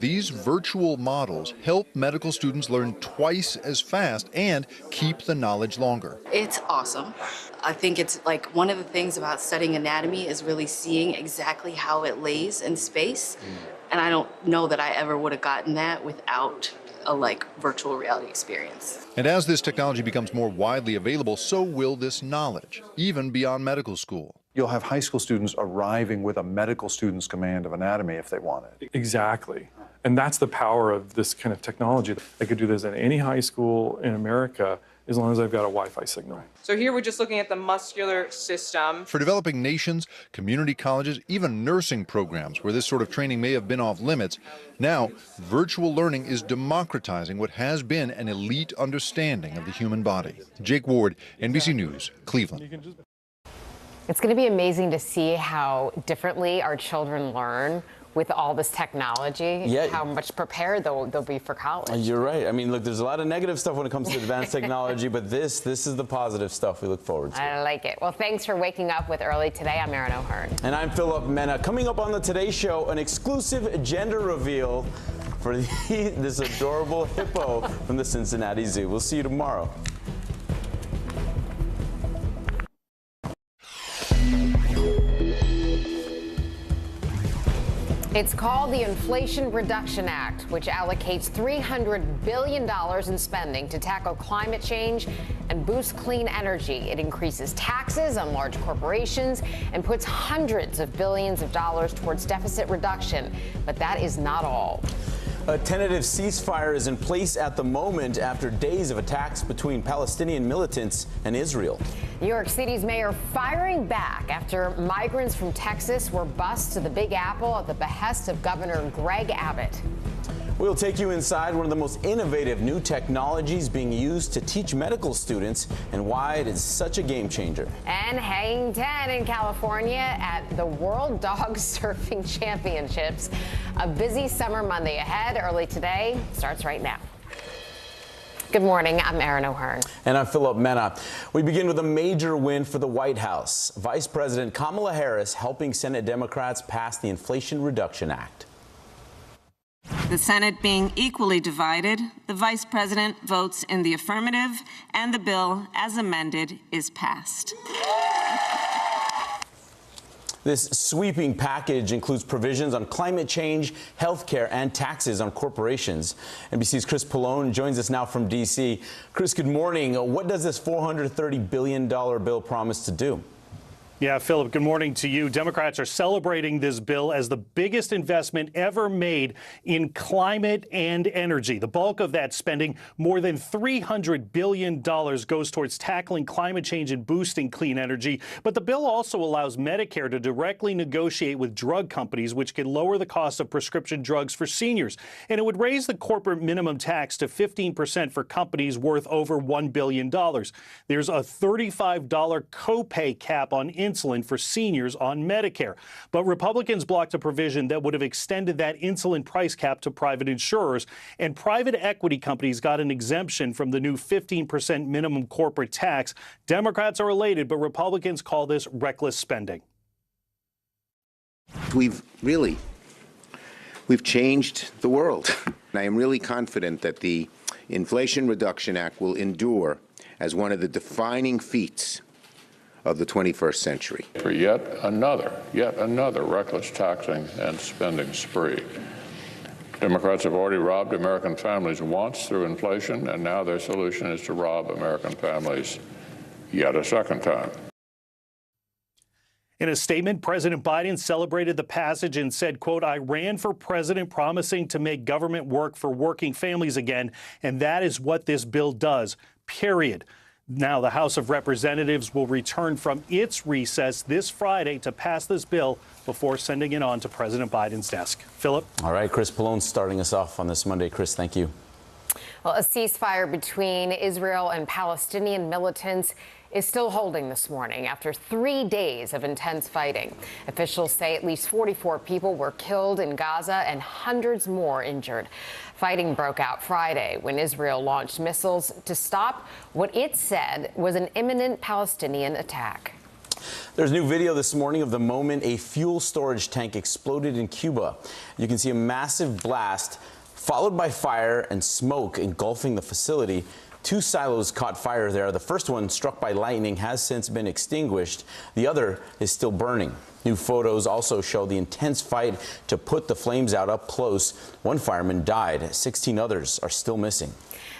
These virtual models help medical students learn twice as fast and keep the knowledge longer. It's awesome. I think it's like one of the things about studying anatomy is really seeing exactly how it lays in space. And I don't know that I ever would have gotten that without a virtual reality experience. And as this technology becomes more widely available, so will this knowledge, even beyond medical school. You'll have high school students arriving with a medical student's command of anatomy if they want it. Exactly. And that's the power of this kind of technology. I could do this in any high school in America as long as I've got a Wi-Fi signal. So here we're just looking at the muscular system. For developing nations, community colleges, even nursing programs where this sort of training may have been off limits, now virtual learning is democratizing what has been an elite understanding of the human body. Jake Ward, NBC News, Cleveland. It's going to be amazing to see how differently our children learn with all this technology, how much prepared they'll be for college. You're right. I mean, look, there's a lot of negative stuff when it comes to advanced technology, but this is the positive stuff we look forward to. I like it. Well, thanks for waking up with Early Today. I'm Erin O'Hearn. And I'm Philip Mena. Coming up on the Today Show, an exclusive gender reveal for this adorable hippo from the Cincinnati Zoo. We'll see you tomorrow. It's called the Inflation Reduction Act, which allocates $300 billion in spending to tackle climate change and boost clean energy. It increases taxes on large corporations and puts hundreds of billions of dollars towards deficit reduction. But that is not all. A tentative ceasefire is in place at the moment after days of attacks between Palestinian militants and Israel. New York City's mayor firing back after migrants from Texas were bused to the Big Apple at the behest of Governor Greg Abbott. We'll take you inside one of the most innovative new technologies being used to teach medical students and why it is such a game changer. And hanging 10 in California at the World Dog Surfing Championships. A busy summer Monday ahead. Early Today starts right now. Good morning. I'm Erin O'Hearn. And I'm Philip Mena. We begin with a major win for the White House. Vice President Kamala Harris helping Senate Democrats pass the Inflation Reduction Act. The Senate being equally divided, the Vice President votes in the affirmative, and the bill, as amended, is passed. This sweeping package includes provisions on climate change, health care, and taxes on corporations. NBC's Chris Pallone joins us now from D.C. Chris, good morning. What does this $430 billion bill promise to do? Yeah, Philip, good morning to you. Democrats are celebrating this bill as the biggest investment ever made in climate and energy. The bulk of that spending, more than $300 billion, goes towards tackling climate change and boosting clean energy. But the bill also allows Medicare to directly negotiate with drug companies, which can lower the cost of prescription drugs for seniors. And it would raise the corporate minimum tax to 15% for companies worth over $1 billion. There's a $35 copay cap on insulin for seniors on Medicare. But Republicans blocked a provision that would have extended that insulin price cap to private insurers, and private equity companies got an exemption from the new 15% minimum corporate tax. Democrats are elated, but Republicans call this reckless spending. We've changed the world. And I am really confident that the Inflation Reduction Act will endure as one of the defining feats of the 21st century. For yet another reckless taxing and spending spree. Democrats have already robbed American families once through inflation, and now their solution is to rob American families yet a second time. In a statement, President Biden celebrated the passage and said, quote, "I ran for president promising to make government work for working families again, and that is what this bill does, period." Now, the House of Representatives will return from its recess this Friday to pass this bill before sending it on to President Biden's desk. Philip? All right, Chris Pallone starting us off on this Monday. Chris, thank you. Well, a ceasefire between Israel and Palestinian militants is still holding this morning after 3 days of intense fighting. Officials say at least 44 people were killed in Gaza and hundreds more injured. Fighting broke out Friday when Israel launched missiles to stop what it said was an imminent Palestinian attack. There's new video this morning of the moment a fuel storage tank exploded in Cuba. You can see a massive blast followed by fire and smoke engulfing the facility. 2 silos caught fire there. The first one, struck by lightning, has since been extinguished. The other is still burning. New photos also show the intense fight to put the flames out up close. 1 fireman died. 16 others are still missing.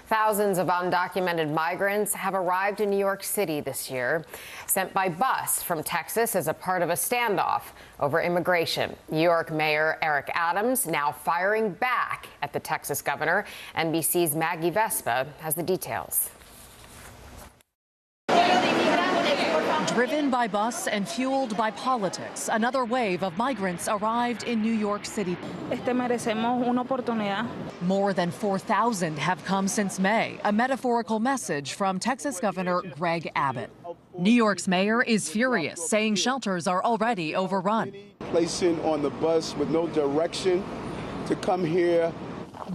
Thousands of undocumented migrants have arrived in New York City this year, sent by bus from Texas as a part of a standoff over immigration. New York Mayor Eric Adams now firing back at the Texas governor. NBC's Maggie Vespa has the details. Driven by bus and fueled by politics, another wave of migrants arrived in New York City. Merecemos una oportunidad. More than 4,000 have come since May, a metaphorical message from Texas Governor Greg Abbott. New York's mayor is furious, saying shelters are already overrun. Placing on the bus with no direction to come here.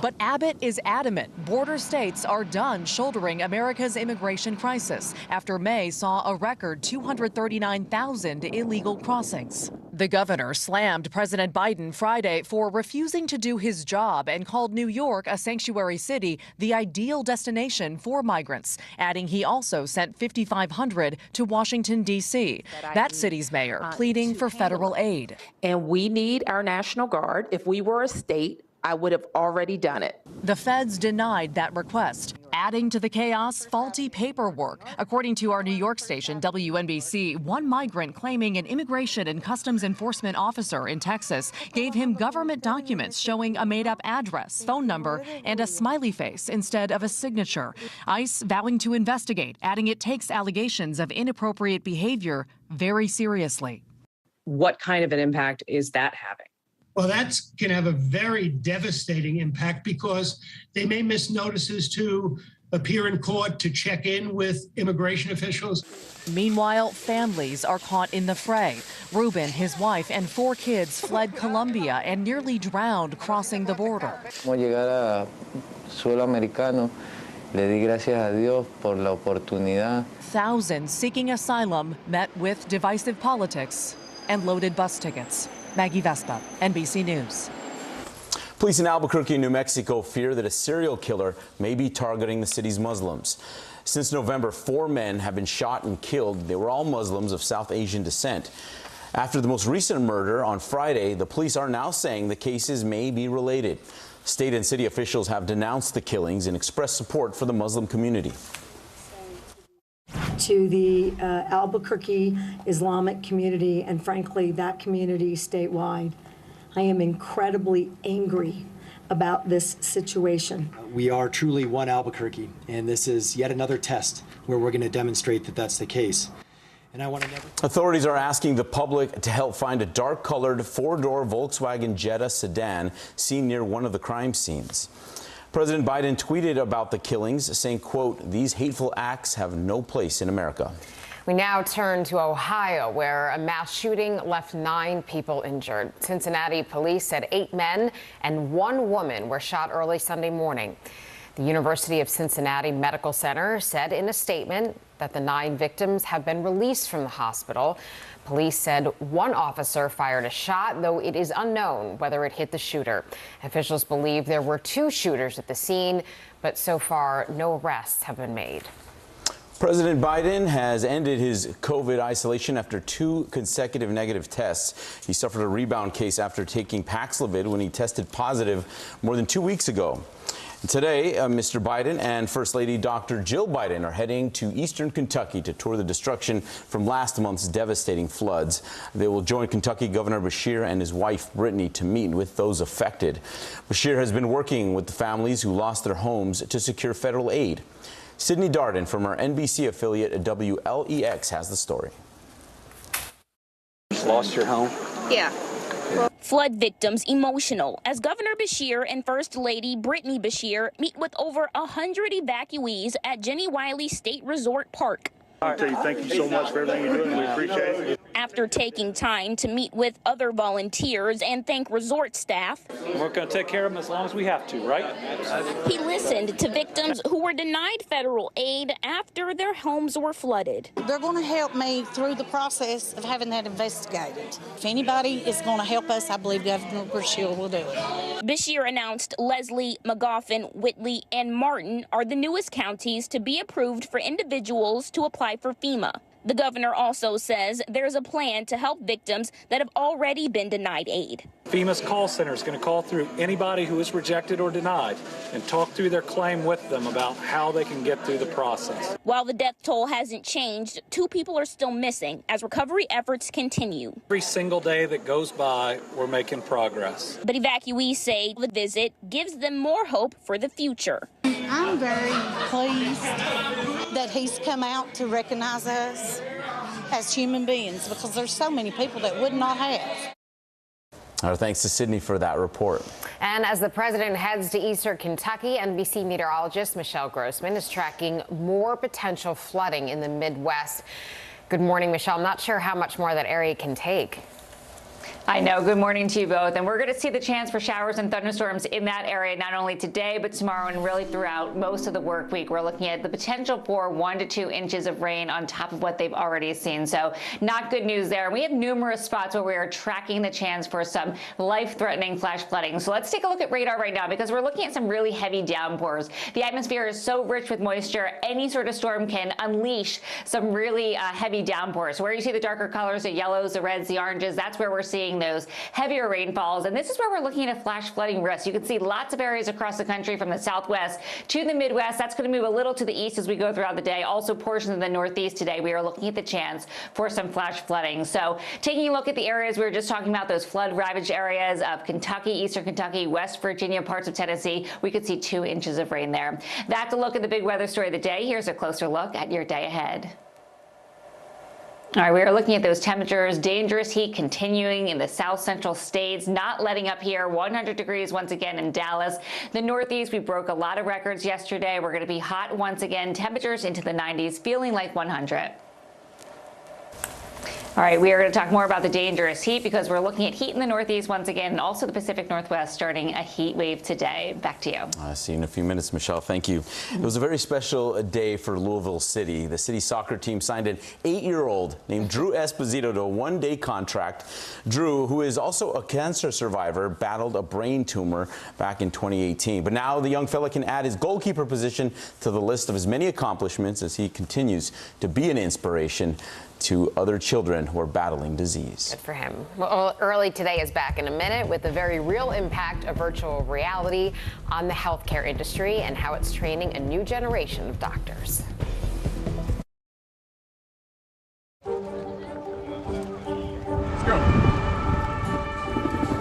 But Abbott is adamant border states are done shouldering America's immigration crisis after May saw a record 239,000 illegal crossings. The governor slammed President Biden Friday for refusing to do his job and called New York, a sanctuary city, the ideal destination for migrants, adding he also sent 5,500 to Washington, D.C. That city's mayor pleading for federal aid. And we need our National Guard. If we were a state, I would have already done it. The feds denied that request, adding to the chaos faulty paperwork. According to our New York station, WNBC, 1 migrant claiming an immigration and customs enforcement officer in Texas gave him government documents showing a made-up address, phone number, and a smiley face instead of a signature. ICE vowing to investigate, adding it takes allegations of inappropriate behavior very seriously. What kind of an impact is that having? Well, that can have a very devastating impact because they may miss notices to appear in court, to check in with immigration officials. Meanwhile, families are caught in the fray. Ruben, his wife, and 4 kids fled Colombia and nearly drowned crossing the border. Llegar a suelo americano, le di gracias a Dios por la oportunidad. Thousands seeking asylum met with divisive politics and loaded bus tickets. Maggie Vespa, NBC News. Police in Albuquerque, New Mexico fear that a serial killer may be targeting the city's Muslims. Since November, 4 men have been shot and killed. They were all Muslims of South Asian descent. After the most recent murder on Friday, the police are now saying the cases may be related. State and city officials have denounced the killings and expressed support for the Muslim community. To the Albuquerque Islamic community and frankly that community statewide, I am incredibly angry about this situation. We are truly one Albuquerque, and this is yet another test where we're going to demonstrate that that's the case. And I want to Authorities are asking the public to help find a dark-colored 4-door Volkswagen Jetta sedan seen near one of the crime scenes. President Biden tweeted about the killings, saying, quote, "These hateful acts have no place in America." We now turn to Ohio, where a mass shooting left 9 people injured. Cincinnati police said 8 men and 1 woman were shot early Sunday morning. The University of Cincinnati Medical Center said in a statement that the 9 victims have been released from the hospital. Police said 1 officer fired a shot, though it is unknown whether it hit the shooter. Officials believe there were 2 shooters at the scene, but so far no arrests have been made. President Biden has ended his COVID isolation after 2 consecutive negative tests. He suffered a rebound case after taking Paxlovid when he tested positive more than 2 weeks ago. Today, Mr. Biden and First Lady Dr. Jill Biden are heading to eastern Kentucky to tour the destruction from last month's devastating floods. They will join Kentucky Governor Beshear and his wife Brittany to meet with those affected. Beshear has been working with the families who lost their homes to secure federal aid. Sydney Darden from our NBC affiliate at WLEX has the story. Lost your home? Yeah. Flood victims emotional as Governor Beshear and First Lady Brittany Beshear meet with over 100 evacuees at Jenny Wiley State Resort Park. Thank you so much for everything you're doing. We appreciate it. After taking time to meet with other volunteers and thank resort staff, we're going to take care of them as long as we have to, right? he listened to victims who were denied federal aid after their homes were flooded. They're going to help me through the process of having that investigated. If anybody is going to help us, I believe Governor Burchell will do it. Bashir announced Leslie, Magoffin, Whitley, and Martin are the newest counties to be approved for individuals to apply for FEMA. The governor also says there's a plan to help victims that have already been denied aid. FEMA's call center is going to call through anybody who is rejected or denied and talk through their claim with them about how they can get through the process. While the death toll hasn't changed, 2 people are still missing as recovery efforts continue. Every single day that goes by, we're making progress. But evacuees say the visit gives them more hope for the future. I'm very pleased that he's come out to recognize us as human beings, because there's so many people that would not have. Our thanks to Sydney for that report. And as the president heads to eastern Kentucky, NBC meteorologist Michelle Grossman is tracking more potential flooding in the Midwest. Good morning, Michelle. I'm not sure how much more that area can take. I know. Good morning to you both. And we're going to see the chance for showers and thunderstorms in that area not only today, but tomorrow and really throughout most of the work week. We're looking at the potential for 1 to 2 inches of rain on top of what they've already seen. So not good news there. We have numerous spots where we are tracking the chance for some life-threatening flash flooding. So let's take a look at radar right now, because we're looking at some really heavy downpours. The atmosphere is so rich with moisture, any sort of storm can unleash some really heavy downpours. So where you see the darker colors, the yellows, the reds, the oranges, that's where we're seeing those heavier rainfalls. And this is where we're looking at a flash flooding risk. You can see lots of areas across the country from the southwest to the Midwest. That's going to move a little to the east as we go throughout the day. Also portions of the Northeast today, we are looking at the chance for some flash flooding. So taking a look at the areas we were just talking about, those flood ravaged areas of Kentucky, eastern Kentucky, West Virginia, parts of Tennessee, we could see 2 inches of rain there. That's a look at the big weather story of the day. Here's a closer look at your day ahead. All right, we are looking at those temperatures. Dangerous heat continuing in the south central states, not letting up here. 100 degrees once again in Dallas. The Northeast, we broke a lot of records yesterday. We're going to be hot once again. Temperatures into the 90s, feeling like 100. All right, we are going to talk more about the dangerous heat because we're looking at heat in the Northeast once again, and also the Pacific Northwest starting a heat wave today. Back to you. I'll see you in a few minutes, Michelle. Thank you. It was a very special day for Louisville City. The city soccer team signed an 8-year-old named Drew Esposito to a 1-day contract. Drew, who is also a cancer survivor, battled a brain tumor back in 2018. But now the young fella can add his goalkeeper position to the list of his many accomplishments as he continues to be an inspiration to other children who are battling disease. Good for him. Well, Early Today is back in a minute with the very real impact of virtual reality on the healthcare industry and how it's training a new generation of doctors. Let's go.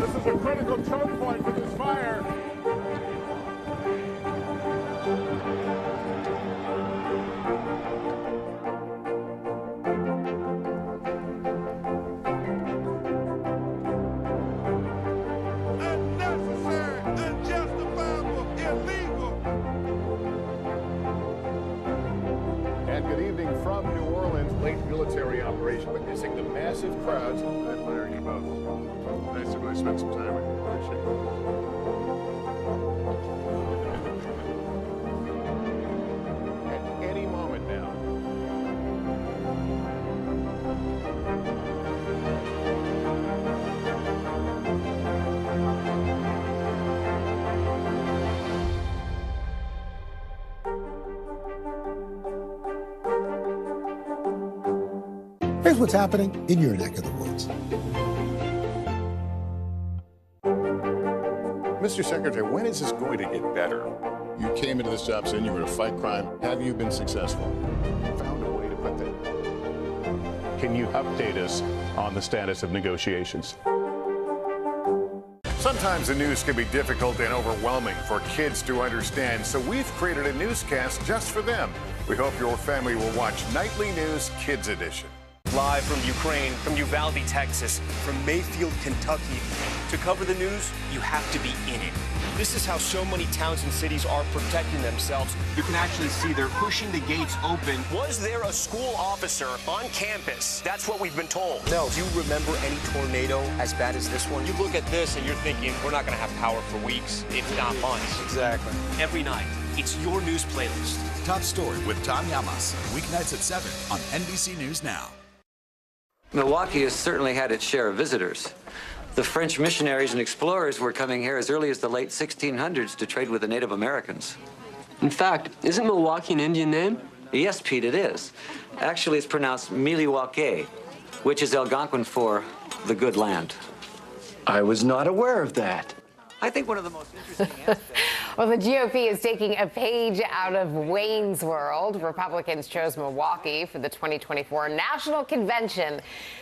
This is a critical choke point for this fire. From New Orleans, late military operation, witnessing the massive crowds. I admire you both. Nice to really spend some time with you. Appreciate it. At any moment now. Here's what's happening in your neck of the woods. Mr. Secretary, when is this going to get better? You came into this job saying you were to fight crime. Have you been successful? Found a way to put that. Can you update us on the status of negotiations? Sometimes the news can be difficult and overwhelming for kids to understand, so we've created a newscast just for them. We hope your family will watch Nightly News Kids Edition. Live from Ukraine, from Uvalde, Texas, from Mayfield, Kentucky, to To cover the news, you have to be in it. This is how so many towns and cities are protecting themselves. You can actually see they're pushing the gates open. Was there a school officer on campus? That's what we've been told. No. Do you remember any tornado as bad as this one? You look at this and you're thinking, we're not going to have power for weeks, if not months. Exactly. Every night, it's your news playlist. Top Story with Tom Llamas, weeknights at 7 on NBC News Now. Milwaukee has certainly had its share of visitors. The French missionaries and explorers were coming here as early as the late 1600s to trade with the Native Americans. In fact, isn't Milwaukee an Indian name? Yes, Pete, it is. Actually, it's pronounced Miliwake, which is Algonquin for the good land. I was not aware of that. I think one of the most interesting aspects... Well, the GOP is taking a page out of Wayne's World. Republicans chose Milwaukee for the 2024 National Convention,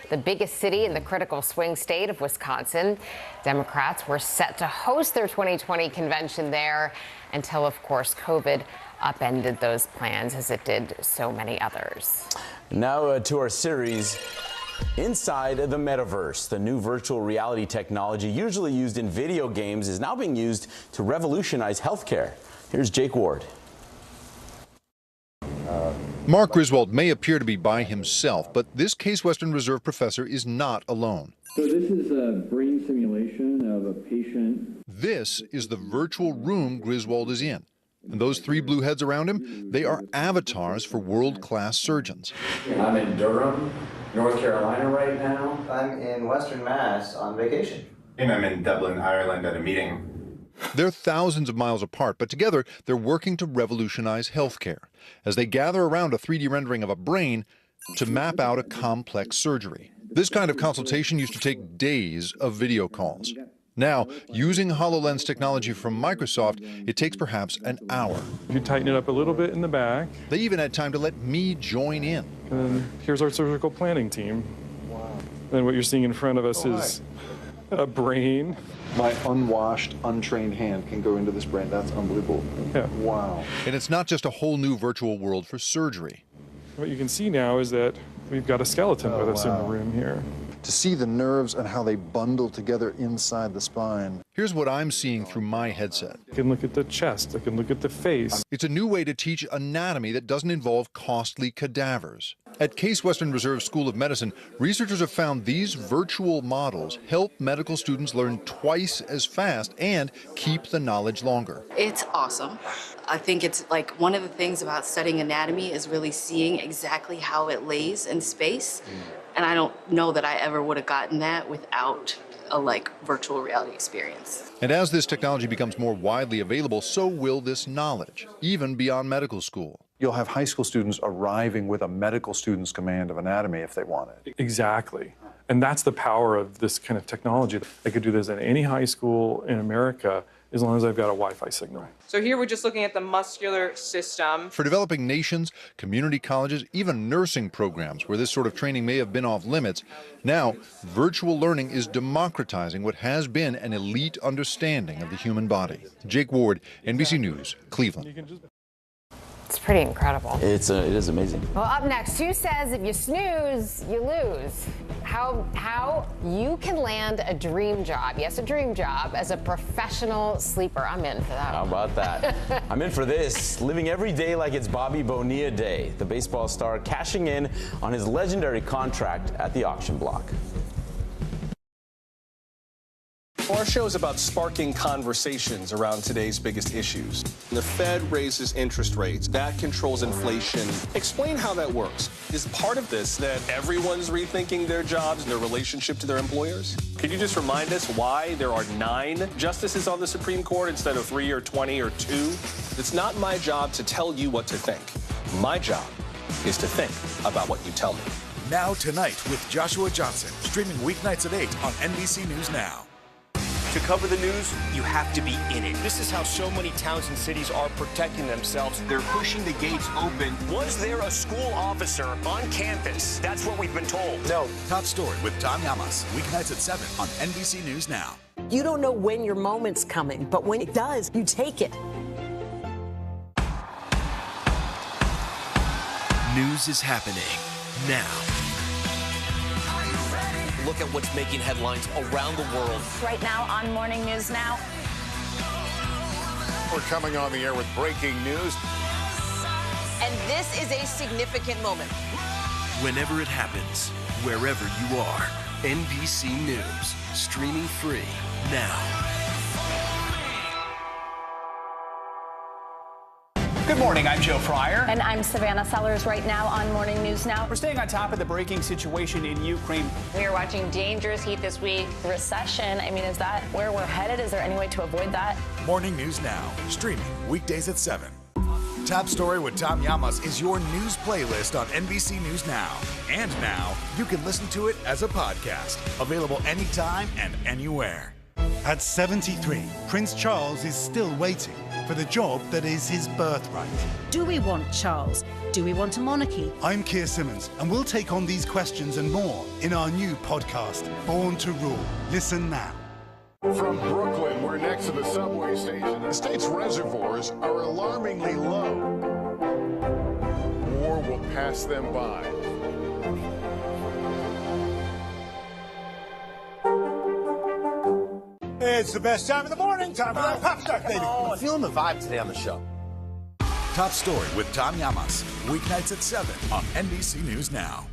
the biggest city in the critical swing state of Wisconsin. Democrats were set to host their 2020 convention there until, of course, COVID upended those plans, as it did so many others. Now to our series, Inside the Metaverse. The new virtual reality technology usually used in video games is now being used to revolutionize healthcare. Here's Jake Ward. Mark Griswold may appear to be by himself, but this Case Western Reserve professor is not alone. So this is a brain simulation of a patient. This is the virtual room Griswold is in. And those three blue heads around him, they are avatars for world-class surgeons. I'm in Durham, North Carolina right now. I'm in Western Mass on vacation. And I'm in Dublin, Ireland at a meeting. They're thousands of miles apart, but together they're working to revolutionize healthcare as they gather around a 3D rendering of a brain to map out a complex surgery. This kind of consultation used to take days of video calls. Now, using HoloLens technology from Microsoft, it takes perhaps an hour. You tighten it up a little bit in the back. They even had time to let me join in. And then here's our surgical planning team. Wow. And what you're seeing in front of us is a brain. My unwashed, untrained hand can go into this brain. That's unbelievable. Yeah. Wow. And it's not just a whole new virtual world for surgery. What you can see now is that we've got a skeleton with us in the room here. To see the nerves and how they bundle together inside the spine. Here's what I'm seeing through my headset. I can look at the chest, I can look at the face. It's a new way to teach anatomy that doesn't involve costly cadavers. At Case Western Reserve School of Medicine, researchers have found these virtual models help medical students learn twice as fast and keep the knowledge longer. It's awesome. I think it's like one of the things about studying anatomy is really seeing exactly how it lays in space. And I don't know that I ever would have gotten that without a virtual reality experience. And as this technology becomes more widely available, so will this knowledge, even beyond medical school. You'll have high school students arriving with a medical student's command of anatomy if they want it. Exactly. And that's the power of this kind of technology. I could do this in any high school in America as long as I've got a Wi-Fi signal. So here we're just looking at the muscular system. For developing nations, community colleges, even nursing programs where this sort of training may have been off limits, now virtual learning is democratizing what has been an elite understanding of the human body. Jake Ward, NBC News, Cleveland. It's pretty incredible. It is amazing. Well, up next, who says if you snooze, you lose? How you can land a dream job, yes, a dream job, as a professional sleeper. I'm in for that. How about that? I'm in for this. Living every day like it's Bobby Bonilla Day. The baseball star cashing in on his legendary contract at the auction block. Our show is about sparking conversations around today's biggest issues. The Fed raises interest rates. That controls inflation. Explain how that works. Is part of this that everyone's rethinking their jobs and their relationship to their employers? Could you just remind us why there are 9 justices on the Supreme Court instead of 3 or 20 or 2? It's not my job to tell you what to think. My job is to think about what you tell me. Now Tonight with Joshua Johnson, streaming weeknights at 8 on NBC News Now. To cover the news, you have to be in it. This is how so many towns and cities are protecting themselves. They're pushing the gates open. Was there a school officer on campus? That's what we've been told. No. Top Story with Tom Llamas, weeknights at 7 on NBC News Now. You don't know when your moment's coming, but when it does, you take it. News is happening now. look at what's making headlines around the world. Right now on Morning News Now. We're coming on the air with breaking news. And this is a significant moment. Whenever it happens, wherever you are, NBC News, streaming free now. Good morning, I'm Joe Fryer. And I'm Savannah Sellers right now on Morning News Now. We're staying on top of the breaking situation in Ukraine. We are watching dangerous heat this week. Recession, I mean, is that where we're headed? Is there any way to avoid that? Morning News Now, streaming weekdays at 7. Top Story with Tom Llamas is your news playlist on NBC News Now. And now, you can listen to it as a podcast. Available anytime and anywhere. At 73, Prince Charles is still waiting for the job that is his birthright. Do we want Charles? Do we want a monarchy? I'm Keir Simmons, and we'll take on these questions and more in our new podcast, Born to Rule. Listen now. From Brooklyn, we're next to the subway station. The state's reservoirs are alarmingly low. War will pass them by. It's the best time of the morning, time for that pop start, baby. I'm feeling the vibe today on the show. Top Story with Tom Llamas, weeknights at 7 on NBC News Now.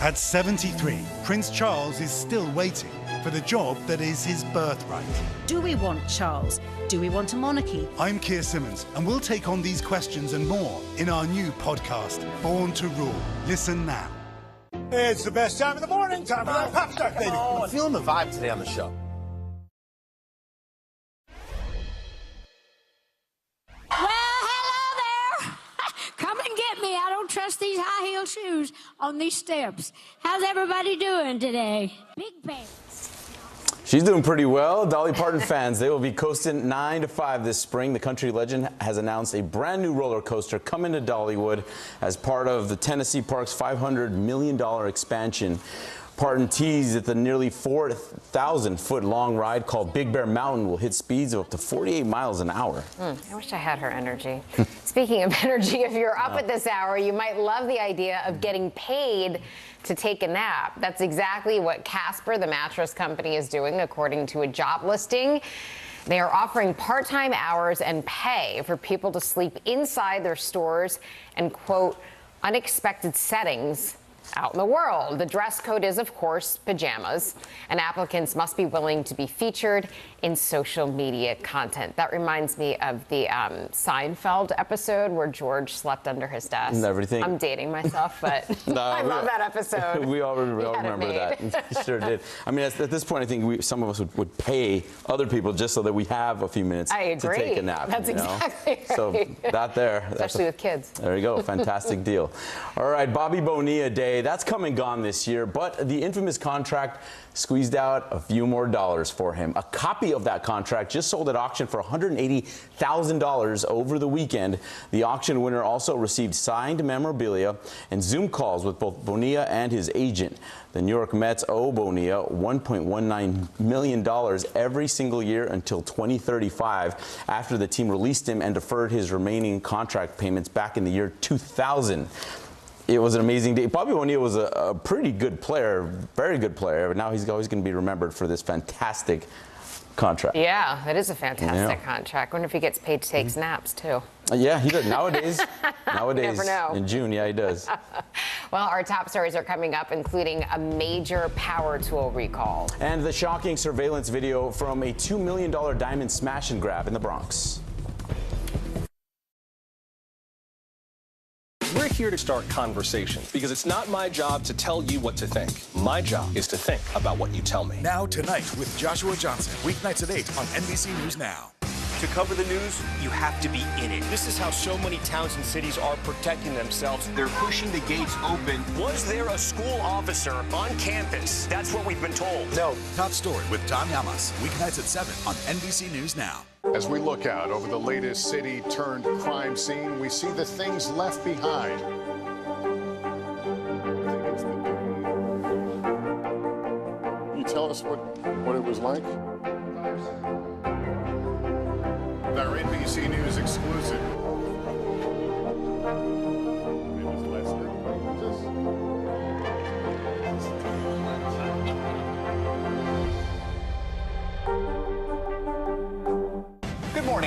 At 73, Prince Charles is still waiting for the job that is his birthright. Do we want Charles? Do we want a monarchy? I'm Keir Simmons, and we'll take on these questions and more in our new podcast, Born to Rule. Listen now. It's the best time of the morning, time for that pop start, baby. I'm feeling the vibe today on the show. Well, hello there. Come and get me. I don't trust these high heel shoes on these steps. How's everybody doing today? Big Bang. She's doing pretty well. Dolly Parton fans, they will be coasting 9 to 5 this spring. The country legend has announced a brand new roller coaster coming to Dollywood as part of the Tennessee Park's $500 million expansion. Parton teased that the nearly 4,000-foot long ride called Big Bear Mountain will hit speeds of up to 48 miles an hour. I wish I had her energy. Speaking of energy, if you're up at this hour, you might love the idea of getting paid to take a nap. That's exactly what Casper, the mattress company, is doing, according to a job listing. They are offering part-time hours and pay for people to sleep inside their stores and, quote, unexpected settings out in the world. The dress code is, of course, pajamas, and applicants must be willing to be featured in social media content. That reminds me of the Seinfeld episode where George slept under his desk. And everything. I'm dating myself, but No, I love that episode. We all remember that. Sure did. I mean, at this point, I think some of us would pay other people just so that we have a few minutes to take a nap. That's exactly right. So that there. Especially with kids. There you go. Fantastic deal. All right, Bobby Bonilla Day. That's come and gone this year, but the infamous contract squeezed out a few more dollars for him. A copy of that contract just sold at auction for $180,000 over the weekend. The auction winner also received signed memorabilia and Zoom calls with both Bonilla and his agent. The New York Mets owe Bonilla $1.19 million every single year until 2035, after the team released him and deferred his remaining contract payments back in the year 2000. It was an amazing day. Bobby Bonilla was a pretty good player, very good player, but now he's always going to be remembered for this fantastic contract. Yeah, it is a fantastic contract. I wonder if he gets paid to take naps, too. Yeah, he does. Nowadays, never know. In June, yeah, he does. Well, our top stories are coming up, including a major power tool recall. And the shocking surveillance video from a $2 million diamond smash and grab in the Bronx. We're here to start conversations because it's not my job to tell you what to think. My job is to think about what you tell me. Now tonight with Joshua Johnson, weeknights at 8 on NBC News Now. To cover the news, you have to be in it. This is how so many towns and cities are protecting themselves. They're pushing the gates open. Was there a school officer on campus? That's what we've been told. No. Top Story with Tom Llamas, weeknights at 7 on NBC News Now. As we look out over the latest city-turned-crime scene, we see the things left behind. Can you tell us what it was like? Our NBC News exclusive. It was Lester.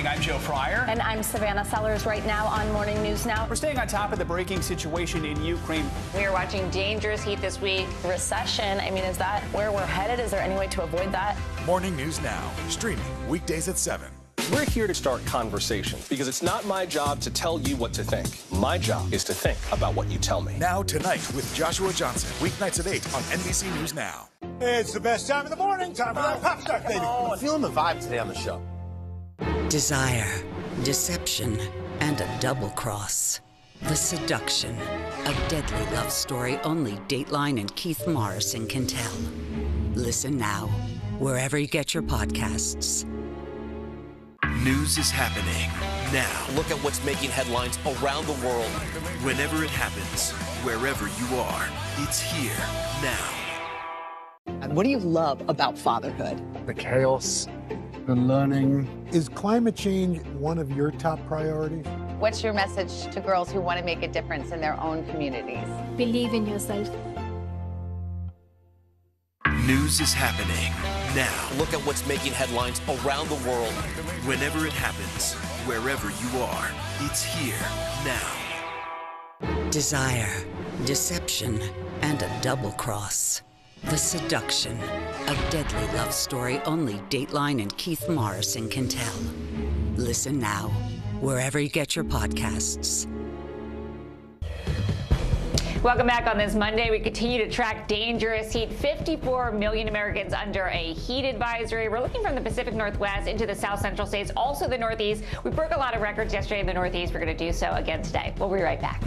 I'm Joe Fryer. And I'm Savannah Sellers. Right now on Morning News Now. We're staying on top of the breaking situation in Ukraine. We are watching dangerous heat this week. Recession, I mean, is that where we're headed? Is there any way to avoid that? Morning News Now, streaming weekdays at 7. We're here to start conversations because it's not my job to tell you what to think. My job is to think about what you tell me. Now Tonight with Joshua Johnson, weeknights at 8 on NBC News Now. It's the best time of the morning. Time for that pop start, baby. I'm feeling the vibe today on the show. Desire, deception, and a double cross. The seduction, a deadly love story only Dateline and Keith Morrison can tell. Listen now, wherever you get your podcasts. News is happening now. Look at what's making headlines around the world. Whenever it happens, wherever you are, it's here now. What do you love about fatherhood? The chaos, the learning. Is climate change one of your top priorities? What's your message to girls who want to make a difference in their own communities? Believe in yourself. News is happening now. Look at what's making headlines around the world. Whenever it happens, wherever you are, it's here now. Desire, deception, and a double cross. The seduction, a deadly love story only Dateline and Keith Morrison can tell. Listen now, wherever you get your podcasts. Welcome back on this Monday. We continue to track dangerous heat. 54 million Americans under a heat advisory. We're looking from the Pacific Northwest into the South Central states, also the Northeast. We broke a lot of records yesterday in the Northeast. We're going to do so again today. We'll be right back.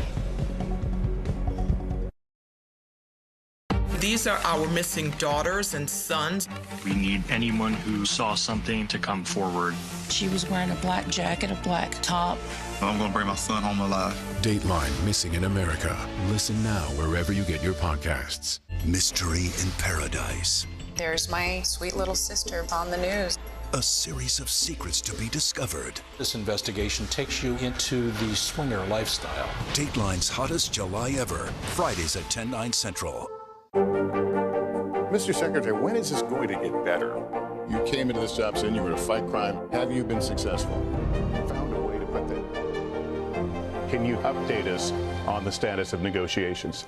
These are our missing daughters and sons. We need anyone who saw something to come forward. She was wearing a black jacket, a black top. I'm going to bring my son home alive. Dateline Missing in America. Listen now wherever you get your podcasts. Mystery in Paradise. There's my sweet little sister on the news. A series of secrets to be discovered. This investigation takes you into the swinger lifestyle. Dateline's hottest July ever. Fridays at 10/9 Central. Mr. Secretary, when is this going to get better? You came into this job saying you were going to fight crime. Have you been successful? Found a way to put that. Can you update us on the status of negotiations?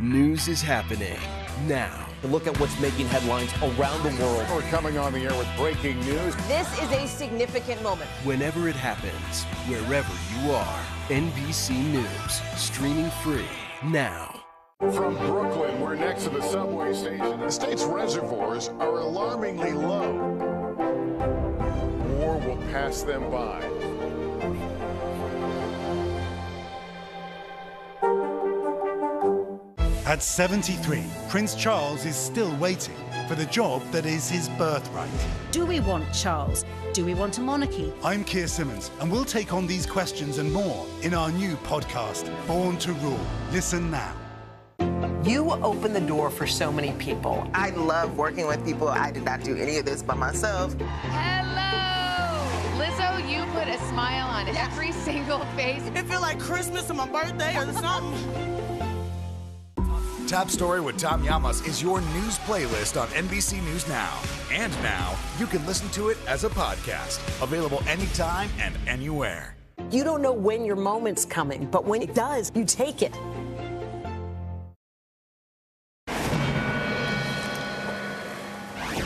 News is happening now. Look at what's making headlines around the world. We're coming on the air with breaking news. This is a significant moment. Whenever it happens, wherever you are, NBC News, streaming free now. From Brooklyn, we're next to the subway station. The state's reservoirs are alarmingly low. War will pass them by. At 73, Prince Charles is still waiting for the job that is his birthright. Do we want Charles? Do we want a monarchy? I'm Keir Simmons, and we'll take on these questions and more in our new podcast, Born to Rule. Listen now. You open the door for so many people. I love working with people. I did not do any of this by myself. Hello! Lizzo, you put a smile on every single face. It feels like Christmas or my birthday or something. Top Story with Tom Llamas is your news playlist on NBC News Now. And now, you can listen to it as a podcast. Available anytime and anywhere. You don't know when your moment's coming, but when it does, you take it.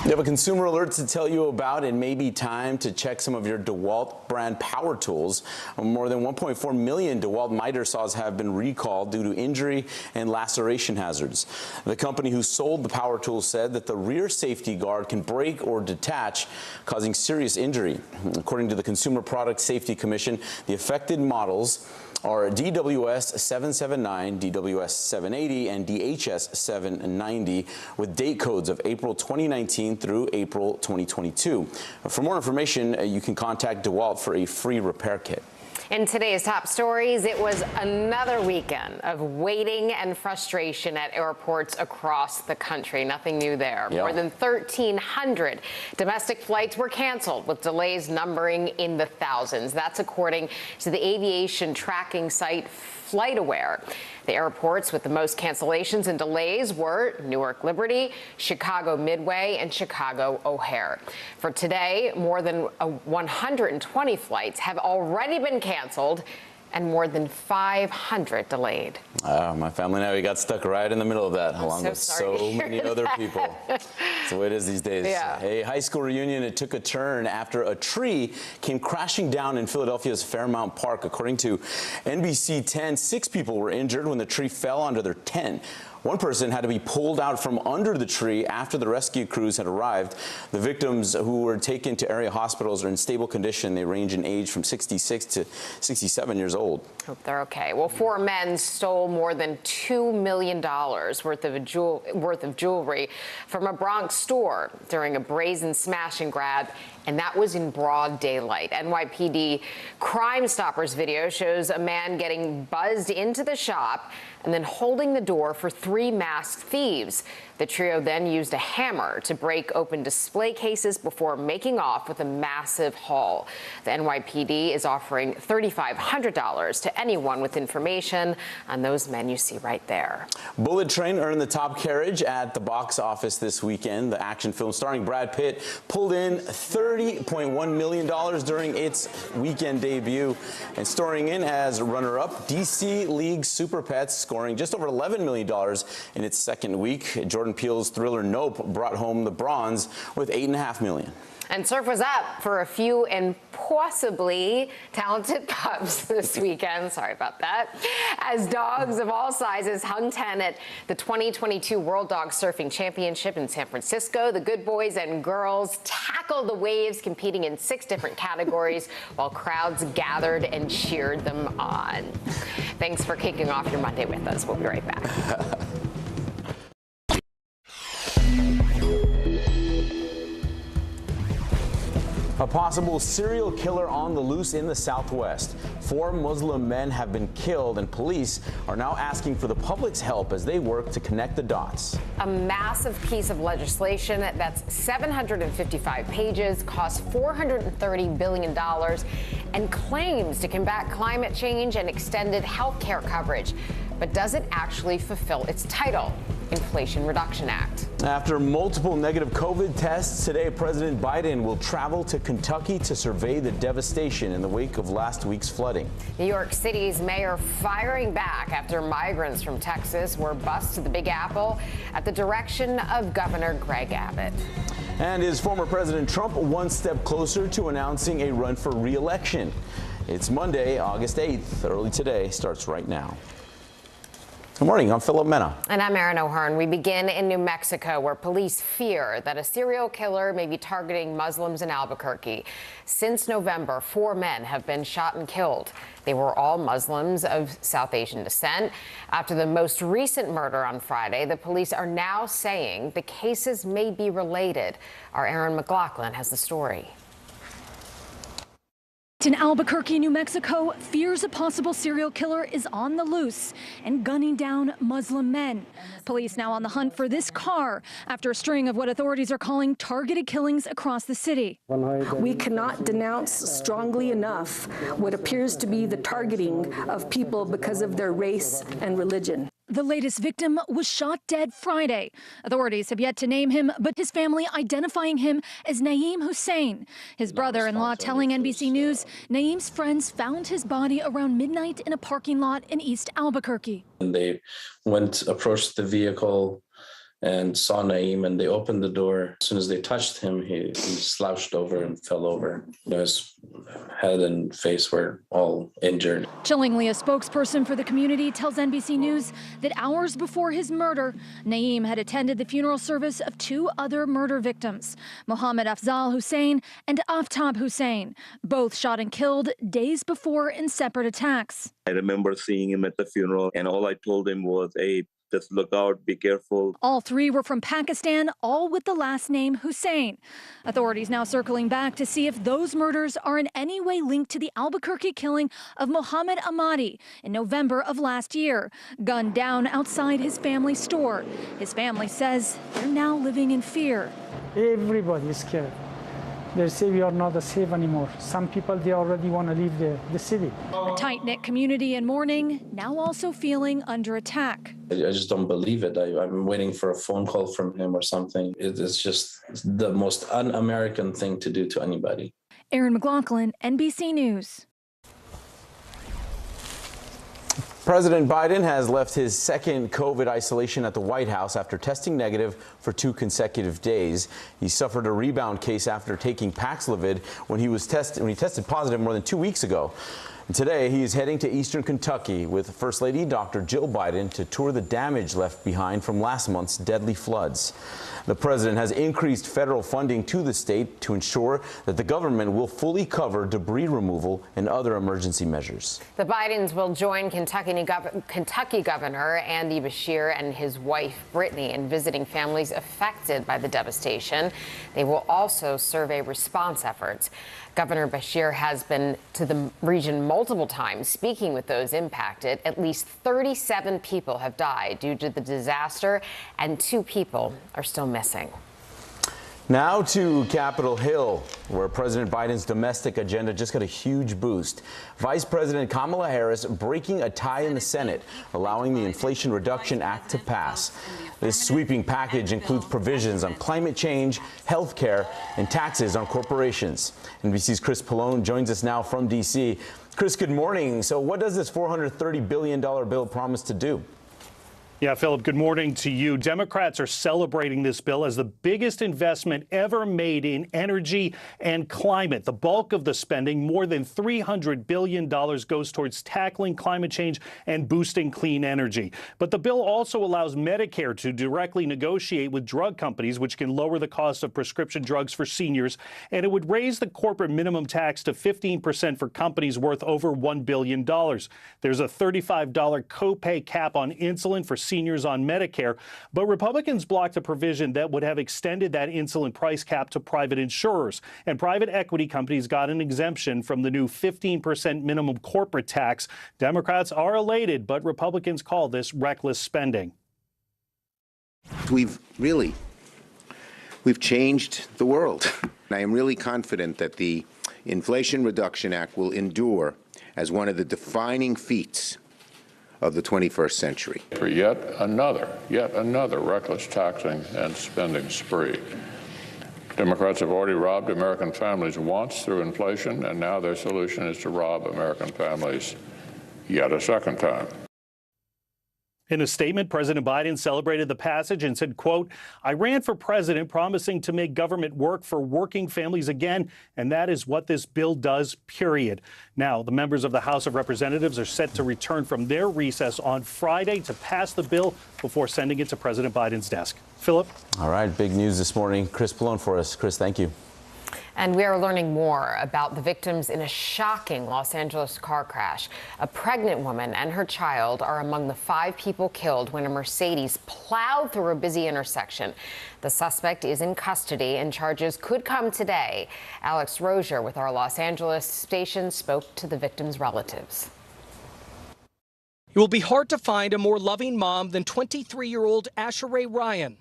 You have a consumer alert to tell you about. It may be time to check some of your DeWalt brand power tools. More than 1.4 million DeWalt miter saws have been recalled due to injury and laceration hazards. The company who sold the power tools said that the rear safety guard can break or detach, causing serious injury. According to the Consumer Product Safety Commission, the affected models are DWS 779, DWS 780, and DHS 790 with date codes of April 2019 through April 2022. For more information, you can contact DeWalt for a free repair kit. In today's top stories, it was another weekend of waiting and frustration at airports across the country. Nothing new there. Yeah. More than 1,300 domestic flights were canceled, with delays numbering in the thousands. That's according to the aviation tracking site FlightAware. The airports with the most cancellations and delays were Newark Liberty, Chicago Midway, and Chicago O'Hare. For today, more than 120 flights have already been canceled and more than 500 delayed. My family and I, we got stuck right in the middle of that, along with so many other people. That's the way it is these days. Yeah. A high school reunion, it took a turn after a tree came crashing down in Philadelphia's Fairmount Park. According to NBC 10, 6 people were injured when the tree fell onto their tent. One person had to be pulled out from under the tree after the rescue crews had arrived. The victims, who were taken to area hospitals, are in stable condition. They range in age from 66 to 67 years old. Hope they're okay. Well, 4 men stole more than $2 million worth of jewelry from a Bronx store during a brazen smash and grab, and that was in broad daylight. NYPD Crime Stoppers video shows a man getting buzzed into the shop and then holding the door for 3 masked thieves. The trio then used a hammer to break open display cases before making off with a massive haul. The NYPD is offering $3,500 to anyone with information on those men you see right there. Bullet Train earned the top carriage at the box office this weekend. The action film starring Brad Pitt pulled in $30.1 million during its weekend debut. And storing in as runner-up, DC League Super Pets, scoring just over $11 million in its second week. Jordan Peele's thriller Nope brought home the bronze with $8.5 million. And surf was up for a few impossibly talented pups this weekend. Sorry about that. As dogs of all sizes hung 10 at the 2022 World Dog Surfing Championship in San Francisco. The good boys and girls tackled the waves, competing in 6 different categories, while crowds gathered and cheered them on. Thanks for kicking off your Monday with us. We'll be right back. A possible serial killer on the loose in the Southwest. 4 Muslim men have been killed, and police are now asking for the public's help as they work to connect the dots. A massive piece of legislation that's 755 pages, costs $430 billion, and claims to combat climate change and extended health care coverage. But does it actually fulfill its title, Inflation Reduction Act? After multiple negative COVID tests, today President Biden will travel to Kentucky to survey the devastation in the wake of last week's flooding. New York City's mayor firing back after migrants from Texas were bused to the Big Apple at the direction of Governor Greg Abbott. And is former President Trump one step closer to announcing a run for re-election? It's Monday, August 8th. Early Today starts right now. Good morning, I'm Philip Mena. And I'm Erin O'Hearn. We begin in New Mexico, where police fear that a serial killer may be targeting Muslims in Albuquerque. Since November, 4 men have been shot and killed. They were all Muslims of South Asian descent. After the most recent murder on Friday, the police are now saying the cases may be related. Our Aaron McLaughlin has the story. In Albuquerque, New Mexico, fears a possible serial killer is on the loose and gunning down Muslim men. Police now on the hunt for this car after a string of what authorities are calling targeted killings across the city. We cannot denounce strongly enough what appears to be the targeting of people because of their race and religion. The latest victim was shot dead Friday. Authorities have yet to name him, but his family identifying him as Naeem Hussein. His brother-in-law telling NBC News Naeem's friends found his body around midnight in a parking lot in East Albuquerque. And they approached the vehicle and saw Naeem, and they opened the door. As soon as they touched him, he slouched over and fell over. His head and face were all injured. Chillingly, a spokesperson for the community tells NBC News that hours before his murder, Naeem had attended the funeral service of 2 other murder victims, Mohammed Afzal Hussein and Aftab Hussein, both shot and killed days before in separate attacks. I remember seeing him at the funeral, and all I told him was, hey, just look out, be careful. All three were from Pakistan, all with the last name Hussein. Authorities now circling back to see if those murders are in any way linked to the Albuquerque killing of Mohammed Ahmadi in November of last year, gunned down outside his family store. His family says they're now living in fear. Everybody is scared. They say we are not safe anymore. Some people, they already want to leave the city. A tight-knit community in mourning, now also feeling under attack. I just don't believe it. I'm waiting for a phone call from him or something. It's just the most un-American thing to do to anybody. Erin McLaughlin, NBC News. President Biden has left his second COVID isolation at the White House after testing negative for 2 consecutive days. He suffered a rebound case after taking Paxlovid when he tested positive more than 2 weeks ago. And today, he is heading to eastern Kentucky with First Lady Dr. Jill Biden to tour the damage left behind from last month's deadly floods. The president has increased federal funding to the state to ensure that the government will fully cover debris removal and other emergency measures. The Bidens will join Kentucky Governor Andy Beshear and his wife Brittany in visiting families affected by the devastation. They will also survey response efforts. Governor Beshear has been to the region multiple times, speaking with those impacted. At least 37 people have died due to the disaster, and 2 people are still missing. Now to Capitol Hill, where President Biden's domestic agenda just got a huge boost. Vice President Kamala Harris breaking a tie in the Senate, allowing the Inflation Reduction Act to pass. This sweeping package includes provisions on climate change, health care, and taxes on corporations. NBC's Chris Pallone joins us now from D.C. Chris, good morning. So what does this $430 billion bill promise to do? Yeah, Philip, good morning to you. Democrats are celebrating this bill as the biggest investment ever made in energy and climate. The bulk of the spending, more than $300 billion, goes towards tackling climate change and boosting clean energy. But the bill also allows Medicare to directly negotiate with drug companies, which can lower the cost of prescription drugs for seniors. And it would raise the corporate minimum tax to 15% for companies worth over $1 billion. There's a $35 copay cap on insulin for seniors on Medicare, but Republicans blocked a provision that would have extended that insulin price cap to private insurers. And private equity companies got an exemption from the new 15% minimum corporate tax. Democrats are elated, but Republicans call this reckless spending. We've changed the world. I am really confident that the Inflation Reduction Act will endure as one of the defining feats of the 21st century. For yet another reckless taxing and spending spree. Democrats have already robbed American families once through inflation, and now their solution is to rob American families yet a second time. In a statement, President Biden celebrated the passage and said, quote, "I ran for president promising to make government work for working families again, and that is what this bill does, period." Now, the members of the House of Representatives are set to return from their recess on Friday to pass the bill before sending it to President Biden's desk. Philip? All right, big news this morning. Chris Pallone for us. Chris, thank you. And we are learning more about the victims in a shocking Los Angeles car crash. A pregnant woman and her child are among the 5 people killed when a Mercedes plowed through a busy intersection. The suspect is in custody and charges could come today. Alex Rozier with our Los Angeles station spoke to the victims' relatives. It will be hard to find a more loving mom than 23-year-old Asher Ray Ryan.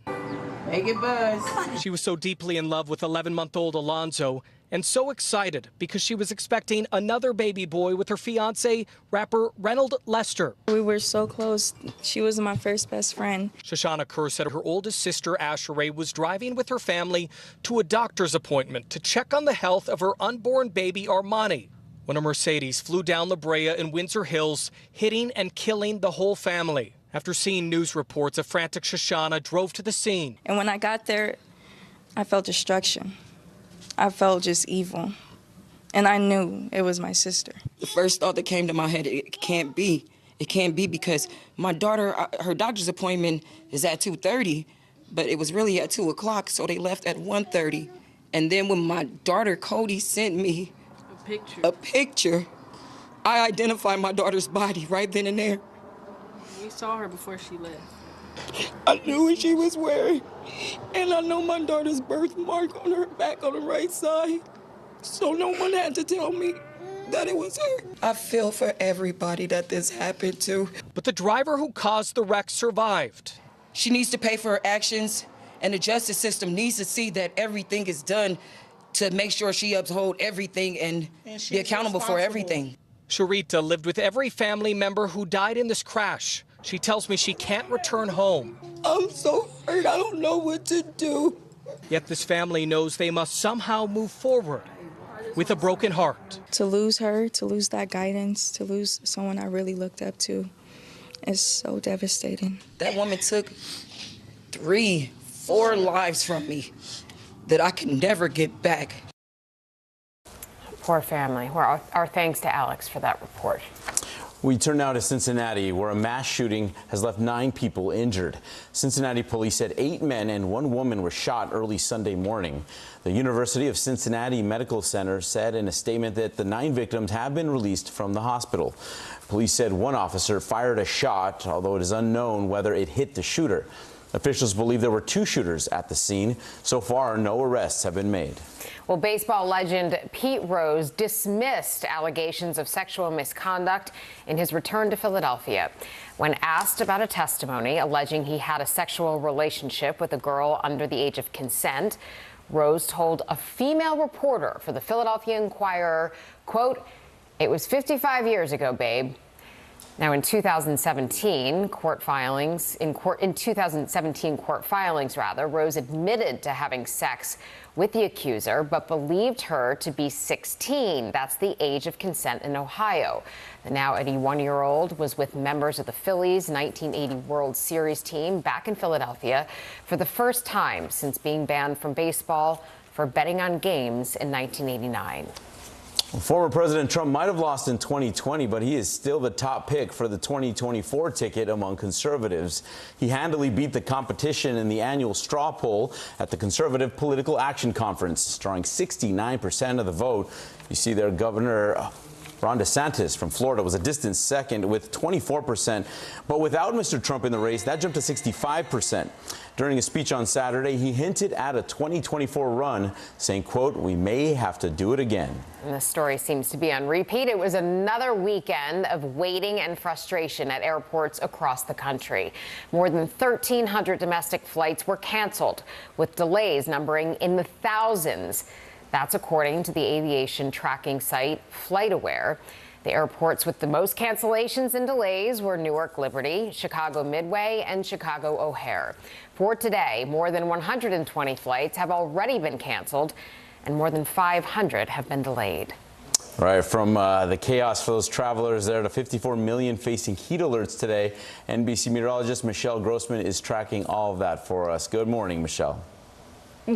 Make it buzz. She was so deeply in love with 11-month-old Alonzo and so excited because she was expecting another baby boy with her fiancé, rapper Reynold Lester. We were so close. She was my first best friend. Shoshana Kerr said her oldest sister, Asher Ray, was driving with her family to a doctor's appointment to check on the health of her unborn baby, Armani, when a Mercedes flew down La Brea in Windsor Hills, hitting and killing the whole family. After seeing news reports, a frantic Shoshana drove to the scene. And when I got there, I felt destruction. I felt just evil. And I knew it was my sister. The first thought that came to my head, it can't be. It can't be because my daughter, her doctor's appointment is at 2:30, but it was really at 2 o'clock, so they left at 1:30. And then when my daughter, Cody, sent me a picture, I identified my daughter's body right then and there. We saw her before she left. I knew what she was wearing, and I know my daughter's birthmark on her back on the right side, so no one had to tell me that it was her. I feel for everybody that this happened to. But the driver who caused the wreck survived. She needs to pay for her actions, and the justice system needs to see that everything is done to make sure she uphold everything and be accountable for everything. Sharita lived with every family member who died in this crash. She tells me she can't return home. I'm so hurt, I don't know what to do. Yet this family knows they must somehow move forward with a broken heart. To lose her, to lose that guidance, to lose someone I really looked up to is so devastating. That woman took 3, 4 lives from me that I can never get back. Poor family. Well, our thanks to Alex for that report. We turn now to Cincinnati, where a mass shooting has left 9 people injured. Cincinnati police said 8 men and 1 woman were shot early Sunday morning. The University of Cincinnati Medical Center said in a statement that the 9 victims have been released from the hospital. Police said 1 officer fired a shot, although it is unknown whether it hit the shooter. Officials believe there were 2 shooters at the scene. So far, no arrests have been made. Well, baseball legend Pete Rose dismissed allegations of sexual misconduct in his return to Philadelphia. When asked about a testimony alleging he had a sexual relationship with a girl under the age of consent, Rose told a female reporter for the Philadelphia Inquirer, quote, "It was 55 years ago, babe." Now, in 2017 court filings, Rose admitted to having sex with the accuser, but believed her to be 16. That's the age of consent in Ohio. The now 81-year-old was with members of the Phillies' 1980 World Series team back in Philadelphia for the first time since being banned from baseball for betting on games in 1989. Former President Trump might have lost in 2020, but he is still the top pick for the 2024 ticket among conservatives. He handily beat the competition in the annual straw poll at the Conservative Political Action Conference, drawing 69% of the vote. You see there, Governor Ron DeSantis from Florida was a distant second with 24%. But without Mr. Trump in the race, that jumped to 65%. During a speech on Saturday, he hinted at a 2024 run, saying, quote, "We may have to do it again." And the story seems to be on repeat. It was another weekend of waiting and frustration at airports across the country. More than 1,300 domestic flights were canceled, with delays numbering in the thousands. That's according to the aviation tracking site FlightAware. The airports with the most cancellations and delays were Newark Liberty, Chicago Midway, and Chicago O'Hare. For today, more than 120 flights have already been canceled, and more than 500 have been delayed. All right, from the chaos for those travelers there to 54 million facing heat alerts today, NBC meteorologist Michelle Grossman is tracking all of that for us. Good morning, Michelle.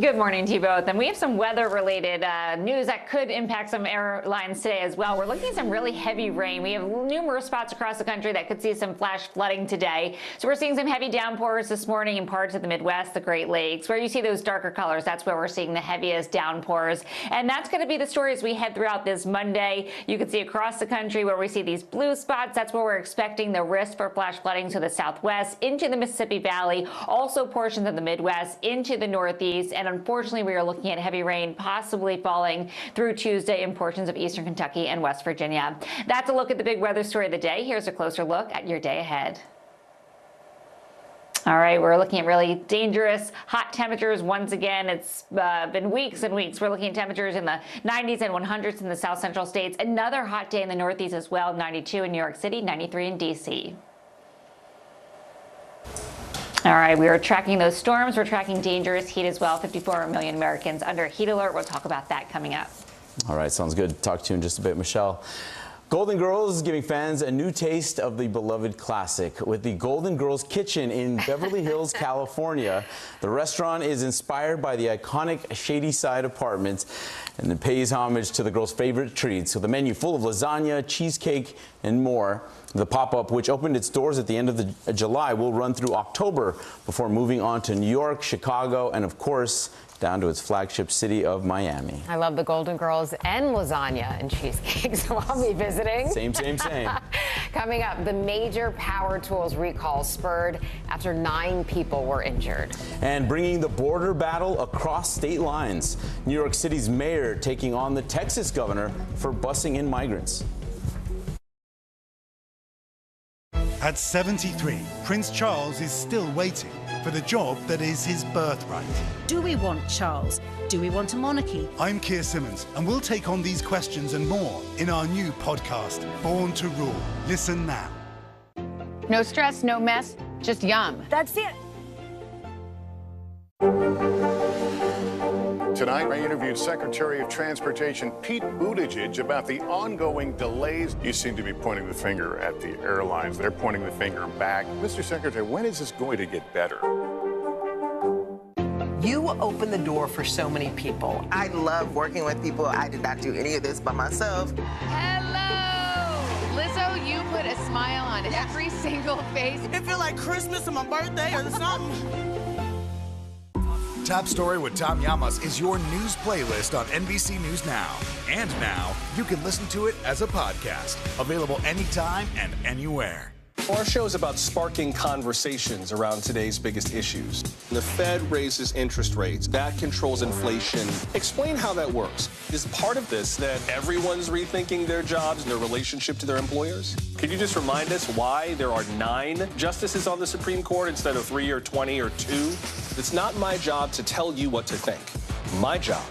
Good morning to you both. And we have some weather-related news that could impact some airlines today as well. We're looking at some really heavy rain. We have numerous spots across the country that could see some flash flooding today. So we're seeing some heavy downpours this morning in parts of the Midwest, the Great Lakes. Where you see those darker colors, that's where we're seeing the heaviest downpours. And that's going to be the story as we head throughout this Monday. You can see across the country where we see these blue spots. That's where we're expecting the risk for flash flooding to the southwest, into the Mississippi Valley, also portions of the Midwest, into the Northeast. And unfortunately, we are looking at heavy rain possibly falling through Tuesday in portions of eastern Kentucky and West Virginia. That's a look at the big weather story of the day. Here's a closer look at your day ahead. All right, we're looking at really dangerous hot temperatures once again. It's been weeks and weeks. We're looking at temperatures in the 90s and 100s in the south central states. Another hot day in the Northeast as well, 92 in New York City, 93 in D.C. All right, we are tracking those storms. We're tracking dangerous heat as well. 54 million Americans under heat alert. We'll talk about that coming up. All right, sounds good. Talk to you in just a bit, Michelle. Golden Girls is giving fans a new taste of the beloved classic with the Golden Girls Kitchen in Beverly Hills, California. The restaurant is inspired by the iconic Shady Side apartments and it pays homage to the girls' favorite treats with a menu full of lasagna, cheesecake, and more. The pop-up, which opened its doors at the end of July, will run through October before moving on to New York, Chicago, and of course, down to its flagship city of Miami. I love the Golden Girls and lasagna and cheesecake, so I'll be visiting. Same. Coming up, the major power tools recall spurred after 9 people were injured. And bringing the border battle across state lines. New York City's mayor taking on the Texas governor for busing in migrants. At 73, Prince Charles is still waiting for the job that is his birthright. Do we want Charles? Do we want a monarchy? I'm Keir Simmons, and we'll take on these questions and more in our new podcast, Born to Rule. Listen now. No stress, no mess, just yum. That's it. Tonight, I interviewed Secretary of Transportation Pete Buttigieg about the ongoing delays. You seem to be pointing the finger at the airlines. They're pointing the finger back. Mr. Secretary, when is this going to get better? You open the door for so many people. I love working with people. I did not do any of this by myself. Hello! Lizzo, you put a smile on every single face. It feels like Christmas or my birthday or something. Top Story with Tom Llamas is your news playlist on NBC News Now. And now, you can listen to it as a podcast. Available anytime and anywhere. Our show is about sparking conversations around today's biggest issues. The Fed raises interest rates. That controls inflation. Explain how that works. Is part of this that everyone's rethinking their jobs and their relationship to their employers? Could you just remind us why there are 9 justices on the Supreme Court instead of 3 or 20 or 2? It's not my job to tell you what to think. My job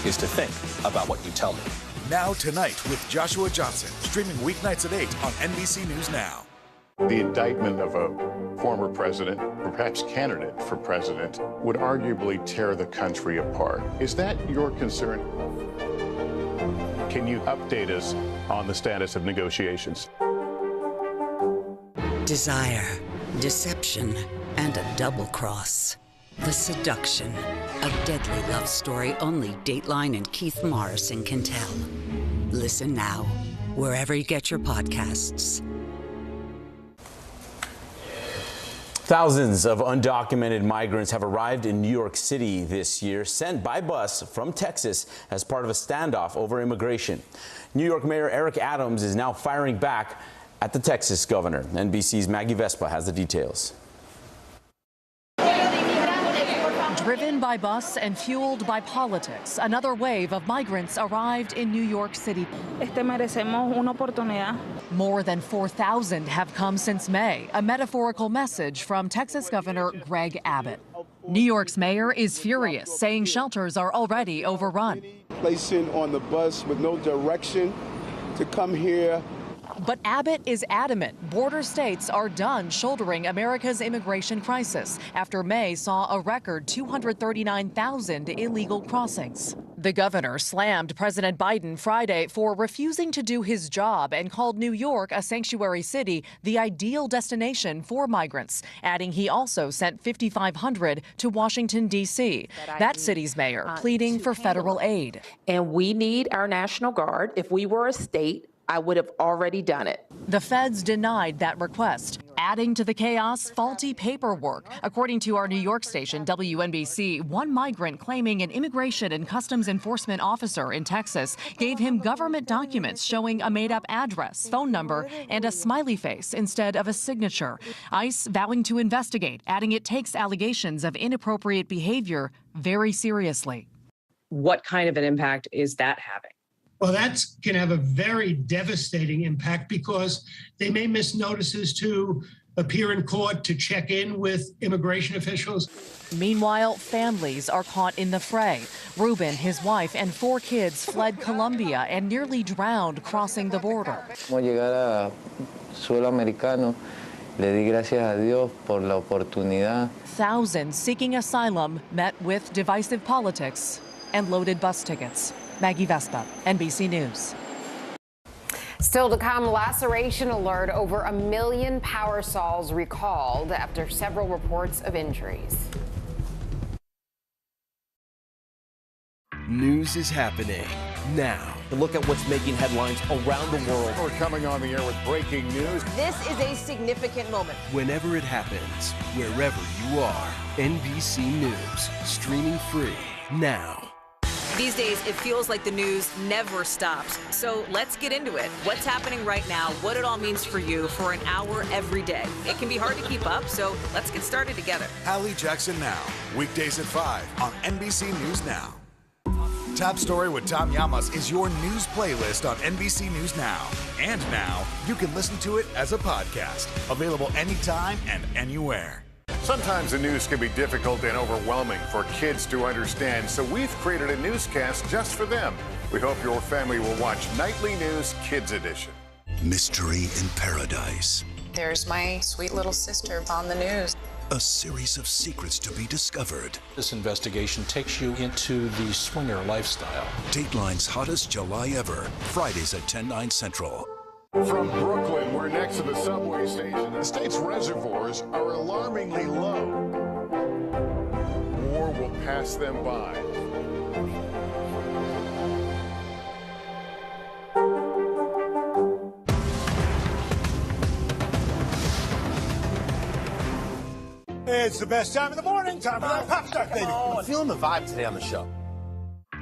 is to think about what you tell me. Now tonight with Joshua Johnson, streaming weeknights at 8 on NBC News Now. The indictment of a former president, or perhaps candidate for president, would arguably tear the country apart. Is that your concern? Can you update us on the status of negotiations? Desire, deception, and a double cross. The Seduction, a deadly love story only Dateline and Keith Morrison can tell. Listen now, wherever you get your podcasts. Thousands of undocumented migrants have arrived in New York City this year, sent by bus from Texas as part of a standoff over immigration. New York Mayor Eric Adams is now firing back at the Texas governor. NBC's Maggie Vespa has the details. Driven by bus and fueled by politics, another wave of migrants arrived in New York City. Merecemos una oportunidad. More than 4,000 have come since May, a metaphorical message from Texas Governor Greg Abbott. New York's mayor is furious, saying shelters are already overrun. Placing on the bus with no direction to come here. But Abbott is adamant border states are done shouldering America's immigration crisis after May saw a record 239,000 illegal crossings. The governor slammed President Biden Friday for refusing to do his job and called New York, a sanctuary city, the ideal destination for migrants, adding he also sent 5,500 to Washington, D.C. That city's mayor pleading for federal aid. And we need our National Guard. If we were a state, I would have already done it. The feds denied that request, adding to the chaos faulty paperwork. According to our New York station, WNBC, one migrant claiming an immigration and customs enforcement officer in Texas gave him government documents showing a made-up address, phone number, and a smiley face instead of a signature. ICE vowing to investigate, adding it takes allegations of inappropriate behavior very seriously. What kind of an impact is that having? Well, that can have a very devastating impact because they may miss notices to appear in court, to check in with immigration officials. Meanwhile, families are caught in the fray. Ruben, his wife, and 4 kids fled Colombia and nearly drowned crossing the border. Llegar a suelo americano, le di gracias a Dios por la oportunidad. Thousands seeking asylum met with divisive politics and loaded bus tickets. Maggie Vespa, NBC News. Still to come, laceration alert. Over 1 million power saws recalled after several reports of injuries. News is happening now. Look at what's making headlines around the world. We're coming on the air with breaking news. This is a significant moment. Whenever it happens, wherever you are, NBC News, streaming free now. These days, it feels like the news never stops. So let's get into it. What's happening right now, what it all means for you for an hour every day. It can be hard to keep up, so let's get started together. Hallie Jackson Now, weekdays at 5 on NBC News Now. Top Story with Tom Llamas is your news playlist on NBC News Now. And now, you can listen to it as a podcast, available anytime and anywhere. Sometimes the news can be difficult and overwhelming for kids to understand, so we've created a newscast just for them. We hope your family will watch Nightly News Kids Edition. Mystery in Paradise. There's my sweet little sister on the news. A series of secrets to be discovered. This investigation takes you into the swinger lifestyle. Dateline's hottest July ever. Fridays at 10/9 Central. From Brooklyn, we're next to the subway station. The state's reservoirs are alarmingly low. War will pass them by. It's the best time of the morning, time for that pop stuff, baby. Oh, I'm feeling the vibe today on the show.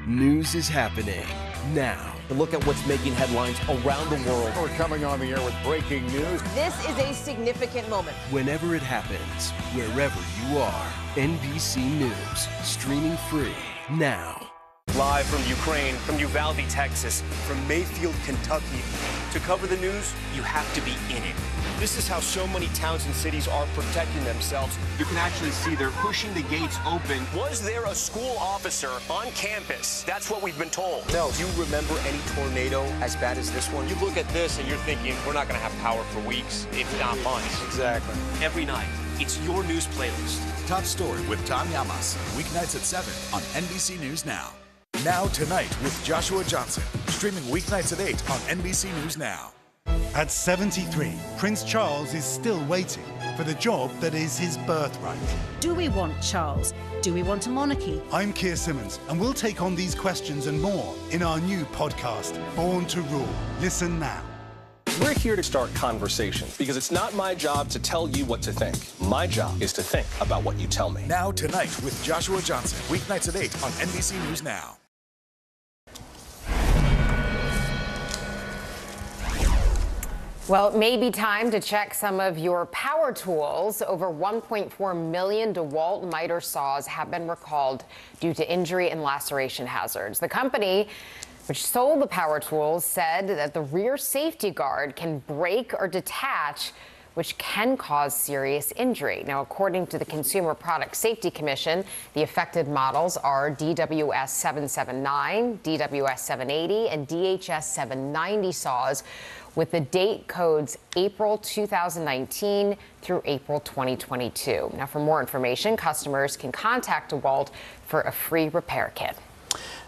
News is happening now. A look at what's making headlines around the world. We're coming on the air with breaking news. This is a significant moment. Whenever it happens, wherever you are, NBC News, streaming free now. Live from Ukraine, from Uvalde, Texas, from Mayfield, Kentucky. To cover the news, you have to be in it. This is how so many towns and cities are protecting themselves. You can actually see they're pushing the gates open. Was there a school officer on campus? That's what we've been told. No. Do you remember any tornado as bad as this one? You look at this and you're thinking, we're not going to have power for weeks, if not months. Exactly. Every night, it's your news playlist. Top Story with Tom Llamas, weeknights at 7 on NBC News Now. Now Tonight with Joshua Johnson, streaming weeknights at 8 on NBC News Now. At 73, Prince Charles is still waiting for the job that is his birthright. Do we want Charles? Do we want a monarchy? I'm Keir Simmons, and we'll take on these questions and more in our new podcast, Born to Rule. Listen now. We're here to start conversations because it's not my job to tell you what to think. My job is to think about what you tell me. Now Tonight with Joshua Johnson, weeknights at 8 on NBC News Now. Well, it may be time to check some of your power tools. Over 1.4 million DeWalt miter saws have been recalled due to injury and laceration hazards. The company, which sold the power tools, said that the rear safety guard can break or detach, which can cause serious injury. Now, according to the Consumer Product Safety Commission, the affected models are DWS 779, DWS 780, and DHS 790 saws, with the date codes April 2019 through April 2022. Now, for more information, customers can contact DeWalt for a free repair kit.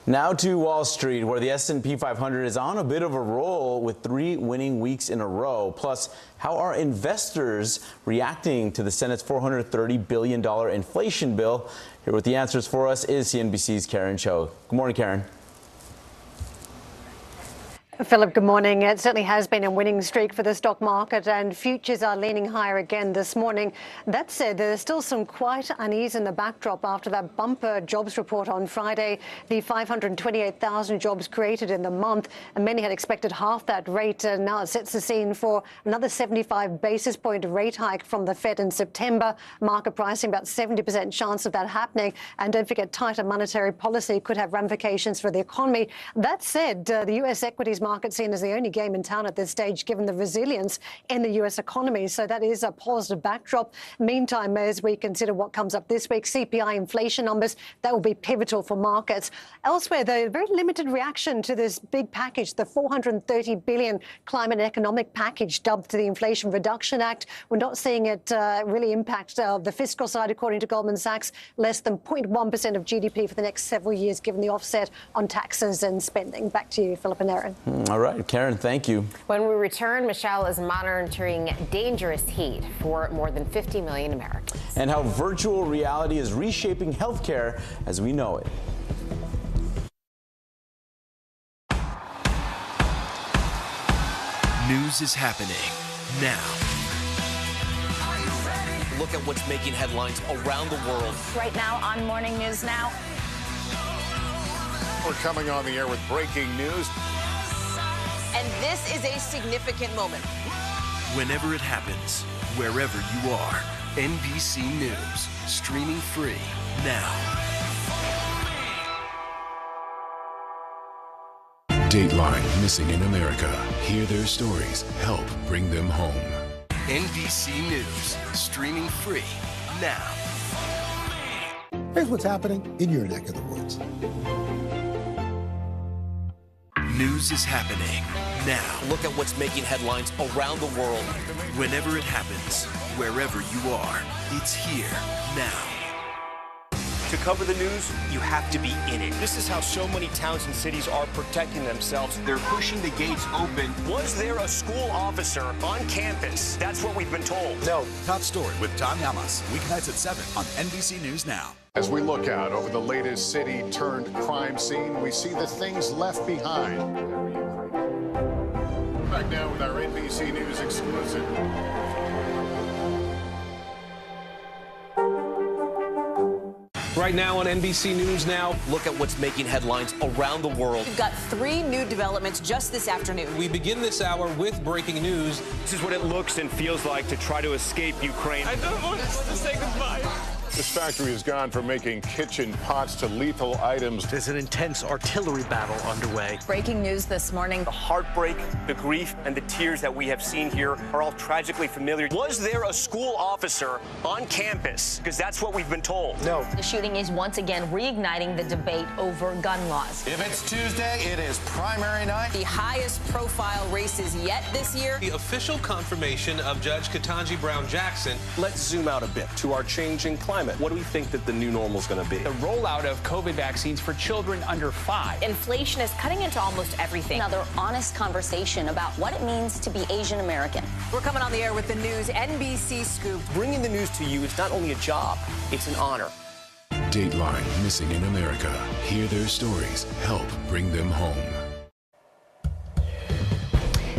Now to Wall Street, where the S&P 500 is on a bit of a roll with 3 winning weeks in a row. Plus, how are investors reacting to the Senate's $430 billion inflation bill? Here with the answers for us is CNBC's Karen Cho. Good morning, Karen. Philip, good morning. It certainly has been a winning streak for the stock market, and futures are leaning higher again this morning. That said, there's still some quite unease in the backdrop after that bumper jobs report on Friday. The 528,000 jobs created in the month, and many had expected half that rate. Now it sets the scene for another 75 basis point rate hike from the Fed in September. Market pricing about 70% chance of that happening. And don't forget, tighter monetary policy could have ramifications for the economy. That said, the U.S. equities market seen as the only game in town at this stage, given the resilience in the U.S. economy. So that is a positive backdrop. Meantime, as we consider what comes up this week, CPI inflation numbers, that will be pivotal for markets. Elsewhere, though, very limited reaction to this big package, the $430 billion climate and economic package dubbed the Inflation Reduction Act. We're not seeing it really impact the fiscal side, according to Goldman Sachs, less than 0.1% of GDP for the next several years, given the offset on taxes and spending. Back to you, Philip and Aaron. All right, Karen, thank you. When we return, Michelle is monitoring dangerous heat for more than 50 million Americans. And how virtual reality is reshaping healthcare as we know it. News is happening now. Look at what's making headlines around the world. Right now on Morning News Now. We're coming on the air with breaking news. And this is a significant moment. Whenever it happens, wherever you are, NBC News, streaming free now. Dateline Missing in America. Hear their stories. Help bring them home. NBC News, streaming free now. Here's what's happening in your neck of the woods. News is happening now. Look at what's making headlines around the world. Whenever it happens, wherever you are, it's here now. To cover the news, you have to be in it. This is how so many towns and cities are protecting themselves. They're pushing the gates open. Was there a school officer on campus? That's what we've been told. No. Top story with Tom Llamas. Weeknights at 7 on NBC News Now. As we look out over the latest city-turned-crime scene, we see the things left behind. Back now with our NBC News exclusive. Right now on NBC News Now, look at what's making headlines around the world. We've got 3 new developments just this afternoon. We begin this hour with breaking news. This is what it looks and feels like to try to escape Ukraine. I don't want us to say goodbye. This factory has gone from making kitchen pots to lethal items. There's an intense artillery battle underway. Breaking news this morning. The heartbreak, the grief, and the tears that we have seen here are all tragically familiar. Was there a school officer on campus? Because that's what we've been told. No. The shooting is once again reigniting the debate over gun laws. If it's Tuesday, it is primary night. The highest profile races yet this year. The official confirmation of Judge Ketanji Brown Jackson. Let's zoom out a bit to our changing climate. What do we think that the new normal is going to be? The rollout of COVID vaccines for children under 5. Inflation is cutting into almost everything. Another honest conversation about what it means to be Asian American. We're coming on the air with the news NBC Scoop. Bringing the news to you is not only a job, it's an honor. Dateline Missing in America. Hear their stories. Help bring them home.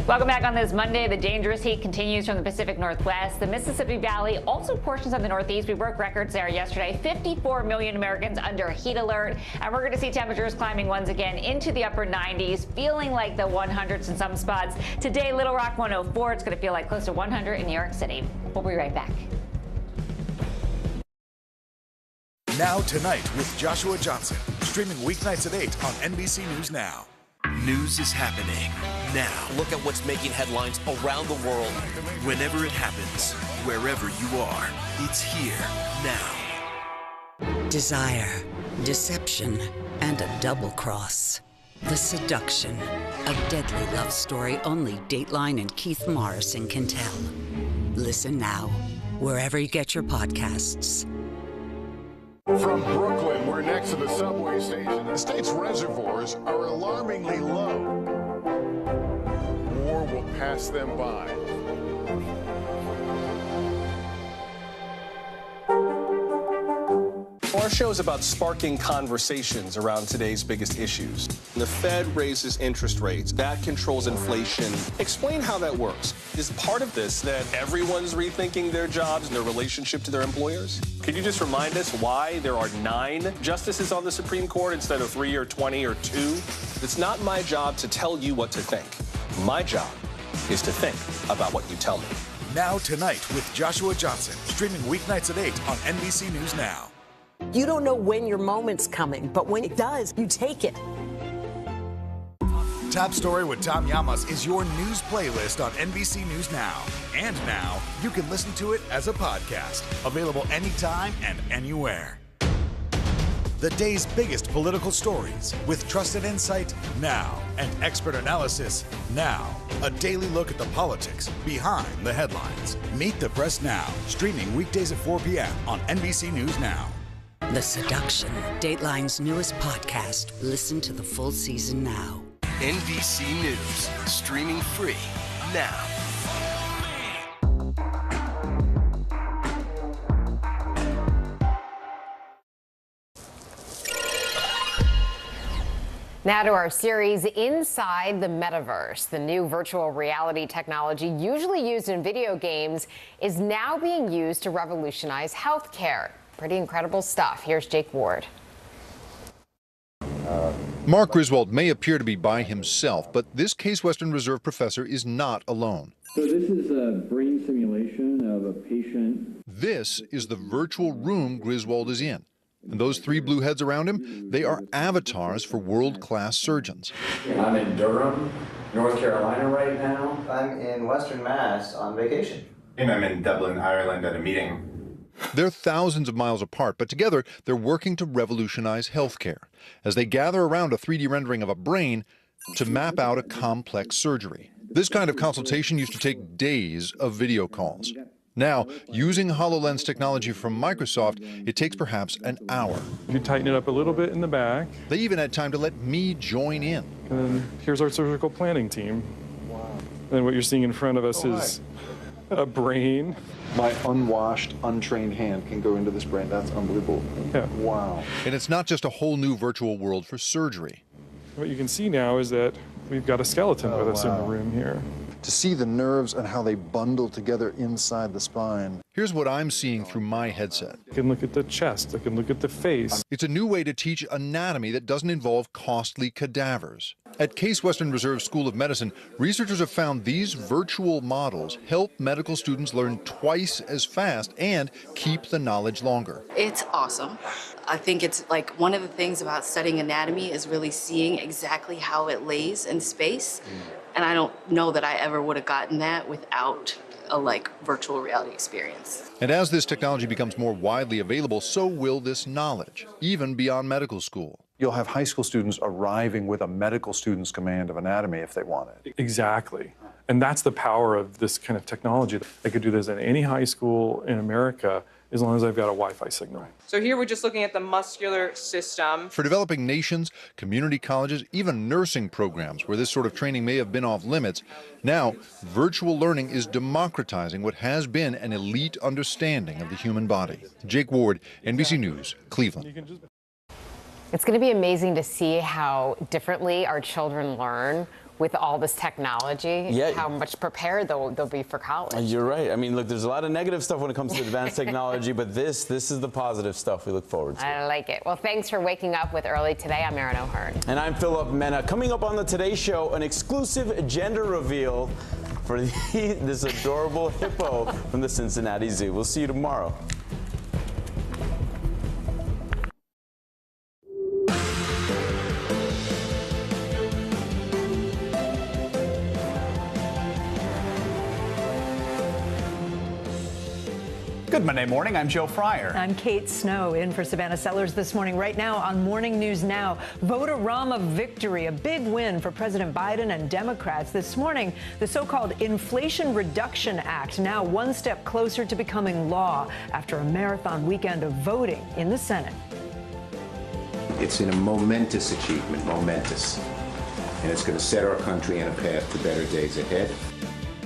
Welcome back on this Monday. The dangerous heat continues from the Pacific Northwest, the Mississippi Valley, also portions of the Northeast. We broke records there yesterday. 54 million Americans under a heat alert. And we're going to see temperatures climbing once again into the upper 90s, feeling like the 100s in some spots. Today, Little Rock 104. It's going to feel like close to 100 in New York City. We'll be right back. Now Tonight with Joshua Johnson. Streaming weeknights at 8 on NBC News Now. News is happening now. Look at what's making headlines around the world. Whenever it happens, wherever you are, it's here now. Desire, deception, and a double cross. The Seduction, a deadly love story only Dateline and Keith Morrison can tell. Listen now, wherever you get your podcasts. From Brooklyn, we're next to the subway station. The state's reservoirs are alarmingly low. War will pass them by. Our show is about sparking conversations around today's biggest issues. The Fed raises interest rates. That controls inflation. Explain how that works. Is part of this that everyone's rethinking their jobs and their relationship to their employers? Could you just remind us why there are 9 justices on the Supreme Court instead of 3 or 20 or 2? It's not my job to tell you what to think. My job is to think about what you tell me. Now Tonight with Joshua Johnson. Streaming weeknights at 8 on NBC News Now. You don't know when your moment's coming, but when it does, you take it. Top Story with Tom Llamas is your news playlist on NBC News Now. And now, you can listen to it as a podcast. Available anytime and anywhere. The day's biggest political stories with trusted insight now and expert analysis now. A daily look at the politics behind the headlines. Meet the Press Now, streaming weekdays at 4 p.m. on NBC News Now. The Seduction, Dateline's newest podcast. Listen to the full season now. NBC News, streaming free now. Now to our series, Inside the Metaverse. The new virtual reality technology usually used in video games is now being used to revolutionize healthcare. Pretty incredible stuff. Here's Jake Ward. Mark Griswold may appear to be by himself, but this Case Western Reserve professor is not alone. So this is a brain simulation of a patient. This is the virtual room Griswold is in. And those three blue heads around him, they are avatars for world-class surgeons. I'm in Durham, North Carolina right now. I'm in Western Mass on vacation. And I'm in Dublin, Ireland at a meeting. They're thousands of miles apart, but together they're working to revolutionize healthcare as they gather around a 3D rendering of a brain to map out a complex surgery. This kind of consultation used to take days of video calls. Now, using HoloLens technology from Microsoft, it takes perhaps an hour. You tighten it up a little bit in the back. They even had time to let me join in. And then here's our surgical planning team. Wow. And what you're seeing in front of us is a brain. My unwashed, untrained hand can go into this brain. That's unbelievable. Yeah. Wow. And it's not just a whole new virtual world for surgery. What you can see now is that we've got a skeleton with us in the room here. To see the nerves and how they bundle together inside the spine. Here's what I'm seeing through my headset. I can look at the chest, I can look at the face. It's a new way to teach anatomy that doesn't involve costly cadavers. At Case Western Reserve School of Medicine, researchers have found these virtual models help medical students learn twice as fast and keep the knowledge longer. It's awesome. I think it's like one of the things about studying anatomy is really seeing exactly how it lays in space. And I don't know that I ever would have gotten that without a virtual reality experience. And as this technology becomes more widely available, so will this knowledge, even beyond medical school. You'll have high school students arriving with a medical student's command of anatomy if they want it. Exactly. And that's the power of this kind of technology. I could do this in any high school in America as long as I've got a Wi-Fi signal. So here we're just looking at the muscular system. For developing nations, community colleges, even nursing programs where this sort of training may have been off limits, now virtual learning is democratizing what has been an elite understanding of the human body. Jake Ward, NBC News, Cleveland. It's going to be amazing to see how differently our children learn with all this technology, how much prepared they'll be for college. You're right. I mean, look, there's a lot of negative stuff when it comes to advanced technology, but this is the positive stuff we look forward to. I like it. Well, thanks for waking up with Early Today. I'm Erin O'Hearn. And I'm Philip Mena. Coming up on the Today Show, an exclusive gender reveal for this adorable hippo from the Cincinnati Zoo. We'll see you tomorrow. Good Monday morning. I'm Joe Fryer. I'm Kate Snow in for Savannah Sellers this morning. Right now on Morning News Now, vote-a-rama victory, a big win for President Biden and Democrats. This morning, the so-called Inflation Reduction Act now one step closer to becoming law after a marathon weekend of voting in the Senate. It's a momentous achievement, momentous. And it's going to set our country on a path to better days ahead.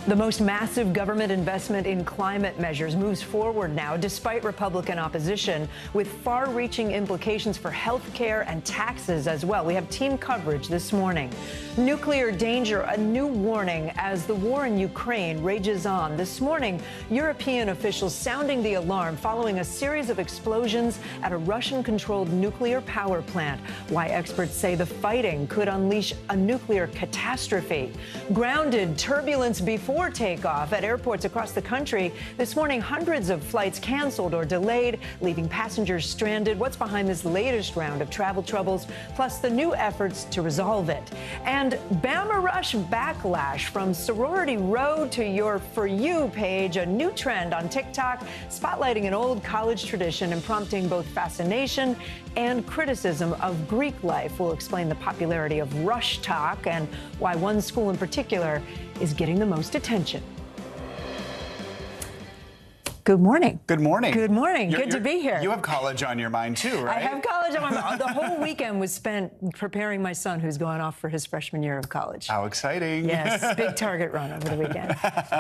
The most massive government investment in climate measures moves forward now, despite Republican opposition, with far-reaching implications for health care and taxes as well. We have team coverage this morning. Nuclear danger, a new warning as the war in Ukraine rages on. This morning, European officials sounding the alarm following a series of explosions at a Russian-controlled nuclear power plant. Why experts say the fighting could unleash a nuclear catastrophe. Grounded, turbulence before takeoff at airports across the country. This morning, hundreds of flights canceled or delayed, leaving passengers stranded. What's behind this latest round of travel troubles, plus the new efforts to resolve it? And Bama Rush backlash from Sorority Road to your For You page, a new trend on TikTok, spotlighting an old college tradition and prompting both fascination and criticism of Greek life. We'll explain the popularity of Rush Talk and why one school in particular is getting the most attention. Good morning. Good morning. Good morning. Good to be here. You have college on your mind too, right? I have college on my mind. The whole weekend was spent preparing my son who's going off for his freshman year of college. How exciting. Yes, big Target run over the weekend.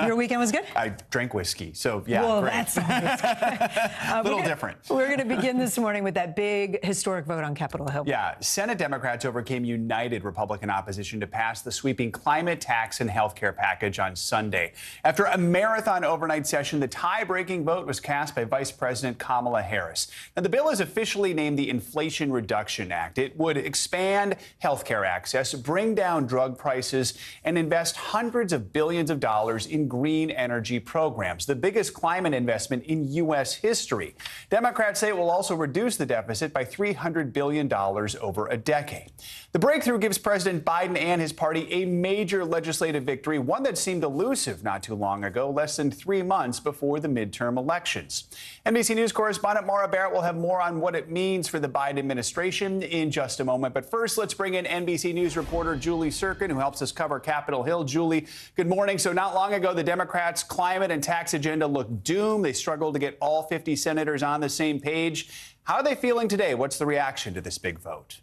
Your weekend was good? I drank whiskey, so yeah, well, great. That's a little different. We're going to begin this morning with that big historic vote on Capitol Hill. Yeah, Senate Democrats overcame united Republican opposition to pass the sweeping climate tax and health care package on Sunday. After a marathon overnight session, the tie-breaking winning vote was cast by Vice President Kamala Harris. Now, the bill is officially named the Inflation Reduction Act. It would expand health care access, bring down drug prices, and invest hundreds of billions of dollars in green energy programs, the biggest climate investment in U.S. history. Democrats say it will also reduce the deficit by $300 billion over a decade. The breakthrough gives President Biden and his party a major legislative victory, one that seemed elusive not too long ago, less than 3 months before the midterm elections. NBC News correspondent Maura Barrett will have more on what it means for the Biden administration in just a moment. But first, let's bring in NBC News reporter Julie Sirkin, who helps us cover Capitol Hill. Julie, good morning. So not long ago, the Democrats' climate and tax agenda looked doomed. They struggled to get all 50 senators on the same page. How are they feeling today? What's the reaction to this big vote?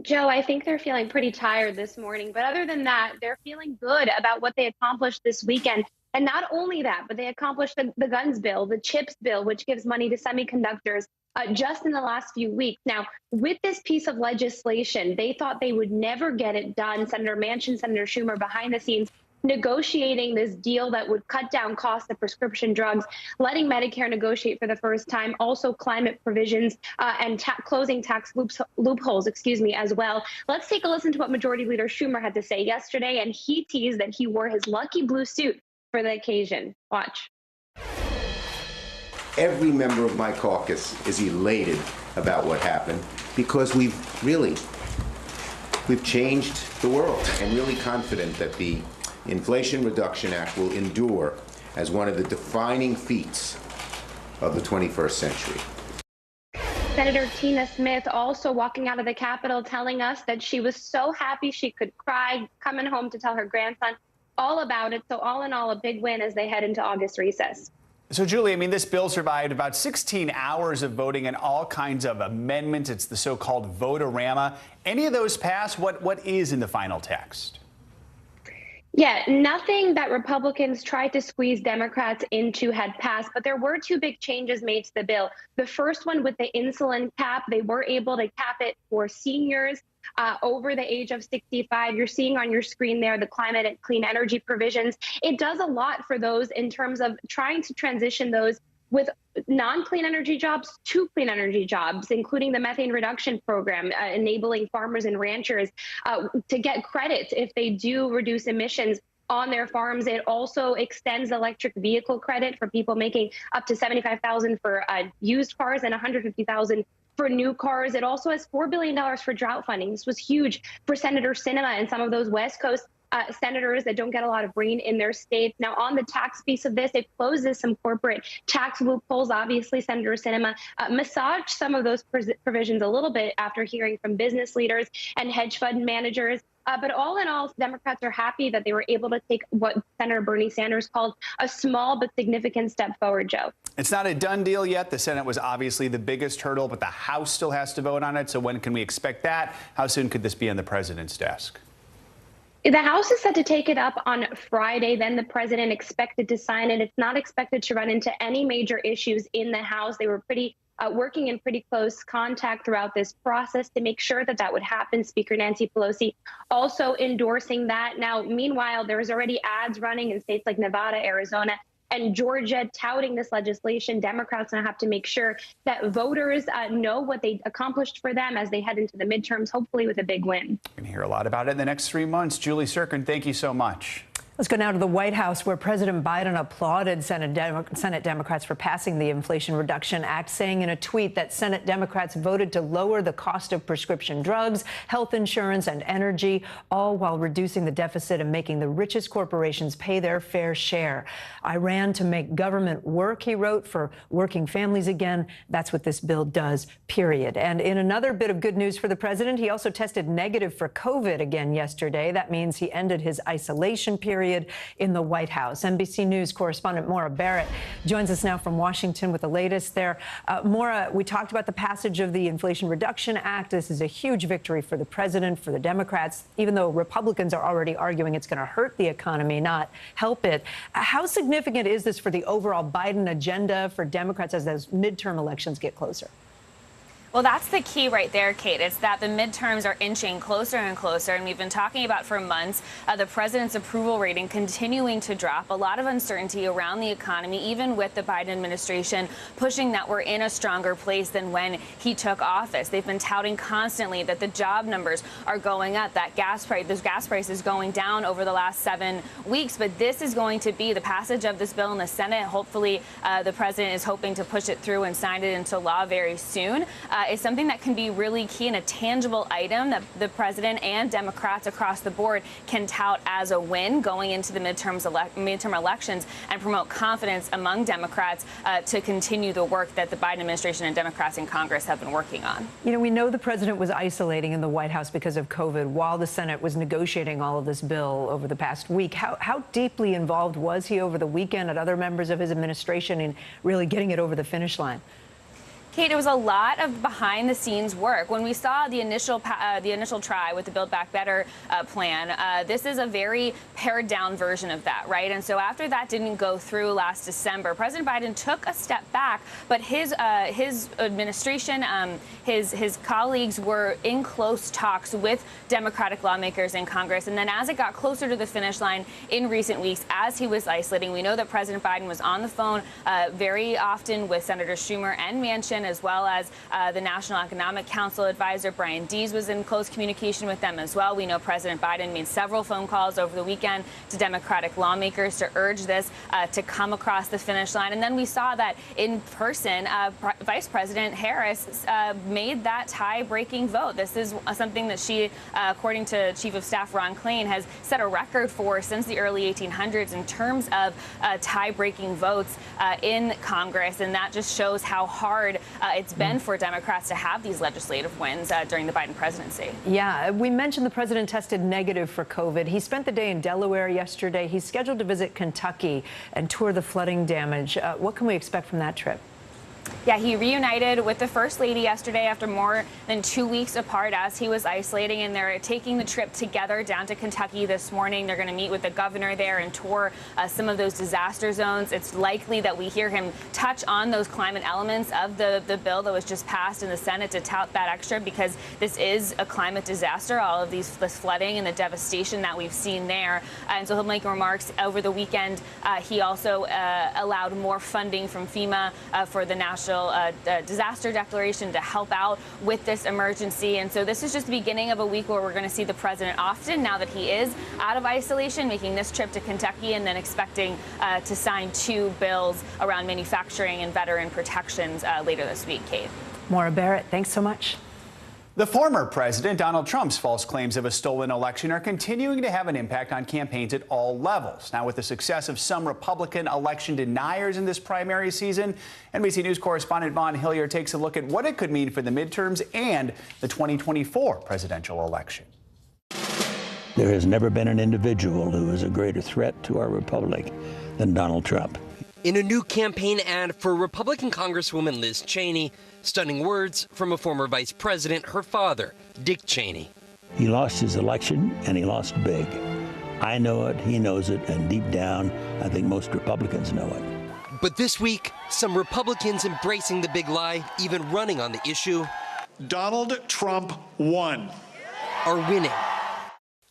Joe, I think they're feeling pretty tired this morning. But other than that, they're feeling good about what they accomplished this weekend. And not only that, but they accomplished the guns bill, the chips bill, which gives money to semiconductors just in the last few weeks. Now, with this piece of legislation, they thought they would never get it done. Senator Manchin, Senator Schumer behind the scenes negotiating this deal that would cut down costs of prescription drugs, letting Medicare negotiate for the first time, also climate provisions and closing tax loopholes, as well. Let's take a listen to what Majority Leader Schumer had to say yesterday, and he teased that he wore his lucky blue suit for the occasion. Watch. Every member of my caucus is elated about what happened because we've changed the world, and really confident that the Inflation Reduction Act will endure as one of the defining feats of the 21st century. Senator Tina Smith also walking out of the Capitol telling us that she was so happy she could cry, coming home to tell her grandson all about it. So all in all, a big win as they head into August recess. So, Julie, I mean, this bill survived about 16 hours of voting and all kinds of amendments. It's the so-called vote-a-rama. Any of those pass? What is in the final text? Yeah, nothing that Republicans tried to squeeze Democrats into had passed, but there were 2 big changes made to the bill. The first one with the insulin cap, they were able to cap it for seniors over the age of 65. You're seeing on your screen there the climate and clean energy provisions. It does a lot for those in terms of trying to transition those with non-clean energy jobs to clean energy jobs, including the methane reduction program, enabling farmers and ranchers to get credits if they do reduce emissions on their farms. It also extends electric vehicle credit for people making up to $75,000 for used cars and $150,000 for new cars. It also has $4 billion for drought funding. This was huge for Senator Sinema and some of those West Coast senators that don't get a lot of rain in their states. Now, on the tax piece of this, it closes some corporate tax loopholes. Obviously, Senator Sinema massaged some of those provisions a little bit after hearing from business leaders and hedge fund managers. But all in all, Democrats are happy that they were able to take what Senator Bernie Sanders called a small but significant step forward, Joe. It's not a done deal yet. The Senate was obviously the biggest hurdle, but the House still has to vote on it. So when can we expect that? How soon could this be on the president's desk? The House is set to take it up on Friday. Then the president expected to sign it. It's not expected to run into any major issues in the House. They were working in pretty close contact throughout this process to make sure that would happen. Speaker Nancy Pelosi also endorsing that. Now, meanwhile, there's already ads running in states like Nevada, Arizona, and Georgia touting this legislation. Democrats now have to make sure that voters know what they accomplished for them as they head into the midterms, hopefully with a big win. We're going to hear a lot about it in the next 3 months. Julie Sirkin, thank you so much. Let's go now to the White House, where President Biden applauded Senate Democrats for passing the Inflation Reduction Act, saying in a tweet that Senate Democrats voted to lower the cost of prescription drugs, health insurance, and energy, all while reducing the deficit and making the richest corporations pay their fair share. I ran to make government work, he wrote, for working families again. That's what this bill does, period. And in another bit of good news for the president, he also tested negative for COVID again yesterday. That means he ended his isolation period in the White House. NBC News correspondent Maura Barrett joins us now from Washington with the latest there. Maura, we talked about the passage of the Inflation Reduction Act. This is a huge victory for the president, for the Democrats, even though Republicans are already arguing it's going to hurt the economy, not help it. How significant is this for the overall Biden agenda for Democrats as those midterm elections get closer? Well, that's the key right there, Kate. It's that the midterms are inching closer and closer, and we've been talking about for months the president's approval rating continuing to drop. A lot of uncertainty around the economy, even with the Biden administration pushing that we're in a stronger place than when he took office. They've been touting constantly that the job numbers are going up, that those gas prices going down over the last 7 weeks. But this is going to be the passage of this bill in the Senate. Hopefully, the president is hoping to push it through and sign it into law very soon. Is something that can be really key and a tangible item that the president and Democrats across the board can tout as a win going into the midterm elections and promote confidence among Democrats to continue the work that the Biden administration and Democrats in Congress have been working on. You know, we know the president was isolating in the White House because of COVID while the Senate was negotiating all of this bill over the past week. How deeply involved was he over the weekend at other members of his administration in really getting it over the finish line? Kate, it was a lot of behind-the-scenes work. When we saw the initial try with the Build Back Better plan, this is a very pared-down version of that, right? And so after that didn't go through last December, President Biden took a step back, but his administration, his colleagues were in close talks with Democratic lawmakers in Congress. And then as it got closer to the finish line in recent weeks, as he was isolating, we know that President Biden was on the phone very often with Senator Schumer and Manchin, as well as the National Economic Council advisor Brian Dees was in close communication with them as well. We know President Biden made several phone calls over the weekend to Democratic lawmakers to urge this to come across the finish line. And then we saw that in person, Vice President Harris made that tie-breaking vote. This is something that she, according to Chief of Staff Ron Klain, has set a record for since the early 1800s in terms of tie-breaking votes in Congress. And that just shows how hard it's been for Democrats to have these legislative wins during the Biden presidency. Yeah, we mentioned the president tested negative for COVID. He spent the day in Delaware yesterday. He's scheduled to visit Kentucky and tour the flooding damage. What can we expect from that trip? Yeah, he reunited with the First Lady yesterday after more than 2 weeks apart as he was isolating, and they're taking the trip together down to Kentucky this morning. They're going to meet with the governor there and tour some of those disaster zones. It's likely that we hear him touch on those climate elements of the bill that was just passed in the Senate to tout that extra, because this is a climate disaster, all of this flooding and the devastation that we've seen there. And so he'll make remarks over the weekend. He also allowed more funding from FEMA for the National Disaster Declaration to help out with this emergency. And so this is just the beginning of a week where we're going to see the president often now that he is out of isolation, making this trip to Kentucky and then expecting to sign 2 bills around manufacturing and veteran protections later this week. Kate. Maura Barrett, thanks so much. The former president, Donald Trump's false claims of a stolen election are continuing to have an impact on campaigns at all levels. Now, with the success of some Republican election deniers in this primary season, NBC News correspondent Vaughn Hillier takes a look at what it could mean for the midterms and the 2024 presidential election. There has never been an individual who is a greater threat to our republic than Donald Trump. In a new campaign ad for Republican Congresswoman Liz Cheney, stunning words from a former vice president, her father, Dick Cheney. He lost his election, and he lost big. I know it, he knows it, and deep down, I think most Republicans know it. But this week, some Republicans embracing the big lie, even running on the issue. Donald Trump won. Are winning.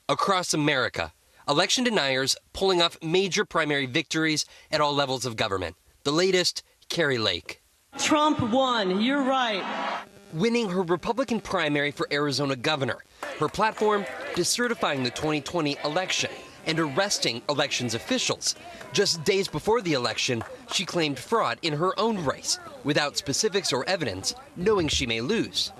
Across America, election deniers pulling off major primary victories at all levels of government. The latest, Kari Lake. Trump won, you're right. Winning her Republican primary for Arizona governor. Her platform, decertifying the 2020 election and arresting elections officials. Just days before the election, she claimed fraud in her own race, without specifics or evidence, knowing she may lose.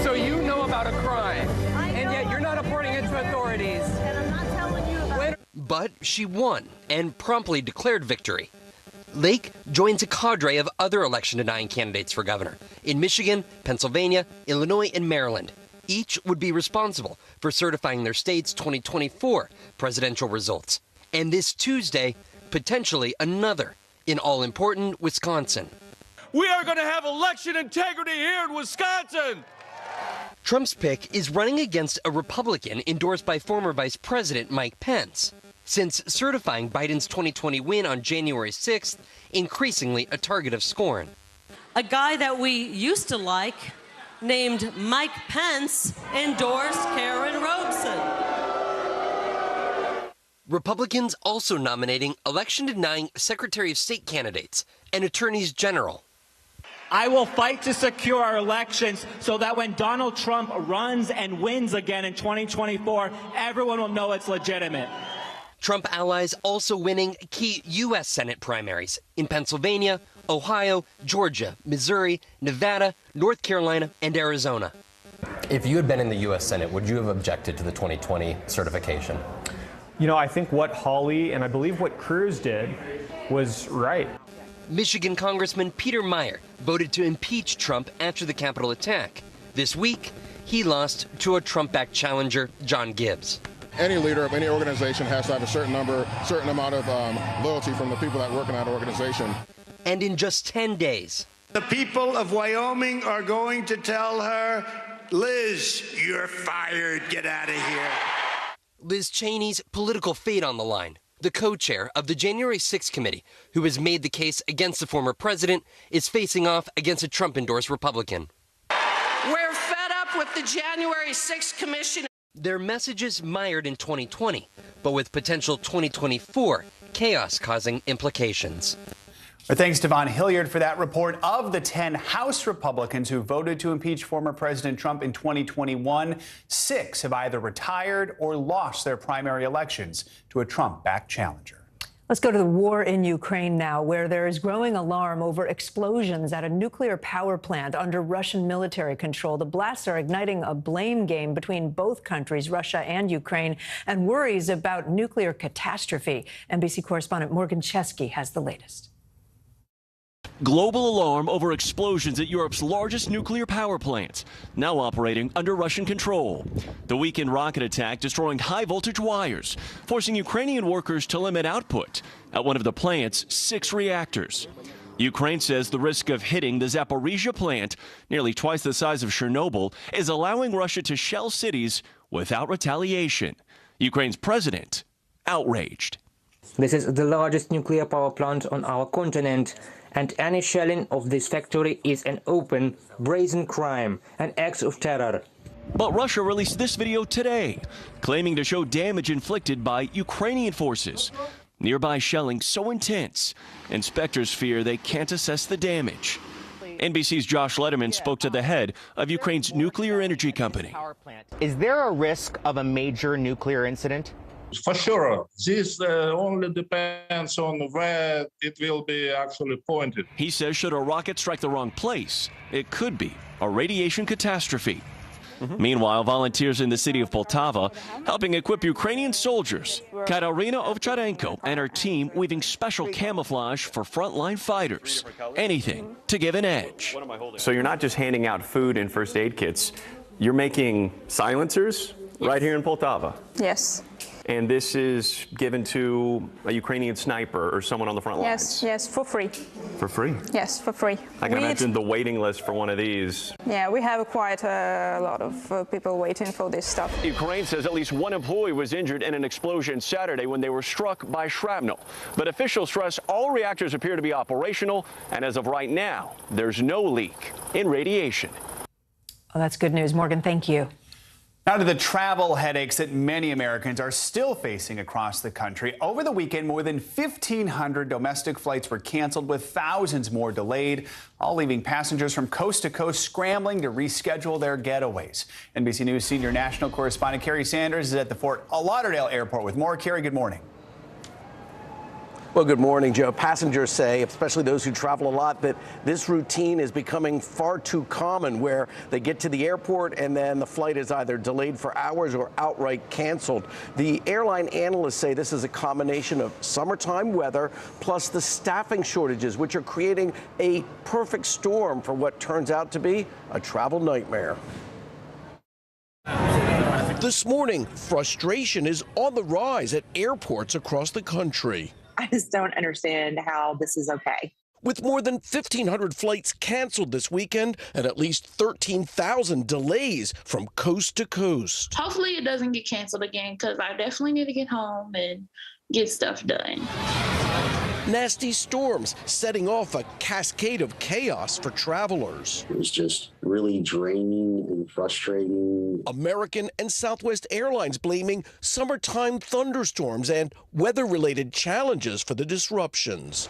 So you know about a crime, and yet you're not reporting it to authorities. And I'm not telling you about it. But she won and promptly declared victory. Lake joins a cadre of other election-denying candidates for governor in Michigan, Pennsylvania, Illinois, and Maryland. Each would be responsible for certifying their state's 2024 presidential results. And this Tuesday, potentially another in all-important Wisconsin. We are going to have election integrity here in Wisconsin. Trump's pick is running against a Republican endorsed by former Vice President Mike Pence. Since certifying Biden's 2020 win on January 6th, increasingly a target of scorn. A guy that we used to like named Mike Pence endorsed Karen Robeson. Republicans also nominating election-denying Secretary of State candidates and attorneys general. I will fight to secure our elections so that when Donald Trump runs and wins again in 2024, everyone will know it's legitimate. Trump allies also winning key U.S. Senate primaries in Pennsylvania, Ohio, Georgia, Missouri, Nevada, North Carolina, and Arizona. If you had been in the U.S. Senate, would you have objected to the 2020 certification? You know, I think what Hawley and I believe what Cruz did was right. Michigan Congressman Peter Meyer voted to impeach Trump after the Capitol attack. This week, he lost to a Trump-backed challenger, John Gibbs. Any leader of any organization has to have a certain amount of loyalty from the people that work in that organization. And in just 10 days, the people of Wyoming are going to tell her, Liz, you're fired, get out of here. Liz Cheney's political fate on the line. The co-chair of the January 6th committee, who has made the case against the former president, is facing off against a Trump-endorsed Republican. We're fed up with the January 6th commission. Their messages mired in 2020, but with potential 2024 chaos causing implications. Thanks to Von Hilliard for that report. Of the 10 House Republicans who voted to impeach former President Trump in 2021, 6 have either retired or lost their primary elections to a Trump-backed challenger. Let's go to the war in Ukraine now, where there is growing alarm over explosions at a nuclear power plant under Russian military control. The blasts are igniting a blame game between both countries, Russia and Ukraine, and worries about nuclear catastrophe. NBC correspondent Morgan Chesky has the latest. Global alarm over explosions at Europe's largest nuclear power plant, now operating under Russian control. The weekend rocket attack destroying high-voltage wires, forcing Ukrainian workers to limit output at one of the plant's 6 reactors. Ukraine says the risk of hitting the Zaporizhia plant, nearly twice the size of Chernobyl, is allowing Russia to shell cities without retaliation. Ukraine's president outraged. This is the largest nuclear power plant on our continent, and any shelling of this factory is an open, brazen crime, an act of terror. But Russia released this video today, claiming to show damage inflicted by Ukrainian forces. Nearby shelling so intense, inspectors fear they can't assess the damage. NBC's Josh Letterman spoke to the head of Ukraine's nuclear energy company. Is there a risk of a major nuclear incident? For sure. This only depends on where it will be actually pointed. He says should a rocket strike the wrong place, it could be a radiation catastrophe. Meanwhile, volunteers in the city of Poltava helping equip Ukrainian soldiers. Katarina Ovcharenko and her team weaving special camouflage for frontline fighters. Anything to give an edge. So you're not just handing out food and first aid kits, you're making silencers right here in Poltava. Yes. And this is given to a Ukrainian sniper or someone on the front lines? Yes, for free. For free? Yes, for free. I can imagine the waiting list for one of these. Yeah, we have quite a lot of people waiting for this stuff. Ukraine says at least one employee was injured in an explosion Saturday when they were struck by shrapnel. But officials stress all reactors appear to be operational, and as of right now, there's no leak in radiation. Oh, that's good news. Morgan, thank you. Now to the travel headaches that many Americans are still facing across the country. Over the weekend, more than 1,500 domestic flights were canceled, with thousands more delayed, all leaving passengers from coast to coast scrambling to reschedule their getaways. NBC News senior national correspondent Carrie Sanders is at the Fort Lauderdale airport with more. Carrie, good morning. Well, good morning, Joe. Passengers say, especially those who travel a lot, that this routine is becoming far too common, where they get to the airport and then the flight is either delayed for hours or outright canceled. The airline analysts say this is a combination of summertime weather plus the staffing shortages, which are creating a perfect storm for what turns out to be a travel nightmare. This morning, frustration is on the rise at airports across the country. I just don't understand how this is okay. With more than 1,500 flights canceled this weekend and at least 13,000 delays from coast to coast. Hopefully it doesn't get canceled again, because I definitely need to get home and get stuff done. Nasty storms setting off a cascade of chaos for travelers. It was just really draining and frustrating. American and Southwest Airlines blaming summertime thunderstorms and weather-related challenges for the disruptions.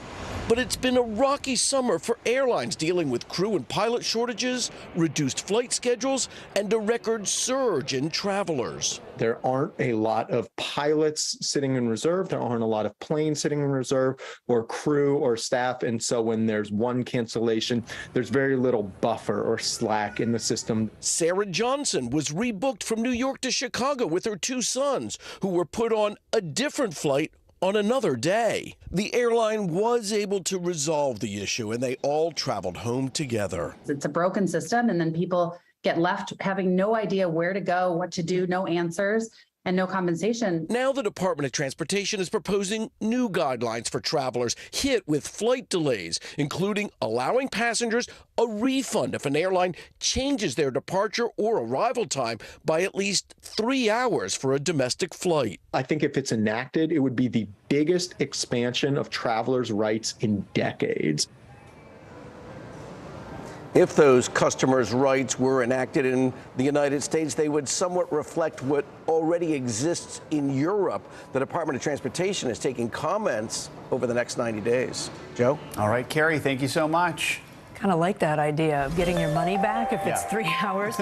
But it's been a rocky summer for airlines dealing with crew and pilot shortages, reduced flight schedules, and a record surge in travelers. There aren't a lot of pilots sitting in reserve. There aren't a lot of planes sitting in reserve or crew or staff. And so when there's one cancellation, there's very little buffer or slack in the system. Sarah Johnson was rebooked from New York to Chicago with her 2 sons, who were put on a different flight on another day. The airline was able to resolve the issue and they all traveled home together. It's a broken system, and then people get left having no idea where to go, what to do, no answers, and no compensation. Now the Department of Transportation is proposing new guidelines for travelers hit with flight delays, including allowing passengers a refund if an airline changes their departure or arrival time by at least 3 hours for a domestic flight. I think if it's enacted, it would be the biggest expansion of travelers' rights in decades. If those customers' rights were enacted in the United States, they would somewhat reflect what already exists in Europe. The Department of Transportation is taking comments over the next 90 days. Joe? All right, Carrie, thank you so much. Kind of like that idea of getting your money back if it's 3 hours.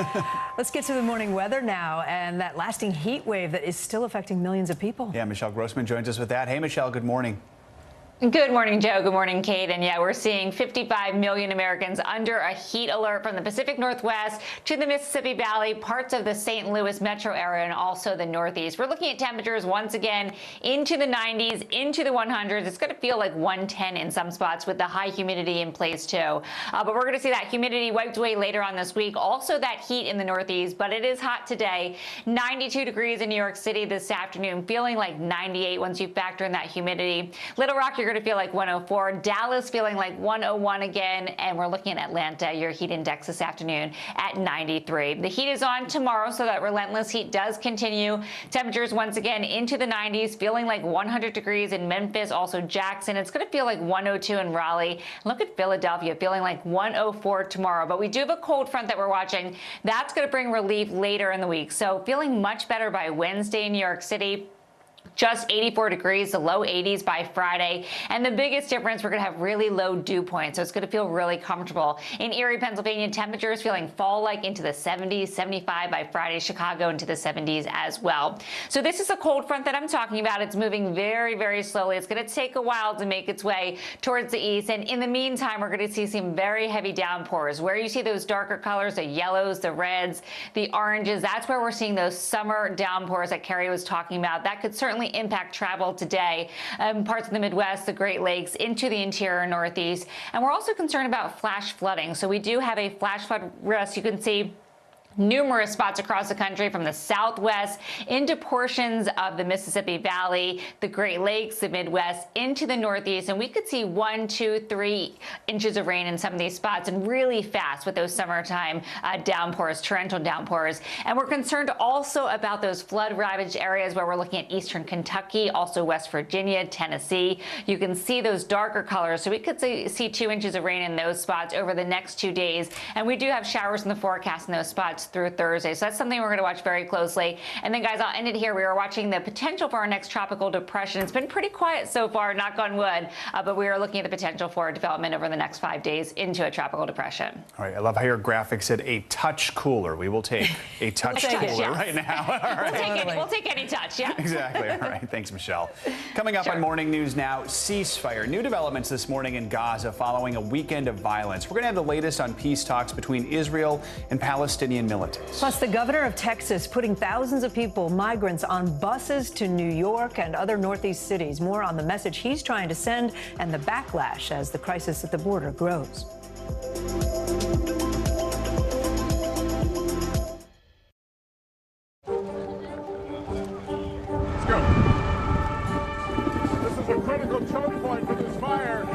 Let's get to the morning weather now and that lasting heat wave that is still affecting millions of people. Yeah, Michelle Grossman joins us with that. Hey, Michelle, good morning. Good morning, Joe. Good morning, Kate. And yeah, we're seeing 55 million Americans under a heat alert from the Pacific Northwest to the Mississippi Valley, parts of the St. Louis metro area, and also the Northeast. We're looking at temperatures once again into the 90s, into the 100s. It's going to feel like 110 in some spots with the high humidity in place, too. But we're going to see that humidity wiped away later on this week. Also that heat in the Northeast, but it is hot today. 92 degrees in New York City this afternoon, feeling like 98 once you factor in that humidity. Little Rock, you're going to feel like 104. Dallas feeling like 101 again. And we're looking at Atlanta, your heat index this afternoon at 93. The heat is on tomorrow, so that relentless heat does continue. Temperatures once again into the 90s, feeling like 100 degrees in Memphis, also Jackson. It's going to feel like 102 in Raleigh. Look at Philadelphia feeling like 104 tomorrow. But we do have a cold front that we're watching. That's going to bring relief later in the week. So feeling much better by Wednesday in New York City. Just 84 degrees, the low 80s by Friday. And the biggest difference, we're going to have really low dew points, so it's going to feel really comfortable. In Erie, Pennsylvania, temperatures feeling fall-like into the 70s, 75 by Friday. Chicago into the 70s as well. So this is a cold front that I'm talking about. It's moving very, very slowly. It's going to take a while to make its way towards the east. And in the meantime, we're going to see some very heavy downpours. Where you see those darker colors, the yellows, the reds, the oranges, that's where we're seeing those summer downpours that Carrie was talking about. That could certainly impact travel today. Parts of the Midwest, the Great Lakes, into the interior Northeast. And we're also concerned about flash flooding. So we do have a flash flood risk. You can see numerous spots across the country from the Southwest into portions of the Mississippi Valley, the Great Lakes, the Midwest, into the Northeast. And we could see 1, 2, 3 inches of rain in some of these spots, and really fast with those summertime downpours, torrential downpours. And we're concerned also about those flood-ravaged areas where we're looking at eastern Kentucky, also West Virginia, Tennessee. You can see those darker colors. So we could see 2 inches of rain in those spots over the next 2 days. And we do have showers in the forecast in those spots through Thursday. So that's something we're going to watch very closely. And then, guys, I'll end it here. We are watching the potential for our next tropical depression. It's been pretty quiet so far, knock on wood, but we are looking at the potential for development over the next 5 days into a tropical depression. All right, I love how your graphic said a touch cooler. We will take a touch cooler right now. All right. We'll take any touch, yeah. Exactly. All right. Thanks, Michelle. Coming up on Morning News Now, ceasefire. New developments this morning in Gaza following a weekend of violence. We're going to have the latest on peace talks between Israel and Palestinian militants. Plus, the governor of Texas putting thousands of people, migrants, on buses to New York and other Northeast cities. More on the message he's trying to send and the backlash as the crisis at the border grows. Let's go. This is a critical choke point for this fire.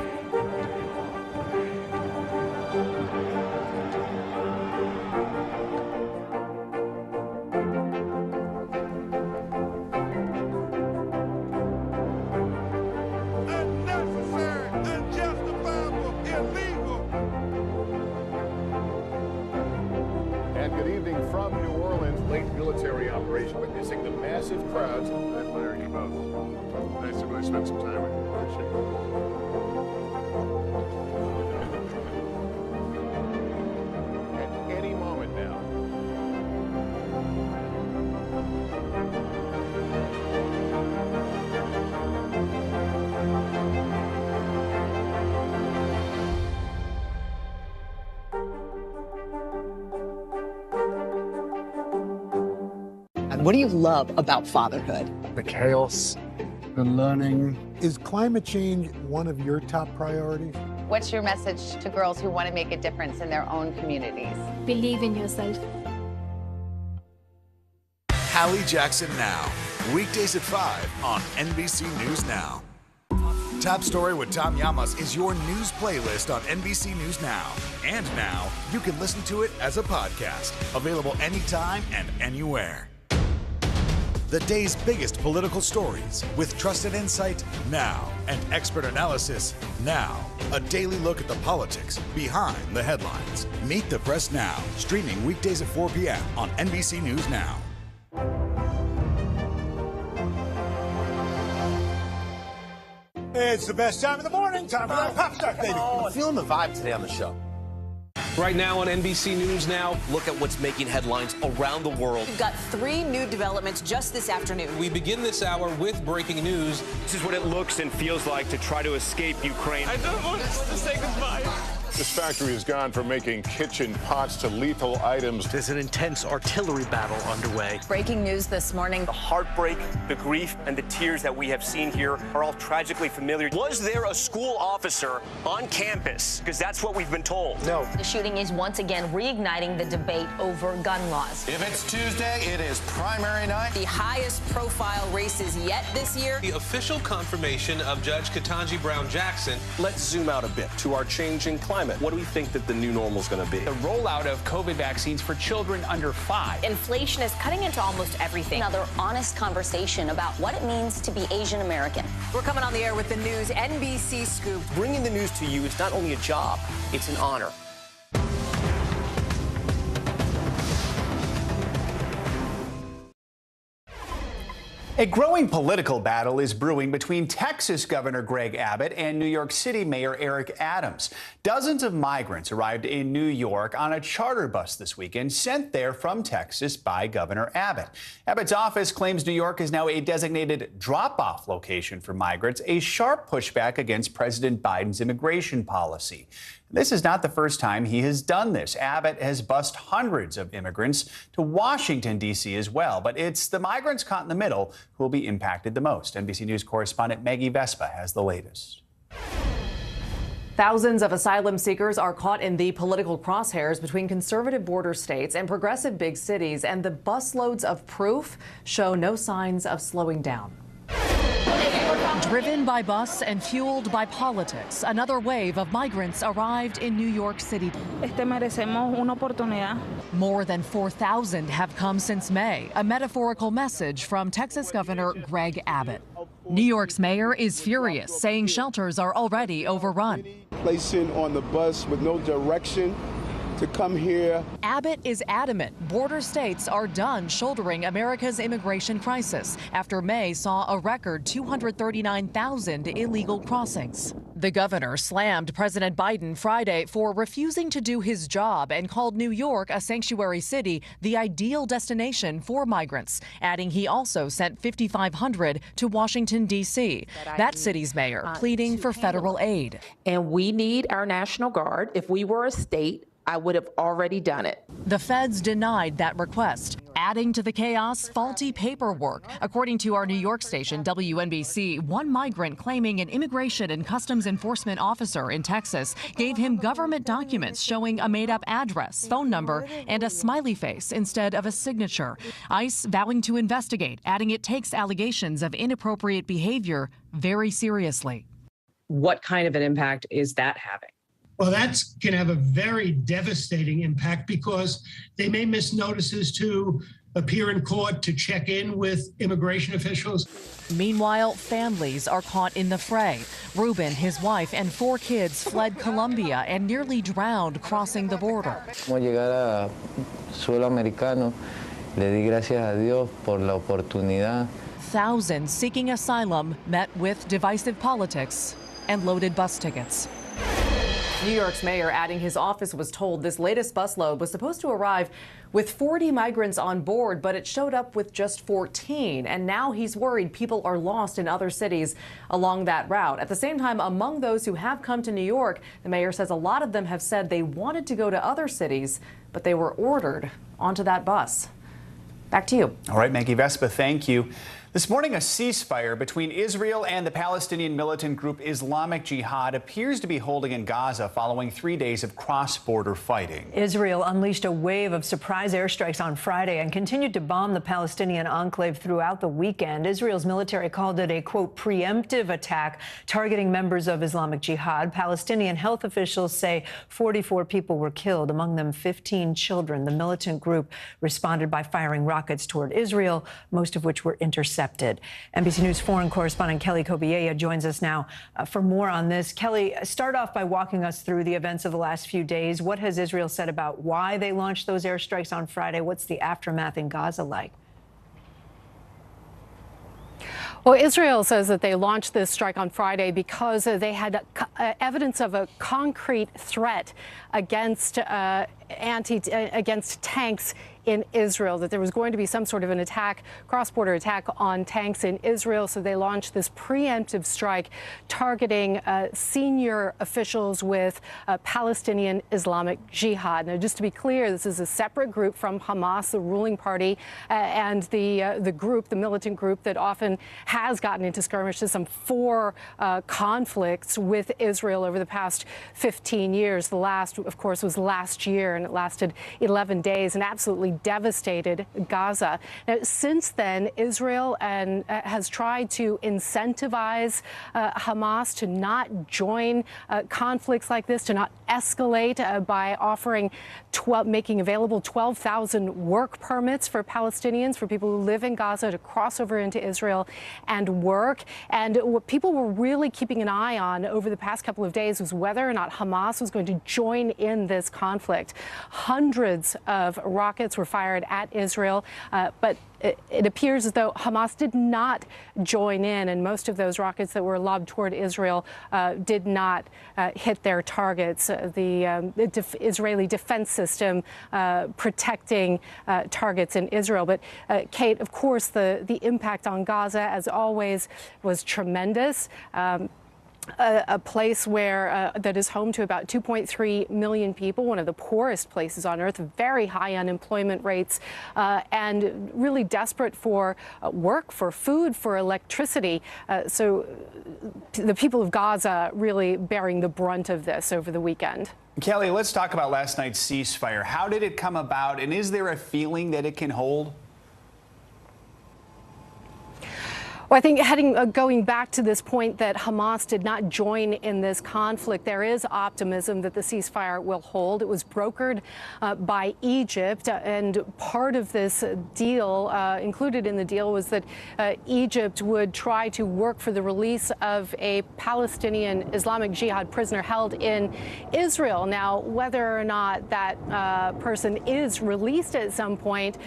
Unnecessary. operation, witnessing the massive crowds admiring you both. Nice to really spend some time with you. Appreciate it. At any moment now. What do you love about fatherhood? The chaos, the learning. Is climate change one of your top priorities? What's your message to girls who want to make a difference in their own communities? Believe in yourself. Hallie Jackson Now, weekdays at 5 on NBC News Now. Top Story with Tom Llamas is your news playlist on NBC News Now. And now, you can listen to it as a podcast, available anytime and anywhere. The day's biggest political stories with trusted insight now and expert analysis now. A daily look at the politics behind the headlines. Meet the Press Now, streaming weekdays at 4 p.m. on NBC News Now. It's the best time of the morning. Time for that pop start, baby. I'm feeling the vibe today on the show. Right now on NBC News Now, look at what's making headlines around the world. We've got 3 new developments just this afternoon. We begin this hour with breaking news. This is what it looks and feels like to try to escape Ukraine. I don't want to say goodbye. This factory has gone from making kitchen pots to lethal items. There's an intense artillery battle underway. Breaking news this morning. The heartbreak, the grief, and the tears that we have seen here are all tragically familiar. Was there a school officer on campus? Because that's what we've been told. No. The shooting is once again reigniting the debate over gun laws. If it's Tuesday, it is primary night. The highest profile races yet this year. The official confirmation of Judge Ketanji Brown Jackson. Let's zoom out a bit to our changing climate. What do we think that the new normal is going to be? The rollout of COVID vaccines for children under 5. Inflation is cutting into almost everything. Another honest conversation about what it means to be Asian American. We're coming on the air with the news NBC Scoop. Bringing the news to you is not only a job, it's an honor. A growing political battle is brewing between Texas Governor Greg Abbott and New York City Mayor Eric Adams. Dozens of migrants arrived in New York on a charter bus this weekend, sent there from Texas by Governor Abbott. Abbott's office claims New York is now a designated drop-off location for migrants, a sharp pushback against President Biden's immigration policy. This is not the first time he has done this. Abbott has bused hundreds of immigrants to Washington, D.C. as well. But it's the migrants caught in the middle who will be impacted the most. NBC News correspondent Maggie Vespa has the latest. Thousands of asylum seekers are caught in the political crosshairs between conservative border states and progressive big cities, and the busloads of proof show no signs of slowing down. Driven by bus and fueled by politics, another wave of migrants arrived in New York City. Merecemos una oportunidad. More than 4,000 have come since May, a metaphorical message from Texas Governor Greg Abbott. New York's mayor is furious, saying shelters are already overrun. Placing on the bus with no direction to come here. Abbott is adamant border states are done shouldering America's immigration crisis after May saw a record 239,000 illegal crossings. The governor slammed President Biden Friday for refusing to do his job and called New York a sanctuary city, the ideal destination for migrants, adding he also sent 5,500 to Washington, D.C. That city's mayor pleading for federal aid. And we need our National Guard. If we were a state, I would have already done it. The feds denied that request, adding to the chaos faulty paperwork. According to our New York station, WNBC, one migrant claiming an immigration and customs enforcement officer in Texas gave him government documents showing a made-up address, phone number, and a smiley face instead of a signature. ICE vowing to investigate, adding it takes allegations of inappropriate behavior very seriously. What kind of an impact is that having? Well, that can have a very devastating impact because they may miss notices to appear in court, to check in with immigration officials. Meanwhile, families are caught in the fray. Ruben, his wife, and 4 kids fled Colombia and nearly drowned crossing the border. Como llegar a suelo americano Le di gracias a Dios por la oportunidad. Thousands seeking asylum met with divisive politics and loaded bus tickets. New York's mayor adding his office was told this latest busload was supposed to arrive with 40 migrants on board, but it showed up with just 14. And now he's worried people are lost in other cities along that route. At the same time, among those who have come to New York, the mayor says a lot of them have said they wanted to go to other cities, but they were ordered onto that bus. Back to you. All right, Maggie Vespa, thank you. This morning, a ceasefire between Israel and the Palestinian militant group Islamic Jihad appears to be holding in Gaza following 3 days of cross-border fighting. Israel unleashed a wave of surprise airstrikes on Friday and continued to bomb the Palestinian enclave throughout the weekend. Israel's military called it a, quote, preemptive attack targeting members of Islamic Jihad. Palestinian health officials say 44 people were killed, among them 15 children. The militant group responded by firing rockets toward Israel, most of which were intercepted. NBC News foreign correspondent Kelly Kobiella joins us now for more on this. Kelly, start off by walking us through the events of the last few days. What has Israel said about why they launched those airstrikes on Friday? What's the aftermath in Gaza like? Well, Israel says that they launched this strike on Friday because they had evidence of a concrete threat against against tanks in Israel, that there was going to be some sort of an attack, cross-border attack on tanks in Israel. So they launched this preemptive strike targeting senior officials with Palestinian Islamic Jihad. Now, just to be clear, this is a separate group from Hamas, the ruling party, and the group, the militant group that often has gotten into skirmishes, some 4 conflicts with Israel over the past 15 years. The last, of course, was last year, and it lasted 11 days and absolutely devastated Gaza. Now, since then, Israel has tried to incentivize Hamas to not join conflicts like this, to not escalate by offering making available 12,000 work permits for Palestinians, for people who live in Gaza, to cross over into Israel and work. And what people were really keeping an eye on over the past couple of days was whether or not Hamas was going to join in this conflict. Hundreds of rockets were fired at Israel, but it appears as though Hamas did not join in, and most of those rockets that were lobbed toward Israel did not hit their targets. The Israeli defense system protecting targets in Israel. But Kate, of course, the impact on Gaza, as always, was tremendous. A place where that is home to about 2.3 million people, one of the poorest places on earth, very high unemployment rates, and really desperate for work, for food, for electricity. So the people of Gaza really bearing the brunt of this over the weekend. Kelly, let's talk about last night's ceasefire. How did it come about, and is there a feeling that it can hold? Well, I think going back to this point that Hamas did not join in this conflict, there is optimism that the ceasefire will hold. It was brokered by Egypt, and part of this deal, included in the deal, was that Egypt would try to work for the release of a Palestinian Islamic Jihad prisoner held in Israel. Now, whether or not that person is released at some point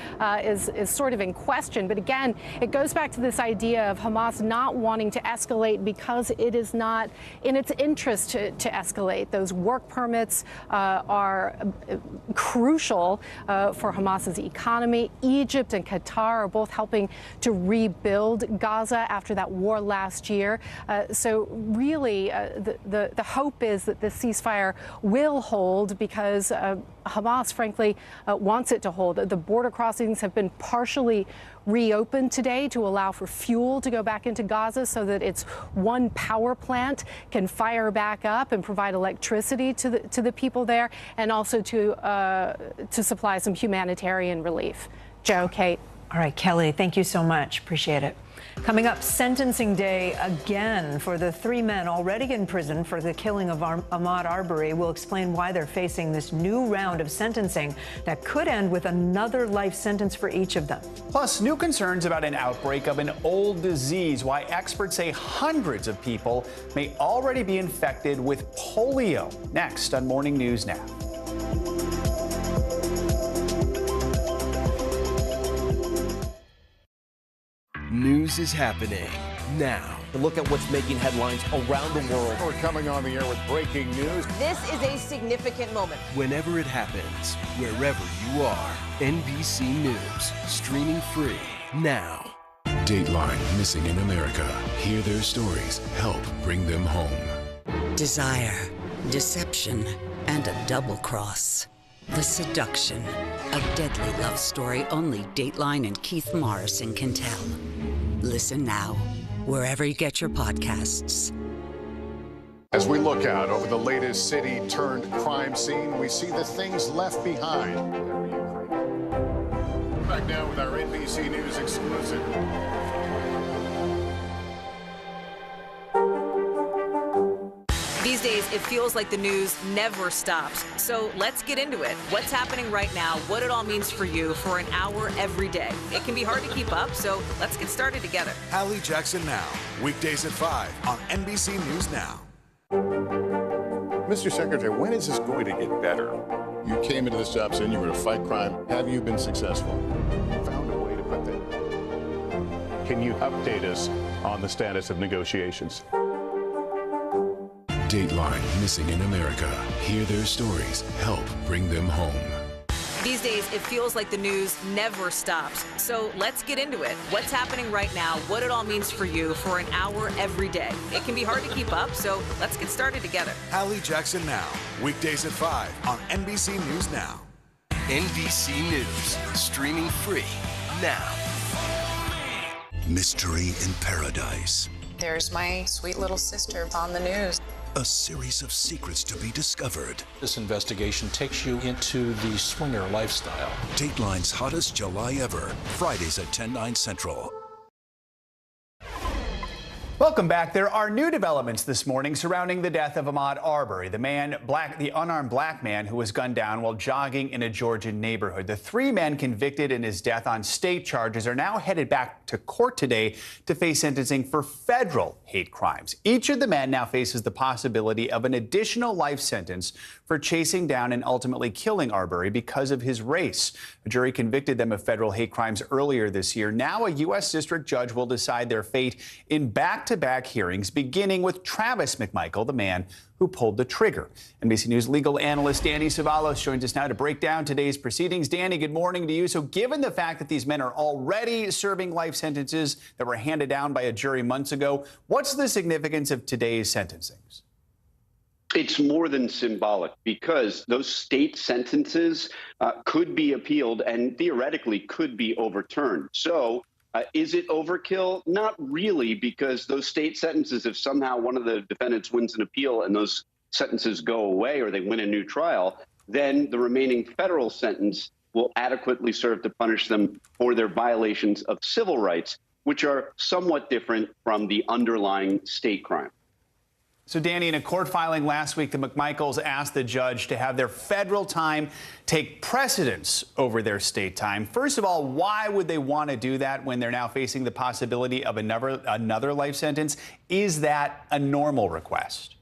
is sort of in question. But again, it goes back to this idea of Hamas not wanting to escalate because it is not in its interest to escalate. Those work permits are crucial for Hamas's economy. Egypt and Qatar are both helping to rebuild Gaza after that war last year. So really, the hope is that the ceasefire will hold because Hamas, frankly, wants it to hold. The border crossings have been partially reopened today to allow for fuel to go back into Gaza so that its one power plant can fire back up and provide electricity to the people there, and also to supply some humanitarian relief. Joe, Kate. All right, Kelly, thank you so much. Appreciate it. Coming up, sentencing day again for the 3 men already in prison for the killing of Ahmaud Arbery. We'll explain why they're facing this new round of sentencing that could end with another life sentence for each of them. Plus, new concerns about an outbreak of an old disease, why experts say hundreds of people may already be infected with polio. Next on Morning News Now. News is happening now. To look at what's making headlines around the world. We're coming on the air with breaking news. This is a significant moment. Whenever it happens, wherever you are, NBC News, streaming free now. Dateline, missing in America. Hear their stories. Help bring them home. Desire, deception, and a double cross. The Seduction, a deadly love story only Dateline and Keith Morrison can tell. Listen now, wherever you get your podcasts. As we look out over the latest city-turned-crime scene, we see the things left behind. Back now with our NBC News exclusive. These days, it feels like the news never stops. So let's get into it. What's happening right now, what it all means for you for an hour every day. It can be hard to keep up, so let's get started together. Hallie Jackson Now, weekdays at 5 on NBC News Now. Mr. Secretary, when is this going to get better? You came into this job saying you were to fight crime. Have you been successful? Found a way to put that. Can you update us on the status of negotiations? Dateline, missing in America. Hear their stories. Help bring them home. These days, it feels like the news never stops. So let's get into it. What's happening right now, what it all means for you for an hour every day. It can be hard to keep up, so let's get started together. Hallie Jackson Now, weekdays at 5 on NBC News Now. NBC News, streaming free now. Mystery in Paradise. There's my sweet little sister on the news. A series of secrets to be discovered. This investigation takes you into the swinger lifestyle. Dateline's hottest July ever. Fridays at 10/9 Central. Welcome back. There are new developments this morning surrounding the death of Ahmaud Arbery, the unarmed black man who was gunned down while jogging in a Georgia neighborhood. The three men convicted in his death on state charges are now headed back to court today to face sentencing for federal hate crimes. Each of the men now faces the possibility of an additional life sentence for chasing down and ultimately killing Arbery because of his race. A jury convicted them of federal hate crimes earlier this year. Now a U.S. district judge will decide their fate in back-to-back hearings, beginning with Travis McMichael, the man who pulled the trigger. NBC News legal analyst Danny Savalos joins us now to break down today's proceedings. Danny, good morning to you. So given the fact that these men are already serving life sentences that were handed down by a jury months ago, what's the significance of today's sentencings? It's more than symbolic because those state sentences could be appealed and theoretically could be overturned. So is it overkill? Not really, because those state sentences, if somehow one of the defendants wins an appeal and those sentences go away or they win a new trial, then the remaining federal sentence will adequately serve to punish them for their violations of civil rights, which are somewhat different from the underlying state crime. So, Danny, in a court filing last week, the McMichaels asked the judge to have their federal time take precedence over their state time. First of all, why would they want to do that when they're now facing the possibility of another life sentence? Is that a normal request?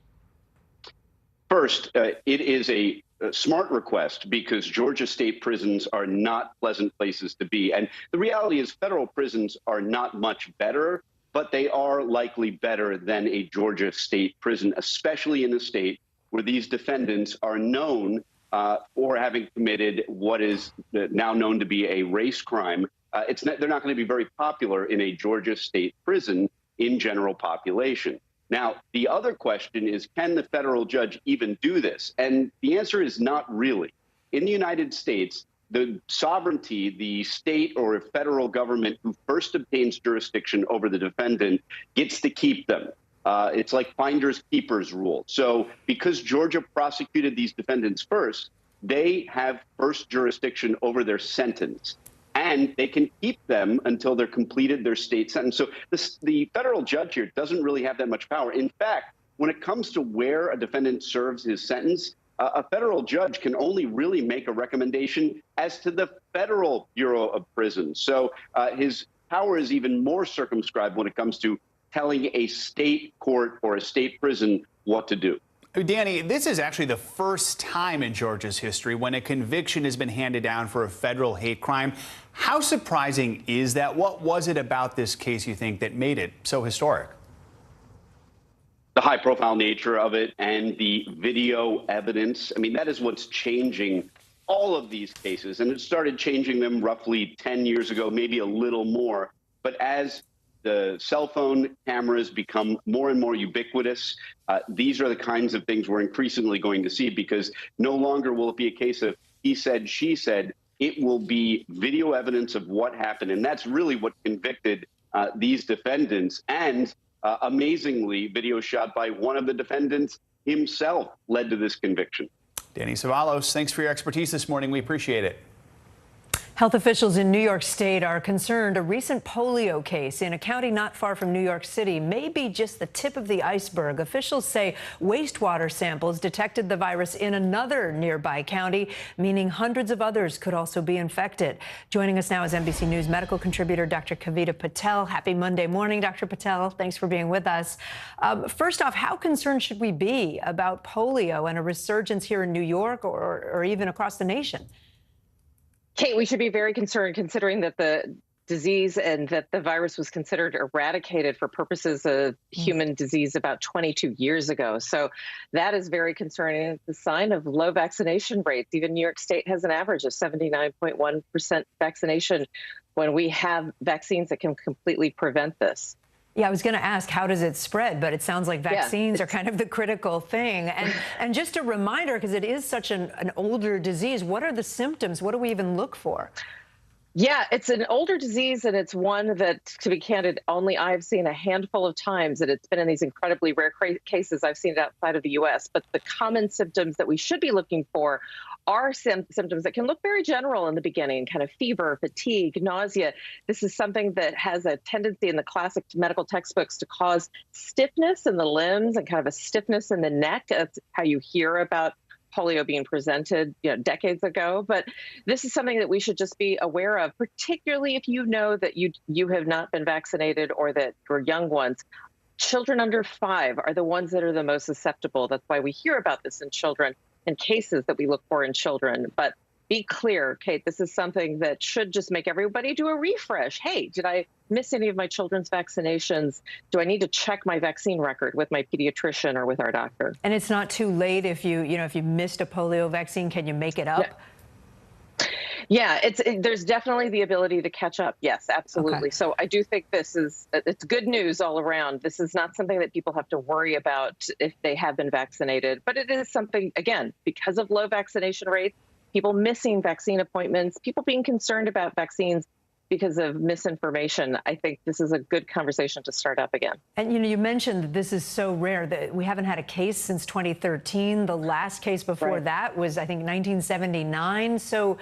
First, it is a smart request because Georgia state prisons are not pleasant places to be. And the reality is federal prisons are not much better, but they are likely better than a Georgia state prison, especially in a state where these defendants are known for having committed what is now known to be a race crime. They're not going to be very popular in a Georgia state prison in general population. Now, the other question is, can the federal judge even do this? And the answer is not really. In the United States, the sovereignty, the state or federal government who first obtains jurisdiction over the defendant gets to keep them. It's like finders keepers rule. So because Georgia prosecuted these defendants first, they have first jurisdiction over their sentence. And they can keep them until they're completed their state sentence. So the federal judge here doesn't really have that much power. In fact, when it comes to where a defendant serves his sentence, a federal judge can only really make a recommendation as to the Federal Bureau of Prisons. So his power is even more circumscribed when it comes to telling a state court or a state prison what to do. Danny, this is actually the first time in Georgia's history when a conviction has been handed down for a federal hate crime. How surprising is that? What was it about this case, you think, that made it so historic? The high-profile nature of it and the video evidence. I mean, that is what's changing all of these cases. And it started changing them roughly 10 years ago, maybe a little more. But as the cell phone cameras become more and more ubiquitous, these are the kinds of things we're increasingly going to see, because no longer will it be a case of he said, she said. It will be video evidence of what happened. And that's really what convicted these defendants. And amazingly, video shot by one of the defendants himself led to this conviction. Danny Savalos, thanks for your expertise this morning. We appreciate it. Health officials in New York State are concerned a recent polio case in a county not far from New York City may be just the tip of the iceberg. Officials say wastewater samples detected the virus in another nearby county, meaning hundreds of others could also be infected. Joining us now is NBC News medical contributor Dr. Kavita Patel. Happy Monday morning, Dr. Patel. Thanks for being with us. First off, how concerned should we be about polio and a resurgence here in New York or even across the nation? Kate, we should be very concerned considering that the disease and that the virus was considered eradicated for purposes of human disease about 22 years ago. So that is very concerning. It's a sign of low vaccination rates. Even New York State has an average of 79.1% vaccination when we have vaccines that can completely prevent this. Yeah, I was going to ask, how does it spread? But it sounds like vaccines are kind of the critical thing. And just a reminder, because it is such an older disease, what are the symptoms? What do we even look for? Yeah, it's an older disease, and it's one that, to be candid, only I've seen a handful of times, and it's been in these incredibly rare cases. I've seen it outside of the U.S., but the common symptoms that we should be looking for are symptoms that can look very general in the beginning, kind of fever, fatigue, nausea. This is something that has a tendency in the classic medical textbooks to cause stiffness in the limbs and kind of a stiffness in the neck. That's how you hear about polio being presented, decades ago. But this is something that we should just be aware of, particularly if you know that you have not been vaccinated or that you're young ones. Children under 5 are the ones that are the most susceptible. That's why we hear about this in children and cases that we look for in children. But be clear, Kate, this is something that should just make everybody do a refresh. Hey, did I miss any of my children's vaccinations? Do I need to check my vaccine record with my pediatrician or with our doctor? And it's not too late if you missed a polio vaccine, can you make it up? Yeah, there's definitely the ability to catch up. Yes, absolutely. Okay. So I do think it's good news all around. This is not something that people have to worry about if they have been vaccinated, but it is something, again, because of low vaccination rates, people missing vaccine appointments, people being concerned about vaccines because of misinformation. I think this is a good conversation to start up again. And you mentioned that this is so rare that we haven't had a case since 2013. The last case before that was, I think, 1979. So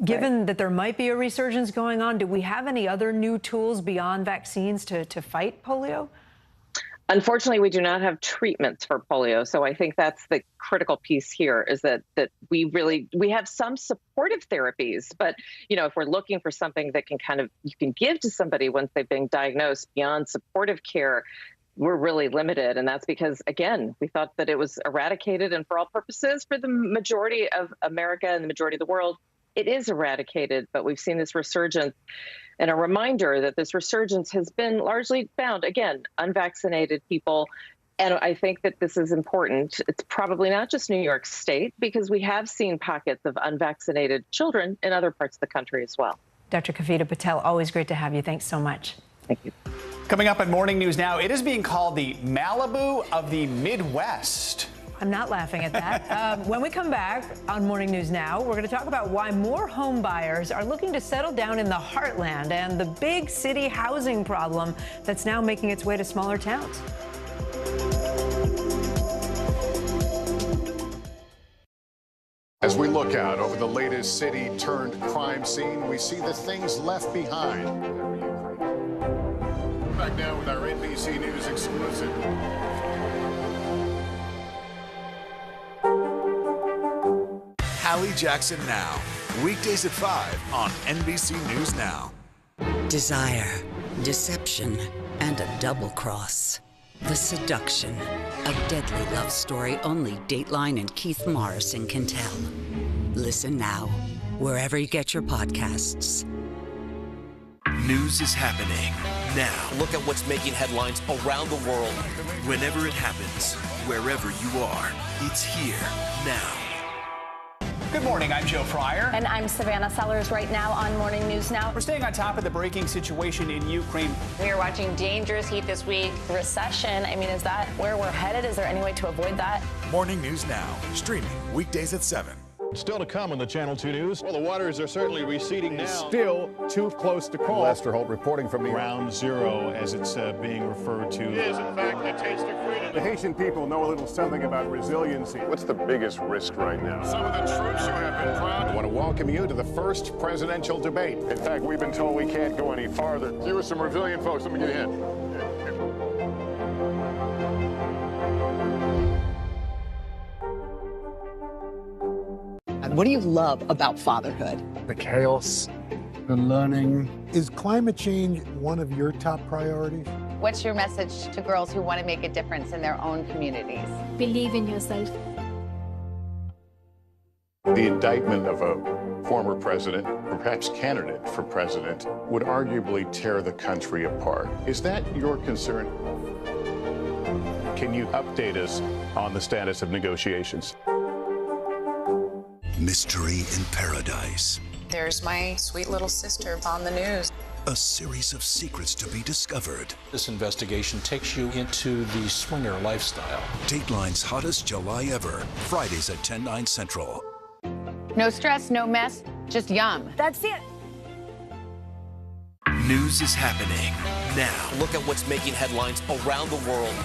given that there might be a resurgence going on, do we have any other new tools beyond vaccines to fight polio? Unfortunately, we do not have treatments for polio. So I think that's the critical piece here, is that we have some supportive therapies. But, if we're looking for something that you can give to somebody once they've been diagnosed beyond supportive care, we're really limited. And that's because, again, we thought that it was eradicated. And for all purposes, for the majority of America and the majority of the world, it is eradicated. But we've seen this resurgence. And a reminder that this resurgence has been largely found, again, unvaccinated people. And I think that this is important. It's probably not just New York State, because we have seen pockets of unvaccinated children in other parts of the country as well. Dr. Kavita Patel, always great to have you. Thanks so much. Thank you. Coming up at Morning News Now, it is being called the Malibu of the Midwest. I'm not laughing at that. When we come back on Morning News Now, we're going to talk about why more home buyers are looking to settle down in the heartland and the big city housing problem that's now making its way to smaller towns. As we look out over the latest city-turned-crime scene, we see the things left behind. Back now with our NBC News exclusive. Hallie Jackson Now, weekdays at 5 on NBC News Now. Desire, deception, and a double cross. The Seduction, a deadly love story only Dateline and Keith Morrison can tell. Listen now, wherever you get your podcasts. News is happening now. Look at what's making headlines around the world. Whenever it happens, wherever you are, it's here now. Good morning, I'm Joe Fryer. And I'm Savannah Sellers right now on Morning News Now. We're staying on top of the breaking situation in Ukraine. We are watching dangerous heat this week. Recession, I mean, is that where we're headed? Is there any way to avoid that? Morning News Now, streaming weekdays at 7. Still to come on the Channel 2 News. Well, the waters are certainly receding now. Still too close to call. Lester Holt reporting from the Ground Zero, as it's being referred to. It is, in fact, the taste of freedom. The Haitian people know a little something about resiliency. What's the biggest risk right now? Some of the troops who have been proud. I want to welcome you to the first presidential debate. In fact, we've been told we can't go any farther. You are some resilient folks. Let me get a hint. What do you love about fatherhood? The chaos, the learning. Is climate change one of your top priorities? What's your message to girls who want to make a difference in their own communities? Believe in yourself. The indictment of a former president, or perhaps candidate for president, would arguably tear the country apart. Is that your concern? Can you update us on the status of negotiations? Mystery in Paradise. There's my sweet little sister on the news. A series of secrets to be discovered. This investigation takes you into the swinger lifestyle. Dateline's hottest July ever. Fridays at 10/9 Central. No stress, no mess, just yum. That's it. News is happening now. Look at what's making headlines around the world.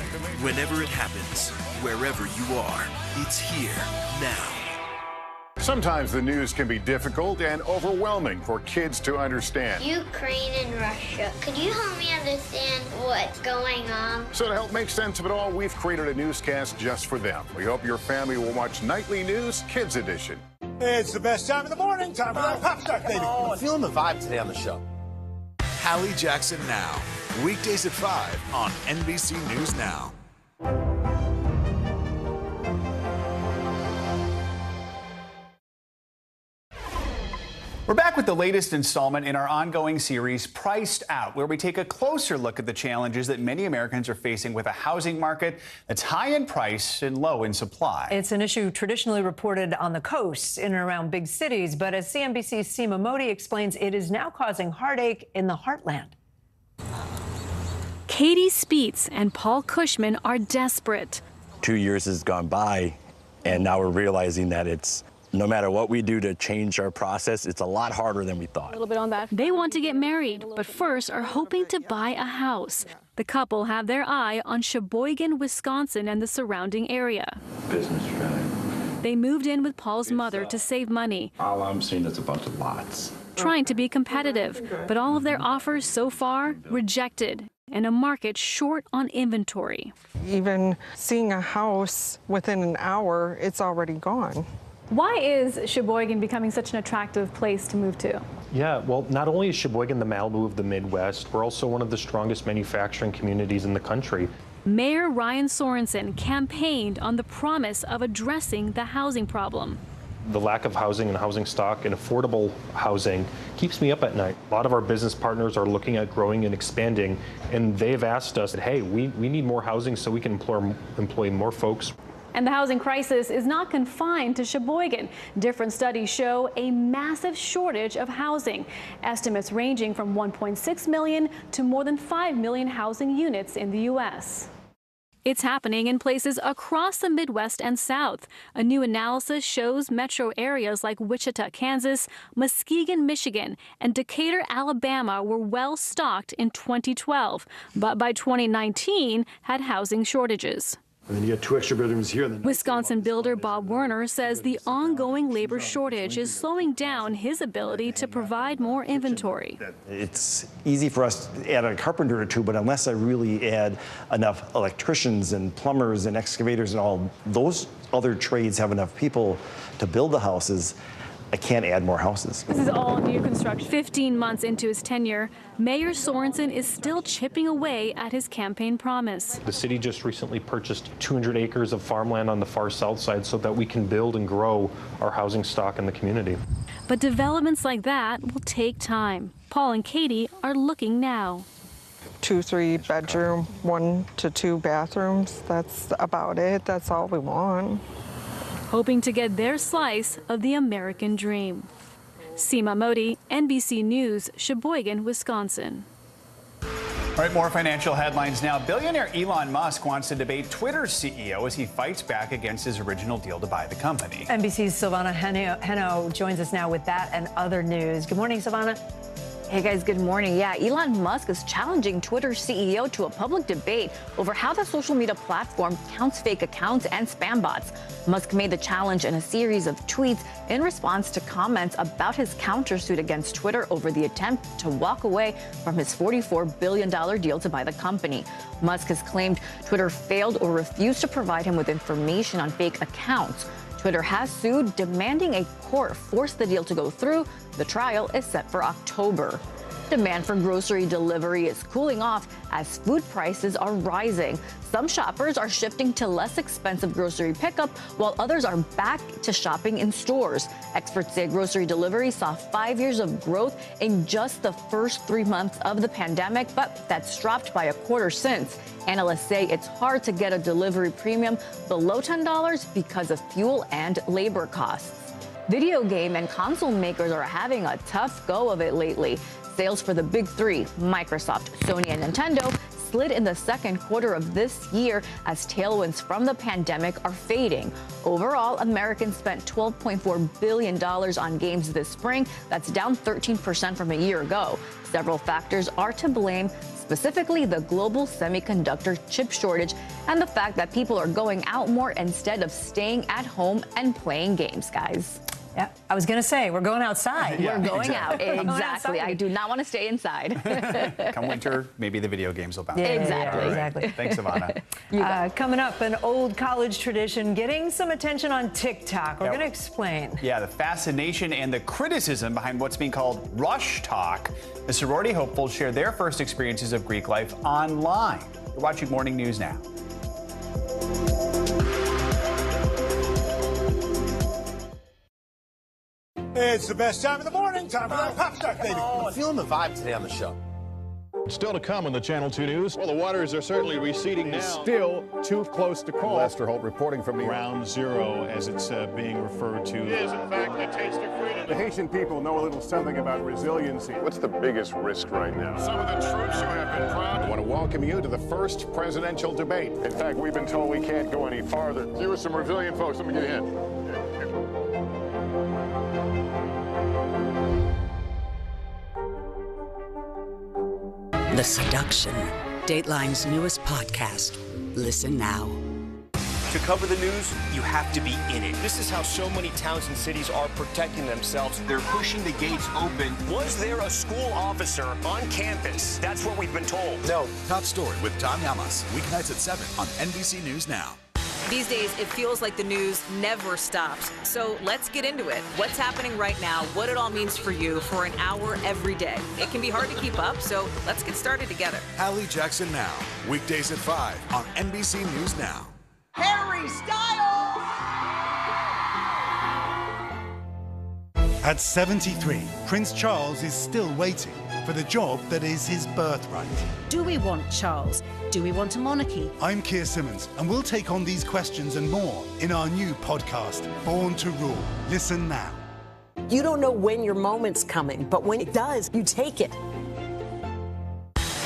Whenever it happens, wherever you are, it's here now. Sometimes the news can be difficult and overwhelming for kids to understand. Ukraine and Russia. Could you help me understand what's going on? So to help make sense of it all, we've created a newscast just for them. We hope your family will watch Nightly News Kids Edition. It's the best time of the morning. Time for that pop start, baby. I'm feeling the vibe today on the show. Hallie Jackson Now, weekdays at 5 on NBC News Now. We're back with the latest installment in our ongoing series, Priced Out, where we take a closer look at the challenges that many Americans are facing with a housing market that's high in price and low in supply. It's an issue traditionally reported on the coast in and around big cities, but as CNBC's Seema Modi explains, it is now causing heartache in the heartland. Katie Speets and Paul Cushman are desperate. 2 years has gone by, and now we're realizing that it's no matter what we do to change our process, it's a lot harder than we thought. A little bit on that. They want to get married, but first are hoping to buy a house. The couple have their eye on Sheboygan, Wisconsin and the surrounding area. Business strategy. They moved in with Paul's mother to save money. All I'm seeing is a bunch of lots. Trying to be competitive, but all of their offers so far rejected and a market short on inventory. Even seeing a house within an hour, it's already gone. Why is Sheboygan becoming such an attractive place to move to? Yeah, well, not only is Sheboygan the Malibu of the Midwest, we're also one of the strongest manufacturing communities in the country. Mayor Ryan Sorensen campaigned on the promise of addressing the housing problem. The lack of housing and housing stock and affordable housing keeps me up at night. A lot of our business partners are looking at growing and expanding, and they've asked us, hey, we need more housing so we can employ more folks. And the housing crisis is not confined to Sheboygan. Different studies show a massive shortage of housing. Estimates ranging from 1.6 million to more than 5 million housing units in the U.S. It's happening in places across the Midwest and South. A new analysis shows metro areas like Wichita, Kansas, Muskegon, Michigan, and Decatur, Alabama were well stocked in 2012, but by 2019 had housing shortages. And then you got 2 extra bedrooms here. Wisconsin builder Bob Werner says the ongoing labor shortage is slowing down his ability to provide more inventory. It's easy for us to add a carpenter or two, but unless I really add enough electricians and plumbers and excavators and all those other trades have enough people to build the houses, I can't add more houses. This is all new construction. 15 months into his tenure, Mayor Sorensen is still chipping away at his campaign promise. The city just recently purchased 200 acres of farmland on the far south side so that we can build and grow our housing stock in the community. But developments like that will take time. Paul and Katie are looking now. 2-3 bedroom, 1 to 2 bathrooms. That's about it. That's all we want. Hoping to get their slice of the American dream. Seema Modi, NBC News, Sheboygan, Wisconsin. All right, more financial headlines now. Billionaire Elon Musk wants to debate Twitter's CEO as he fights back against his original deal to buy the company. NBC's Silvana Heno joins us now with that and other news. Good morning, Silvana. Hey guys, good morning. Yeah, Elon Musk is challenging Twitter's CEO to a public debate over how the social media platform counts fake accounts and spam bots. Musk made the challenge in a series of tweets in response to comments about his countersuit against Twitter over the attempt to walk away from his $44 billion deal to buy the company. Musk has claimed Twitter failed or refused to provide him with information on fake accounts. Twitter has sued, demanding a court force the deal to go through. The trial is set for October. Demand for grocery delivery is cooling off as food prices are rising. Some shoppers are shifting to less expensive grocery pickup, while others are back to shopping in stores. Experts say grocery delivery saw 5 years of growth in just the first 3 months of the pandemic, but that's dropped by a quarter since. Analysts say it's hard to get a delivery premium below $10 because of fuel and labor costs. Video game and console makers are having a tough go of it lately. Sales for the big three, Microsoft, Sony, and Nintendo, slid in the second quarter of this year as tailwinds from the pandemic are fading. Overall, Americans spent $12.4 billion on games this spring. That's down 13% from a year ago. Several factors are to blame, specifically the global semiconductor chip shortage and the fact that people are going out more instead of staying at home and playing games, guys. Yeah, I was going to say, we're going outside. Yeah, We're going out. We're going Exactly. outside. I do not want to stay inside. Come winter, maybe the video games will bounce back. Exactly. All right. Exactly. Thanks, Savannah. Coming up, an old college tradition getting some attention on TikTok. We're going to explain. Yeah, the fascination and the criticism behind what's being called rush talk. The sorority hopefuls share their first experiences of Greek life online. You're watching Morning News Now. It's the best time of the morning. Time for that pop start, baby. I'm feeling the vibe today on the show. Still to come on the Channel 2 News. Well, the waters are certainly receding now. Still too close to call. Lester Holt reporting from the Ground Zero, as it's being referred to. It is, in fact, the taste of freedom. The Haitian people know a little something about resiliency. What's the biggest risk right now? Some of the troops who have been proud. I want to welcome you to the first presidential debate. In fact, we've been told we can't go any farther. You were some resilient folks. Let me get a hint. The Seduction, Dateline's newest podcast. Listen now. To cover the news, you have to be in it. This is how so many towns and cities are protecting themselves. They're pushing the gates open. Was there a school officer on campus? That's what we've been told. No. Top Story with Tom Yamas. Weeknights at 7 on NBC News Now. These days, it feels like the news never stops. So let's get into it. What's happening right now, what it all means for you for an hour every day. It can be hard to keep up, so let's get started together. Hallie Jackson Now. Weekdays at 5 on NBC News Now. Harry Styles! At 73, Prince Charles is still waiting for the job that is his birthright. Do we want Charles? Do we want a monarchy? I'm Keir Simmons, and we'll take on these questions and more in our new podcast, Born to Rule. Listen now. You don't know when your moment's coming, but when it does, you take it.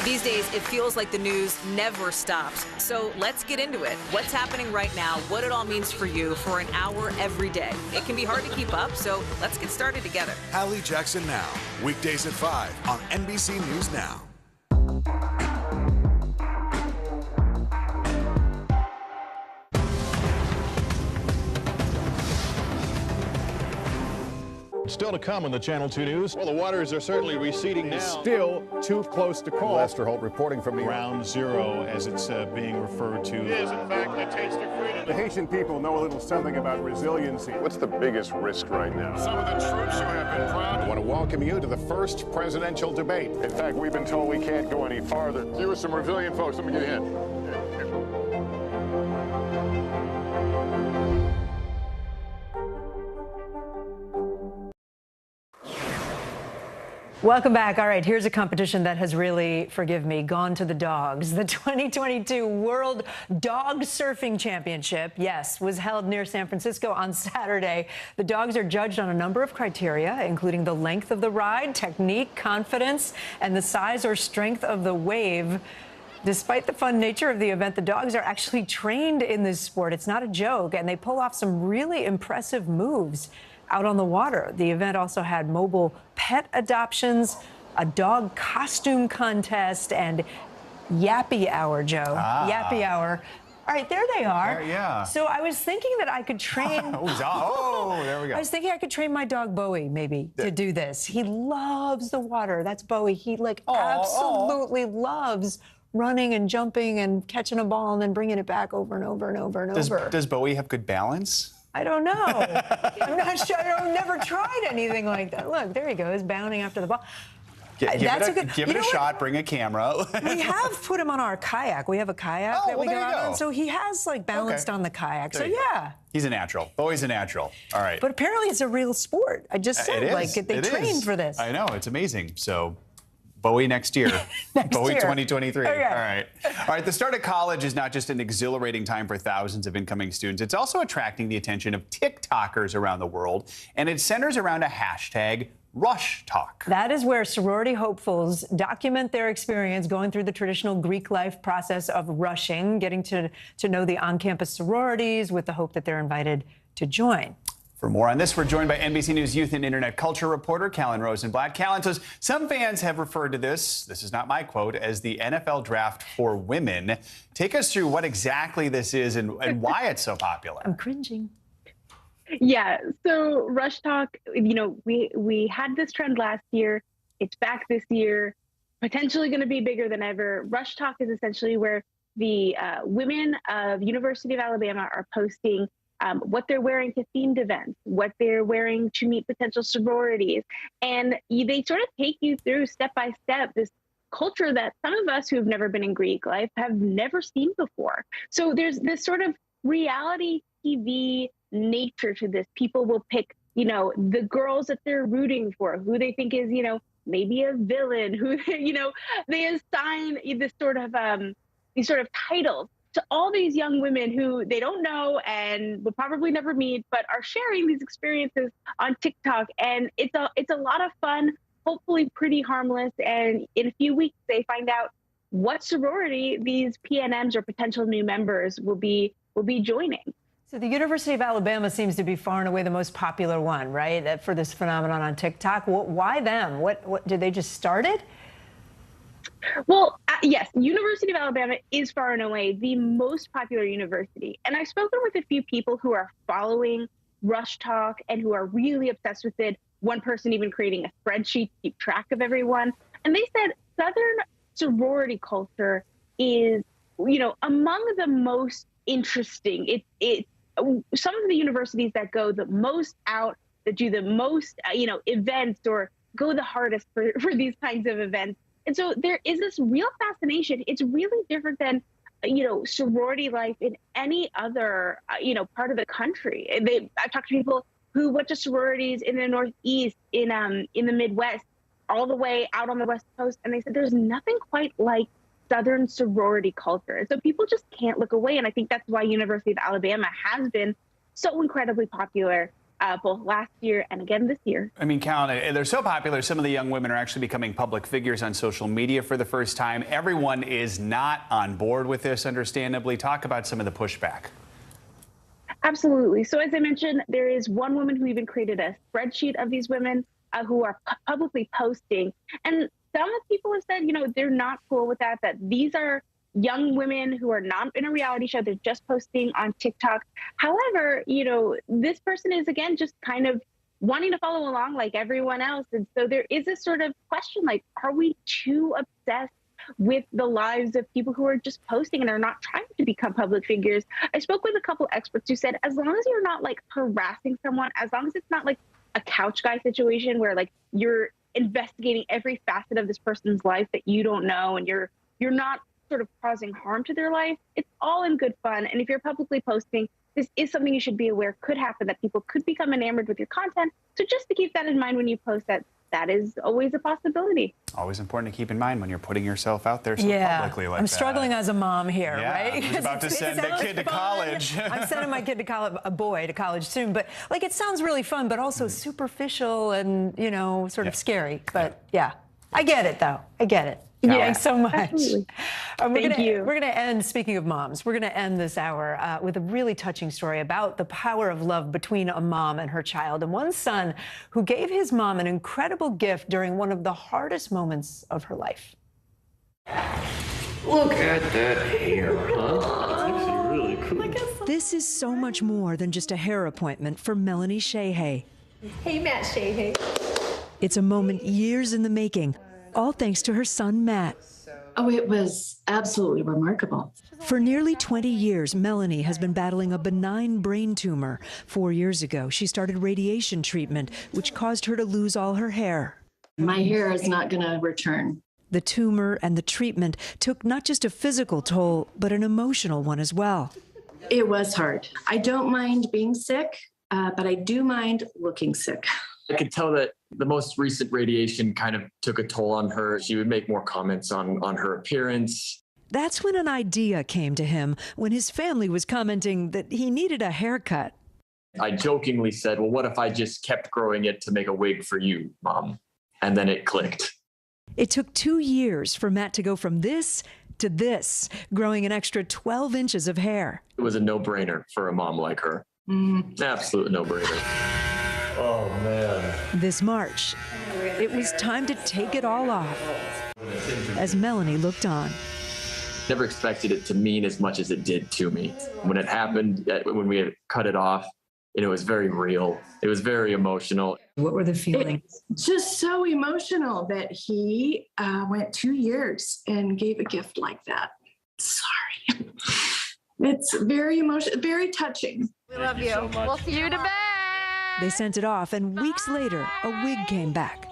These days, it feels like the news never stops. So let's get into it. What's happening right now, what it all means for you for an hour every day. It can be hard to keep up, so let's get started together. Hallie Jackson Now. Weekdays at 5 on NBC News Now. Still to come on the Channel 2 News. Well, the waters are certainly receding now. Still too close to call. Lester Holt reporting from Ground Zero, as it's being referred to. It is, in fact, a taste of freedom. The Haitian people know a little something about resiliency. What's the biggest risk right now? Some of the troops who have been proud. I want to welcome you to the first presidential debate. In fact, we've been told we can't go any farther. You are some resilient folks. Let me get in. Welcome back. All right, here's a competition that has really, forgive me, gone to the dogs. The 2022 World Dog Surfing Championship, yes, was held near San Francisco on Saturday. The dogs are judged on a number of criteria, including the length of the ride, technique, confidence, and the size or strength of the wave. Despite the fun nature of the event, the dogs are actually trained in this sport. It's not a joke, and they pull off some really impressive moves out on the water. The event also had mobile pet adoptions, a dog costume contest, and Yappy Hour, Joe. Yappy Hour. All right, there they are. Yeah. So I was thinking that I could train. Oh, there we go. I was thinking I could train my dog Bowie maybe to do this. He loves the water. That's Bowie. He absolutely loves running and jumping and catching a ball and then bringing it back over and over and over and over. Does Bowie have good balance? I don't know. I'm not sure. I've never tried anything like that. Look, there he goes, bounding after the ball. Give it a shot. Bring a camera. We have put him on our kayak. We have a kayak that we go out on, so he has balanced on the kayak. So yeah, he's a natural. Bowie's a natural. All right. But apparently, it's a real sport. I just said they train for this. I know, it's amazing. So Bowie next year. Bowie 2023. Okay. All right. The start of college is not just an exhilarating time for thousands of incoming students. It's also attracting the attention of TikTokers around the world, and it centers around a hashtag, Rush Talk. That is where sorority hopefuls document their experience going through the traditional Greek life process of rushing, getting to know the on-campus sororities with the hope that they're invited to join. For more on this, we're joined by NBC News youth and internet culture reporter Callan Rosenblatt. Callan says some fans have referred to this is not my quote, as the NFL draft for women. Take us through what exactly this is and why it's so popular. I'm cringing. Yeah, so Rush Talk, we had this trend last year. It's back this year, potentially going to be bigger than ever. Rush Talk is essentially where the women of University of Alabama are posting what they're wearing to themed events, what they're wearing to meet potential sororities. And they sort of take you through step by step this culture that some of us who've never been in Greek life have never seen before. So there's this sort of reality TV nature to this. People will pick, the girls that they're rooting for, who they think is, maybe a villain, who, they assign this these sort of titles to all these young women who they don't know and will probably never meet, but are sharing these experiences on TikTok. And it's a lot of fun, hopefully pretty harmless. And in a few weeks, they find out what sorority these PNMs or potential new members will be joining. So the University of Alabama seems to be far and away the most popular one, right, for this phenomenon on TikTok. Why them? What did they just start it? Well, yes, University of Alabama is far and away the most popular university. And I've spoken with a few people who are following Rush Talk and who are really obsessed with it. One person even creating a spreadsheet to keep track of everyone. And they said Southern sorority culture is, among the most interesting. It's some of the universities that go the most out, that do the most, events or go the hardest for these kinds of events. And so there is this real fascination. It's really different than, sorority life in any other, part of the country. I've talked to people who went to sororities in the Northeast, in the Midwest, all the way out on the West Coast. And they said there's nothing quite like Southern sorority culture. So people just can't look away. And I think that's why University of Alabama has been so incredibly popular both last year and again this year. I mean, Callan, they're so popular, some of the young women are actually becoming public figures on social media for the first time. Everyone is not on board with this, understandably. Talk about some of the pushback. Absolutely. So as I mentioned, there is one woman who even created a spreadsheet of these women who are publicly posting. And some people have said, they're not cool with that these are young women who are not in a reality show. They're just posting on TikTok. However, this person is, again, just kind of wanting to follow along like everyone else. And so there is a sort of question, like, are we too obsessed with the lives of people who are just posting and are not trying to become public figures? I spoke with a couple experts who said, as long as you're not like harassing someone, as long as it's not like a couch guy situation where like you're investigating every facet of this person's life that you don't know, and you're not sort of causing harm to their life, it's all in good fun. And if you're publicly posting, this is something you should be aware could happen, that people could become enamored with your content. So just to keep that in mind when you post, that is always a possibility. Always important to keep in mind when you're putting yourself out there so publicly like that. I'm struggling as a mom here, right? Who's about to send a kid to college. I'm sending my kid to college, a boy to college soon, but like it sounds really fun, but also superficial and, you know, sort of scary. But yeah, I get it though. I get it. Yeah, thanks so much. Thank you. We're going to end, speaking of moms, we're going to end this hour with a really touching story about the power of love between a mom and her child, and one son who gave his mom an incredible gift during one of the hardest moments of her life. Look at that hair, huh? It's actually really cool. This is so much more than just a hair appointment for Melanie Sheahay. Hey, Matt Sheahay. It's a moment years in the making, all thanks to her son, Matt. Oh, it was absolutely remarkable. For nearly 20 years, Melanie has been battling a benign brain tumor. 4 years ago, she started radiation treatment, which caused her to lose all her hair. My hair is not going to return. The tumor and the treatment took not just a physical toll, but an emotional one as well. It was hard. I don't mind being sick, but I do mind looking sick. I could tell that the most recent radiation kind of took a toll on her. She would make more comments on her appearance. That's when an idea came to him, when his family was commenting that he needed a haircut. I jokingly said, well, what if I just kept growing it to make a wig for you, Mom? And then it clicked. It took 2 years for Matt to go from this to this, growing an extra 12 inches of hair. It was a no-brainer for a mom like her. Absolute no-brainer. Oh, man. This March, it was time to take it all off, as Melanie looked on. Never expected it to mean as much as it did to me. When it happened, when we had cut it off, and it was very real. It was very emotional. What were the feelings? It's just so emotional that he went 2 years and gave a gift like that. Sorry. It's very emotional, very touching. We love you. We'll see you to bed. They sent it off, and weeks later, a wig came back.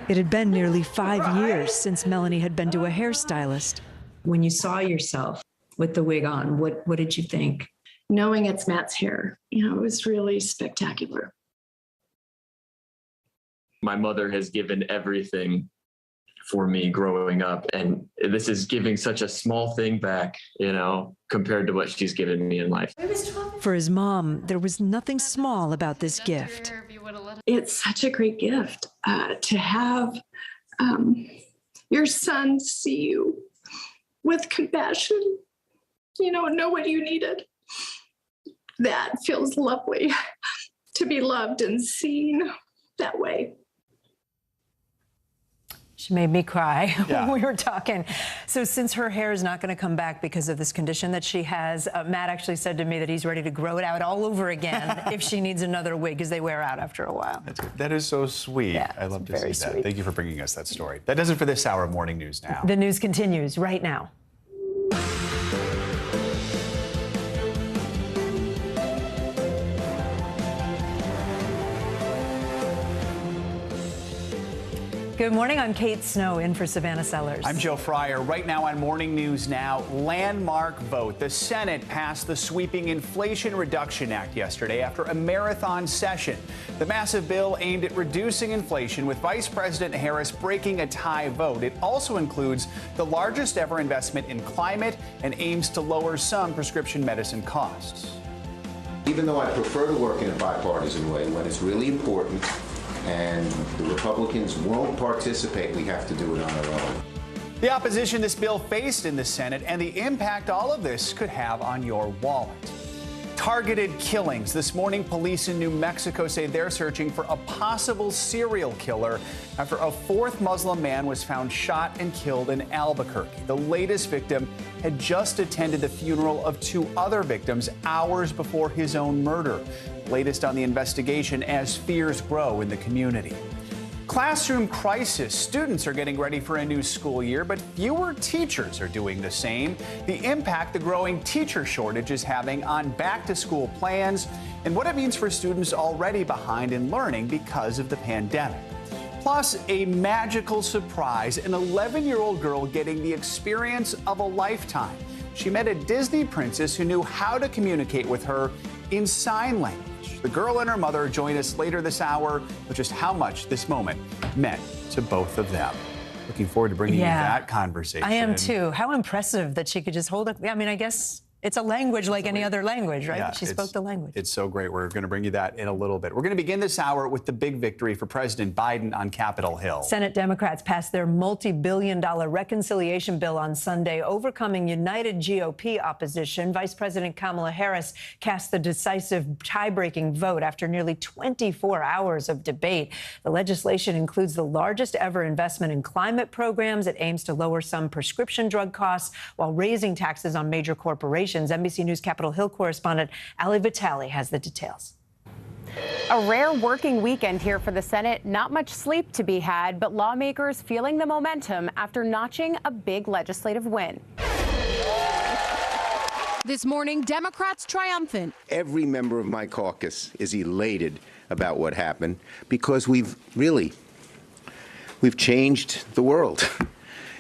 It had been nearly 5 years since Melanie had been to a hairstylist. When you saw yourself with the wig on, what did you think? Knowing it's Matt's hair, it was really spectacular. My mother has given everything for me growing up, and this is giving such a small thing back, compared to what she's given me in life. For his mom, there was nothing small about this gift. It's such a great gift to have your son see you with compassion, know what you needed. That feels lovely, to be loved and seen that way. She made me cry when we were talking. So since her hair is not going to come back because of this condition that she has, Matt actually said to me that he's ready to grow it out all over again if she needs another wig, because they wear out after a while. That is so sweet. Yeah, I love to see that. sweet. Thank you for bringing us that story. That does it for this hour of Morning News Now. The news continues right now. Good morning. I'm Kate Snow in for Savannah Sellers. I'm Joe Fryer. Right now on Morning News Now, landmark vote. The Senate passed the sweeping Inflation Reduction Act yesterday after a marathon session. The massive bill aimed at reducing inflation, with Vice President Harris breaking a tie vote. It also includes the largest ever investment in climate and aims to lower some prescription medicine costs. Even though I prefer to work in a bipartisan way, when it's really important and the Republicans won't participate, we have to do it on our own. The opposition this bill faced in the Senate and the impact all of this could have on your wallet. Targeted killings. This morning, police in New Mexico say they're searching for a possible serial killer after a fourth Muslim man was found shot and killed in Albuquerque. The latest victim had just attended the funeral of two other victims hours before his own murder. Latest on the investigation as fears grow in the community. Classroom crisis. Students are getting ready for a new school year, but fewer teachers are doing the same. The impact the growing teacher shortage is having on back-to-school plans and what it means for students already behind in learning because of the pandemic. Plus, a magical surprise, an 11-year-old girl getting the experience of a lifetime. She met a Disney princess who knew how to communicate with her in sign language. The girl and her mother join us later this hour with just how much this moment meant to both of them. Looking forward to bringing you that conversation. I am too. How impressive that she could just hold it. I mean, I guess it's a language like any other language, right? Yeah, she spoke the language. It's so great. We're going to bring you that in a little bit. We're going to begin this hour with the big victory for President Biden on Capitol Hill. Senate Democrats passed their multi-billion-dollar reconciliation bill on Sunday, overcoming united GOP opposition. Vice President Kamala Harris cast the decisive tie-breaking vote after nearly 24 hours of debate. The legislation includes the largest ever investment in climate programs. It aims to lower some prescription drug costs while raising taxes on major corporations. NBC News Capitol Hill correspondent Ali Vitale has the details. A rare working weekend here for the Senate. Not much sleep to be had, but lawmakers feeling the momentum after notching a big legislative win. This morning, Democrats triumphant. Every member of my caucus is elated about what happened because we've changed the world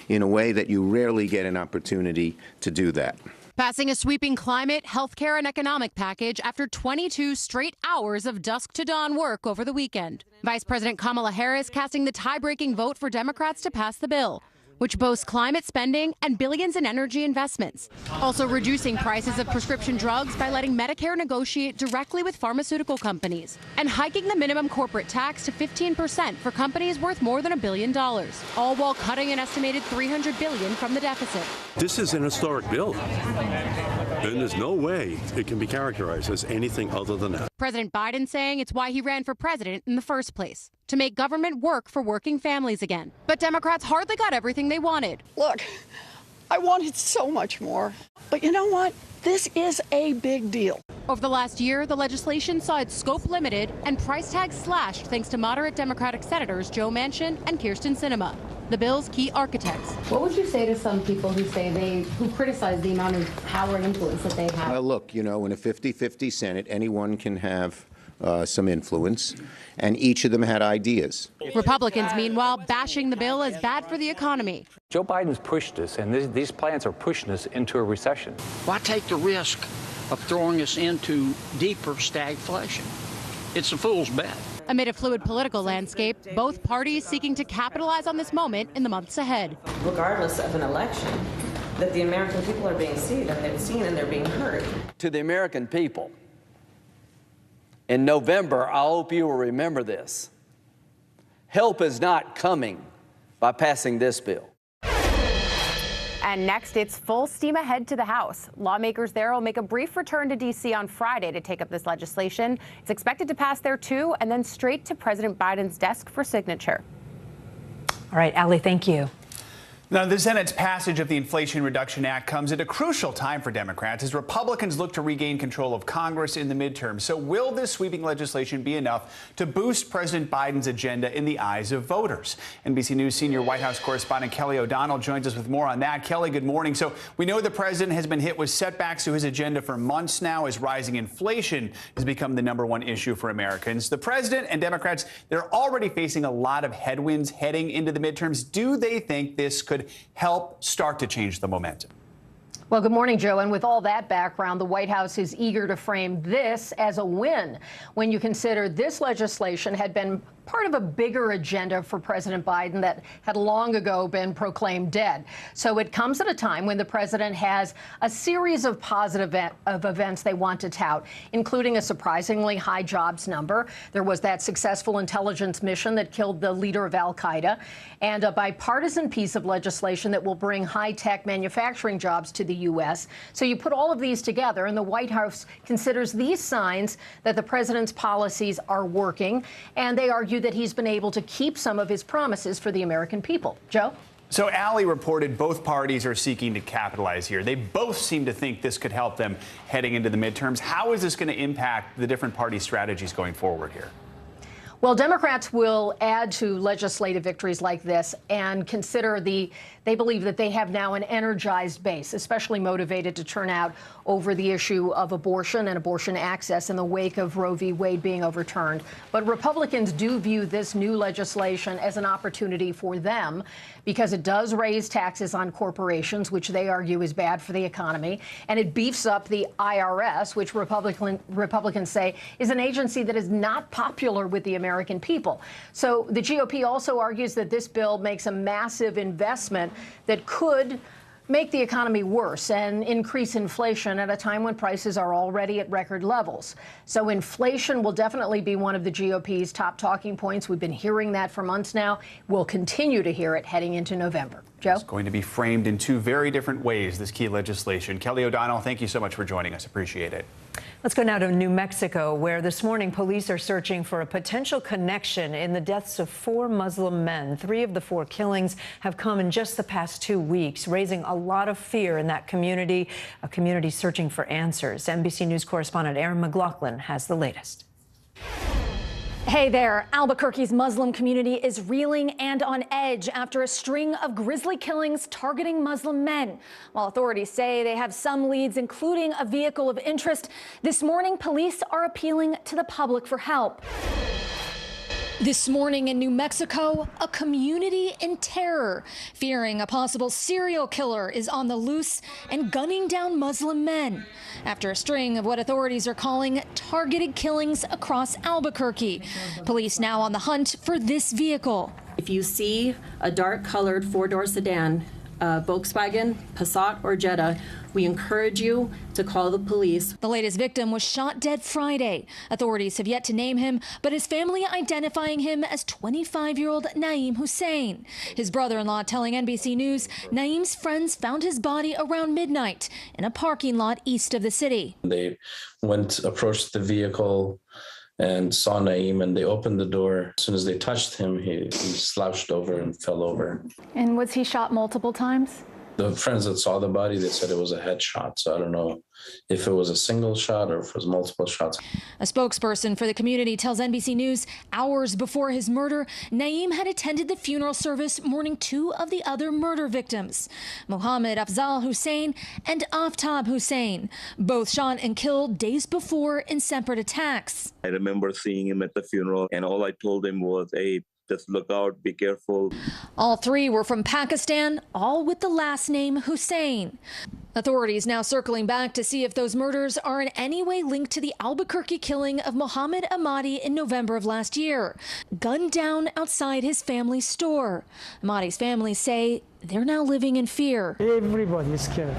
in a way that you rarely get an opportunity to do that. Passing a sweeping climate, healthcare, and economic package after 22 straight hours of dusk to dawn work over the weekend. Vice President Kamala Harris casting the tie-breaking vote for Democrats to pass the bill, which boasts climate spending and billions in energy investments. Also reducing prices of prescription drugs by letting Medicare negotiate directly with pharmaceutical companies and hiking the minimum corporate tax to 15% for companies worth more than $1 billion, all while cutting an estimated $300 billion from the deficit. This is an historic bill, and there's no way it can be characterized as anything other than that. President Biden saying it's why he ran for president in the first place, to make government work for working families again. But Democrats hardly got everything they wanted. Look, I wanted so much more. But you know what? This is a big deal. Over the last year, the legislation saw its scope limited and price tags slashed thanks to moderate Democratic Senators Joe Manchin and Kyrsten Sinema, the bill's key architects. What would you say to some people who criticize the amount of power and influence that they have? Well, look, in a 50-50 Senate, anyone can have some influence, and each of them had ideas. Republicans, meanwhile, bashing the bill as bad for the economy. Joe Biden's pushed us, and these plans are pushing us into a recession. Why take the risk of throwing us into deeper stagflation? It's a fool's bet. Amid a fluid political landscape, both parties seeking to capitalize on this moment in the months ahead. Regardless of an election, that the American people are being seen and they're being heard. To the American people, in November, I hope you will remember this. Help is not coming by passing this bill. And next, it's full steam ahead to the House. Lawmakers there will make a brief return to D.C. on Friday to take up this legislation. It's expected to pass there, too, and then straight to President Biden's desk for signature. All right, Ali, thank you. Now, the Senate's passage of the Inflation Reduction Act comes at a crucial time for Democrats as Republicans look to regain control of Congress in the midterms. So will this sweeping legislation be enough to boost President Biden's agenda in the eyes of voters? NBC News senior White House correspondent Kelly O'Donnell joins us with more on that. Kelly, good morning. So we know the president has been hit with setbacks to his agenda for months now as rising inflation has become the #1 issue for Americans. The president and Democrats, they're already facing a lot of headwinds heading into the midterms. Do they think this could help start to change the momentum? Well, good morning, Joe. And with all that background, the White House is eager to frame this as a win when you consider this legislation had been part of a bigger agenda for President Biden that had long ago been proclaimed dead. So it comes at a time when the president has a series of positive events they want to tout, including a surprisingly high jobs number. There was that successful intelligence mission that killed the leader of al-Qaeda, and a bipartisan piece of legislation that will bring high-tech manufacturing jobs to the U.S. So you put all of these together, and the White House considers these signs that the president's policies are working, and they argue that he's been able to keep some of his promises for the American people. Joe? So Ali reported both parties are seeking to capitalize here. They both seem to think this could help them heading into the midterms. How is this going to impact the different party strategies going forward here? Well, Democrats will add to legislative victories like this and consider they believe that they have now an energized base, especially motivated to turn out over the issue of abortion and abortion access in the wake of Roe v. Wade being overturned. But Republicans do view this new legislation as an opportunity for them because it does raise taxes on corporations, which they argue is bad for the economy, and it beefs up the IRS, which Republicans say is an agency that is not popular with the American people. So the GOP also argues that this bill makes a massive investment that could make the economy worse and increase inflation at a time when prices are already at record levels. So inflation will definitely be one of the GOP's top talking points. We've been hearing that for months now. We'll continue to hear it heading into November. Joe? It's going to be framed in two very different ways, this key legislation. Kelly O'Donnell, thank you so much for joining us. Appreciate it. Let's go now to New Mexico, where this morning police are searching for a potential connection in the deaths of 4 Muslim men. 3 of the 4 killings have come in just the past 2 weeks, raising a lot of fear in that community, a community searching for answers. NBC News correspondent Erin McLaughlin has the latest. Hey there. Albuquerque's Muslim community is reeling and on edge after a string of grisly killings targeting Muslim men. While authorities say they have some leads, including a vehicle of interest, this morning police are appealing to the public for help. This morning in New Mexico, a community in terror, fearing a possible serial killer is on the loose and gunning down Muslim men after a string of what authorities are calling targeted killings across Albuquerque. Police now on the hunt for this vehicle. If you see a dark-colored 4-door sedan, Volkswagen, Passat, or Jetta, we encourage you to call the police. The latest victim was shot dead Friday. Authorities have yet to name him, but his family identifying him as 25-year-old Naeem Hussein. His brother-in-law telling NBC News Naeem's friends found his body around midnight in a parking lot east of the city. They approached the vehicle and saw Naeem, and they opened the door. As soon as they touched him, he slouched over and fell over. And was he shot multiple times? The friends that saw the body, they said it was a headshot. So I don't know if it was a single shot or if it was multiple shots. A spokesperson for the community tells NBC News hours before his murder, Naeem had attended the funeral service mourning 2 of the other murder victims, Mohammed Afzal Hussein and Aftab Hussein, both shot and killed days before in separate attacks. I remember seeing him at the funeral, and all I told him was, hey, just look out, be careful. All 3 were from Pakistan, all with the last name Hussein. Authorities now circling back to see if those murders are in any way linked to the Albuquerque killing of Mohammed Ahmadi in November of last year, gunned down outside his family's store. Ahmadi's family say they're now living in fear. Everybody is scared.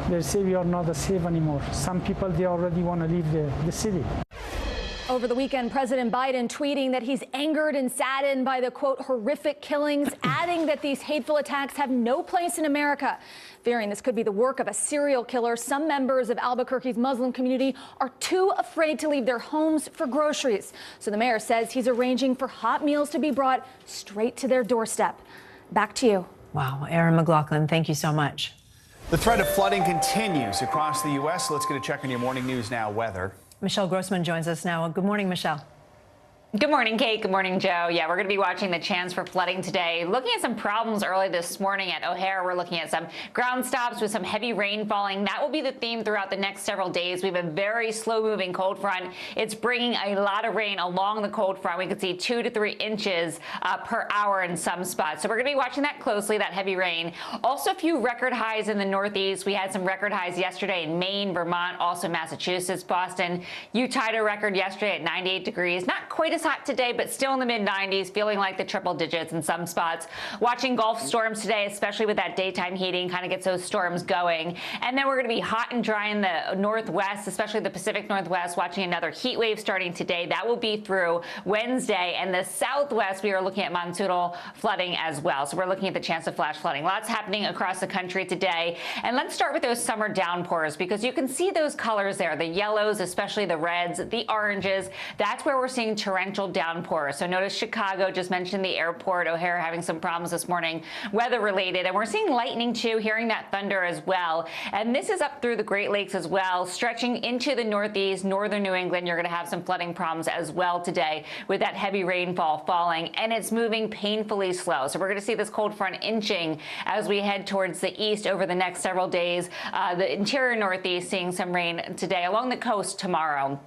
They say we are not safe anymore. Some people, they already want to leave the city. Over the weekend, President Biden tweeting that he's angered and saddened by the, quote, horrific killings, adding that these hateful attacks have no place in America. Fearing this could be the work of a serial killer, some members of Albuquerque's Muslim community are too afraid to leave their homes for groceries. So the mayor says he's arranging for hot meals to be brought straight to their doorstep. Back to you. Wow, Erin McLaughlin, thank you so much. The threat of flooding continues across the U.S. Let's get a check on your Morning News Now weather. Michelle Grossman joins us now. Good morning, Michelle. Good morning, Kate. Good morning, Joe. Yeah, we're going to be watching the chance for flooding today. Looking at some problems early this morning at O'Hare. We're looking at some ground stops with some heavy rain falling. That will be the theme throughout the next several days. We have a very slow-moving cold front. It's bringing a lot of rain along the cold front. We could see 2 to 3 inches per hour in some spots. So we're going to be watching that closely, that heavy rain. Also, a few record highs in the Northeast. We had some record highs yesterday in Maine, Vermont, also Massachusetts, Boston. Utah had a record yesterday at 98 degrees. Not quite as hot today, but still in the mid-90s, feeling like the triple digits in some spots. Watching Gulf storms today, especially with that daytime heating, kind of gets those storms going. And then we're going to be hot and dry in the northwest, especially the Pacific Northwest, watching another heat wave starting today. That will be through Wednesday. And the southwest, we are looking at monsoonal flooding as well. So we're looking at the chance of flash flooding. Lots happening across the country today. And let's start with those summer downpours, because you can see those colors there, the yellows, especially the reds, the oranges. That's where we're seeing torrential downpours. So notice Chicago, just mentioned the airport, O'Hare having some problems this morning, weather related. And we're seeing lightning too, hearing that thunder as well. And this is up through the Great Lakes as well, stretching into the northeast, northern New England. You're going to have some flooding problems as well today with that heavy rainfall falling, and it's moving painfully slow. So we're going to see this cold front inching as we head towards the east over the next several days. The interior northeast seeing some rain today, along the coast tomorrow.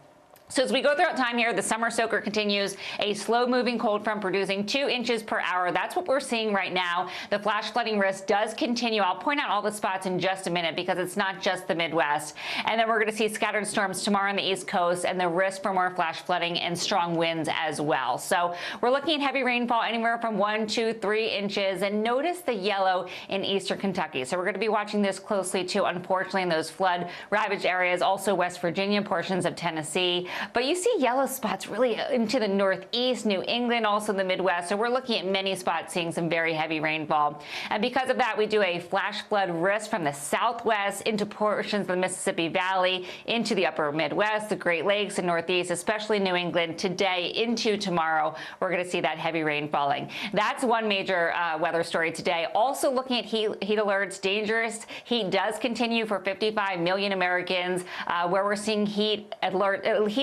So as we go throughout time here, the summer soaker continues, a slow-moving cold front producing 2 inches per hour. That's what we're seeing right now. The flash flooding risk does continue. I'll point out all the spots in just a minute because it's not just the Midwest. And then we're going to see scattered storms tomorrow on the East Coast and the risk for more flash flooding and strong winds as well. So we're looking at heavy rainfall anywhere from 1 to 3 inches. And notice the yellow in eastern Kentucky. So we're going to be watching this closely too, unfortunately, in those flood-ravaged areas, also West Virginia, portions of Tennessee. But you see yellow spots really into the northeast, New England, also the Midwest. So we're looking at many spots seeing some very heavy rainfall. And because of that, we do a flash flood risk from the southwest into portions of the Mississippi Valley, into the upper Midwest, the Great Lakes, and northeast, especially New England today into tomorrow. We're going to see that heavy rain falling. That's one major weather story today. Also looking at heat alerts, dangerous heat does continue for 55 million Americans, where we're seeing heat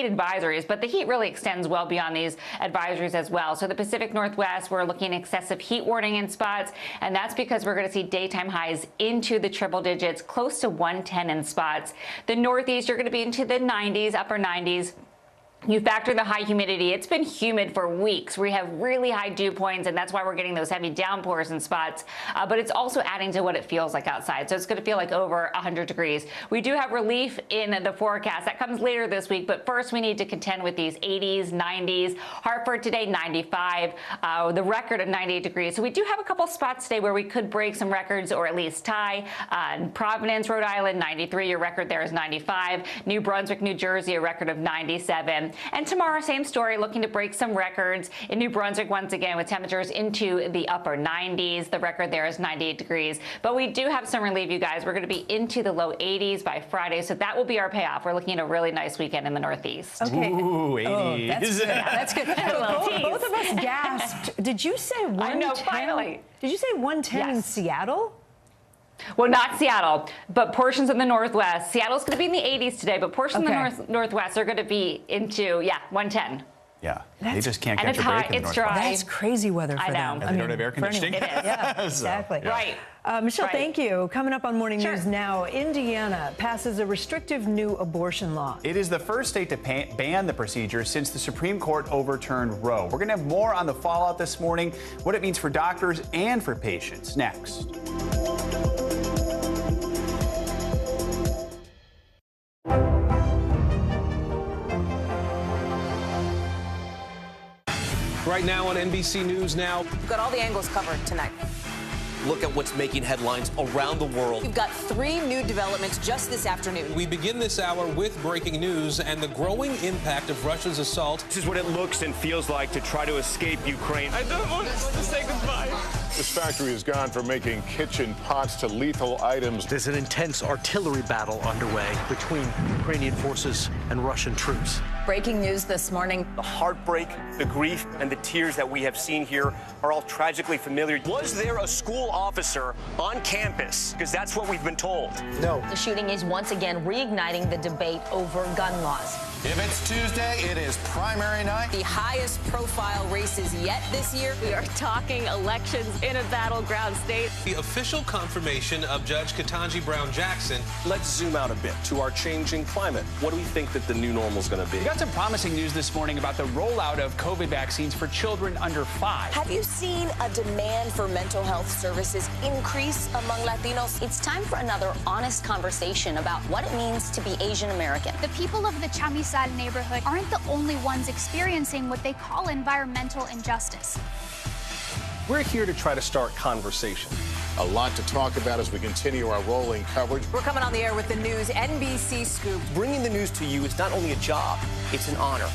advisories, but the heat really extends well beyond these advisories as well. So the Pacific Northwest, we're looking at excessive heat warning in spots, and that's because we're going to see daytime highs into the triple digits, close to 110 in spots. The Northeast, you're going to be into the 90s, upper 90s. You factor the high humidity. It's been humid for weeks. We have really high dew points, and that's why we're getting those heavy downpours in spots. But it's also adding to what it feels like outside. So it's going to feel like over 100 degrees. We do have relief in the forecast. That comes later this week. But first, we need to contend with these 80s, 90s. Hartford today, 95. The record of 98 degrees. So we do have a couple spots today where we could break some records or at least tie. Providence, Rhode Island, 93. Your record there is 95. New Brunswick, New Jersey, a record of 97. And tomorrow, same story, looking to break some records in New Brunswick once again with temperatures into the upper 90s. The record there is 98 degrees. But we do have some relief, you guys. We're going to be into the low 80s by Friday, so that will be our payoff. We're looking at a really nice weekend in the Northeast. Okay. Ooh, 80s. Oh, that's good. Both of us gasped. Did you say 110? I know, finally. Did you say 110 in Seattle? Well, not Seattle, but portions of the Northwest. Seattle's going to be in the 80s today, but portions of the Northwest are going to be into, 110. Yeah, they just can't catch a break in the Northwest. That's crazy weather for them. And they don't have air conditioning. It is. Yeah, exactly. So, yeah. Right. Michelle, thank you. Coming up on Morning Sure. News Now, Indiana passes a restrictive new abortion law. It is the first state to ban the procedure since the Supreme Court overturned Roe. We're going to have more on the fallout this morning, what it means for doctors and for patients. Next. Right now on NBC News Now. We've got all the angles covered tonight. Look at what's making headlines around the world. We've got 3 new developments just this afternoon. We begin this hour with breaking news and the growing impact of Russia's assault. This is what it looks and feels like to try to escape Ukraine. I don't want to say goodbye. This factory has gone from making kitchen pots to lethal items. There's an intense artillery battle underway between Ukrainian forces and Russian troops. Breaking news this morning. The heartbreak, the grief, and the tears that we have seen here are all tragically familiar. Was there a school officer on campus? Because that's what we've been told. No. The shooting is once again reigniting the debate over gun laws. If it's Tuesday, it is primary night. The highest profile races yet this year. We are talking elections in a battleground state. The official confirmation of Judge Ketanji Brown Jackson. Let's zoom out a bit to our changing climate. What do we think that the new normal is going to be? We got some promising news this morning about the rollout of COVID vaccines for children under 5. Have you seen a demand for mental health services increase among Latinos? It's time for another honest conversation about what it means to be Asian American. The people of the Chamizal Rizal neighborhood aren't the only ones experiencing what they call environmental injustice. We're here to try to start conversation. A lot to talk about as we continue our rolling coverage. We're coming on the air with the news NBC Scoop. Bringing the news to you is not only a job, it's an honor.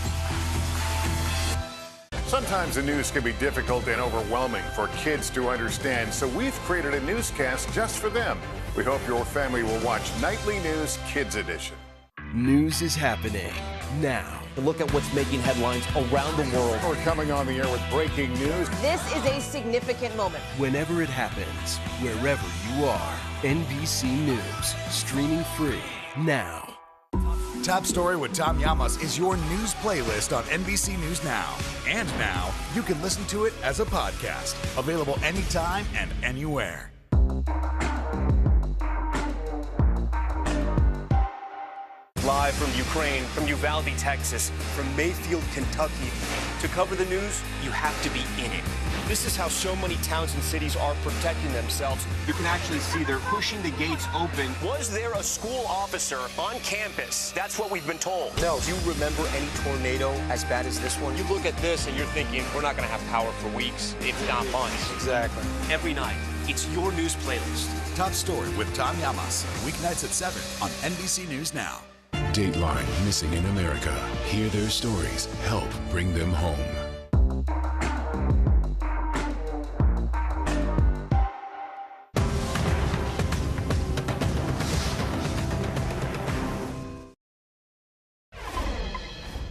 Sometimes the news can be difficult and overwhelming for kids to understand, so we've created a newscast just for them. We hope your family will watch Nightly News Kids Edition. News is happening now. Look at what's making headlines around the world. We're coming on the air with breaking news. This is a significant moment. Whenever it happens, wherever you are, NBC News, streaming free now. Top Story with Tom Llamas is your news playlist on NBC News Now. And now, you can listen to it as a podcast. Available anytime and anywhere. Live from Ukraine, from Uvalde, Texas, from Mayfield, Kentucky. To cover the news, you have to be in it. This is how so many towns and cities are protecting themselves. You can actually see they're pushing the gates open. Was there a school officer on campus? That's what we've been told. No. Do you remember any tornado as bad as this one? You look at this and you're thinking, we're not going to have power for weeks, if not months. Exactly. Every night, it's your news playlist. Top Story with Tom Llamas, weeknights at 7 on NBC News Now. Dateline, missing in America. Hear their stories. Help bring them home.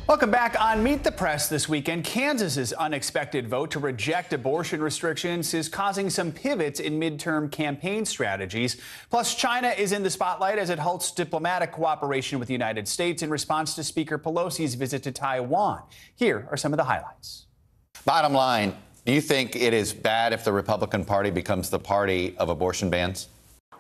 Welcome back on Meet the Press this weekend. Kansas's unexpected vote to reject abortion restrictions is causing some pivots in midterm campaign strategies. Plus, China is in the spotlight as it halts diplomatic cooperation with the United States in response to Speaker Pelosi's visit to Taiwan. Here are some of the highlights. Bottom line, do you think it is bad if the Republican Party becomes the party of abortion bans?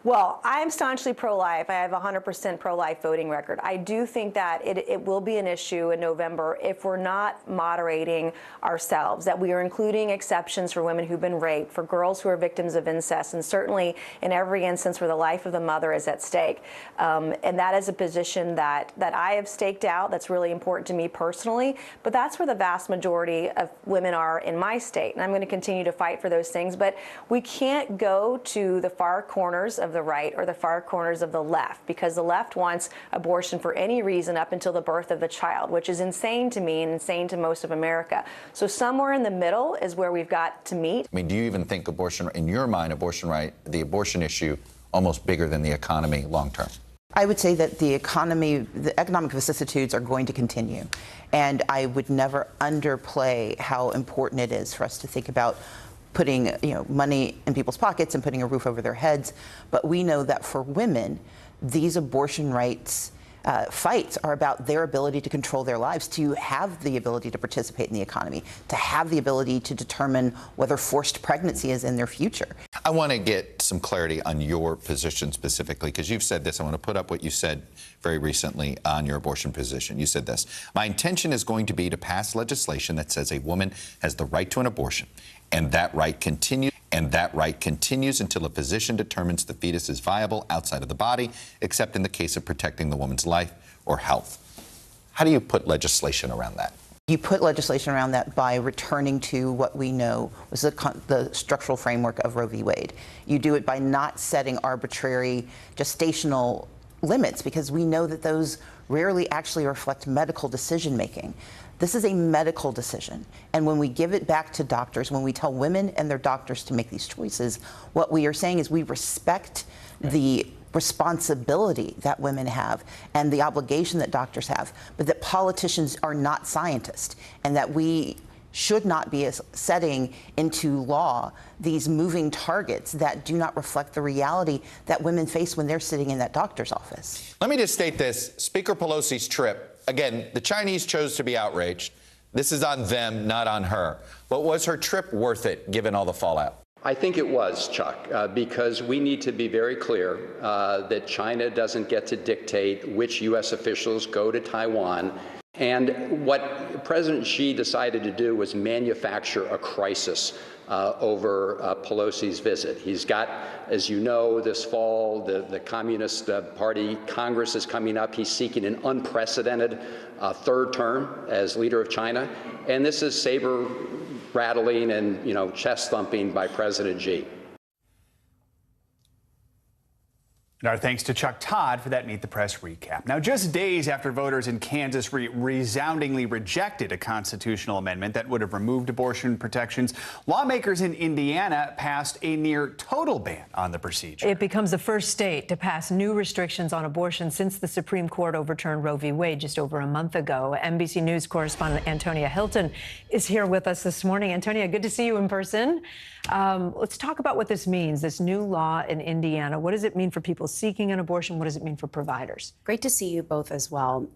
Well, I am staunchly pro-life. I have a 100% pro-life voting record. I do think that it will be an issue in November if we're not moderating ourselves, that we are including exceptions for women who've been raped, for girls who are victims of incest, and certainly in every instance where the life of the mother is at stake. And that is a position that I have staked out that's really important to me personally, but that's where the vast majority of women are in my state. And I'm going to continue to fight for those things, but we can't go to the far corners of the right or the far corners of the left, because the left wants abortion for any reason up until the birth of the child, which is insane to me and insane to most of America. So somewhere in the middle is where we've got to meet. I mean, do you even think abortion, in your mind, the abortion issue, almost bigger than the economy long term? I would say that the economic vicissitudes are going to continue. And I would never underplay how important it is for us to think about putting money in people's pockets and putting a roof over their heads. But we know that for women, these abortion rights fights are about their ability to control their lives, to have the ability to participate in the economy, to have the ability to determine whether forced pregnancy is in their future. I want to get some clarity on your position specifically, because you've said this. I want to put up what you said very recently on your abortion position. You said this: my intention is going to be to pass legislation that says a woman has the right to an abortion, and that right continues. And that right continues until a physician determines the fetus is viable outside of the body, except in the case of protecting the woman's life or health. How do you put legislation around that? You put legislation around that by returning to what we know was the structural framework of Roe v. Wade. You do it by not setting arbitrary gestational limits, because we know that those rarely actually reflect medical decision making. This is a medical decision. And when we give it back to doctors, when we tell women and their doctors to make these choices, what we are saying is we respect the responsibility that women have and the obligation that doctors have, but that politicians are not scientists, and that we should not be setting into law these moving targets that do not reflect the reality that women face when they're sitting in that doctor's office. Let me just state this. Speaker Pelosi's trip, again, the Chinese chose to be outraged. This is on them, not on her. But was her trip worth it, given all the fallout? I think it was, Chuck, because we need to be very clear that China doesn't get to dictate which U.S. officials go to Taiwan. And what President Xi decided to do was manufacture a crisis over Pelosi's visit. He's got, as you know, this fall, the Communist Party Congress is coming up. He's seeking an unprecedented third term as leader of China. And this is saber rattling and, chest thumping by President Xi. And our thanks to Chuck Todd for that Meet the Press recap. Now, just days after voters in Kansas resoundingly rejected a constitutional amendment that would have removed abortion protections, lawmakers in Indiana passed a near total ban on the procedure. It becomes the first state to pass new restrictions on abortion since the Supreme Court overturned Roe v. Wade just over a month ago. NBC News correspondent Antonia Hilton is here with us this morning. Antonia, good to see you in person. Let's talk about what this means, this new law in Indiana. What does it mean for people seeking an abortion? What does it mean for providers? Great to see you both as well.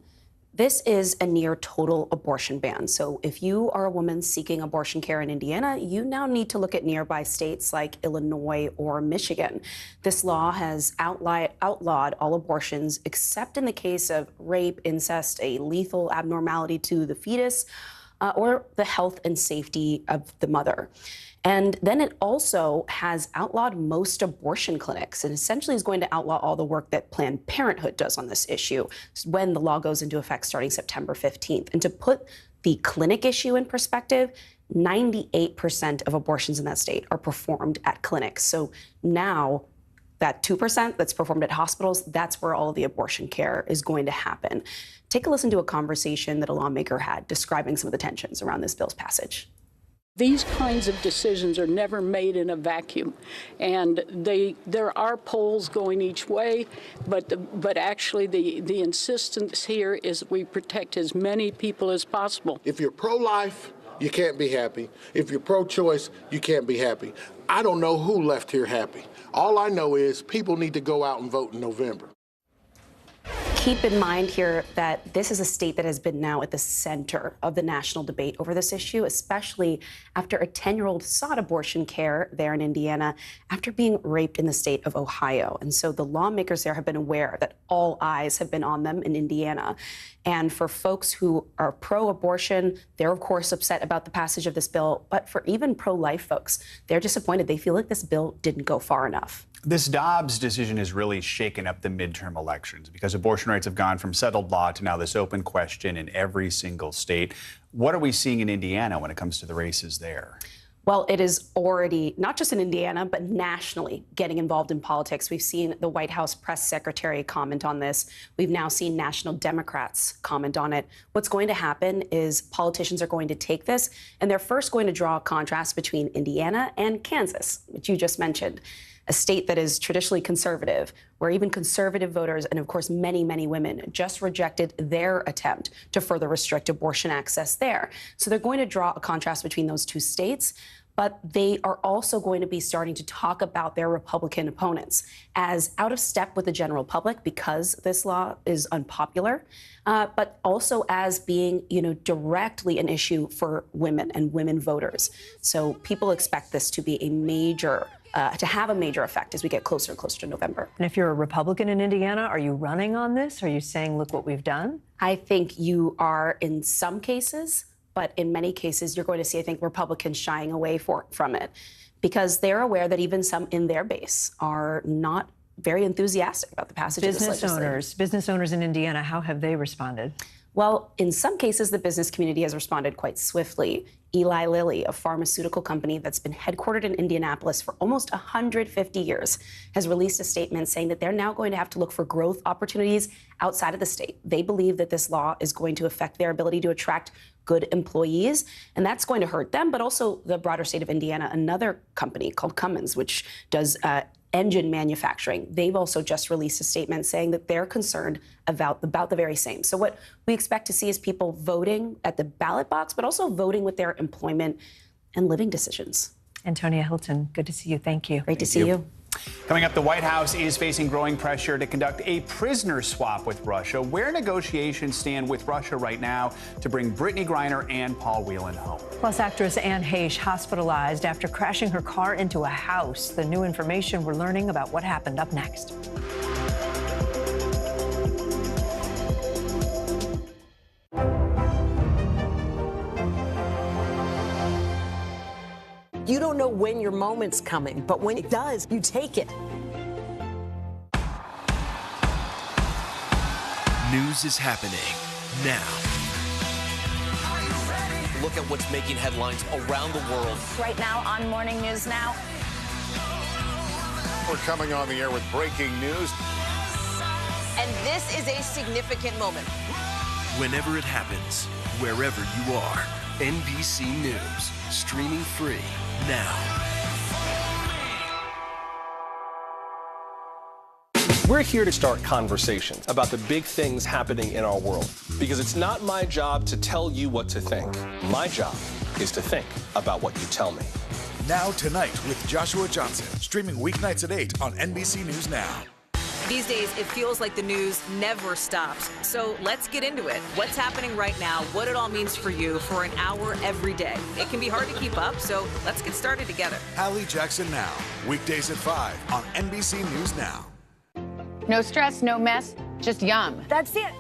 This is a near total abortion ban. So if you are a woman seeking abortion care in Indiana, you now need to look at nearby states like Illinois or Michigan. This law has outlawed all abortions except in the case of rape, incest, a lethal abnormality to the fetus, or the health and safety of the mother. And then it also has outlawed most abortion clinics and essentially is going to outlaw all the work that Planned Parenthood does on this issue when the law goes into effect starting September 15th. And to put the clinic issue in perspective, 98% of abortions in that state are performed at clinics. So now that 2% that's performed at hospitals, that's where all of the abortion care is going to happen. Take a listen to a conversation that a lawmaker had describing some of the tensions around this bill's passage. These kinds of decisions are never made in a vacuum, and there are polls going each way, but actually the insistence here is we protect as many people as possible. If you're pro-life, you can't be happy. If you're pro-choice, you can't be happy. I don't know who left here happy. All I know is people need to go out and vote in November. Keep in mind here that this is a state that has been now at the center of the national debate over this issue, especially after a 10-year-old sought abortion care there in Indiana after being raped in the state of Ohio. And so the lawmakers there have been aware that all eyes have been on them in Indiana. And for folks who are pro-abortion, they're, of course, upset about the passage of this bill. But for even pro-life folks, they're disappointed. They feel like this bill didn't go far enough. This Dobbs decision has really shaken up the midterm elections because abortion rights have gone from settled law to now this open question in every single state. What are we seeing in Indiana when it comes to the races there? Well, it is already, not just in Indiana, but nationally getting involved in politics. We've seen the White House press secretary comment on this. We've now seen national Democrats comment on it. What's going to happen is politicians are going to take this, and they're first going to draw a contrast between Indiana and Kansas, which you just mentioned, a state that is traditionally conservative, where even conservative voters and, of course, many, many women just rejected their attempt to further restrict abortion access there. So they're going to draw a contrast between those two states, but they are also going to be starting to talk about their Republican opponents as out of step with the general public because this law is unpopular, but also as being, directly an issue for women and women voters. So people expect this to be a major to have a major effect as we get closer and closer to November. And if you're a Republican in Indiana, are you running on this? Are you saying, look what we've done? I think you are in some cases, but in many cases, you're going to see, I think, Republicans shying away from it because they're aware that even some in their base are not very enthusiastic about the passage of this legislation. Business owners in Indiana, how have they responded? Well, in some cases, the business community has responded quite swiftly. Eli Lilly, a pharmaceutical company that's been headquartered in Indianapolis for almost 150 years, has released a statement saying that they're now going to have to look for growth opportunities outside of the state. They believe that this law is going to affect their ability to attract good employees, and that's going to hurt them, but also the broader state of Indiana. Another company called Cummins, which does engine manufacturing, they've also just released a statement saying that they're concerned about the very same. So what we expect to see is people voting at the ballot box, but also voting with their employment and living decisions. Antonia Hilton, good to see you. Thank you. Great to see you. Coming up, the White House is facing growing pressure to conduct a prisoner swap with Russia. Where negotiations stand with Russia right now to bring Brittany Griner and Paul Whelan home. Plus, actress Anne Heche hospitalized after crashing her car into a house. The new information we're learning about what happened up next. You don't know when your moment's coming, but when it does, you take it. News is happening now. Look at what's making headlines around the world. Right now on Morning News Now. We're coming on the air with breaking news. And this is a significant moment. Whenever it happens, wherever you are, NBC News, streaming free now. We're here to start conversations about the big things happening in our world, because it's not my job to tell you what to think. My job is to think about what you tell me. Now Tonight with Joshua Johnson, streaming weeknights at 8 on NBC News Now. These days, it feels like the news never stops. So let's get into it. What's happening right now, what it all means for you for an hour every day. It can be hard to keep up, so let's get started together. Hallie Jackson Now, weekdays at 5 on NBC News Now. No stress, no mess, just yum. That's it.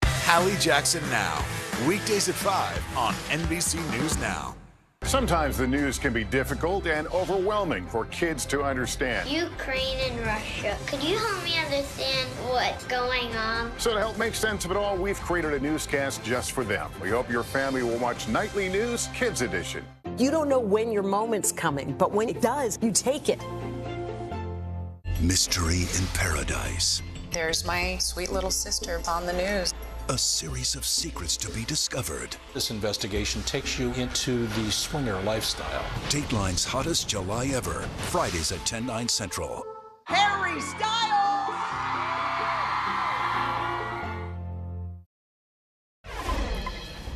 Hallie Jackson Now, weekdays at 5 on NBC News Now. Sometimes the news can be difficult and overwhelming for kids to understand. Ukraine and Russia. Could you help me understand what's going on? So to help make sense of it all, we've created a newscast just for them. We hope your family will watch Nightly News Kids Edition. You don't know when your moment's coming, but when it does, you take it. Mystery in Paradise. There's my sweet little sister on the news. A series of secrets to be discovered. This investigation takes you into the swinger lifestyle. Dateline's hottest July ever. Fridays at 10/9 Central. Harry Styles!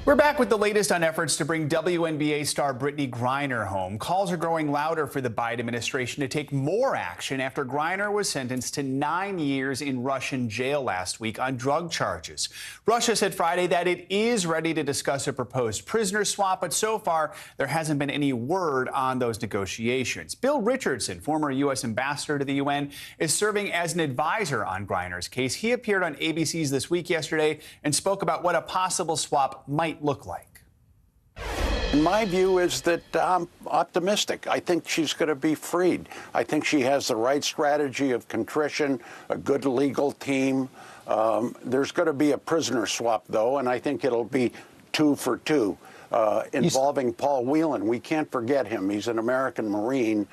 We're back with the latest on efforts to bring WNBA star Brittany Griner home. Calls are growing louder for the Biden administration to take more action after Griner was sentenced to 9 years in Russian jail last week on drug charges. Russia said Friday that it is ready to discuss a proposed prisoner swap, but so far there hasn't been any word on those negotiations. Bill Richardson, former U.S. ambassador to the UN, is serving as an advisor on Griner's case. He appeared on ABC's This Week yesterday and spoke about what a possible swap might look like. My view is that I'm optimistic. I think she's going to be freed. I think she has the right strategy of contrition, a good legal team. There's going to be a prisoner swap, though, and I think it'll be 2 for 2 involving Paul Whelan. We can't forget him. He's an American Marine.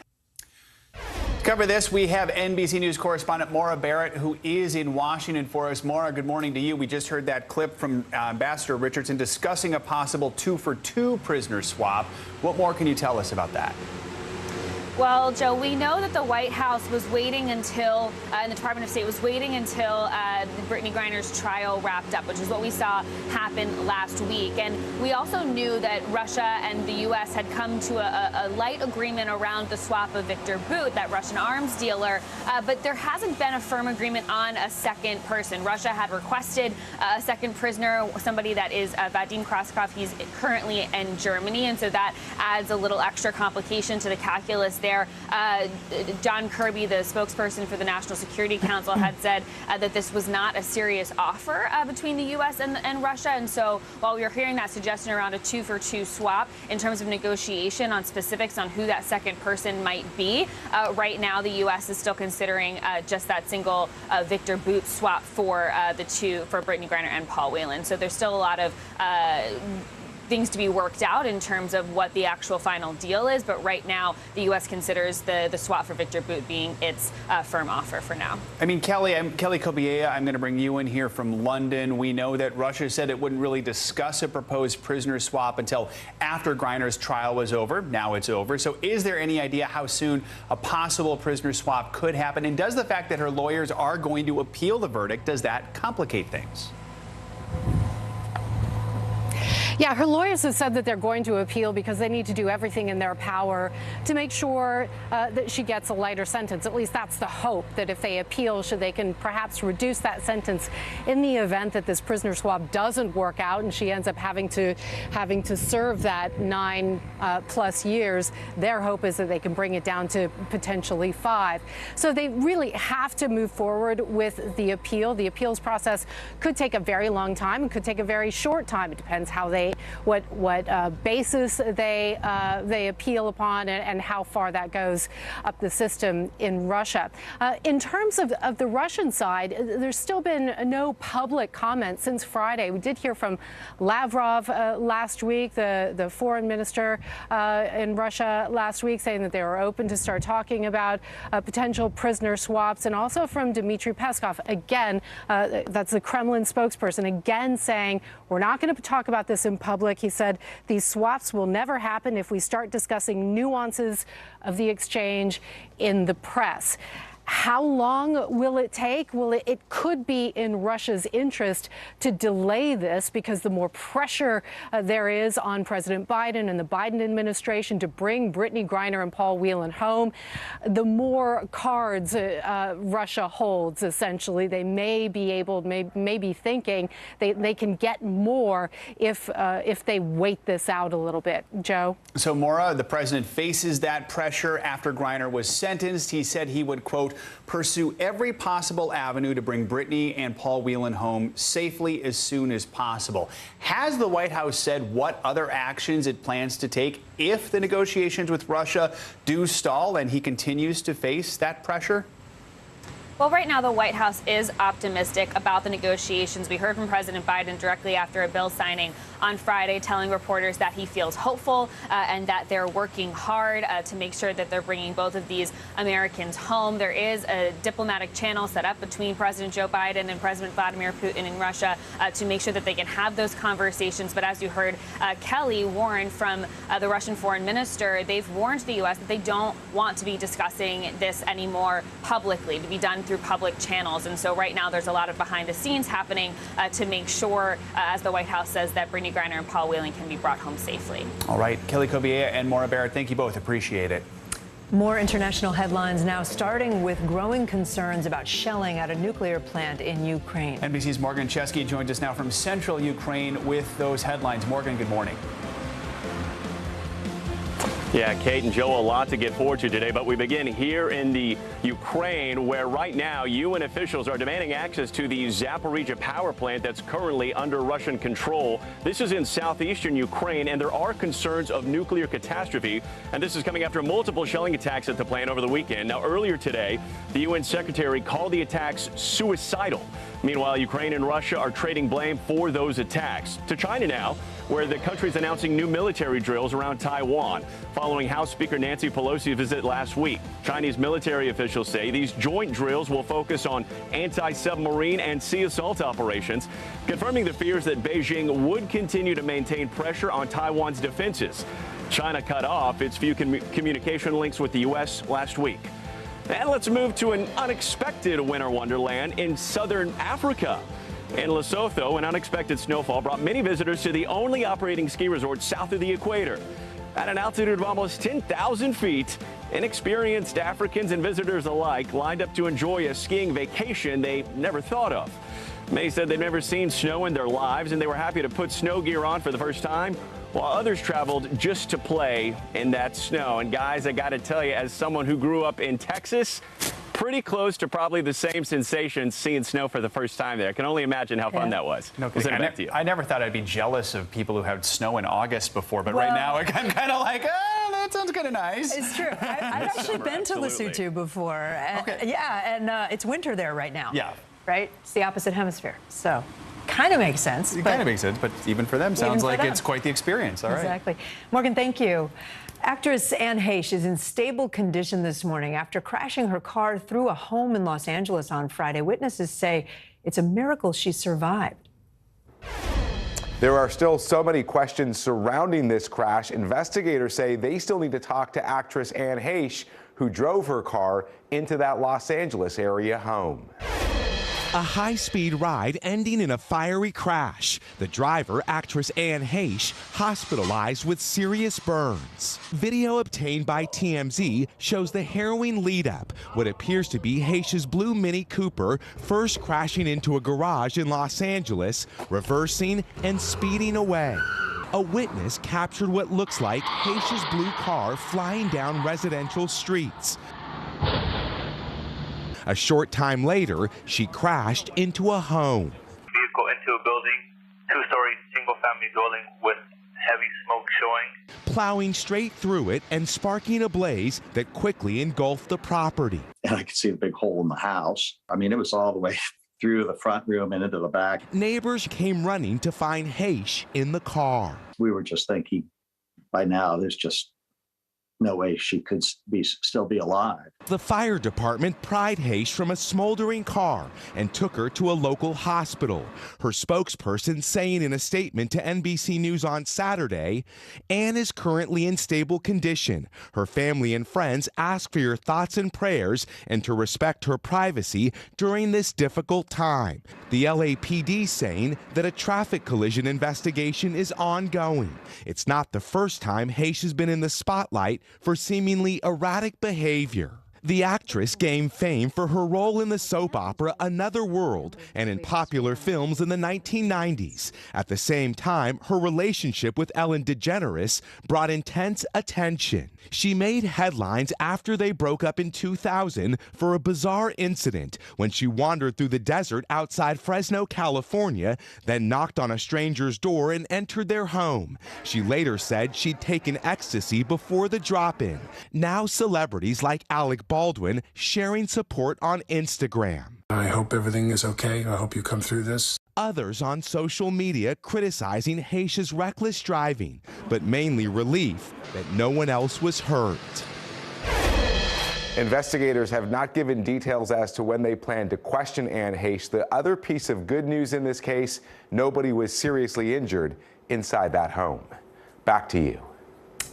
To cover this, we have NBC News correspondent Maura Barrett, who is in Washington for us. Maura, good morning to you. We just heard that clip from Ambassador Richardson discussing a possible 2 for 2 prisoner swap. What more can you tell us about that? Well, Joe, we know that the White House was waiting until, and the Department of State was waiting until Brittany Griner's trial wrapped up, which is what we saw happen last week. And we also knew that Russia and the U.S. had come to a light agreement around the swap of Victor Bout, that Russian arms dealer, but there hasn't been a firm agreement on a second person. Russia had requested a second prisoner, somebody that is Vadim Kraskov. He's currently in Germany, and so that adds a little extra complication to the calculus there. John Kirby, the spokesperson for the National Security Council, had said that this was not a serious offer between the U.S. and Russia. And so while we were hearing that suggestion around a 2 for 2 swap in terms of negotiation on specifics on who that second person might be, right now the U.S. is still considering just that single Victor Bout swap for for Brittany Griner and Paul Whelan. So there's still a lot of things to be worked out in terms of what the actual final deal is, but right now the U.S. considers the swap for Victor Bout being its firm offer for now. I mean, Kelly Kobiea, I'm going to bring you in here from London. We know that Russia said it wouldn't really discuss a proposed prisoner swap until after Griner's trial was over. Now it's over. So is there any idea how soon a possible prisoner swap could happen? And does the fact that her lawyers are going to appeal the verdict, does that complicate things? Yeah, her lawyers have said that they're going to appeal because they need to do everything in their power to make sure that she gets a lighter sentence. At least that's the hope, that if they appeal, they can perhaps reduce that sentence in the event that this prisoner swap doesn't work out and she ends up having to serve that 9+ years. Their hope is that they can bring it down to potentially 5. So they really have to move forward with the appeal. The appeals process could take a very long time and could take a very short time. It depends how they what basis they appeal upon, and how far that goes up the system in Russia. In terms of the Russian side, there's still been no public comment since Friday. We did hear from Lavrov last week, the foreign minister in Russia last week, saying that they were open to start talking about potential prisoner swaps, and also from Dmitry Peskov, again, that's the Kremlin spokesperson, again saying, we're not going to talk about this in public. He said these swaps will never happen if we start discussing nuances of the exchange in the press. How long will it take? Well, it could be in Russia's interest to delay this, because the more pressure there is on President Biden and the Biden administration to bring Brittany Griner and Paul Whelan home, the more cards Russia holds, essentially. They may be able, may be thinking they can get more if they wait this out a little bit. Joe? So, Maura, the president faces that pressure after Griner was sentenced. He said he would, quote, pursue every possible avenue to bring Brittany and Paul Whelan home safely as soon as possible. Has the White House said what other actions it plans to take if the negotiations with Russia do stall and he continues to face that pressure? Well, right now, the White House is optimistic about the negotiations. We heard from President Biden directly after a bill signing on Friday, telling reporters that he feels hopeful and that they're working hard to make sure that they're bringing both of these Americans home. There is a diplomatic channel set up between President Joe Biden and President Vladimir Putin in Russia to make sure that they can have those conversations. But as you heard Kelly warn from the Russian foreign minister, they've warned the U.S. that they don't want to be discussing this anymore publicly, to be done through public channels. And so right now there's a lot of behind the scenes happening to make sure, as the White House says, that Brittany Griner and Paul Whelan can be brought home safely. All right, Kelly Kobiea and Maura Barrett, thank you both. Appreciate it. More international headlines now, starting with growing concerns about shelling at a nuclear plant in Ukraine. NBC's Morgan Chesky joins us now from central Ukraine with those headlines. Morgan, good morning. Yeah, Kate and Joe, a lot to get forward to today, but we begin here in the Ukraine, where right now UN officials are demanding access to the Zaporizhzhia power plant that's currently under Russian control. This is in southeastern Ukraine, and there are concerns of nuclear catastrophe, and this is coming after multiple shelling attacks at the plant over the weekend. Now, earlier today, the UN secretary called the attacks suicidal. Meanwhile, Ukraine and Russia are trading blame for those attacks. To China now, where the country's announcing new military drills around Taiwan, following House Speaker Nancy Pelosi's visit last week. Chinese military officials say these joint drills will focus on anti-submarine and sea assault operations, confirming the fears that Beijing would continue to maintain pressure on Taiwan's defenses. China cut off its few communication links with the U.S. last week. And let's move to an unexpected winter wonderland in southern Africa. In Lesotho, an unexpected snowfall brought many visitors to the only operating ski resort south of the equator. At an altitude of almost 10,000 feet, inexperienced Africans and visitors alike lined up to enjoy a skiing vacation they never thought of. Many said they've never seen snow in their lives, and they were happy to put snow gear on for the first time, while others traveled just to play in that snow. And guys, I got to tell you, as someone who grew up in Texas, pretty close to probably the same sensation seeing snow for the first time there. I can only imagine how fun that was. No, I never thought I'd be jealous of people who had snow in August before, but right now I'm kind of like, oh, that sounds kind of nice. It's true. I've actually been to Lesotho before. Yeah, and it's winter there right now. Yeah. Right? It's the opposite hemisphere. So kind of makes sense. It kind of makes sense, but even for them, sounds like it's quite the experience. All right. Exactly. Morgan, thank you. Actress Anne Heche is in stable condition this morning after crashing her car through a home in Los Angeles on Friday. Witnesses say it's a miracle she survived. There are still so many questions surrounding this crash. Investigators say they still need to talk to actress Anne Heche, who drove her car into that Los Angeles area home. A high-speed ride ending in a fiery crash. The driver, actress Anne Heche, hospitalized with serious burns. Video obtained by TMZ shows the harrowing lead-up, what appears to be Heche's blue Mini Cooper first crashing into a garage in Los Angeles, reversing and speeding away. A witness captured what looks like Heche's blue car flying down residential streets. A short time later, she crashed into a home. Vehicle into a building, two-story single-family dwelling with plowing straight through it and sparking a blaze that quickly engulfed the property. And I could see the big hole in the house. I mean, it was all the way through the front room and into the back. Neighbors came running to find Haish in the car. We were just thinking, by now, there's just no way she could still be alive. The fire department pried Haish from a smoldering car and took her to a local hospital. Her spokesperson saying in a statement to NBC News on Saturday, Anne is currently in stable condition. Her family and friends ask for your thoughts and prayers and to respect her privacy during this difficult time. The LAPD saying that a traffic collision investigation is ongoing. It's not the first time Haish has been in the spotlight for seemingly erratic behavior. The actress gained fame for her role in the soap opera Another World and in popular films in the 1990s. At the same time, her relationship with Ellen DeGeneres brought intense attention. She made headlines after they broke up in 2000 for a bizarre incident when she wandered through the desert outside Fresno, California, then knocked on a stranger's door and entered their home. She later said she'd taken ecstasy before the drop-in. Now celebrities like Alec Baldwin sharing support on Instagram. I hope everything is okay. I hope you come through this. Others on social media criticizing Haish's reckless driving, but mainly relief that no one else was hurt. Investigators have not given details as to when they plan to question Anne Haish. The other piece of good news in this case, nobody was seriously injured inside that home. Back to you.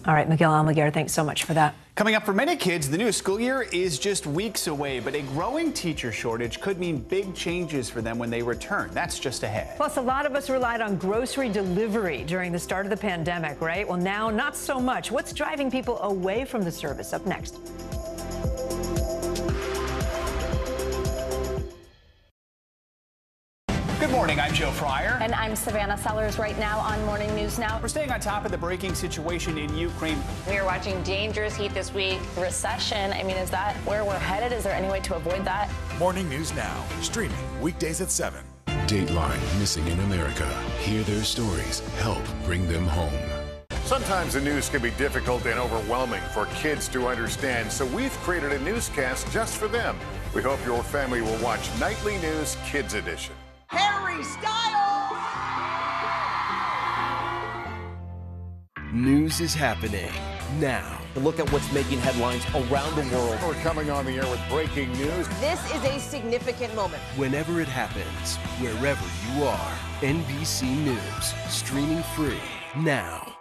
All right, Miguel Almaguer, thanks so much for that. Coming up for many kids, the new school year is just weeks away, but a growing teacher shortage could mean big changes for them when they return. That's just ahead. Plus, a lot of us relied on grocery delivery during the start of the pandemic, right? Well, now not so much. What's driving people away from the service? Up next. Good morning, I'm Joe Fryer. And I'm Savannah Sellers right now on Morning News Now. We're staying on top of the breaking situation in Ukraine. We are watching dangerous heat this week. Recession, I mean, is that where we're headed? Is there any way to avoid that? Morning News Now, streaming weekdays at 7. Dateline Missing in America. Hear their stories. Help bring them home. Sometimes the news can be difficult and overwhelming for kids to understand, so we've created a newscast just for them. We hope your family will watch Nightly News Kids Edition. Harry Styles! News is happening now. Look at what's making headlines around the world. We're coming on the air with breaking news. This is a significant moment. Whenever it happens, wherever you are, NBC News, streaming free now.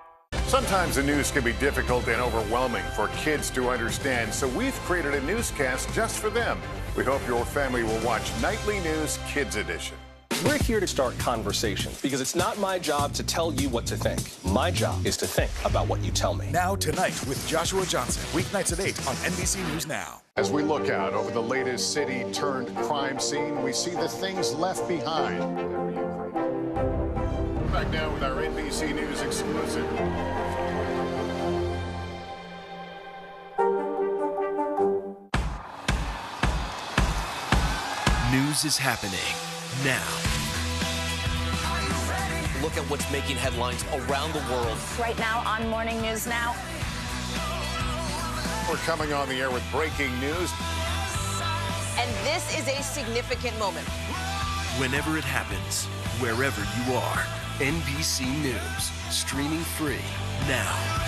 Sometimes the news can be difficult and overwhelming for kids to understand, so we've created a newscast just for them. We hope your family will watch Nightly News Kids Edition. We're here to start conversations because it's not my job to tell you what to think. My job is to think about what you tell me. Now Tonight with Joshua Johnson, weeknights at 8 on NBC News Now. As we look out over the latest city-turned-crime scene, we see the things left behind. Back now with our NBC News exclusive. News is happening now. Look at what's making headlines around the world. Right now on Morning News Now. We're coming on the air with breaking news. And this is a significant moment. Whenever it happens, wherever you are, NBC News, streaming free now.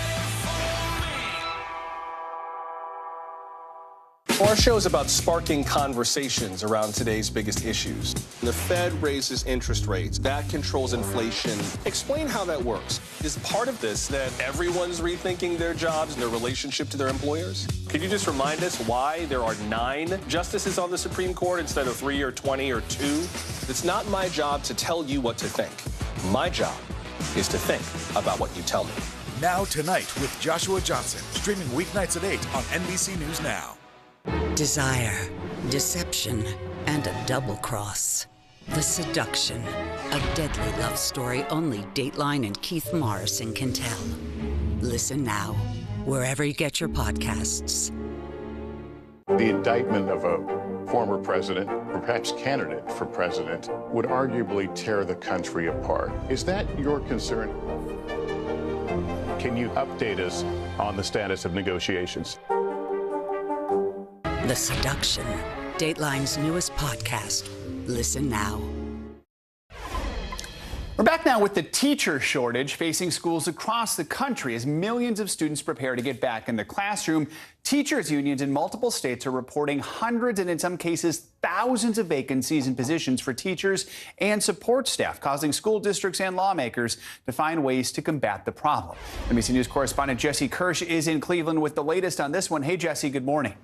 Our show is about sparking conversations around today's biggest issues. The Fed raises interest rates. That controls inflation. Explain how that works. Is part of this that everyone's rethinking their jobs and their relationship to their employers? Could you just remind us why there are 9 justices on the Supreme Court instead of 3 or 20 or 2? It's not my job to tell you what to think. My job is to think about what you tell me. Now Tonight with Joshua Johnson, streaming weeknights at 8 on NBC News Now. Desire, deception, and a double cross. The Seduction, a deadly love story only Dateline and Keith Morrison can tell. Listen now, wherever you get your podcasts. The indictment of a former president, or perhaps candidate for president, would arguably tear the country apart. Is that your concern? Can you update us on the status of negotiations? The Seduction, Dateline's newest podcast. Listen now. We're back now with the teacher shortage facing schools across the country as millions of students prepare to get back in the classroom. Teachers unions in multiple states are reporting hundreds and in some cases thousands of vacancies in positions for teachers and support staff, causing school districts and lawmakers to find ways to combat the problem. NBC News correspondent Jesse Kirsch is in Cleveland with the latest on this one. Hey, Jesse, good morning.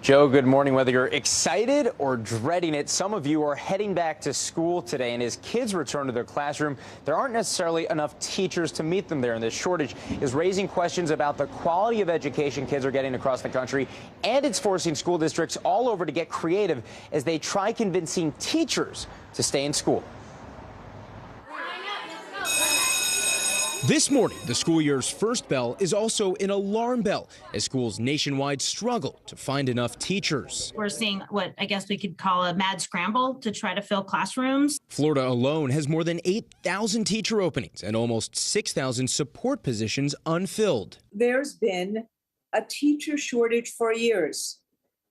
Joe, good morning. Whether you're excited or dreading it, some of you are heading back to school today. And as kids return to their classroom, there aren't necessarily enough teachers to meet them there. And this shortage is raising questions about the quality of education kids are getting across the country. And it's forcing school districts all over to get creative as they try convincing teachers to stay in school. This morning, the school year's first bell is also an alarm bell as schools nationwide struggle to find enough teachers. We're seeing what I guess we could call a mad scramble to try to fill classrooms. Florida alone has more than 8,000 teacher openings and almost 6,000 support positions unfilled. There's been a teacher shortage for years.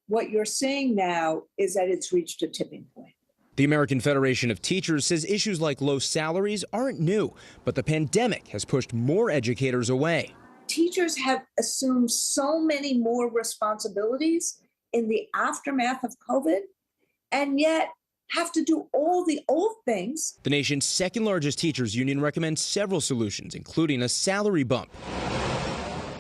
What you're seeing now is that it's reached a tipping point. The American Federation of Teachers says issues like low salaries aren't new, but the pandemic has pushed more educators away. Teachers have assumed so many more responsibilities in the aftermath of COVID, and yet have to do all the old things. The nation's second largest teachers union recommends several solutions, including a salary bump.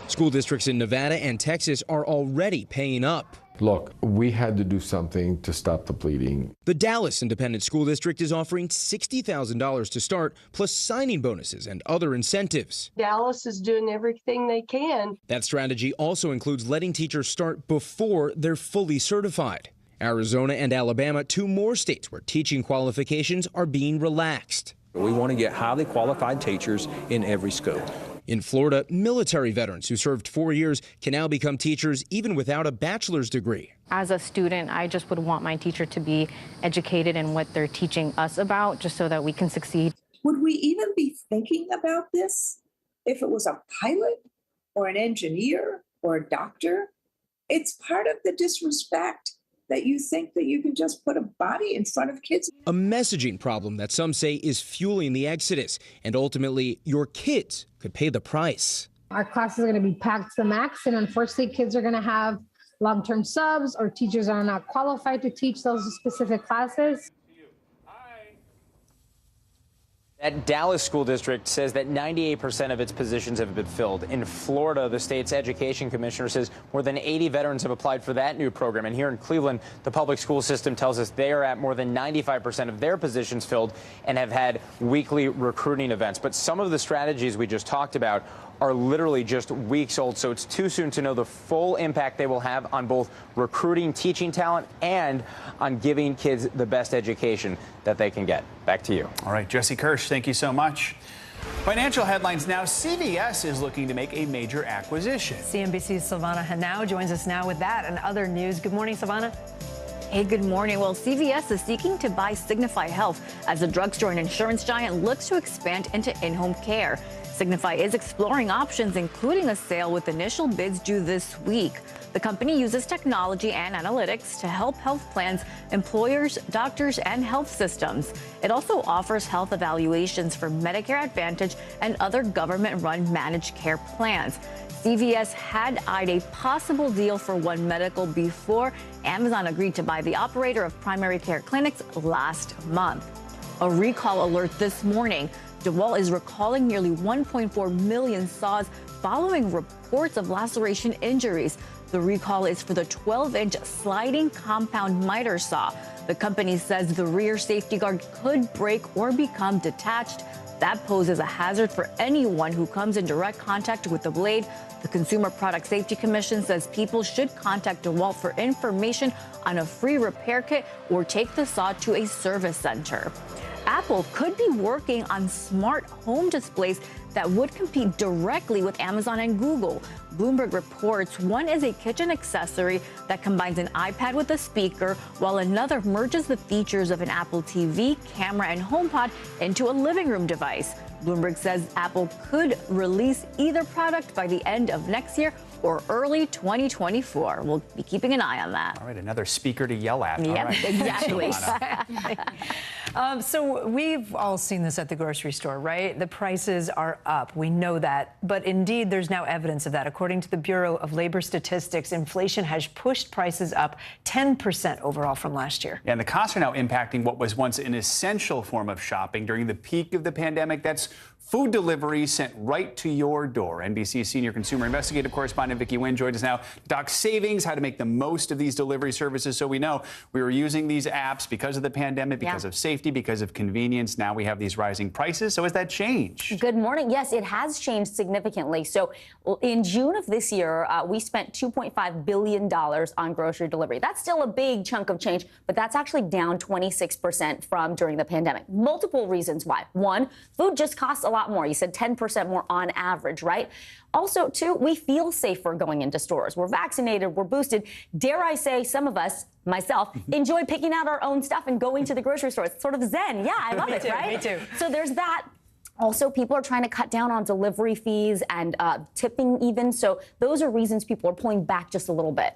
School districts in Nevada and Texas are already paying up. Look, we had to do something to stop the bleeding. The Dallas Independent School District is offering $60,000 to start, plus signing bonuses and other incentives. Dallas is doing everything they can. That strategy also includes letting teachers start before they're fully certified. Arizona and Alabama, two more states where teaching qualifications are being relaxed. We want to get highly qualified teachers in every school. In Florida, military veterans who served 4 years can now become teachers even without a bachelor's degree. As a student, I just would want my teacher to be educated in what they're teaching us about, just so that we can succeed. Would we even be thinking about this if it was a pilot or an engineer or a doctor? It's part of the disrespect that you think that you can just put a body in front of kids. A messaging problem that some say is fueling the exodus, and ultimately your kids could pay the price. Our classes are going to be packed to the max, and unfortunately kids are going to have long-term subs, or teachers are not qualified to teach those specific classes. That Dallas school district says that 98% of its positions have been filled. In Florida, the state's education commissioner says more than 80 veterans have applied for that new program. And here in Cleveland, the public school system tells us they are at more than 95% of their positions filled and have had weekly recruiting events. But some of the strategies we just talked about are literally just weeks old, so it's too soon to know the full impact they will have on both recruiting teaching talent and on giving kids the best education that they can get. Back to you. All right, Jesse Kirsch, thank you so much. Financial headlines now. CVS is looking to make a major acquisition. CNBC's Silvana Henao joins us now with that and other news. Good morning, Silvana. Hey, good morning. Well, CVS is seeking to buy Signify Health as the drugstore and insurance giant looks to expand into in-home care. Signify is exploring options, including a sale with initial bids due this week. The company uses technology and analytics to help health plans, employers, doctors, and health systems. It also offers health evaluations for Medicare Advantage and other government-run managed care plans. CVS had eyed a possible deal for One Medical before Amazon agreed to buy the operator of primary care clinics last month. A recall alert this morning. DeWalt is recalling nearly 1.4 million saws following reports of laceration injuries. The recall is for the 12-inch sliding compound miter saw. The company says the rear safety guard could break or become detached. That poses a hazard for anyone who comes in direct contact with the blade. The Consumer Product Safety Commission says people should contact DeWalt for information on a free repair kit or take the saw to a service center. Apple could be working on smart home displays that would compete directly with Amazon and Google. Bloomberg reports one is a kitchen accessory that combines an iPad with a speaker, while another merges the features of an Apple TV, camera, and HomePod into a living room device. Bloomberg says Apple could release either product by the end of next year or early 2024. We'll be keeping an eye on that. All right, another speaker to yell at. Yep, all right. exactly. So we've all seen this at the grocery store, right? The prices are up. We know that. But indeed, there's now evidence of that. According to the Bureau of Labor Statistics, inflation has pushed prices up 10% overall from last year. And the costs are now impacting what was once an essential form of shopping during the peak of the pandemic. That's food delivery sent right to your door. NBC senior consumer investigative correspondent Vicki Nguyen joins us now. Doc savings, how to make the most of these delivery services. So we know we were using these apps because of the pandemic, because of safety, because of convenience. Now we have these rising prices. So has that changed? Good morning. Yes, it has changed significantly. So in June of this year, we spent $2.5 billion on grocery delivery. That's still a big chunk of change, but that's actually down 26% from during the pandemic. Multiple reasons why. One, food just costs a lot more. You said 10% more on average, right? Also, two, we feel safer going into stores. We're vaccinated, we're boosted. Dare I say, some of us, myself, enjoy picking out our own stuff and going to the grocery store. It's sort of zen. Yeah, I love it, right? Me too. So there's that. Also, people are trying to cut down on delivery fees and tipping even. So those are reasons people are pulling back just a little bit.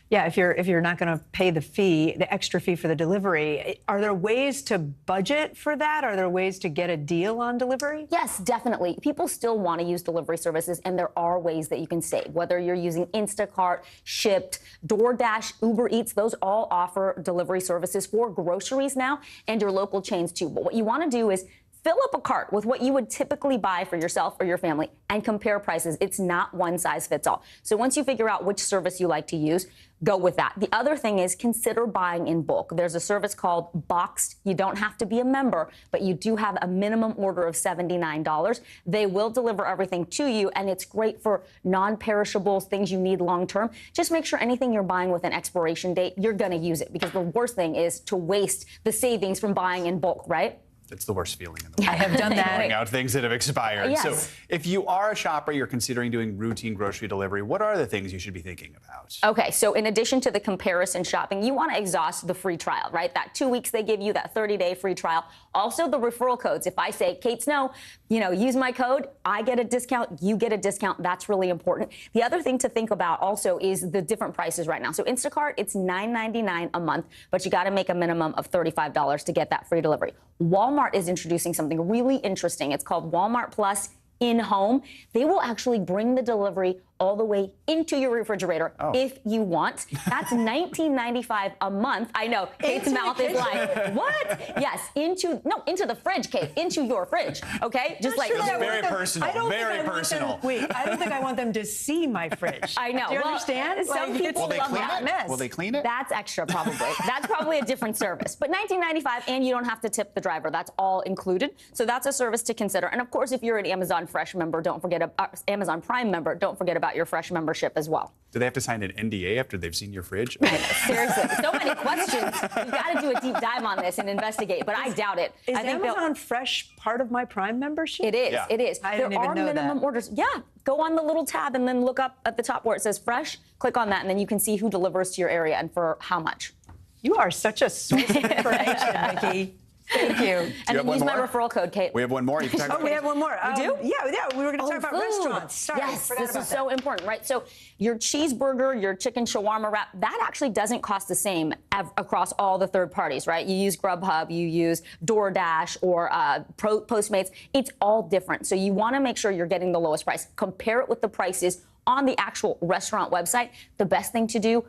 Yeah, if you're not going to pay the fee, the extra fee for the delivery, are there ways to budget for that? Are there ways to get a deal on delivery? Yes, definitely. People still want to use delivery services, and there are ways that you can save. Whether you're using Instacart, Shipt, DoorDash, Uber Eats, those all offer delivery services for groceries now, and your local chains too. But what you want to do is fill up a cart with what you would typically buy for yourself or your family and compare prices. It's not one size fits all. So once you figure out which service you like to use, go with that. The other thing is consider buying in bulk. There's a service called Boxed. You don't have to be a member, but you do have a minimum order of $79. They will deliver everything to you, and it's great for non-perishables, things you need long term. Just make sure anything you're buying with an expiration date, you're going to use it, because the worst thing is to waste the savings from buying in bulk, right? It's the worst feeling in the world. I have done that. Throwing out things that have expired. Yes. So if you are a shopper, you're considering doing routine grocery delivery, what are the things you should be thinking about? Okay, so in addition to the comparison shopping, you want to exhaust the free trial, right? That 2 weeks they give you, that 30-day free trial. Also the referral codes. If I say, Kate Snow, use my code, I get a discount, you get a discount. That's really important. The other thing to think about also is the different prices right now. So Instacart, it's $9.99 a month, but you got to make a minimum of $35 to get that free delivery. Walmart is introducing something really interesting. It's called Walmart Plus in-home. They will actually bring the delivery all the way into your refrigerator if you want. That's $19.95 a month. I know, Kate's mouth is like, what? Yes, into the fridge, Kate, into your fridge, okay? Just like it's very personal, very personal. I don't think I want them to see my fridge. I know. Do you understand? Some people love that mess. Will they clean it? That's extra, probably. That's probably a different service. But $19.95, and you don't have to tip the driver. That's all included. So that's a service to consider. And of course, if you're an Amazon Fresh member, don't forget Amazon Prime member, don't forget about your Fresh membership as well. Do they have to sign an NDA after they've seen your fridge? Seriously, so many questions. We've got to do a deep dive on this and investigate, but I doubt it. Is I think Amazon Fresh part of my Prime membership? It is. Yeah. It is. I didn't even know minimum orders. Yeah. Go on the little tab and then look up at the top where it says Fresh. Click on that, and then you can see who delivers to your area and for how much. You are such a source of information, Vicki. Thank you. And then use my referral code, Kate. We have one more. You can talk about we have one more. We do? Yeah, we were going to talk about food. restaurants. Sorry, yes, this is so important, right? So your cheeseburger, your chicken shawarma wrap, that actually doesn't cost the same across all the third parties, right? You use Grubhub, you use DoorDash or Postmates. It's all different. So you want to make sure you're getting the lowest price. Compare it with the prices on the actual restaurant website. The best thing to do,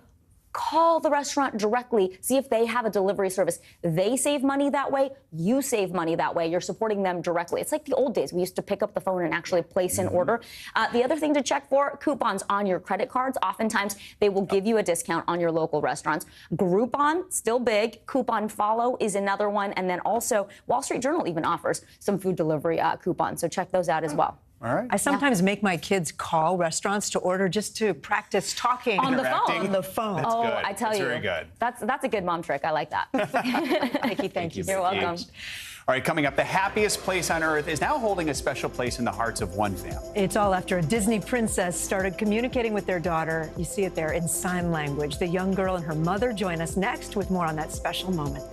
call the restaurant directly, see if they have a delivery service. They save money that way. You save money that way. You're supporting them directly. It's like the old days. We used to pick up the phone and actually place an order. The other thing to check for, coupons on your credit cards. Oftentimes, they will give you a discount on your local restaurants. Groupon, still big. Coupon Follow is another one. And then also, Wall Street Journal even offers some food delivery coupons. So check those out as well. All right. I sometimes make my kids call restaurants to order just to practice talking. On the phone. On the phone. That's good. I tell That's you. very good. That's a good mom trick. I like that. Thank you. You're welcome. All right, coming up, the happiest place on earth is now holding a special place in the hearts of one family. It's all after a Disney princess started communicating with their daughter. You see it there in sign language. The young girl and her mother join us next with more on that special moment.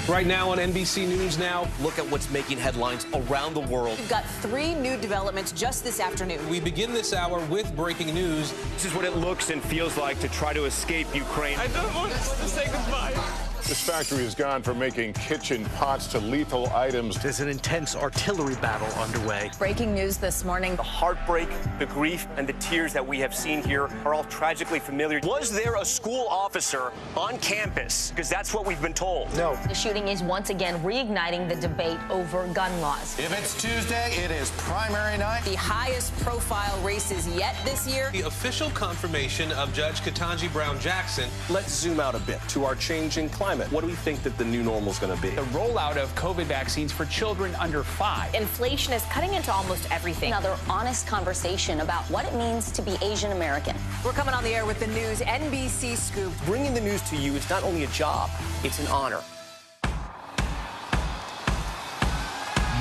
Right now on NBC News Now, look at what's making headlines around the world. We've got 3 new developments just this afternoon. We begin this hour with breaking news. This is what it looks and feels like to try to escape Ukraine. I don't want to say goodbye. This factory has gone from making kitchen pots to lethal items. There's an intense artillery battle underway. Breaking news this morning. The heartbreak, the grief, and the tears that we have seen here are all tragically familiar. Was there a school officer on campus? Because that's what we've been told. No. The shooting is once again reigniting the debate over gun laws. If it's Tuesday, it is primary night. The highest profile races yet this year. The official confirmation of Judge Ketanji Brown Jackson. Let's zoom out a bit to our changing climate. What do we think that the new normal is going to be? The rollout of COVID vaccines for children under 5. Inflation is cutting into almost everything. Another honest conversation about what it means to be Asian American. We're coming on the air with the news NBC Scoop. Bringing the news to you is not only a job, it's an honor.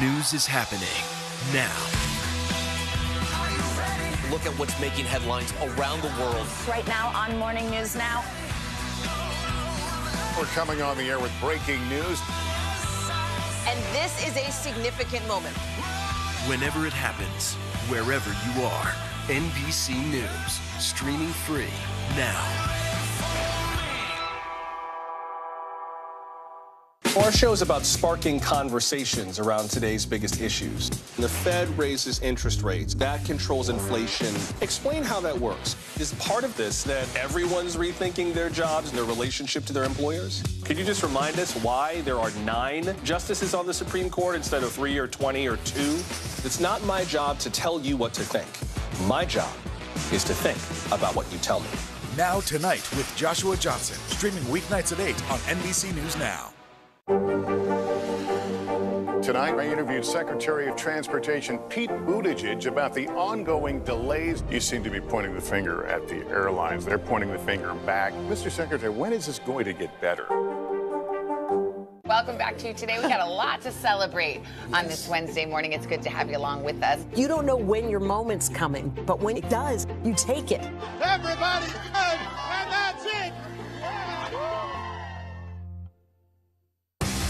News is happening now. Look at what's making headlines around the world. Right now on Morning News Now. We're coming on the air with breaking news. And this is a significant moment. Whenever it happens, wherever you are, NBC News, streaming free now. Our show is about sparking conversations around today's biggest issues. The Fed raises interest rates. That controls inflation. Explain how that works. Is part of this that everyone's rethinking their jobs and their relationship to their employers? Could you just remind us why there are 9 justices on the Supreme Court instead of 3 or 20 or 2? It's not my job to tell you what to think. My job is to think about what you tell me. Now Tonight with Joshua Johnson, streaming weeknights at 8 on NBC News Now. Tonight, I interviewed Secretary of Transportation Pete Buttigieg about the ongoing delays. You seem to be pointing the finger at the airlines. They're pointing the finger back. Mr. Secretary, when is this going to get better? Welcome back to Today. We got a lot to celebrate on this Wednesday morning. It's good to have you along with us. You don't know when your moment's coming, but when it does, you take it. Everybody's good, and that's it.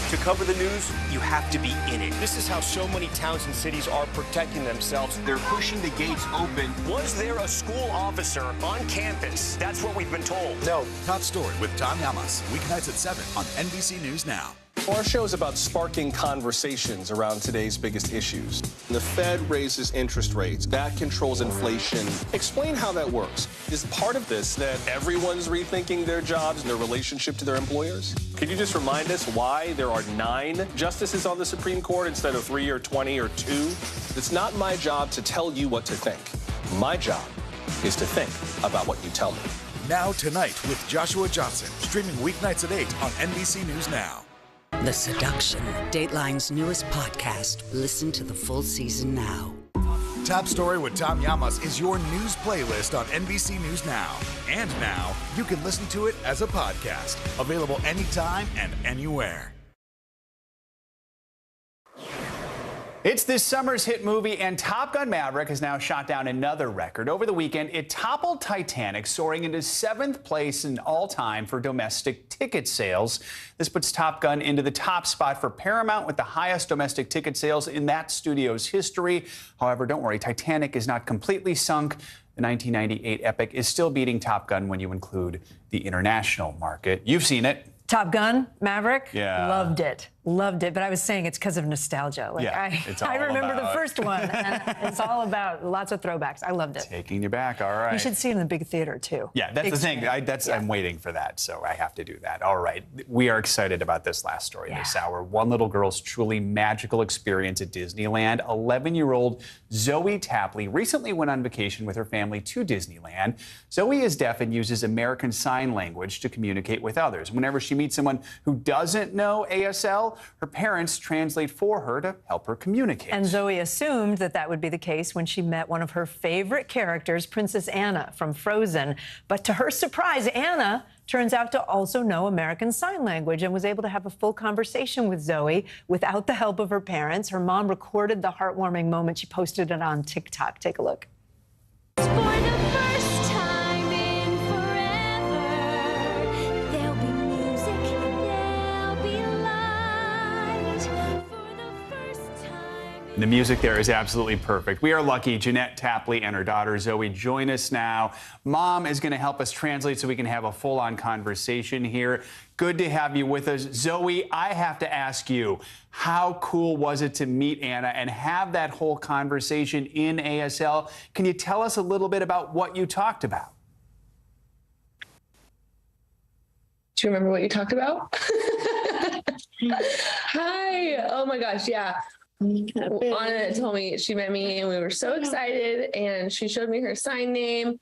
To cover the news, you have to be in it. This is how so many towns and cities are protecting themselves. They're pushing the gates open. Was there a school officer on campus? That's what we've been told. No. Top Story with Tom Llamas, weeknights at 7 on NBC News Now. Our show is about sparking conversations around today's biggest issues. The Fed raises interest rates. That controls inflation. Explain how that works. Is part of this that everyone's rethinking their jobs and their relationship to their employers? Could you just remind us why there are 9 justices on the Supreme Court instead of 3 or 20 or 2? It's not my job to tell you what to think. My job is to think about what you tell me. Now Tonight with Joshua Johnson, streaming weeknights at 8 on NBC News Now. The Seduction, Dateline's newest podcast. Listen to the full season now. Top Story with Tom Llamas is your news playlist on NBC News Now. And now, you can listen to it as a podcast. Available anytime and anywhere. It's this summer's hit movie, and Top Gun Maverick has now shot down another record. Over the weekend, it toppled Titanic, soaring into 7th place in all time for domestic ticket sales. This puts Top Gun into the top spot for Paramount with the highest domestic ticket sales in that studio's history. However, don't worry, Titanic is not completely sunk. The 1998 epic is still beating Top Gun when you include the international market. You've seen it. Top Gun, Maverick, Yeah. loved it. Loved it, but I was saying it's because of nostalgia. Like, Yeah, it's all I remember about- the first one, and it's all about lots of throwbacks. I loved it. Taking you back, all right. You should see it in the big theater, too. Yeah, that's Big the thing. screen. I'm waiting for that, so I have to do that. All right. We are excited about this last story this hour. One little girl's truly magical experience at Disneyland. 11-year-old Zoe Tapley recently went on vacation with her family to Disneyland. Zoe is deaf and uses American Sign Language to communicate with others. Whenever she meets someone who doesn't know ASL, her parents translate for her to help her communicate. And Zoe assumed that that would be the case when she met one of her favorite characters, Princess Anna from Frozen. But to her surprise, Anna turns out to also know American Sign Language and was able to have a full conversation with Zoe without the help of her parents. Her mom recorded the heartwarming moment. She posted it on TikTok. Take a look. The music there is absolutely perfect. We are lucky Jeanette Tapley and her daughter Zoe join us now. Mom is going to help us translate so we can have a full-on conversation here. Good to have you with us. Zoe, I have to ask you, how cool was it to meet Anna and have that whole conversation in ASL? Can you tell us a little bit about what you talked about? Do you remember what you talked about? Hi. Oh my gosh. Yeah. Anna told me she met me and we were so excited, and she showed me her sign name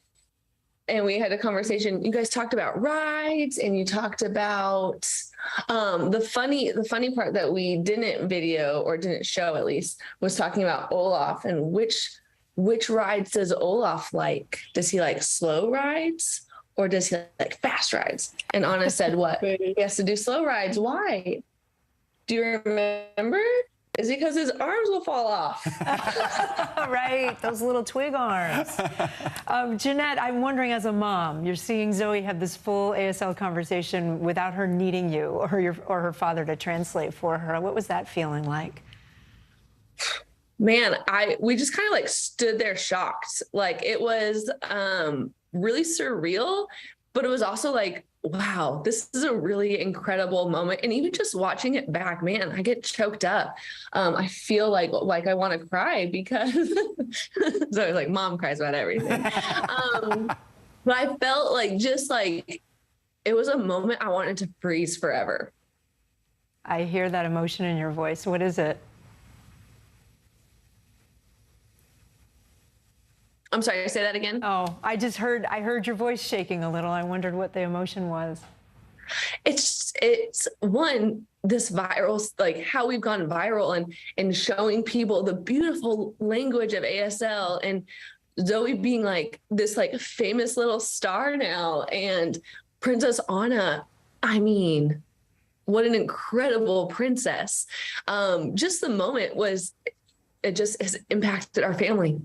and we had a conversation. You guys talked about rides and you talked about the funny part that we didn't video or didn't show, at least, was talking about Olaf and which rides does Olaf like? Does he like slow rides or does he like fast rides? And Anna said what? He has to do slow rides. Why? Do you remember? Is it because his arms will fall off? Right, those little twig arms. Jeanette, I'm wondering, as a mom, you're seeing Zoe have this full ASL conversation without her needing you or her father to translate for her. What was that feeling like? Man, we just kind of like stood there shocked. Like, it was really surreal, but it was also like, wow, this is a really incredible moment. And even just watching it back, man, I get choked up. I feel like I want to cry because so it's like mom cries about everything. But I felt like just like it was a moment I wanted to freeze forever. I hear that emotion in your voice. What is it? I'm sorry, say that again. Oh, I heard your voice shaking a little. I wondered what the emotion was. It's one, this viral, like how we've gone viral and showing people the beautiful language of ASL, and Zoe being like this like famous little star now, and Princess Anna, I mean, what an incredible princess. Just the moment it just has impacted our family.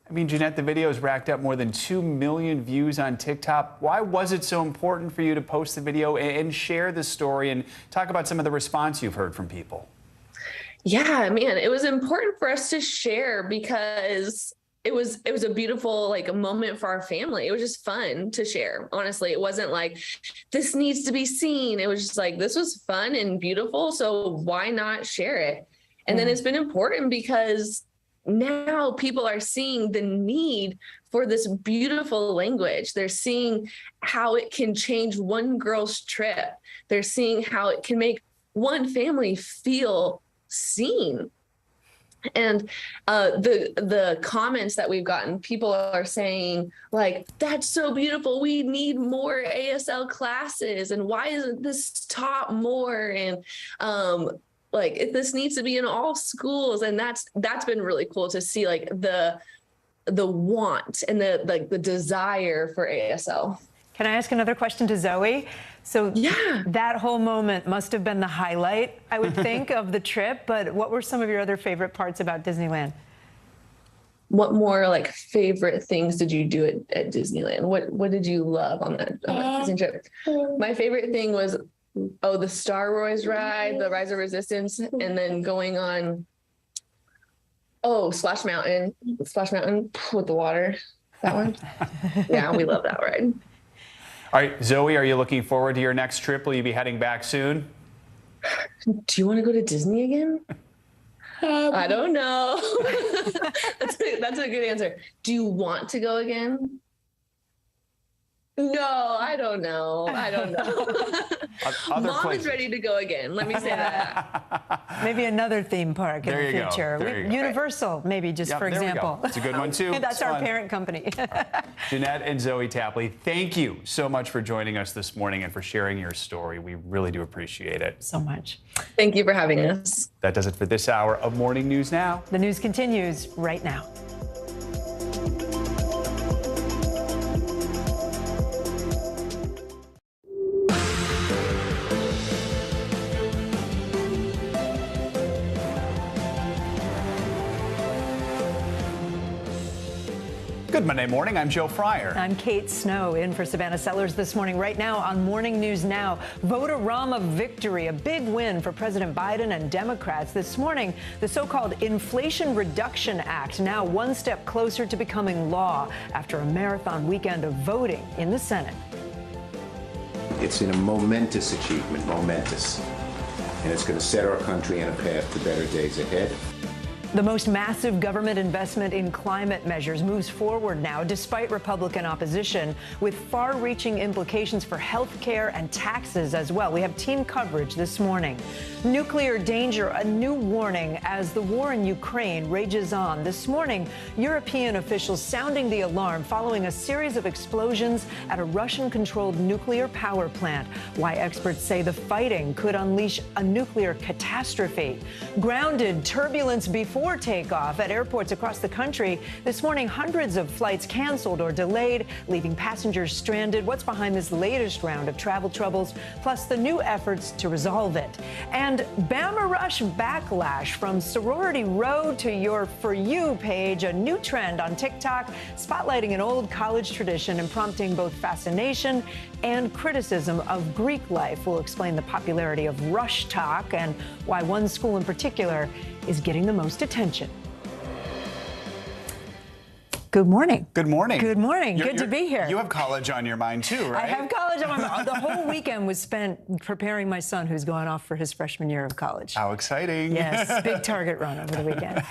I mean, Jeanette, the video has racked up more than 2 million views on TikTok. Why was it so important for you to post the video and share the story and talk about some of the response you've heard from people? Yeah, man, it was important for us to share because it was a beautiful like a moment for our family. It was just fun to share. Honestly, it wasn't like this needs to be seen. It was just like this was fun and beautiful, so why not share it? And then it's been important because now people are seeing the need for this beautiful language. They're seeing how it can change one girl's trip. They're seeing how it can make one family feel seen. And the comments that we've gotten, people are saying like, that's so beautiful. We need more ASL classes. And why isn't this taught more? And like this needs to be in all schools. And that's been really cool to see, like the want and the desire for ASL. Can I ask another question to Zoe? So yeah, that whole moment must have been the highlight, I would think, of the trip. But what were some of your other favorite parts about Disneyland? What more like favorite things did you do at Disneyland? What did you love on that Disney trip? My favorite thing was the Star Wars ride, the Rise of Resistance, and then going on Splash Mountain with the water. That one. Yeah, we love that ride. All right, Zoe, are you looking forward to your next trip? Will you be heading back soon? Do you want to go to Disney again? I don't know. That's a good answer. Do you want to go again? No, I don't know. Mom is ready to go again. Let me say that. Maybe another theme park in the future. There you go. Universal, maybe, just for example. It's a good one, too. That's our parent company. Jeanette and Zoe Tapley, thank you so much for joining us this morning and for sharing your story. We really do appreciate it. So much. Thank you for having us. That does it for this hour of Morning News Now. The news continues right now. Good Monday morning. I'm Joe Fryer. I'm Kate Snow in for Savannah Sellers this morning. Right now on Morning News Now, Vote-A-Rama victory, a big win for President Biden and Democrats. This morning, the so-called Inflation Reduction Act now one step closer to becoming law after a marathon weekend of voting in the Senate. It's a momentous achievement, momentous. And it's going to set our country on a path to better days ahead. The most massive government investment in climate measures moves forward now, despite Republican opposition, with far-reaching implications for health care and taxes as well. We have team coverage this morning. Nuclear danger, a new warning as the war in Ukraine rages on. This morning, European officials sounding the alarm following a series of explosions at a Russian-controlled nuclear power plant. Why experts say the fighting could unleash a nuclear catastrophe. Grounded, turbulence before takeoff at airports across the country. This morning, hundreds of flights canceled or delayed, leaving passengers stranded. What's behind this latest round of travel troubles, plus the new efforts to resolve it? And Bama Rush backlash from Sorority Road to your For You page, a new trend on TikTok, spotlighting an old college tradition and prompting both fascination and criticism of Greek life. We'll explain the popularity of Rush Talk and why one school in particular is getting the most attention. Good morning. Good morning. Good morning. Good to be here. You have college on your mind, too, right? I have college on my mind. The whole weekend was spent preparing my son who's going off for his freshman year of college. How exciting. Yes, big Target run over the weekend.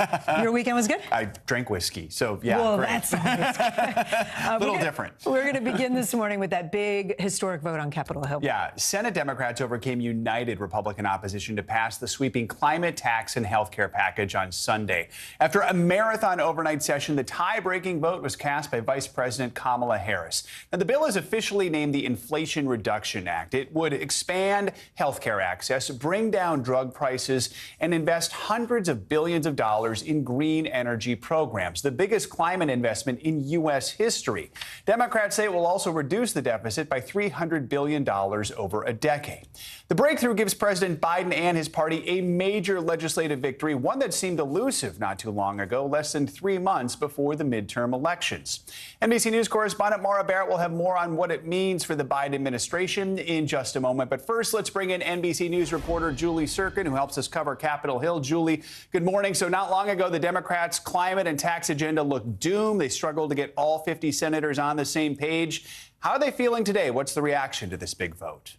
Your weekend was good? I drank whiskey, so yeah, well, great. That's always good. A little different. We're going to begin this morning with that big historic vote on Capitol Hill. Yeah, Senate Democrats overcame united Republican opposition to pass the sweeping climate tax and health care package on Sunday. After a marathon overnight session, the tie-breaking vote was cast by Vice President Kamala Harris. Now, the bill is officially named the Inflation Reduction Act. It would expand health care access, bring down drug prices, and invest hundreds of billions of dollars in green energy programs, the biggest climate investment in U.S. history. Democrats say it will also reduce the deficit by $300 billion over a decade. The breakthrough gives President Biden and his party a major legislative victory, one that seemed elusive not too long ago, less than 3 months before the midterm elections. NBC News correspondent Maura Barrett will have more on what it means for the Biden administration in just a moment. But first, let's bring in NBC News reporter Julie Sirkin, who helps us cover Capitol Hill. Julie, good morning. So not long ago, the Democrats' climate and tax agenda looked doomed. They struggled to get all 50 senators on the same page. How are they feeling today? What's the reaction to this big vote?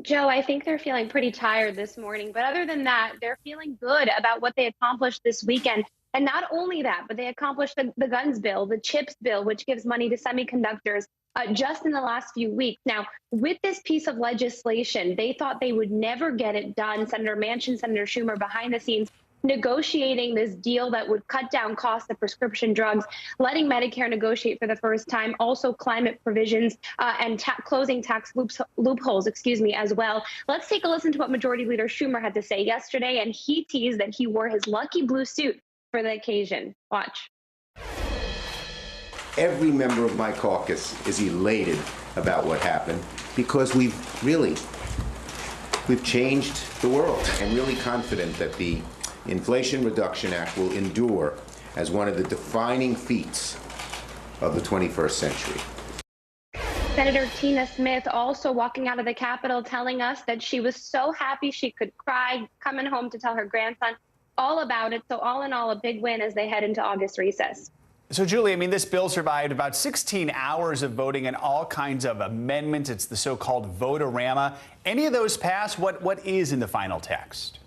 Joe, I think they're feeling pretty tired this morning. But other than that, they're feeling good about what they accomplished this weekend. And not only that, but they accomplished the guns bill, the chips bill, which gives money to semiconductors just in the last few weeks. Now, with this piece of legislation, they thought they would never get it done. Senator Manchin, Senator Schumer behind the scenes negotiating this deal that would cut down costs of prescription drugs, letting Medicare negotiate for the first time, also climate provisions and closing tax loopholes, as well. Let's take a listen to what Majority Leader Schumer had to say yesterday, and he teased that he wore his lucky blue suit for the occasion. Watch. Every member of my caucus is elated about what happened because we've changed the world. I'm really confident that the Inflation Reduction Act will endure as one of the defining feats of the 21st century. Senator Tina Smith also walking out of the Capitol telling us that she was so happy she could cry, coming home to tell her grandson all about it. So all in all, a big win as they head into August recess. So, Julie, I mean, this bill survived about 16 hours of voting and all kinds of amendments. It's the so-called vote-a-rama. Any of those pass? What is in the final text?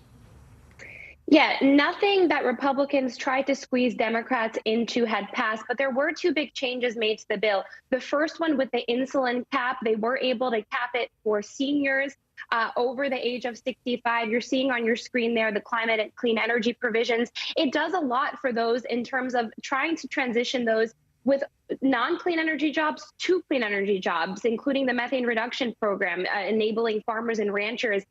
Yeah, nothing that Republicans tried to squeeze Democrats into had passed, but there were two big changes made to the bill. The first one with the insulin cap, they were able to cap it for seniors over the age of 65. You're seeing on your screen there the climate and clean energy provisions. It does a lot for those in terms of trying to transition those with non-clean energy jobs to clean energy jobs, including the methane reduction program, enabling farmers and ranchers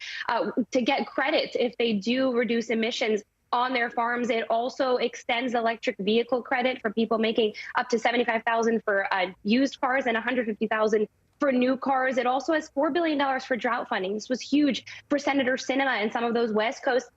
to get credits if they do reduce emissions on their farms. It also extends the electric vehicle credit for people making up to $75,000 for used cars and $150,000 for new cars. It also has $4 billion for drought funding. This was huge for Senator Sinema and some of those West Coast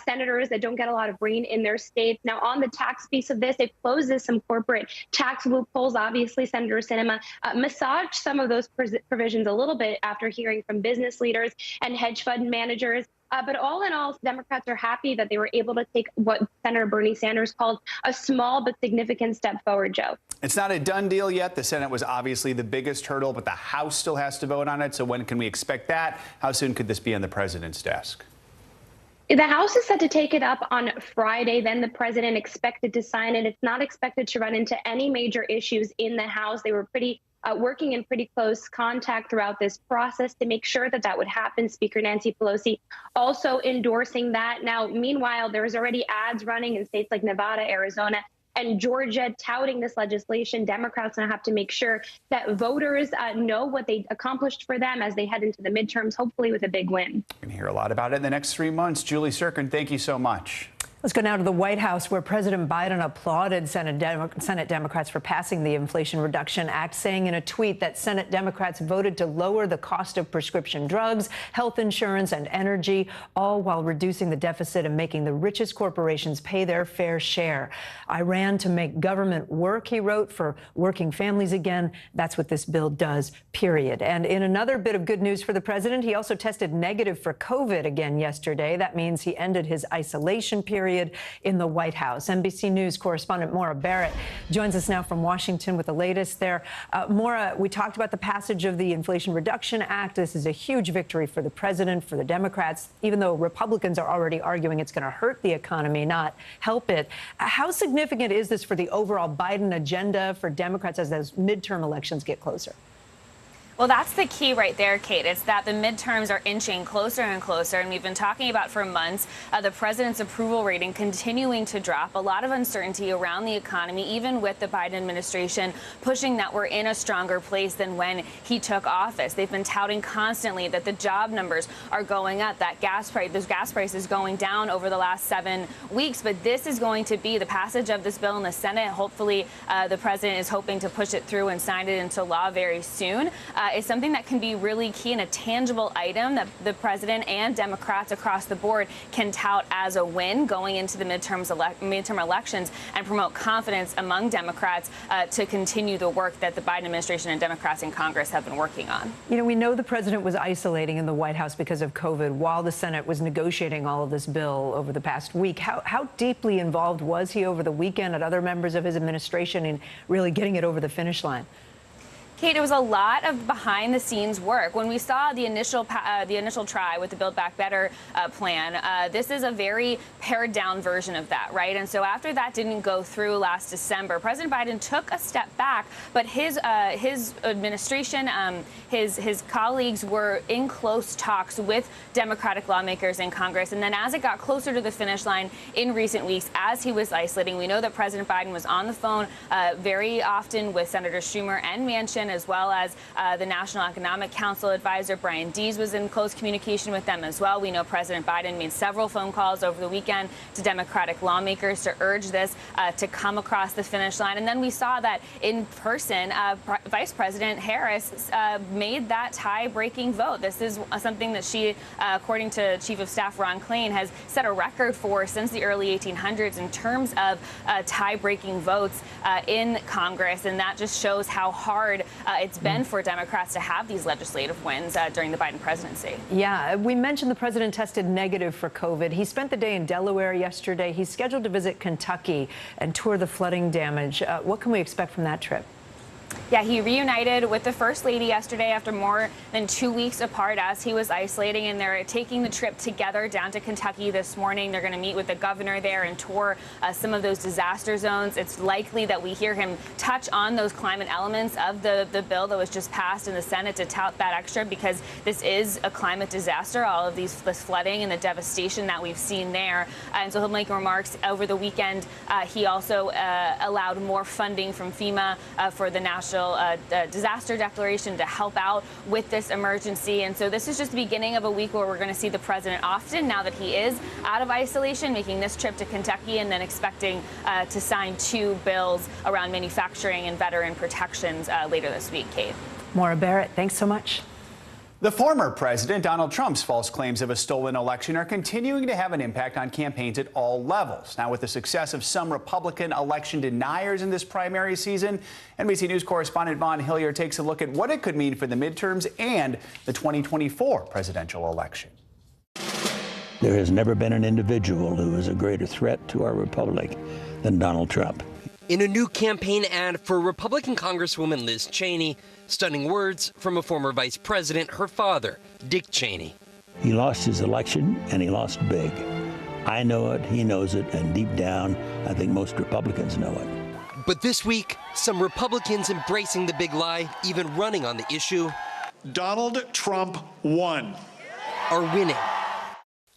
senators that don't get a lot of rain in their states. Now, on the tax piece of this, it closes some corporate tax loopholes. Obviously, Senator Sinema massaged some of those provisions a little bit after hearing from business leaders and hedge fund managers. But all in all, Democrats are happy that they were able to take what Senator Bernie Sanders called a small but significant step forward, Joe. It's not a done deal yet. The Senate was obviously the biggest hurdle, but the House still has to vote on it. So when can we expect that? How soon could this be on the president's desk? The House is set to take it up on Friday. Then the president expected to sign it. It's not expected to run into any major issues in the House. They were working in pretty close contact throughout this process to make sure that that would happen. Speaker Nancy Pelosi also endorsing that. Now, meanwhile, there's already ads running in states like Nevada, Arizona, and Georgia touting this legislation. Democrats are going to have to make sure that voters know what they accomplished for them as they head into the midterms, hopefully with a big win. We're going to hear a lot about it in the next 3 months. Julie Serkin, thank you so much. Let's go now to the White House, where President Biden applauded Senate Democrats for passing the Inflation Reduction Act, saying in a tweet that Senate Democrats voted to lower the cost of prescription drugs, health insurance, and energy, all while reducing the deficit and making the richest corporations pay their fair share. I ran to make government work, he wrote, for working families again. That's what this bill does, period. And in another bit of good news for the president, he also tested negative for COVID again yesterday. That means he ended his isolation period in the White House. NBC News correspondent Maura Barrett joins us now from Washington with the latest there. Maura, we talked about the passage of the Inflation Reduction Act. This is a huge victory for the president, for the Democrats, even though Republicans are already arguing it's going to hurt the economy, not help it. How significant is this for the overall Biden agenda for Democrats as those midterm elections get closer? Well, that's the key right there, Kate. It's that the midterms are inching closer and closer, and we've been talking about for months the president's approval rating continuing to drop. A lot of uncertainty around the economy, even with the Biden administration pushing that we're in a stronger place than when he took office. They've been touting constantly that the job numbers are going up, that those gas prices going down over the last 7 weeks. But this is going to be the passage of this bill in the Senate. Hopefully, the president is hoping to push it through and sign it into law very soon. Is something that can be really key and a tangible item that the president and Democrats across the board can tout as a win going into the midterm elections and promote confidence among Democrats to continue the work that the Biden administration and Democrats in Congress have been working on. You know, we know the president was isolating in the White House because of COVID while the Senate was negotiating all of this bill over the past week. How deeply involved was he over the weekend at other members of his administration in really getting it over the finish line? Kate, it was a lot of behind-the-scenes work. When we saw the initial try with the Build Back Better plan, this is a very pared-down version of that, right? And so after that didn't go through last December, President Biden took a step back, but his administration, his colleagues were in close talks with Democratic lawmakers in Congress. And then as it got closer to the finish line in recent weeks, as he was isolating, we know that President Biden was on the phone very often with Senator Schumer and Manchin, as well as the National Economic Council advisor Brian Dees was in close communication with them as well. We know President Biden made several phone calls over the weekend to Democratic lawmakers to urge this to come across the finish line. And then we saw that in person, Vice President Harris made that tie-breaking vote. This is something that she, according to Chief of Staff Ron Klain, has set a record for since the early 1800s in terms of tie-breaking votes in Congress. And that just shows how hard it's been for Democrats to have these legislative wins during the Biden presidency. Yeah, we mentioned the president tested negative for COVID. He spent the day in Delaware yesterday. He's scheduled to visit Kentucky and tour the flooding damage. What can we expect from that trip? Yeah, he reunited with the First Lady yesterday after more than 2 weeks apart as he was isolating, and they're taking the trip together down to Kentucky this morning. They're going to meet with the governor there and tour some of those disaster zones. It's likely that we hear him touch on those climate elements of the bill that was just passed in the Senate to tout that extra, because this is a climate disaster, all of this flooding and the devastation that we've seen there. And so he'll make remarks over the weekend. He also allowed more funding from FEMA for the National Disaster Declaration to help out with this emergency. And so this is just the beginning of a week where we're going to see the president often now that he is out of isolation, making this trip to Kentucky and then expecting to sign 2 bills around manufacturing and veteran protections later this week. Kate. Maura Barrett, thanks so much. The former president, Donald Trump's false claims of a stolen election are continuing to have an impact on campaigns at all levels. Now, with the success of some Republican election deniers in this primary season, NBC News correspondent Vaughn Hilliard takes a look at what it could mean for the midterms and the 2024 presidential election. There has never been an individual who is a greater threat to our republic than Donald Trump. In a new campaign ad for Republican Congresswoman Liz Cheney, stunning words from a former vice president, her father, Dick Cheney. He lost his election, and he lost big. I know it, he knows it, and deep down, I think most Republicans know it. But this week, some Republicans embracing the big lie, even running on the issue. Donald Trump won. Are winning.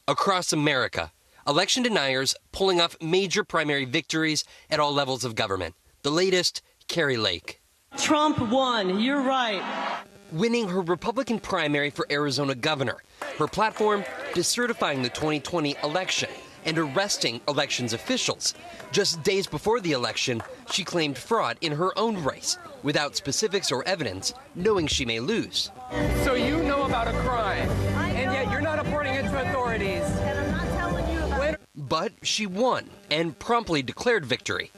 Across America, election deniers pulling off major primary victories at all levels of government. The latest, Kari Lake. Trump won, you're right. Winning her Republican primary for Arizona governor. Her platform, decertifying the 2020 election and arresting elections officials. Just days before the election, she claimed fraud in her own race, without specifics or evidence, knowing she may lose. So you know about a crime, and yet you're not reporting it to authorities. And I'm not telling you about it. But she won and promptly declared victory.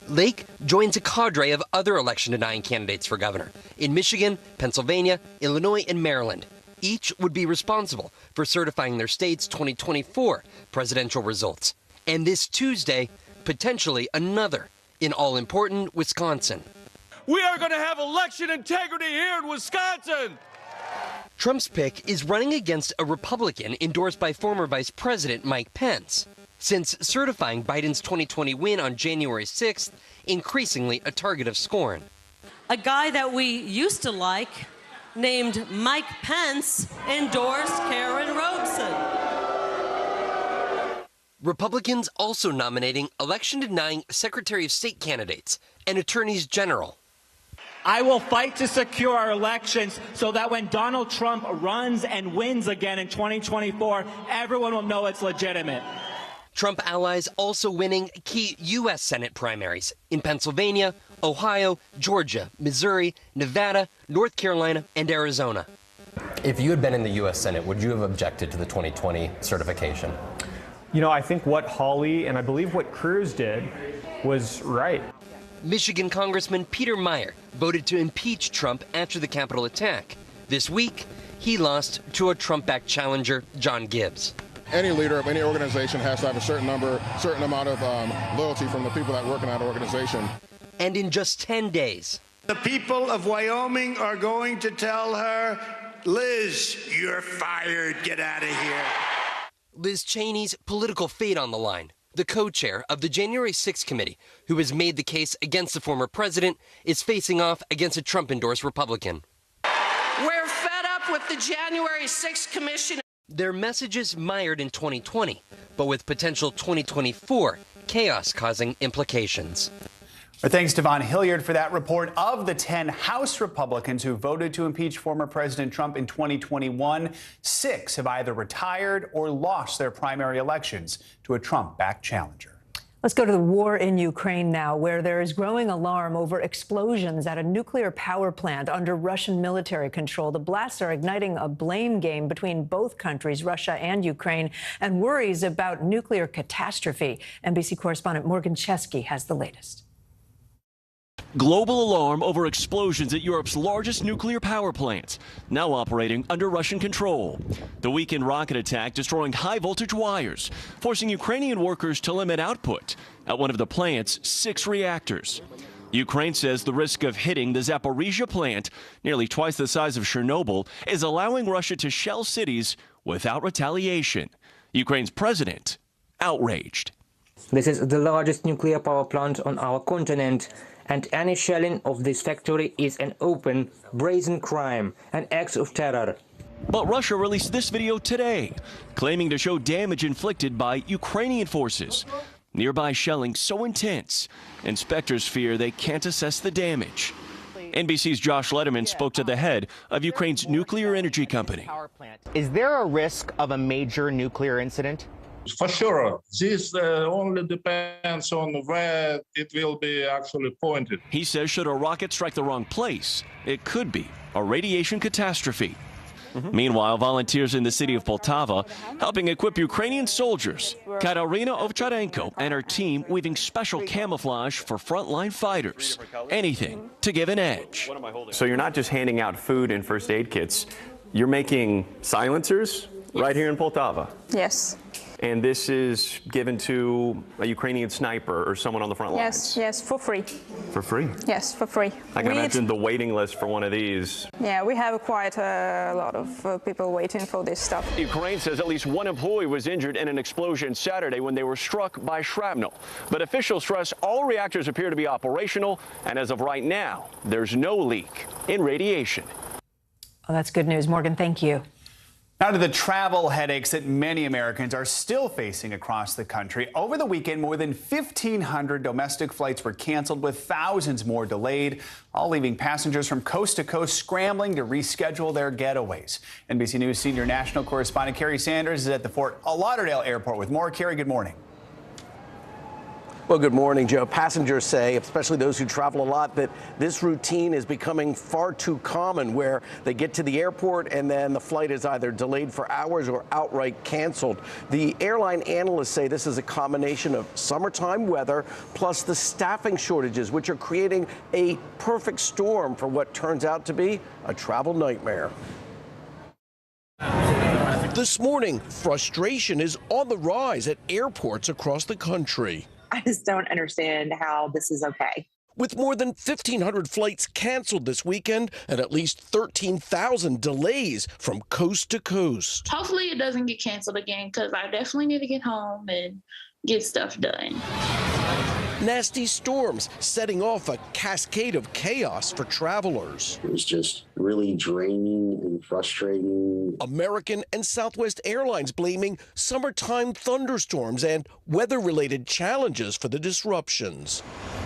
Lake joins a cadre of other election-denying candidates for governor in Michigan, Pennsylvania, Illinois, and Maryland. Each would be responsible for certifying their state's 2024 presidential results. And this Tuesday, potentially another in all-important Wisconsin. We are going to have election integrity here in Wisconsin. Trump's pick is running against a Republican endorsed by former Vice President Mike Pence. Since certifying Biden's 2020 win on January 6th, increasingly a target of scorn. A guy that we used to like, named Mike Pence, endorsed Karen Robeson. Republicans also nominating election-denying Secretary of State candidates and attorneys general. I will fight to secure our elections so that when Donald Trump runs and wins again in 2024, everyone will know it's legitimate. Trump allies also winning key U.S. Senate primaries in Pennsylvania, Ohio, Georgia, Missouri, Nevada, North Carolina, and Arizona. If you had been in the U.S. Senate, would you have objected to the 2020 certification? You know, I think what Hawley and I believe what Cruz did was right. Michigan Congressman Peter Meyer voted to impeach Trump after the Capitol attack. This week, he lost to a Trump-backed challenger, John Gibbs. Any leader of any organization has to have a certain amount of loyalty from the people that work in that organization. And in just 10 days, the people of Wyoming are going to tell her, Liz, you're fired. Get out of here. Liz Cheney's political fate on the line. The co-chair of the January 6th committee, who has made the case against the former president, is facing off against a Trump-endorsed Republican. We're fed up with the January 6th commission. Their messages mired in 2020, but with potential 2024 chaos causing implications. Our thanks to Vaughn Hilliard for that report. Of the 10 House Republicans who voted to impeach former President Trump in 2021, 6 have either retired or lost their primary elections to a Trump-backed challenger. Let's go to the war in Ukraine now, where there is growing alarm over explosions at a nuclear power plant under Russian military control. The blasts are igniting a blame game between both countries, Russia and Ukraine, and worries about nuclear catastrophe. NBC correspondent Morgan Chesky has the latest. Global alarm over explosions at Europe's largest nuclear power plant, now operating under Russian control. The weekend rocket attack destroying high-voltage wires, forcing Ukrainian workers to limit output at one of the plant's 6 reactors. Ukraine says the risk of hitting the Zaporizhzhia plant, nearly twice the size of Chernobyl, is allowing Russia to shell cities without retaliation. Ukraine's president outraged. This is the largest nuclear power plant on our continent, and any shelling of this factory is an open, brazen crime, an act of terror. But Russia released this video today, claiming to show damage inflicted by Ukrainian forces. Nearby shelling so intense, inspectors fear they can't assess the damage. NBC's Josh Letterman spoke to the head of Ukraine's nuclear energy company. Is there a risk of a major nuclear incident? For sure. This only depends on where it will be actually pointed. He says should a rocket strike the wrong place, it could be a radiation catastrophe. Meanwhile, volunteers in the city of Poltava helping equip Ukrainian soldiers. Katarina Ovcharenko and her team weaving special camouflage for frontline fighters. Anything to give an edge. So you're not just handing out food and first aid kits. You're making silencers right here in Poltava. Yes. And this is given to a Ukrainian sniper or someone on the front lines? Yes, for free. For free? Yes, for free. I can imagine the waiting list for one of these. Yeah, we have quite a lot of people waiting for this stuff. Ukraine says at least one employee was injured in an explosion Saturday when they were struck by shrapnel. But officials stress all reactors appear to be operational, and as of right now, there's no leak in radiation. Oh, that's good news. Morgan, thank you. Now to the travel headaches that many Americans are still facing across the country. Over the weekend, more than 1,500 domestic flights were canceled, with thousands more delayed, all leaving passengers from coast to coast scrambling to reschedule their getaways. NBC News senior national correspondent Carrie Sanders is at the Fort Lauderdale Airport with more. Carrie, good morning. Well, good morning, Joe. Passengers say, especially those who travel a lot, that this routine is becoming far too common, where they get to the airport and then the flight is either delayed for hours or outright canceled. The airline analysts say this is a combination of summertime weather plus the staffing shortages, which are creating a perfect storm for what turns out to be a travel nightmare. This morning, frustration is on the rise at airports across the country. I just don't understand how this is okay. With more than 1,500 flights canceled this weekend and at least 13,000 delays from coast to coast. Hopefully it doesn't get canceled again, because I definitely need to get home and get stuff done. Nasty storms setting off a cascade of chaos for travelers. It was just really draining and frustrating. American and Southwest Airlines blaming summertime thunderstorms and weather-related challenges for the disruptions.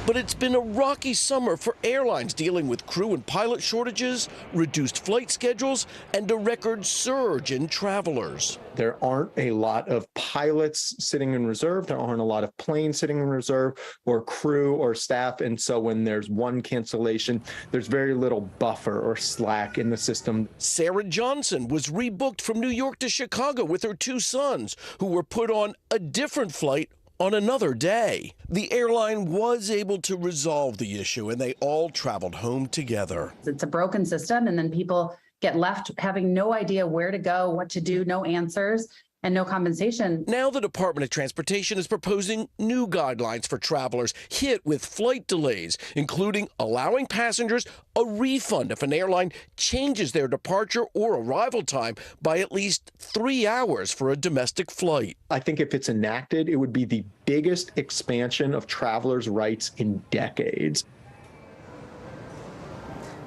But it's been a rocky summer for airlines, dealing with crew and pilot shortages, reduced flight schedules, and a record surge in travelers. There aren't a lot of pilots sitting in reserve. There aren't a lot of planes sitting in reserve, or crew or staff. And so when there's one cancellation, there's very little buffer or slack in the system. Sarah Johnson was rebooked from New York to Chicago with her 2 sons, who were put on a different flight on another day. The airline was able to resolve the issue, and they all traveled home together. It's a broken system, and then people get left having no idea where to go, what to do, no answers, and no compensation. Now the Department of Transportation is proposing new guidelines for travelers hit with flight delays, including allowing passengers a refund if an airline changes their departure or arrival time by at least 3 hours for a domestic flight. I think if it's enacted, it would be the biggest expansion of travelers' rights in decades.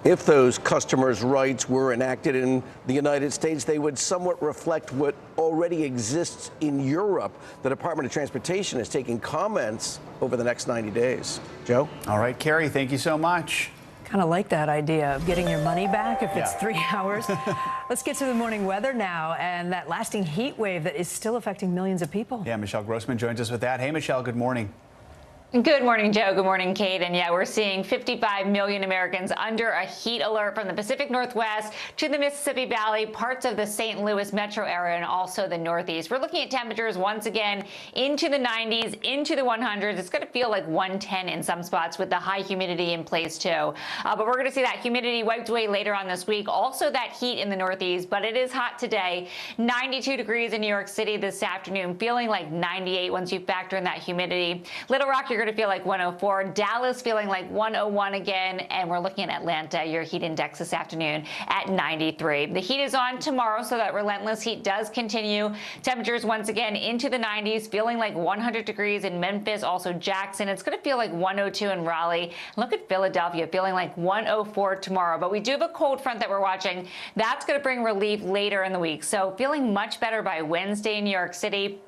If those customers' rights were enacted in the United States, they would somewhat reflect what already exists in Europe. The Department of Transportation is taking comments over the next 90 days. Joe? All right, Carrie, thank you so much. Kind of like that idea of getting your money back if it's 3 hours. Let's get to the morning weather now, and that lasting heat wave that is still affecting millions of people. Yeah, Michelle Grossman joins us with that. Hey, Michelle, good morning. Good morning, Joe. Good morning, Kate. And yeah, we're seeing 55 million Americans under a heat alert from the Pacific Northwest to the Mississippi Valley, parts of the St. Louis metro area, and also the Northeast. We're looking at temperatures once again into the 90s, into the 100s. It's going to feel like 110 in some spots with the high humidity in place too. But we're going to see that humidity wiped away later on this week. Also that heat in the Northeast, but it is hot today. 92 degrees in New York City this afternoon, feeling like 98 once you factor in that humidity. Little Rock, you're going to feel like 104. Dallas feeling like 101 again. And we're looking at Atlanta, your heat index this afternoon at 93. The heat is on tomorrow, so that relentless heat does continue. Temperatures once again into the 90s, feeling like 100 degrees in Memphis, also Jackson. It's going to feel like 102 in Raleigh. Look at Philadelphia, feeling like 104 tomorrow. But we do have a cold front that we're watching. That's going to bring relief later in the week. So feeling much better by Wednesday in New York City.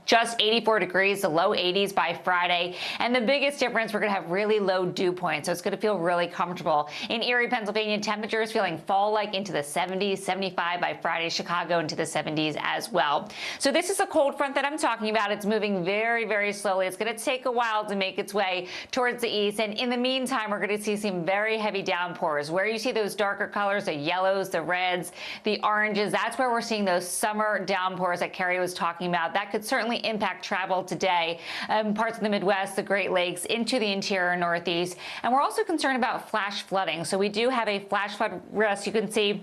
Just 84 degrees, the low 80s by Friday. And the biggest difference, we're going to have really low dew points, so it's going to feel really comfortable. In Erie, Pennsylvania, temperatures feeling fall-like into the 70s, 75 by Friday. Chicago into the 70s as well. So this is a cold front that I'm talking about. It's moving very, very slowly. It's going to take a while to make its way towards the east. And in the meantime, we're going to see some very heavy downpours. Where you see those darker colors, the yellows, the reds, the oranges, that's where we're seeing those summer downpours that Carrie was talking about. That could certainly impact travel today. Parts of the Midwest, the Great Lakes, into the interior Northeast. And we're also concerned about flash flooding. So we do have a flash flood risk. You can see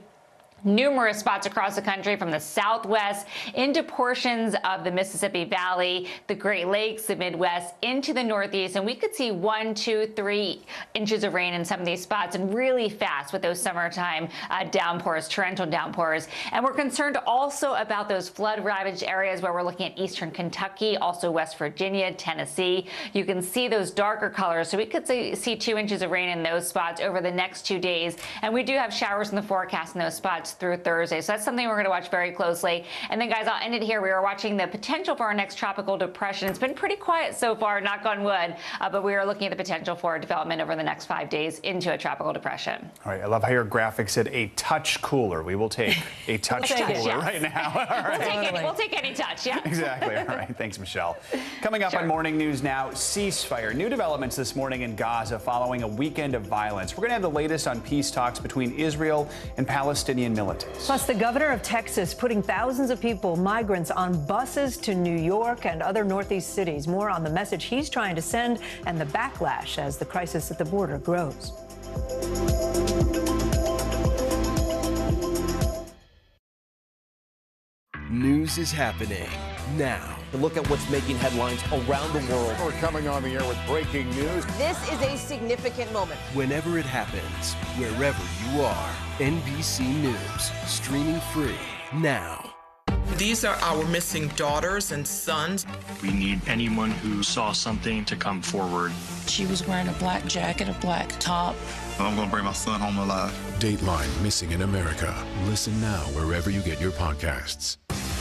numerous spots across the country from the Southwest into portions of the Mississippi Valley, the Great Lakes, the Midwest, into the Northeast. And we could see 1, 2, 3 inches of rain in some of these spots, and really fast with those summertime downpours, torrential downpours. And we're concerned also about those flood-ravaged areas where we're looking at eastern Kentucky, also West Virginia, Tennessee. You can see those darker colors. So we could see 2 inches of rain in those spots over the next 2 days. And we do have showers in the forecast in those spots through Thursday. So that's something we're going to watch very closely. And then, guys, I'll end it here. We are watching the potential for our next tropical depression. It's been pretty quiet so far, knock on wood, but we are looking at the potential for development over the next 5 days into a tropical depression. All right. I love how your graphic said a touch cooler. We will take a touch cooler right now. All right. We'll take any touch, yeah. Exactly. All right. Thanks, Michelle. Coming up on Morning News Now, ceasefire. New developments this morning in Gaza following a weekend of violence. We're going to have the latest on peace talks between Israel and Palestinian militants. Plus, the governor of Texas putting thousands of people, migrants, on buses to New York and other Northeast cities. More on the message he's trying to send and the backlash as the crisis at the border grows. News is happening now. To look at what's making headlines around the world. We're coming on the air with breaking news. This is a significant moment. Whenever it happens, wherever you are, NBC News, streaming free now. These are our missing daughters and sons. We need anyone who saw something to come forward. She was wearing a black jacket, a black top. I'm going to bring my son home alive. Dateline, Missing in America. Listen now wherever you get your podcasts.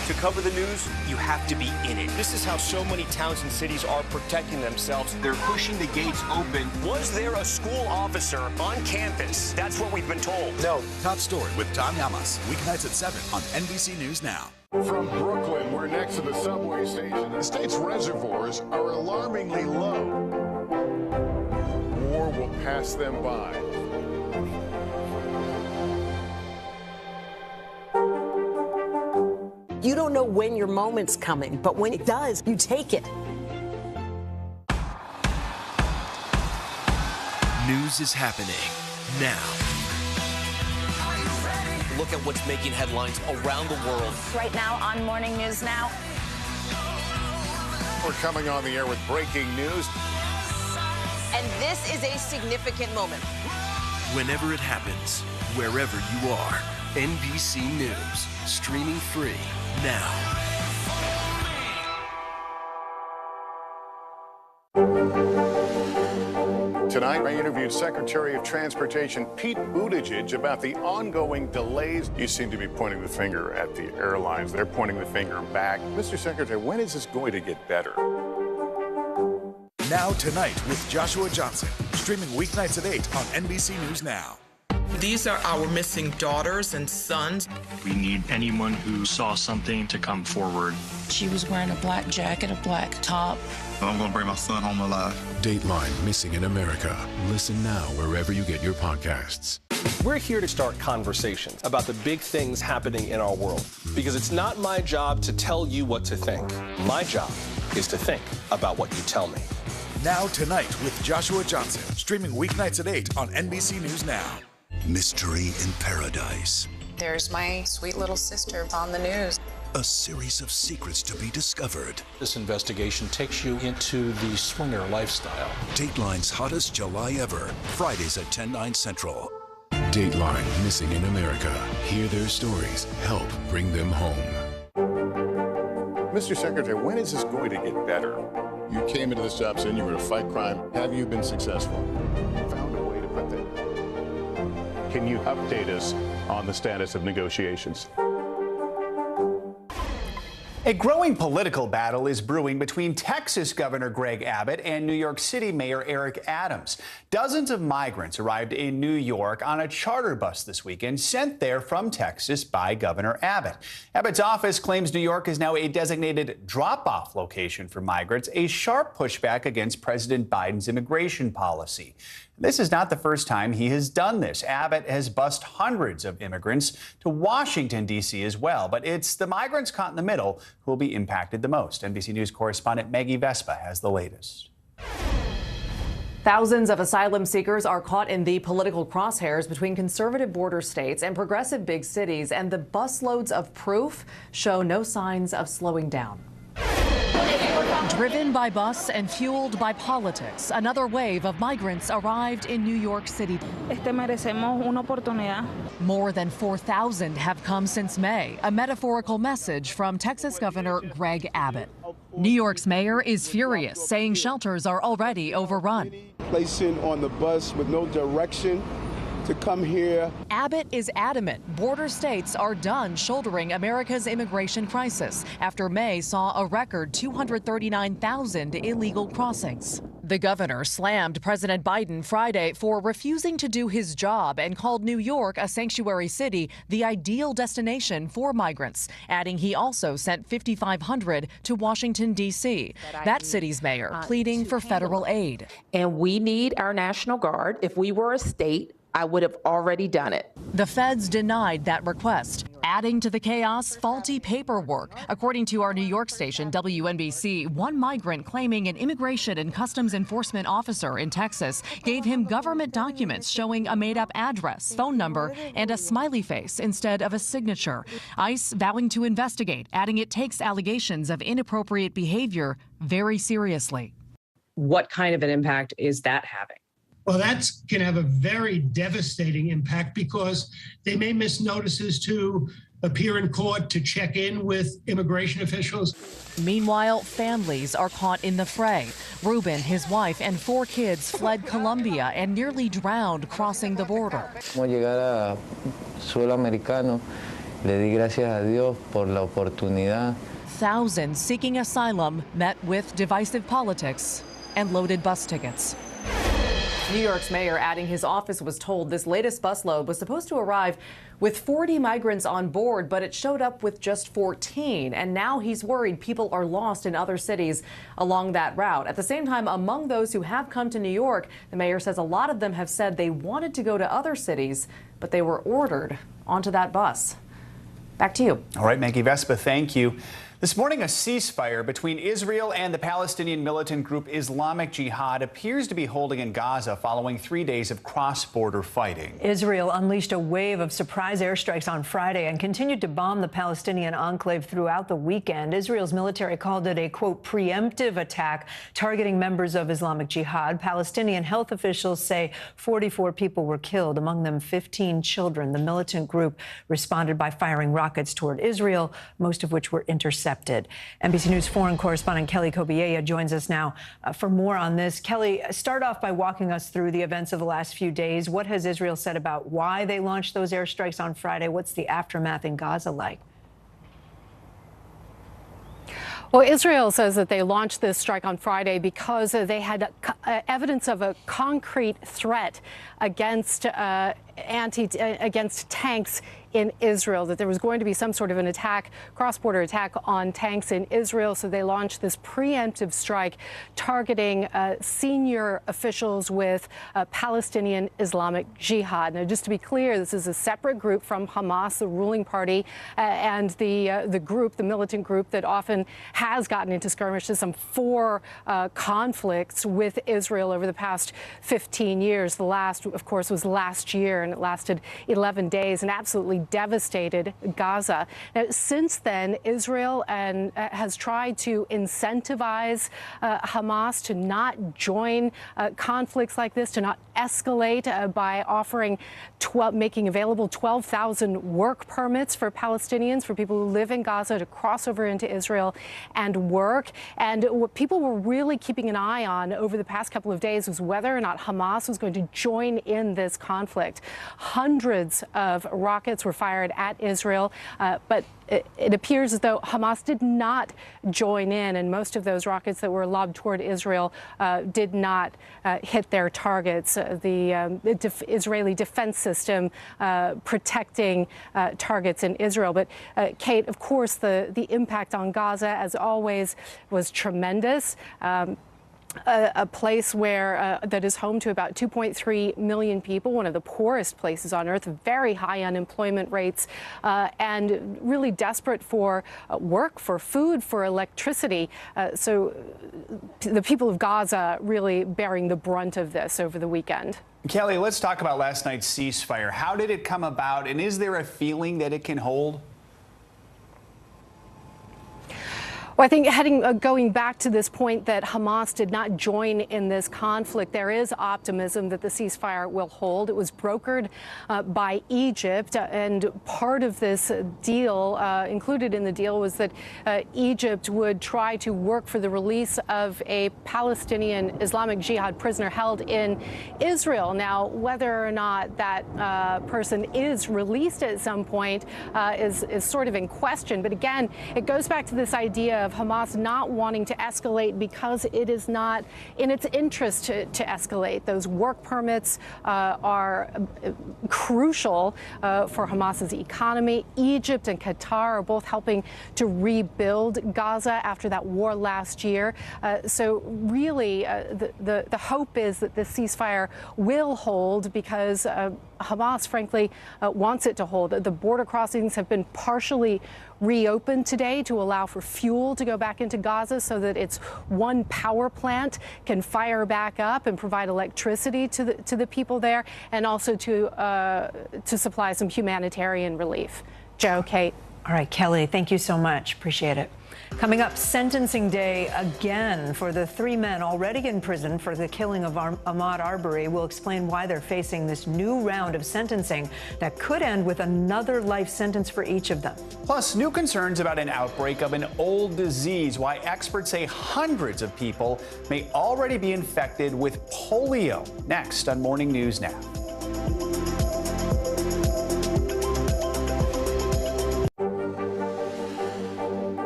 To cover the news, you have to be in it. This is how so many towns and cities are protecting themselves. They're pushing the gates open. Was there a school officer on campus? That's what we've been told. No. Top Story with Tom Llamas. Weeknights at 7 on NBC News Now. From Brooklyn, we're next to the subway station. The state's reservoirs are alarmingly low. War will pass them by. You don't know when your moment's coming, but when it does, you take it. News is happening now. Look at what's making headlines around the world. Right now on Morning News Now. We're coming on the air with breaking news. And this is a significant moment. Whenever it happens, wherever you are, NBC News, streaming free now. Tonight, I interviewed Secretary of Transportation Pete Buttigieg about the ongoing delays. You seem to be pointing the finger at the airlines. They're pointing the finger back. Mr. Secretary, when is this going to get better? Now Tonight with Joshua Johnson. Streaming weeknights at 8 on NBC News Now. These are our missing daughters and sons. We need anyone who saw something to come forward. She was wearing a black jacket, a black top. I'm going to bring my son home alive. Dateline Missing in America. Listen now wherever you get your podcasts. We're here to start conversations about the big things happening in our world, because it's not my job to tell you what to think. My job is to think about what you tell me. Now Tonight with Joshua Johnson, streaming weeknights at 8 on NBC News Now. Mystery in Paradise. There's my sweet little sister on the news. A series of secrets to be discovered. This investigation takes you into the swinger lifestyle. Dateline's hottest July ever. Fridays at 10/9 Central. Dateline Missing in America. Hear their stories. Help bring them home. Mr. Secretary, when is this going to get better? You came into this job saying you were to fight crime. Have you been successful? Found a way to put that. Can you update us on the status of negotiations? A growing political battle is brewing between Texas Governor Greg Abbott and New York City Mayor Eric Adams. Dozens of migrants arrived in New York on a charter bus this weekend, sent there from Texas by Governor Abbott. Abbott's office claims New York is now a designated drop-off location for migrants, a sharp pushback against President Biden's immigration policy. This is not the first time he has done this. Abbott has bused hundreds of immigrants to Washington, D.C. as well. But it's the migrants caught in the middle who will be impacted the most. NBC News correspondent Maggie Vespa has the latest. Thousands of asylum seekers are caught in the political crosshairs between conservative border states and progressive big cities, and the busloads of proof show no signs of slowing down. Driven by bus and fueled by politics, another wave of migrants arrived in New York City. Merecemos una oportunidad. More than 4,000 have come since May, a metaphorical message from Texas Governor Greg Abbott. New York's mayor is furious, saying shelters are already overrun. Placing on the bus with no direction to come here. Abbott is adamant border states are done shouldering America's immigration crisis after May saw a record 239,000 illegal crossings. The governor slammed President Biden Friday for refusing to do his job and called New York, a sanctuary city, the ideal destination for migrants, adding he also sent 5,500 to Washington, D.C. That city's mayor pleading for federal aid. And we need our National Guard. If we were a state, I would have already done it. The feds denied that request, adding to the chaos faulty paperwork. According to our New York station, WNBC, one migrant claiming an immigration and customs enforcement officer in Texas gave him government documents showing a made-up address, phone number, and a smiley face instead of a signature. ICE vowing to investigate, adding it takes allegations of inappropriate behavior very seriously. What kind of an impact is that having? Well, that can have a very devastating impact because they may miss notices to appear in court, to check in with immigration officials. Meanwhile, families are caught in the fray. Ruben, his wife, and 4 kids fled Colombia and nearly drowned crossing the border. Como llegar a suelo americano, le di gracias a Dios por la oportunidad. Thousands seeking asylum met with divisive politics and loaded bus tickets. New York's mayor adding his office was told this latest busload was supposed to arrive with 40 migrants on board, but it showed up with just 14. And now he's worried people are lost in other cities along that route. At the same time, among those who have come to New York, the mayor says a lot of them have said they wanted to go to other cities, but they were ordered onto that bus. Back to you. All right, Maggie Vespa, thank you. This morning, a ceasefire between Israel and the Palestinian militant group Islamic Jihad appears to be holding in Gaza following 3 days of cross-border fighting. Israel unleashed a wave of surprise airstrikes on Friday and continued to bomb the Palestinian enclave throughout the weekend. Israel's military called it a, quote, preemptive attack targeting members of Islamic Jihad. Palestinian health officials say 44 people were killed, among them 15 children. The militant group responded by firing rockets toward Israel, most of which were intercepted. NBC News foreign correspondent Kelly Kobiella joins us now for more on this. Kelly, start off by walking us through the events of the last few days. What has Israel said about why they launched those airstrikes on Friday? What's the aftermath in Gaza like? Well, Israel says that they launched this strike on Friday because they had evidence of a concrete threat against against tanks in Israel, that there was going to be some sort of an attack, cross-border attack on tanks in Israel. So they launched this preemptive strike targeting senior officials with Palestinian Islamic Jihad. Now, just to be clear, this is a separate group from Hamas, the ruling party, and the group, the militant group that often has gotten into skirmishes, some 4 conflicts with Israel over the past 15 years. The last, of course, was last year, and it lasted 11 days and absolutely devastated Gaza. Now, since then, Israel has tried to incentivize Hamas to not join conflicts like this, to not escalate by offering making available 12,000 work permits for Palestinians, for people who live in Gaza, to cross over into Israel and work. And what people were really keeping an eye on over the past couple of days was whether or not Hamas was going to join in this conflict. Hundreds of rockets were fired at Israel, but it appears as though Hamas did not join in, and most of those rockets that were lobbed toward Israel did not hit their targets. The Israeli defense system protecting targets in Israel. But Kate, of course, the impact on Gaza, as always, was tremendous. A place where that is home to about 2.3 million people, one of the poorest places on earth, very high unemployment rates, and really desperate for work, for food, for electricity. So the people of Gaza really bearing the brunt of this over the weekend. Kelly, let's talk about last night's ceasefire. How did it come about, and is there a feeling that it can hold? Well, I think going back to this point that Hamas did not join in this conflict, there is optimism that the ceasefire will hold. It was brokered by Egypt, and part of this deal, included in the deal, was that Egypt would try to work for the release of a Palestinian Islamic Jihad prisoner held in Israel. Now, whether or not that person is released at some point is sort of in question. But again, it goes back to this idea of Hamas not wanting to escalate because it is not in its interest to escalate. Those work permits are crucial for Hamas's economy. Egypt and Qatar are both helping to rebuild Gaza after that war last year. So really, the hope is that this ceasefire will hold because Hamas, frankly, wants it to hold. The border crossings have been partially reopened today to allow for fuel to go back into Gaza so that its one power plant can fire back up and provide electricity to the people there, and also to supply some humanitarian relief. Joe, Kate. All right, Kelly, thank you so much. Appreciate it. Coming up, sentencing day again for the 3 men already in prison for the killing of Ahmaud Arbery. We'll explain why they're facing this new round of sentencing that could end with another life sentence for each of them. Plus, new concerns about an outbreak of an old disease, why experts say hundreds of people may already be infected with polio. Next on Morning News Now.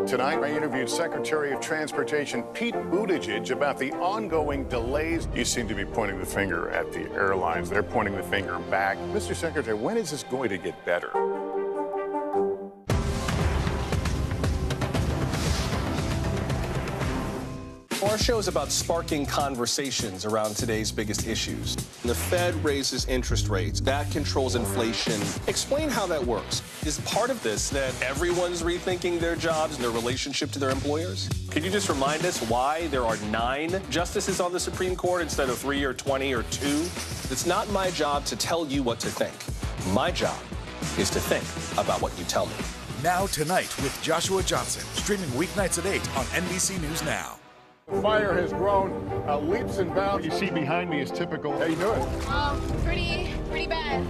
Tonight, I interviewed Secretary of Transportation Pete Buttigieg about the ongoing delays. You seem to be pointing the finger at the airlines. They're pointing the finger back. Mr. Secretary, when is this going to get better? Our show is about sparking conversations around today's biggest issues. The Fed raises interest rates. That controls inflation. Explain how that works. Is part of this that everyone's rethinking their jobs and their relationship to their employers? Could you just remind us why there are 9 justices on the Supreme Court instead of 3 or 20 or 2? It's not my job to tell you what to think. My job is to think about what you tell me. Now Tonight with Joshua Johnson, streaming weeknights at 8 on NBC News Now. The fire has grown leaps and bounds. What you see behind me is typical. How you doing? Pretty bad.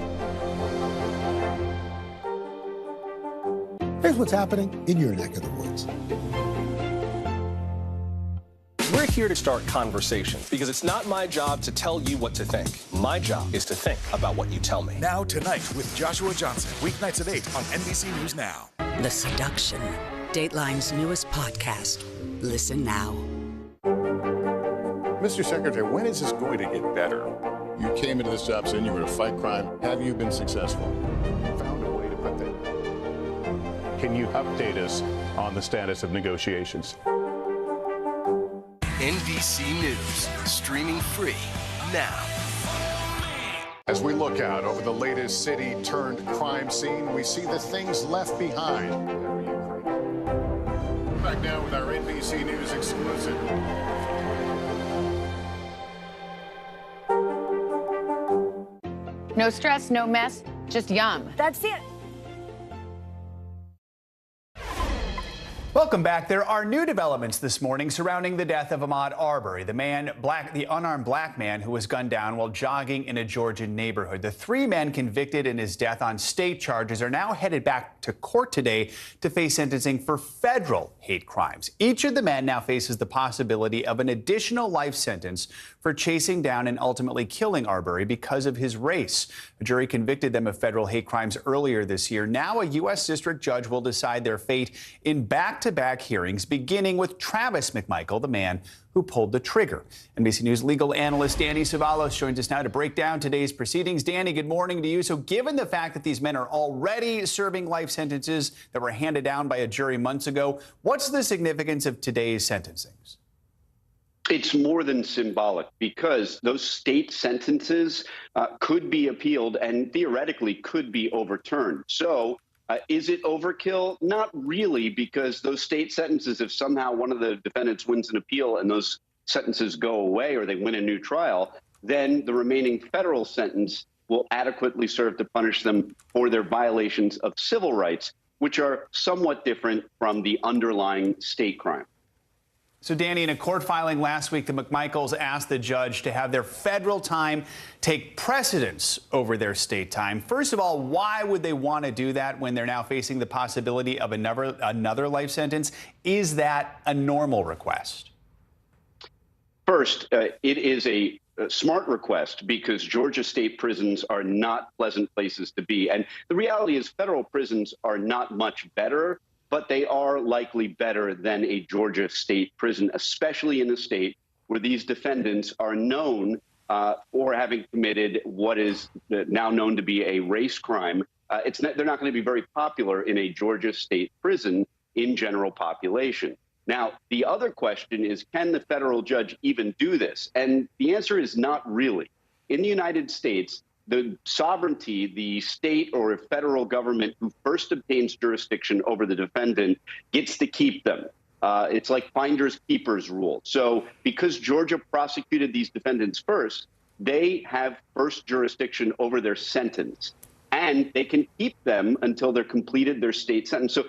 Here's what's happening in your neck of the woods. We're here to start conversations because it's not my job to tell you what to think. My job is to think about what you tell me. Now Tonight with Joshua Johnson, weeknights at 8 on NBC News Now. The seduction, Dateline's newest podcast. Listen now. Mr. Secretary, when is this going to get better? You came into this job saying you were to fight crime. Have you been successful? Found a way to put that. Can you update us on the status of negotiations? NBC News, streaming free now. As we look out over the latest city-turned-crime scene, we see the things left behind. Back now with our NBC News exclusive. No stress, no mess, just yum. That's it. Welcome back. There are new developments this morning surrounding the death of Ahmaud Arbery, the unarmed black man who was gunned down while jogging in a Georgia neighborhood. The three men convicted in his death on state charges are now headed back to court today to face sentencing for federal hate crimes. Each of the men now faces the possibility of an additional life sentence for chasing down and ultimately killing Arbery because of his race. A jury convicted them of federal hate crimes earlier this year. Now a U.S. district judge will decide their fate in back-to-back hearings, beginning with Travis McMichael, the man who pulled the trigger. NBC News legal analyst Danny Savalos joins us now to break down today's proceedings. Danny, good morning to you. So given the fact that these men are already serving life sentences that were handed down by a jury months ago, what's the significance of today's sentencings? It's more than symbolic because those state sentences could be appealed and theoretically could be overturned. So is it overkill? Not really, because those state sentences, if somehow one of the defendants wins an appeal and those sentences go away or they win a new trial, then the remaining federal sentence will adequately serve to punish them for their violations of civil rights, which are somewhat different from the underlying state crime. So, Danny, in a court filing last week, the McMichaels asked the judge to have their federal time take precedence over their state time. First of all, why would they want to do that when they're now facing the possibility of another life sentence? Is that a normal request? First, it is a smart request because Georgia state prisons are not pleasant places to be. And the reality is federal prisons are not much better, but they are likely better than a Georgia state prison, especially in a state where these defendants are known for having committed what is now known to be a race crime. They're not going to be very popular in a Georgia state prison in general population. Now, the other question is, can the federal judge even do this? And the answer is not really. In the United States, the sovereignty, the state or federal government who first obtains jurisdiction over the defendant gets to keep them. It's like finders keepers rule. So because Georgia prosecuted these defendants first, they have first jurisdiction over their sentence. And they can keep them until they're completed their state sentence. So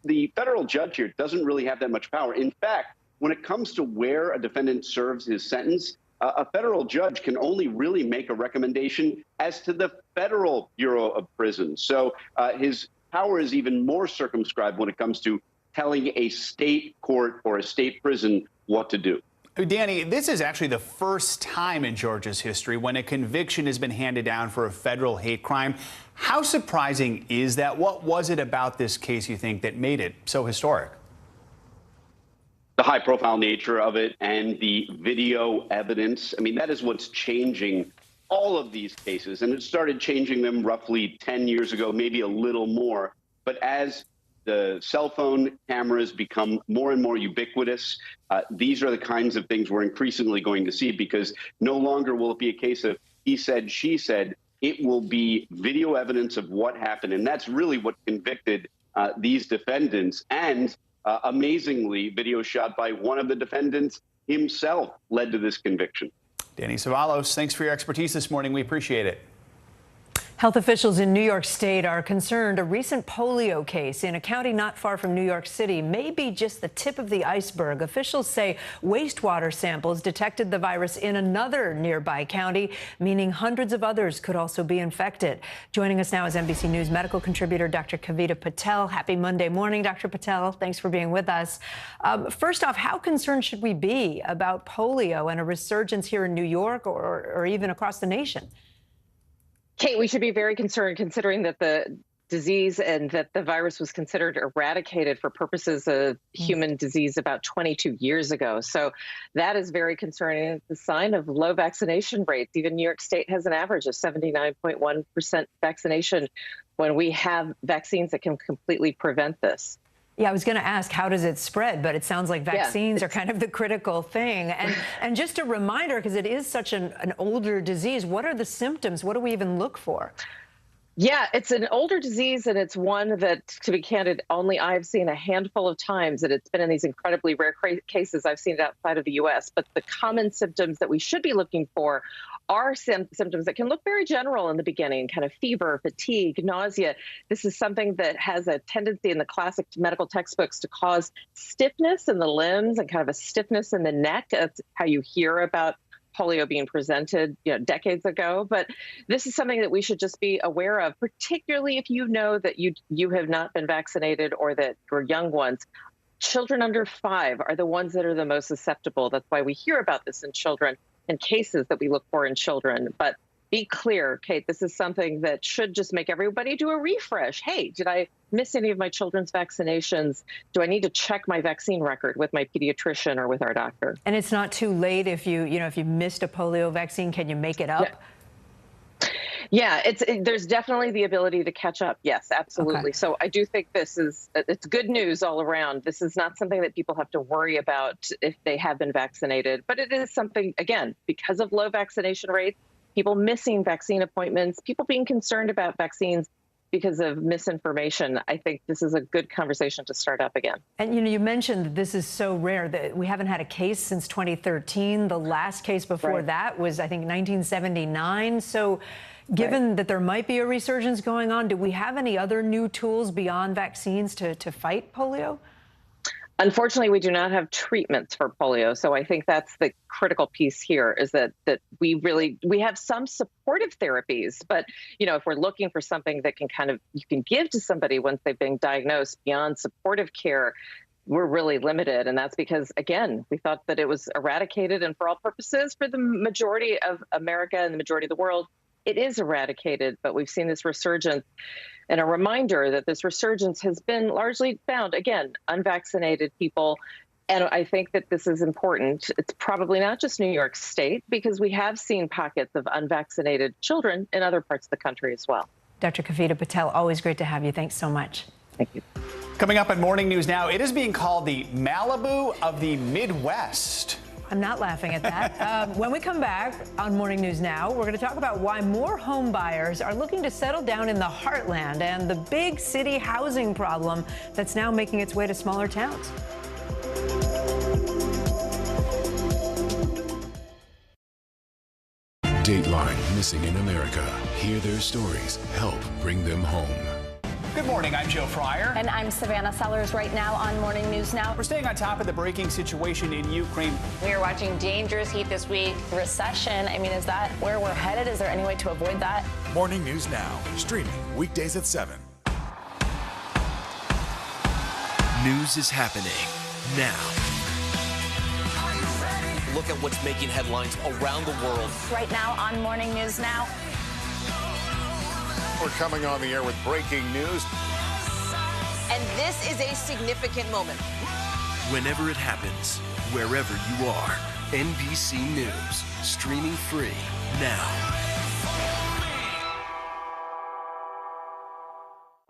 the federal judge here doesn't really have that much power. In fact, when it comes to where a defendant serves his sentence, a federal judge can only really make a recommendation as to the Federal Bureau of Prisons. So his power is even more circumscribed when it comes to telling a state court or a state prison what to do. Danny, this is actually the first time in Georgia's history when a conviction has been handed down for a federal hate crime. How surprising is that? What was it about this case, you think, that made it so historic? The high-profile nature of it and the video evidence. I mean, that is what's changing all of these cases. And it started changing them roughly 10 years ago, maybe a little more. But as the cell phone cameras become more and more ubiquitous, these are the kinds of things we're increasingly going to see, because no longer will it be a case of he said, she said. It will be video evidence of what happened. And that's really what convicted these defendants. And amazingly, video shot by one of the defendants himself led to this conviction. Danny Savalos, thanks for your expertise this morning. We appreciate it. Health officials in New York State are concerned a recent polio case in a county not far from New York City may be just the tip of the iceberg. Officials say wastewater samples detected the virus in another nearby county, meaning hundreds of others could also be infected. Joining us now is NBC News medical contributor Dr. Kavita Patel. Happy Monday morning, Dr. Patel. Thanks for being with us. First off, how concerned should we be about polio and a resurgence here in New York or even across the nation? Kate, we should be very concerned considering that the disease and that the virus was considered eradicated for purposes of human disease about 22 years ago. So that is very concerning. It's a sign of low vaccination rates. Even New York State has an average of 79.1% vaccination when we have vaccines that can completely prevent this. Yeah, I was going to ask, how does it spread? But it sounds like vaccines are kind of the critical thing. And just a reminder, because it is such an older disease, what are the symptoms? What do we even look for? Yeah, it's an older disease, and it's one that, to be candid, only I've seen a handful of times, and it's been in these incredibly rare cases. I've seen it outside of the U.S., but the common symptoms that we should be looking for are symptoms that can look very general in the beginning, kind of fever, fatigue, nausea. This is something that has a tendency in the classic medical textbooks to cause stiffness in the limbs and kind of a stiffness in the neck. That's how you hear about polio being presented, decades ago. But this is something that we should just be aware of, particularly if you know that you have not been vaccinated or that you're young ones. Children under 5 are the ones that are the most susceptible. That's why we hear about this in children and cases that we look for in children. But be clear, Kate, this is something that should just make everybody do a refresh. Hey, did I miss any of my children's vaccinations? Do I need to check my vaccine record with my pediatrician or with our doctor? And it's not too late if you missed a polio vaccine, can you make it up? Yeah, there's definitely the ability to catch up. Yes, absolutely. Okay. So I do think it's good news all around. This is not something that people have to worry about if they have been vaccinated, but it is something, again, because of low vaccination rates, people missing vaccine appointments, people being concerned about vaccines because of misinformation. I think this is a good conversation to start up again. And you mentioned that this is so rare that we haven't had a case since 2013. The last case before that was, I think, 1979. So given that there might be a resurgence going on, do we have any other new tools beyond vaccines to fight polio? Unfortunately, we do not have treatments for polio. So I think that's the critical piece here, is that we have some supportive therapies. But, if we're looking for something that you can give to somebody once they've been diagnosed beyond supportive care, we're really limited. And that's because, again, we thought that it was eradicated. And for all purposes, for the majority of America and the majority of the world, it is eradicated. But we've seen this resurgence. And a reminder that this resurgence has been largely found, again, unvaccinated people. And I think that this is important. It's probably not just New York State, because we have seen pockets of unvaccinated children in other parts of the country as well. Dr. Kavita Patel, always great to have you. Thanks so much. Thank you. Coming up on Morning News Now, it is being called the Malibu of the Midwest. I'm not laughing at that. When we come back on Morning News Now, we're going to talk about why more home buyers are looking to settle down in the heartland and the big city housing problem that's now making its way to smaller towns. Dateline Missing in America. Hear their stories. Help bring them home. Good morning, I'm Joe Fryer. And I'm Savannah Sellers right now on Morning News Now. We're staying on top of the breaking situation in Ukraine. We are watching dangerous heat this week. Recession, is that where we're headed? Is there any way to avoid that? Morning News Now, streaming weekdays at 7. News is happening now. Look at what's making headlines around the world. Right now on Morning News Now. We're coming on the air with breaking news. And this is a significant moment. Whenever it happens, wherever you are, NBC News, streaming free now.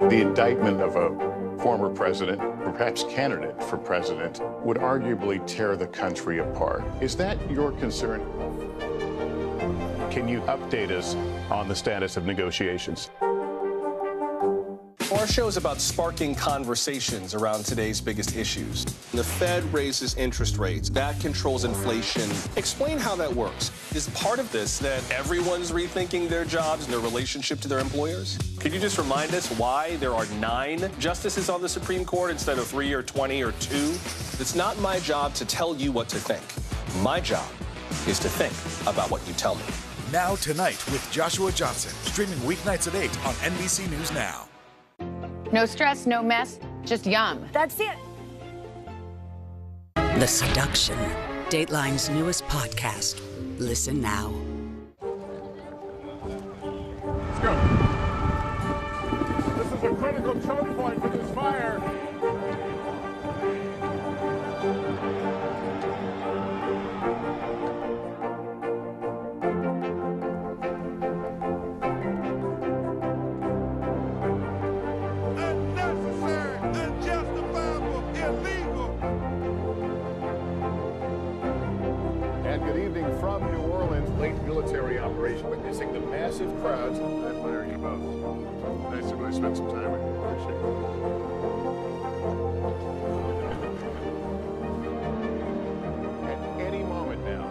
The indictment of a former president, or perhaps candidate for president, would arguably tear the country apart. Is that your concern? Can you update us on the status of negotiations? Our show is about sparking conversations around today's biggest issues. The Fed raises interest rates. That controls inflation. Explain how that works. Is part of this that everyone's rethinking their jobs and their relationship to their employers? Could you just remind us why there are 9 justices on the Supreme Court instead of 3 or 20 or 2? It's not my job to tell you what to think. My job is to think about what you tell me. Now Tonight with Joshua Johnson, streaming weeknights at 8 on NBC News Now. No stress, no mess, just yum. That's it. The Seduction, Dateline's newest podcast. Listen now. Let's go. This is a landing from New Orleans, late military operation, witnessing the massive crowds. I admire you both. Nice to really spend some time with you. Appreciate it. At any moment now.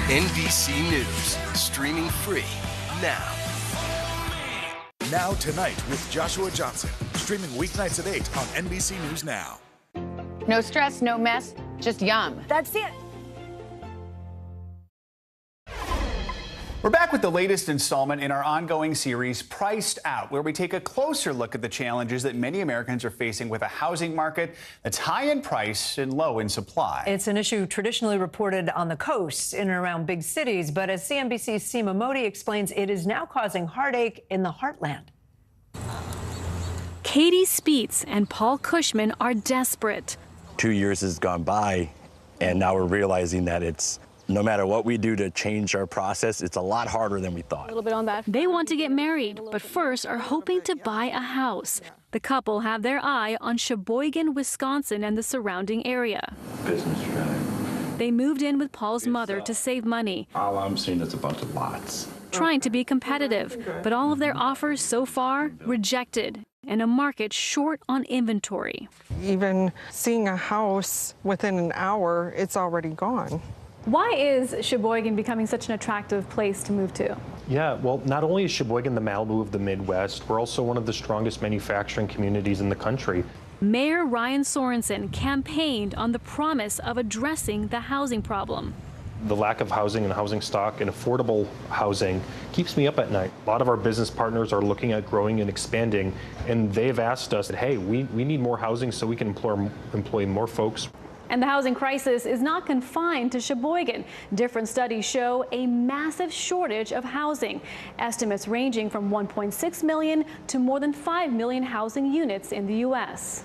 NBC News, streaming free now. Now Tonight with Joshua Johnson, streaming weeknights at 8 on NBC News Now. No stress, no mess, just yum. That's it. We're back with the latest installment in our ongoing series, Priced Out, where we take a closer look at the challenges that many Americans are facing with a housing market that's high in price and low in supply. It's an issue traditionally reported on the coast in and around big cities, but as CNBC's Seema Modi explains, it is now causing heartache in the heartland. Katie Speets and Paul Cushman are desperate. 2 years has gone by, and now we're realizing that it's no matter what we do to change our process, it's a lot harder than we thought. A little bit on that. They want to get married, but first are hoping to buy a house. The couple have their eye on Sheboygan, Wisconsin and the surrounding area. Business strategy. They moved in with Paul's mother to save money. All I'm seeing is a bunch of lots. Trying to be competitive, but all of their offers so far rejected and a market short on inventory. Even seeing a house within an hour, it's already gone. Why is Sheboygan becoming such an attractive place to move to? Yeah, well, not only is Sheboygan the Malibu of the Midwest, we're also one of the strongest manufacturing communities in the country. Mayor Ryan Sorensen campaigned on the promise of addressing the housing problem. The lack of housing and housing stock and affordable housing keeps me up at night. A lot of our business partners are looking at growing and expanding, and they've asked us, hey, we need more housing so we can employ more folks. And the housing crisis is not confined to Sheboygan. Different studies show a massive shortage of housing. Estimates ranging from 1.6 million to more than 5 million housing units in the U.S.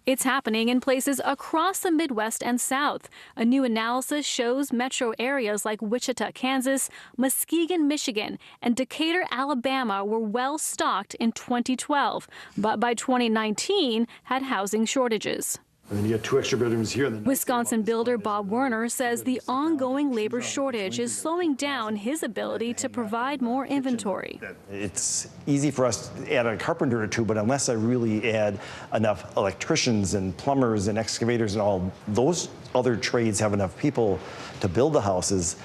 It's happening in places across the Midwest and South. A new analysis shows metro areas like Wichita, Kansas, Muskegon, Michigan, and Decatur, Alabama were well stocked in 2012, but by 2019 had housing shortages. And then you got 2 extra bedrooms here. Wisconsin builder Bob Werner says the ongoing labor shortage is slowing down his ability to provide more inventory. It's easy for us to add a carpenter or two, but unless I really add enough electricians and plumbers and excavators and all those other trades have enough people to build the houses,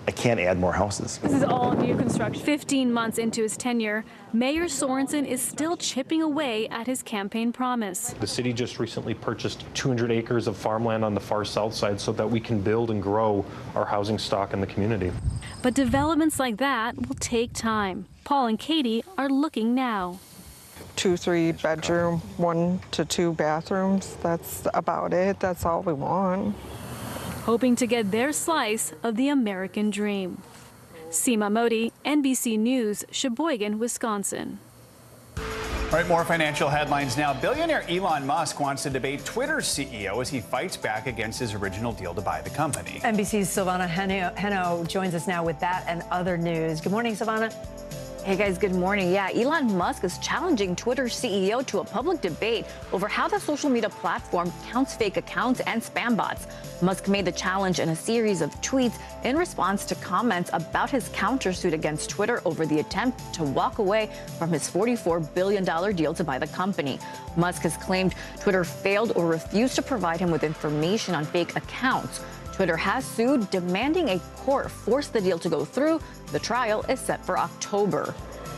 I can't add more houses. This is all new construction. 15 months into his tenure, Mayor Sorensen is still chipping away at his campaign promise. The city just recently purchased 200 acres of farmland on the far south side so that we can build and grow our housing stock in the community. But developments like that will take time. Paul and Katie are looking now. 2-3 bedroom, 1 to 2 bathrooms. That's about it. That's all we want. Hoping to get their slice of the American dream. Seema Modi, NBC News, Sheboygan, Wisconsin. All right, more financial headlines now. Billionaire Elon Musk wants to debate Twitter's CEO as he fights back against his original deal to buy the company. NBC's Silvana Heno joins us now with that and other news. Good morning, Silvana. Hey guys, good morning. Yeah, Elon Musk is challenging Twitter's CEO to a public debate over how the social media platform counts fake accounts and spam bots. Musk made the challenge in a series of tweets in response to comments about his countersuit against Twitter over the attempt to walk away from his $44 billion deal to buy the company. Musk has claimed Twitter failed or refused to provide him with information on fake accounts. Twitter has sued, demanding a court force the deal to go through. The trial is set for October.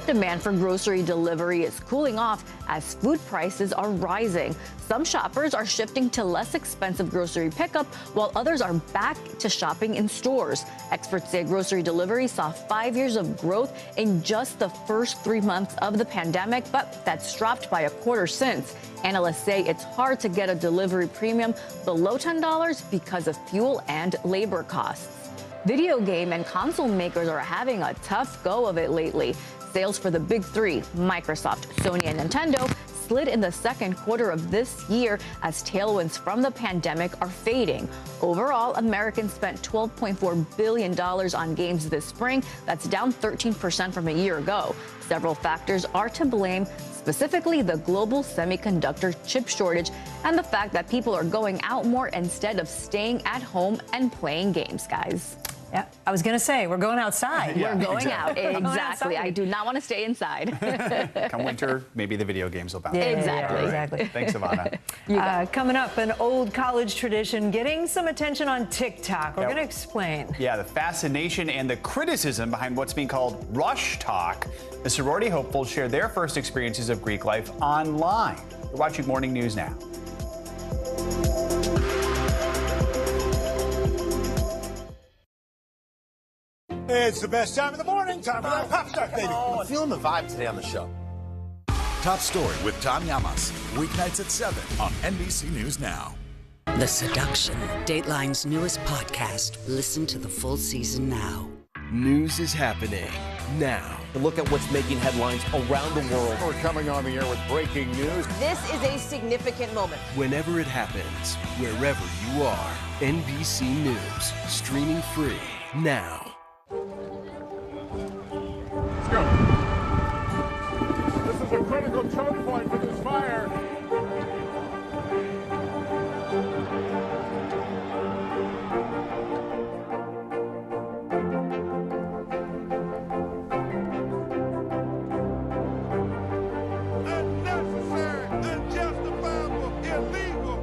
Demand for grocery delivery is cooling off as food prices are rising. Some shoppers are shifting to less expensive grocery pickup, while others are back to shopping in stores. Experts say grocery delivery saw 5 years of growth in just the first 3 months of the pandemic, but that's dropped by a quarter since. Analysts say it's hard to get a delivery premium below $10 because of fuel and labor costs. Video game and console makers are having a tough go of it lately. Sales for the big three, Microsoft, Sony, and Nintendo, slid in the second quarter of this year as tailwinds from the pandemic are fading. Overall, Americans spent $12.4 billion on games this spring. That's down 13% from a year ago. Several factors are to blame, specifically the global semiconductor chip shortage and the fact that people are going out more instead of staying at home and playing games, guys. Yeah, I was going to say, we're going outside. We're going exactly. out. Exactly. I do not want to stay inside. Come winter, maybe the video games will bounce. Yeah, exactly. Exactly. Thanks, Ivana. Coming up, an old college tradition getting some attention on TikTok. We're going to explain. Yeah, the fascination and the criticism behind what's being called rush talk. The sorority hopefuls share their first experiences of Greek life online. You're watching Morning News Now. It's the best time of the morning. Time for that pop start, baby. I'm feeling the vibe today on the show. Top Story with Tom Llamas. Weeknights at 7 on NBC News Now. The Seduction, Dateline's newest podcast. Listen to the full season now. News is happening now. Look at what's making headlines around the world. We're coming on the air with breaking news. This is a significant moment. Whenever it happens, wherever you are, NBC News, streaming free now. Let's go. This is a critical choke point for this fire. Unnecessary, unjustifiable, illegal.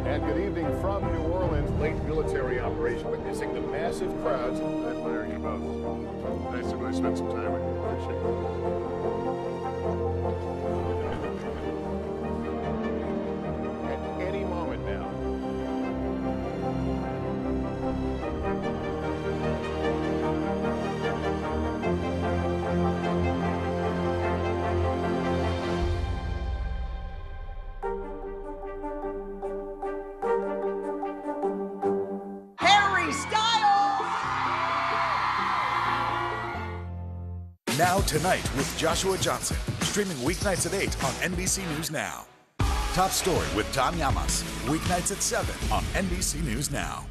And good evening from New Orleans. Late military operation witnessing the massive crowds. I admire you both. Nice to really spend some time with you. Appreciate it. At any moment now. Harry Styles! Now Tonight with Joshua Johnson. Streaming weeknights at 8 on NBC News Now. Top Story with Tom Llamas. Weeknights at 7 on NBC News Now.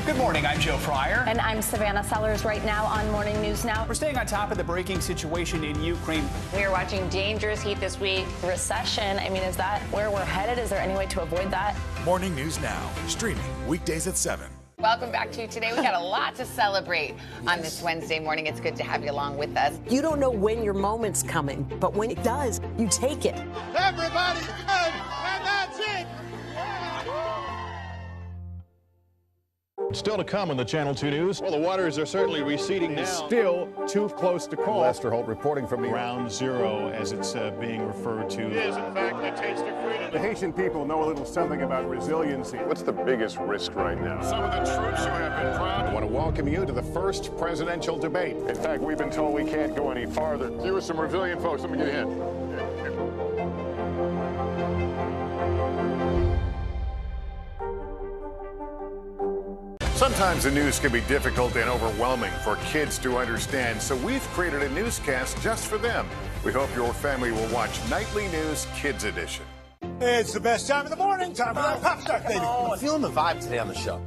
Good morning, I'm Joe Fryer. And I'm Savannah Sellers right now on Morning News Now. We're staying on top of the breaking situation in Ukraine. We are watching dangerous heat this week. Recession, I mean, is that where we're headed? Is there any way to avoid that? Morning News Now. Streaming weekdays at 7. Welcome back to Today. We got a lot to celebrate on this Wednesday morning. It's good to have you along with us. You don't know when your moment's coming, but when it does, you take it. Everybody good, and that's it. Still to come on the Channel 2 News. Well, the waters are certainly receding now. Still too close to call. Lester Holt reporting from the Ground Zero, as it's being referred to. It is, in fact, the taste of freedom. The Haitian people know a little something about resiliency. What's the biggest risk right now? Some of the troops who have been proud. I want to welcome you to the first presidential debate. In fact, we've been told we can't go any farther. You with some resilient folks, let me get a hint. Sometimes the news can be difficult and overwhelming for kids to understand, so we've created a newscast just for them. We hope your family will watch Nightly News Kids Edition. It's the best time of the morning. Time for that pop start, baby. I'm feeling the vibe today on the show.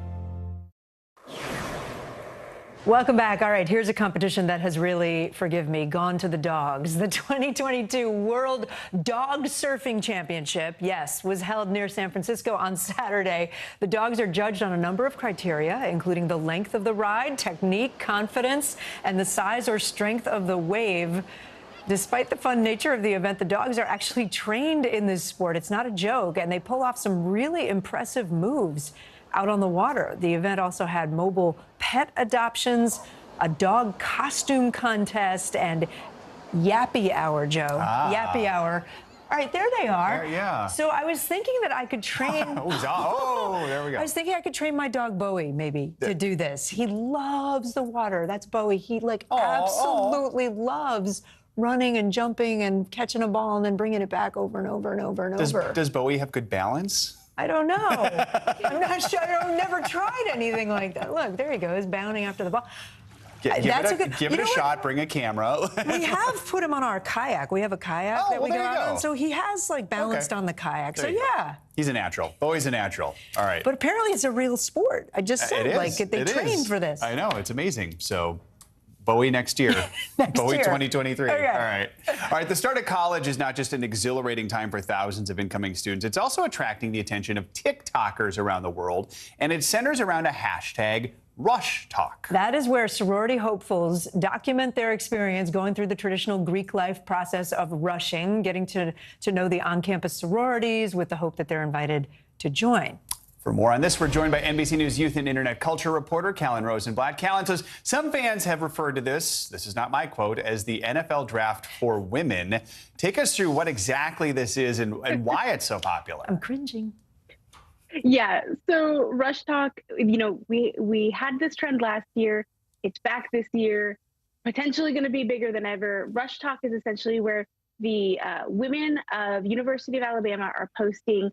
Welcome back. All right, here's a competition that has really, forgive me, gone to the dogs. The 2022 World Dog Surfing Championship, yes, was held near San Francisco on Saturday. The dogs are judged on a number of criteria, including the length of the ride, technique, confidence, and the size or strength of the wave. Despite the fun nature of the event, the dogs are actually trained in this sport. It's not a joke, and they pull off some really impressive moves out on the water. The event also had mobile pet adoptions, a dog costume contest, and Yappy Hour, Joe. Yappy Hour. All right, there they are. Yeah. So I was thinking that I could train. Oh, there we go. I was thinking I could train my dog Bowie maybe to do this. He loves the water. That's Bowie. He absolutely loves running and jumping and catching a ball and then bringing it back over and over and over and over. Does Bowie have good balance? I don't know. I'm not sure. I've never tried anything like that. Look, there he goes, bounding after the ball. Give it a shot. Bring a camera. We have put him on our kayak. We have a kayak that we go out on, so he has like balanced on the kayak. There so you go. yeah. He's a natural. Always a natural. All right. But apparently it's a real sport. I just said, they trained for this. I know, it's amazing. So Bowie next year. Bowie year. 2023. Okay. All right. All right. The start of college is not just an exhilarating time for thousands of incoming students. It's also attracting the attention of TikTokers around the world, and it centers around a hashtag, Rush Talk. That is where sorority hopefuls document their experience going through the traditional Greek life process of rushing, getting to know the on-campus sororities with the hope that they're invited to join. For more on this, we're joined by NBC News youth and internet culture reporter Callan Rosenblatt. Callan says some fans have referred to this is not my quote, as the NFL draft for women. Take us through what exactly this is and why it's so popular. I'm cringing. Yeah, so Rush Talk, we had this trend last year. It's back this year, potentially going to be bigger than ever. Rush Talk is essentially where the women of University of Alabama are posting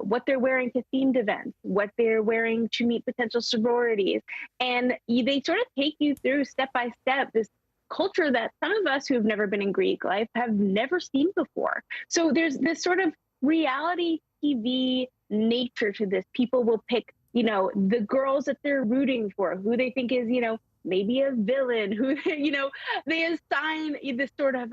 what they're wearing to themed events, what they're wearing to meet potential sororities. And they sort of take you through step by step this culture that some of us who have never been in Greek life have never seen before. So there's this sort of reality TV nature to this. People will pick, the girls that they're rooting for, who they think is, maybe a villain, who, they assign this sort of,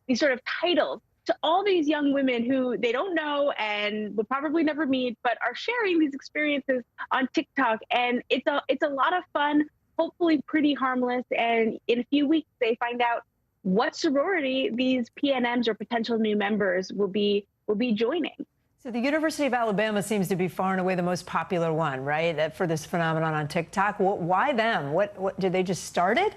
these sort of titles to all these young women who they don't know and will probably never meet, but are sharing these experiences on TikTok. And it's a lot of fun, hopefully pretty harmless. And in a few weeks, they find out what sorority these PNMs or potential new members will be joining. So the University of Alabama seems to be far and away the most popular one, right, for this phenomenon on TikTok. Why them? What did they just start it?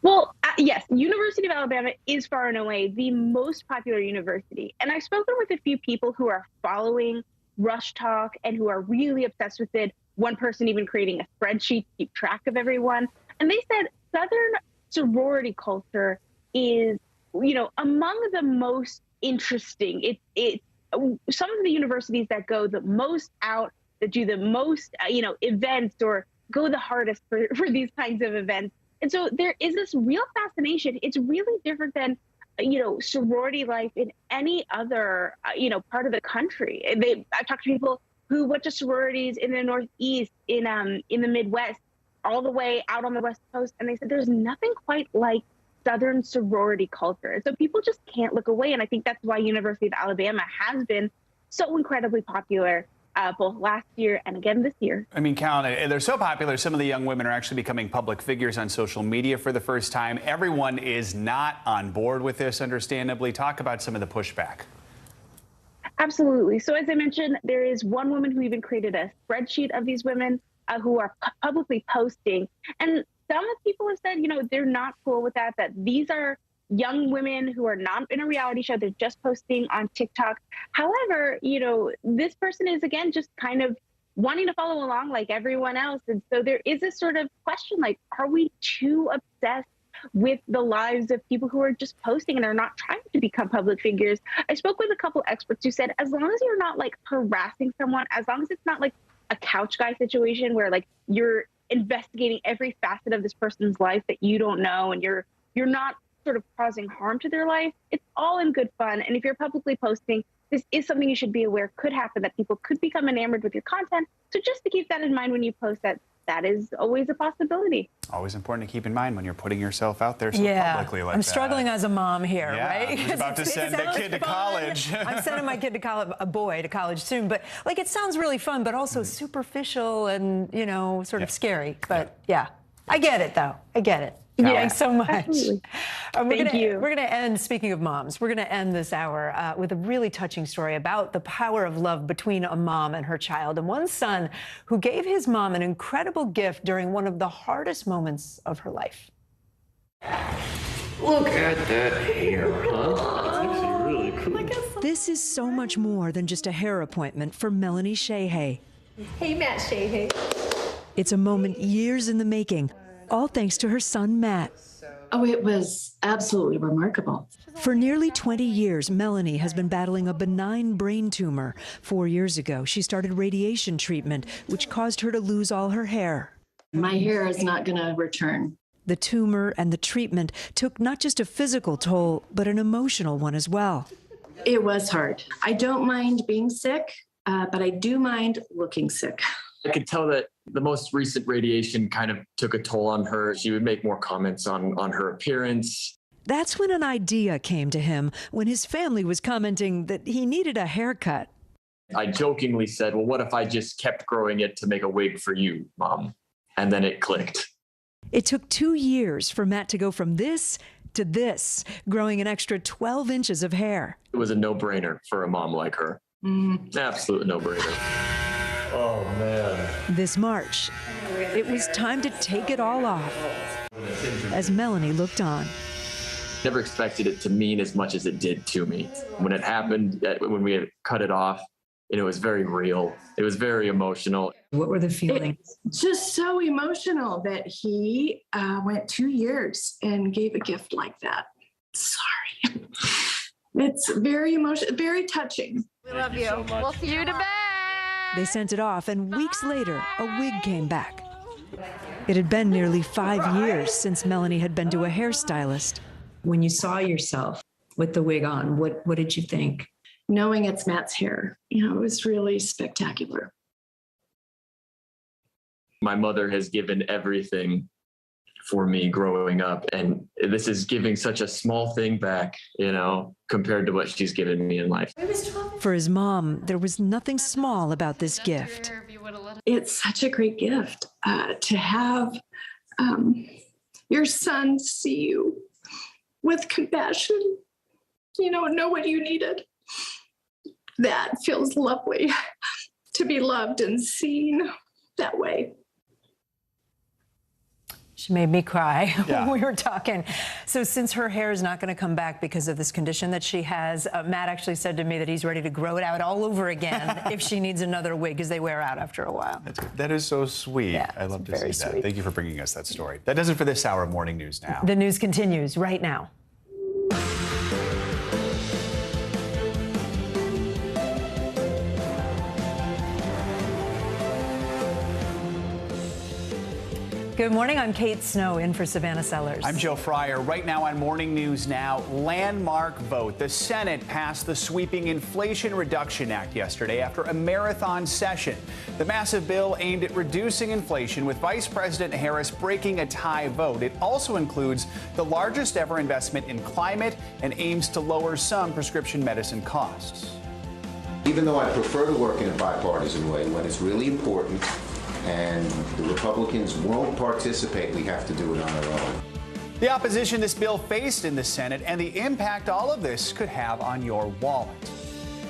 Well, yes, University of Alabama is far and away the most popular university. And I've spoken with a few people who are following Rush Talk and who are really obsessed with it. One person even creating a spreadsheet to keep track of everyone. And they said Southern sorority culture is, among the most interesting. It's some of the universities that go the most out, that do the most, events or go the hardest for these kinds of events. And so there is this real fascination. It's really different than, sorority life in any other, part of the country. I've talked to people who went to sororities in the Northeast, in the Midwest, all the way out on the West Coast. And they said there's nothing quite like Southern sorority culture. And so people just can't look away. And I think that's why University of Alabama has been so incredibly popular both last year and again this year. I mean, Callan, they're so popular, some of the young women are actually becoming public figures on social media for the first time. Everyone is not on board with this, understandably. Talk about some of the pushback. Absolutely. So as I mentioned, there is one woman who even created a spreadsheet of these women who are publicly posting. And some people have said, they're not cool with that these are young women who are not in a reality show. They're just posting on TikTok. However, this person is, again, just kind of wanting to follow along like everyone else. And so there is this sort of question, like, are we too obsessed with the lives of people who are just posting and are not trying to become public figures? I spoke with a couple experts who said, as long as you're not like harassing someone, as long as it's not like a couch guy situation where like you're investigating every facet of this person's life that you don't know and you're not sort of causing harm to their life, it's all in good fun. And if you're publicly posting, this is something you should be aware could happen, that people could become enamored with your content. So just to keep that in mind when you post, that is always a possibility. Always important to keep in mind when you're putting yourself out there so publicly like that. I'm struggling as a mom here, yeah, right? Who's about to send a kid to college. I'm sending my kid to college, a boy to college soon. But like, it sounds really fun, but also superficial and, sort of scary. But yeah, I get it though. I get it. Yeah, thanks so much. Absolutely. Thank you. We're going to end, speaking of moms, we're going to end this hour with a really touching story about the power of love between a mom and her child, and one son who gave his mom an incredible gift during one of the hardest moments of her life. Look at that hair, huh? It's actually really cool. This is so much more than just a hair appointment for Melanie Sheahay. Hey, Matt Sheahay. It's a moment years in the making, all thanks to her son, Matt. Oh, it was absolutely remarkable. For nearly 20 years, Melanie has been battling a benign brain tumor. 4 years ago, she started radiation treatment, which caused her to lose all her hair. My hair is not going to return. The tumor and the treatment took not just a physical toll, but an emotional one as well. It was hard. I don't mind being sick, but I do mind looking sick. I could tell that the most recent radiation kind of took a toll on her. She would make more comments on her appearance. That's when an idea came to him, when his family was commenting that he needed a haircut. I jokingly said, well, what if I just kept growing it to make a wig for you, Mom? And then it clicked. It took 2 years for Matt to go from this to this, growing an extra 12 inches of hair. It was a no-brainer for a mom like her. Absolute no-brainer. Oh, man. This March, it was time to take it all off as Melanie looked on. Never expected it to mean as much as it did to me. When it happened, when we had cut it off, it was very real. It was very emotional. What were the feelings? It's just so emotional that he went 2 years and gave a gift like that. Sorry. It's very emotional, very touching. We love you. We'll see you to bed. They sent it off, and weeks later, a wig came back. It had been nearly 5 years since Melanie had been to a hairstylist. When you saw yourself with the wig on, what did you think? Knowing it's Matt's hair, it was really spectacular. My mother has given everything for me growing up, and this is giving such a small thing back, compared to what she's given me in life. For his mom, there was nothing small about this gift. It's such a great gift to have your son see you with compassion, know what you needed. That feels lovely, to be loved and seen that way. She made me cry when we were talking. So since her hair is not going to come back because of this condition that she has, Matt actually said to me that he's ready to grow it out all over again if she needs another wig, because they wear out after a while. That is so sweet. Yeah, I love to see that. sweet. Thank you for bringing us that story. That does it for this hour of Morning News Now. The news continues right now. Good morning. I'm Kate Snow in for Savannah Sellers. I'm Joe Fryer. Right now on Morning News Now, landmark vote. The Senate passed the sweeping Inflation Reduction Act yesterday after a marathon session. The massive bill aimed at reducing inflation, with Vice President Harris breaking a tie vote. It also includes the largest ever investment in climate and aims to lower some prescription medicine costs. Even though I prefer to work in a bipartisan way, when it's really important and the Republicans won't participate, we have to do it on our own. The opposition this bill faced in the Senate and the impact all of this could have on your wallet.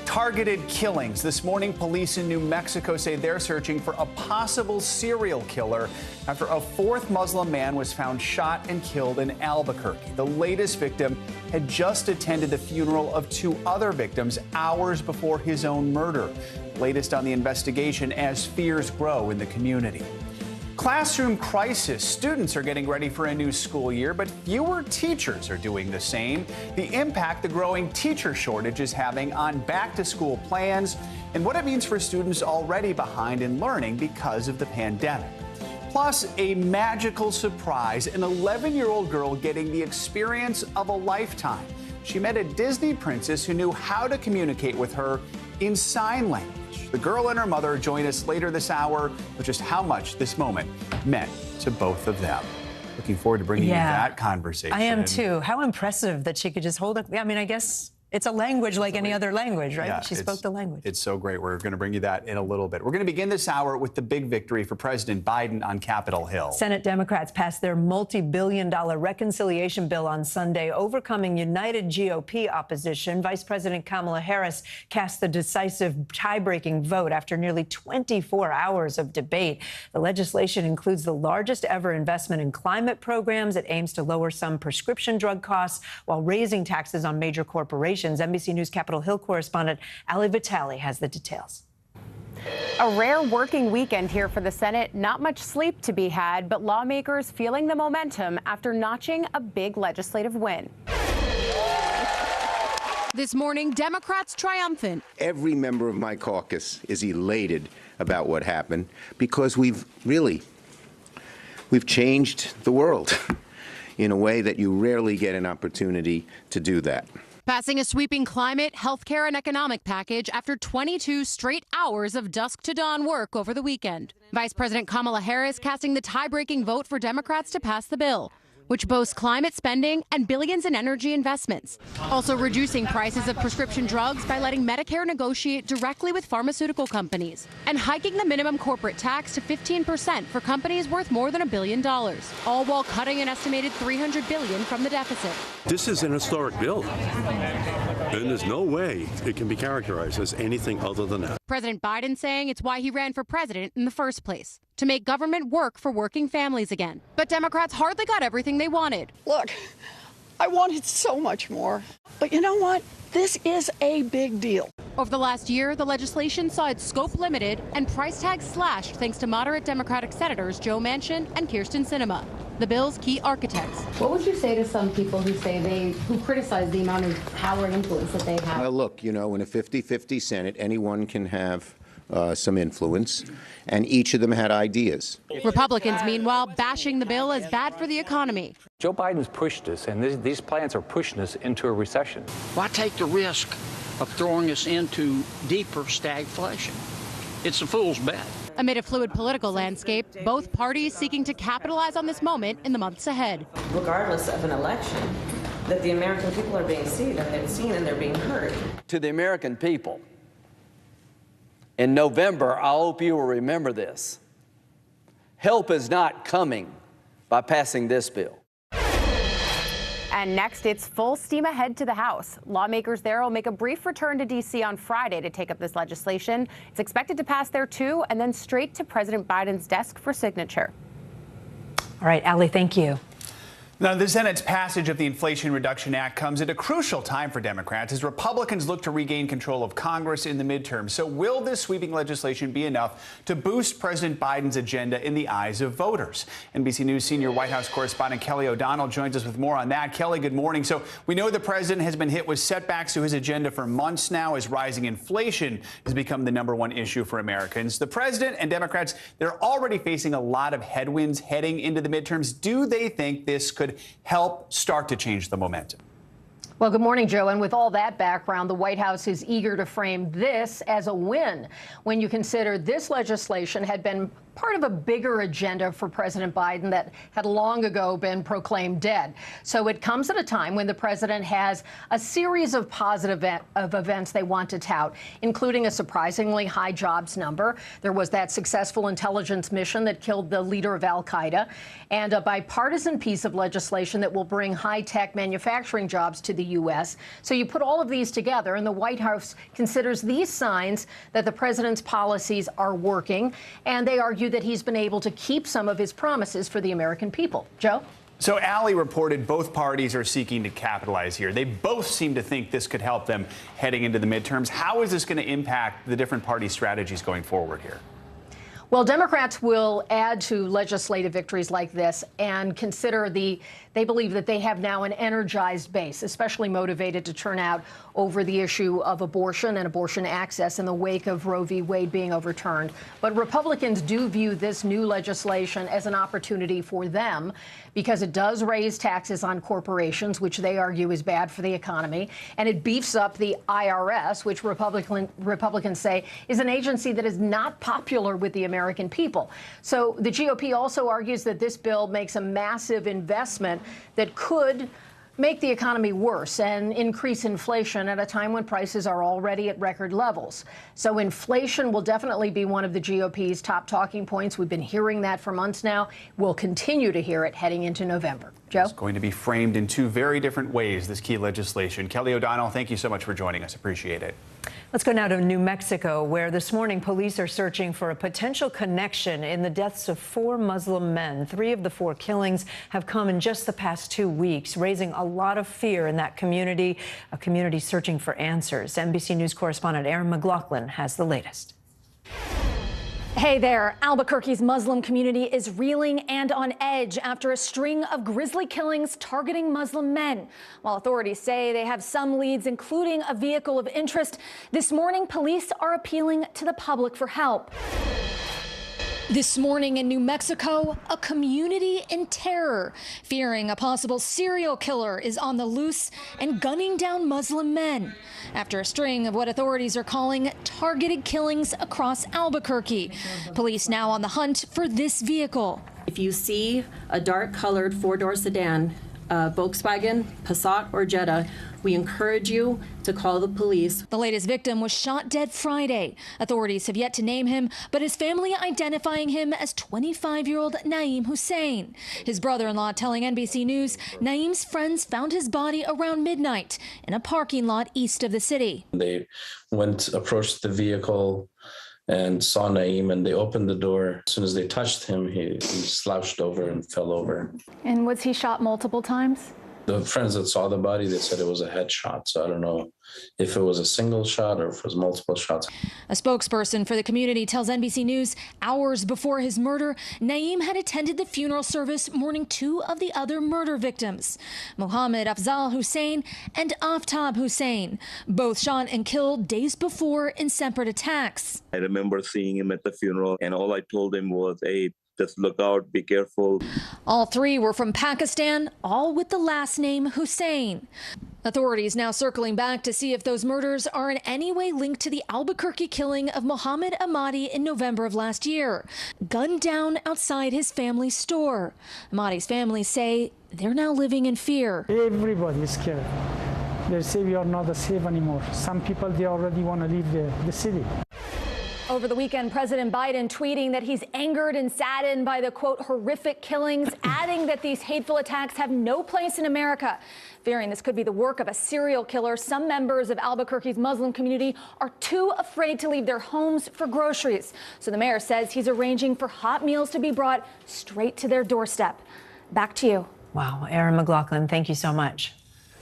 Targeted killings. This morning, police in New Mexico say they're searching for a possible serial killer after a fourth Muslim man was found shot and killed in Albuquerque. The latest victim had just attended the funeral of 2 other victims hours before his own murder. Latest on the investigation as fears grow in the community. Classroom crisis. Students are getting ready for a new school year, but fewer teachers are doing the same. The impact the growing teacher shortage is having on back-to-school plans and what it means for students already behind in learning because of the pandemic. Plus, a magical surprise, an 11-year-old girl getting the experience of a lifetime. She met a Disney princess who knew how to communicate with her in sign language. The girl and her mother join us later this hour with just how much this moment meant to both of them. Looking forward to bringing you that conversation. I am too. How impressive that she could just hold it. I mean, I guess it's a language like any other language, right? Yeah, she spoke the language. It's so great. We're going to bring you that in a little bit. We're going to begin this hour with the big victory for President Biden on Capitol Hill. Senate Democrats passed their multi-billion-dollar reconciliation bill on Sunday, overcoming united GOP opposition. Vice President Kamala Harris cast the decisive tie-breaking vote after nearly 24 hours of debate. The legislation includes the largest ever investment in climate programs. It aims to lower some prescription drug costs while raising taxes on major corporations. NBC News Capitol Hill correspondent Ali Vitale has the details. A rare working weekend here for the Senate. Not much sleep to be had, but lawmakers feeling the momentum after notching a big legislative win. This morning, Democrats triumphant. Every member of my caucus is elated about what happened because we've really we've changed the world in a way that you rarely get an opportunity to do that. Passing a sweeping climate, healthcare, and economic package after 22 straight hours of dusk to dawn work over the weekend. Vice President Kamala Harris casting the tie-breaking vote for Democrats to pass the bill, which boasts climate spending and billions in energy investments. Also reducing prices of prescription drugs by letting Medicare negotiate directly with pharmaceutical companies, and hiking the minimum corporate tax to 15% for companies worth more than $1 billion, all while cutting an estimated $300 billion from the deficit. This is an historic bill, and there's no way it can be characterized as anything other than that. President Biden saying it's why he ran for president in the first place, to make government work for working families again. But Democrats hardly got everything they wanted. Look, I wanted so much more. But you know what? This is a big deal. Over the last year, the legislation saw its scope limited and price tags slashed thanks to moderate Democratic Senators Joe Manchin and Kyrsten Sinema, the bill's key architects. What would you say to some people who criticize the amount of power and influence that they have? Well, look, in a 50-50 Senate, anyone can have some influence, and each of them had ideas. Republicans, meanwhile, bashing the bill as bad for the economy. Joe Biden's pushed us, and these plans are pushing us into a recession. Why take the risk of throwing us into deeper stagflation? It's a fool's bet. Amid a fluid political landscape, both parties seeking to capitalize on this moment in the months ahead. Regardless of an election, that the American people are being seen and they're being heard. To the American people, in November, I hope you will remember this. Help is not coming by passing this bill. And next, it's full steam ahead to the House. Lawmakers there will make a brief return to D.C. on Friday to take up this legislation. It's expected to pass there, too, and then straight to President Biden's desk for signature. All right, Allie, thank you. Now, the Senate's passage of the Inflation Reduction Act comes at a crucial time for Democrats as Republicans look to regain control of Congress in the midterms. So will this sweeping legislation be enough to boost President Biden's agenda in the eyes of voters? NBC News senior White House correspondent Kelly O'Donnell joins us with more on that. Kelly, good morning. So we know the president has been hit with setbacks to his agenda for months now as rising inflation has become the #1 issue for Americans. The president and Democrats, they're already facing a lot of headwinds heading into the midterms. Do they think this could help start to change the momentum? Well, good morning, Joe. And with all that background, the White House is eager to frame this as a win when you consider this legislation had been part of a bigger agenda for President Biden that had long ago been proclaimed dead. So it comes at a time when the president has a series of positive events they want to tout, including a surprisingly high jobs number. There was that successful intelligence mission that killed the leader of al-Qaeda, and a bipartisan piece of legislation that will bring high-tech manufacturing jobs to the U.S. So you put all of these together, and the White House considers these signs that the president's policies are working, and they argue that he's been able to keep some of his promises for the American people. Joe? So Allie reported both parties are seeking to capitalize here. They both seem to think this could help them heading into the midterms. How is this going to impact the different party strategies going forward here? Well, Democrats will add to legislative victories like this and consider they believe that they have now an energized base, especially motivated to turn out over the issue of abortion and abortion access in the wake of Roe v. Wade being overturned. But Republicans do view this new legislation as an opportunity for them because it does raise taxes on corporations, which they argue is bad for the economy, and it beefs up the IRS, which Republicans say is an agency that is not popular with the American people. So the GOP also argues that this bill makes a massive investment that could make the economy worse and increase inflation at a time when prices are already at record levels. So inflation will definitely be one of the GOP's top talking points. We've been hearing that for months now. We'll continue to hear it heading into November. Joe? It's going to be framed in two very different ways, this key legislation. Kelly O'Donnell, thank you so much for joining us. Appreciate it. Let's go now to New Mexico, where this morning police are searching for a potential connection in the deaths of 4 Muslim men. 3 of the 4 killings have come in just the past 2 weeks, raising a lot of fear in that community, a community searching for answers. NBC News correspondent Aaron McLaughlin has the latest. Hey there. Albuquerque's Muslim community is reeling and on edge after a string of grisly killings targeting Muslim men. While authorities say they have some leads, including a vehicle of interest, this morning police are appealing to the public for help. This morning in New Mexico, a community in terror, fearing a possible serial killer is on the loose and gunning down Muslim men after a string of what authorities are calling targeted killings across Albuquerque. Police now on the hunt for this vehicle. If you see a dark-colored four-door sedan, Volkswagen, Passat, or Jetta, we encourage you to call the police. The latest victim was shot dead Friday. Authorities have yet to name him, but his family identifying him as 25-year-old Naeem Hussein. His brother-in-law telling NBC News Naeem's friends found his body around midnight in a parking lot east of the city. They approached the vehicle and saw Naeem, and they opened the door. As soon as they touched him, he slouched over and fell over. And was he shot multiple times? The friends that saw the body, they said it was a headshot. So I don't know if it was a single shot or if it was multiple shots. A spokesperson for the community tells NBC News hours before his murder, Naeem had attended the funeral service mourning two of the other murder victims, Mohammed Afzal Hussein and Aftab Hussein, both shot and killed days before in separate attacks. I remember seeing him at the funeral, and all I told him was, hey, just look out, be careful. All three were from Pakistan, all with the last name Hussein. Authorities now circling back to see if those murders are in any way linked to the Albuquerque killing of Mohammed Ahmadi in November of last year, gunned down outside his family's store. Ahmadi's family say they're now living in fear. Everybody is scared. They say we are not safe anymore. Some people, they already want to leave the city. Over the weekend, President Biden tweeting that he's angered and saddened by the, quote, horrific killings, adding that these hateful attacks have no place in America. Fearing this could be the work of a serial killer, some members of Albuquerque's Muslim community are too afraid to leave their homes for groceries. So the mayor says he's arranging for hot meals to be brought straight to their doorstep. Back to you. Wow, Erin McLaughlin, thank you so much.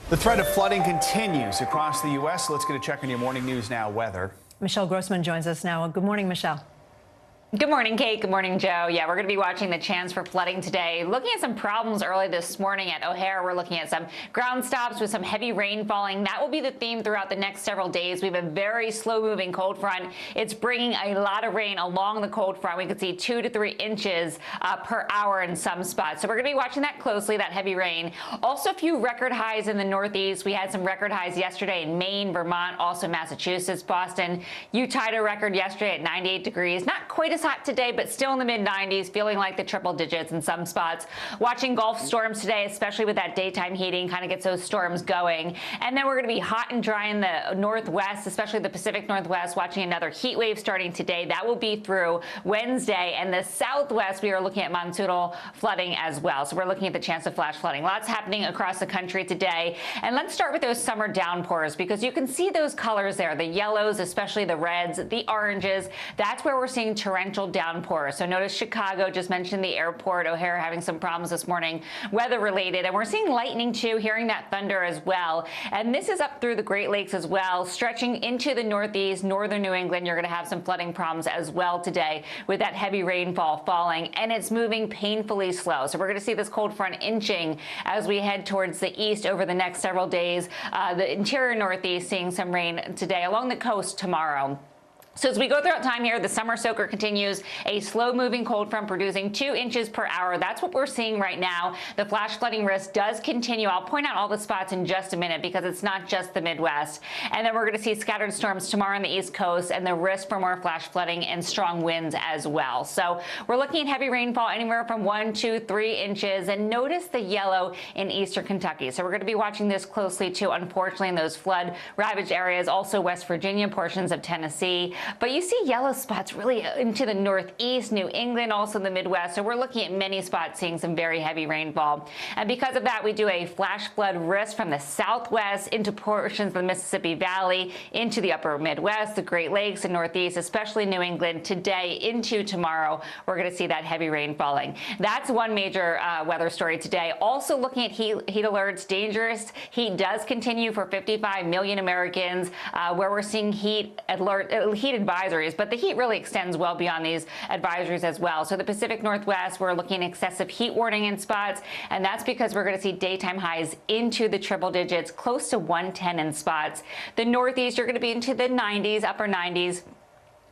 The threat of flooding continues across the U.S. Let's get a check on your Morning News Now weather. Michelle Grossman joins us now. Good morning, Michelle. Good morning, Kate. Good morning, Joe. Yeah, we're going to be watching the chance for flooding today. Looking at some problems early this morning at O'Hare. We're looking at some ground stops with some heavy rain falling. That will be the theme throughout the next several days. We have a very slow-moving cold front. It's bringing a lot of rain along the cold front. We could see 2 to 3 inches per hour in some spots. So we're going to be watching that closely, that heavy rain. Also, a few record highs in the Northeast. We had some record highs yesterday in Maine, Vermont, also Massachusetts, Boston. Utah had a record yesterday at 98 degrees. Not quite as hot today, but still in the mid-90s, feeling like the triple digits in some spots. Watching Gulf storms today, especially with that daytime heating, kind of gets those storms going. And then we're going to be hot and dry in the Northwest, especially the Pacific Northwest, watching another heat wave starting today. That will be through Wednesday. And the Southwest, we are looking at monsoonal flooding as well. So we're looking at the chance of flash flooding. Lots happening across the country today. And let's start with those summer downpours, because you can see those colors there, the yellows, especially the reds, the oranges. That's where we're seeing torrential downpours. So notice Chicago, just mentioned the airport, O'Hare having some problems this morning, weather related. And we're seeing lightning too, hearing that thunder as well. And this is up through the Great Lakes as well, stretching into the Northeast, northern New England. You're going to have some flooding problems as well today with that heavy rainfall falling, and it's moving painfully slow. So we're going to see this cold front inching as we head towards the east over the next several days. The interior Northeast seeing some rain today, along the coast tomorrow. So as we go throughout time here, the summer soaker continues, a slow-moving cold front producing 2 inches per hour. That's what we're seeing right now. The flash flooding risk does continue. I'll point out all the spots in just a minute, because it's not just the Midwest. And then we're going to see scattered storms tomorrow on the East Coast, and the risk for more flash flooding and strong winds as well. So we're looking at heavy rainfall anywhere from 1, 2, 3 inches. And notice the yellow in eastern Kentucky. So we're going to be watching this closely too, unfortunately, in those flood-ravaged areas, also West Virginia, portions of Tennessee. But you see yellow spots really into the Northeast, New England, also the Midwest. So we're looking at many spots seeing some very heavy rainfall. And because of that, we do a flash flood risk from the Southwest into portions of the Mississippi Valley, into the upper Midwest, the Great Lakes and Northeast, especially New England today into tomorrow. We're going to see that heavy rain falling. That's one major weather story today. Also looking at heat alerts, dangerous heat does continue for 55 million Americans, where we're seeing heat advisories, but the heat really extends well beyond these advisories as well. So the Pacific Northwest, we're looking at excessive heat warning in spots, and that's because we're going to see daytime highs into the triple digits, close to 110 in spots. The Northeast, you're going to be into the 90s, upper 90s.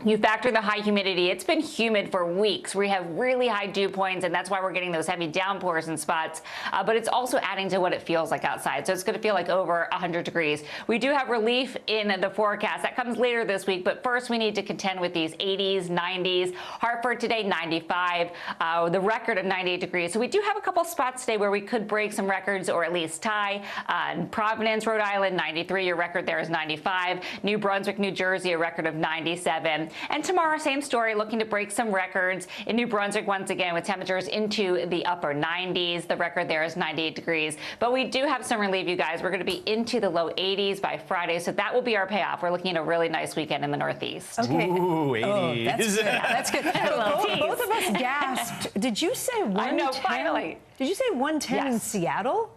You factor the high humidity. It's been humid for weeks. We have really high dew points, and that's why we're getting those heavy downpours in spots. But it's also adding to what it feels like outside. So it's going to feel like over 100 degrees. We do have relief in the forecast. That comes later this week. But first, we need to contend with these 80s, 90s. Hartford today, 95. The record of 98 degrees. So we do have a couple spots today where we could break some records or at least tie. In Providence, Rhode Island, 93. Your record there is 95. New Brunswick, New Jersey, a record of 97. And tomorrow, same story, looking to break some records in New Brunswick once again with temperatures into the upper 90s. The record there is 98 degrees. But we do have some relief, you guys. We're going to be into the low 80s by Friday, so that will be our payoff. We're looking at a really nice weekend in the Northeast. Okay. Ooh, 80s. Oh, that's good. That's good. Both of us gasped. Did you say 110? I know, finally. Did you say 110 in Seattle?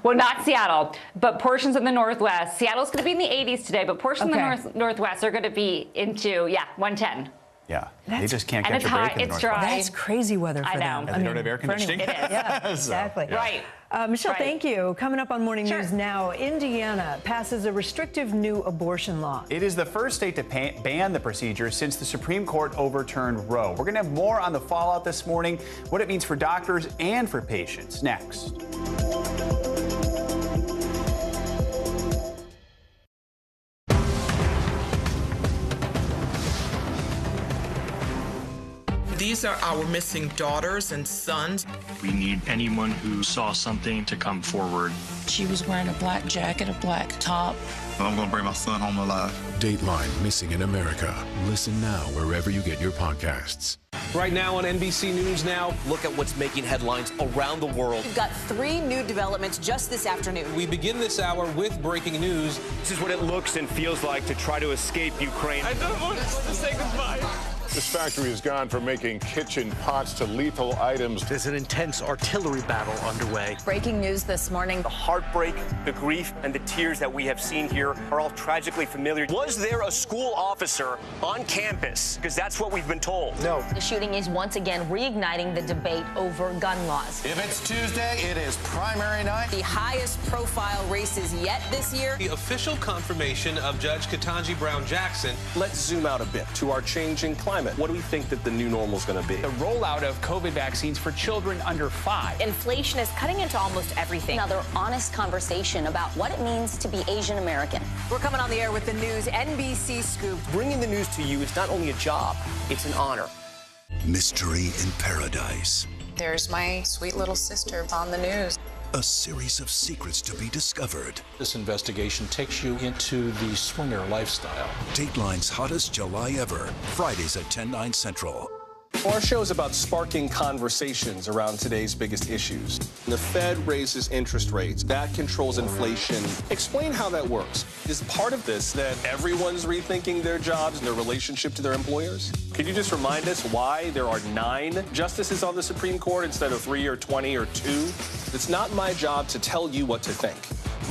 Well, not Seattle, but portions of the Northwest. Seattle's going to be in the 80s today, but portions of the Northwest are going to be into, 110. Yeah, they just can't and catch it's a break hot, in the it's Northwest. dry. That's crazy weather for them. And they don't have air conditioning. It is. Yeah, exactly. Right. Michelle, Right. thank you. Coming up on Morning News Now, Indiana passes a restrictive new abortion law. It is the first state to ban the procedure since the Supreme Court overturned Roe. We're going to have more on the fallout this morning, what it means for doctors and for patients. Next. These are our missing daughters and sons. We need anyone who saw something to come forward. She was wearing a black jacket, a black top. I'm going to bring my son home alive. Dateline, Missing in America. Listen now wherever you get your podcasts. Right now on NBC News Now, look at what's making headlines around the world. We've got 3 new developments just this afternoon. We begin this hour with breaking news. This is what it looks and feels like to try to escape Ukraine. I don't want to say goodbye. This factory has gone from making kitchen pots to lethal items. There's an intense artillery battle underway. Breaking news this morning. The heartbreak, the grief, and the tears that we have seen here are all tragically familiar. Was there a school officer on campus? Because that's what we've been told. No. The shooting is once again reigniting the debate over gun laws. If it's Tuesday, it is primary night. The highest profile races yet this year. The official confirmation of Judge Ketanji Brown Jackson. Let's zoom out a bit to our changing climate. What do we think that the new normal is going to be? The rollout of COVID vaccines for children under 5. Inflation is cutting into almost everything. Another honest conversation about what it means to be Asian American. We're coming on the air with the news NBC Scoop. Bringing the news to you is not only a job, it's an honor. Mystery in Paradise. There's my sweet little sister on the news. A series of secrets to be discovered. This investigation takes you into the swinger lifestyle. Dateline's hottest July ever. Fridays at 10/9 Central. Our show is about sparking conversations around today's biggest issues. The Fed raises interest rates. That controls inflation. Explain how that works. Is part of this that everyone's rethinking their jobs and their relationship to their employers? Could you just remind us why there are 9 justices on the Supreme Court instead of 3 or 20 or 2? It's not my job to tell you what to think.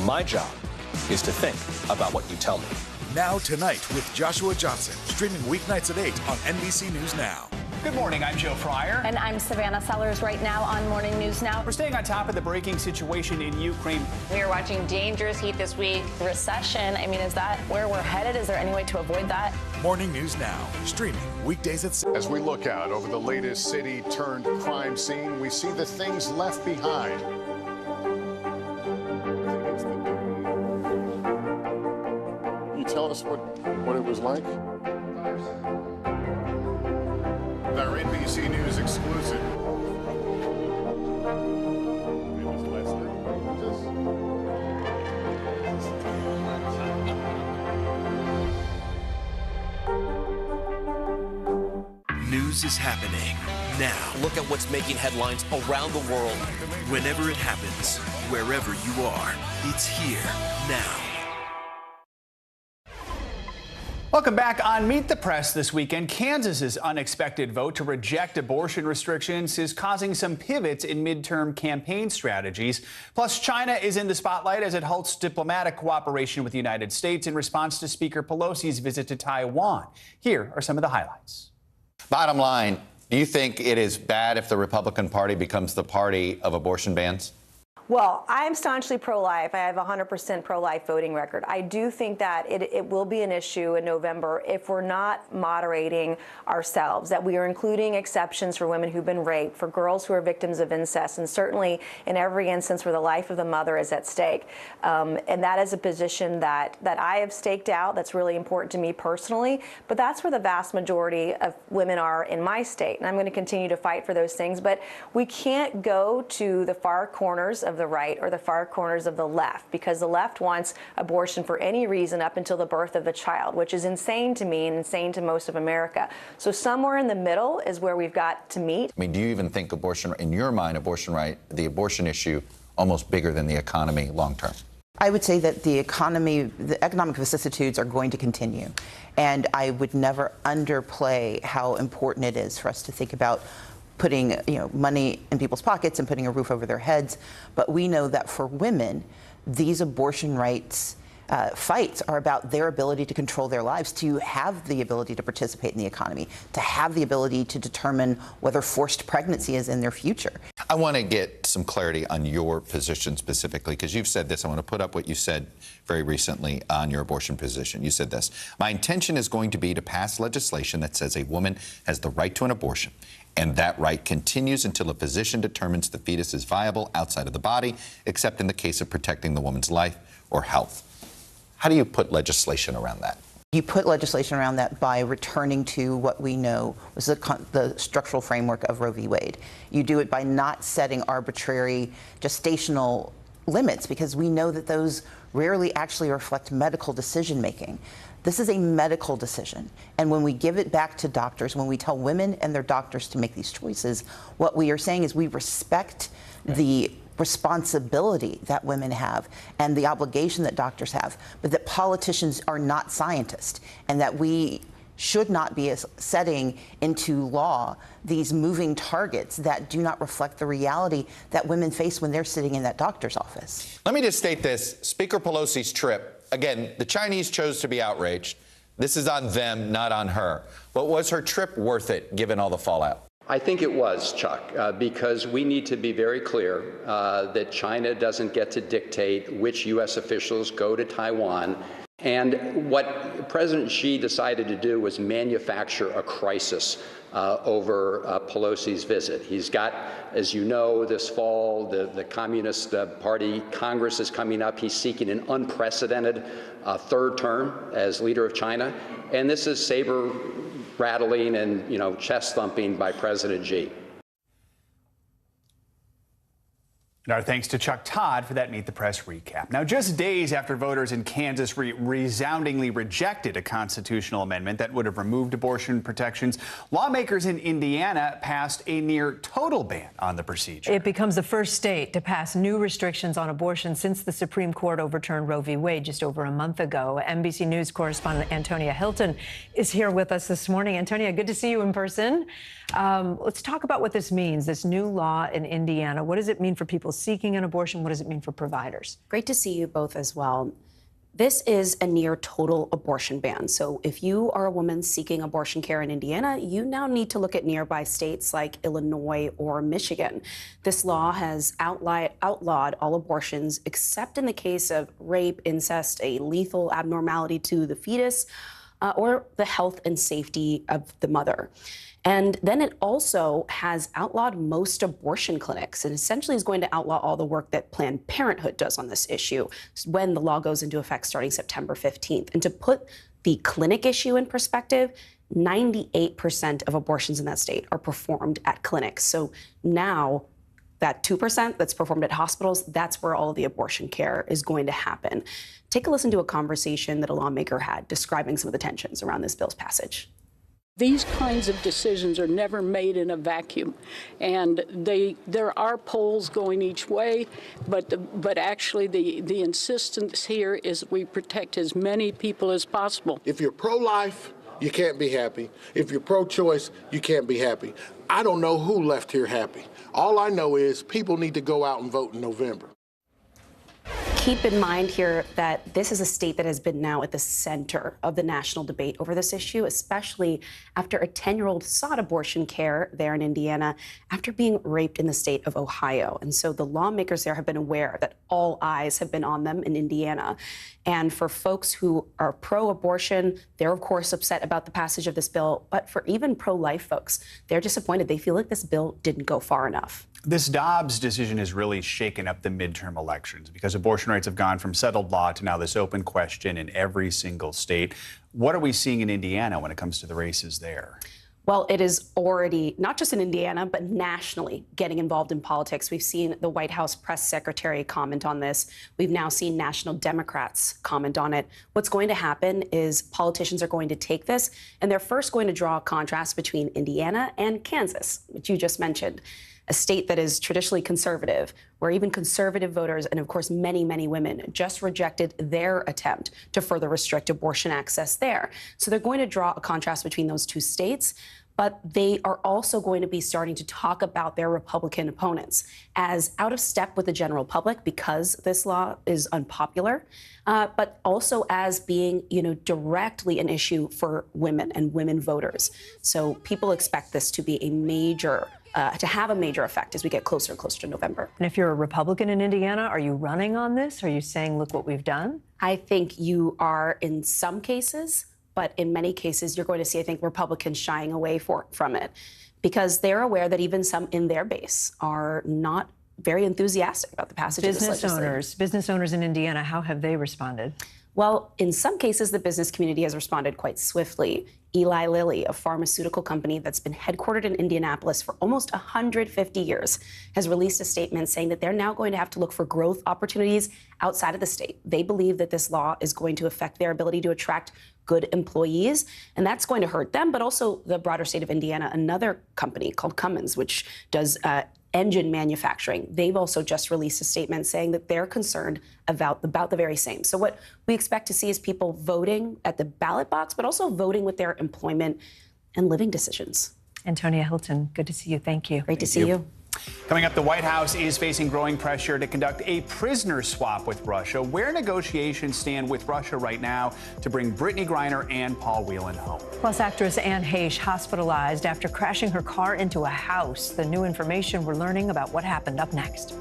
My job is to think about what you tell me. Now Tonight with Joshua Johnson, streaming weeknights at 8 on NBC News Now. Good morning, I'm Joe Fryer. And I'm Savannah Sellers right now on Morning News Now. We're staying on top of the breaking situation in Ukraine. We are watching dangerous heat this week. Recession, I mean, is that where we're headed? Is there any way to avoid that? Morning News Now, streaming weekdays at 6. As we look out over the latest city-turned-crime scene, we see the things left behind. Can you tell us what it was like? Our NBC News exclusive. News is happening now. Look at what's making headlines around the world. Whenever it happens, wherever you are, it's here now. Welcome back on Meet the Press this weekend. Kansas's unexpected vote to reject abortion restrictions is causing some pivots in midterm campaign strategies. Plus, China is in the spotlight as it halts diplomatic cooperation with the United States in response to Speaker Pelosi's visit to Taiwan. Here are some of the highlights. Bottom line, do you think it is bad if the Republican Party becomes the party of abortion bans? Well, I'm staunchly pro-life. I have a 100% pro-life voting record. I do think that it will be an issue in November if we're not moderating ourselves, that we are including exceptions for women who've been raped, for girls who are victims of incest, and certainly in every instance where the life of the mother is at stake. And that is a position that I have staked out. That's really important to me personally. But that's where the vast majority of women are in my state. And I'm going to continue to fight for those things. But we can't go to the far corners of the right or the far corners of the left, because the left wants abortion for any reason up until the birth of the child, which is insane to me and insane to most of America. So somewhere in the middle is where we've got to meet. I mean, do you even think abortion, in your mind, the abortion issue, almost bigger than the economy long term? I would say that the economic vicissitudes are going to continue. And I would never underplay how important it is for us to think about putting money in people's pockets and putting a roof over their heads. But we know that for women, these abortion rights fights are about their ability to control their lives, to have the ability to participate in the economy, to have the ability to determine whether forced pregnancy is in their future. I want to get some clarity on your position specifically, because you've said this. I want to put up what you said very recently on your abortion position. You said this: my intention is going to be to pass legislation that says a woman has the right to an abortion, and that right continues until a physician determines the fetus is viable outside of the body, except in the case of protecting the woman's life or health. How do you put legislation around that? You put legislation around that by returning to what we know was the structural framework of Roe v. Wade. You do it by not setting arbitrary gestational limits, because we know that those rarely actually reflect medical decision making. This is a medical decision. And when we give it back to doctors, when we tell women and their doctors to make these choices, what we are saying is we respect the responsibility that women have and the obligation that doctors have, but that politicians are not scientists, and that we should not be setting into law these moving targets that do not reflect the reality that women face when they're sitting in that doctor's office. Let me just state this. Speaker Pelosi's trip, again, the Chinese chose to be outraged. This is on them, not on her. But was her trip worth it, given all the fallout? I think it was, Chuck, because we need to be very clear that China doesn't get to dictate which U.S. officials go to Taiwan. And what President Xi decided to do was manufacture a crisis over Pelosi's visit. He's got, as you know, this fall, the Communist Party Congress is coming up. He's seeking an unprecedented third term as leader of China. And this is saber rattling and, chest thumping by President Xi. And our thanks to Chuck Todd for that Meet the Press recap. Now, just days after voters in Kansas resoundingly rejected a constitutional amendment that would have removed abortion protections, lawmakers in Indiana passed a near total ban on the procedure. It becomes the first state to pass new restrictions on abortion since the Supreme Court overturned Roe v. Wade just over a month ago. NBC News correspondent Antonia Hilton is here with us this morning. Antonia, good to see you in person. Let's talk about what this means, this new law in Indiana. What does it mean for people seeking an abortion? What does it mean for providers? Great to see you both as well. This is a near total abortion ban. So if you are a woman seeking abortion care in Indiana, you now need to look at nearby states like Illinois or Michigan. This law has outlawed all abortions except in the case of rape, incest, a lethal abnormality to the fetus, or the health and safety of the mother. And then it also has outlawed most abortion clinics and essentially is going to outlaw all the work that Planned Parenthood does on this issue when the law goes into effect starting September 15th. And to put the clinic issue in perspective, 98% of abortions in that state are performed at clinics. So now that 2% that's performed at hospitals, that's where all of the abortion care is going to happen. Take a listen to a conversation that a lawmaker had describing some of the tensions around this bill's passage. These kinds of decisions are never made in a vacuum, and there are polls going each way, but actually the insistence here is we protect as many people as possible. If you're pro-life, you can't be happy. If you're pro-choice, you can't be happy. I don't know who left here happy. All I know is people need to go out and vote in November. keep in mind here that this is a state that has been now at the center of the national debate over this issue, especially after a 10-year-old sought abortion care there in Indiana after being raped in the state of Ohio. And so the lawmakers there have been aware that all eyes have been on them in Indiana. And for folks who are pro-abortion, they're of course upset about the passage of this bill. But for even pro-life folks, they're disappointed. They feel like this bill didn't go far enough. This Dobbs decision has really shaken up the midterm elections because abortion rights have gone from settled law to now this open question in every single state. What are we seeing in Indiana when it comes to the races there? Well, it is already, not just in Indiana, but nationally getting involved in politics. We've seen the White House press secretary comment on this. We've now seen national Democrats comment on it. What's going to happen is politicians are going to take this, and they're first going to draw a contrast between Indiana and Kansas, which you just mentioned, a state that is traditionally conservative, where even conservative voters and, of course, many, many women just rejected their attempt to further restrict abortion access there. So they're going to draw a contrast between those two states, but they are also going to be starting to talk about their Republican opponents as out of step with the general public because this law is unpopular, but also as being, directly an issue for women and women voters. So people expect this to be a major to have a major effect as we get closer and closer to November. And if you're a Republican in Indiana, are you running on this? Are you saying, look what we've done? I think you are in some cases, but in many cases, you're going to see, I think, Republicans shying away from it because they're aware that even some in their base are not very enthusiastic about the passage of this legislation. Business owners in Indiana, how have they responded? Well, in some cases, the business community has responded quite swiftly. Eli Lilly, a pharmaceutical company that's been headquartered in Indianapolis for almost 150 years, has released a statement saying that they're now going to have to look for growth opportunities outside of the state. They believe that this law is going to affect their ability to attract good employees, and that's going to hurt them, but also the broader state of Indiana. Another company called Cummins, which does engine manufacturing, they've also just released a statement saying that they're concerned about the very same. So what we expect to see is people voting at the ballot box, but also voting with their employment and living decisions. Antonia Hilton, good to see you. Thank you. Great to see you. Coming up, the White House is facing growing pressure to conduct a prisoner swap with Russia. Where negotiations stand with Russia right now to bring Brittany Griner and Paul Whelan home. Plus, actress Anne Heche hospitalized after crashing her car into a house. The new information we're learning about what happened up next.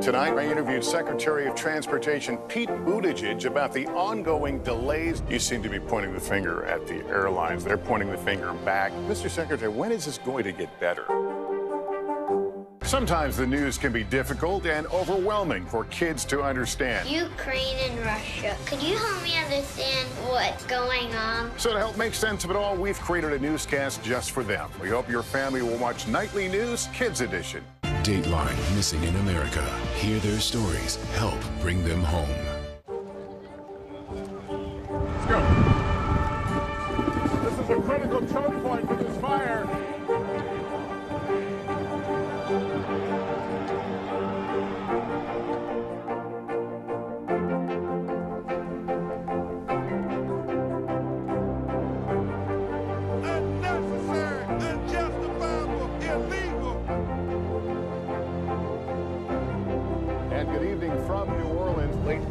Tonight, I interviewed Secretary of Transportation Pete Buttigieg about the ongoing delays. You seem to be pointing the finger at the airlines. They're pointing the finger back. Mr. Secretary, when is this going to get better? Sometimes the news can be difficult and overwhelming for kids to understand. Ukraine and Russia. Could you help me understand what's going on? So to help make sense of it all, we've created a newscast just for them. We hope your family will watch Nightly News Kids Edition. Dateline, Missing in America. Hear their stories. Help bring them home. Let's go. This is a critical choke point for this fire.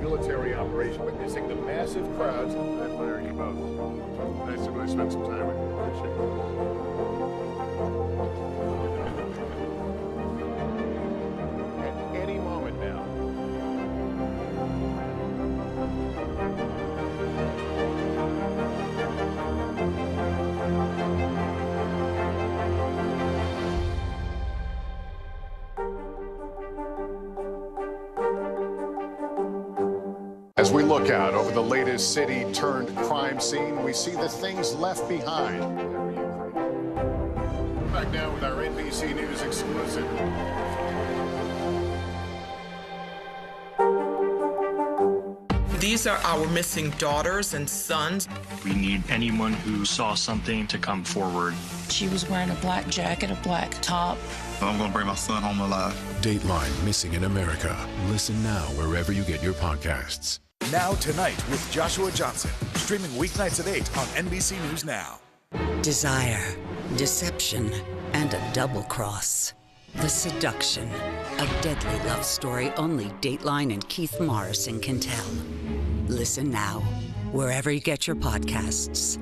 Military operation, witnessing the massive crowds. I admire you both. Nice to really spend some time with you. Appreciate it. At any moment now. As we look out over the latest city-turned-crime scene, we see the things left behind. Back now with our NBC News exclusive. These are our missing daughters and sons. We need anyone who saw something to come forward. She was wearing a black jacket, a black top. I'm going to bring my son home alive. Dateline, Missing in America. Listen now wherever you get your podcasts. Now Tonight with Joshua Johnson. Streaming weeknights at 8 on NBC News Now. Desire. deception, and a double cross. The Seduction, a deadly love story only Dateline and Keith Morrison can tell. Listen now, wherever you get your podcasts.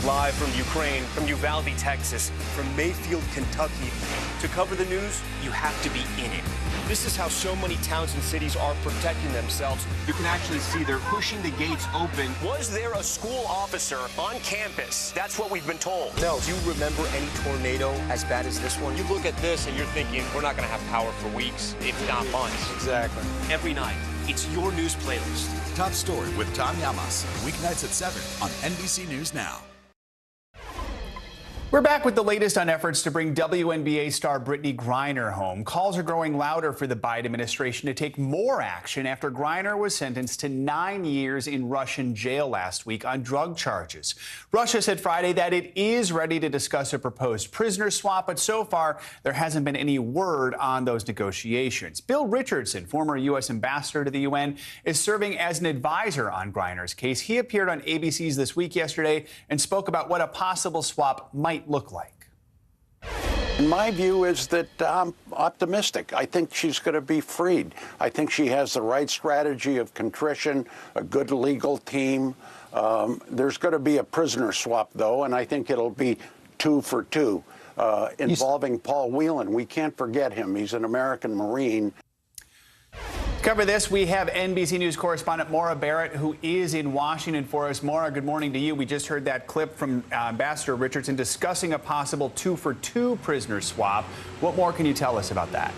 Live from Ukraine, from Uvalde, Texas, from Mayfield, Kentucky. To cover the news, you have to be in it. This is how so many towns and cities are protecting themselves. You can actually see they're pushing the gates open. Was there a school officer on campus? That's what we've been told. No. Do you remember any tornado as bad as this one? You look at this and you're thinking, we're not going to have power for weeks, if not months. Exactly. Every night, it's your news playlist. Top Story with Tom Llamas, weeknights at 7 on NBC News Now. We're back with the latest on efforts to bring WNBA star Brittany Griner home. Calls are growing louder for the Biden administration to take more action after Griner was sentenced to 9 years in Russian jail last week on drug charges. Russia said Friday that it is ready to discuss a proposed prisoner swap, but so far there hasn't been any word on those negotiations. Bill Richardson, former U.S. ambassador to the UN, is serving as an advisor on Griner's case. He appeared on ABC's This Week yesterday and spoke about what a possible swap might look like. My view is that I'm optimistic. I think she's going to be freed. I think she has the right strategy of contrition, a good legal team. There's going to be a prisoner swap, though, and I think it'll be 2 for 2 involving Paul Whelan. We can't forget him. He's an American Marine. To cover this, we have NBC News correspondent Maura Barrett, who is in Washington for us. Maura, good morning to you. We just heard that clip from Ambassador Richardson discussing a possible 2 for 2 prisoner swap. What more can you tell us about that?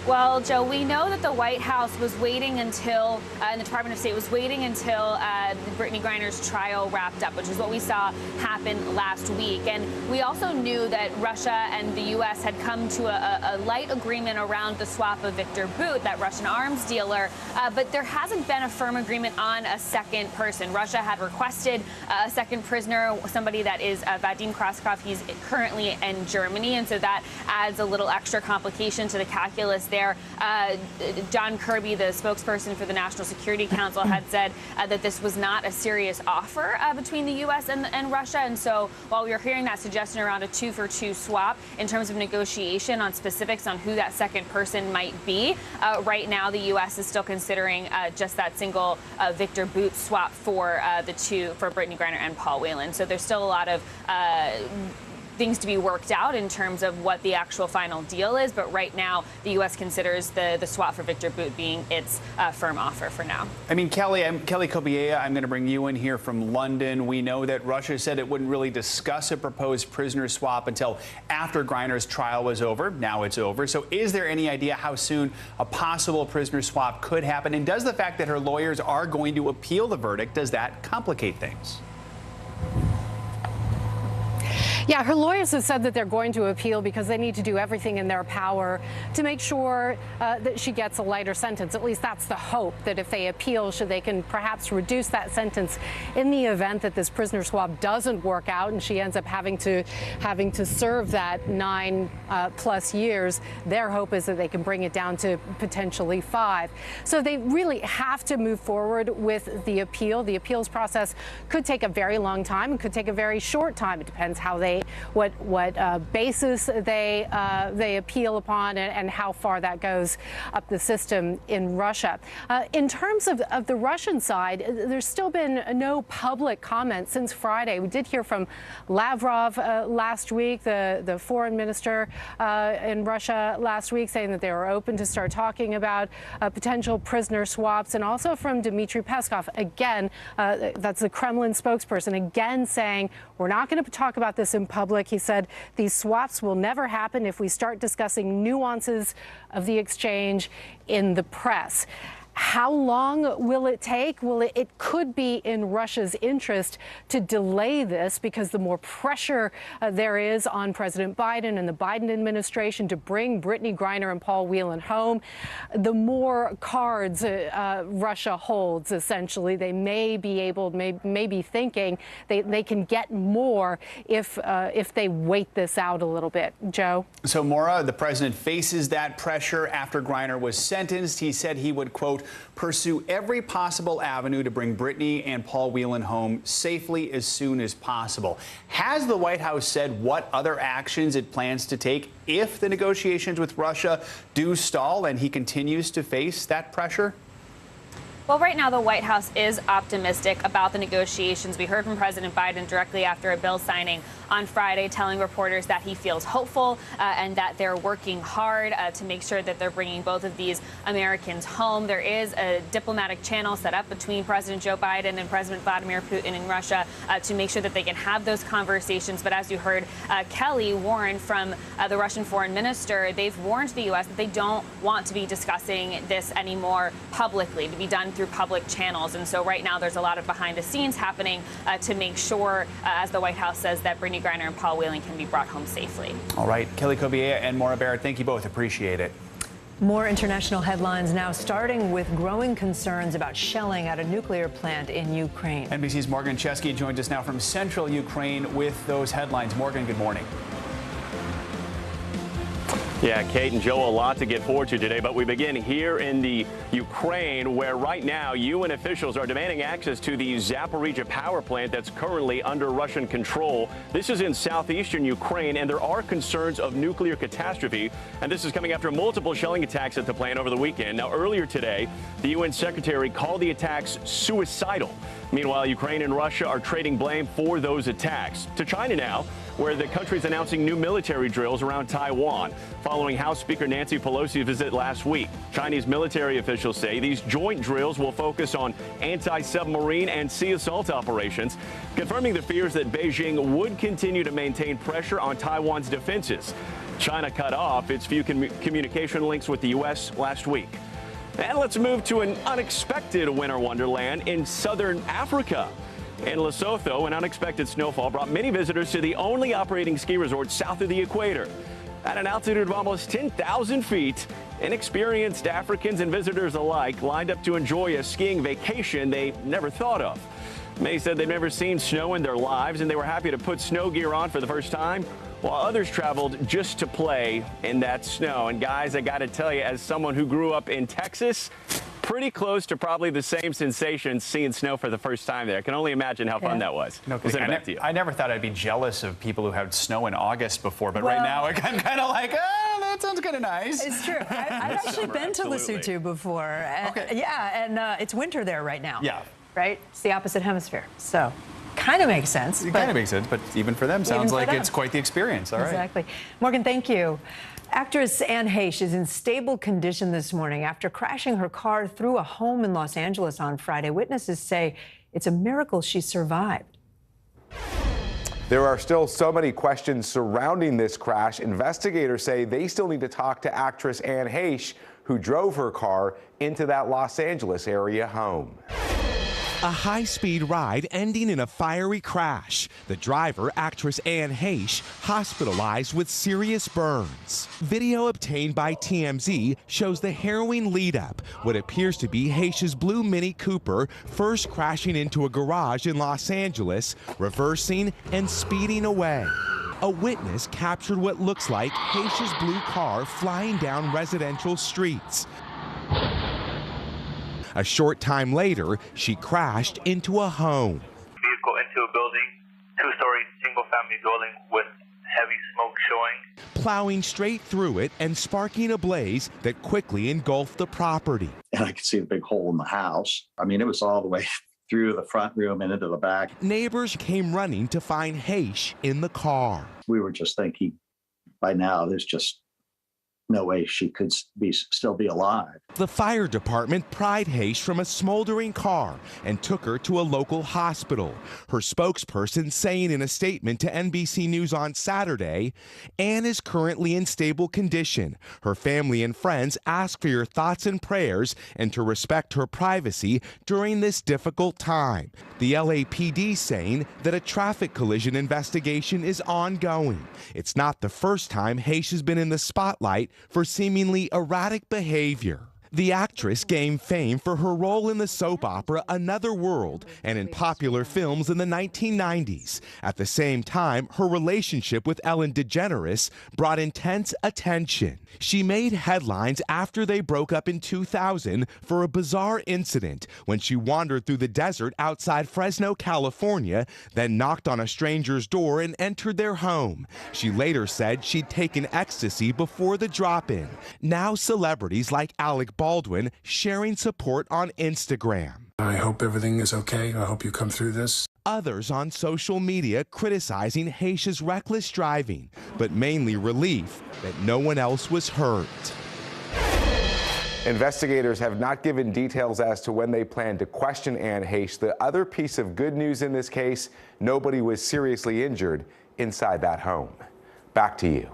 Well, Joe, we know that the White House was waiting until, and the Department of State was waiting until Brittany Griner's trial wrapped up, which is what we saw happen last week. And we also knew that Russia and the U.S. had come to a light agreement around the swap of Victor Bout, that Russian arms dealer, but there hasn't been a firm agreement on a second person. Russia had requested a second prisoner, somebody that is Vadim Kraskov. He's currently in Germany, and so that adds a little extra complication to the calculus there. John Kirby, the spokesperson for the National Security Council, had said that this was not a serious offer between the U.S. and Russia. And so while we were hearing that suggestion around a 2 for 2 swap in terms of negotiation on specifics on who that second person might be, right now the U.S. is still considering just that single Victor Bout swap for for Brittany Griner and Paul Whelan. So there's still a lot of things to be worked out in terms of what the actual final deal is. But right now, the U.S. considers the swap for Victor Bout being its firm offer for now. I mean, Kelly Kobiea, I'm going to bring you in here from London. We know that Russia said it wouldn't really discuss a proposed prisoner swap until after Griner's trial was over. Now it's over. So is there any idea how soon a possible prisoner swap could happen? And does the fact that her lawyers are going to appeal the verdict, does that complicate things? Yeah, her lawyers have said that they're going to appeal because they need to do everything in their power to make sure that she gets a lighter sentence. At least that's the hope, that if they appeal, they can perhaps reduce that sentence in the event that this prisoner swap doesn't work out and she ends up having to serve that 9+ years. Their hope is that they can bring it down to potentially 5. So they really have to move forward with the appeal. The appeals process could take a very long time. It could take a very short time. It depends how what basis they appeal upon and how far that goes up the system in Russia. In terms of the Russian side, there's still been no public comment since Friday. We did hear from Lavrov last week, the foreign minister in Russia last week, saying that they were open to start talking about potential prisoner swaps, and also from Dmitry Peskov, again, that's the Kremlin spokesperson, again saying we're not going to talk about this in public. He said these swaps will never happen if we start discussing nuances of the exchange in the press. How long will it take? Well, it could be in Russia's interest to delay this, because the more pressure there is on President Biden and the Biden administration to bring Brittany Griner and Paul Whelan home, the more cards Russia holds, essentially. They may be able, may be thinking they can get more if they wait this out a little bit. Joe? So, Maura, the president faces that pressure after Griner was sentenced. He said he would, quote, pursue every possible avenue to bring Brittany and Paul Whelan home safely as soon as possible. Has the White House said what other actions it plans to take if the negotiations with Russia do stall and he continues to face that pressure? Well, right now, the White House is optimistic about the negotiations. We heard from President Biden directly after a bill signing on Friday, telling reporters that he feels hopeful and that they're working hard to make sure that they're bringing both of these Americans home. There is a diplomatic channel set up between President Joe Biden and President Vladimir Putin in Russia to make sure that they can have those conversations. But as you heard, Kelly warned from the Russian foreign minister, they've warned the U.S. that they don't want to be discussing this anymore publicly, to be done through public channels. And so right now there's a lot of behind the scenes happening to make sure, as the White House says, that Brittany Griner and Paul Whelan can be brought home safely. All right, Kelly Cobiella and Maura Barrett, thank you both. Appreciate it. More international headlines now, starting with growing concerns about shelling at a nuclear plant in Ukraine. NBC's Morgan Chesky joins us now from central Ukraine with those headlines. Morgan, good morning. Yeah, Kate and Joe, a lot to get forward to today, but we begin here in the Ukraine, where right now UN officials are demanding access to the Zaporizhzhia power plant that's currently under Russian control. This is in southeastern Ukraine, and there are concerns of nuclear catastrophe, and this is coming after multiple shelling attacks at the plant over the weekend. Now, earlier today, the UN secretary called the attacks suicidal. Meanwhile, Ukraine and Russia are trading blame for those attacks. To China now, where the country's announcing new military drills around Taiwan, following House Speaker Nancy Pelosi's visit last week. Chinese military officials say these joint drills will focus on anti-submarine and sea assault operations, confirming the fears that Beijing would continue to maintain pressure on Taiwan's defenses. China cut off its few communication links with the U.S. last week. And let's move to an unexpected winter wonderland in southern Africa. In Lesotho, an unexpected snowfall brought many visitors to the only operating ski resort south of the equator. At an altitude of almost 10,000 feet, inexperienced Africans and visitors alike lined up to enjoy a skiing vacation they never thought of. Many said they'd never seen snow in their lives, and they were happy to put snow gear on for the first time, while others traveled just to play in that snow. And guys, I got to tell you, as someone who grew up in Texas, pretty close to probably the same sensation seeing snow for the first time there. I can only imagine how fun that was. No, I never thought I'd be jealous of people who had snow in August before, but right now I'm kind of like, oh, that sounds kind of nice. It's true. I've actually been to Lesotho before. And, yeah, and it's winter there right now. Yeah. Right? It's the opposite hemisphere. So kind of makes sense. It kind of makes sense, but even for them, sounds like it's quite the experience. All right. Exactly. Morgan, thank you. Actress Anne Heche is in stable condition this morning after crashing her car through a home in Los Angeles on Friday. Witnesses say it's a miracle she survived. There are still so many questions surrounding this crash. Investigators say they still need to talk to actress Anne Heche, who drove her car into that Los Angeles area home. A high-speed ride ending in a fiery crash. The driver, actress Anne Heche, hospitalized with serious burns. Video obtained by TMZ shows the harrowing lead-up, what appears to be Heche's blue Mini Cooper first crashing into a garage in Los Angeles, reversing and speeding away. A witness captured what looks like Heche's blue car flying down residential streets. A short time later, she crashed into a home. Vehicle into a building, two-story single-family building with heavy smoke showing. Plowing straight through it and sparking a blaze that quickly engulfed the property. And I could see the big hole in the house. I mean, it was all the way through the front room and into the back. Neighbors came running to find Heche in the car. We were just thinking, by now, there's just no way she could still be alive. The fire department pried Heche from a smoldering car and took her to a local hospital. Her spokesperson saying in a statement to NBC News on Saturday, Anne is currently in stable condition. Her family and friends ask for your thoughts and prayers and to respect her privacy during this difficult time. The LAPD saying that a traffic collision investigation is ongoing. It's not the first time Heche has been in the spotlight for seemingly erratic behavior. The actress gained fame for her role in the soap opera Another World and in popular films in the 1990s. At the same time, her relationship with Ellen DeGeneres brought intense attention. She made headlines after they broke up in 2000 for a bizarre incident when she wandered through the desert outside Fresno, California, then knocked on a stranger's door and entered their home. She later said she'd taken ecstasy before the drop-in. Now celebrities like Alec Baldwin sharing support on Instagram. I hope everything is okay. I hope you come through this. Others on social media criticizing Haish's reckless driving, but mainly relief that no one else was hurt. Investigators have not given details as to when they plan to question Anne Heche. The other piece of good news in this case, nobody was seriously injured inside that home. Back to you.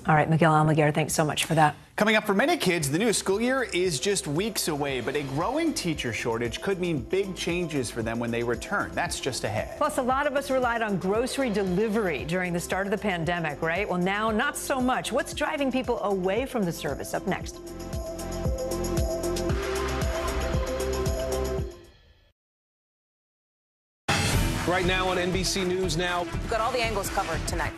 All right, Miguel Almaguer, thanks so much for that. Coming up for many kids, the new school year is just weeks away, but a growing teacher shortage could mean big changes for them when they return. That's just ahead. Plus, a lot of us relied on grocery delivery during the start of the pandemic, right? Well, now not so much. What's driving people away from the service? Up next. Right now on NBC News Now. We've got all the angles covered tonight.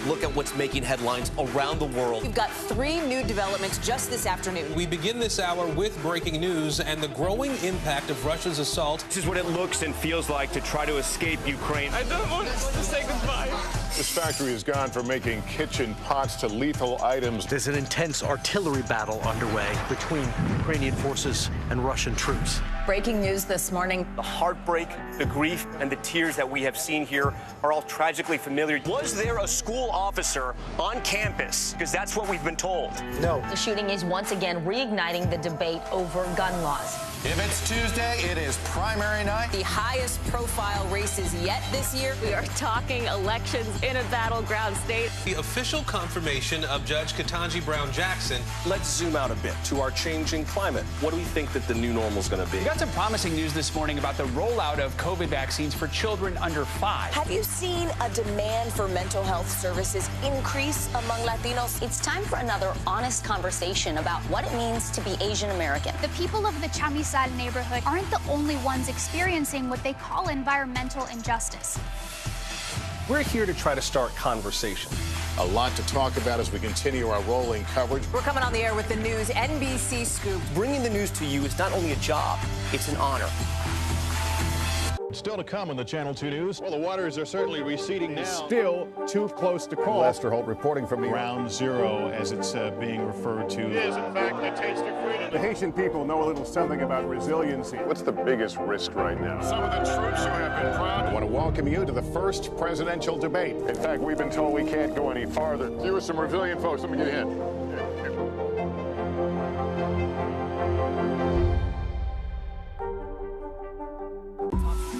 Look at what's making headlines around the world. We've got 3 new developments just this afternoon. We begin this hour with breaking news and the growing impact of Russia's assault. This is what it looks and feels like to try to escape Ukraine. I don't want to say goodbye. This factory has gone from making kitchen pots to lethal items. There's an intense artillery battle underway between Ukrainian forces and Russian troops. Breaking news this morning. The heartbreak, the grief, and the tears that we have seen here are all tragically familiar. Was there a school officer on campus? Because that's what we've been told. No. The shooting is once again reigniting the debate over gun laws. If it's Tuesday, it is primary night. The highest profile races yet this year. We are talking elections in a battleground state. The official confirmation of Judge Ketanji Brown Jackson. Let's zoom out a bit to our changing climate. What do we think that the new normal is going to be? We got some promising news this morning about the rollout of COVID vaccines for children under 5. Have you seen a demand for mental health services increase among Latinos? It's time for another honest conversation about what it means to be Asian American. The people of the Chamizal neighborhood aren't the only ones experiencing what they call environmental injustice. We're here to try to start conversation. A lot to talk about as we continue our rolling coverage. We're coming on the air with the news NBC Scoop. Bringing the news to you is not only a job, it's an honor. Still to come on the Channel 2 News. Well, the waters are certainly receding now. Still too close to call. Lester Holt reporting from Ground Zero, as it's being referred to. It is, in fact, a taste of freedom. The Haitian people know a little something about resiliency. What's the biggest risk right now? Some of the troops who have been proud. I want to welcome you to the first presidential debate. In fact, we've been told we can't go any farther. You are some resilient folks. Let me get a hint.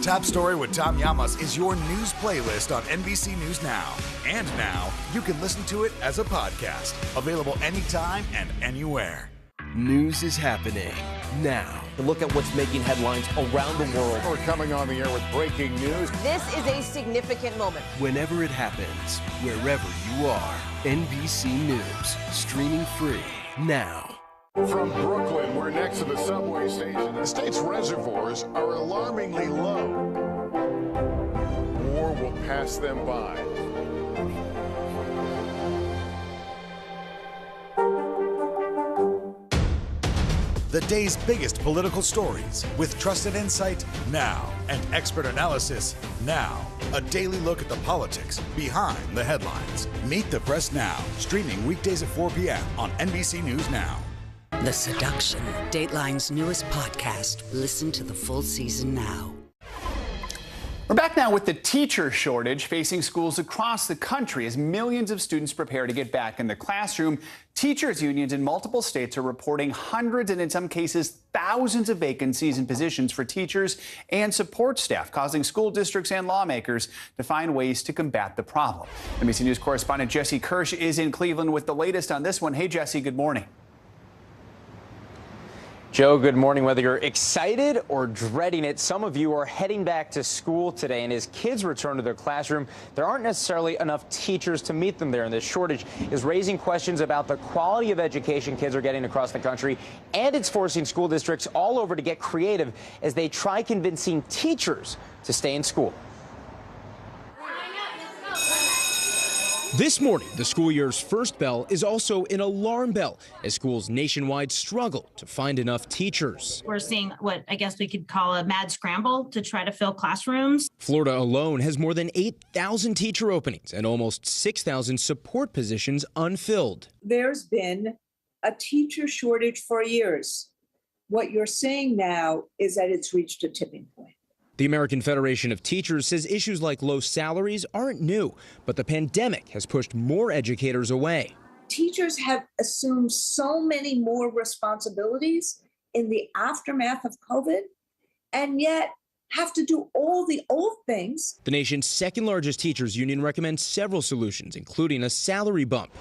Top Story with Tom Llamas is your news playlist on NBC News Now. And now, you can listen to it as a podcast. Available anytime and anywhere. News is happening now. Look at what's making headlines around the world. We're coming on the air with breaking news. This is a significant moment. Whenever it happens, wherever you are, NBC News, streaming free now. From Brooklyn, we're next to the subway station. The state's reservoirs are alarmingly low. War will pass them by. The day's biggest political stories with trusted insight now and expert analysis now. A daily look at the politics behind the headlines. Meet the Press Now, streaming weekdays at 4 p.m. on NBC News Now. The Seduction, Dateline's newest podcast. Listen to the full season now. We're back now with the teacher shortage facing schools across the country as millions of students prepare to get back in the classroom. Teachers unions in multiple states are reporting hundreds and in some cases thousands of vacancies in positions for teachers and support staff, causing school districts and lawmakers to find ways to combat the problem. NBC News correspondent Jesse Kirsch is in Cleveland with the latest on this one. Hey, Jesse, good morning. Joe, good morning. Whether you're excited or dreading it, some of you are heading back to school today. And as kids return to their classroom, there aren't necessarily enough teachers to meet them there. And this shortage is raising questions about the quality of education kids are getting across the country. And it's forcing school districts all over to get creative as they try convincing teachers to stay in school. This morning, the school year's first bell is also an alarm bell as schools nationwide struggle to find enough teachers. We're seeing what I guess we could call a mad scramble to try to fill classrooms. Florida alone has more than 8,000 teacher openings and almost 6,000 support positions unfilled. There's been a teacher shortage for years. What you're seeing now is that it's reached a tipping point. The American Federation of Teachers says issues like low salaries aren't new, but the pandemic has pushed more educators away. Teachers have assumed so many more responsibilities in the aftermath of COVID, and yet have to do all the old things. The nation's second largest teachers union recommends several solutions, including a salary bump.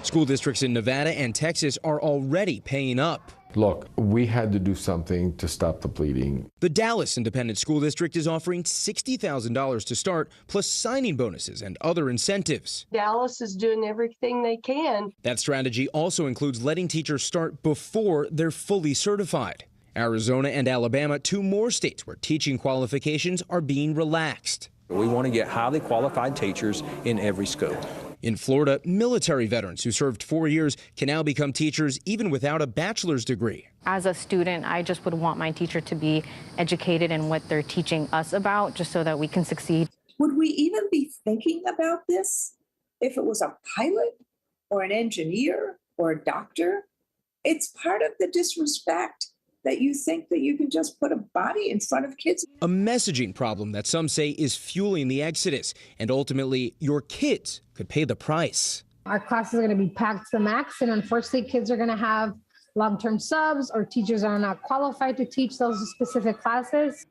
School districts in Nevada and Texas are already paying up. Look, we had to do something to stop the bleeding. The Dallas Independent School District is offering $60,000 to start, plus signing bonuses and other incentives. Dallas is doing everything they can. That strategy also includes letting teachers start before they're fully certified. Arizona and Alabama, two more states where teaching qualifications are being relaxed. We want to get highly qualified teachers in every school. In Florida, military veterans who served 4 years can now become teachers even without a bachelor's degree. As a student, I just would want my teacher to be educated in what they're teaching us about, just so that we can succeed. Would we even be thinking about this if it was a pilot or an engineer or a doctor? It's part of the disrespect that you think that you can just put a body in front of kids. A messaging problem that some say is fueling the exodus, and ultimately your kids could pay the price. Our classes are going to be packed to the max, and unfortunately kids are going to have long-term subs, or teachers are not qualified to teach those specific classes.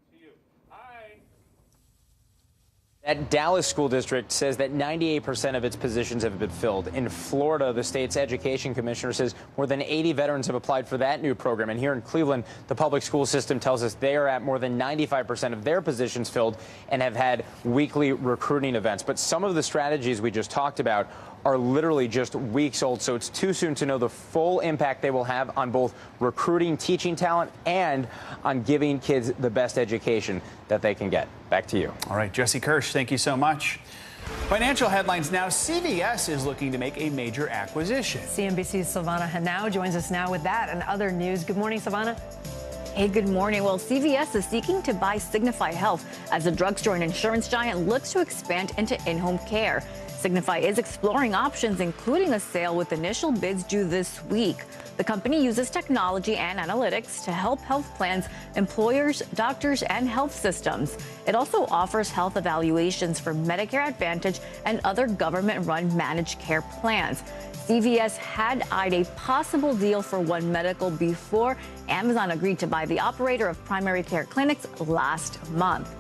That Dallas school district says that 98% of its positions have been filled. In Florida, the state's education commissioner says more than 80 veterans have applied for that new program. And here in Cleveland, the public school system tells us they are at more than 95% of their positions filled and have had weekly recruiting events. But some of the strategies we just talked about are literally just weeks old, so it's too soon to know the full impact they will have on both recruiting teaching talent and on giving kids the best education that they can get. Back to you. All right, Jesse Kirsch, thank you so much. Financial headlines now. CVS is looking to make a major acquisition. CNBC's Silvana Henao joins us now with that and other news. Good morning, Silvana. Hey, good morning. Well, CVS is seeking to buy Signify Health as the drugstore and insurance giant looks to expand into in-home care. Signify is exploring options, including a sale with initial bids due this week. The company uses technology and analytics to help health plans, employers, doctors, and health systems. It also offers health evaluations for Medicare Advantage and other government-run managed care plans. CVS had eyed a possible deal for One Medical before Amazon agreed to buy the operator of primary care clinics last month.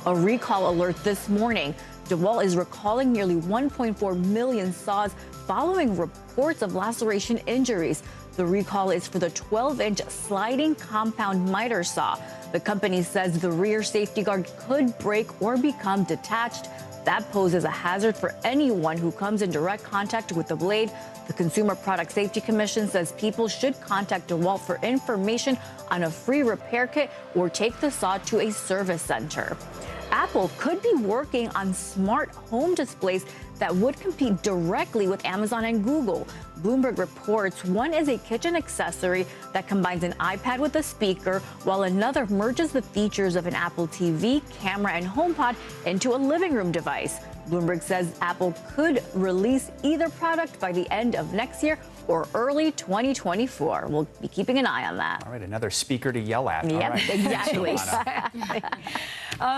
A recall alert this morning. DeWalt is recalling nearly 1.4 million saws following reports of laceration injuries. The recall is for the 12-inch sliding compound miter saw. The company says the rear safety guard could break or become detached. That poses a hazard for anyone who comes in direct contact with the blade. The Consumer Product Safety Commission says people should contact DeWalt for information on a free repair kit or take the saw to a service center. Apple could be working on smart home displays that would compete directly with Amazon and Google. Bloomberg reports one is a kitchen accessory that combines an iPad with a speaker, while another merges the features of an Apple TV, camera, and HomePod into a living room device. Bloomberg says Apple could release either product by the end of next year or early 2024. We'll be keeping an eye on that. All right, another speaker to yell at. Yeah, all right. exactly.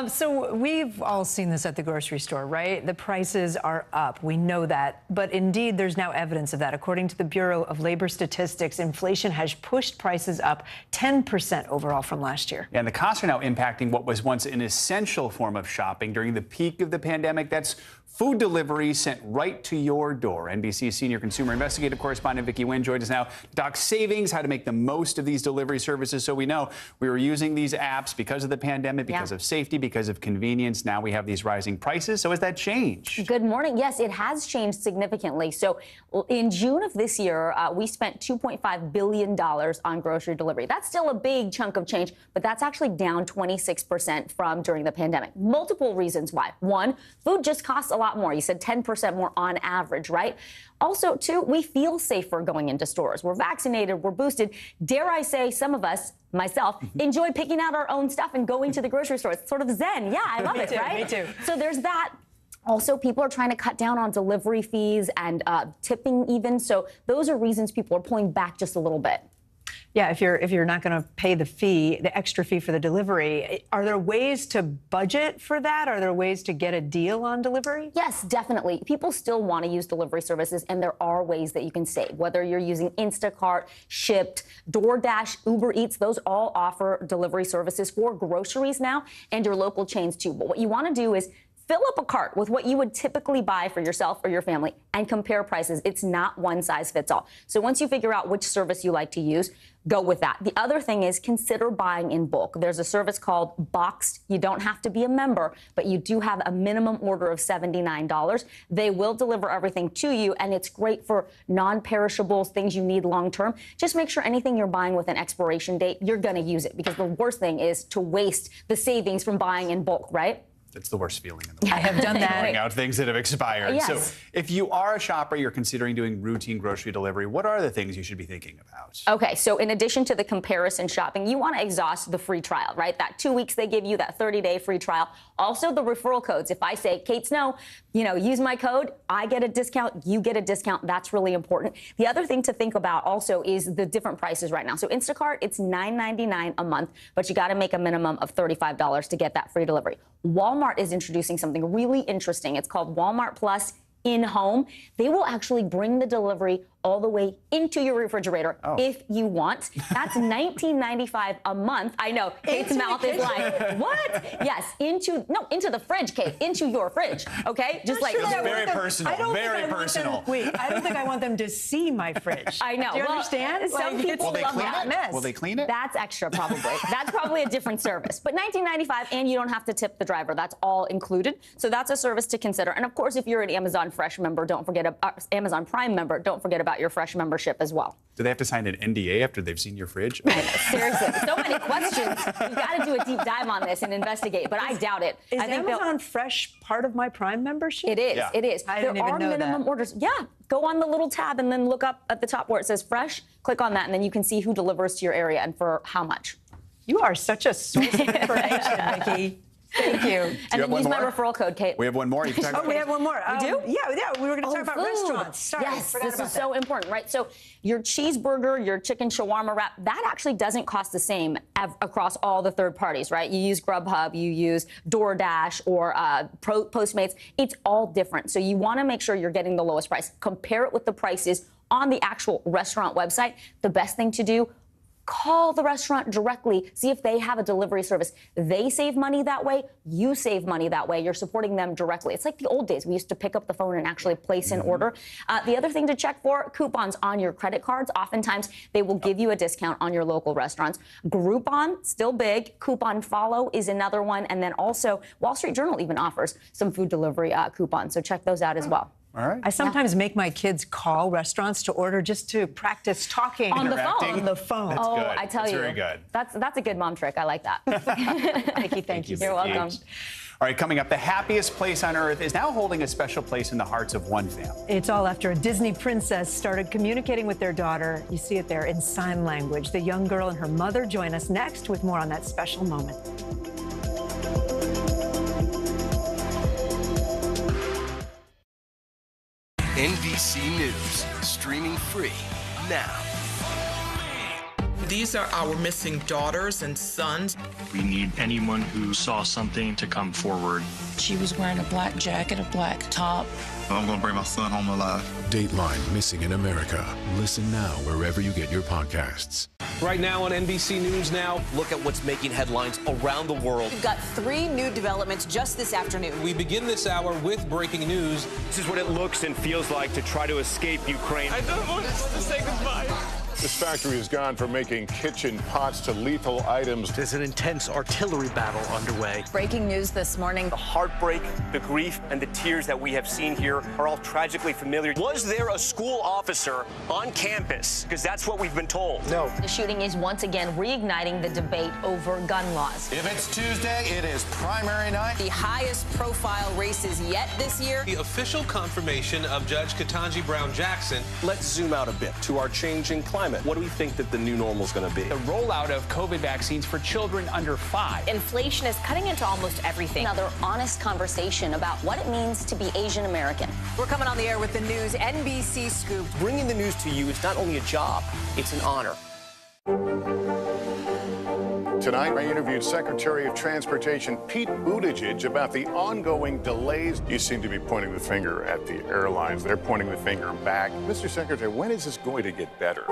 So we've all seen this at the grocery store, right? The prices are up. We know that. But indeed, there's now evidence of that. According to the Bureau of Labor Statistics, inflation has pushed prices up 10% overall from last year. And the costs are now impacting what was once an essential form of shopping during the peak of the pandemic. That's food delivery sent right to your door. NBC senior consumer investigative correspondent Vicki Nguyen joins us now to talk savings, how to make the most of these delivery services. So we know we were using these apps because of the pandemic, because of safety, because of convenience. Now we have these rising prices. So has that changed? Good morning. Yes, it has changed significantly. So in June of this year, we spent $2.5 billion on grocery delivery. That's still a big chunk of change, but that's actually down 26% from during the pandemic. Multiple reasons why. One, food just costs a lot more. You said 10% more on average, right? Also, two, we feel safer going into stores. We're vaccinated, we're boosted. Dare I say, some of us, myself, enjoy picking out our own stuff and going to the grocery store. It's sort of zen. Yeah, I love it, right? Me too. So there's that. Also, people are trying to cut down on delivery fees and tipping even. So those are reasons people are pulling back just a little bit. Yeah, if you're not going to pay the fee, the extra fee for the delivery, are there ways to budget for that? Are there ways to get a deal on delivery? Yes, definitely. People still want to use delivery services, and there are ways that you can save. Whether you're using Instacart, Shipt, DoorDash, Uber Eats, those all offer delivery services for groceries now, and your local chains too. But what you want to do is fill up a cart with what you would typically buy for yourself or your family and compare prices. It's not one size fits all. So once you figure out which service you like to use, go with that. The other thing is consider buying in bulk. There's a service called Boxed. You don't have to be a member, but you do have a minimum order of $79. They will deliver everything to you, and it's great for non-perishables, things you need long term. Just make sure anything you're buying with an expiration date, you're going to use it, because the worst thing is to waste the savings from buying in bulk, right? It's the worst feeling in the world. I have done that. Throwing out things that have expired. Yes. So if you are a shopper, you're considering doing routine grocery delivery, what are the things you should be thinking about? Okay, so in addition to the comparison shopping, you want to exhaust the free trial, right? That 2 weeks they give you, that 30-day free trial. Also the referral codes. If I say, Kate Snow, use my code, I get a discount, you get a discount. That's really important. The other thing to think about also is the different prices right now. So Instacart, it's $9.99 a month, but you got to make a minimum of $35 to get that free delivery. Walmart is introducing something really interesting. It's called Walmart Plus in-home. They will actually bring the delivery all the way into your refrigerator if you want. That's $19.95 a month. I know, Kate's mouth is like, what? Yes, into the fridge, Kate, into your fridge, okay? Just like very personal, very personal. Wait, I don't think I want them to see my fridge. I know. Do you understand? Some people love that mess. Will they clean it? That's extra, probably. That's probably a different service. But $19.95, and you don't have to tip the driver. That's all included. So that's a service to consider. And of course, if you're an Amazon Fresh member, don't forget Amazon Prime member, don't forget about your Fresh membership as well. Do they have to sign an NDA after they've seen your fridge? Seriously, so many questions. You've got to do a deep dive on this and investigate, but I doubt it. Is I think Amazon Fresh part of my Prime membership? It is. Yeah. It is. I didn't even know minimum that. orders. Yeah. Go on the little tab and then look up at the top where it says Fresh. Click on that, and then you can see who delivers to your area and for how much. You are such a source of information, Vicki. Thank you. And then use my referral code, Kate. We have one more. You can talk about we have one more. We do? Yeah, we were going to talk about food. restaurants. Sorry, yes, forgot this about is so important, right? So your cheeseburger, your chicken shawarma wrap, that actually doesn't cost the same across all the third parties, right? You use Grubhub, you use DoorDash or Postmates. It's all different. So you want to make sure you're getting the lowest price. Compare it with the prices on the actual restaurant website. The best thing to do, call the restaurant directly, see if they have a delivery service. They save money that way, you save money that way, you're supporting them directly. It's like the old days. We used to pick up the phone and actually place an order. The other thing to check for, coupons on your credit cards. Oftentimes, they will give you a discount on your local restaurants. Groupon, still big. Coupon Follow is another one. And then also, Wall Street Journal even offers some food delivery coupons. So check those out as well. All right. I sometimes make my kids call restaurants to order just to practice talking On the phone. On the phone. That's good. I tell you. Very good. That's a good mom trick. I like that. Vicki, thank you. You're welcome. All right, coming up, the happiest place on earth is now holding a special place in the hearts of one family. It's all after a Disney princess started communicating with their daughter. You see it there in sign language. The young girl and her mother join us next with more on that special moment. NBC News, streaming free now. These are our missing daughters and sons. We need anyone who saw something to come forward. She was wearing a black jacket, a black top, I'm going to bring my son home alive. Dateline, Missing in America. Listen now wherever you get your podcasts. Right now on NBC News Now, look at what's making headlines around the world. We've got 3 new developments just this afternoon. We begin this hour with breaking news. This is what it looks and feels like to try to escape Ukraine. I don't want to say goodbye. This factory has gone from making kitchen pots to lethal items. There's an intense artillery battle underway. Breaking news this morning. The heartbreak, the grief, and the tears that we have seen here are all tragically familiar. Was there a school officer on campus? Because that's what we've been told. No. The shooting is once again reigniting the debate over gun laws. If it's Tuesday, it is primary night. The highest profile races yet this year. The official confirmation of Judge Ketanji Brown Jackson. Let's zoom out a bit to our changing climate. What do we think that the new normal is going to be? The rollout of COVID vaccines for children under 5. Inflation is cutting into almost everything. Another honest conversation about what it means to be Asian American. We're coming on the air with the news NBC Scoop. Bringing the news to you is not only a job, it's an honor. Tonight, I interviewed Secretary of Transportation Pete Buttigieg about the ongoing delays. You seem to be pointing the finger at the airlines. They're pointing the finger back. Mr. Secretary, when is this going to get better?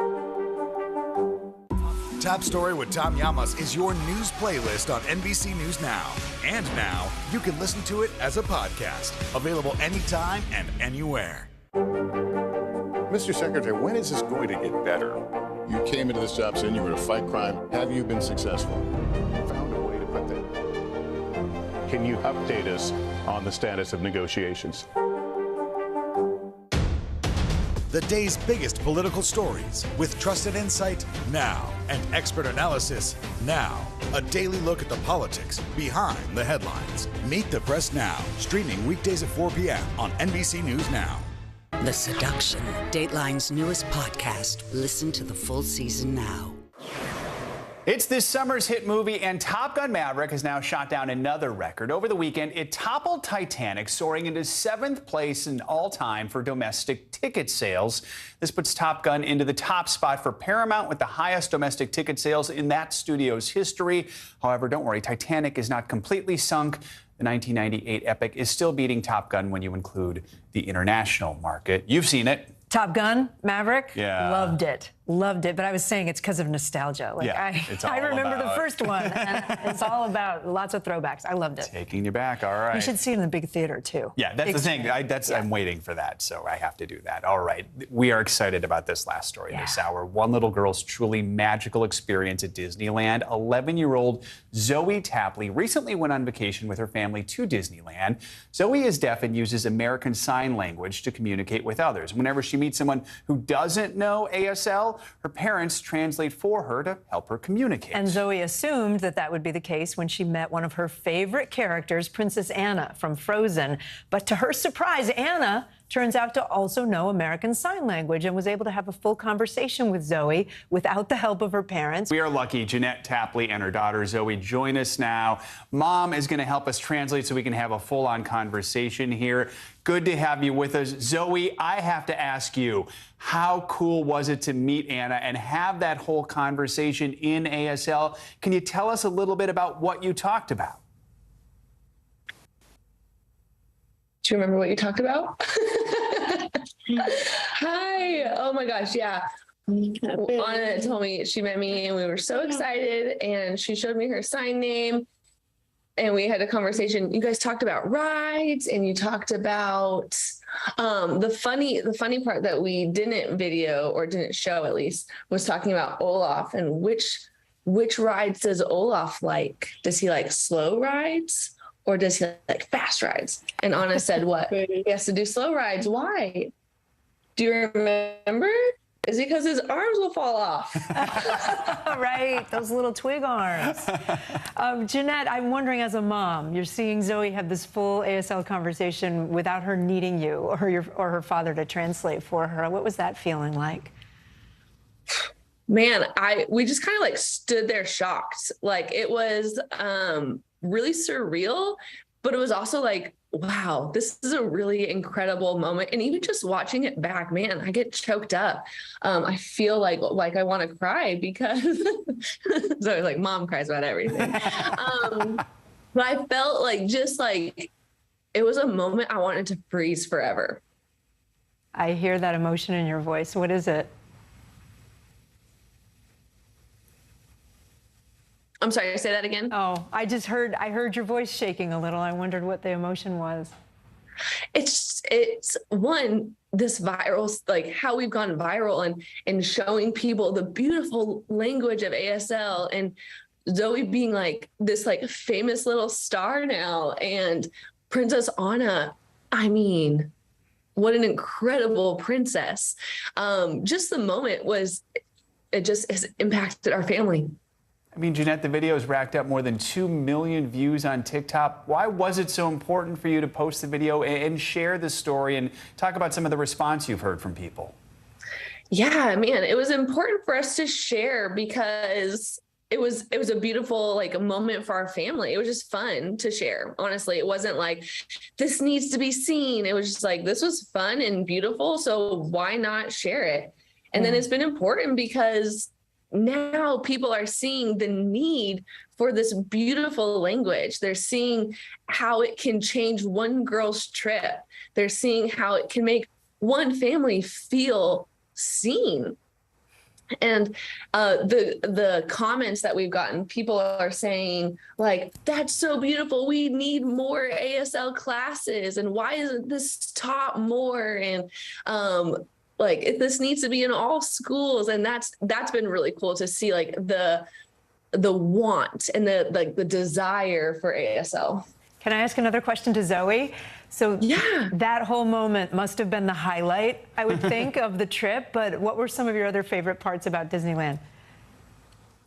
Top Story with Tom Llamas is your news playlist on NBC News Now. And now, you can listen to it as a podcast. Available anytime and anywhere. Mr. Secretary, when is this going to get better? You came into this job saying you were to fight crime. Have you been successful? Found a way to put that. Can you update us on the status of negotiations? The day's biggest political stories with trusted insight now and expert analysis now. A daily look at the politics behind the headlines. Meet the Press Now, streaming weekdays at 4 p.m. on NBC News Now. The Seduction, Dateline's newest podcast. Listen to the full season now. It's this summer's hit movie, and Top Gun Maverick has now shot down another record. Over the weekend, it toppled Titanic, soaring into 7th place in all time for domestic ticket sales. This puts Top Gun into the top spot for Paramount with the highest domestic ticket sales in that studio's history. However, don't worry, Titanic is not completely sunk. The 1998 epic is still beating Top Gun when you include the international market. You've seen it. Top Gun, Maverick, Yeah. loved it. Loved it, but I was saying it's because of nostalgia. Like Yeah, it's all I remember about- the first one, and it's all about lots of throwbacks. I loved it. Taking you back, all right. You should see it in the big theater, too. Yeah, that's the thing. I'm waiting for that, so I have to do that. All right. We are excited about this last story this hour. One little girl's truly magical experience at Disneyland. 11-year-old Zoe Tapley recently went on vacation with her family to Disneyland. Zoe is deaf and uses American Sign Language to communicate with others. Whenever she meets someone who doesn't know ASL, her parents translate for her to help her communicate. And Zoe assumed that that would be the case when she met one of her favorite characters, Princess Anna from Frozen. But to her surprise, Anna turns out to also know American Sign Language and was able to have a full conversation with Zoe without the help of her parents. We are lucky. Jeanette Tapley and her daughter Zoe join us now. Mom is going to help us translate so we can have a full-on conversation here. Good to have you with us. Zoe, I have to ask you, how cool was it to meet Anna and have that whole conversation in ASL? Can you tell us a little bit about what you talked about? Do you remember what you talked about? Hi. Oh my gosh. Yeah. Anna told me she met me and we were so excited, and she showed me her sign name and we had a conversation. You guys talked about rides and you talked about the funny part that we didn't video or didn't show, at least, was talking about Olaf and which rides does Olaf like? Does he like slow rides? Or does he like fast rides? And Anna said, what? He has to do slow rides. Why? Do you remember? Is it because his arms will fall off? Right, those little twig arms. Jeanette, I'm wondering, as a mom, you're seeing Zoe have this full ASL conversation without her needing you or her father to translate for her. What was that feeling like? Man, we just kind of like stood there shocked. Like, it was really surreal, but it was also like, wow, this is a really incredible moment. And even just watching it back, man, I get choked up. I feel like I want to cry because so it's like mom cries about everything. But I felt like just like it was a moment I wanted to freeze forever. I hear that emotion in your voice. What is it? I'm sorry, say that again. Oh, I heard your voice shaking a little. I wondered what the emotion was. It's one, this viral, like how we've gone viral and showing people the beautiful language of ASL, and Zoe being like this like famous little star now, and Princess Anna, I mean, what an incredible princess. Just the moment it just has impacted our family. I mean, Jeanette, the video has racked up more than 2 million views on TikTok. Why was it so important for you to post the video and share the story and talk about some of the response you've heard from people? Yeah, man, it was important for us to share because it was a beautiful like moment for our family. It was just fun to share. Honestly, it wasn't like this needs to be seen. It was just like this was fun and beautiful, so why not share it? And then it's been important because now people are seeing the need for this beautiful language. They're seeing how it can change one girl's trip. They're seeing how it can make one family feel seen. And the comments that we've gotten, people are saying like, that's so beautiful. We need more ASL classes. And why isn't this taught more? And like this needs to be in all schools. And that's been really cool to see, like the want and the desire for ASL. Can I ask another question to Zoe? So yeah, that whole moment must have been the highlight, I would think, of the trip. But what were some of your other favorite parts about Disneyland?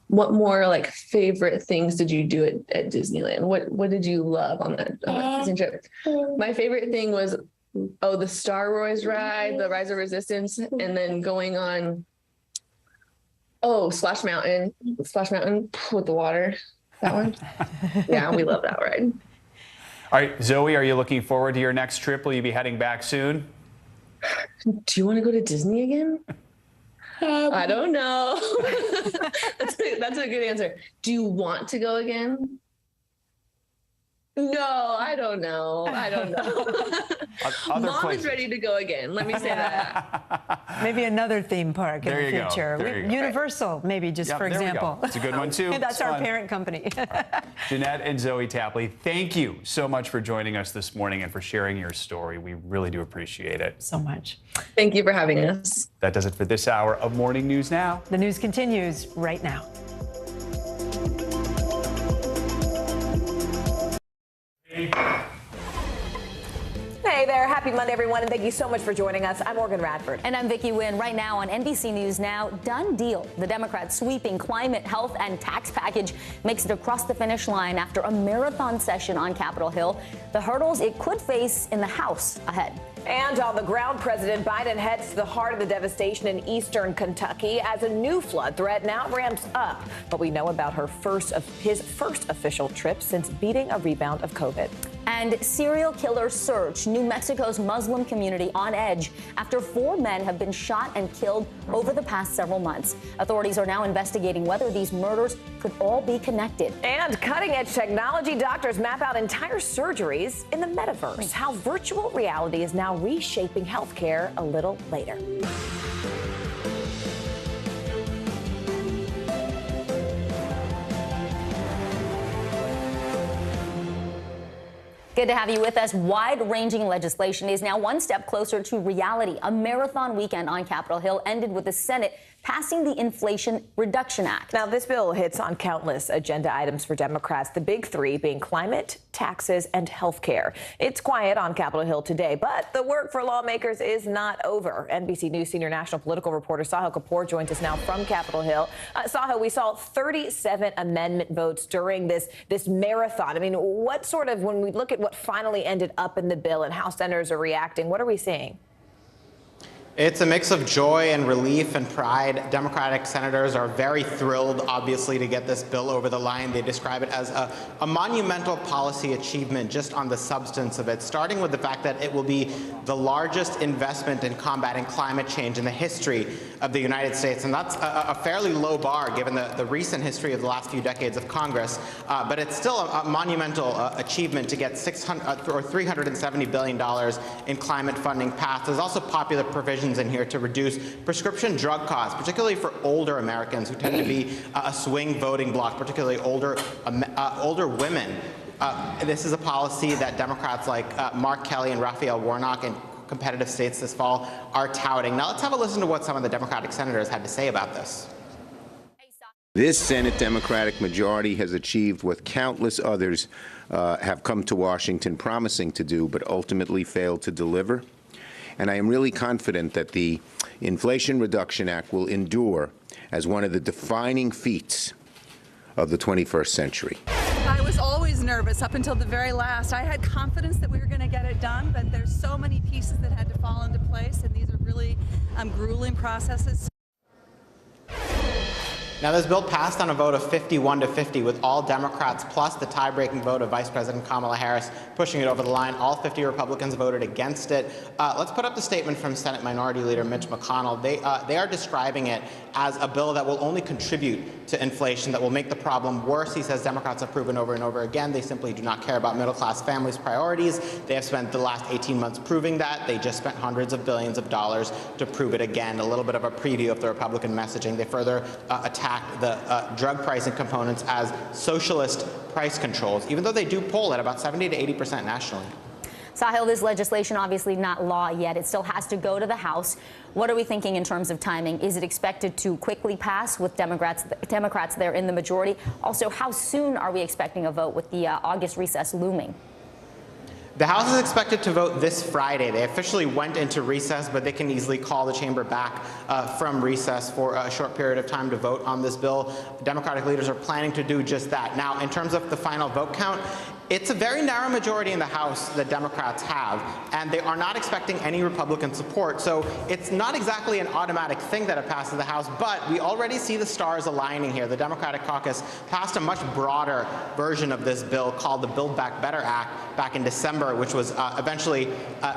What more like favorite things did you do at Disneyland? What did you love on that Disney trip? My favorite thing was the Star Wars ride, the Rise of Resistance, and then going on Splash Mountain with the water. That one. Yeah, we love that ride. All right, Zoe, are you looking forward to your next trip? Will you be heading back soon? Do you want to go to Disney again? I don't know. That's a good answer. Do you want to go again? No, I don't know. Mom is ready to go again. Let me say that. Maybe another theme park in the future. Universal, maybe, just for example. It's a good one, too. That's our parent company. Jeanette and Zoe Tapley, thank you so much for joining us this morning and for sharing your story. We really do appreciate it. So much. Thank you for having us. That does it for this hour of Morning News Now. The news continues right now. Hey there, happy Monday, everyone, and thank you so much for joining us. I'm Morgan Radford. And I'm Vicki Wynn. Right now on NBC News Now, done deal. The Democrats' sweeping climate, health, and tax package makes it across the finish line after a marathon session on Capitol Hill. The hurdles it could face in the House ahead. And on the ground, President Biden heads to the heart of the devastation in eastern Kentucky as a new flood threat now ramps up. But we know about his first official trip since beating a rebound of COVID. And serial killers search New Mexico's Muslim community on edge after 4 men have been shot and killed over the past several months. Authorities are now investigating whether these murders could all be connected. And cutting-edge technology, doctors map out entire surgeries in the metaverse. How virtual reality is now reshaping healthcare a little later. Good to have you with us. Wide-ranging legislation is now one step closer to reality. A marathon weekend on Capitol Hill ended with the Senate passing the Inflation Reduction Act. Now, this bill hits on countless agenda items for Democrats, the big three being climate, taxes, and health care. It's quiet on Capitol Hill today, but the work for lawmakers is not over. NBC News senior national political reporter Sahil Kapoor joins us now from Capitol Hill. Sahil, we saw 37 amendment votes during this marathon. I mean, when we look at what finally ended up in the bill and how senators are reacting, what are we seeing? It's a mix of joy and relief and pride. Democratic senators are very thrilled, obviously, to get this bill over the line. They describe it as a monumental policy achievement just on the substance of it, starting with the fact that it will be the largest investment in combating climate change in the history of the United States. And that's a fairly low bar given the recent history of the last few decades of Congress. But it's still a monumental achievement to get $370 billion in climate funding passed. There's also popular provisions in here to reduce prescription drug costs, particularly for older Americans who tend to be a swing voting bloc, particularly older women. This is a policy that Democrats like Mark Kelly and Raphael Warnock in competitive states this fall are touting. Now let's have a listen to what some of the Democratic senators had to say about this. This Senate Democratic majority has achieved what countless others have come to Washington promising to do, but ultimately failed to deliver. And I am really confident that the Inflation Reduction Act will endure as one of the defining feats of the 21st century. I was always nervous up until the very last. I had confidence that we were going to get it done, but there's so many pieces that had to fall into place, and these are really grueling processes. Now, this bill passed on a vote of 51-50, with all Democrats plus the tie-breaking vote of Vice President Kamala Harris pushing it over the line. All 50 Republicans voted against it. Let's put up the statement from Senate Minority Leader Mitch McConnell. They are describing it as a bill that will only contribute to inflation, that will make the problem worse. He says Democrats have proven over and over again they simply do not care about middle-class families' priorities. They have spent the last 18 months proving that. They just spent hundreds of billions of dollars to prove it again. A little bit of a preview of the Republican messaging. They further attack the drug pricing components as socialist price controls, even though they do poll at about 70 to 80% nationally. Sahil, this legislation obviously not law yet. It still has to go to the House. What are we thinking in terms of timing? Is it expected to quickly pass with Democrats there in the majority? Also, how soon are we expecting a vote with the August recess looming? The House is expected to vote this Friday. They officially went into recess, but they can easily call the chamber back from recess for a short period of time to vote on this bill. Democratic leaders are planning to do just that. Now, in terms of the final vote count, it's a very narrow majority in the House that Democrats have, and they are not expecting any Republican support. So it's not exactly an automatic thing that it passes the House, but we already see the stars aligning here. The Democratic caucus passed a much broader version of this bill called the Build Back Better Act back in December, which was eventually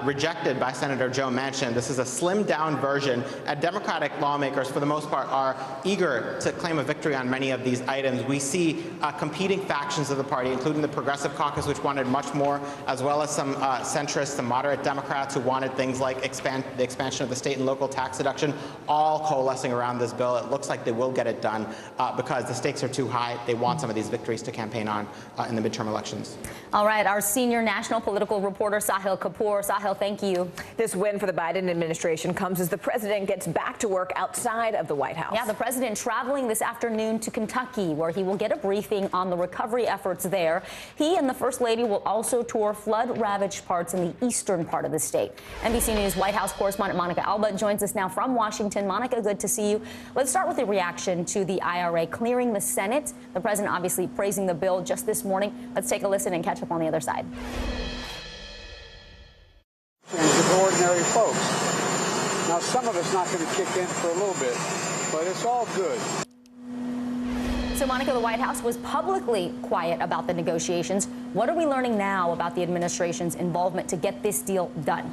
rejected by Senator Joe Manchin. This is a slimmed-down version, and Democratic lawmakers, for the most part, are eager to claim a victory on many of these items. We see competing factions of the party, including the Progressive Caucus, which wanted much more, as well as some centrists, some moderate Democrats who wanted things like the expansion of the state and local tax deduction, all coalescing around this bill. It looks like they will get it done because the stakes are too high. They want some of these victories to campaign on in the midterm elections. All right, our senior national political reporter Sahil Kapoor. Sahil, thank you. This win for the Biden administration comes as the president gets back to work outside of the White House. Yeah, the president traveling this afternoon to Kentucky, where he will get a briefing on the recovery efforts there. He and the First Lady will also tour flood-ravaged parts in the eastern part of the state. NBC News White House correspondent Monica Alba joins us now from Washington. Monica, good to see you. Let's start with the reaction to the IRA clearing the Senate. The president obviously praising the bill just this morning. Let's take a listen and catch up on the other side. And ordinary folks. Now, some of it's not going to kick in for a little bit, but it's all good. So, Monica, the White House was publicly quiet about the negotiations. What are we learning now about the administration's involvement to get this deal done?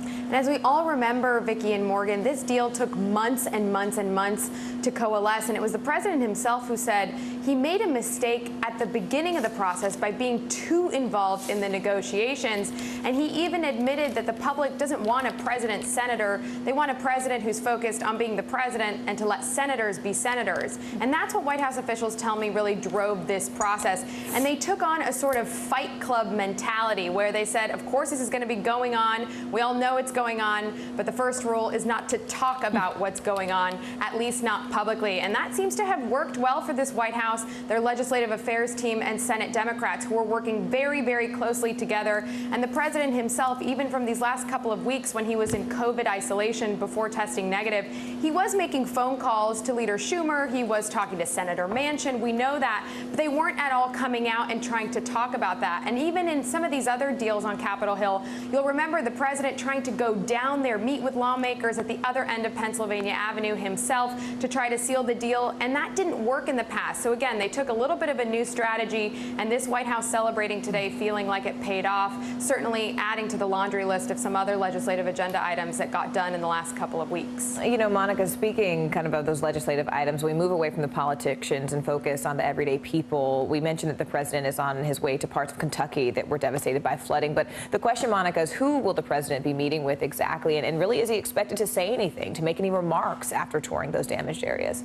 And as we all remember, Vicki and Morgan, this deal took months and months and months to coalesce. And it was the president himself who said he made a mistake at the beginning of the process by being too involved in the negotiations. And he even admitted that the public doesn't want a president-senator. They want a president who's focused on being the president and to let senators be senators. And that's what White House officials tell me really drove this process. And they took on a sort of Fight Club mentality where they said, of course, this is going to be going on. We all know it's going on, but the first rule is not to talk about what's going on, at least not publicly. And that seems to have worked well for this White House. House, their legislative affairs team, and Senate Democrats, who are working very, very closely together. And the president himself, even from these last couple of weeks when he was in COVID isolation before testing negative, he was making phone calls to Leader Schumer. He was talking to Senator Manchin. We know that. But they weren't at all coming out and trying to talk about that. And even in some of these other deals on Capitol Hill, you'll remember the president trying to go down there, meet with lawmakers at the other end of Pennsylvania Avenue himself to try to seal the deal. And that didn't work in the past. So again, they took a little bit of a new strategy, and this White House celebrating today, feeling like it paid off, certainly adding to the laundry list of some other legislative agenda items that got done in the last couple of weeks. You know, Monica, speaking kind of those legislative items, we move away from the politicians and focus on the everyday people. We mentioned that the president is on his way to parts of Kentucky that were devastated by flooding. But the question, Monica, is who will the president be meeting with exactly? And really, is he expected to say anything, to make any remarks after touring those damaged areas?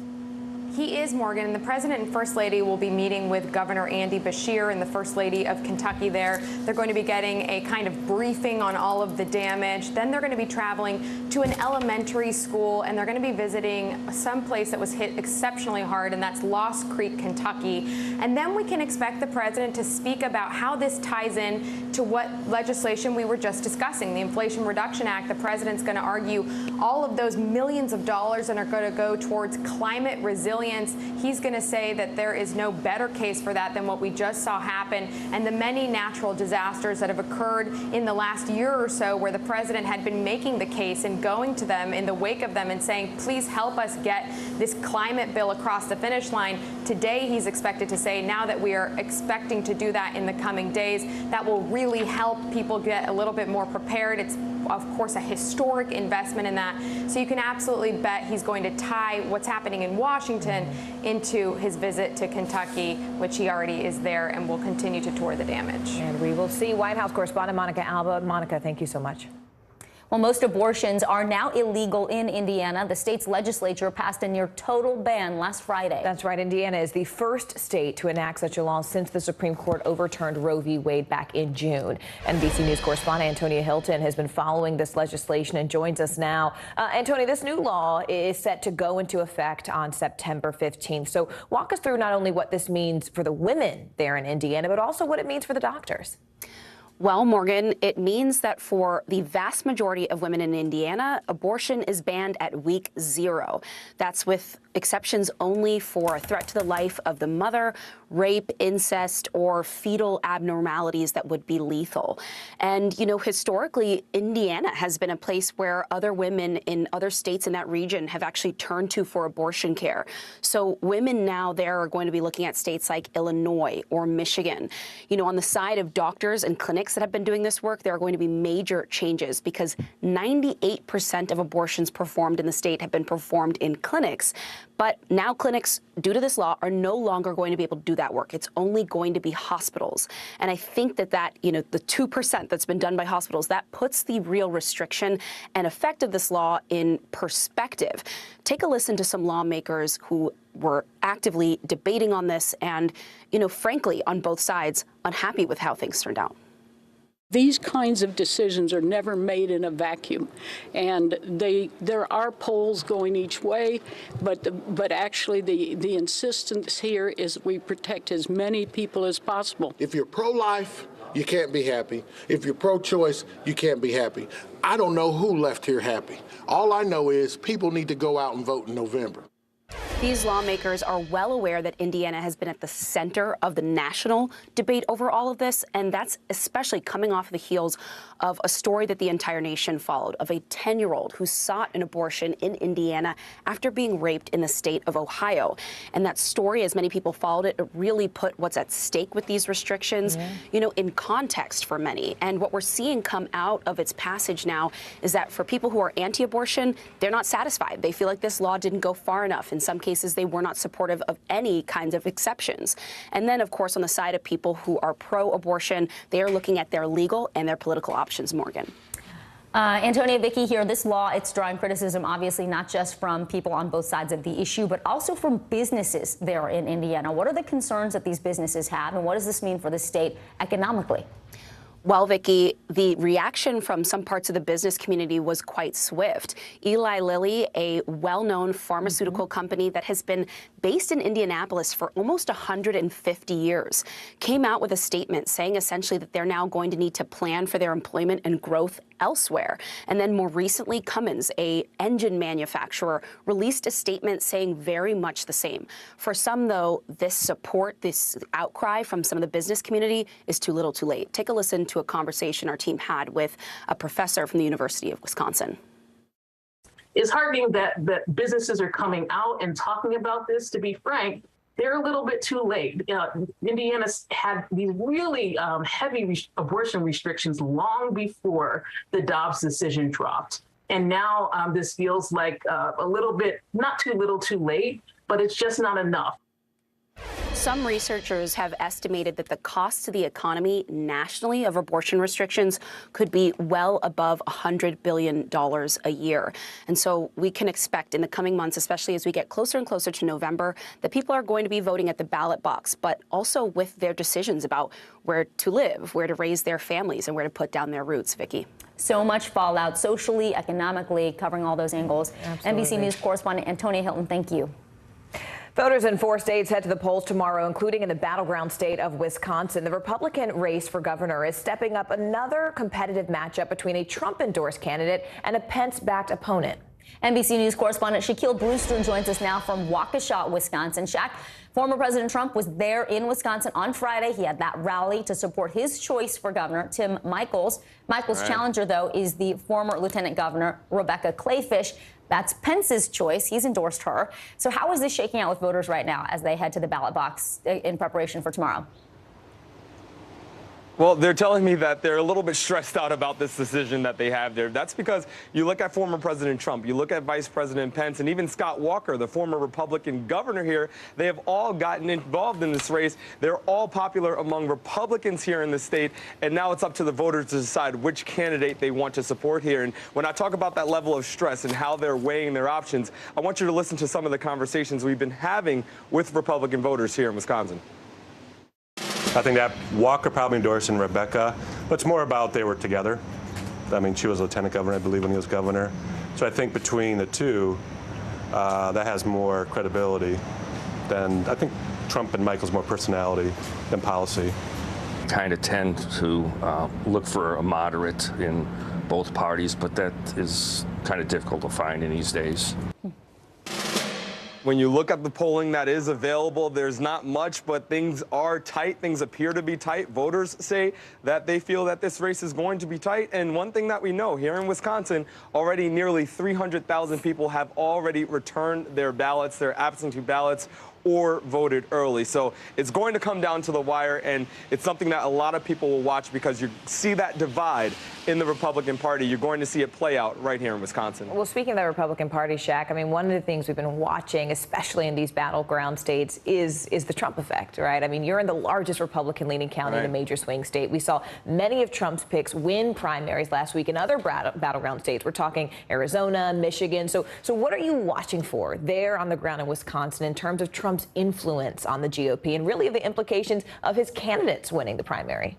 He is, Morgan. The president and first lady will be meeting with Governor Andy Beshear and the first lady of Kentucky there. They're going to be getting a kind of briefing on all of the damage. Then they're going to be traveling to an elementary school, and they're going to be visiting some place that was hit exceptionally hard, and that's Lost Creek, Kentucky. And then we can expect the president to speak about how this ties in to what legislation we were just discussing, the Inflation Reduction Act. The president's going to argue all of those millions of dollars that are going to go towards climate resilience. He's going to say that there is no better case for that than what we just saw happen, and the many natural disasters that have occurred in the last year or so, where the president had been making the case and going to them in the wake of them and saying, please help us get this climate bill across the finish line. Today, he's expected to say, now that we are expecting to do that in the coming days, that will really help people get a little bit more prepared. It's, of course, a historic investment in that. So you can absolutely bet he's going to tie what's happening in Washington into his visit to Kentucky, which he already is there and will continue to tour the damage. And we will see. White House correspondent Monica Alba. Monica, thank you so much. Well, most abortions are now illegal in Indiana. The state's legislature passed a near total ban last Friday. That's right. Indiana is the first state to enact such a law since the Supreme Court overturned Roe v. Wade back in June. NBC News correspondent Antonia Hilton has been following this legislation and joins us now. Antonia, this new law is set to go into effect on September 15th. So walk us through not only what this means for the women there in Indiana, but also what it means for the doctors. Well, Morgan, it means that for the vast majority of women in Indiana, abortion is banned at week 0. That's with exceptions only for a threat to the life of the mother, rape, incest, or fetal abnormalities that would be lethal. And, you know, historically, Indiana has been a place where other women in other states in that region have actually turned to for abortion care. So women now there are going to be looking at states like Illinois or Michigan. You know, on the side of doctors and clinics that have been doing this work, there are going to be major changes because 98% of abortions performed in the state have been performed in clinics. But now clinics, due to this law, are no longer going to be able to do that work. It's only going to be hospitals. And I think that, you know, the 2% that's been done by hospitals, that puts the real restriction and effect of this law in perspective. Take a listen to some lawmakers who were actively debating on this and, you know, frankly, on both sides, unhappy with how things turned out. These kinds of decisions are never made in a vacuum, and there are polls going each way, but actually the insistence here is we protect as many people as possible. If you're pro-life, you can't be happy. If you're pro-choice, you can't be happy. I don't know who left here happy. All I know is people need to go out and vote in November. These lawmakers are well aware that Indiana has been at the center of the national debate over all of this, and that's especially coming off the heels of a story that the entire nation followed of a 10-year-old who sought an abortion in Indiana after being raped in the state of Ohio. And that story, as many people followed it, it really put what's at stake with these restrictions, you know, in context for many. And what we're seeing come out of its passage now is that for people who are anti-abortion, they're not satisfied. They feel like this law didn't go far enough. In some cases, they were not supportive of any kinds of exceptions. And then, of course, on the side of people who are pro-abortion, they are looking at their legal and their political options, Morgan. Antonia, Vicky here, this law, it's drawing criticism, obviously, not just from people on both sides of the issue, but also from businesses there in Indiana. What are the concerns that these businesses have, and what does this mean for the state economically? Well, Vicki, the reaction from some parts of the business community was quite swift. Eli Lilly, a well-known pharmaceutical company that has been based in Indianapolis for almost 150 years, came out with a statement saying essentially that they're now going to need to plan for their employment and growth elsewhere. And then more recently, Cummins, a engine manufacturer, released a statement saying very much the same. For some, though, this support, this outcry from some of the business community is too little too late. Take a listen to a conversation our team had with a professor from the University of Wisconsin. It's heartening that businesses are coming out and talking about this. To be frank, they're a little bit too late. Indiana's had these really heavy abortion restrictions long before the Dobbs decision dropped. And now this feels like a little bit, not too little too late, but it's just not enough. Some researchers have estimated that the cost to the economy nationally of abortion restrictions could be well above $100 billion a year. And so we can expect in the coming months, especially as we get closer and closer to November, that people are going to be voting at the ballot box, but also with their decisions about where to live, where to raise their families, and where to put down their roots. Vicki. So much fallout socially, economically, covering all those angles. Absolutely. NBC News correspondent Antonia Hilton, thank you. Voters in 4 states head to the polls tomorrow, including in the battleground state of Wisconsin. The Republican race for governor is stepping up another competitive matchup between a Trump-endorsed candidate and a Pence-backed opponent. NBC News correspondent Shaquille Brewster joins us now from Waukesha, Wisconsin. Shaq, former President Trump was there in Wisconsin on Friday. He had that rally to support his choice for governor, Tim Michels. Michels' challenger, though, is the former Lieutenant Governor Rebecca Clayfish. That's Pence's choice. He's endorsed her. So how is this shaking out with voters right now as they head to the ballot box in preparation for tomorrow? Well, they're telling me that they're a little bit stressed out about this decision that they have there. That's because you look at former President Trump, you look at Vice President Pence, and even Scott Walker, the former Republican governor here, they have all gotten involved in this race. They're all popular among Republicans here in the state, and now it's up to the voters to decide which candidate they want to support here. And when I talk about that level of stress and how they're weighing their options, I want you to listen to some of the conversations we've been having with Republican voters here in Wisconsin. I think that Walker probably endorsing Rebecca, but it's more about they were together. I mean, she was lieutenant governor, I believe, when he was governor. So I think between the two, that has more credibility than, I think Trump and Michels more personality than policy. Kind of tend to look for a moderate in both parties, but that is kind of difficult to find in these days. When you look at the polling that is available, there's not much, but things are tight. Things appear to be tight. Voters say that they feel that this race is going to be tight. And one thing that we know here in Wisconsin, already nearly 300,000 people have already returned their ballots, their absentee ballots, or voted early. So it's going to come down to the wire, and it's something that a lot of people will watch because you see that divide in the Republican Party. You're going to see it play out right here in Wisconsin. Well, speaking of the Republican Party, Shaq, I mean, one of the things we've been watching, especially in these battleground states, is the Trump effect, right? I mean, you're in the largest Republican-leaning county in a major swing state. We saw many of Trump's picks win primaries last week in other battleground states. We're talking Arizona, Michigan. So what are you watching for there on the ground in Wisconsin in terms of Trump's influence on the GOP and really the implications of his candidates winning the primary?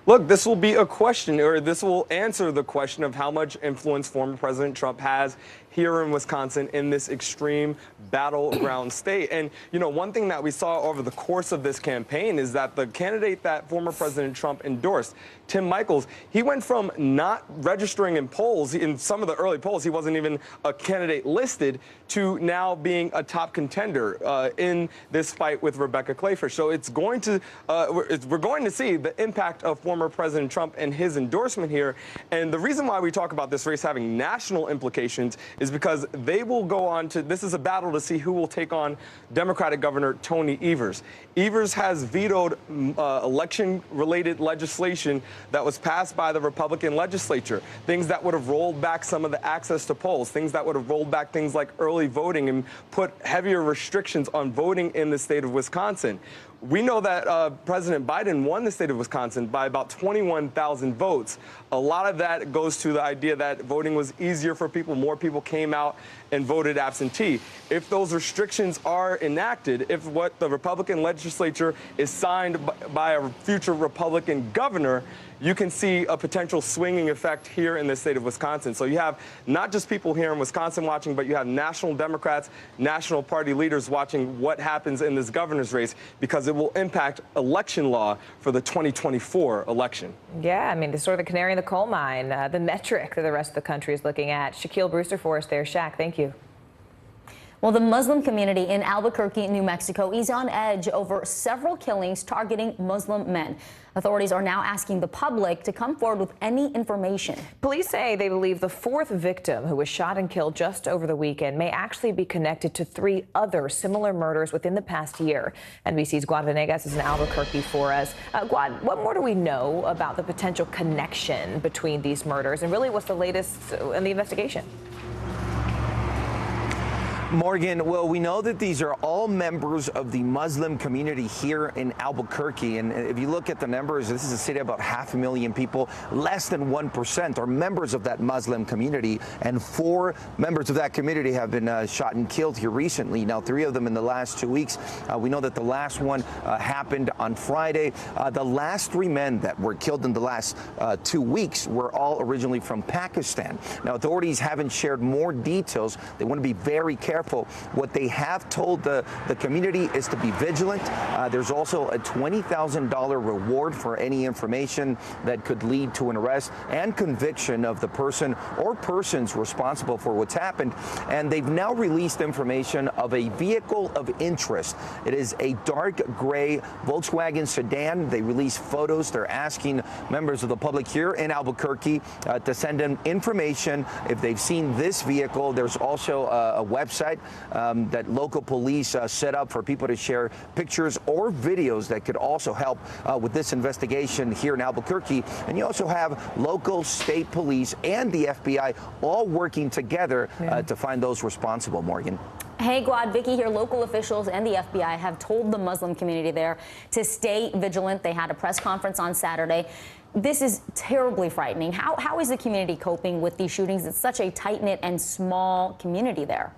Look, this will be a question, or this will answer the question of how much influence former President Trump has here in Wisconsin in this extreme battleground state. And, you know, one thing that we saw over the course of this campaign is that the candidate that former President Trump endorsed, Tim Michels, he went from not registering in polls, in some of the early polls, he wasn't even a candidate listed, to now being a top contender in this fight with Rebecca Clayfish. So it's going to, we're going to see the impact of former President Trump and his endorsement here. And the reason why we talk about this race having national implications is because they will go on to, this is a battle to see who will take on Democratic Governor Tony Evers. Evers has vetoed election-related legislation that was passed by the Republican legislature, things that would have rolled back some of the access to polls, things that would have rolled back things like early voting and put heavier restrictions on voting in the state of Wisconsin. we know that President Biden won the state of Wisconsin by about 21,000 votes. A lot of that goes to the idea that voting was easier for people. More people came out and voted absentee. If those restrictions are enacted, if what the Republican legislature is signed by a future Republican governor, you can see a potential swinging effect here in the state of Wisconsin. So you have not just people here in Wisconsin watching, but you have national Democrats, national party leaders watching what happens in this governor's race, because it will impact election law for the 2024 election. Yeah, I mean, it's sort of the canary in the coal mine, the metric that the rest of the country is looking at. Shaquille Brewster for us there. Shaq, thank you. Well, the Muslim community in Albuquerque, New Mexico is on edge over several killings targeting Muslim men. Authorities are now asking the public to come forward with any information. Police say they believe the fourth victim who was shot and killed just over the weekend may actually be connected to 3 other similar murders within the past year. NBC's Guad Venegas is in Albuquerque for us. Guad, what more do we know about the potential connection between these murders, and really what's the latest in the investigation? Morgan, well, we know that these are all members of the Muslim community here in Albuquerque. And if you look at the numbers, this is a city of about 500,000 people. Less than 1% are members of that Muslim community. And 4 members of that community have been shot and killed here recently. Now, 3 of them in the last 2 weeks. We know that the last one happened on Friday. The last 3 men that were killed in the last 2 weeks were all originally from Pakistan. Now, authorities haven't shared more details. They want to be very careful. What they have told the community is to be vigilant. There's also a $20,000 reward for any information that could lead to an arrest and conviction of the person or persons responsible for what's happened. And they've now released information of a vehicle of interest. It is a dark gray Volkswagen sedan. They released photos. They're asking members of the public here in Albuquerque to send them information if they've seen this vehicle. There's also a website that local police set up for people to share pictures or videos that could also help with this investigation here in Albuquerque. And you also have local, state police and the FBI all working together to find those responsible, Morgan. Hey, Guad, Vicky here. Local officials and the FBI have told the Muslim community there to stay vigilant. They had a press conference on Saturday. This is terribly frightening. How is the community coping with these shootings? It's such a tight-knit and small community there.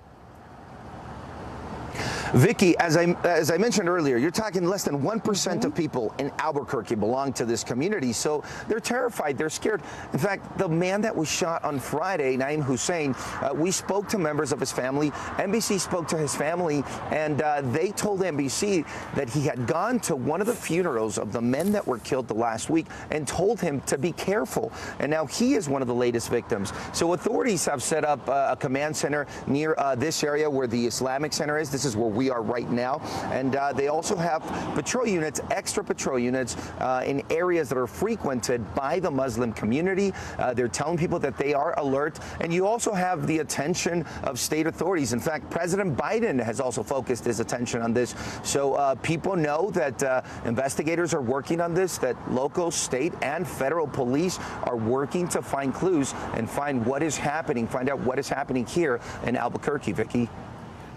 Vicky, as I mentioned earlier, you're talking less than 1% of people in Albuquerque belong to this community. So they're terrified. They're scared. In fact, the man that was shot on Friday, Naeem Hussein, we spoke to members of his family. NBC spoke to his family, and they told NBC that he had gone to one of the funerals of the men that were killed the last week and told him to be careful. And now he is one of the latest victims. So authorities have set up a command center near this area where the Islamic Center is. This is where we are right now. And they also have patrol units, extra patrol units in areas that are frequented by the Muslim community. They're telling people that they are alert. And you also have the attention of state authorities. In fact, President Biden has also focused his attention on this. So people know that investigators are working on this, that local, state, and federal police are working to find clues and find what is happening, find out what is happening here in Albuquerque, Vicky.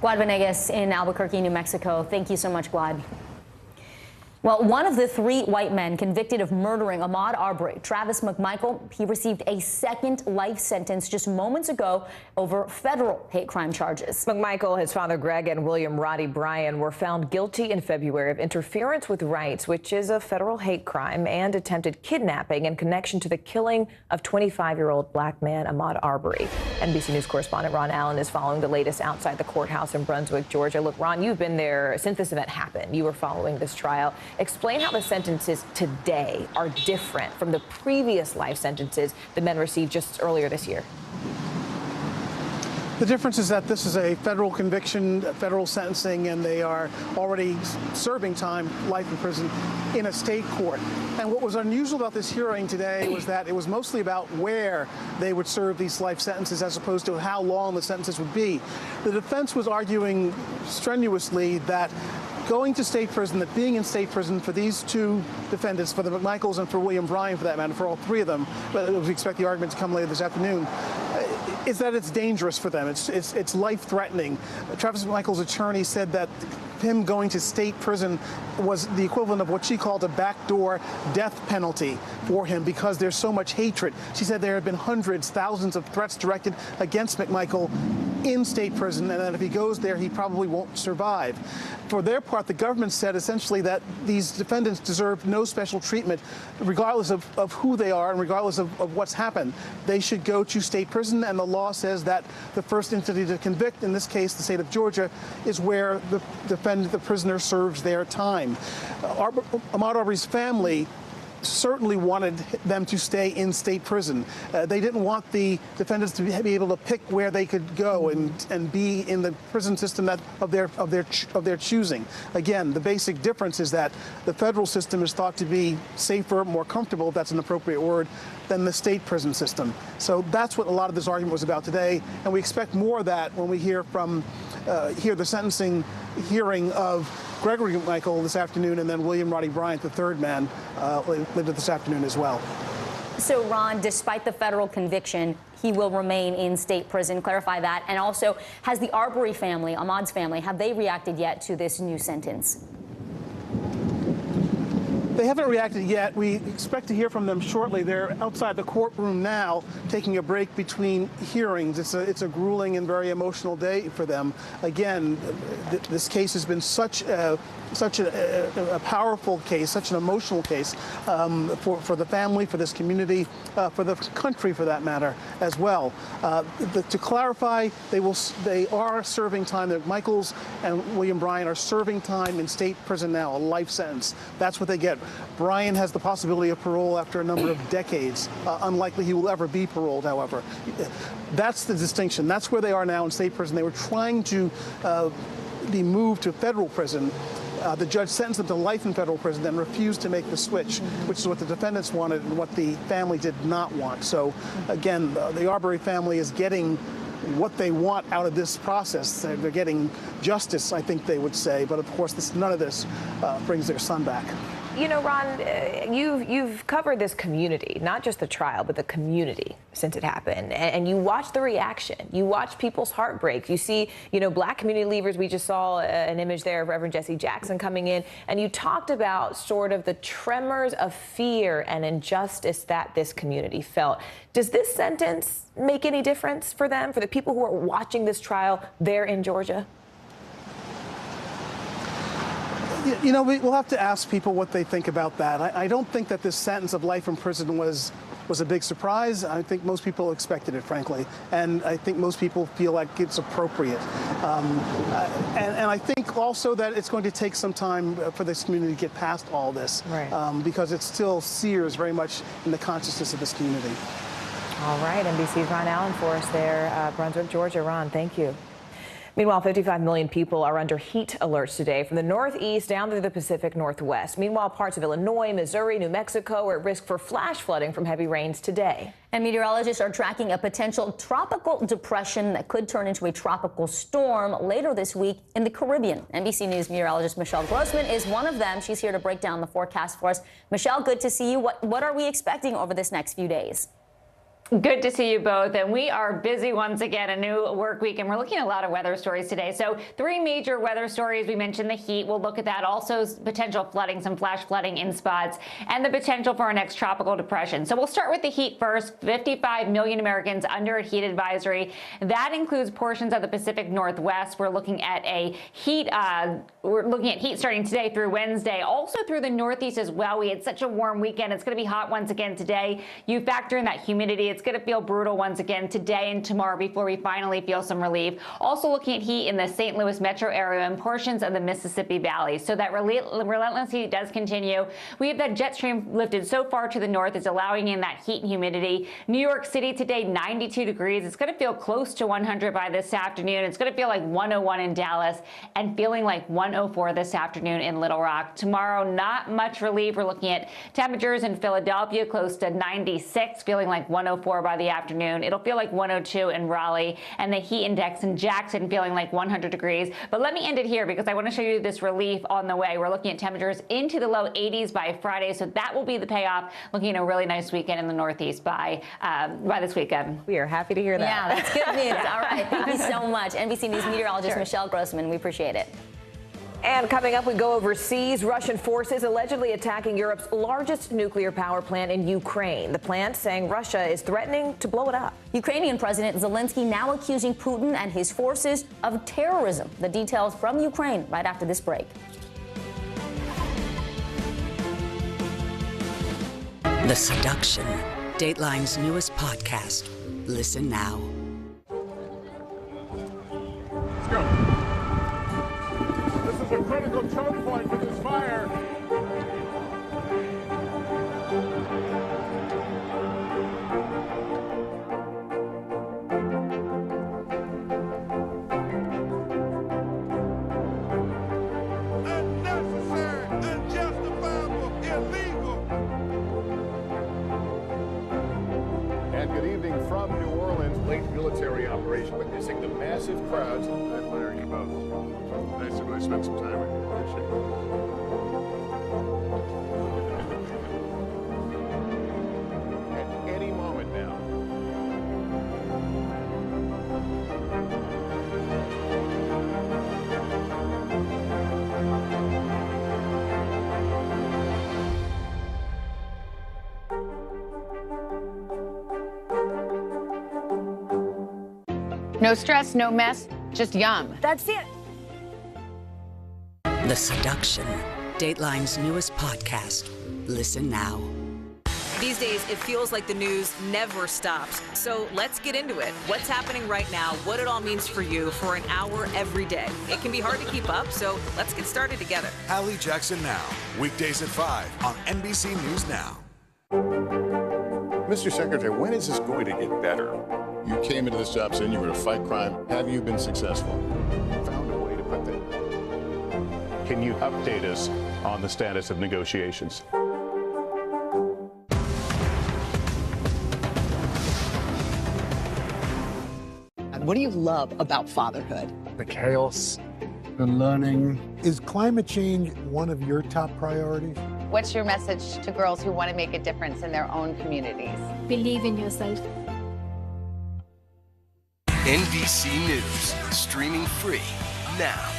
Guad Venegas in Albuquerque, New Mexico. Thank you so much, Guad. Well, one of the 3 white men convicted of murdering Ahmaud Arbery, Travis McMichael, he received a second life sentence just moments ago over federal hate crime charges. McMichael, his father Greg, and William Roddy Bryan were found guilty in February of interference with rights, which is a federal hate crime, and attempted kidnapping in connection to the killing of 25-year-old black man Ahmaud Arbery. NBC News correspondent Ron Allen is following the latest outside the courthouse in Brunswick, Georgia. Look, Ron, you've been there since this event happened. You were following this trial. Explain how the sentences today are different from the previous life sentences the men received just earlier this year. The difference is that this is a federal conviction, federal sentencing, and they are already serving time, life in prison, in a state court. And what was unusual about this hearing today was that it was mostly about where they would serve these life sentences as opposed to how long the sentences would be. The defense was arguing strenuously that going to state prison, that being in state prison for these 2 defendants, for the McMichaels and for William Bryan for that matter, for all 3 of them, but we expect the argument to come later this afternoon, is that it's dangerous for them. It's life-threatening. Travis McMichael's attorney said that him going to state prison was the equivalent of what she called a backdoor death penalty for him because there's so much hatred. She said there have been hundreds, thousands of threats directed against McMichael in state prison, and that if he goes there, he probably won't survive. For their part, the government said essentially that these defendants deserve no special treatment, regardless of who they are and regardless of what's happened. They should go to state prison, and the law says that the first entity to convict, in this case, the state of Georgia, is where the prisoner serves their time. Ahmaud Arbery's family certainly wanted them to stay in state prison. They didn't want the defendants to be able to pick where they could go and be in the prison system of their choosing. Again, the basic difference is that the federal system is thought to be safer, more comfortable, if that's an appropriate word, than the state prison system. So that's what a lot of this argument was about today, and we expect more of that when we hear the sentencing hearing of Gregory McMichael this afternoon, and then William Roddy Bryant, the third man, later this afternoon as well. So, Ron, despite the federal conviction, he will remain in state prison. Clarify that. And also, has the Arbery family, Ahmaud's family, have they reacted yet to this new sentence? They haven't reacted yet. We expect to hear from them shortly. They're outside the courtroom now, taking a break between hearings. It's a grueling and very emotional day for them. Again, this case has been such a powerful case, such an emotional case for the family, for this community, for the country, for that matter, as well. To clarify, they are serving time. McMichaels and William Bryan are serving time in state prison now, a life sentence. That's what they get. Bryan has the possibility of parole after a number of decades. Unlikely he will ever be paroled, however. That's the distinction. That's where they are now in state prison. They were trying to be moved to federal prison. The judge sentenced them to life in federal prison, then refused to make the switch, which is what the defendants wanted and what the family did not want. So, again, the Arbery family is getting what they want out of this process. They're getting justice, I think they would say, but of course none of this brings their son back. You know, Ron, you've covered this community, not just the trial, but the community since it happened. And you watch the reaction. You watch people's heartbreak. You see, Black community leaders. We just saw an image there of Reverend Jesse Jackson coming in. And you talked about sort of the tremors of fear and injustice that this community felt. Does this sentence make any difference for them, for the people who are watching this trial there in Georgia? We'll have to ask people what they think about that. I don't think that this sentence of life in prison was a big surprise. I think most people expected it, frankly, and I think most people feel like it's appropriate. And I think also that it's going to take some time for this community to get past all this, right. Because it still sears very much in the consciousness of this community. All right, NBC's Ron Allen for us there, Brunswick, Georgia. Ron, thank you. Meanwhile, 55 million people are under heat alerts today from the Northeast down to the Pacific Northwest. Meanwhile, parts of Illinois, Missouri, New Mexico are at risk for flash flooding from heavy rains today. And meteorologists are tracking a potential tropical depression that could turn into a tropical storm later this week in the Caribbean. NBC News meteorologist Michelle Grossman is one of them. She's here to break down the forecast for us. Michelle, good to see you. What are we expecting over this next few days? Good to see you both, and we are busy once again, a new work week, and we're looking at a lot of weather stories today. So 3 major weather stories. We mentioned the heat. We'll look at that. Also potential flooding, some flash flooding in spots, and the potential for our next tropical depression. So we'll start with the heat first. 55 million Americans under a heat advisory. That includes portions of the Pacific Northwest. We're looking at heat starting today through Wednesday, also through the Northeast as well. We had such a warm weekend. It's going to be hot once again today. You factor in that humidity. It's going to feel brutal once again today and tomorrow before we finally feel some relief. Also looking at heat in the St. Louis metro area and portions of the Mississippi Valley. So that relentless heat does continue. We have that jet stream lifted so far to the north. It's allowing in that heat and humidity. New York City today, 92 degrees. It's going to feel close to 100 by this afternoon. It's going to feel like 101 in Dallas and feeling like 104 this afternoon in Little Rock. Tomorrow, not much relief. We're looking at temperatures in Philadelphia close to 96, feeling like 104 104 by the afternoon. It'll feel like 102 in Raleigh, and the heat index in Jackson feeling like 100 degrees. But let me end it here because I want to show you this relief on the way. We're looking at temperatures into the low 80s by Friday, so that will be the payoff. Looking at a really nice weekend in the Northeast by this weekend. We are happy to hear that. Yeah, that's good news. All right, thank you so much. NBC News meteorologist Michelle Grossman, we appreciate it. And coming up, we go overseas. Russian forces allegedly attacking Europe's largest nuclear power plant in Ukraine. The plant saying Russia is threatening to blow it up. Ukrainian President Zelensky now accusing Putin and his forces of terrorism. The details from Ukraine right after this break. The Seduction, Dateline's newest podcast. Listen now. Let's go. This is a critical choke point for this fire. Unnecessary, unjustifiable, illegal. And good evening from New Orleans. Late military operation witnessing the massive crowds. I admire you both. Nice to really spend some time with you. Appreciate it. At any moment now. No stress, no mess, just yum. That's it. The Seduction, Dateline's newest podcast. Listen now. These days, it feels like the news never stops. So let's get into it. What's happening right now, what it all means for you for an hour every day. It can be hard to keep up, so let's get started together. Hallie Jackson Now, weekdays at 5 on NBC News Now. Mr. Secretary, when is this going to get better? You came into this job saying you were to fight crime. Have you been successful? Found a way to put that. Can you update us on the status of negotiations? And what do you love about fatherhood? The chaos, the learning. Is climate change one of your top priorities? What's your message to girls who want to make a difference in their own communities? Believe in yourself. NBC News, streaming free now.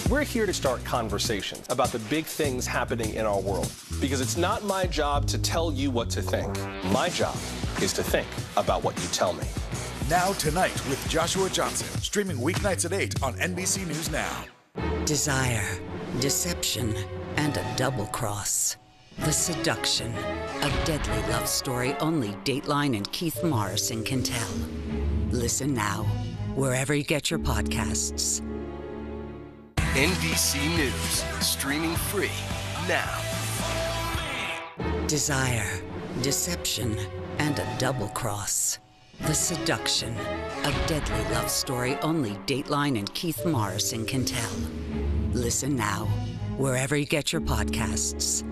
We're here to start conversations about the big things happening in our world, because it's not my job to tell you what to think. My job is to think about what you tell me. Now Tonight with Joshua Johnson, streaming weeknights at 8 on NBC News Now. Desire, deception, and a double cross. The Seduction, a deadly love story only Dateline and Keith Morrison can tell. Listen now, wherever you get your podcasts. NBC News, streaming free now. Desire, deception, and a double cross. The Seduction, a deadly love story only Dateline and Keith Morrison can tell. Listen now, wherever you get your podcasts.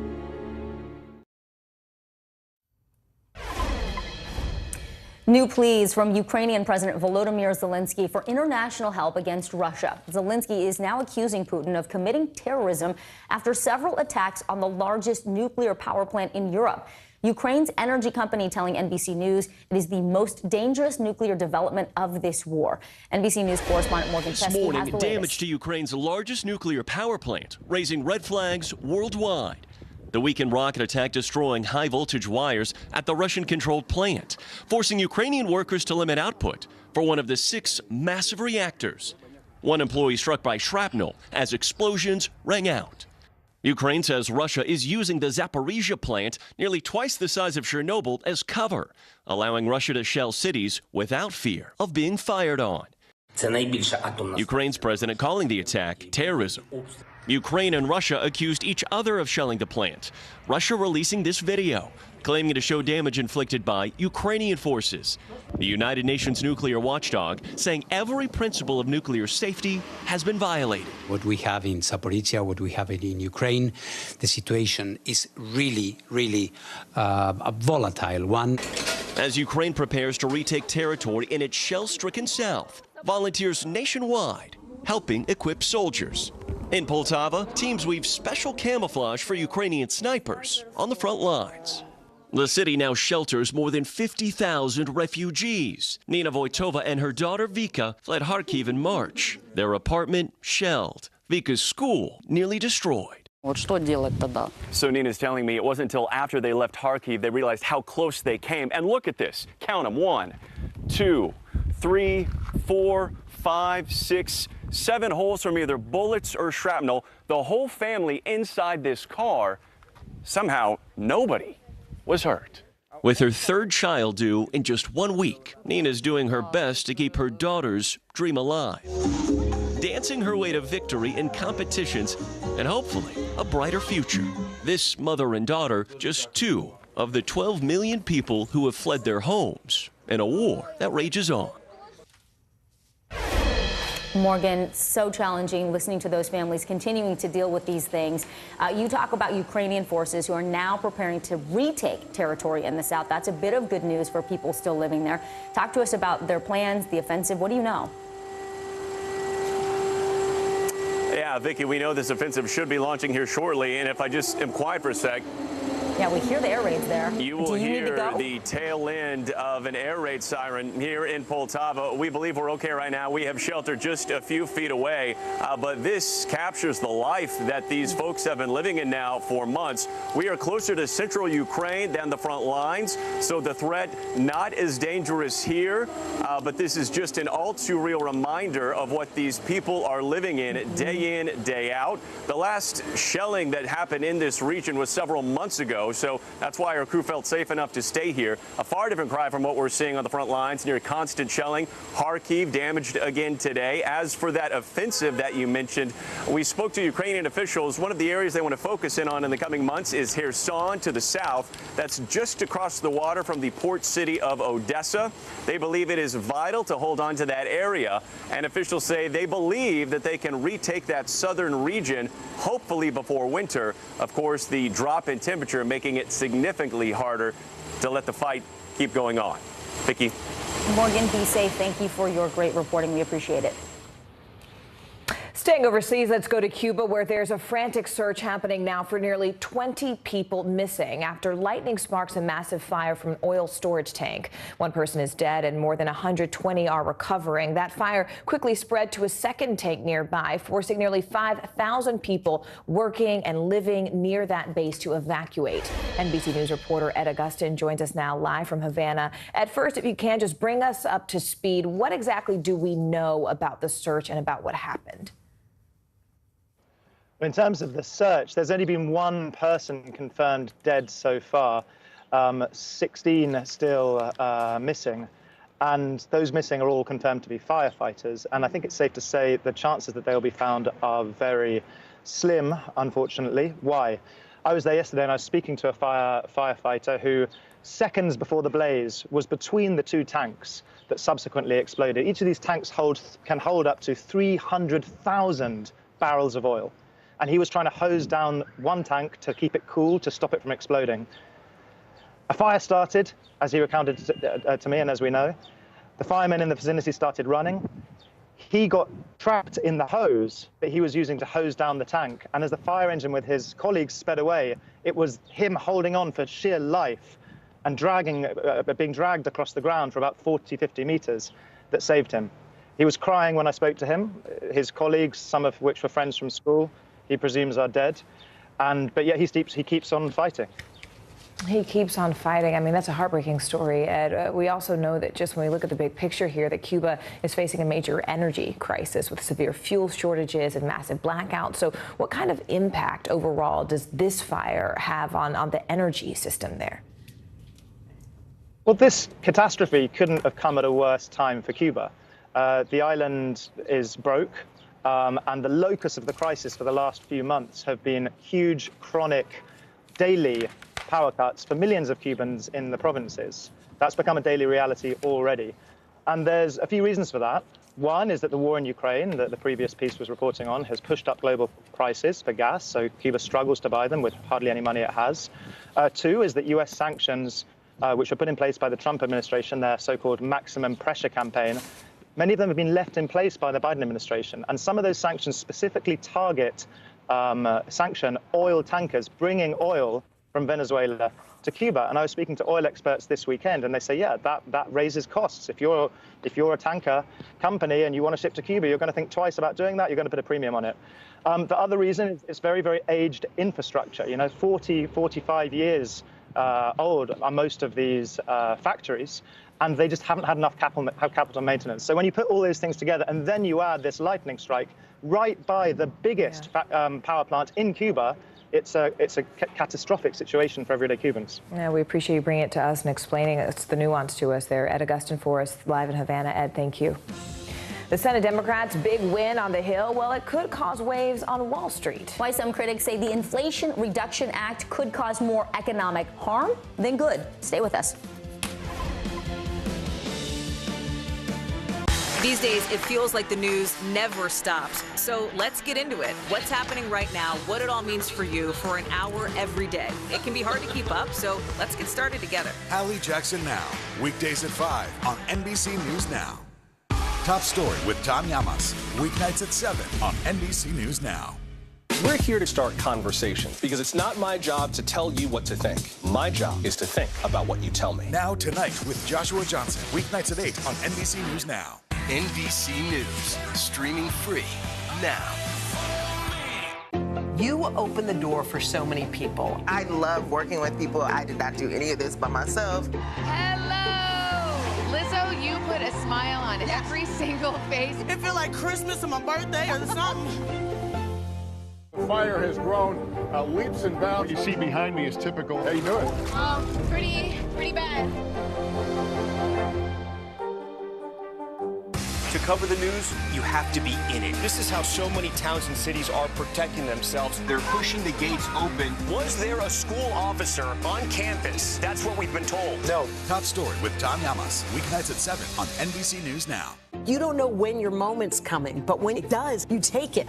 New pleas from Ukrainian President Volodymyr Zelensky for international help against Russia. Zelensky is now accusing Putin of committing terrorism after several attacks on the largest nuclear power plant in Europe. Ukraine's energy company telling NBC News it is the most dangerous nuclear development of this war. NBC News correspondent Morgan Chesky has the latest. This morning, damage to Ukraine's largest nuclear power plant, raising red flags worldwide. The weekend rocket attack destroying high-voltage wires at the Russian-controlled plant, forcing Ukrainian workers to limit output for one of the 6 massive reactors. One employee struck by shrapnel as explosions rang out. Ukraine says Russia is using the Zaporizhzhia plant, nearly twice the size of Chernobyl, as cover, allowing Russia to shell cities without fear of being fired on. Ukraine's president calling the attack terrorism. Ukraine and Russia accused each other of shelling the plant. Russia releasing this video, claiming to show damage inflicted by Ukrainian forces. The United Nations nuclear watchdog saying every principle of nuclear safety has been violated. What we have in Zaporizhia, what we have in Ukraine, the situation is really, really a volatile one. As Ukraine prepares to retake territory in its shell-stricken south, volunteers nationwide helping equip soldiers. In Poltava, teams weave special camouflage for Ukrainian snipers on the front lines. The city now shelters more than 50,000 refugees. Nina Voitova and her daughter Vika fled Kharkiv in March. Their apartment shelled. Vika's school nearly destroyed. So Nina's telling me it wasn't until after they left Kharkiv they realized how close they came. And look at this. Count them. 1, 2, 3, 4, 5, 6, 7 holes from either bullets or shrapnel. The whole family inside this car. Somehow, nobody was hurt. With her third child due in just 1 week, Nina's doing her best to keep her daughter's dream alive. Dancing her way to victory in competitions and hopefully a brighter future. This mother and daughter, just 2 of the 12 million people who have fled their homes in a war that rages on. Morgan, so challenging listening to those families continuing to deal with these things. You talk about Ukrainian forces who are now preparing to retake territory in the south. That's a bit of good news for people still living there. Talk to us about their plans, the offensive. What do you know? Yeah, Vicki, we know this offensive should be launching here shortly. And if I just am quiet for a sec. Yeah, we hear the air raids there. You will hear the tail end of an air raid siren here in Poltava. We believe we're okay right now. We have shelter just a few feet away, but this captures the life that these folks have been living in now for months. We are closer to central Ukraine than the front lines, so the threat not as dangerous here, but this is just an all too real reminder of what these people are living in, day out. The last shelling that happened in this region was several months ago. So that's why our crew felt safe enough to stay here. A far different cry from what we're seeing on the front lines near constant shelling. Kharkiv damaged again today. As for that offensive that you mentioned, we spoke to Ukrainian officials. One of the areas they want to focus in on in the coming months is Kherson to the south. That's just across the water from the port city of Odessa. They believe it is vital to hold on to that area. And officials say they believe that they can retake that southern region, hopefully before winter. Of course, the drop in temperature making it significantly harder to let the fight keep going on. Vicki. Morgan, be safe. Thank you for your great reporting. We appreciate it. Staying overseas, let's go to Cuba, where there's a frantic search happening now for nearly 20 people missing after lightning sparks a massive fire from an oil storage tank. One person is dead and more than 120 are recovering. That fire quickly spread to a second tank nearby, forcing nearly 5,000 people working and living near that base to evacuate. NBC News reporter Ed Augustin joins us now live from Havana. At first, if you can, just bring us up to speed. What exactly do we know about the search and about what happened? In terms of the search, there's only been one person confirmed dead so far, 16 still missing, and those missing are all confirmed to be firefighters. And I think it's safe to say the chances that they'll be found are very slim, unfortunately. Why? I was there yesterday and I was speaking to a firefighter who, seconds before the blaze, was between the 2 tanks that subsequently exploded. Each of these tanks can hold up to 300,000 barrels of oil. And he was trying to hose down one tank to keep it cool, to stop it from exploding. A fire started, as he recounted to me and as we know. The firemen in the vicinity started running. He got trapped in the hose that he was using to hose down the tank. And as the fire engine with his colleagues sped away, it was him holding on for sheer life and being dragged across the ground for about 40, 50 meters that saved him. He was crying when I spoke to him. His colleagues, some of which were friends from school, he presumes are dead, but yet he keeps on fighting. He keeps on fighting. I mean, that's a heartbreaking story, Ed. We also know that just when we look at the big picture here, that Cuba is facing a major energy crisis with severe fuel shortages and massive blackouts. So what kind of impact overall does this fire have on the energy system there? Well, this catastrophe couldn't have come at a worse time for Cuba. The island is broke. And the locus of the crisis for the last few months have been huge, chronic, daily power cuts for millions of Cubans in the provinces. That's become a daily reality already. And there's a few reasons for that. One is that the war in Ukraine, that the previous piece was reporting on, has pushed up global prices for gas, so Cuba struggles to buy them with hardly any money it has. Two is that US sanctions, which were put in place by the Trump administration, their so-called maximum pressure campaign, many of them have been left in place by the Biden administration. And some of those sanctions specifically target, sanction oil tankers bringing oil from Venezuela to Cuba. And I was speaking to oil experts this weekend, and they say, yeah, that raises costs. If you're a tanker company and you want to ship to Cuba, you're going to think twice about doing that. You're going to put a premium on it. The other reason is it's very, very aged infrastructure. 40, 45 years old are most of these factories, and they just haven't had enough capital maintenance. So when you put all those things together and then you add this lightning strike right by the biggest power plant in Cuba, it's a catastrophic situation for everyday Cubans. Yeah, we appreciate you bringing it to us and explaining the nuance to us there. Ed Augustin for us live in Havana. Ed, thank you. The Senate Democrats' big win on the Hill, well, it could cause waves on Wall Street. Why some critics say the Inflation Reduction Act could cause more economic harm than good. Stay with us. These days, it feels like the news never stops. So let's get into it. What's happening right now, what it all means for you for an hour every day. It can be hard to keep up, so let's get started together. Hallie Jackson Now, weekdays at 5 on NBC News Now. Top Story with Tom Llamas, weeknights at 7 on NBC News Now. We're here to start conversations because it's not my job to tell you what to think. My job is to think about what you tell me. Now Tonight with Joshua Johnson, weeknights at 8 on NBC News Now. NBC News, streaming free now. You open the door for so many people. I love working with people. I did not do any of this by myself. Hello! Lizzo, you put a smile on every single face. It feels like Christmas or my birthday or something. The fire has grown leaps and bounds. You see behind me is typical. How you doing? Pretty bad. To cover the news, you have to be in it. This is how so many towns and cities are protecting themselves. They're pushing the gates open. Was there a school officer on campus? That's what we've been told. No. Top Story with Tom Llamas, weeknights at 7 on NBC News Now. You don't know when your moment's coming, but when it does, you take it.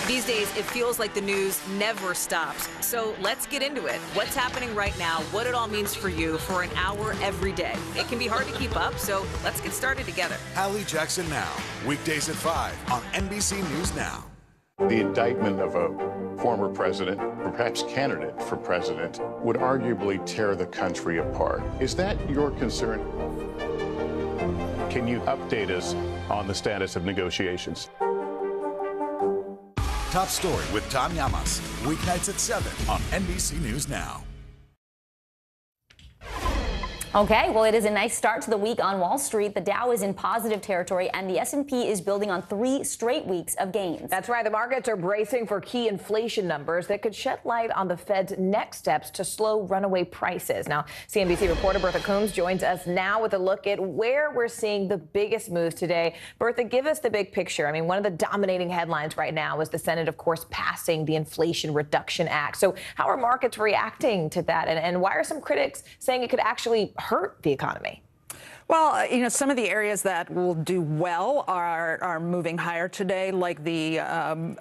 These days, it feels like the news never stops. So let's get into it. What's happening right now, what it all means for you for an hour every day. It can be hard to keep up, so let's get started together. Hallie Jackson Now, weekdays at 5 on NBC News Now. The indictment of a former president, or perhaps candidate for president, would arguably tear the country apart. Is that your concern? Can you update us on the status of negotiations? Top Story with Tom Llamas, weeknights at 7 on NBC News Now. Okay, well, it is a nice start to the week on Wall Street. The Dow is in positive territory, and the S&P is building on 3 straight weeks of gains. That's right. The markets are bracing for key inflation numbers that could shed light on the Fed's next steps to slow runaway prices. Now, CNBC reporter Bertha Coombs joins us now with a look at where we're seeing the biggest moves today. Bertha, give us the big picture. I mean, one of the dominating headlines right now is the Senate, of course, passing the Inflation Reduction Act. So how are markets reacting to that? And why are some critics saying it could actually hurt the economy? Well, you know, some of the areas that will do well are moving higher today, like the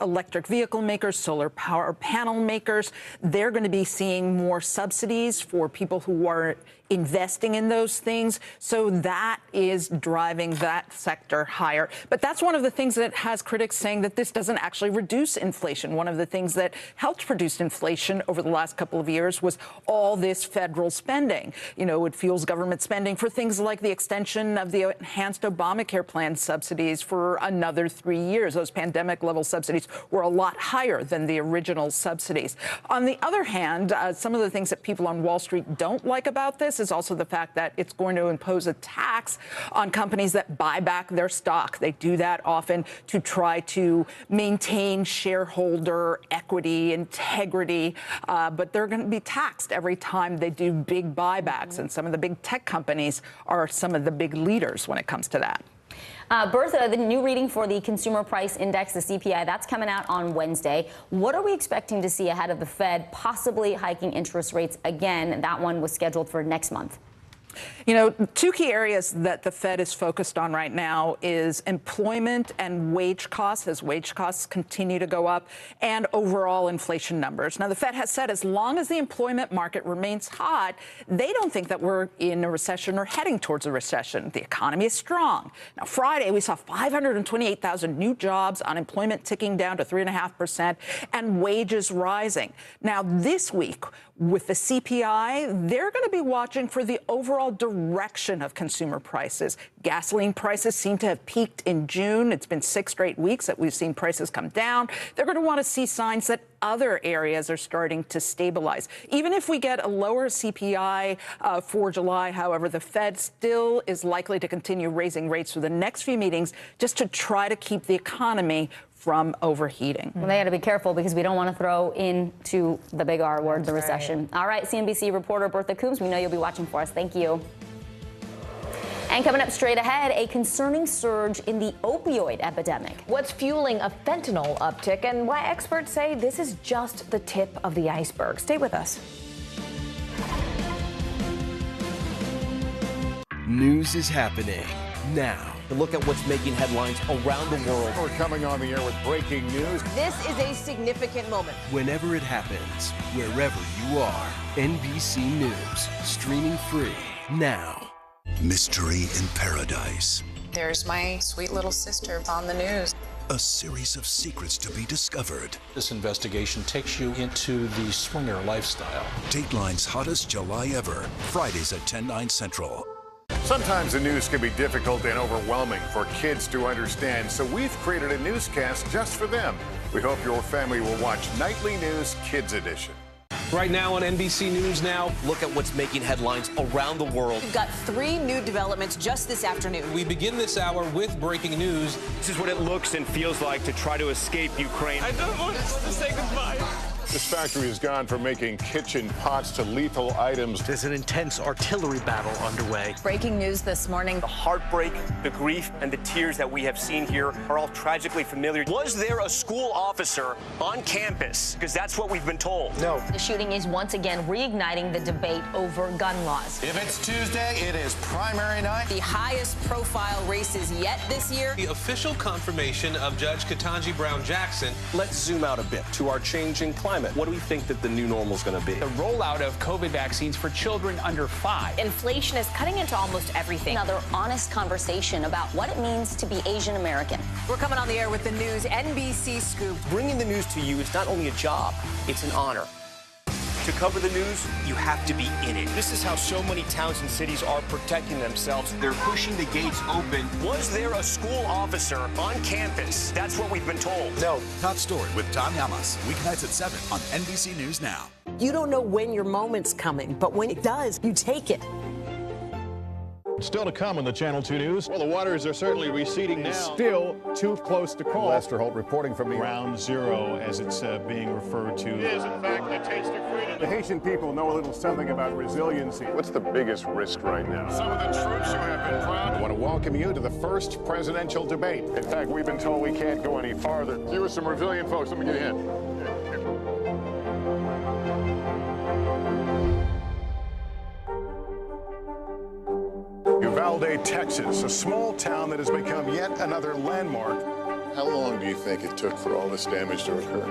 electric vehicle makers, solar power panel makers. They're going to be seeing more subsidies for people who are investing in those things. So that is driving that sector higher. But that's one of the things that has critics saying that this doesn't actually reduce inflation. One of the things that helped reduce inflation over the last couple of years was all this federal spending. You know, it fuels government spending for things like the extension of the enhanced Obamacare plan subsidies for another 3 years. Those pandemic-level subsidies were a lot higher than the original subsidies. On the other hand, some of the things that people on Wall Street don't like about this is also the fact that it's going to impose a tax on companies that buy back their stock. They do that often to try to maintain shareholder equity, integrity, but they're going to be taxed every time they do big buybacks. And some of the big tech companies are some of the big leaders when it comes to that. Bertha, the new reading for the Consumer Price Index, the CPI, that's coming out on Wednesday. What are we expecting to see ahead of the Fed possibly hiking interest rates again? That one was scheduled for next month. You know, two key areas that the Fed is focused on right now is employment and wage costs, as wage costs continue to go up, and overall inflation numbers. Now, the Fed has said as long as the employment market remains hot, they don't think that we're in a recession or heading towards a recession. The economy is strong. Now, Friday, we saw 528,000 new jobs, unemployment ticking down to 3.5%, and wages rising. Now, this week, with the CPI, they're going to be watching for the overall direction of consumer prices. Gasoline prices seem to have peaked in June. It's been 6 straight weeks that we've seen prices come down. They're going to want to see signs that other areas are starting to stabilize. Even if we get a lower CPI for July, however, the Fed still is likely to continue raising rates for the next few meetings just to try to keep the economy from overheating. Well, they got to be careful because we don't want to throw into the big R word, the recession. All right, CNBC reporter Bertha Coombs, we know you'll be watching for us. Thank you. And coming up straight ahead, a concerning surge in the opioid epidemic. What's fueling a fentanyl uptick and why experts say this is just the tip of the iceberg. Stay with us. News is happening now. To look at what's making headlines around the world. We're coming on the air with breaking news. This is a significant moment. Whenever it happens, wherever you are, NBC News, streaming free now. Mystery in Paradise. There's my sweet little sister on the news. A series of secrets to be discovered. This investigation takes you into the swinger lifestyle. Dateline's hottest July ever. Fridays at 10/9 Central. Sometimes the news can be difficult and overwhelming for kids to understand, so we've created a newscast just for them. We hope your family will watch Nightly News Kids Edition. Right now on NBC News Now, look at what's making headlines around the world. We've got 3 new developments just this afternoon. We begin this hour with breaking news. This is what it looks and feels like to try to escape Ukraine. I don't want to say goodbye. This factory has gone from making kitchen pots to lethal items. There's an intense artillery battle underway. Breaking news this morning. The heartbreak, the grief, and the tears that we have seen here are all tragically familiar. Was there a school officer on campus? Because that's what we've been told. No. The shooting is once again reigniting the debate over gun laws. If it's Tuesday, it is primary night. The highest profile races yet this year. The official confirmation of Judge Ketanji Brown Jackson. Let's zoom out a bit to our changing climate. What do we think that the new normal is going to be? The rollout of COVID vaccines for children under 5. Inflation is cutting into almost everything. Another honest conversation about what it means to be Asian American. We're coming on the air with the news NBC Scoop. Bringing the news to you is not only a job, it's an honor. To cover the news, you have to be in it. This is how so many towns and cities are protecting themselves. They're pushing the gates open. Was there a school officer on campus? That's what we've been told. No. Top Story with Tom Llamas. Weeknights at 7 on NBC News Now. You don't know when your moment's coming, but when it does, you take it. Still to come on the Channel 2 News. Well, the waters are certainly receding now. Still too close to call. Lester Holt reporting from the Ground Zero, as it's being referred to. It is, in fact, the taste of freedom. The Haitian people know a little something about resiliency. What's the biggest risk right now? Some of the troops who have been proud. I want to welcome you to the first presidential debate. In fact, we've been told we can't go any farther. You with some resilient folks. Let me get a hint. Uvalde, Texas, a small town that has become yet another landmark. How long do you think it took for all this damage to occur?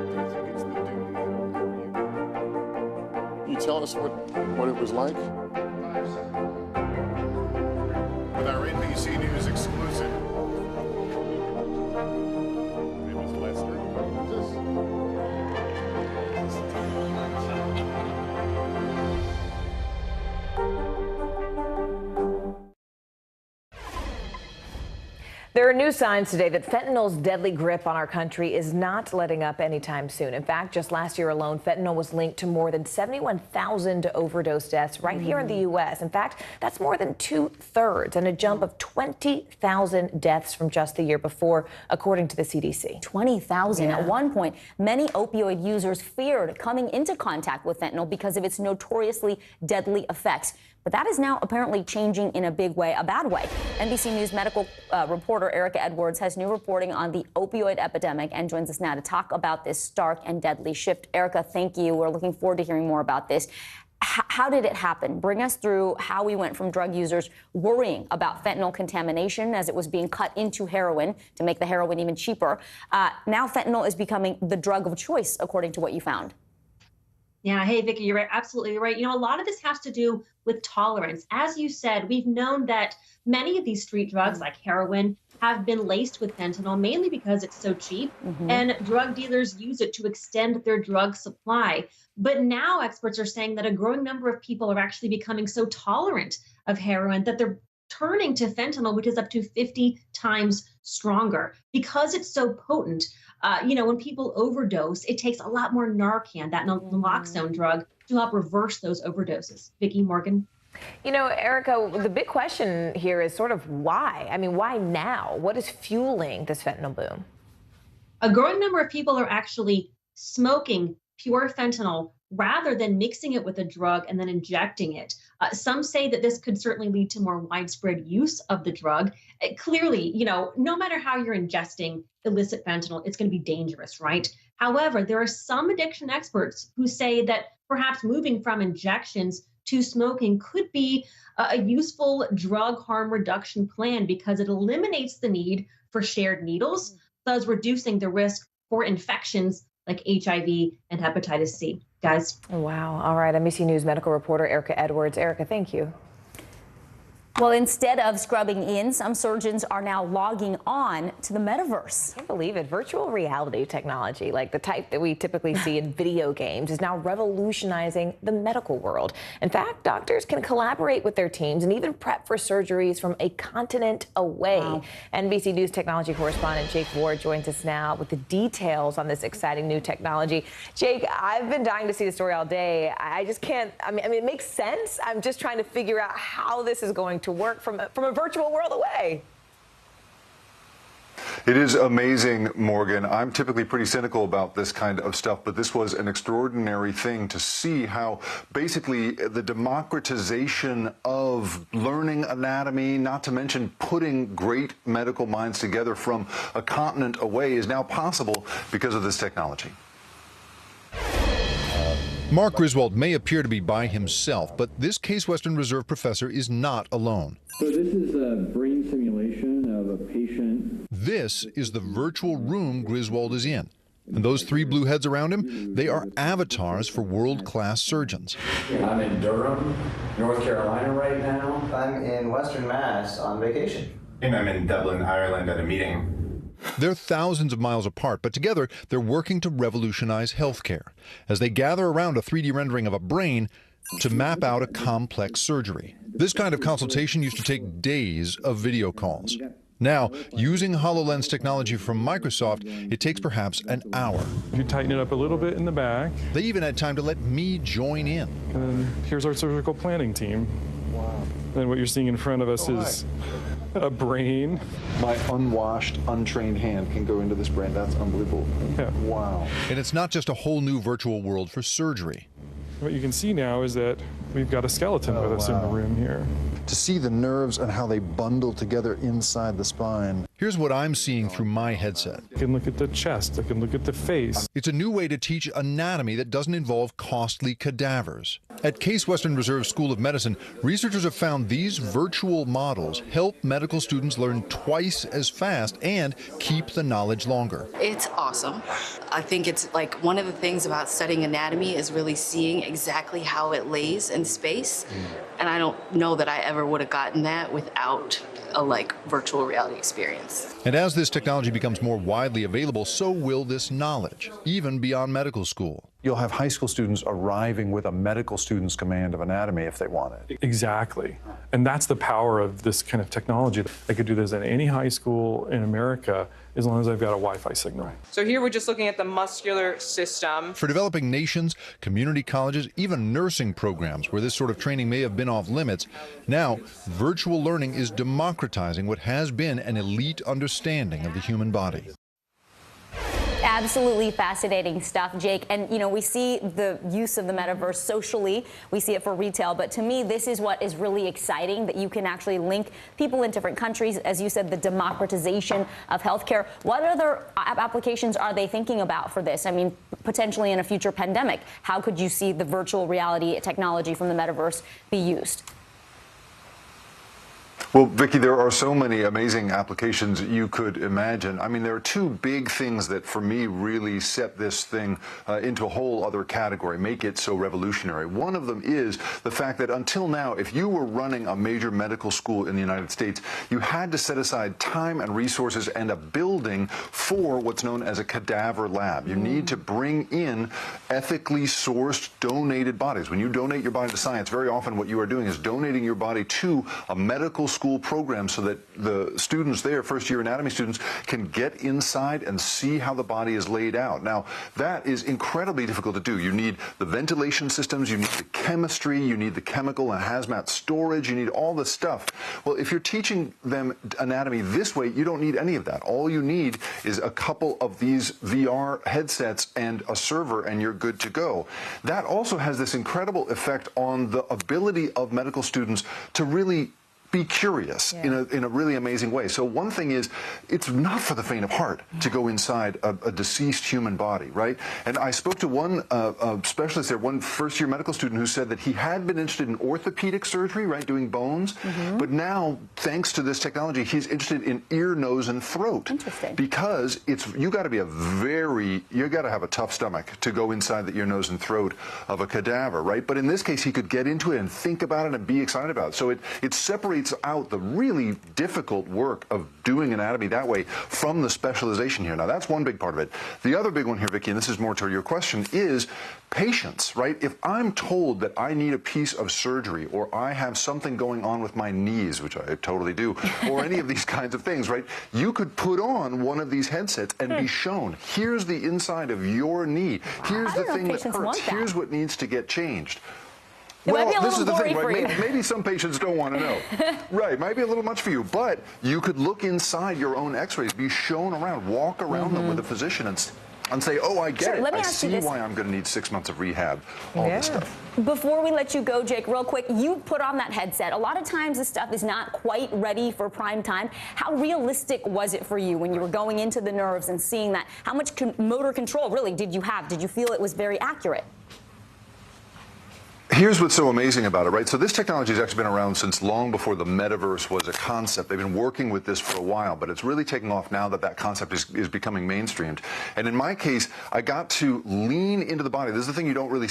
Can you tell us what it was like? With our NBC News exclusive. There are new signs today that fentanyl's deadly grip on our country is not letting up anytime soon. In fact, just last year alone, fentanyl was linked to more than 71,000 overdose deaths right here in the U.S. In fact, that's more than 2/3 and a jump of 20,000 deaths from just the year before, according to the CDC. 20,000. At one point, many opioid users feared coming into contact with fentanyl because of its notoriously deadly effects. But that is now apparently changing in a big way, a bad way. NBC News medical reporter Erica Edwards has new reporting on the opioid epidemic and joins us now to talk about this stark and deadly shift. Erica, thank you. We're looking forward to hearing more about this. How did it happen? Bring us through how we went from drug users worrying about fentanyl contamination as it was being cut into heroin to make the heroin even cheaper. Now fentanyl is becoming the drug of choice, according to what you found. Yeah, hey, Vicki, you're right, absolutely right. You know, a lot of this has to do with tolerance. As you said, we've known that many of these street drugs, like heroin, have been laced with fentanyl, mainly because it's so cheap, and drug dealers use it to extend their drug supply. But now experts are saying that a growing number of people are actually becoming so tolerant of heroin that they're turning to fentanyl, which is up to 50 times stronger. Because it's so potent, you know, when people overdose, it takes a lot more Narcan, that naloxone drug, to help reverse those overdoses. Vicki, Morgan? You know, Erica, the big question here is sort of why? I mean, why now? What is fueling this fentanyl boom? A growing number of people are actually smoking pure fentanyl rather than mixing it with a drug and then injecting it. Some say that this could certainly lead to more widespread use of the drug. Clearly, you know, no matter how you're ingesting illicit fentanyl, it's going to be dangerous, right? However, there are some addiction experts who say that perhaps moving from injections to smoking could be a useful drug harm reduction plan because it eliminates the need for shared needles, thus reducing the risk for infections like HIV and hepatitis C. Guys. Wow. All right. NBC News medical reporter Erica Edwards. Erica, thank you. Well, instead of scrubbing in, some surgeons are now logging on to the metaverse. I can't believe it. Virtual reality technology, like the type that we typically see in video games, is now revolutionizing the medical world. In fact, doctors can collaborate with their teams and even prep for surgeries from a continent away. Wow. NBC News technology correspondent Jake Ward joins us now with the details on this exciting new technology. Jake, I've been dying to see the story all day. I just can't, I mean, it makes sense. I'm just trying to figure out how this is going to work from a virtual world away. It is amazing, Morgan. I'm typically pretty cynical about this kind of stuff, but this was an extraordinary thing to see how basically the democratization of learning anatomy, not to mention putting great medical minds together from a continent away, is now possible because of this technology. Mark Griswold may appear to be by himself, but this Case Western Reserve professor is not alone. So this is a brain simulation of a patient. This is the virtual room Griswold is in. And those three blue heads around him, they are avatars for world-class surgeons. I'm in Durham, North Carolina right now. I'm in Western Mass on vacation. And I'm in Dublin, Ireland at a meeting. They're thousands of miles apart, but together they're working to revolutionize healthcare as they gather around a 3D rendering of a brain to map out a complex surgery. This kind of consultation used to take days of video calls. Now, using HoloLens technology from Microsoft, it takes perhaps an hour. You tighten it up a little bit in the back. They even had time to let me join in. And here's our surgical planning team. Wow. And what you're seeing in front of us is a brain. My unwashed, untrained hand can go into this brain. That's unbelievable. Yeah. Wow. And it's not just a whole new virtual world for surgery. What you can see now is that we've got a skeleton with us in the room here. To see the nerves and how they bundle together inside the spine. Here's what I'm seeing through my headset. I can look at the chest, I can look at the face. It's a new way to teach anatomy that doesn't involve costly cadavers. At Case Western Reserve School of Medicine, researchers have found these virtual models help medical students learn twice as fast and keep the knowledge longer. It's awesome. I think it's like one of the things about studying anatomy is really seeing exactly how it lays in space. And I don't know that I ever would have gotten that without a virtual reality experience. And as this technology becomes more widely available, so will this knowledge, even beyond medical school. You'll have high school students arriving with a medical student's command of anatomy if they want it. Exactly. And that's the power of this kind of technology. I could do this at any high school in America as long as I've got a Wi-Fi signal. So here we're just looking at the muscular system. For developing nations, community colleges, even nursing programs where this sort of training may have been off limits, now virtual learning is democratizing what has been an elite understanding of the human body. Absolutely fascinating stuff, Jake. And, you know, we see the use of the metaverse socially. We see it for retail. But to me, this is what is really exciting, that you can actually link people in different countries. As you said, the democratization of healthcare. What other applications are they thinking about for this? I mean, potentially in a future pandemic, how could you see the virtual reality technology from the metaverse be used? Well, Vicki, there are so many amazing applications you could imagine. I mean, there are two big things that, for me, really set this thing into a whole other category, make it so revolutionary. One of them is the fact that until now, if you were running a major medical school in the United States, you had to set aside time and resources and a building for what's known as a cadaver lab. You need to bring in ethically sourced, donated bodies. When you donate your body to science, very often what you are doing is donating your body to a medical school program so that the students there, first-year anatomy students, can get inside and see how the body is laid out. Now, that is incredibly difficult to do. You need the ventilation systems, you need the chemistry, you need the chemical and hazmat storage, you need all this stuff. Well, if you're teaching them anatomy this way, you don't need any of that. All you need is a couple of these VR headsets and a server, and you're good to go. That also has this incredible effect on the ability of medical students to really be curious in a really amazing way. So one thing is, it's not for the faint of heart to go inside a deceased human body, right? And I spoke to one specialist there, one first-year medical student, who said that he had been interested in orthopedic surgery, right, doing bones, but now, thanks to this technology, he's interested in ear, nose, and throat. Interesting. Because you got to be you got to have a tough stomach to go inside the ear, nose, and throat of a cadaver, right? But in this case, he could get into it and think about it and be excited about it. So it separates out the really difficult work of doing anatomy that way from the specialization here. Now, that's one big part of it. The other big one here, Vicki, and this is more to your question, is patience, right? If I'm told that I need a piece of surgery, or I have something going on with my knees, which I totally do, or any of these kinds of things, right? You could put on one of these headsets and be shown, here's the inside of your knee, here's the thing that hurts, here's what needs to get changed. Well, this is the thing, right? Maybe some patients don't want to know. Right, might be a little much for you, but you could look inside your own x-rays, be shown around, walk around them with a physician and say, oh, I get it. I see why I'm going to need 6 months of rehab, all this stuff. Before we let you go, Jake, real quick, you put on that headset. A lot of times this stuff is not quite ready for prime time. How realistic was it for you when you were going into the nerves and seeing that? How much motor control, really, did you have? Did you feel it was very accurate? Here's what's so amazing about it, right? So this technology has actually been around since long before the metaverse was a concept. They've been working with this for a while, but it's really taking off now that that concept is becoming mainstreamed. And in my case, I got to lean into the body. This is the thing you don't really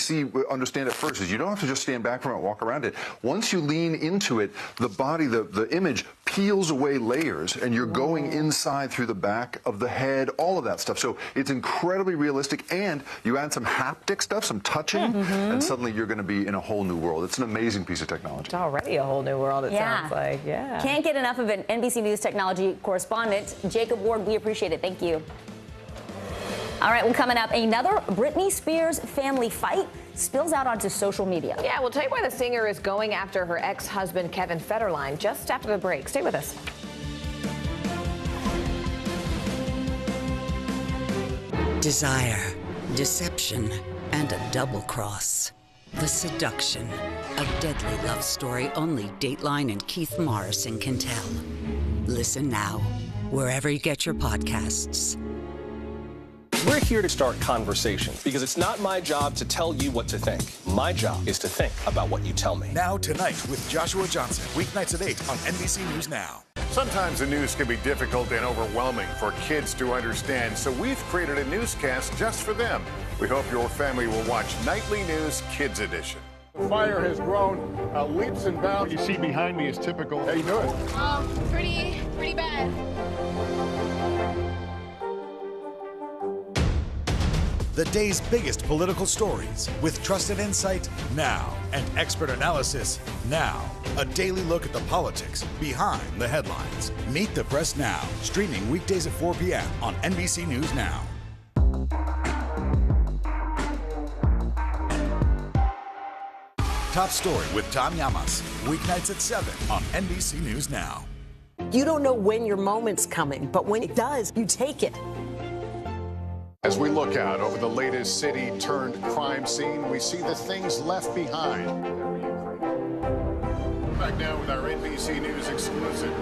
understand at first, is you don't have to just stand back from it, walk around it. Once you lean into it, the body, the image peels away layers, and you're going inside through the back of the head, all of that stuff. So it's incredibly realistic, and you add some haptic stuff, some touching, and suddenly you're going to be in a whole new world. It's an amazing piece of technology. It's already a whole new world, it sounds like. Can't get enough of it. NBC News technology correspondent Jacob Ward, we appreciate it. Thank you. All right, well, coming up, another Britney Spears family fight spills out onto social media. Yeah, we'll tell you why the singer is going after her ex-husband, Kevin Federline, just after the break. Stay with us. Desire, deception, and a double cross. The seduction, a deadly love story only Dateline and Keith Morrison can tell. Listen now, wherever you get your podcasts. We're here to start conversations because it's not my job to tell you what to think. My job is to think about what you tell me. Now Tonight with Joshua Johnson, weeknights at 8 on NBC News Now. Sometimes the news can be difficult and overwhelming for kids to understand, so we've created a newscast just for them. We hope your family will watch Nightly News Kids Edition. The fire has grown leaps and bounds. What you see behind me is typical. How you doing? Pretty bad. The day's biggest political stories with trusted insight now and expert analysis now. A daily look at the politics behind the headlines. Meet the Press Now, streaming weekdays at 4 p.m. on NBC News Now. Top Story with Tom Llamas, weeknights at 7 on NBC News Now. You don't know when your moment's coming, but when it does, you take it. As we look out over the latest city-turned-crime scene, we see the things left behind. Back now with our NBC News exclusive.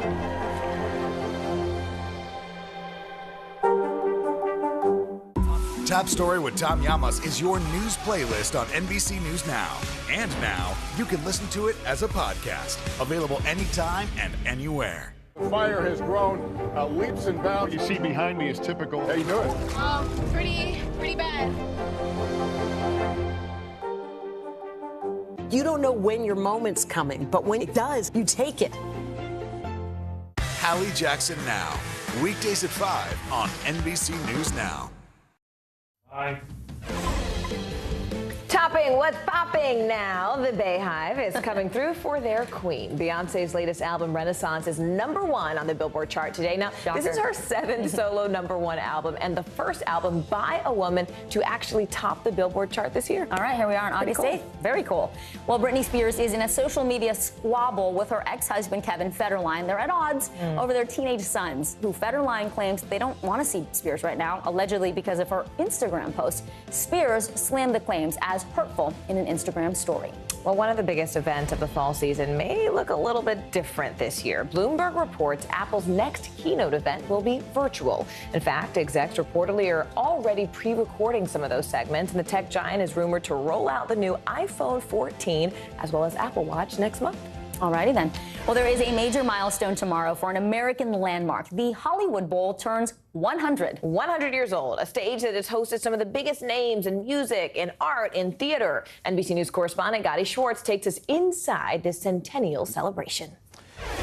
Top Story with Tom Llamas is your news playlist on NBC News Now. And now, you can listen to it as a podcast. Available anytime and anywhere. The fire has grown leaps and bounds. What you see behind me is typical. How you doing? Pretty bad. You don't know when your moment's coming, but when it does, you take it. Hallie Jackson Now, weekdays at 5 on NBC News Now. Hi. Topping what's popping now, the Bayhive is coming through for their queen. Beyonce's latest album, Renaissance, is #1 on the Billboard chart today. Now, This is her 7th solo #1 album and the first album by a woman to actually top the Billboard chart this year. All right, here we are on August 8th. Very cool. Well, Britney Spears is in a social media squabble with her ex-husband, Kevin Federline. They're at odds over their teenage sons, who Federline claims they don't want to see Spears right now, allegedly because of her Instagram post. Spears slammed the claims as hurtful in an Instagram story. Well, one of the biggest events of the fall season may look a little bit different this year. Bloomberg reports Apple's next keynote event will be virtual. In fact, execs reportedly are already pre-recording some of those segments, and the tech giant is rumored to roll out the new iPhone 14 as well as Apple Watch next month. Alrighty then. Well, there is a major milestone tomorrow for an American landmark. The Hollywood Bowl turns 100. 100 years old, a stage that has hosted some of the biggest names in music, in art, in theater. NBC News correspondent Gotti Schwartz takes us inside this centennial celebration.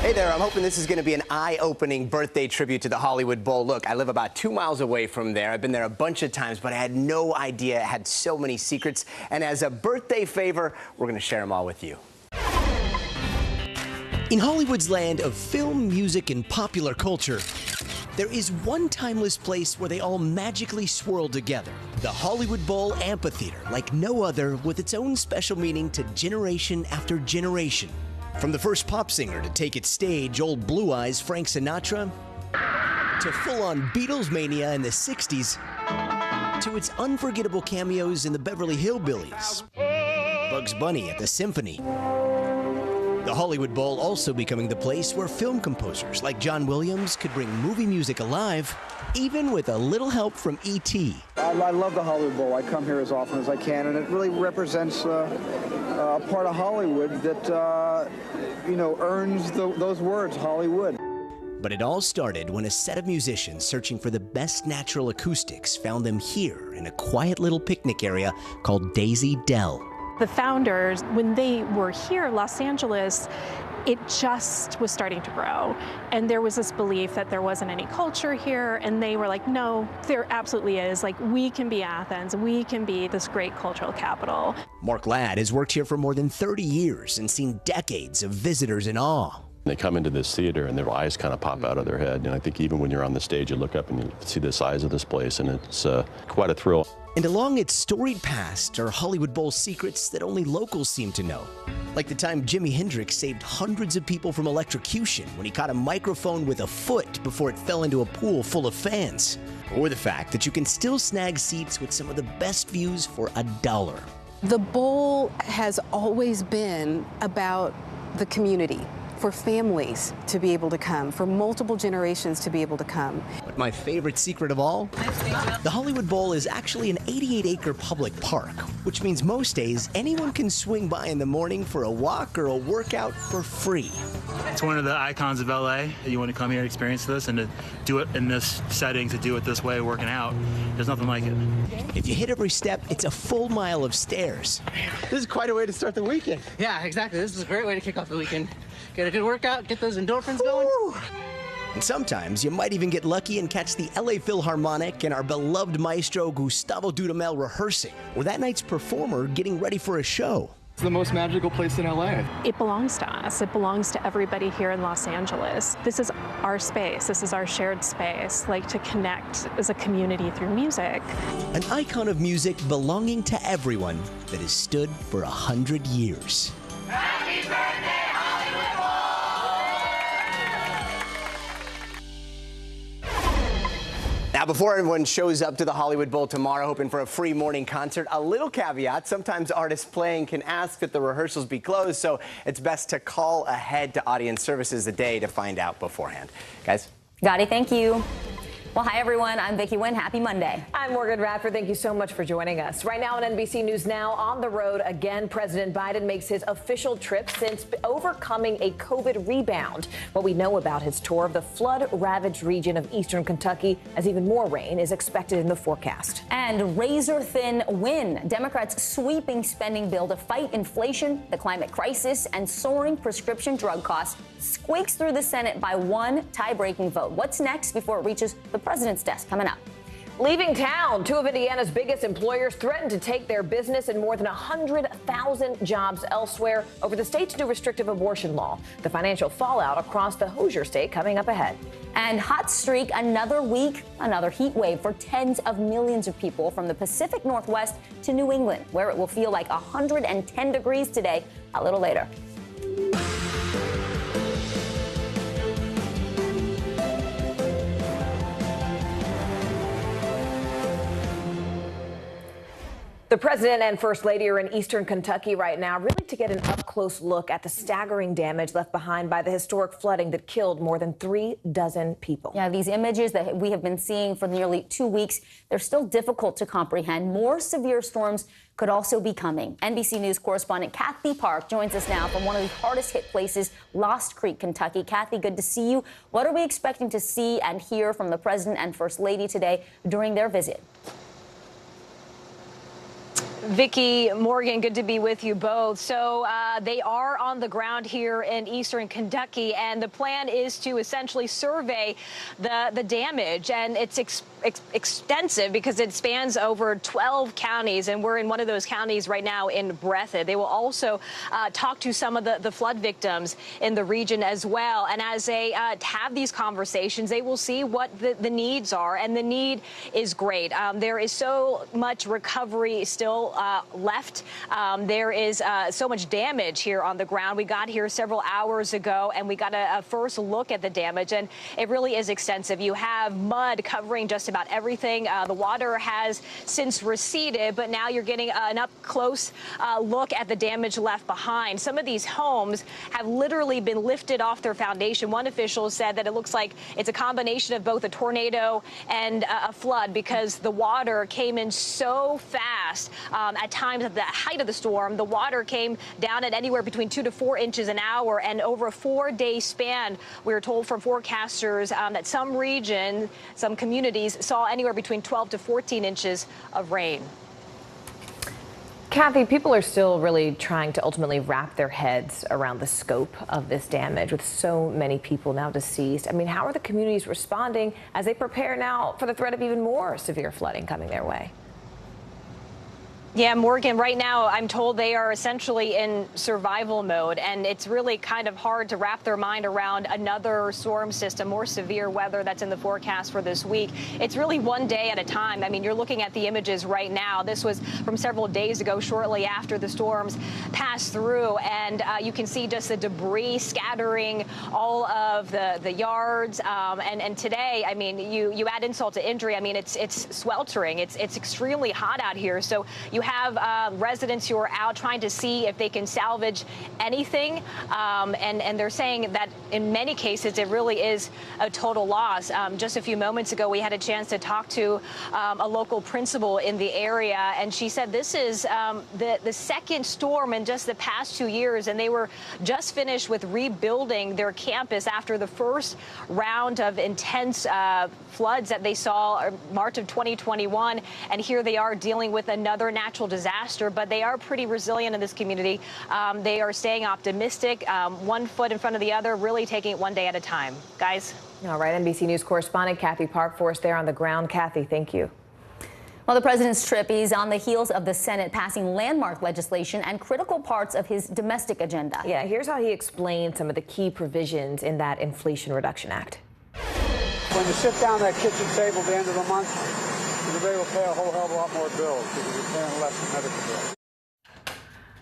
Hey there, I'm hoping this is going to be an eye-opening birthday tribute to the Hollywood Bowl. Look, I live about 2 miles away from there. I've been there a bunch of times, but I had no idea it had so many secrets. And as a birthday favor, we're going to share them all with you. In Hollywood's land of film, music, and popular culture, there is one timeless place where they all magically swirl together. The Hollywood Bowl Amphitheater, like no other, with its own special meaning to generation after generation. From the first pop singer to take its stage, old Blue Eyes Frank Sinatra, to full-on Beatles mania in the 60s, to its unforgettable cameos in the Beverly Hillbillies, Bugs Bunny at the Symphony. The Hollywood Bowl also becoming the place where film composers like John Williams could bring movie music alive, even with a little help from E.T. I love the Hollywood Bowl. I come here as often as I can, and it really represents a part of Hollywood that, earns those words, Hollywood. But it all started when a set of musicians searching for the best natural acoustics found them here in a quiet little picnic area called Daisy Dell. The founders, when they were here in Los Angeles, it just was starting to grow. And there was this belief that there wasn't any culture here. And they were like, no, there absolutely is. Like, we can be Athens. We can be this great cultural capital. Mark Ladd has worked here for more than 30 years and seen decades of visitors in awe. They come into this theater and their eyes kind of pop out of their head. And I think even when you're on the stage, you look up and you see the size of this place, and it's quite a thrill. And along its storied past are Hollywood Bowl secrets that only locals seem to know. Like the time Jimi Hendrix saved hundreds of people from electrocution when he caught a microphone with a foot before it fell into a pool full of fans. Or the fact that you can still snag seats with some of the best views for $1. The Bowl has always been about the community, for families to be able to come, for multiple generations to be able to come. But my favorite secret of all? The Hollywood Bowl is actually an 88-acre public park, which means most days anyone can swing by in the morning for a walk or a workout for free. It's one of the icons of LA. You want to come here and experience this, and to do it in this setting, to do it this way, working out, there's nothing like it. If you hit every step, it's a full mile of stairs. This is quite a way to start the weekend. Yeah, exactly. This is a great way to kick off the weekend. Get a good workout, get those endorphins going. And sometimes you might even get lucky and catch the LA Philharmonic and our beloved maestro Gustavo Dudamel rehearsing, or that night's performer getting ready for a show. It's the most magical place in LA. It belongs to us. It belongs to everybody here in Los Angeles. This is our space. This is our shared space, like to connect as a community through music. An icon of music belonging to everyone that has stood for 100 years. Happy birthday, Hollywood Bowl! Now, before everyone shows up to the Hollywood Bowl tomorrow hoping for a free morning concert, a little caveat. Sometimes artists playing can ask that the rehearsals be closed, so it's best to call ahead to audience services a day to find out beforehand. Guys? Gotti, thank you. Well, hi, everyone. I'm Vicki Nguyen. Happy Monday. I'm Morgan Radford. Thank you so much for joining us. Right now on NBC News Now, on the road again, President Biden makes his official trip since overcoming a COVID rebound. What we know about his tour of the flood-ravaged region of eastern Kentucky, as even more rain is expected in the forecast. And razor-thin win. Democrats' sweeping spending bill to fight inflation, the climate crisis, and soaring prescription drug costs squeaks through the Senate by one tie-breaking vote. What's next before it reaches the president's desk? Coming up. Leaving town, two of Indiana's biggest employers threatened to take their business and more than 100,000 jobs elsewhere over the state's new restrictive abortion law. The financial fallout across the Hoosier state coming up ahead. And hot streak, another week, another heat wave for tens of millions of people from the Pacific Northwest to New England, where it will feel like 110 degrees today, a little later. The president and first lady are in eastern Kentucky right now, really to get an up-close look at the staggering damage left behind by the historic flooding that killed more than 36 people. Yeah, these images that we have been seeing for nearly 2 weeks, they're still difficult to comprehend. More severe storms could also be coming. NBC News correspondent Kathy Park joins us now from one of the hardest hit places, Lost Creek, Kentucky. Kathy, good to see you. What are we expecting to see and hear from the president and first lady today during their visit? Vicki, Morgan, good to be with you both. So they are on the ground here in eastern Kentucky, and the plan is to essentially survey the damage, and it's extensive because it spans over 12 counties, and we're in one of those counties right now in Breathitt. They will also talk to some of the flood victims in the region as well, and as they have these conversations, they will see what the needs are, and the need is great. There is so much recovery still left. There is so much damage here on the ground. We got here several hours ago, and we got a first look at the damage, and it really is extensive. You have mud covering just about everything. The water has since receded, but now you're getting an up-close look at the damage left behind. Some of these homes have literally been lifted off their foundation. One official said that it looks like it's a combination of both a tornado and a flood because the water came in so fast. At times, at the height of the storm, the water came down at anywhere between 2 to 4 inches an hour, and over a 4-day span, we were told from forecasters that some regions, some communities saw anywhere between 12 to 14 inches of rain. Kathy, people are still really trying to ultimately wrap their heads around the scope of this damage with so many people now deceased. I mean, how are the communities responding as they prepare now for the threat of even more severe flooding coming their way? Yeah, Morgan, right now I'm told they are essentially in survival mode, and it's really kind of hard to wrap their mind around another storm system, more severe weather that's in the forecast for this week. It's really one day at a time. I mean, you're looking at the images right now. This was from several days ago, shortly after the storms passed through, and you can see just the debris scattering all of the yards. And today, I mean, you add insult to injury. I mean, it's sweltering. It's extremely hot out here. So you have residents who are out trying to see if they can salvage anything, and they're saying that in many cases it really is a total loss. Just a few moments ago, we had a chance to talk to a local principal in the area, and she said this is the second storm in just the past 2 years, and they were just finished with rebuilding their campus after the first round of intense floods that they saw March of 2021, and here they are dealing with another natural disaster, but they are pretty resilient in this community. They are staying optimistic, one foot in front of the other, really taking it one day at a time. Guys? All right, NBC News correspondent Kathy Park for us there on the ground. Kathy, thank you. Well, the president's trip is on the heels of the Senate passing landmark legislation and critical parts of his domestic agenda. Yeah, here's how he explained some of the key provisions in that Inflation Reduction Act. When you sit down at that kitchen table at the end of the month, you'll be able to pay a whole hell of a lot more bills because you're paying less in medical bills.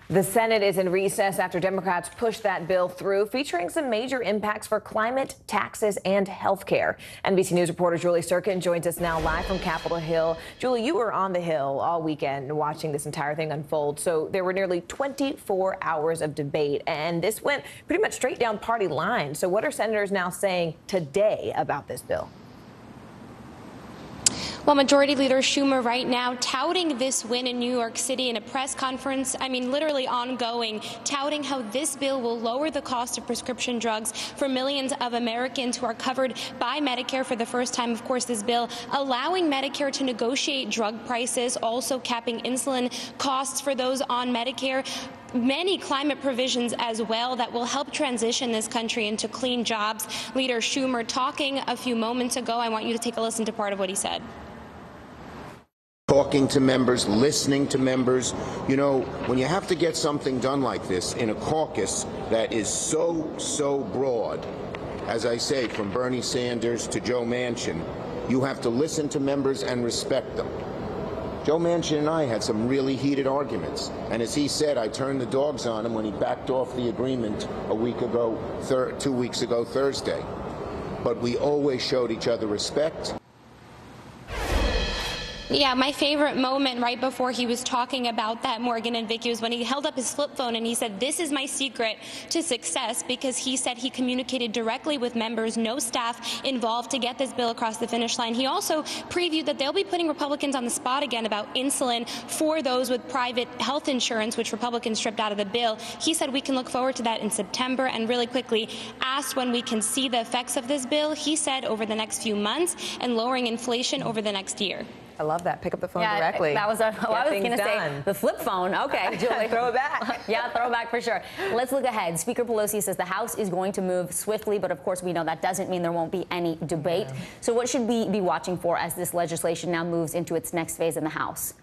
The Senate is in recess after Democrats pushed that bill through, featuring some major impacts for climate, taxes, and health care. NBC News reporter Julie Sturkin joins us now live from Capitol Hill. Julie, you were on the Hill all weekend watching this entire thing unfold. So there were nearly 24 hours of debate, and this went pretty much straight down party lines. So what are senators now saying today about this bill? Well, Majority Leader Schumer right now touting this win in New York City in a press conference, I mean, literally ongoing, touting how this bill will lower the cost of prescription drugs for millions of Americans who are covered by Medicare for the first time. Of course, this bill allowing Medicare to negotiate drug prices, also capping insulin costs for those on Medicare. Many climate provisions as well that will help transition this country into clean jobs. Leader Schumer talking a few moments ago. I want you to take a listen to part of what he said. Talking to members, listening to members. You know, when you have to get something done like this in a caucus that is so broad, as I say, from Bernie Sanders to Joe Manchin, you have to listen to members and respect them. Joe Manchin and I had some really heated arguments, and as he said, I turned the dogs on him when he backed off the agreement a week ago, 2 weeks ago Thursday. But we always showed each other respect. Yeah, my favorite moment right before he was talking about that, Morgan and Vicky, was when he held up his flip phone and he said, "This is my secret to success," because he said he communicated directly with members, no staff involved to get this bill across the finish line. He also previewed that they'll be putting Republicans on the spot again about insulin for those with private health insurance, which Republicans stripped out of the bill. He said we can look forward to that in September, and really quickly asked when we can see the effects of this bill. He said over the next few months and lowering inflation over the next year. I love that. Pick up the phone directly. That was I was going to say the flip phone. Okay, Julie. Throw it back. Yeah, throw it back for sure. Let's look ahead. Speaker Pelosi says the House is going to move swiftly, but of course we know that doesn't mean there won't be any debate. So what should we be watching for as this legislation now moves into its next phase in the House?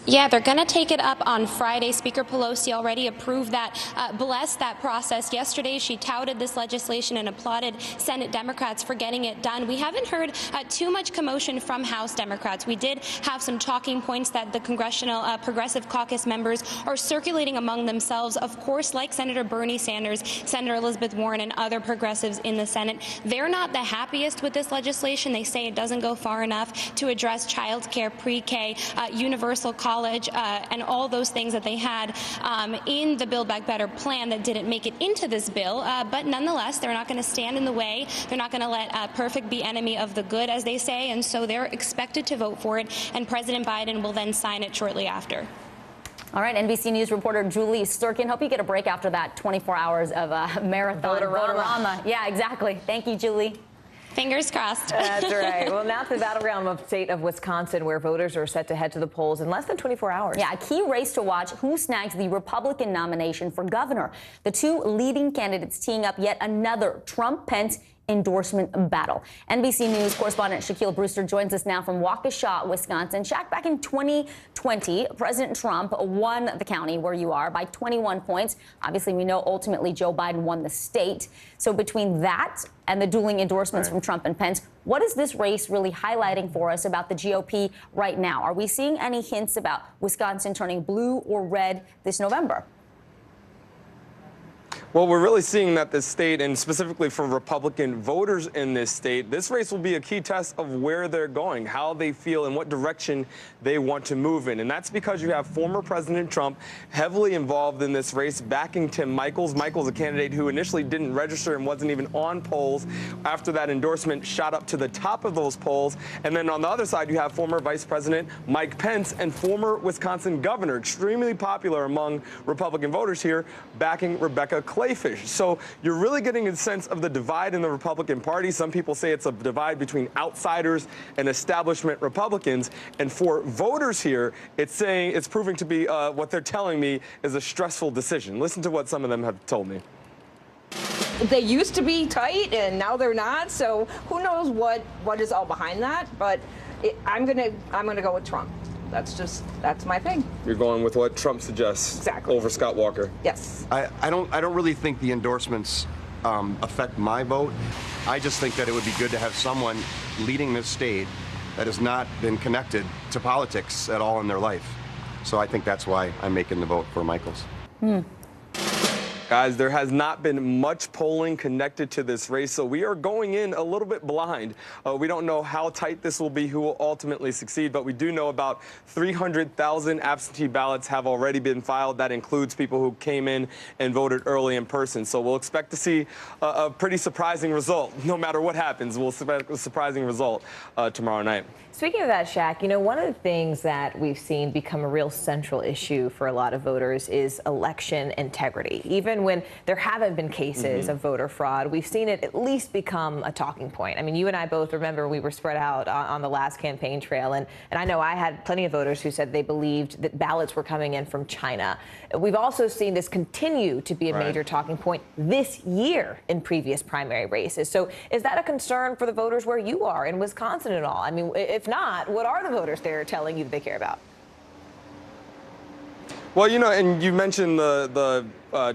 Yeah, they're going to take it up on Friday. Speaker Pelosi already approved that, blessed that process. Yesterday, she touted this legislation and applauded Senate Democrats for getting it done. We haven't heard too much commotion from House Democrats. We did have some talking points that the Congressional Progressive Caucus members are circulating among themselves, of course, like Senator Bernie Sanders, Senator Elizabeth Warren, and other progressives in the Senate. They're not the happiest with this legislation. They say it doesn't go far enough to address child care, pre-K, universal college, and all those things that they had in the Build Back Better plan that didn't make it into this bill. But nonetheless, they're not going to stand in the way. They're not going to let perfect be enemy of the good, as they say. And so they're expected to vote for it. And President Biden will then sign it shortly after. All right, NBC News reporter Julie Sturkin. Hope you get a break after that 24 hours of marathon. Votorama. Yeah, exactly. Thank you, Julie. Fingers crossed. That's right. Well, now to the battleground state of Wisconsin, where voters are set to head to the polls in less than 24 hours. Yeah, a key race to watch: who snags the Republican nomination for governor. The two leading candidates teeing up yet another Trump-Pence endorsement battle. NBC News correspondent Shaquille Brewster joins us now from Waukesha, Wisconsin. Shaq, back in 2020, President Trump won the county where you are by 21 points. Obviously, we know ultimately Joe Biden won the state. So between that and the dueling endorsements from Trump and Pence, what is this race really highlighting for us about the GOP right now? Are we seeing any hints about Wisconsin turning blue or red this November? Well, we're really seeing that this state, and specifically for Republican voters in this state, this race will be a key test of where they're going, how they feel, and what direction they want to move in. And that's because you have former President Trump heavily involved in this race, backing Tim Michels. Michels, a candidate who initially didn't register and wasn't even on polls. After that endorsement, shot up to the top of those polls. And then on the other side, you have former Vice President Mike Pence and former Wisconsin governor, extremely popular among Republican voters here, backing Rebecca Clayfish. So you're really getting a sense of the divide in the Republican Party. Some people say it's a divide between outsiders and establishment Republicans. And for voters here, it's proving to be what they're telling me is a stressful decision. Listen to what some of them have told me. they used to be tight and now they're not. So who knows what is all behind that? But I'm gonna go with Trump. That's my thing. You're going with what Trump suggests. Exactly. Over Scott Walker. Yes. I don't really think the endorsements affect my vote. I just think that it would be good to have someone leading this state that has not been connected to politics at all in their life. So I think that's why I'm making the vote for Michaels. Guys, there has not been much polling connected to this race, so we are going in a little bit blind. We don't know how tight this will be, who will ultimately succeed, but we do know about 300,000 absentee ballots have already been filed. That includes people who came in and voted early in person. So we'll expect to see a pretty surprising result. No matter what happens, we'll expect a surprising result tomorrow night. Speaking of that, Shaq, you know, one of the things that we've seen become a real central issue for a lot of voters is election integrity. Even when there haven't been cases of voter fraud, we've seen it at least become a talking point. I mean, you and I both remember we were spread out on the last campaign trail, and I know I had plenty of voters who said they believed that ballots were coming in from China. We've also seen this continue to be a major talking point this year in previous primary races. So is that a concern for the voters where you are in Wisconsin at all? I mean, if not, what are the voters there telling you that they care about? Well, you know, and you mentioned the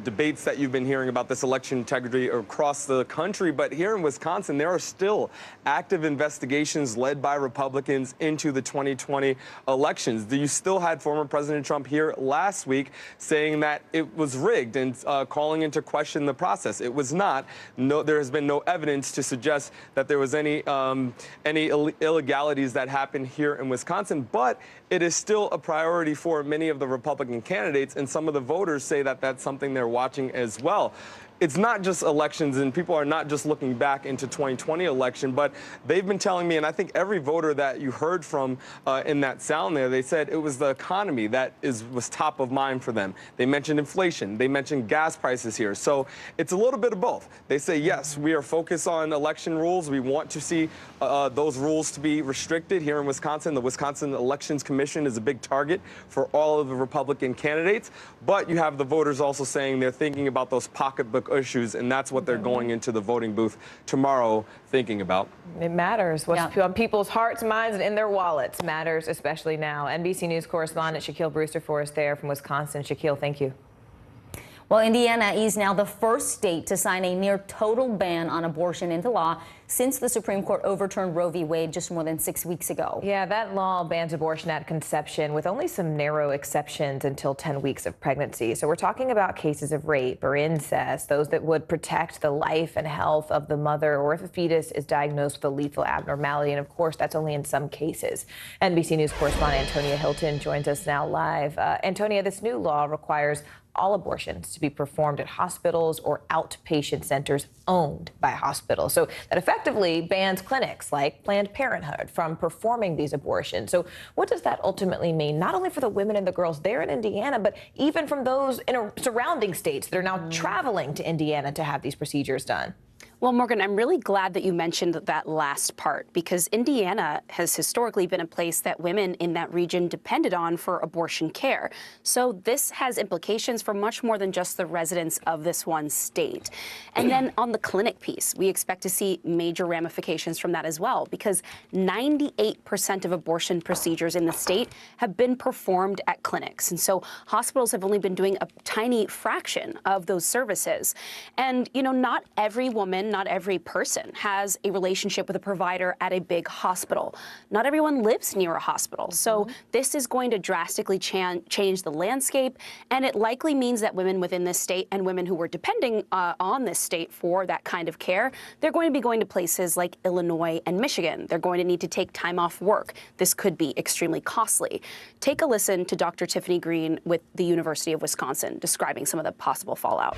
debates that you've been hearing about this election integrity across the country, but here in Wisconsin, there are still active investigations led by Republicans into the 2020 elections. You still had former President Trump here last week saying that it was rigged and calling into question the process. It was not. No, there has been no evidence to suggest that there was any illegalities that happened here in Wisconsin, but it is still a priority for many of the Republican candidates, and some of the voters say that that's something they're watching as well. It's not just elections, and people are not just looking back into 2020 election, but they've been telling me, and I think every voter that you heard from in that sound there, they said it was the economy that was top of mind for them. They mentioned inflation. They mentioned gas prices here. So it's a little bit of both. They say, yes, we are focused on election rules. We want to see those rules to be restricted here in Wisconsin. The Wisconsin Elections Commission is a big target for all of the Republican candidates. But you have the voters also saying they're thinking about those pocketbook issues, and that's what they're going into the voting booth tomorrow thinking about. It matters. What's on people's hearts, minds, and in their wallets matters, especially now. NBC News correspondent Shaquille Brewster for us there from Wisconsin. Shaquille, thank you. Well, Indiana is now the first state to sign a near total ban on abortion into law since the Supreme Court overturned Roe v. Wade just more than 6 weeks ago. Yeah, that law bans abortion at conception with only some narrow exceptions until 10 weeks of pregnancy. So we're talking about cases of rape or incest, those that would protect the life and health of the mother, or if a fetus is diagnosed with a lethal abnormality. And of course, that's only in some cases. NBC News correspondent Antonia Hilton joins us now live. Antonia, this new law requires all abortions to be performed at hospitals or outpatient centers owned by hospitals. So that effectively bans clinics like Planned Parenthood from performing these abortions. So what does that ultimately mean, not only for the women and the girls there in Indiana, but even from those in surrounding states that are now traveling to Indiana to have these procedures done? Well, Morgan, I'm really glad that you mentioned that last part, because Indiana has historically been a place that women in that region depended on for abortion care. So this has implications for much more than just the residents of this one state. And then on the clinic piece, we expect to see major ramifications from that as well, because 98% of abortion procedures in the state have been performed at clinics. And so hospitals have only been doing a tiny fraction of those services. And, you know, not every woman, not every person has a relationship with a provider at a big hospital. Not everyone lives near a hospital. So this is going to drastically change the landscape, and it likely means that women within this state and women who were depending on this state for that kind of care, they're going to be going to places like Illinois and Michigan. They're going to need to take time off work. This could be extremely costly. Take a listen to Dr. Tiffany Green with the University of Wisconsin describing some of the possible fallout.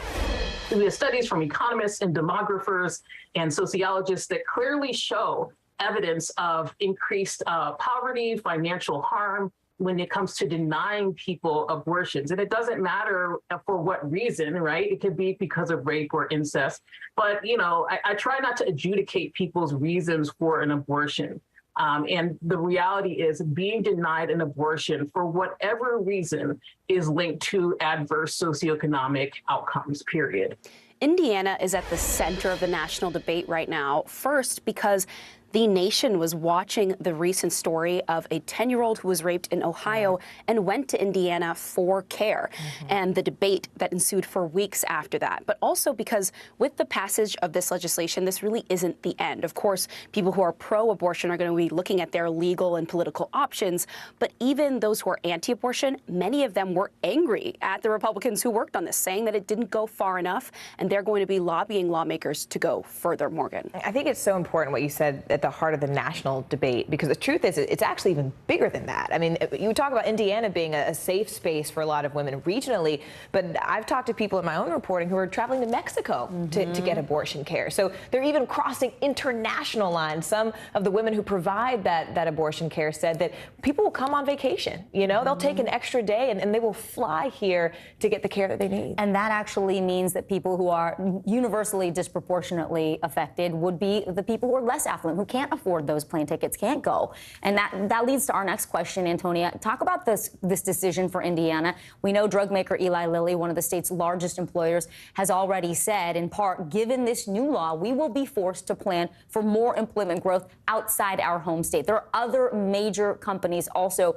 We have studies from economists and demographers and sociologists that clearly show evidence of increased poverty, financial harm when it comes to denying people abortions. And it doesn't matter for what reason, right? It could be because of rape or incest. But, you know, I try not to adjudicate people's reasons for an abortion. And the reality is being denied an abortion for whatever reason is linked to adverse socioeconomic outcomes, period. Indiana is at the center of the national debate right now. First, because the nation was watching the recent story of a 10-year-old who was raped in Ohio and went to Indiana for care, and the debate that ensued for weeks after that. But also because with the passage of this legislation, this really isn't the end. Of course, people who are pro-abortion are going to be looking at their legal and political options, but even those who are anti-abortion, many of them were angry at the Republicans who worked on this, saying that it didn't go far enough, and they're going to be lobbying lawmakers to go further. Morgan. I think it's so important what you said at the heart of the national debate, because the truth is it's actually even bigger than that. I mean, you talk about Indiana being a safe space for a lot of women regionally, but I've talked to people in my own reporting who are traveling to Mexico to get abortion care. So they're even crossing international lines. Some of the women who provide that abortion care said that people will come on vacation. You know, they'll take an extra day and they will fly here to get the care that they need. And that actually means that people who are universally disproportionately affected would be the people who are less affluent, who can't afford those plane tickets, can't go. And that leads to our next question, Antonia. Talk about this decision for Indiana. We know drug maker Eli Lilly, one of the state's largest employers, has already said, in part, given this new law, we will be forced to plan for more employment growth outside our home state. There are other major companies also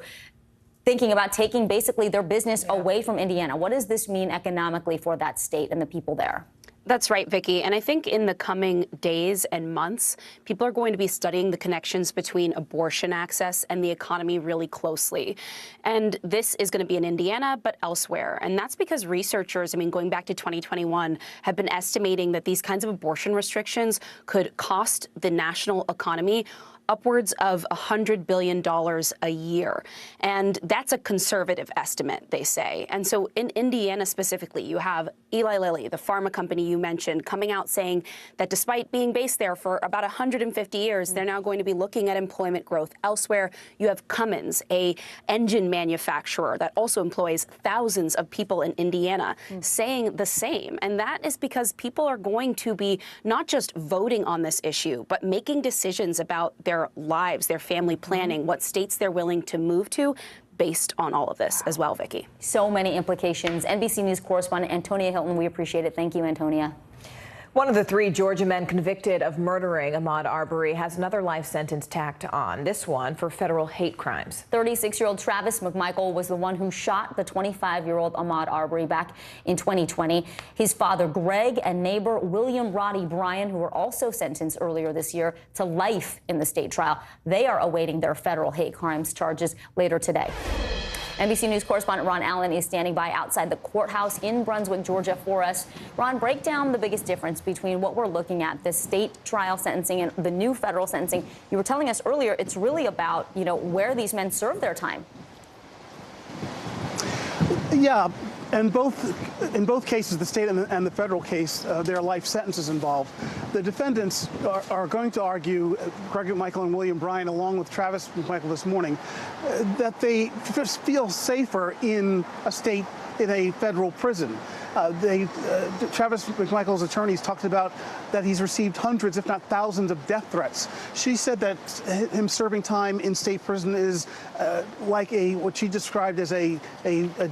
thinking about taking basically their business away from Indiana. What does this mean economically for that state and the people there? That's right, Vicki. And I think in the coming days and months, people are going to be studying the connections between abortion access and the economy really closely. And this is going to be in Indiana, but elsewhere. And that's because researchers, going back to 2021, have been estimating that these kinds of abortion restrictions could cost the national economy upwards of $100 billion a year. And that's a conservative estimate, they say. And so in Indiana specifically, you have Eli Lilly, the pharma company you mentioned, coming out saying that despite being based there for about 150 years, they're now going to be looking at employment growth elsewhere. You have Cummins, a engine manufacturer that also employs thousands of people in Indiana, saying the same. And that is because people are going to be not just voting on this issue, but making decisions about their lives, their family planning, what states they're willing to move to based on all of this as well, Vicki. So many implications. NBC News correspondent Antonia Hilton, we appreciate it. Thank you, Antonia. One of the 3 Georgia men convicted of murdering Ahmaud Arbery has another life sentence tacked on, this one for federal hate crimes. 36-year-old Travis McMichael was the one who shot the 25-year-old Ahmaud Arbery back in 2020. His father, Greg, and neighbor William Roddy Bryan, who were also sentenced earlier this year to life in the state trial. They are awaiting their federal hate crimes charges later today. NBC News correspondent Ron Allen is standing by outside the courthouse in Brunswick, Georgia for us. Ron, break down the biggest difference between what we're looking at, the state trial sentencing and the new federal sentencing. You were telling us earlier it's really about, where these men serve their time. Yeah, in both cases, the state and the federal case, there are life sentences involved. The defendants are going to argue, Greg McMichael and William Bryan, along with Travis McMichael this morning, that they just feel safer in a federal prison. Travis McMichael's attorneys talked about that he's received hundreds, if not thousands, of death threats. She said that him serving time in state prison is like what she described as a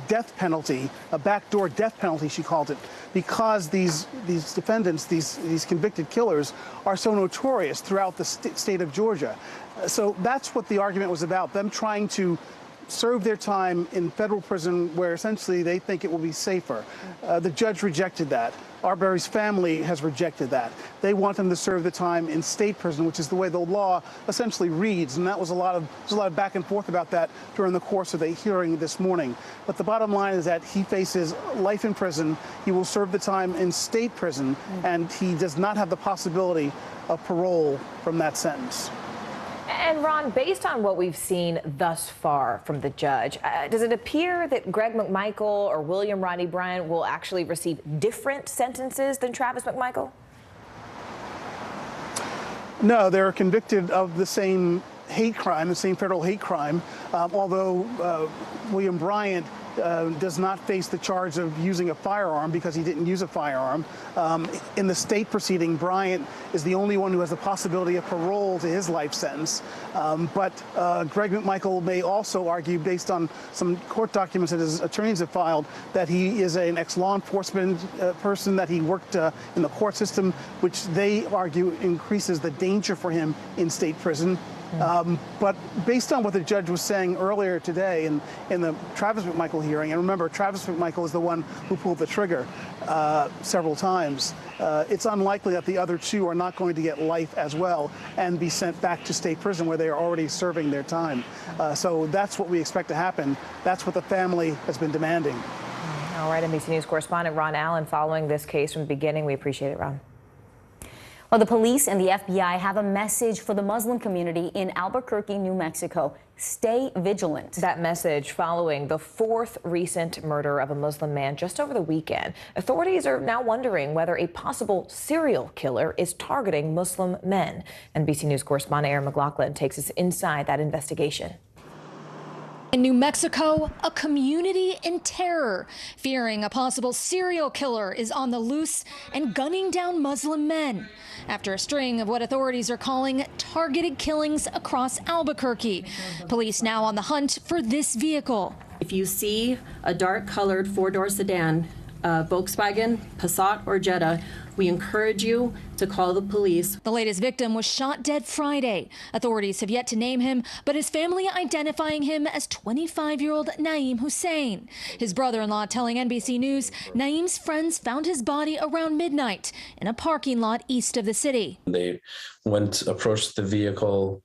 death penalty, a backdoor death penalty, she called it, because these defendants, these convicted killers, are so notorious throughout the state of Georgia. So that's what the argument was about, them trying to serve their time in federal prison where essentially they think it will be safer. The judge rejected that. Arbery's family has rejected that. They want them to serve the time in state prison, which is the way the law essentially reads. And that was a lot of back and forth about that during the course of the hearing this morning. But the bottom line is that he faces life in prison. He will serve the time in state prison, and he does not have the possibility of parole from that sentence. And Ron, based on what we've seen thus far from the judge, does it appear that Greg McMichael or William Roddy Bryan will actually receive different sentences than Travis McMichael? No, they're convicted of the same hate crime, the same federal hate crime, although William Bryan does not face the charge of using a firearm because he didn't use a firearm. In the state proceeding, Bryant is the only one who has the possibility of parole to his life sentence. But Greg McMichael may also argue, based on some court documents that his attorneys have filed, that he is an ex-law enforcement person, that he worked in the court system, which they argue increases the danger for him in state prison. But based on what the judge was saying earlier today in the Travis McMichael hearing, and remember, Travis McMichael is the one who pulled the trigger several times, it's unlikely that the other two are not going to get life as well and be sent back to state prison where they are already serving their time. So that's what we expect to happen. That's what the family has been demanding. All right, NBC News correspondent Ron Allen following this case from the beginning. We appreciate it, Ron. Well, the police and the FBI have a message for the Muslim community in Albuquerque, New Mexico. Stay vigilant. That message following the fourth recent murder of a Muslim man just over the weekend. Authorities are now wondering whether a possible serial killer is targeting Muslim men. NBC News correspondent Aaron McLaughlin takes us inside that investigation. In New Mexico, a community in terror, fearing a possible serial killer is on the loose and gunning down Muslim men after a string of what authorities are calling targeted killings across Albuquerque. Police now on the hunt for this vehicle. If you see a dark-colored four-door sedan, Volkswagen, Passat, or Jetta, we encourage you to call the police. The latest victim was shot dead Friday. Authorities have yet to name him, but his family identifying him as 25-year-old Naeem Hussein. His brother-in-law telling NBC News Naeem's friends found his body around midnight in a parking lot east of the city. They approached the vehicle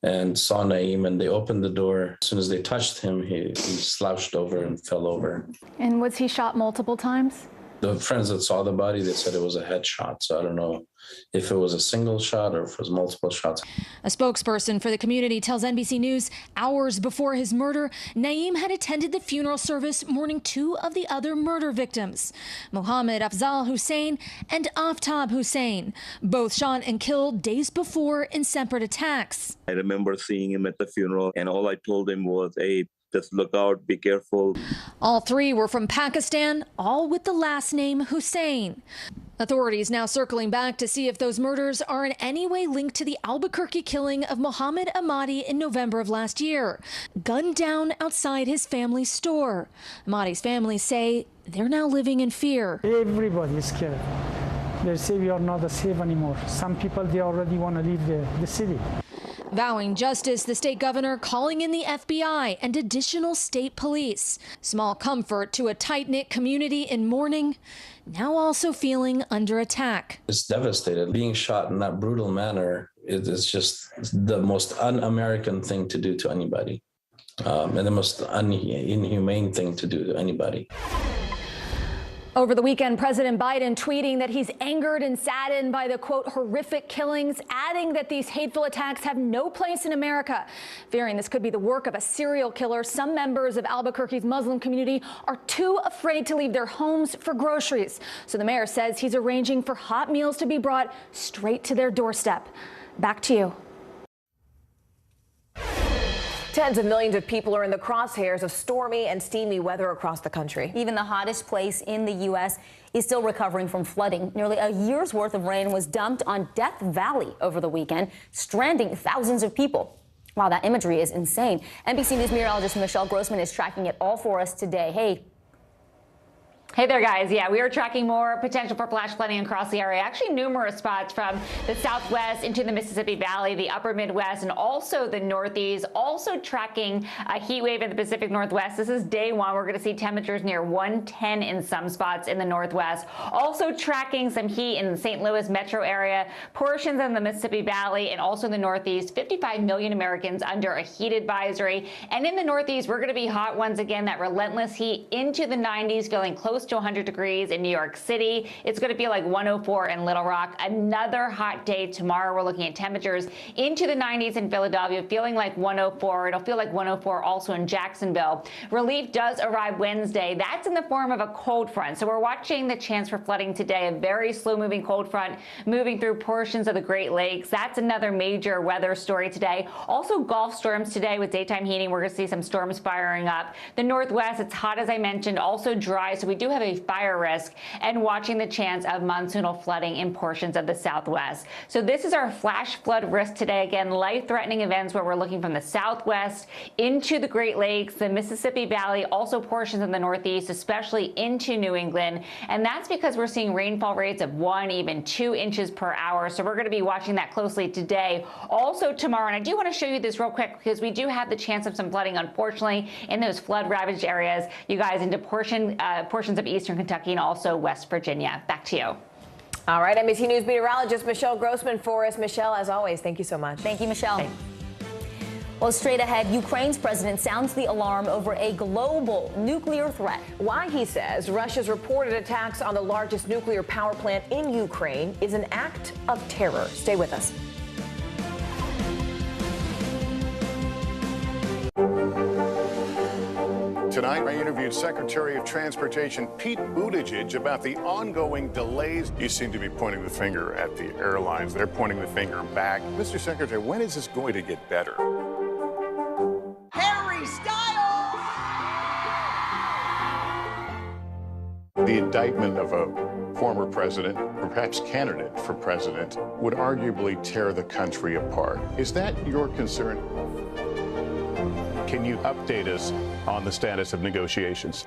and saw Naeem, and they opened the door. As soon as they touched him, he slouched over and fell over. And was he shot multiple times? The friends that saw the body, they said it was a headshot. So I don't know if it was a single shot or if it was multiple shots. A spokesperson for the community tells NBC News hours before his murder, Naeem had attended the funeral service mourning two of the other murder victims, Mohammed Afzal Hussein and Aftab Hussein, both shot and killed days before in separate attacks. I remember seeing him at the funeral, and all I told him was, hey, just look out, be careful. All three were from Pakistan, all with the last name Hussein. Authorities now circling back to see if those murders are in any way linked to the Albuquerque killing of Mohammed Ahmadi in November of last year, gunned down outside his family's store. Ahmadi's family say they're now living in fear. Everybody is scared. They say we are not safe anymore. Some people, they already want to leave the city. Vowing justice, the state governor calling in the FBI and additional state police. Small comfort to a tight-knit community in mourning, now also feeling under attack. It's devastated. Being shot in that brutal manner is just the most un-American thing to do to anybody, and the most inhumane thing to do to anybody. Over the weekend, President Biden tweeting that he's angered and saddened by the, quote, horrific killings, adding that these hateful attacks have no place in America. Fearing this could be the work of a serial killer, some members of Albuquerque's Muslim community are too afraid to leave their homes for groceries. So the mayor says he's arranging for hot meals to be brought straight to their doorstep. Back to you. Tens of millions of people are in the crosshairs of stormy and steamy weather across the country. Even the hottest place in the U.S. is still recovering from flooding. Nearly a year's worth of rain was dumped on Death Valley over the weekend, stranding thousands of people. Wow, that imagery is insane. NBC News meteorologist Michelle Grossman is tracking it all for us today. Hey there, guys. Yeah, we are tracking more potential for flash flooding across the area. Actually, numerous spots from the southwest into the Mississippi Valley, the upper Midwest, and also the Northeast. Also tracking a heat wave in the Pacific Northwest. This is day one. We're going to see temperatures near 110 in some spots in the Northwest. Also tracking some heat in the St. Louis metro area, portions of the Mississippi Valley, and also the Northeast. 55 million Americans under a heat advisory. And in the Northeast, we're going to be hot once again. That relentless heat into the 90s, feeling close to 100 degrees in New York City. It's going to be like 104 in Little Rock. Another hot day tomorrow. We're looking at temperatures into the 90s in Philadelphia, feeling like 104. It'll feel like 104 also in Jacksonville. Relief does arrive Wednesday. That's in the form of a cold front. So we're watching the chance for flooding today. A very slow-moving cold front moving through portions of the Great Lakes. That's another major weather story today. Also Gulf storms today with daytime heating. We're going to see some storms firing up. The Northwest, it's hot as I mentioned, also dry. So we do have a fire risk and watching the chance of monsoonal flooding in portions of the Southwest. So this is our flash flood risk today. Again, life-threatening events where we're looking from the Southwest into the Great Lakes, the Mississippi Valley, also portions of the Northeast, especially into New England. And that's because we're seeing rainfall rates of 1, even 2 inches per hour. So we're going to be watching that closely today. Also tomorrow, and I do want to show you this real quick because we do have the chance of some flooding, unfortunately, in those flood-ravaged areas, you guys, into portions of eastern Kentucky and also West Virginia. Back to you. All right, NBC News meteorologist Michelle Grossman for us. Michelle, as always, thank you so much. Thank you, Michelle. Hey. Well, straight ahead, Ukraine's president sounds the alarm over a global nuclear threat. Why, he says, Russia's reported attacks on the largest nuclear power plant in Ukraine is an act of terror. Stay with us. Tonight, I interviewed Secretary of Transportation Pete Buttigieg about the ongoing delays. You seem to be pointing the finger at the airlines. They're pointing the finger back. Mr. Secretary, when is this going to get better? Harry Styles! The indictment of a former president, perhaps candidate for president, would arguably tear the country apart. Is that your concern? Can you update us on the status of negotiations?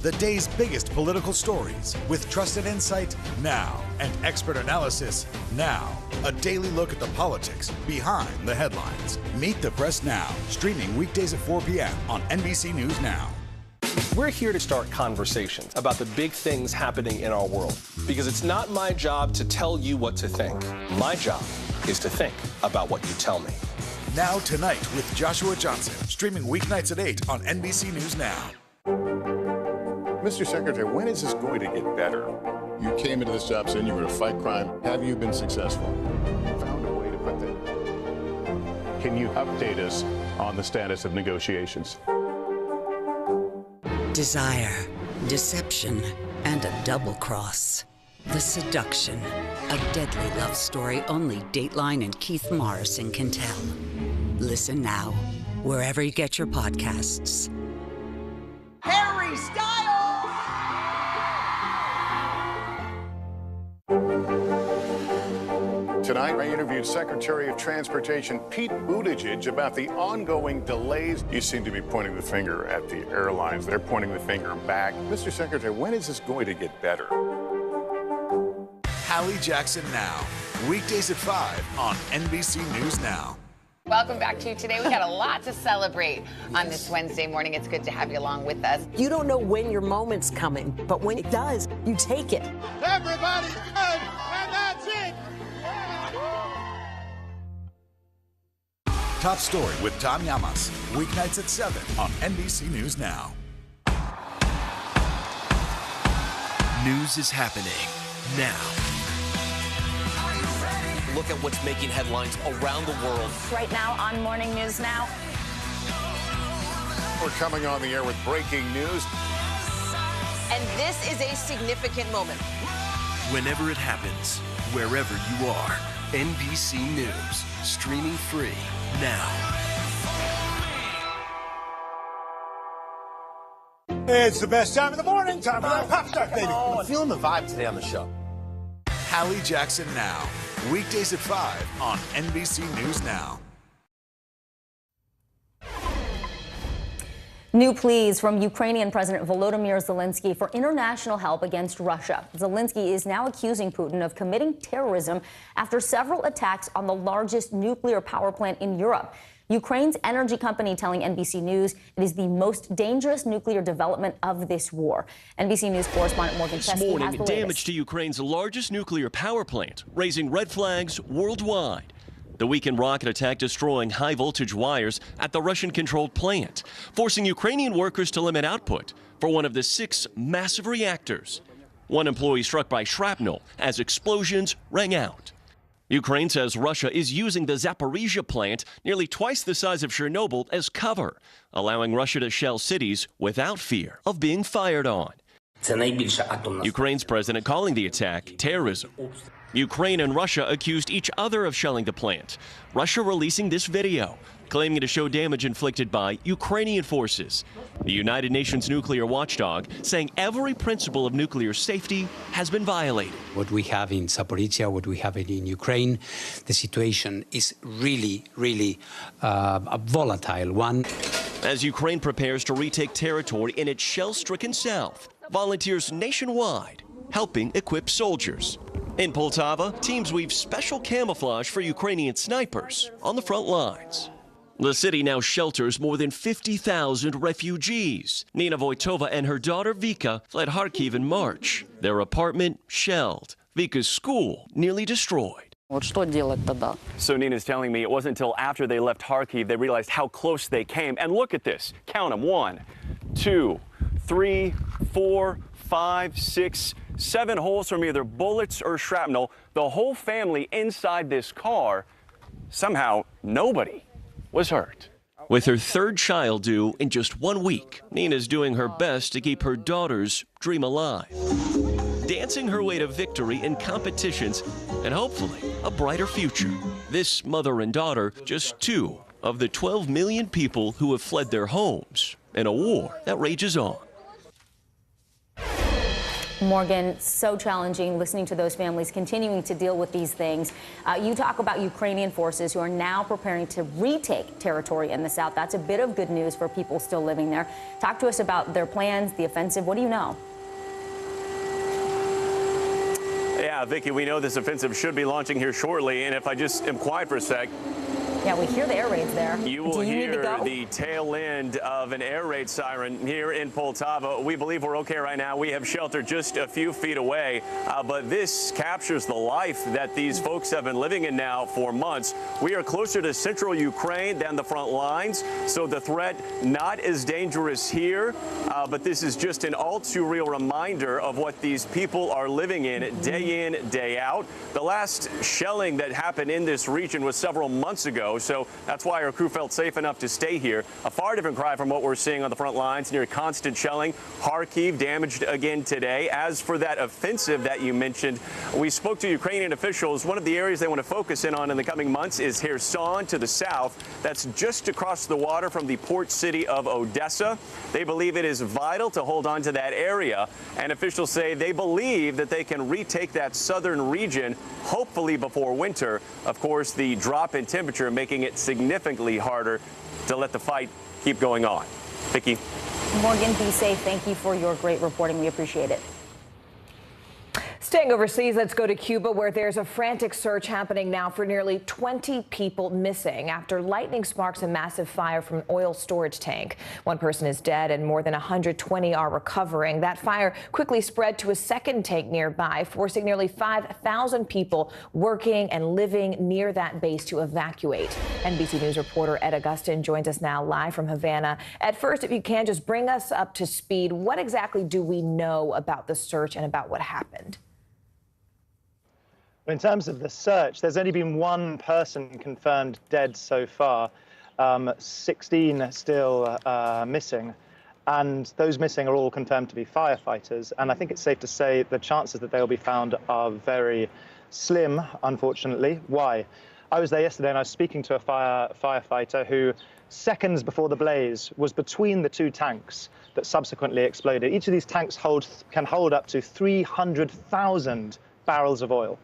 The day's biggest political stories with trusted insight now and expert analysis now. A daily look at the politics behind the headlines. Meet the Press Now, streaming weekdays at 4 p.m. on NBC News Now. We're here to start conversations about the big things happening in our world, because it's not my job to tell you what to think. My job is to think about what you tell me. Now Tonight with Joshua Johnson, streaming weeknights at 8 on NBC News Now. Mr. Secretary, when is this going to get better? You came into this job saying you were going to fight crime. Have you been successful? Found a way to put that. Can you update us on the status of negotiations? Desire, deception, and a double cross. The Seduction, a deadly love story only Dateline and Keith Morrison can tell. Listen now, wherever you get your podcasts. Harry Styles! Tonight, I interviewed Secretary of Transportation Pete Buttigieg about the ongoing delays. You seem to be pointing the finger at the airlines. They're pointing the finger back. Mr. Secretary, when is this going to get better? Hallie Jackson Now, weekdays at 5 on NBC News Now. Welcome back to Today. We got a lot to celebrate on this Wednesday morning. It's good to have you along with us. You don't know when your moment's coming, but when it does, you take it. Everybody good, and that's it! Top Story with Tom Llamas, weeknights at 7 on NBC News Now. News is happening now. Look at what's making headlines around the world. Right now on Morning News Now. We're coming on the air with breaking news. And this is a significant moment. Whenever it happens, wherever you are, NBC News, streaming free now. It's the best time of the morning, time for that pop stuff, baby. I'm feeling the vibe today on the show. Hallie Jackson Now, weekdays at 5 on NBC News Now. New pleas from Ukrainian President Volodymyr Zelensky for international help against Russia. Zelensky is now accusing Putin of committing terrorism after several attacks on the largest nuclear power plant in Europe. Ukraine's energy company telling NBC News it is the most dangerous nuclear development of this war. NBC News correspondent Morgan Chesky has the latest. Damage to Ukraine's largest nuclear power plant, raising red flags worldwide. The weekend rocket attack destroying high-voltage wires at the Russian-controlled plant, forcing Ukrainian workers to limit output for one of the 6 massive reactors. One employee struck by shrapnel as explosions rang out. Ukraine says Russia is using the Zaporizhzhia plant, nearly twice the size of Chernobyl, as cover, allowing Russia to shell cities without fear of being fired on. Ukraine's president calling the attack terrorism. Ukraine and Russia accused each other of shelling the plant. Russia releasing this video, claiming to show damage inflicted by Ukrainian forces. The United Nations nuclear watchdog saying every principle of nuclear safety has been violated. What we have in Zaporizhzhia, what we have in Ukraine, the situation is really, really a volatile one. As Ukraine prepares to retake territory in its shell-stricken south, volunteers nationwide helping equip soldiers. In Poltava, teams weave special camouflage for Ukrainian snipers on the front lines. The city now shelters more than 50,000 refugees. Nina Voitova and her daughter Vika fled Kharkiv in March. Their apartment shelled. Vika's school nearly destroyed. So Nina's telling me it wasn't until after they left Kharkiv they realized how close they came. And look at this. Count them. 1, 2, 3, 4, 5, 6, 7 holes from either bullets or shrapnel. The whole family inside this car. Somehow, nobody was hurt. With her 3rd child due in just 1 week, Nina's doing her best to keep her daughter's dream alive. Dancing her way to victory in competitions and hopefully a brighter future. This mother and daughter, just 2 of the 12 million people who have fled their homes in a war that rages on. Morgan, so challenging listening to those families continuing to deal with these things. You talk about Ukrainian forces who are now preparing to retake territory in the south. That's a bit of good news for people still living there. Talk to us about their plans, the offensive. What do you know? Yeah, Vicki, we know this offensive should be launching here shortly. And if I just am quiet for a sec. Yeah, we hear the air raids there. You will hear the tail end of an air raid siren here in Poltava. We believe we're okay right now. We have shelter just a few feet away, but this captures the life that these folks have been living in now for months. We are closer to central Ukraine than the front lines, so the threat not as dangerous here, but this is just an all too real reminder of what these people are living in, day out. The last shelling that happened in this region was several months ago. So that's why our crew felt safe enough to stay here. A far different cry from what we're seeing on the front lines near constant shelling. Kharkiv damaged again today. As for that offensive that you mentioned, we spoke to Ukrainian officials. One of the areas they want to focus in on in the coming months is Kherson to the south. That's just across the water from the port city of Odessa. They believe it is vital to hold on to that area. And officials say they believe that they can retake that southern region, hopefully before winter. Of course, the drop in temperature making it significantly harder to let the fight keep going on. Vicki. Morgan, be safe. Thank you for your great reporting. We appreciate it. Staying overseas, let's go to Cuba, where there's a frantic search happening now for nearly 20 people missing after lightning sparks a massive fire from an oil storage tank. One person is dead and more than 120 are recovering. That fire quickly spread to a second tank nearby, forcing nearly 5,000 people working and living near that base to evacuate. NBC News reporter Ed Augustin joins us now live from Havana. At first, if you can, just bring us up to speed. What exactly do we know about the search and about what happened? In terms of the search, there's only been 1 person confirmed dead so far, 16 still missing, and those missing are all confirmed to be firefighters. And I think it's safe to say the chances that they'll be found are very slim, unfortunately. Why? I was there yesterday and I was speaking to a firefighter who, seconds before the blaze, was between the 2 tanks that subsequently exploded. Each of these tanks can hold up to 300,000 barrels of oil.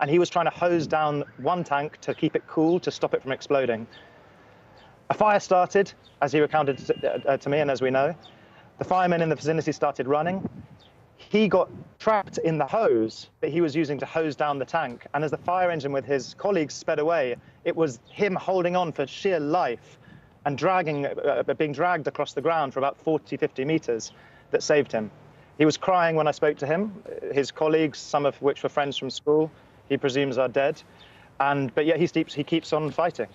And he was trying to hose down 1 tank to keep it cool, to stop it from exploding. A fire started, as he recounted to me and as we know. The firemen in the vicinity started running. He got trapped in the hose that he was using to hose down the tank. And as the fire engine with his colleagues sped away, it was him holding on for sheer life and being dragged across the ground for about 40, 50 meters that saved him. He was crying when I spoke to him. His colleagues, some of which were friends from school, he presumes are dead. But yet he keeps on fighting.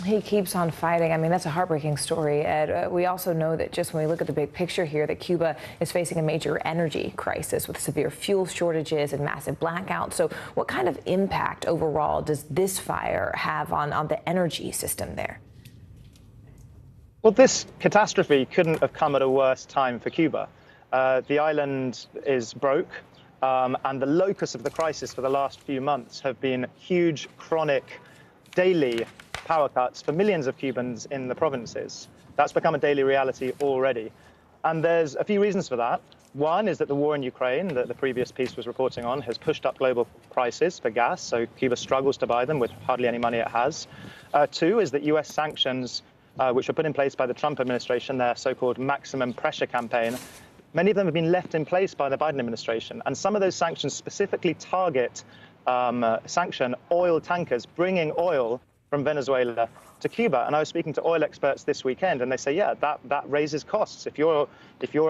He keeps on fighting. I mean, that's a heartbreaking story, Ed. We also know that just when we look at the big picture here, that Cuba is facing a major energy crisis with severe fuel shortages and massive blackouts. So what kind of impact overall does this fire have on the energy system there? Well, this catastrophe couldn't have come at a worse time for Cuba. The island is broke, and the locus of the crisis for the last few months have been huge, chronic, daily power cuts for millions of Cubans in the provinces. That's become a daily reality already. And there's a few reasons for that. One is that the war in Ukraine, that the previous piece was reporting on, has pushed up global prices for gas, so Cuba struggles to buy them with hardly any money it has. Two is that US sanctions, which were put in place by the Trump administration, their so-called maximum pressure campaign, many of them have been left in place by the Biden administration. And some of those sanctions specifically target sanction oil tankers bringing oil from Venezuela to Cuba. And I was speaking to oil experts this weekend, and they say, yeah, that raises costs. If you're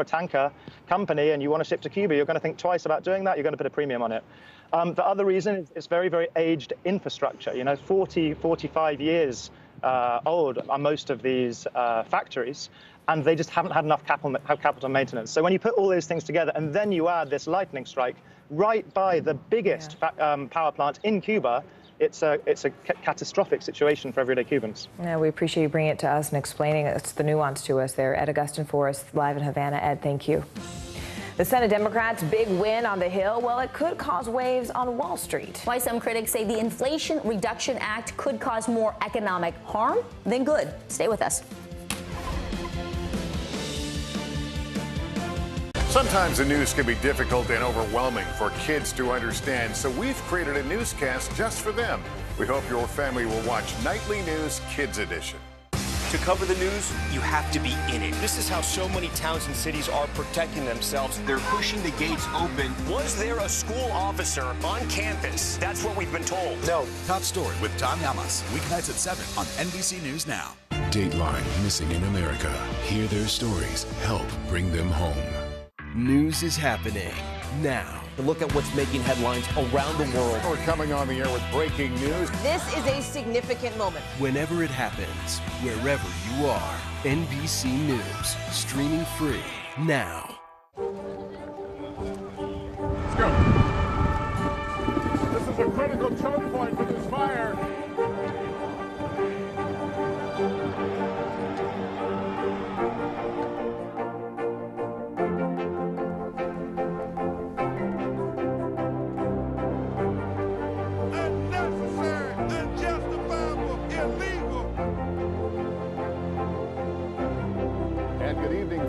a tanker company and you want to ship to Cuba, you're going to think twice about doing that. You're going to put a premium on it. The other reason is it's very, very aged infrastructure. 40, 45 years old are most of these factories, and they just haven't had enough capital maintenance. So when you put all those things together, and then you add this lightning strike right by the biggest power plant in Cuba, it's a catastrophic situation for everyday Cubans. Yeah, we appreciate you bringing it to us and explaining the nuance to us there. Ed Augustin for us live in Havana. Ed, thank you. The Senate Democrats' big win on the Hill, well, it could cause waves on Wall Street. Why some critics say the Inflation Reduction Act could cause more economic harm than good. Stay with us. Sometimes the news can be difficult and overwhelming for kids to understand, so we've created a newscast just for them. We hope your family will watch Nightly News Kids Edition. To cover the news, you have to be in it. This is how so many towns and cities are protecting themselves. They're pushing the gates open. Was there a school officer on campus? That's what we've been told. No. Top story with Tom Llamas, weeknights at 7 on NBC News Now. Dateline, missing in America. Hear their stories. Help bring them home. News is happening now. Look at what's making headlines around the world. We're coming on the air with breaking news. This is a significant moment. Whenever it happens, wherever you are, NBC News, streaming free now. Let's go. This is a critical choke point for this fire.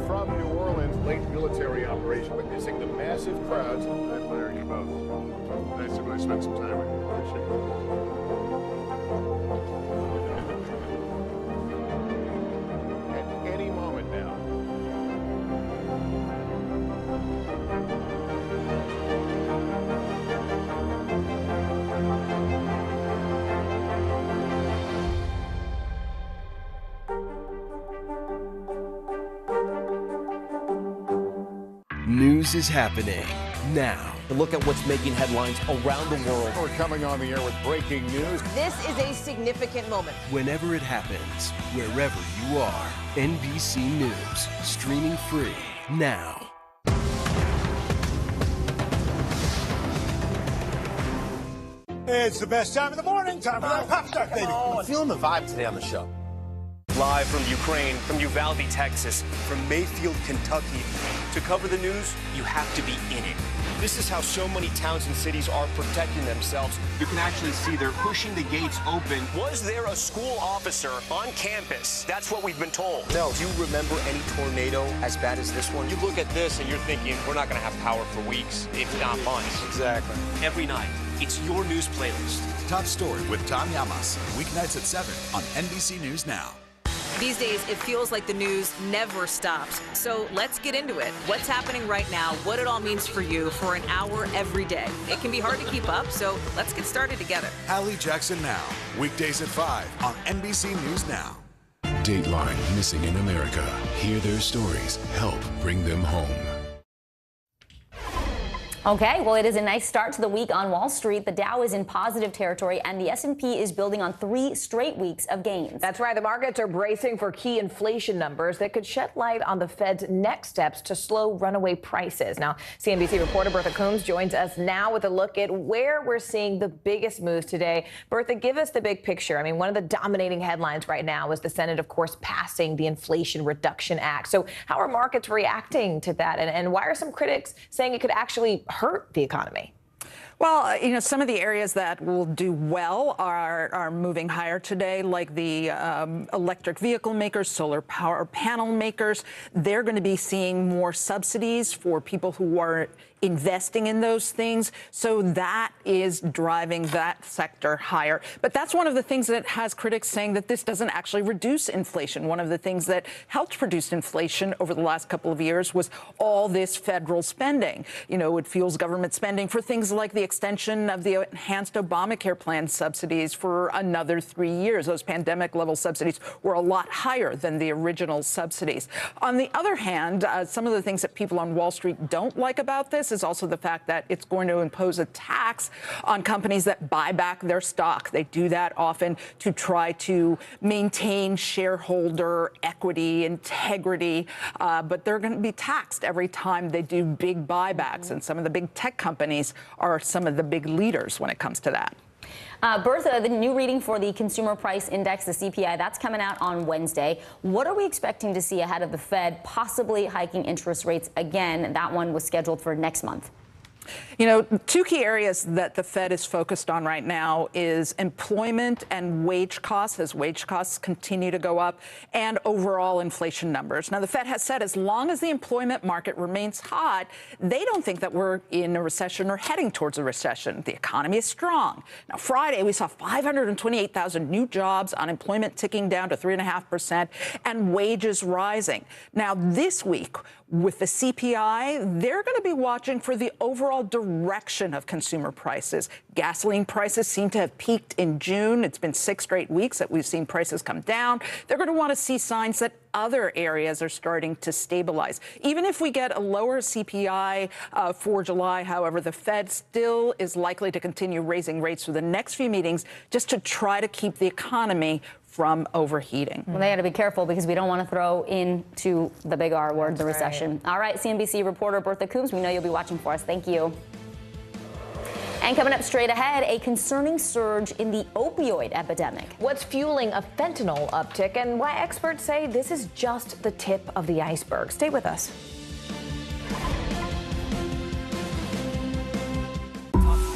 From New Orleans, late military operation witnessing the massive crowds. I admire you both. Nice to really spend some time with you. Appreciate it. At any moment now. News is happening now. Look at what's making headlines around the world. We're coming on the air with breaking news. This is a significant moment. Whenever it happens, wherever you are, NBC News, streaming free now. It's the best time of the morning. Time for that pop start, baby. I'm feeling the vibe today on the show. Live from Ukraine, from Uvalde, Texas, from Mayfield, Kentucky. To cover the news, you have to be in it. This is how so many towns and cities are protecting themselves. You can actually see they're pushing the gates open. Was there a school officer on campus? That's what we've been told. No. Do you remember any tornado as bad as this one? You look at this and you're thinking, we're not going to have power for weeks, if not months. Exactly. Every night, it's your news playlist. Top story with Tom Llamas, weeknights at 7 on NBC News Now. These days, it feels like the news never stops. So let's get into it. What's happening right now, what it all means for you for an hour every day. It can be hard to keep up, so let's get started together. Hallie Jackson Now, weekdays at 5 on NBC News Now. Dateline, missing in America. Hear their stories. Help bring them home. Okay, well, it is a nice start to the week on Wall Street. The Dow is in positive territory, and the S&P is building on 3 straight weeks of gains. That's right. The markets are bracing for key inflation numbers that could shed light on the Fed's next steps to slow runaway prices. Now, CNBC reporter Bertha Coombs joins us now with a look at where we're seeing the biggest moves today. Bertha, give us the big picture. I mean, one of the dominating headlines right now is the Senate, of course, passing the Inflation Reduction Act. So how are markets reacting to that? And why are some critics saying it could actually hurt the economy? Well, you know, some of the areas that will do well are moving higher today, like the electric vehicle makers, solar power panel makers. They're going to be seeing more subsidies for people who are investing in those things. So that is driving that sector higher. But that's one of the things that has critics saying that this doesn't actually reduce inflation. One of the things that helped produce inflation over the last couple of years was all this federal spending. You know, it fuels government spending for things like the extension of the enhanced Obamacare plan subsidies for another 3 years. Those pandemic level subsidies were a lot higher than the original subsidies. On the other hand, some of the things that people on Wall Street don't like about this is also the fact that it's going to impose a tax on companies that buy back their stock. They do that often to try to maintain shareholder equity, integrity, but they're going to be taxed every time they do big buybacks. And some of the big tech companies are some of the big leaders when it comes to that. Bertha, the new reading for the Consumer Price Index, the CPI, that's coming out on Wednesday. What are we expecting to see ahead of the Fed possibly hiking interest rates again? That one was scheduled for next month. You know, 2 key areas that the Fed is focused on right now is employment and wage costs, as wage costs continue to go up, and overall inflation numbers. Now, the Fed has said as long as the employment market remains hot, they don't think that we're in a recession or heading towards a recession. The economy is strong. Now, Friday, we saw 528,000 new jobs, unemployment ticking down to 3.5%, and wages rising. Now, this week, with the CPI, they're going to be watching for the overall direction of consumer prices. Gasoline prices seem to have peaked in June. It's been 6 straight weeks that we've seen prices come down. They're going to want to see signs that other areas are starting to stabilize. Even if we get a lower CPI for July, however, the Fed still is likely to continue raising rates for the next few meetings just to try to keep the economy from overheating. Well, they got to be careful because we don't want to throw into the big R word, the recession. All right, CNBC reporter Bertha Coombs, we know you'll be watching for us. Thank you. And coming up straight ahead, a concerning surge in the opioid epidemic. What's fueling a fentanyl uptick and why experts say this is just the tip of the iceberg. Stay with us.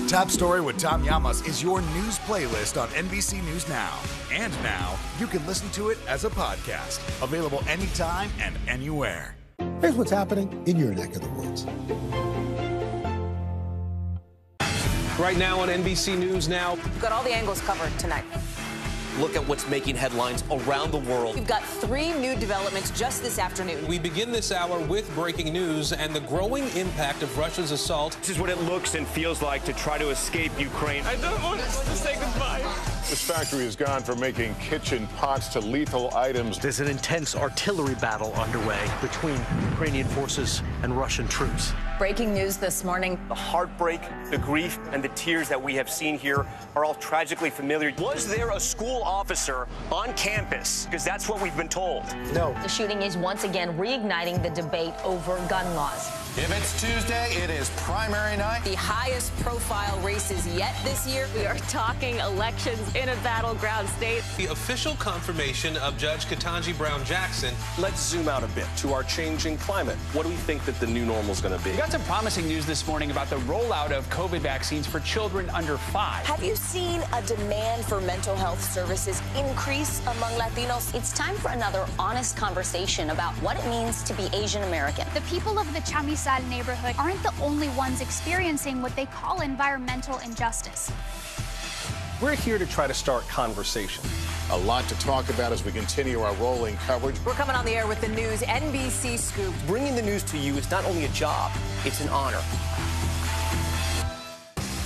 Top Story with Tom Llamas is your news playlist on NBC News Now. And now, you can listen to it as a podcast. Available anytime and anywhere. Here's what's happening in your neck of the woods. Right now on NBC News Now. We've got all the angles covered tonight. Look at what's making headlines around the world. We've got 3 new developments just this afternoon. We begin this hour with breaking news and the growing impact of Russia's assault. This is what it looks and feels like to try to escape Ukraine. I don't want to say goodbye. This factory has gone from making kitchen pots to lethal items. There's an intense artillery battle underway between Ukrainian forces and Russian troops. Breaking news this morning. The heartbreak, the grief, and the tears that we have seen here are all tragically familiar. Was there a school officer on campus? Because that's what we've been told. No. The shooting is once again reigniting the debate over gun laws. If it's Tuesday, it is primary night. The highest profile races yet this year. We are talking elections in a battleground state. The official confirmation of Judge Ketanji Brown Jackson. Let's zoom out a bit to our changing climate. What do we think that the new normal is going to be? We got some promising news this morning about the rollout of COVID vaccines for children under 5. Have you seen a demand for mental health services increase among Latinos? It's time for another honest conversation about what it means to be Asian American. The people of the Chamizal neighborhood aren't the only ones experiencing what they call environmental injustice. We're here to try to start conversation. A lot to talk about as we continue our rolling coverage. We're coming on the air with the news NBC Scoop. Bringing the news to you is not only a job, it's an honor.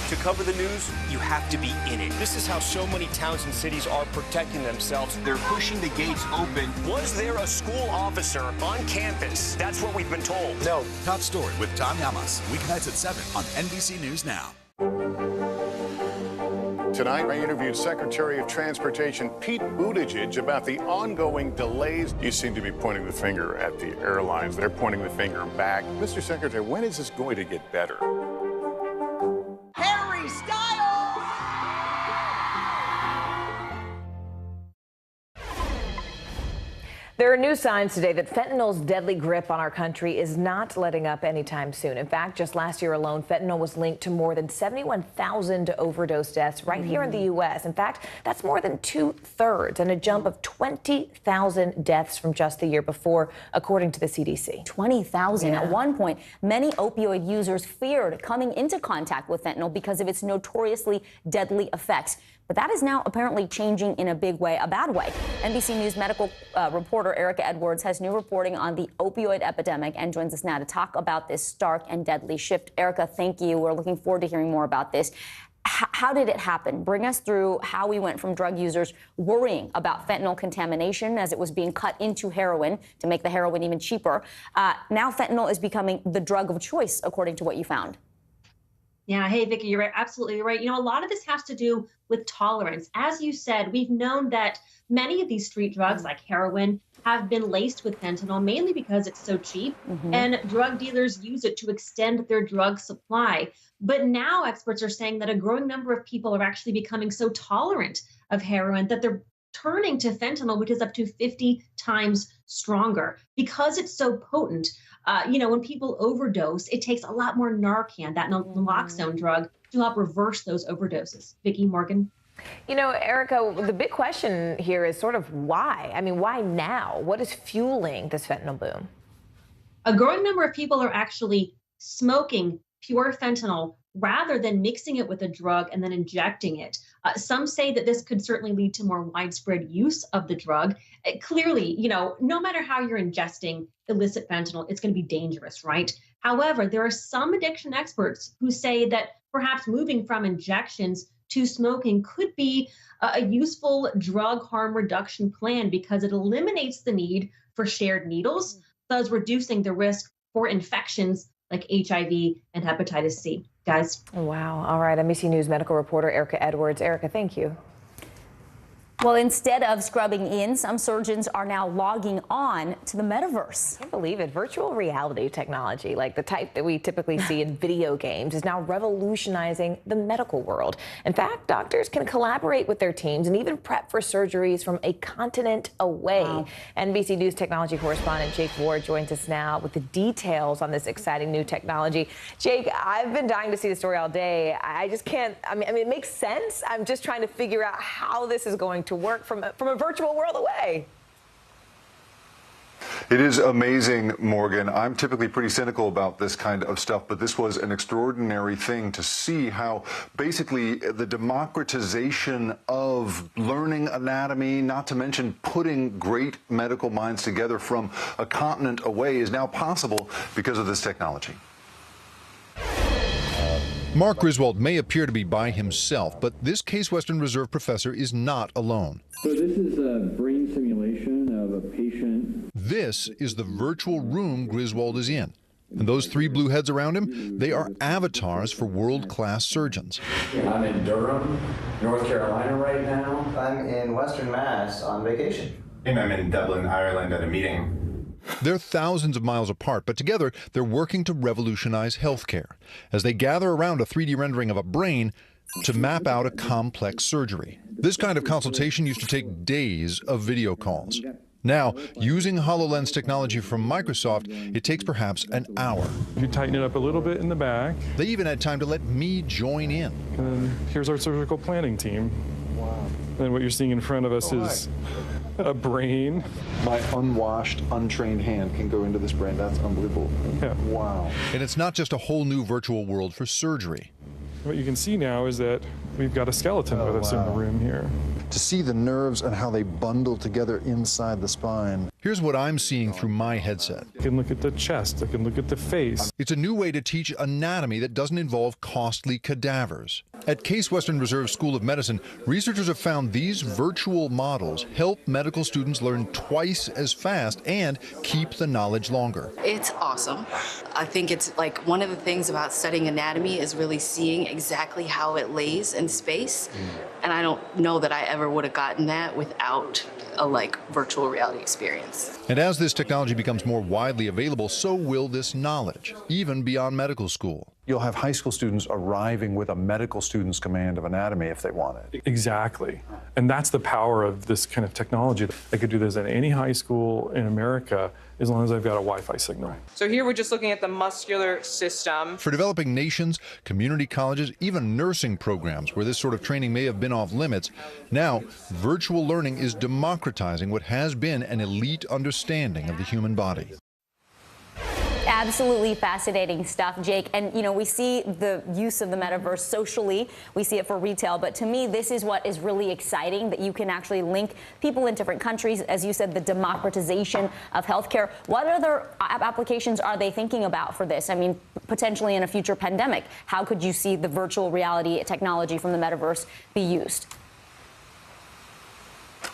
To cover the news, you have to be in it. This is how so many towns and cities are protecting themselves. They're pushing the gates open. Was there a school officer on campus? That's what we've been told. No. Top Story with Tom Yamas. Weeknights at 7 on NBC News Now. Tonight, I interviewed Secretary of Transportation Pete Buttigieg about the ongoing delays. You seem to be pointing the finger at the airlines. They're pointing the finger back. Mr. Secretary, when is this going to get better? Harry Styles! There are new signs today that fentanyl's deadly grip on our country is not letting up anytime soon. In fact, just last year alone, fentanyl was linked to more than 71,000 overdose deaths right here in the U.S. In fact, that's more than 2/3 and a jump of 20,000 deaths from just the year before, according to the CDC. 20,000. Yeah. At one point, many opioid users feared coming into contact with fentanyl because of its notoriously deadly effects. But that is now apparently changing in a big way, a bad way. NBC News medical reporter Erica Edwards has new reporting on the opioid epidemic and joins us now to talk about this stark and deadly shift. Erica, thank you. We're looking forward to hearing more about this. How did it happen? Bring us through how we went from drug users worrying about fentanyl contamination as it was being cut into heroin to make the heroin even cheaper. Now fentanyl is becoming the drug of choice, according to what you found. Yeah, hey, Vicki, you're right. Absolutely right. You know, a lot of this has to do with tolerance. As you said, we've known that many of these street drugs, like heroin, have been laced with fentanyl, mainly because it's so cheap, and drug dealers use it to extend their drug supply. But now experts are saying that a growing number of people are actually becoming so tolerant of heroin that they're turning to fentanyl, which is up to 50 times stronger because it's so potent. You know, when people overdose, it takes a lot more Narcan, that naloxone drug, to help reverse those overdoses. Vicki, Morgan? You know, Erica, the big question here is sort of why? I mean, why now? What is fueling this fentanyl boom? A growing number of people are actually smoking pure fentanyl rather than mixing it with a drug and then injecting it. Some say that this could certainly lead to more widespread use of the drug. Clearly, you know, no matter how you're ingesting illicit fentanyl, it's going to be dangerous, right? However, there are some addiction experts who say that perhaps moving from injections to smoking could be a useful drug harm reduction plan because it eliminates the need for shared needles, thus reducing the risk for infections like HIV and hepatitis C. Guys. Wow. All right. NBC News medical reporter Erica Edwards. Erica, thank you. Well, instead of scrubbing in, some surgeons are now logging on to the metaverse. I can't believe it. Virtual reality technology, like the type that we typically see in video games, is now revolutionizing the medical world. In fact, doctors can collaborate with their teams and even prep for surgeries from a continent away. Wow. NBC News technology correspondent Jake Ward joins us now with the details on this exciting new technology. Jake, I've been dying to see the story all day. I just can't, I mean, it makes sense. I'm just trying to figure out how this is going to work from a virtual world away. It is amazing, Morgan. I'm typically pretty cynical about this kind of stuff, but this was an extraordinary thing to see how basically the democratization of learning anatomy, not to mention putting great medical minds together from a continent away, is now possible because of this technology. Mark Griswold may appear to be by himself, but this Case Western Reserve professor is not alone. So this is a brain simulation of a patient. This is the virtual room Griswold is in. And those three blue heads around him, they are avatars for world-class surgeons. I'm in Durham, North Carolina right now. I'm in Western Mass on vacation. And I'm in Dublin, Ireland at a meeting. They're thousands of miles apart, but together they're working to revolutionize healthcare as they gather around a 3D rendering of a brain to map out a complex surgery. This kind of consultation used to take days of video calls. Now, using HoloLens technology from Microsoft, it takes perhaps an hour. You tighten it up a little bit in the back. They even had time to let me join in. And here's our surgical planning team. Wow. And what you're seeing in front of us is a brain. My unwashed, untrained hand can go into this brain. That's unbelievable. Yeah. Wow. And it's not just a whole new virtual world for surgery. What you can see now is that we've got a skeleton with us in the room here. to see the nerves and how they bundle together inside the spine. Here's what I'm seeing through my headset. I can look at the chest, I can look at the face. It's a new way to teach anatomy that doesn't involve costly cadavers. At Case Western Reserve School of Medicine, researchers have found these virtual models help medical students learn twice as fast and keep the knowledge longer. It's awesome. I think it's like one of the things about studying anatomy is really seeing exactly how it lays in space. And I don't know that I ever would have gotten that without a virtual reality experience. And as this technology becomes more widely available, so will this knowledge, even beyond medical school. You'll have high school students arriving with a medical student's command of anatomy if they want it. Exactly. And that's the power of this kind of technology. I could do this at any high school in America as long as I've got a Wi-Fi signal. So here we're just looking at the muscular system. For developing nations, community colleges, even nursing programs where this sort of training may have been off limits, now virtual learning is democratizing what has been an elite understanding of the human body. Absolutely fascinating stuff, Jake. And, we see the use of the metaverse socially. We see it for retail. But to me, this is what is really exciting, that you can actually link people in different countries. As you said, the democratization of healthcare. What other applications are they thinking about for this? I mean, potentially in a future pandemic, how could you see the virtual reality technology from the metaverse be used?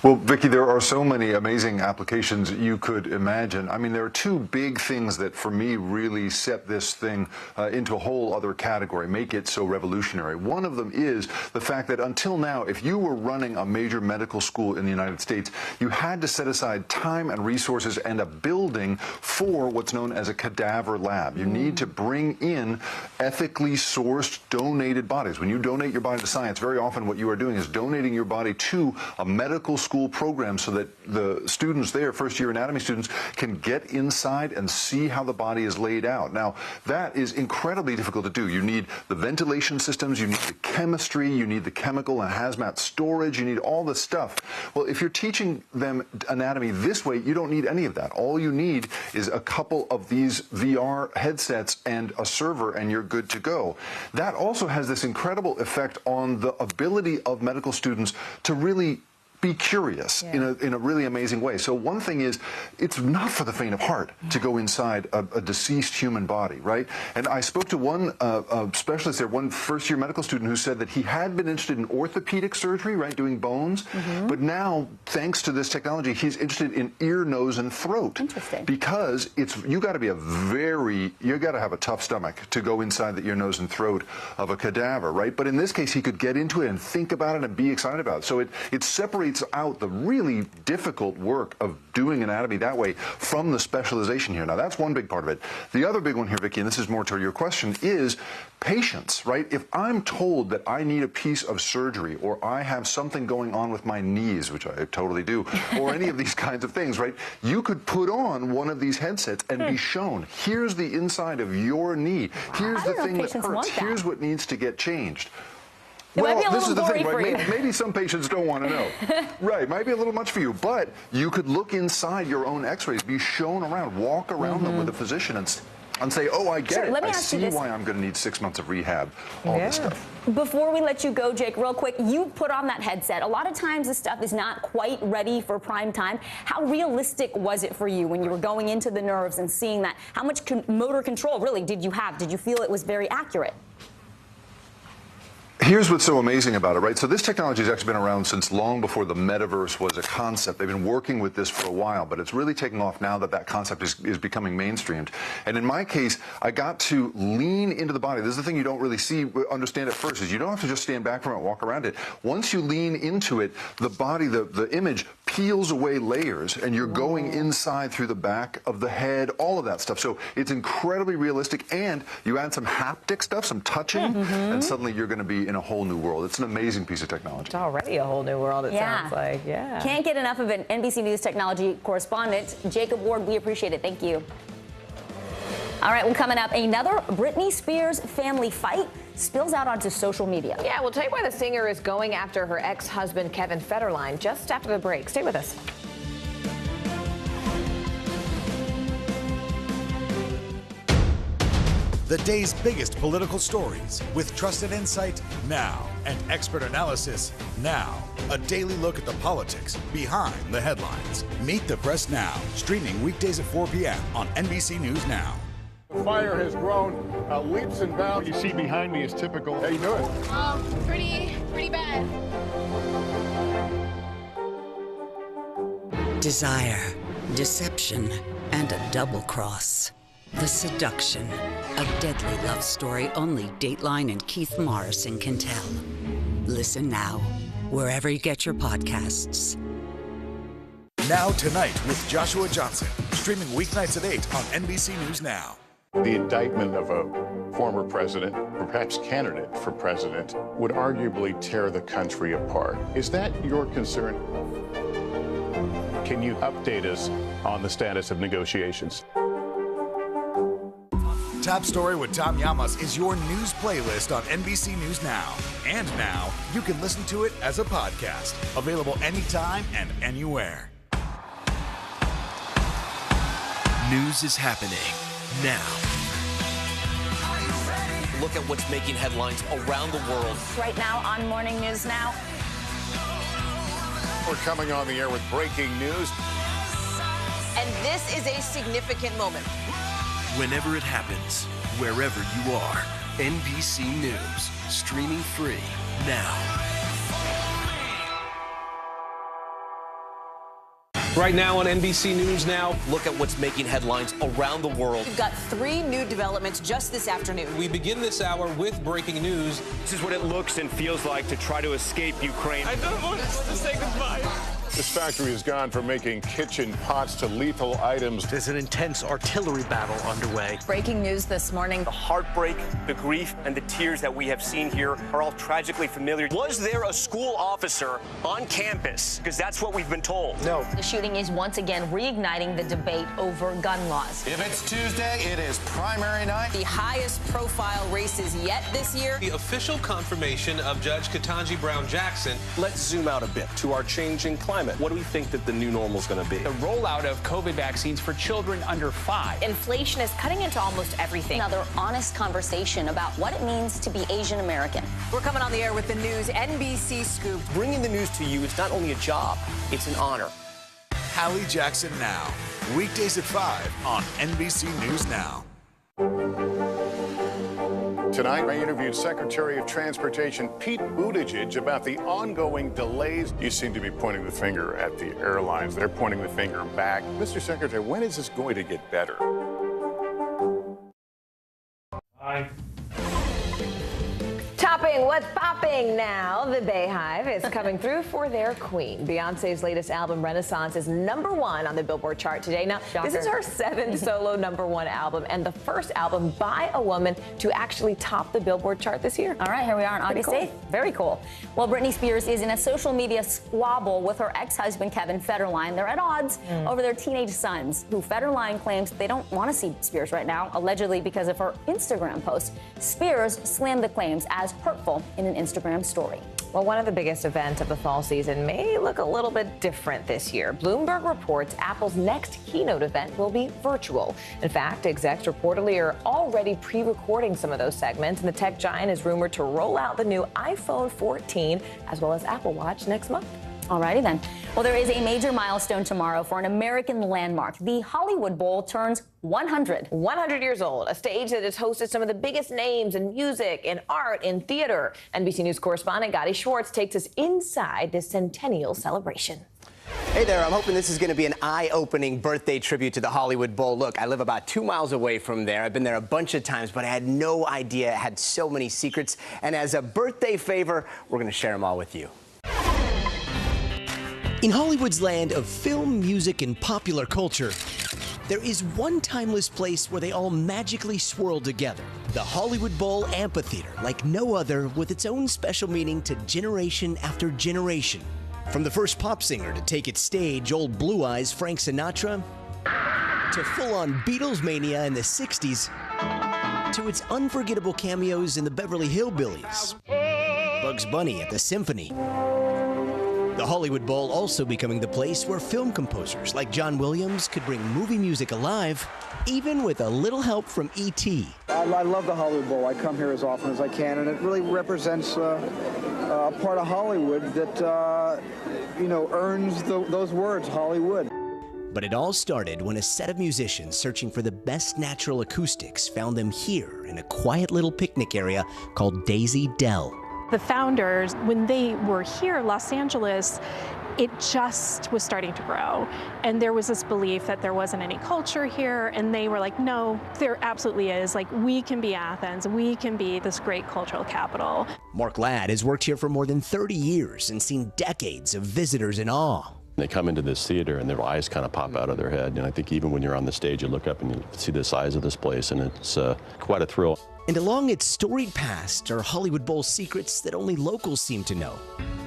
Well, Vicki, there are so many amazing applications you could imagine. I mean, there are two big things that, for me, really set this thing into a whole other category, make it so revolutionary. One of them is the fact that until now, if you were running a major medical school in the United States, you had to set aside time and resources and a building for what's known as a cadaver lab. You need to bring in ethically sourced, donated bodies. When you donate your body to science, very often what you are doing is donating your body to a medical school program so that the students there, first-year anatomy students, can get inside and see how the body is laid out. Now, that is incredibly difficult to do. You need the ventilation systems, you need the chemistry, you need the chemical and hazmat storage, you need all this stuff. Well, if you're teaching them anatomy this way, you don't need any of that. All you need is a couple of these VR headsets and a server, and you're good to go. That also has this incredible effect on the ability of medical students to really be curious in a really amazing way. So one thing is, it's not for the faint of heart to go inside a deceased human body, right? And I spoke to one specialist there, one first-year medical student, who said that he had been interested in orthopedic surgery, right, doing bones, but now, thanks to this technology, he's interested in ear, nose, and throat. Interesting. Because you got to have a tough stomach to go inside the ear, nose, and throat of a cadaver, right? But in this case, he could get into it and think about it and be excited about it. So it separates out the really difficult work of doing anatomy that way from the specialization here. Now, that's one big part of it. The other big one here, Vicki, and this is more to your question, is patience, right? If I'm told that I need a piece of surgery, or I have something going on with my knees, which I totally do, or any of these kinds of things, right? You could put on one of these headsets and be shown, here's the inside of your knee. Here's the thing that hurts. Here's what needs to get changed. Well, this is the thing, right? Maybe some patients don't want to know. Right, might be a little much for you, but you could look inside your own x-rays, be shown around, walk around them with a physician and say, oh, I get it. I see why I'm going to need 6 months of rehab, all this stuff. Before we let you go, Jake, real quick, you put on that headset. A lot of times this stuff is not quite ready for prime time. How realistic was it for you when you were going into the nerves and seeing that? How much motor control, really, did you have? Did you feel it was very accurate? Here's what's so amazing about it, right? So this technology has actually been around since long before the metaverse was a concept. They've been working with this for a while, but it's really taking off now that that concept is becoming mainstreamed. And in my case, I got to lean into the body. This is the thing you don't really understand at first, is you don't have to just stand back from it, walk around it. Once you lean into it, the body, the image peels away layers, and you're going inside through the back of the head, all of that stuff. So it's incredibly realistic, and you add some haptic stuff, some touching, and suddenly you're going to be in a whole new world. It's an amazing piece of technology. It's already a whole new world, it sounds like. Can't get enough of it. NBC News technology correspondent Jacob Ward, we appreciate it. Thank you. All right, well, coming up, another Britney Spears family fight spills out onto social media. Yeah, we'll tell you why the singer is going after her ex-husband, Kevin Federline, just after the break. Stay with us. the day's biggest political stories with trusted insight now and expert analysis now. A daily look at the politics behind the headlines. Meet the Press Now, streaming weekdays at 4 p.m. on NBC News Now. The fire has grown leaps and bounds. You see behind me is typical. How you doing? Pretty bad. Desire, deception, and a double cross. The seduction, a deadly love story only Dateline and Keith Morrison can tell. Listen now, wherever you get your podcasts. Now Tonight with Joshua Johnson, streaming weeknights at 8 on NBC News Now. The indictment of a former president, perhaps candidate for president, would arguably tear the country apart. Is that your concern? Can you update us on the status of negotiations? Top Story with Tom Llamas is your news playlist on NBC News Now. And now, you can listen to it as a podcast. Available anytime and anywhere. News is happening now. Look at what's making headlines around the world. Right now on Morning News Now. We're coming on the air with breaking news. And this is a significant moment. Whenever it happens, wherever you are, NBC News, streaming free now. Right now on NBC News Now, look at what's making headlines around the world. We've got 3 new developments just this afternoon. We begin this hour with breaking news. This is what it looks and feels like to try to escape Ukraine. I don't want us to say goodbye. This factory has gone from making kitchen pots to lethal items. There's an intense artillery battle underway. Breaking news this morning. The heartbreak, the grief, and the tears that we have seen here are all tragically familiar. Was there a school officer on campus? Because that's what we've been told. No. The shooting is once again reigniting the debate over gun laws. If it's Tuesday, it is primary night. The highest profile races yet this year. The official confirmation of Judge Ketanji Brown Jackson. Let's zoom out a bit to our changing climate. What do we think that the new normal is going to be? The rollout of COVID vaccines for children under 5. Inflation is cutting into almost everything. Another honest conversation about what it means to be Asian American. We're coming on the air with the news NBC Scoop. Bringing the news to you is not only a job, it's an honor. Hallie Jackson Now, weekdays at 5 on NBC News Now. Tonight, I interviewed Secretary of Transportation Pete Buttigieg about the ongoing delays. You seem to be pointing the finger at the airlines. They're pointing the finger back. Mr. Secretary, when is this going to get better? Hi. Topping what's popping now, the Bayhive is coming through for their queen. Beyonce's latest album, Renaissance, is #1 on the Billboard chart today. Now, This is her 7th solo #1 album and the first album by a woman to actually top the Billboard chart this year. All right, here we are on August 8th. Very cool. Well, Britney Spears is in a social media squabble with her ex-husband, Kevin Federline. They're at odds over their teenage sons, who Federline claims they don't want to see Spears right now, allegedly because of her Instagram post. Spears slammed the claims as hurtful in an Instagram story. Well, one of the biggest events of the fall season may look a little bit different this year. Bloomberg reports Apple's next keynote event will be virtual. In fact, execs reportedly are already pre-recording some of those segments, and the tech giant is rumored to roll out the new iPhone 14 as well as Apple Watch next month. Alrighty then. Well, there is a major milestone tomorrow for an American landmark. The Hollywood Bowl turns 100. 100 years old, a stage that has hosted some of the biggest names in music, in art, in theater. NBC News correspondent Gotti Schwartz takes us inside this centennial celebration. Hey there, I'm hoping this is going to be an eye-opening birthday tribute to the Hollywood Bowl. Look, I live about 2 miles away from there. I've been there a bunch of times, but I had no idea it had so many secrets. And as a birthday favor, we're going to share them all with you. In Hollywood's land of film, music, and popular culture, there is one timeless place where they all magically swirl together. The Hollywood Bowl Amphitheater, like no other, with its own special meaning to generation after generation. From the first pop singer to take its stage, old Blue Eyes Frank Sinatra, to full-on Beatles mania in the 60s, to its unforgettable cameos in the Beverly Hillbillies, Bugs Bunny at the Symphony, The Hollywood Bowl also becoming the place where film composers like John Williams could bring movie music alive, even with a little help from E.T. I love the Hollywood Bowl. I come here as often as I can, and it really represents a part of Hollywood that, earns those words, Hollywood. But it all started when a set of musicians searching for the best natural acoustics found them here in a quiet little picnic area called Daisy Dell. The founders, when they were here in Los Angeles, it just was starting to grow. And there was this belief that there wasn't any culture here. And they were like, no, there absolutely is. Like, we can be Athens. We can be this great cultural capital. Mark Ladd has worked here for more than 30 years and seen decades of visitors in awe. They come into this theater and their eyes kind of pop out of their head. And I think even when you're on the stage, you look up and you see the size of this place, and it's quite a thrill. And along its storied past are Hollywood Bowl secrets that only locals seem to know.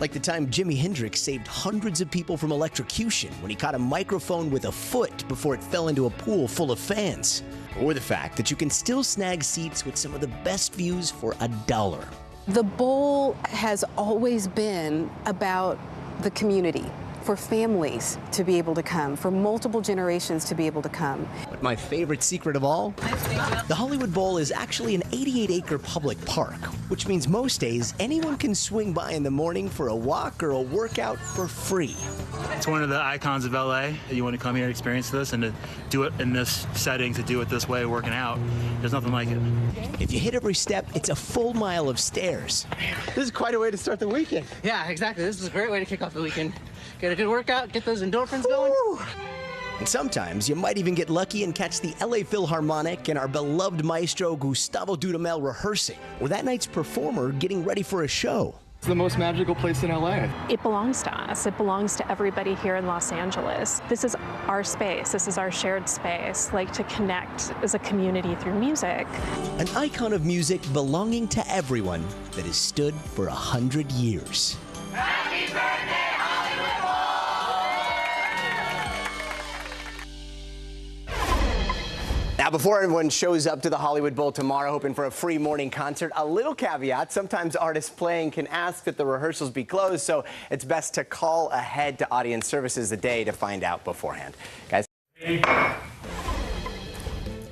Like the time Jimi Hendrix saved hundreds of people from electrocution when he caught a microphone with a foot before it fell into a pool full of fans. Or the fact that you can still snag seats with some of the best views for $1. The Bowl has always been about the community, for families to be able to come, for multiple generations to be able to come. But my favorite secret of all? The Hollywood Bowl is actually an 88-acre public park, which means most days anyone can swing by in the morning for a walk or a workout for free. It's one of the icons of LA. You want to come here and experience this, and to do it in this setting, to do it this way, working out, there's nothing like it. If you hit every step, it's a full mile of stairs. This is quite a way to start the weekend. Yeah, exactly. This is a great way to kick off the weekend. Get a good workout, get those endorphins going. And sometimes you might even get lucky and catch the LA Philharmonic and our beloved maestro Gustavo Dudamel rehearsing, or that night's performer getting ready for a show. It's the most magical place in LA. It belongs to us. It belongs to everybody here in Los Angeles. This is our space. This is our shared space, like to connect as a community through music. An icon of music belonging to everyone that has stood for 100 years. Happy birthday, Hollywood Bowl! Now, before everyone shows up to the Hollywood Bowl tomorrow hoping for a free morning concert, a little caveat: sometimes artists playing can ask that the rehearsals be closed, so it's best to call ahead to audience services a day to find out beforehand. Guys.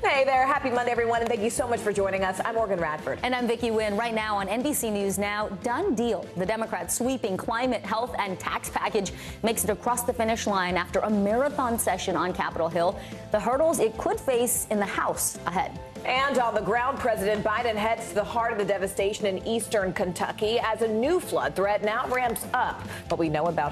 Hey there, happy Monday, everyone, and thank you so much for joining us. I'm Morgan Radford. And I'm Vicki Wynn. Right now on NBC News Now, done deal. The Democrats' sweeping climate, health, and tax package makes it across the finish line after a marathon session on Capitol Hill. The hurdles it could face in the House ahead. And on the ground, President Biden heads to the heart of the devastation in eastern Kentucky as a new flood threat now ramps up. But we know about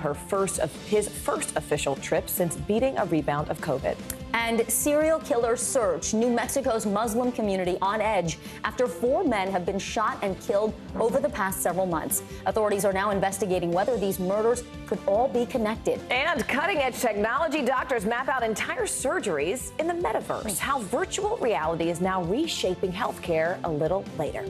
his first official trip since beating a rebound of COVID. And serial killers search New Mexico's Muslim community on edge after 4 men have been shot and killed over the past several months. Authorities are now investigating whether these murders could all be connected. And cutting-edge technology, doctors map out entire surgeries in the metaverse. How virtual reality is now reshaping healthcare a little later.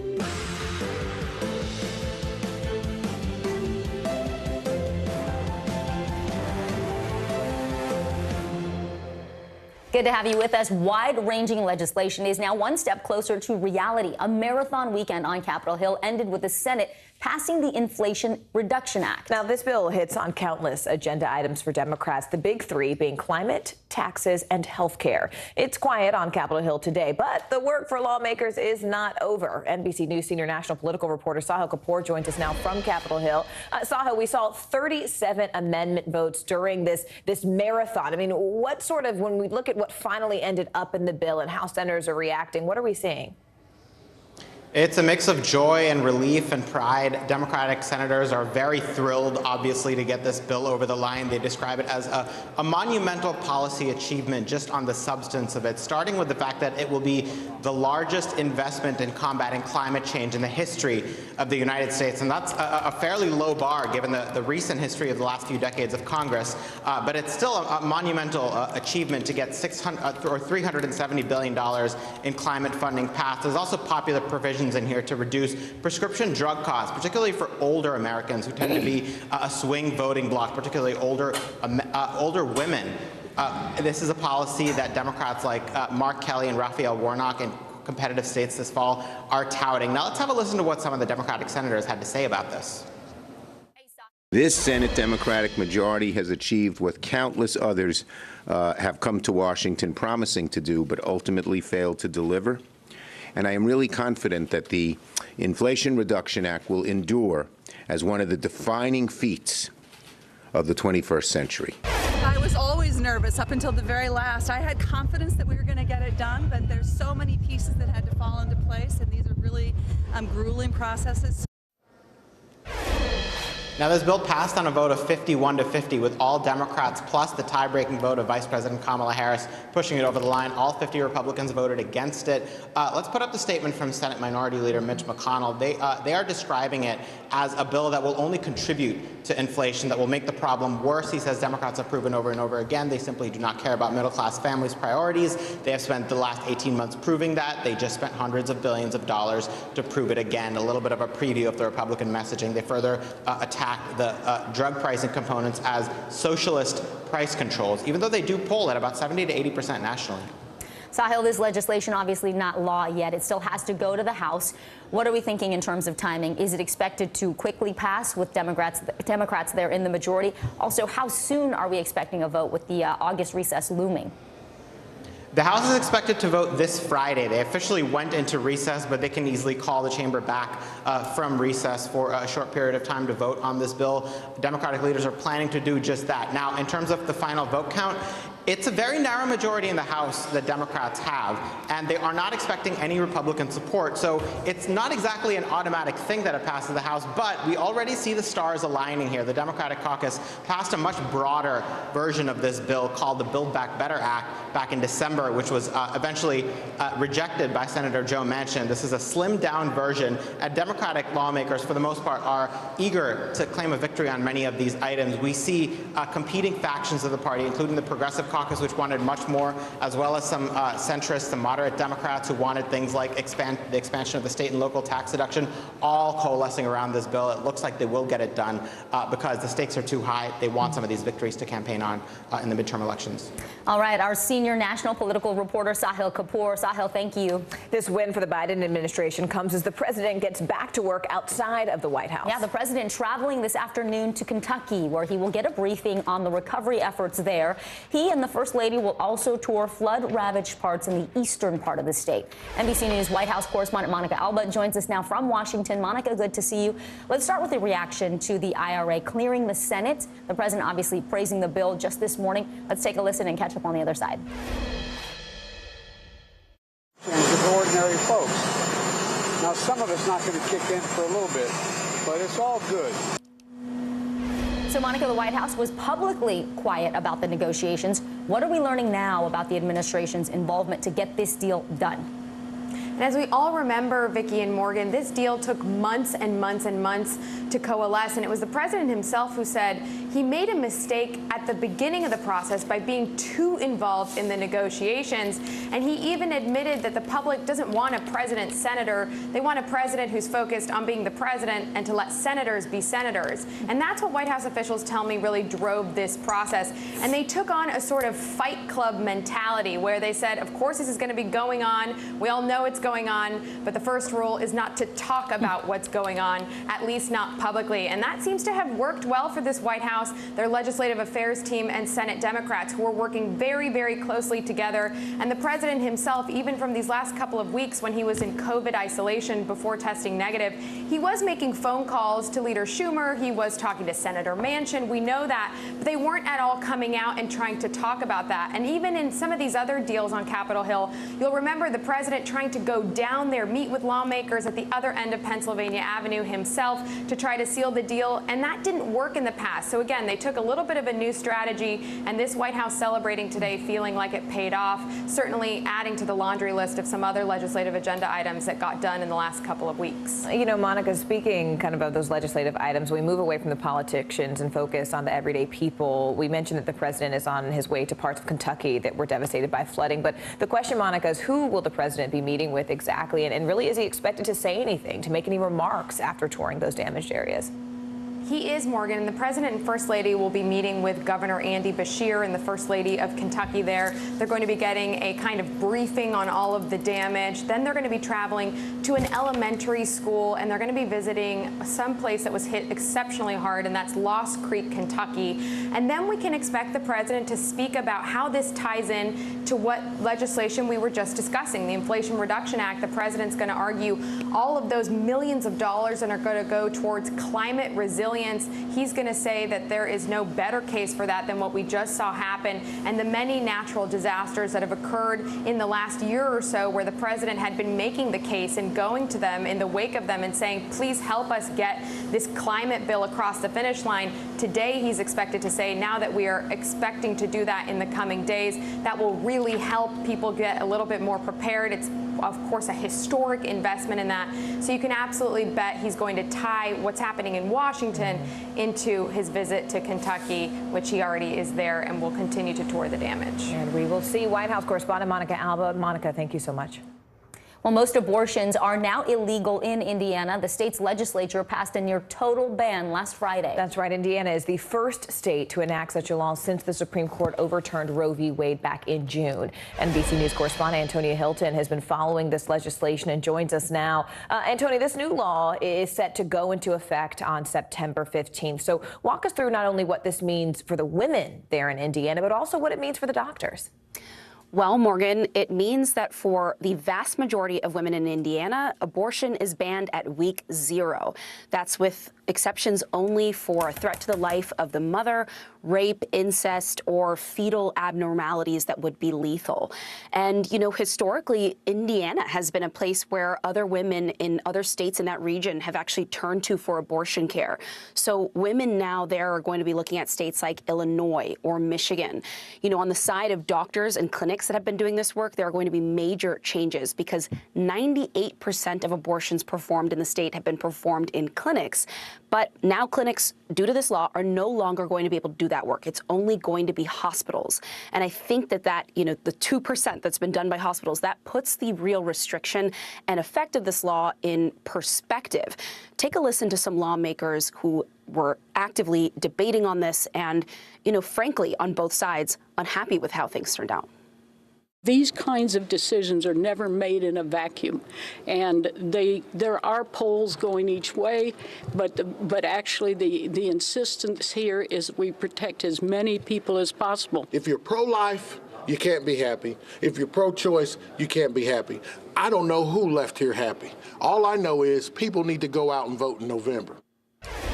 Good to have you with us. Wide-ranging legislation is now one step closer to reality. A marathon weekend on Capitol Hill ended with the Senate passing the Inflation Reduction Act. Now, this bill hits on countless agenda items for Democrats, the big 3 being climate, taxes, and health care. It's quiet on Capitol Hill today, but the work for lawmakers is not over. NBC News senior national political reporter Sahil Kapoor joins us now from Capitol Hill. Sahil, we saw 37 amendment votes during this marathon. I mean, when we look at what finally ended up in the bill and how senators are reacting, what are we seeing? It's a mix of joy and relief and pride. Democratic senators are very thrilled, obviously, to get this bill over the line. They describe it as a monumental policy achievement just on the substance of it, starting with the fact that it will be the largest investment in combating climate change in the history of the United States. And that's a fairly low bar given the recent history of the last few decades of Congress. But it's still a monumental achievement to get $370 billion in climate funding passed. There's also popular provisions in here to reduce prescription drug costs, particularly for older Americans who tend to be a swing voting bloc, particularly older women. This is a policy that Democrats like Mark Kelly and Raphael Warnock in competitive states this fall are touting. Now let's have a listen to what some of the Democratic senators had to say about this. This Senate Democratic majority has achieved what countless others have come to Washington promising to do, but ultimately failed to deliver. And I am really confident that the Inflation Reduction Act will endure as one of the defining feats of the 21st century. I was always nervous up until the very last. I had confidence that we were going to get it done, but there's so many pieces that had to fall into place, and these are really grueling processes. Now, this bill passed on a vote of 51-50, with all Democrats plus the tie-breaking vote of Vice President Kamala Harris pushing it over the line. All 50 Republicans voted against it. Let's put up the statement from Senate Minority Leader Mitch McConnell. They are describing it as a bill that will only contribute to inflation, that will make the problem worse. He says Democrats have proven over and over again they simply do not care about middle-class families' priorities. They have spent the last 18 months proving that. They just spent hundreds of billions of dollars to prove it again. A little bit of a preview of the Republican messaging. They further attack the drug pricing components as socialist price controls, even though they do poll at about 70 to 80% nationally. Sahil, this legislation obviously not law yet. It still has to go to the House. What are we thinking in terms of timing? Is it expected to quickly pass with Democrats there in the majority? Also, how soon are we expecting a vote with the August recess looming? The House is expected to vote this Friday. They officially went into recess, but they can easily call the chamber back from recess for a short period of time to vote on this bill. Democratic leaders are planning to do just that. Now, in terms of the final vote count, it's a very narrow majority in the House that Democrats have, and they are not expecting any Republican support. So it's not exactly an automatic thing that it passes the House, but we already see the stars aligning here. The Democratic caucus passed a much broader version of this bill called the Build Back Better Act back in December, which was eventually rejected by Senator Joe Manchin. This is a slimmed-down version, and Democratic lawmakers, for the most part, are eager to claim a victory on many of these items. We see competing factions of the party, including the Progressive Caucus, which wanted much more, as well as some centrist, some moderate Democrats who wanted things like the expansion of the state and local tax deduction, all coalescing around this bill. It looks like they will get it done because the stakes are too high. They want some of these victories to campaign on in the midterm elections. All right, our senior national political reporter Sahil Kapoor. Sahil, thank you. This win for the Biden administration comes as the president gets back to work outside of the White House. Yeah, the president traveling this afternoon to Kentucky, where he will get a briefing on the recovery efforts there. He and the First Lady will also tour flood-ravaged parts in the eastern part of the state. NBC News White House correspondent Monica Alba joins us now from Washington. Monica, good to see you. Let's start with a reaction to the IRA clearing the Senate. The president obviously praising the bill just this morning. Let's take a listen and catch up on the other side. Of ordinary folks. Now, some of it's not going to kick in for a little bit, but it's all good. So, Monica, the White House was publicly quiet about the negotiations. What are we learning now about the administration's involvement to get this deal done? And as we all remember, Vicki and Morgan, this deal took months and months and months to coalesce. And it was the president himself who said he made a mistake at the beginning of the process by being too involved in the negotiations. And he even admitted that the public doesn't want a president-senator. They want a president who's focused on being the president and to let senators be senators. And that's what White House officials tell me really drove this process. And they took on a sort of fight club mentality where they said, of course, this is going to be going on. We all know it's going on, but the first rule is not to talk about what's going on, at least not publicly. And that seems to have worked well for this White House, their legislative affairs team, and Senate Democrats, who are working very, very closely together. And the president himself, even from these last couple of weeks when he was in COVID isolation before testing negative, he was making phone calls to Leader Schumer. He was talking to Senator Manchin. We know that. But they weren't at all coming out and trying to talk about that. And even in some of these other deals on Capitol Hill, you'll remember the president trying to go down there, meet with lawmakers at the other end of Pennsylvania Avenue himself to try to seal the deal, and that didn't work in the past. So again, they took a little bit of a new strategy, and this White House celebrating today, feeling like it paid off, certainly adding to the laundry list of some other legislative agenda items that got done in the last couple of weeks. You know, Monica, speaking kind of those legislative items, we move away from the politicians and focus on the everyday people. We mentioned that the president is on his way to parts of Kentucky that were devastated by flooding, but the question, Monica, is who will the president be meeting with exactly, and really is he expected to say anything, to make any remarks after touring those damaged areas? He is, Morgan, and the President and First Lady will be meeting with Governor Andy Beshear and the First Lady of Kentucky there. They're going to be getting a kind of briefing on all of the damage. Then they're going to be traveling to an elementary school, and they're going to be visiting some place that was hit exceptionally hard, and that's Lost Creek, Kentucky. And then we can expect the President to speak about how this ties in to what legislation we were just discussing, the Inflation Reduction Act. The President's going to argue all of those millions of dollars that are going to go towards climate resilience. He's going to say that there is no better case for that than what we just saw happen, and the many natural disasters that have occurred in the last year or so, where the President had been making the case and going to them in the wake of them and saying, please help us get this climate bill across the finish line. Today, he's expected to say, now that we are expecting to do that in the coming days, that will really help people get a little bit more prepared. It's, of course, a historic investment in that. So you can absolutely bet he's going to tie what's happening in Washington into his visit to Kentucky, which he already is there and will continue to tour the damage. And we will see. White House correspondent Monica Alba. Monica, thank you so much. Well, most abortions are now illegal in Indiana. The state's legislature passed a near total ban last Friday. That's right. Indiana is the first state to enact such a law since the Supreme Court overturned Roe v. Wade back in June. NBC News correspondent Antonia Hilton has been following this legislation and joins us now. Antonia, this new law is set to go into effect on September 15th. So walk us through not only what this means for the women there in Indiana, but also what it means for the doctors. Well, Morgan, it means that for the vast majority of women in Indiana, abortion is banned at week 0. That's with exceptions only for a threat to the life of the mother, rape, incest, or fetal abnormalities that would be lethal. And, you know, historically, Indiana has been a place where other women in other states in that region have actually turned to for abortion care. So women now there are going to be looking at states like Illinois or Michigan. You know, on the side of doctors and clinics that have been doing this work, there are going to be major changes because 98% of abortions performed in the state have been performed in clinics. But now clinics, due to this law, are no longer going to be able to do that work. It's only going to be hospitals. And I think that, you know, the 2% that's been done by hospitals, that puts the real restriction and effect of this law in perspective. Take a listen to some lawmakers who were actively debating on this and, you know, frankly, on both sides, unhappy with how things turned out. These kinds of decisions are never made in a vacuum, and there are polls going each way, but actually the insistence here is we protect as many people as possible. If you're pro-life, you can't be happy. If you're pro-choice, you can't be happy. I don't know who left here happy. All I know is people need to go out and vote in November.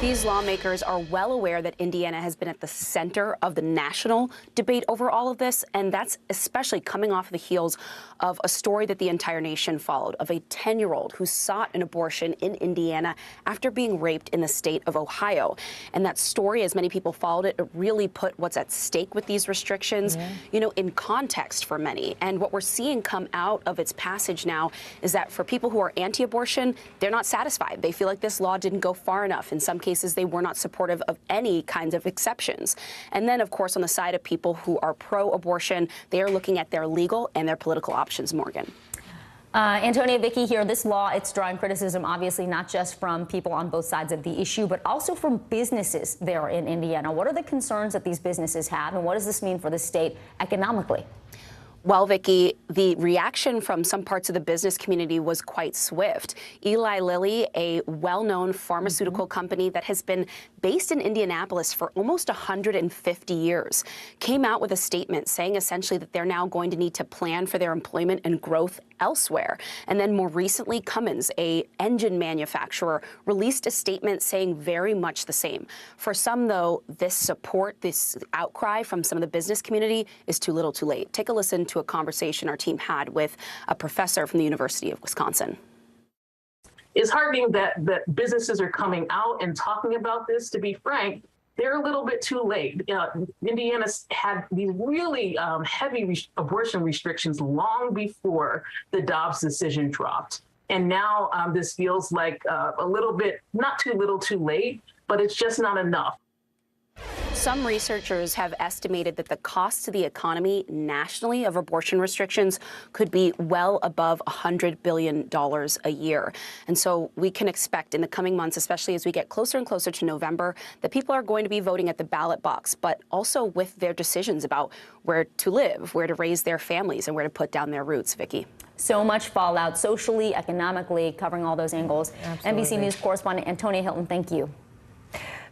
These lawmakers are well aware that Indiana has been at the center of the national debate over all of this, and that's especially coming off the heels of a story that the entire nation followed of a 10-year-old who sought an abortion in Indiana after being raped in the state of Ohio. And that story, as many people followed it, it really put what's at stake with these restrictions, you know, in context for many. And what we're seeing come out of its passage now is that for people who are anti-abortion, they're not satisfied. They feel like this law didn't go far enough. In some cases, they were not supportive of any kinds of exceptions. And then, of course, on the side of people who are pro-abortion, they are looking at their legal and their political options, Morgan. Antonia, Vicky here. This law, it's drawing criticism, obviously, not just from people on both sides of the issue, but also from businesses there in Indiana. What are the concerns that these businesses have, and what does this mean for the state economically? Well, Vicky, the reaction from some parts of the business community was quite swift. Eli Lilly, a well-known pharmaceutical company that has been based in Indianapolis for almost 150 years, came out with a statement saying essentially that they're now going to need to plan for their employment and growth elsewhere. And then more recently, Cummins, a engine manufacturer, released a statement saying very much the same. For some, though, this support, this outcry from some of the business community is too little too late. Take a listen to a conversation our team had with a professor from the University of Wisconsin. It's heartening that businesses are coming out and talking about this. To be frank, they're a little bit too late. Indiana's had these really heavy abortion restrictions long before the Dobbs decision dropped. And now this feels like a little bit, not too little too late, but it's just not enough. Some researchers have estimated that the cost to the economy nationally of abortion restrictions could be well above $100 billion a year. And so we can expect in the coming months, especially as we get closer and closer to November, that people are going to be voting at the ballot box, but also with their decisions about where to live, where to raise their families, and where to put down their roots. Vicki. So much fallout socially, economically, covering all those angles. Absolutely. NBC News correspondent Antonia Hilton, thank you.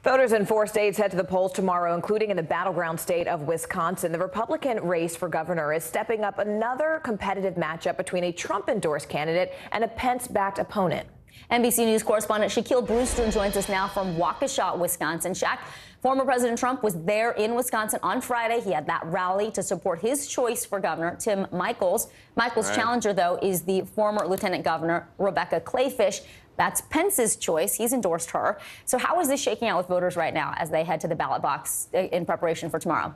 Voters in 4 states head to the polls tomorrow, including in the battleground state of Wisconsin. The Republican race for governor is stepping up another competitive matchup between a Trump-endorsed candidate and a Pence-backed opponent. NBC News correspondent Shaquille Brewster joins us now from Waukesha, Wisconsin. Shaq, former President Trump was there in Wisconsin on Friday. He had that rally to support his choice for governor, Tim Michels. Michels' challenger, though, is the former Lieutenant Governor Rebecca Clayfish. That's Pence's choice. He's endorsed her. So how is this shaking out with voters right now as they head to the ballot box in preparation for tomorrow?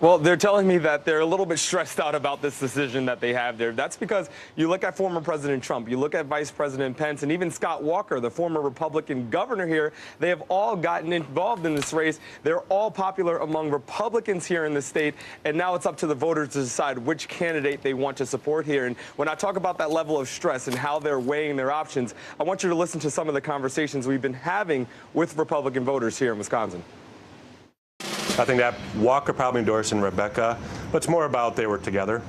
Well, they're telling me that they're a little bit stressed out about this decision that they have there. That's because you look at former President Trump, you look at Vice President Pence, and even Scott Walker, the former Republican governor here, they have all gotten involved in this race. They're all popular among Republicans here in the state, and now it's up to the voters to decide which candidate they want to support here. And when I talk about that level of stress and how they're weighing their options, I want you to listen to some of the conversations we've been having with Republican voters here in Wisconsin. I think that Walker probably endorsing Rebecca, but it's more about they were together.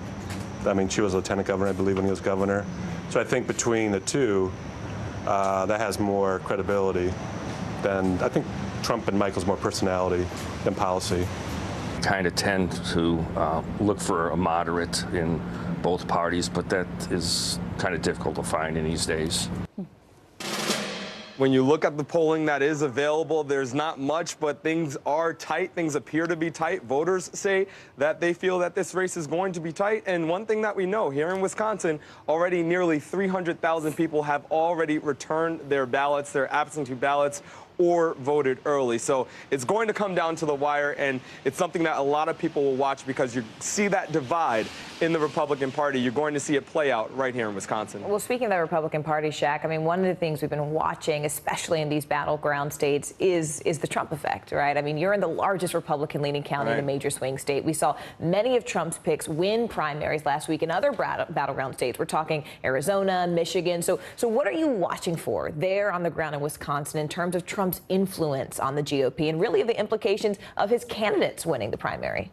I mean, she was lieutenant governor, I believe, when he was governor. So I think between the two, that has more credibility than, I think Trump and Michael's more personality than policy. Kind of tend to look for a moderate in both parties, but that is kind of difficult to find in these days. When you look at the polling that is available, there's not much, but things are tight. Things appear to be tight. Voters say that they feel that this race is going to be tight. And one thing that we know here in Wisconsin, already nearly 300,000 people have already returned their ballots, their absentee ballots, or voted early. So it's going to come down to the wire, and it's something that a lot of people will watch because you see that divide in the Republican Party. You're going to see it play out right here in Wisconsin. Well, speaking of the Republican Party, Shaq, I mean, one of the things we've been watching, especially in these battleground states, is the Trump effect, right? I mean, you're in the largest Republican-leaning county, the major swing state. We saw many of Trump's picks win primaries last week in other battleground states. We're talking Arizona, Michigan. So what are you watching for there on the ground in Wisconsin in terms of Trump's influence on the GOP and really the implications of his candidates winning the primary?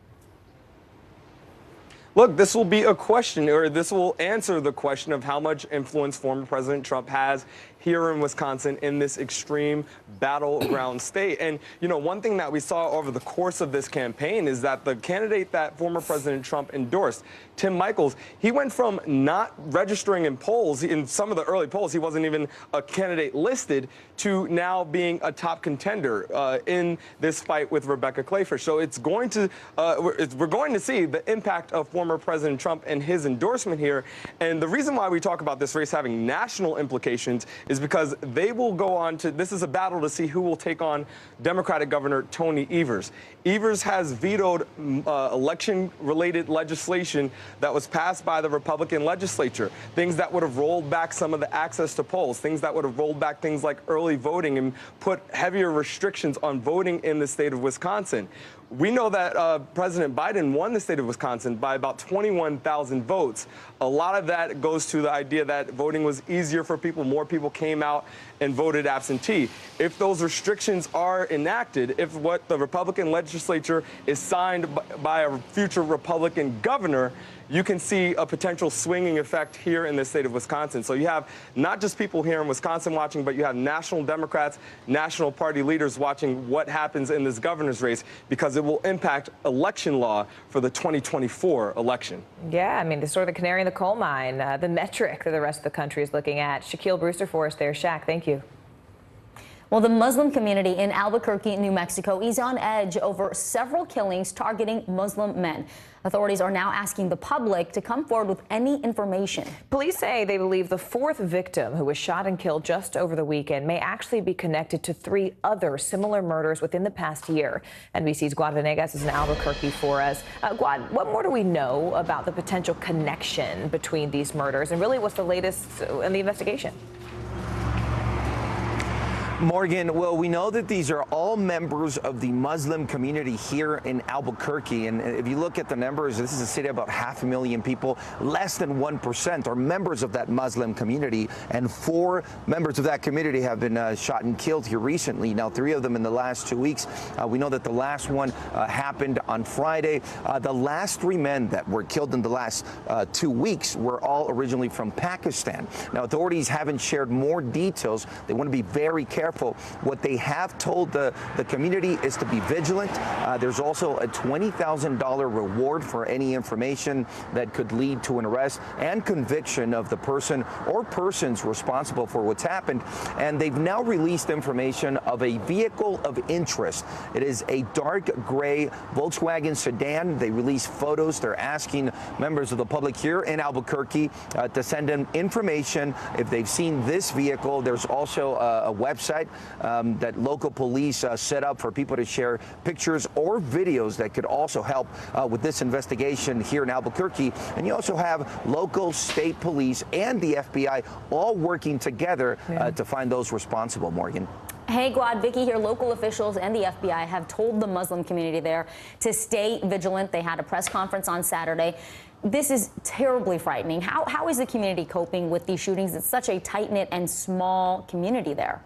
Look, this will be a question, or this will answer the question of how much influence former President Trump has here in Wisconsin in this extreme battleground state. And, you know, one thing that we saw over the course of this campaign is that the candidate that former President Trump endorsed, Tim Michels, he went from not registering in polls, in some of the early polls, he wasn't even a candidate listed, to now being a top contender in this fight with Rebecca Clayfish. So it's going to, we're going to see the impact of former President Trump and his endorsement here. And the reason why we talk about this race having national implications is because they will go on to, this is a battle to see who will take on Democratic Governor Tony Evers. Evers has vetoed election-related legislation that was passed by the Republican legislature, things that would have rolled back some of the access to polls, things that would have rolled back things like early voting and put heavier restrictions on voting in the state of Wisconsin. We know that President Biden won the state of Wisconsin by about 21,000 votes. A lot of that goes to the idea that voting was easier for people. More people came out and voted absentee. If those restrictions are enacted, if what the Republican legislature is signed by a future Republican governor, you can see a potential swinging effect here in the state of Wisconsin. So you have not just people here in Wisconsin watching, but you have national Democrats, national party leaders watching what happens in this governor's race, because it will impact election law for the 2024 election. Yeah, I mean, this is sort of the canary in the coal mine, the metric that the rest of the country is looking at. Shaquille Brewster for us there. Shaq, thank you. Well, the Muslim community in Albuquerque, New Mexico is on edge over several killings targeting Muslim men. Authorities are now asking the public to come forward with any information. Police say they believe the fourth victim who was shot and killed just over the weekend may actually be connected to 3 other similar murders within the past year. NBC's Guad Venegas is in Albuquerque for us. Guad, what more do we know about the potential connection between these murders, and really what's the latest in the investigation? Morgan, well, we know that these are all members of the Muslim community here in Albuquerque. And if you look at the numbers, this is a city of about 500,000 people. Less than 1% are members of that Muslim community. And 4 members of that community have been shot and killed here recently. Now, 3 of them in the last 2 weeks. We know that the last one happened on Friday. The last 3 men that were killed in the last 2 weeks were all originally from Pakistan. Now, authorities haven't shared more details. They want to be very careful. What they have told the community is to be vigilant. There's also a $20,000 reward for any information that could lead to an arrest and conviction of the person or persons responsible for what's happened. And they've now released information of a vehicle of interest. It is a dark gray Volkswagen sedan. They released photos. They're asking members of the public here in Albuquerque to send them information if they've seen this vehicle. There's also a website that local police set up for people to share pictures or videos that could also help with this investigation here in Albuquerque. And you also have local, state police and the FBI all working together to find those responsible, Morgan. Hey, Guad, Vicky here. Local officials and the FBI have told the Muslim community there to stay vigilant. They had a press conference on Saturday. This is terribly frightening. How is the community coping with these shootings? It's such a tight-knit and small community there.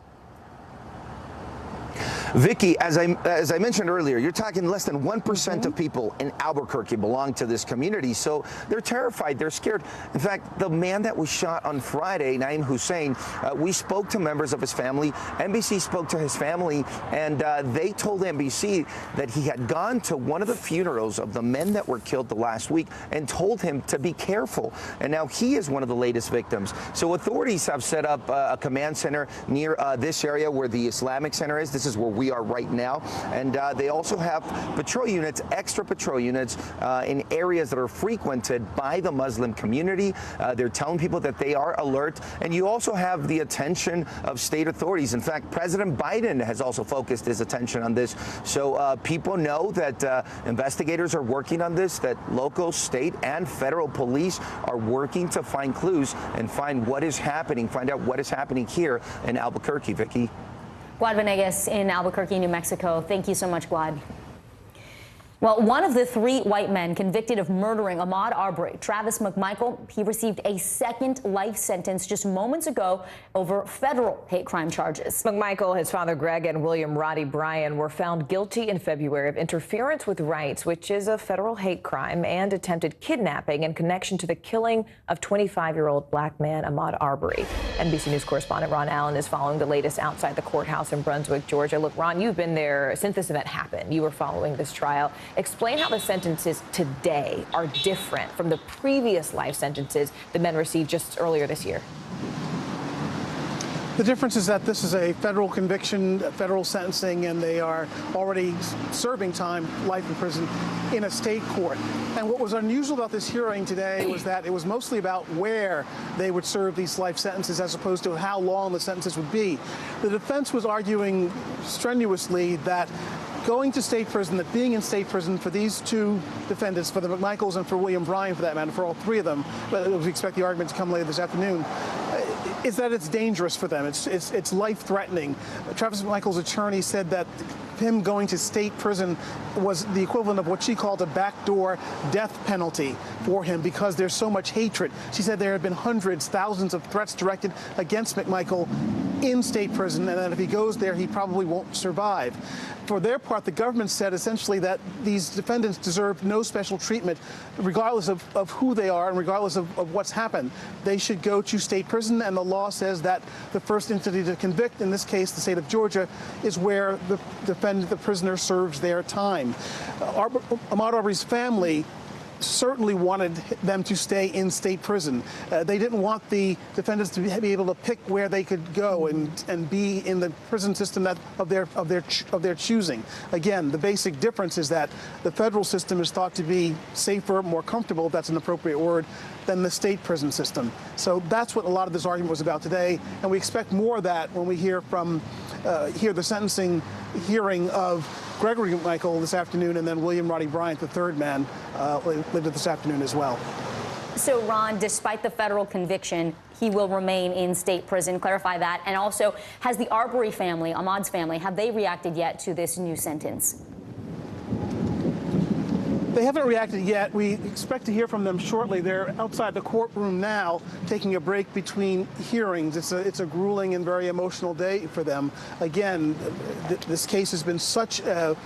Vicky, as I mentioned earlier, you're talking less than 1% of people in Albuquerque belong to this community. So they're terrified. They're scared. In fact, the man that was shot on Friday, Naeem Hussein, we spoke to members of his family. NBC spoke to his family, and they told NBC that he had gone to one of the funerals of the men that were killed the last week and told him to be careful. And now he is one of the latest victims. So authorities have set up a command center near this area where the Islamic Center is. This is where we are right now. And they also have patrol units, extra patrol units in areas that are frequented by the Muslim community. They're telling people that they are alert. And you also have the attention of state authorities. In fact, President Biden has also focused his attention on this. So people know that investigators are working on this, that local, state, and federal police are working to find clues and find what is happening, find out what is happening here in Albuquerque, Vicky. Guad Venegas in Albuquerque, New Mexico. Thank you so much, Guad. Well, one of the 3 white men convicted of murdering Ahmaud Arbery, Travis McMichael, he received a second life sentence just moments ago over federal hate crime charges. McMichael, his father Greg, and William Roddy Bryan were found guilty in February of interference with rights, which is a federal hate crime, and attempted kidnapping in connection to the killing of 25-year-old black man Ahmaud Arbery. NBC News correspondent Ron Allen is following the latest outside the courthouse in Brunswick, Georgia. Look, Ron, you've been there since this event happened. You were following this trial. Explain how the sentences today are different from the previous life sentences the men received just earlier this year. The difference is that this is a federal conviction, federal sentencing, and they are already serving time, life in prison, in a state court. And what was unusual about this hearing today was that it was mostly about where they would serve these life sentences as opposed to how long the sentences would be. The defense was arguing strenuously that going to state prison, that being in state prison for these 2 defendants, for the McMichaels and for William Bryan for that matter, for all 3 of them, but we expect the argument to come later this afternoon, is that it's dangerous for them. It's life-threatening. Travis McMichael's attorney said that him going to state prison was the equivalent of what she called a backdoor death penalty for him because there's so much hatred. She said there had been hundreds, thousands of threats directed against McMichael in state prison, and that if he goes there, he probably won't survive. For their part, the government said essentially that these defendants deserve no special treatment, regardless of who they are and regardless of what's happened. They should go to state prison, and the law says that the first entity to convict, in this case the state of Georgia, is where the prisoner serves their time. Ahmaud Arbery's family certainly wanted them to stay in state prison. They didn't want the defendants to be able to pick where they could go and be in the prison system of their choosing. Again, the basic difference is that the federal system is thought to be safer, more comfortable, if that's an appropriate word, than the state prison system. So that's what a lot of this argument was about today, and we expect more of that when we hear the sentencing hearing of Gregory McMichael this afternoon, and then William Roddy Bryant, the 3rd man, later this afternoon as well. So, Ron, despite the federal conviction, he will remain in state prison. Clarify that. And also, has the Arbery family, Ahmaud's family, have they reacted yet to this new sentence? They haven't reacted yet. We expect to hear from them shortly. They're outside the courtroom now, taking a break between hearings. It's a grueling and very emotional day for them. Again, this case has been such a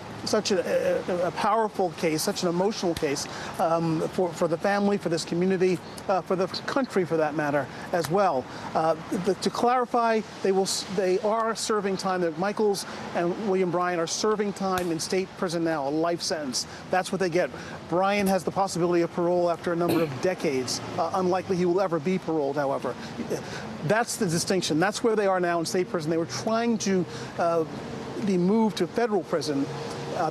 powerful case, such an emotional case for the family, for this community, for the country, for that matter, as well. To clarify, they are serving time. That Michaels and William Bryan are serving time in state prison now, a life sentence. That's what they get. Bryan has the possibility of parole after a number of decades. Unlikely he will ever be paroled, however. That's the distinction. That's where they are now in state prison. They were trying to be moved to federal prison.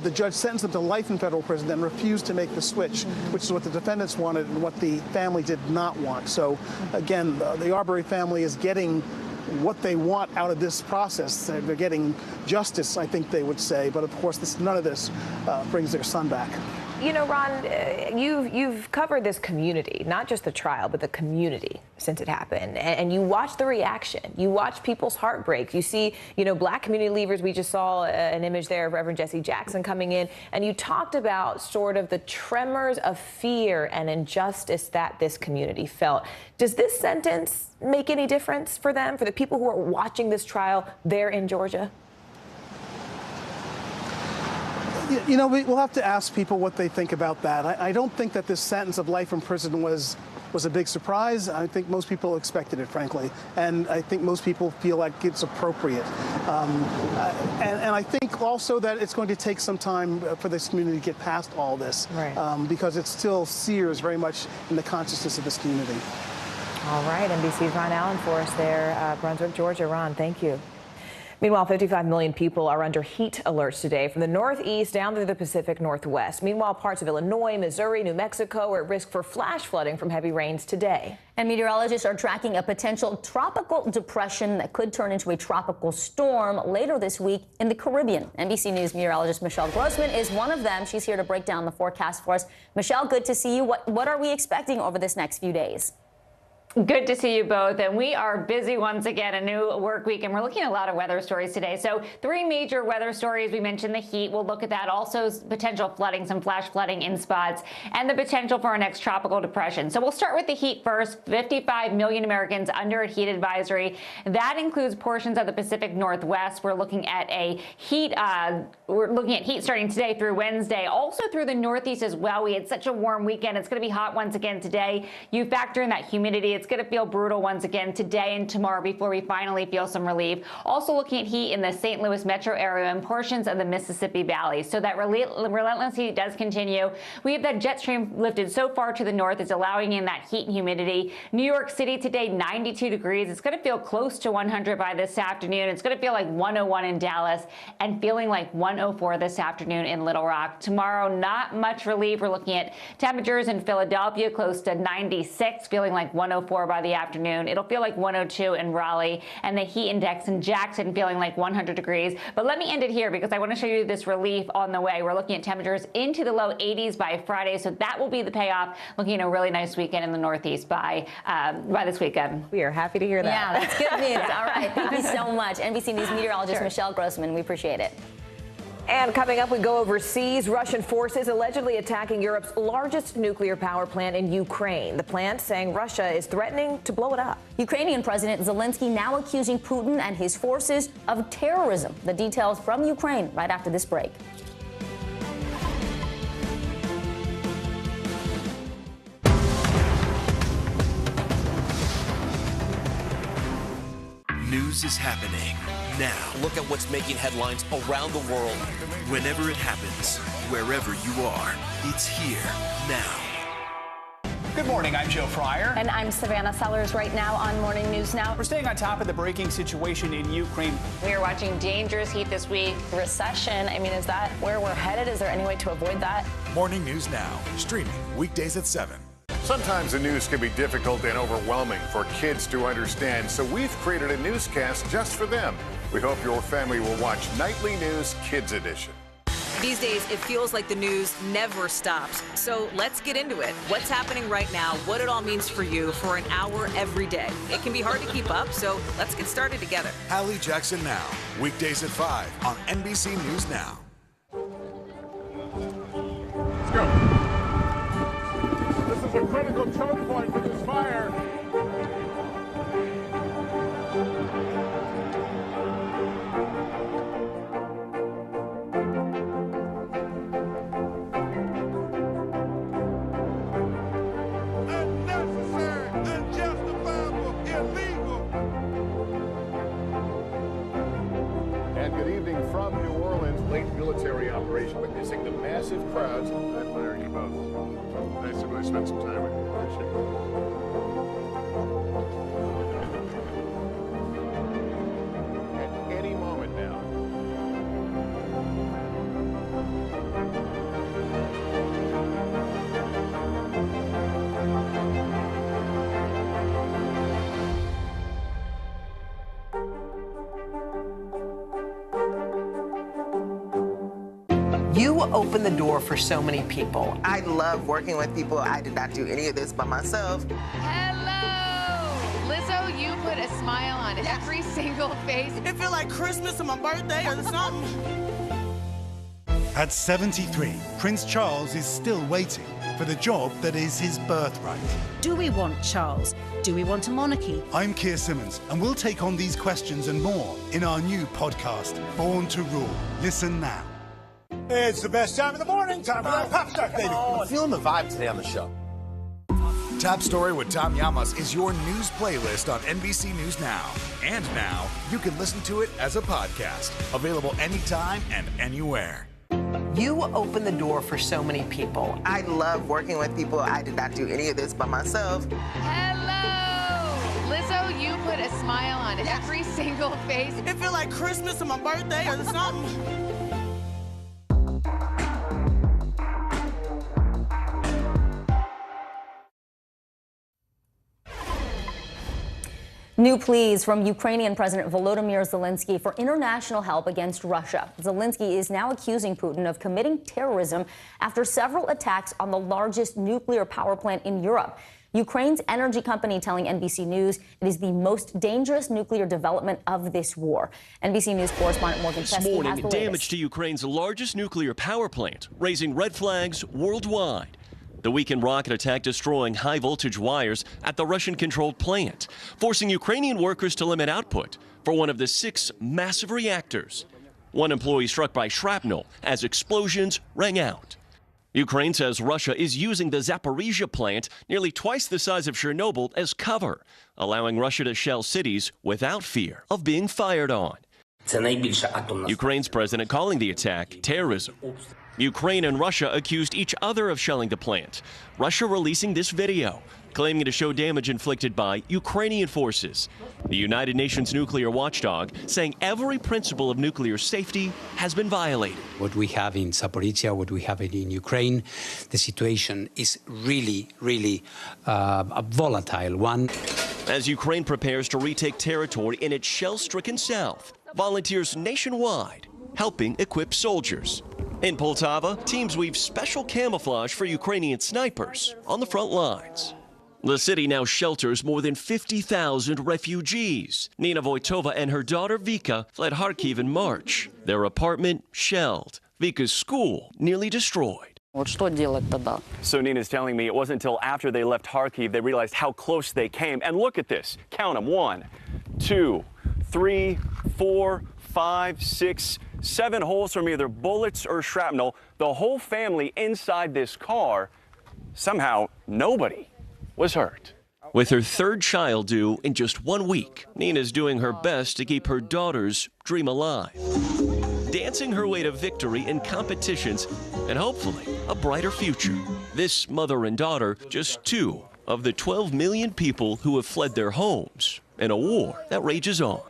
The judge sentenced them to life in federal prison, then refused to make the switch, which is what the defendants wanted and what the family did not want. So, again, the Arbery family is getting what they want out of this process. They're getting justice, I think they would say. But, of course, none of this brings their son back. You know, Ron, you've covered this community, not just the trial, but the community since it happened. And you watch the reaction. You watch people's heartbreak. You see, Black community leaders. We just saw an image there of Reverend Jesse Jackson coming in. And you talked about sort of the tremors of fear and injustice that this community felt. Does this sentence make any difference for them, for the people who are watching this trial there in Georgia? We'll have to ask people what they think about that. I don't think that this sentence of life in prison was a big surprise. I think most people expected it, frankly. And I think most people feel like it's appropriate. And I think also that it's going to take some time for this community to get past all this. Right. Because it still sears very much in the consciousness of this community. All right, NBC's Ron Allen for us there, Brunswick, Georgia. Ron, thank you. Meanwhile, 55 million people are under heat alerts today from the Northeast down to the Pacific Northwest. Meanwhile, parts of Illinois, Missouri, New Mexico are at risk for flash flooding from heavy rains today. And meteorologists are tracking a potential tropical depression that could turn into a tropical storm later this week in the Caribbean. NBC News meteorologist Michelle Grossman is one of them. She's here to break down the forecast for us. Michelle, good to see you. What are we expecting over this next few days? Good to see you both, and we are busy once again, a new work week, and we're looking at a lot of weather stories today. So 3 major weather stories. We mentioned the heat. We'll look at that. Also potential flooding, some flash flooding in spots, and the potential for our next tropical depression. So we'll start with the heat first. 55 million Americans under a heat advisory. That includes portions of the Pacific Northwest. We're looking at heat starting today through Wednesday, also through the Northeast as well. We had such a warm weekend. It's going to be hot once again today. You factor in that humidity. It's going to feel brutal once again today and tomorrow before we finally feel some relief. Also looking at heat in the St. Louis metro area and portions of the Mississippi Valley. So that relentless heat does continue. We have that jet stream lifted so far to the north. It's allowing in that heat and humidity. New York City today, 92 degrees. It's going to feel close to 100 by this afternoon. It's going to feel like 101 in Dallas and feeling like 104 this afternoon in Little Rock. Tomorrow, not much relief. We're looking at temperatures in Philadelphia close to 96, feeling like 104 by the afternoon. It'll feel like 102 in Raleigh, and the heat index in Jackson feeling like 100 degrees. But let me end it here because I want to show you this relief on the way. We're looking at temperatures into the low 80s by Friday, so that will be the payoff. Looking at a really nice weekend in the Northeast by this weekend. We are happy to hear that. Yeah, that's good news. All right, thank you so much. NBC News meteorologist Michelle Grossman, we appreciate it. And coming up, we go overseas. Russian forces allegedly attacking Europe's largest nuclear power plant in Ukraine. The plant saying Russia is threatening to blow it up. Ukrainian President Zelensky now accusing Putin and his forces of terrorism. The details from Ukraine right after this break. News is happening now. Look at what's making headlines around the world. Whenever it happens, wherever you are, it's here now. Good morning, I'm Joe Fryer. And I'm Savannah Sellers right now on Morning News Now. We're staying on top of the breaking situation in Ukraine. We are watching dangerous heat this week. Recession, I mean, is that where we're headed? Is there any way to avoid that? Morning News Now, streaming weekdays at 7. Sometimes the news can be difficult and overwhelming for kids to understand, so we've created a newscast just for them. We hope your family will watch Nightly News Kids Edition. These days, it feels like the news never stops. So let's get into it. What's happening right now, what it all means for you for an hour every day. It can be hard to keep up, so let's get started together. Hallie Jackson Now, weekdays at 5 on NBC News Now. Let's go. This is a critical choke point for this fire. From New Orleans, late military operation, witnessing the massive crowds. I admire you both. Nice to really spend some time with you. Appreciate it. At any moment now. You open the door for so many people. I love working with people. I did not do any of this by myself. Hello! Lizzo, you put a smile on every single face. It feels like Christmas or my birthday or something. At 73, Prince Charles is still waiting for the job that is his birthright. Do we want Charles? Do we want a monarchy? I'm Keir Simmons, and we'll take on these questions and more in our new podcast, Born to Rule. Listen now. It's the best time of the morning. Time for that pop start, baby. I'm feeling the vibe today on the show. Top Story with Tom Llamas is your news playlist on NBC News Now. And now, you can listen to it as a podcast. Available anytime and anywhere. You open the door for so many people. I love working with people. I did not do any of this by myself. Hello! Lizzo, you put a smile on every single face. It feels like Christmas or my birthday or something. New pleas from Ukrainian President Volodymyr Zelensky for international help against Russia. Zelensky is now accusing Putin of committing terrorism after several attacks on the largest nuclear power plant in Europe. Ukraine's energy company telling NBC News it is the most dangerous nuclear development of this war. NBC News correspondent Morgan This Chesky morning, has the damage latest. to Ukraine's largest nuclear power plant, raising red flags worldwide. The weekend rocket attack destroying high-voltage wires at the Russian-controlled plant, forcing Ukrainian workers to limit output for one of the 6 massive reactors. One employee struck by shrapnel as explosions rang out. Ukraine says Russia is using the Zaporizhia plant, nearly twice the size of Chernobyl, as cover, allowing Russia to shell cities without fear of being fired on. Ukraine's president calling the attack terrorism. Ukraine and Russia accused each other of shelling the plant. Russia releasing this video, claiming to show damage inflicted by Ukrainian forces. The United Nations nuclear watchdog saying every principle of nuclear safety has been violated. What we have in Zaporizhia, what we have in Ukraine, the situation is really, really a volatile one. As Ukraine prepares to retake territory in its shell-stricken south, volunteers nationwide helping equip soldiers. In Poltava, teams weave special camouflage for Ukrainian snipers on the front lines. The city now shelters more than 50,000 refugees. Nina Voitova and her daughter Vika fled Kharkiv in March. Their apartment shelled. Vika's school nearly destroyed. So Nina's telling me it wasn't until after they left Kharkiv they realized how close they came. And look at this. Count them. 1, 2, 3, 4, 5, 6, 7 holes from either bullets or shrapnel. The whole family inside this car. Somehow, nobody was hurt. With her 3rd child due in just 1 week, Nina's doing her best to keep her daughter's dream alive. Dancing her way to victory in competitions and hopefully a brighter future. This mother and daughter, just 2 of the 12 million people who have fled their homes in a war that rages on.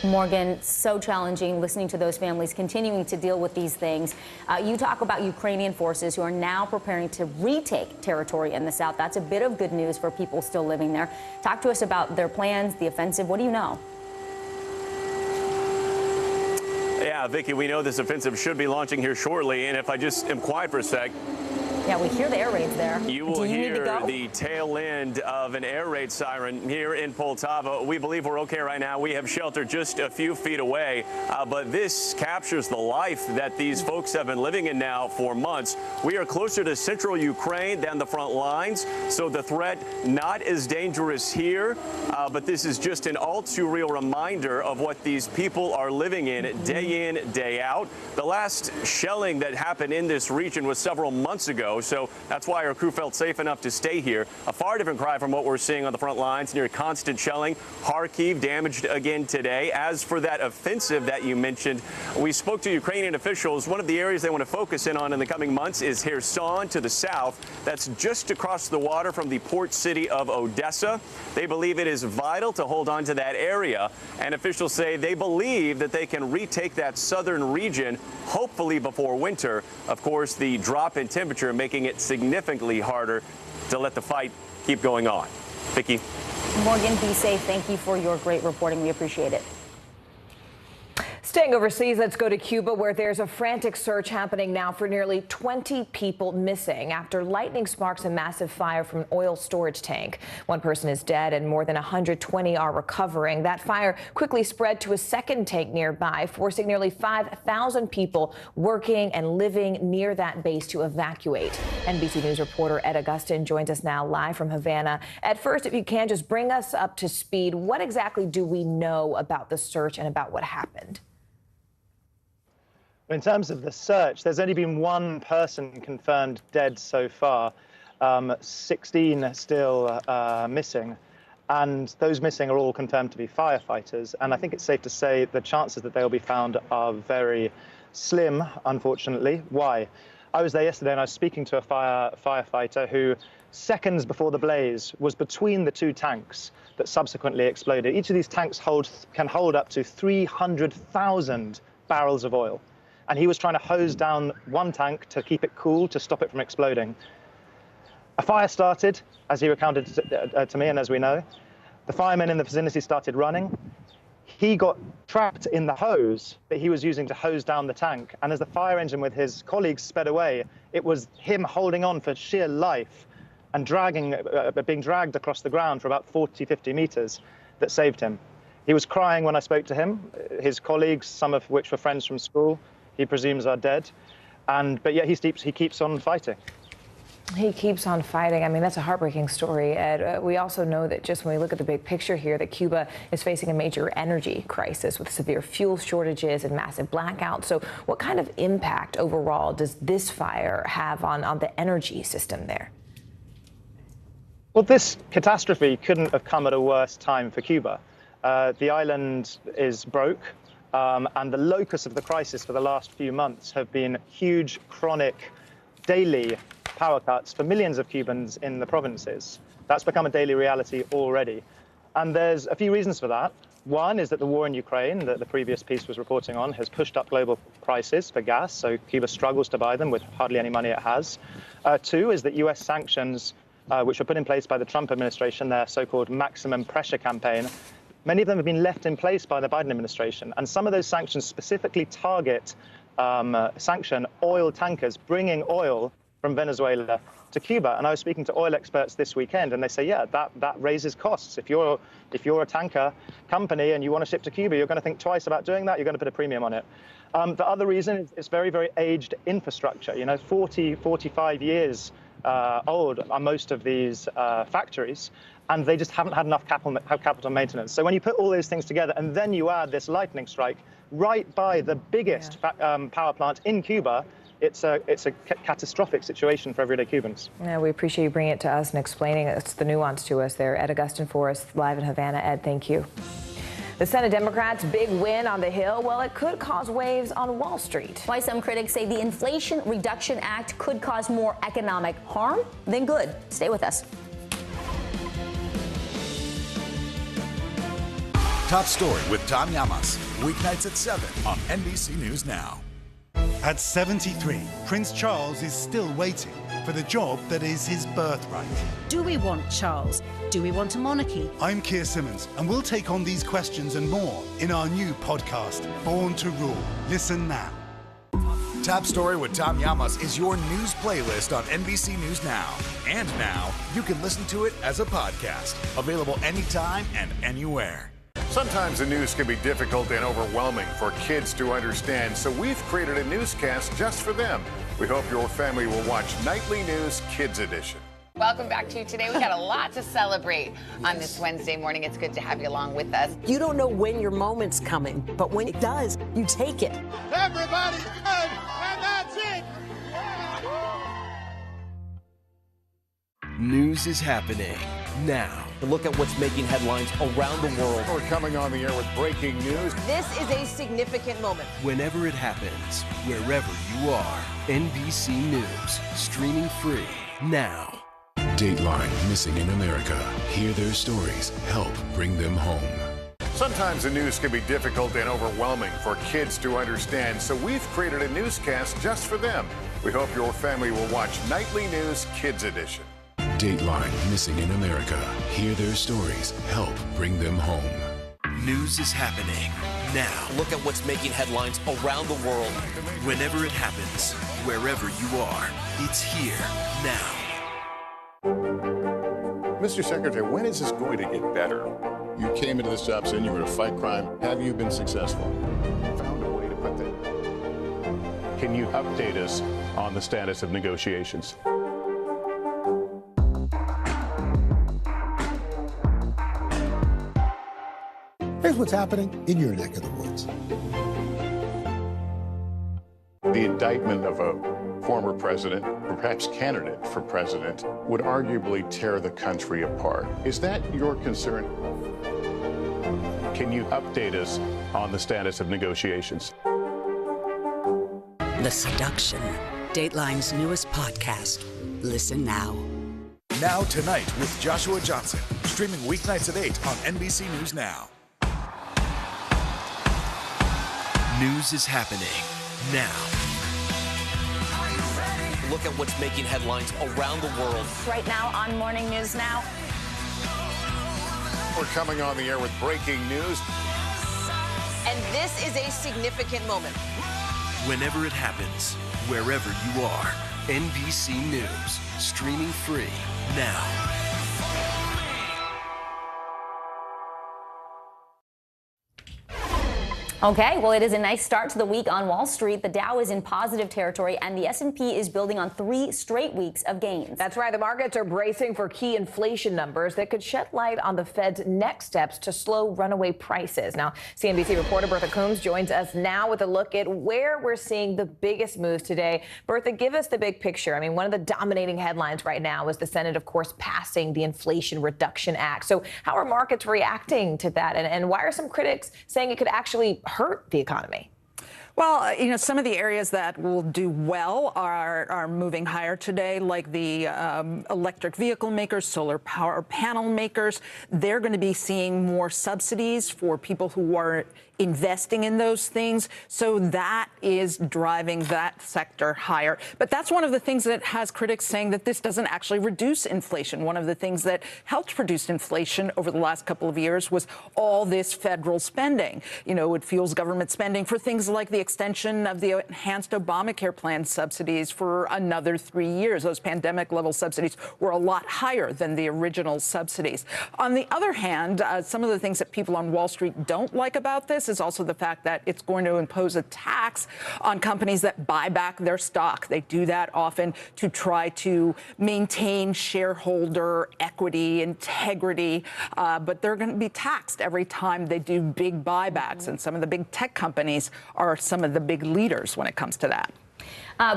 Morgan, so challenging listening to those families continuing to deal with these things. You talk about Ukrainian forces who are now preparing to retake territory in the south. That's a bit of good news for people still living there. Talk to us about their plans, the offensive. What do you know? Yeah, Vicki, we know this offensive should be launching here shortly, and if I just am quiet for a sec, yeah, we hear the air raids there. You will hear the tail end of an air raid siren here in Poltava. We believe we're okay right now. We have shelter just a few feet away, but this captures the life that these folks have been living in now for months. We are closer to central Ukraine than the front lines, so the threat not as dangerous here, but this is just an all too real reminder of what these people are living in, day out. The last shelling that happened in this region was several months ago. So that's why our crew felt safe enough to stay here. A far different cry from what we're seeing on the front lines near constant shelling. Kharkiv damaged again today. As for that offensive that you mentioned, we spoke to Ukrainian officials. One of the areas they want to focus in on in the coming months is Kherson to the south. That's just across the water from the port city of Odessa. They believe it is vital to hold on to that area. And officials say they believe that they can retake that southern region, hopefully before winter. Of course, the drop in temperature making it significantly harder to let the fight keep going on. Vicki. Morgan, be safe. Thank you for your great reporting. We appreciate it. Staying overseas, let's go to Cuba, where there's a frantic search happening now for nearly 20 people missing after lightning sparks a massive fire from an oil storage tank. One person is dead and more than 120 are recovering. That fire quickly spread to a second tank nearby, forcing nearly 5,000 people working and living near that base to evacuate. NBC News reporter Ed Augustin joins us now live from Havana. At first, if you can, just bring us up to speed. What exactly do we know about the search and about what happened? In terms of the search, there's only been one person confirmed dead so far, 16 still missing, and those missing are all confirmed to be firefighters. And I think it's safe to say the chances that they'll be found are very slim, unfortunately. Why? I was there yesterday and I was speaking to a firefighter who, seconds before the blaze, was between the two tanks that subsequently exploded. Each of these tanks can hold up to 300,000 barrels of oil. And he was trying to hose down one tank to keep it cool, to stop it from exploding. A fire started, as he recounted to me and as we know. The firemen in the vicinity started running. He got trapped in the hose that he was using to hose down the tank. And as the fire engine with his colleagues sped away, it was him holding on for sheer life and being dragged across the ground for about 40, 50 meters that saved him. He was crying when I spoke to him. His colleagues, some of which were friends from school, he presumes are dead, but yet he keeps on fighting. He keeps on fighting. I mean, that's a heartbreaking story, Ed. We also know that just when we look at the big picture here, that Cuba is facing a major energy crisis with severe fuel shortages and massive blackouts. So what kind of impact overall does this fire have on the energy system there? Well, this catastrophe couldn't have come at a worse time for Cuba. The island is broke. And the locus of the crisis for the last few months have been huge, chronic, daily power cuts for millions of Cubans in the provinces. That's become a daily reality already. And there's a few reasons for that. One is that the war in Ukraine, that the previous piece was reporting on, has pushed up global prices for gas, so Cuba struggles to buy them with hardly any money it has. Two is that US sanctions, which were put in place by the Trump administration, their so-called maximum pressure campaign, many of them have been left in place by the Biden administration. And some of those sanctions specifically target, sanction oil tankers bringing oil from Venezuela to Cuba. And I was speaking to oil experts this weekend, and they say, yeah, that raises costs. If you're a tanker company and you want to ship to Cuba, you're going to think twice about doing that. You're going to put a premium on it. The other reason is very, very aged infrastructure. 40, 45 years old are most of these factories. And they just haven't had enough capital maintenance. So when you put all those things together and then you add this lightning strike right by the biggest power plant in Cuba, it's a catastrophic situation for everyday Cubans. Yeah, we appreciate you bringing it to us and explaining the nuance to us there. Ed Augustin for us live in Havana. Ed, thank you. The Senate Democrats' big win on the Hill, well, it could cause waves on Wall Street. Why some critics say the Inflation Reduction Act could cause more economic harm than good. Stay with us. Top Story with Tom Llamas, weeknights at 7 on NBC News Now. At 73, Prince Charles is still waiting. for the job that is his birthright. Do we want Charles? Do we want a monarchy? I'm Keir Simmons, and we'll take on these questions and more in our new podcast, Born to Rule. Listen now. Top Story with Tom Llamas is your news playlist on NBC News Now. And now, you can listen to it as a podcast. Available anytime and anywhere. Sometimes the news can be difficult and overwhelming for kids to understand, so we've created a newscast just for them. We hope your family will watch Nightly News Kids Edition. Welcome back to Today. We got a lot to celebrate on this Wednesday morning. It's good to have you along with us. You don't know when your moment's coming, but when it does, you take it. Everybody's good, and that's it. News is happening now. Look at what's making headlines around the world. We're coming on the air with breaking news. This is a significant moment. Whenever it happens, wherever you are, NBC News, streaming free now. Dateline, missing in America. Hear their stories. Help bring them home. Sometimes the news can be difficult and overwhelming for kids to understand, so we've created a newscast just for them. We hope your family will watch Nightly News Kids Edition. Dateline, missing in America. Hear their stories. Help bring them home. News is happening now. Look at what's making headlines around the world. Whenever it happens, wherever you are, it's here now. Mr. Secretary, when is this going to get better? You came into this job saying you were to fight crime. Have you been successful? Found a way to put that. Can you update us on the status of negotiations? Here's what's happening in your neck of the woods. The indictment of a former president, or perhaps candidate for president, would arguably tear the country apart. Is that your concern? Can you update us on the status of negotiations? The Seduction, Dateline's newest podcast. Listen now. Now Tonight with Joshua Johnson. Streaming weeknights at 8 on NBC News Now. News is happening now. Look at what's making headlines around the world. Right now on Morning News Now. We're coming on the air with breaking news. And this is a significant moment. Whenever it happens, wherever you are, NBC News, streaming free now. Okay, well, it is a nice start to the week on Wall Street. The Dow is in positive territory, and the S&P is building on 3 straight weeks of gains. That's right. The markets are bracing for key inflation numbers that could shed light on the Fed's next steps to slow runaway prices. Now, CNBC reporter Bertha Coombs joins us now with a look at where we're seeing the biggest moves today. Bertha, give us the big picture. I mean, one of the dominating headlines right now is the Senate, of course, passing the Inflation Reduction Act. So how are markets reacting to that? And why are some critics saying it could actually hurt the economy? Well, you know, some of the areas that will do well are moving higher today, like the electric vehicle makers, solar power panel makers. They're going to be seeing more subsidies for people who are investing in those things. So that is driving that sector higher. But that's one of the things that has critics saying that this doesn't actually reduce inflation. One of the things that helped reduce inflation over the last couple of years was all this federal spending. You know, it fuels government spending for things like the extension of the enhanced Obamacare plan subsidies for another 3 years. Those pandemic level subsidies were a lot higher than the original subsidies. On the other hand, some of the things that people on Wall Street don't like about this is also the fact that it's going to impose a tax on companies that buy back their stock. They do that often to try to maintain shareholder equity, integrity, but they're going to be taxed every time they do big buybacks. And some of the big tech companies are some of the big leaders when it comes to that.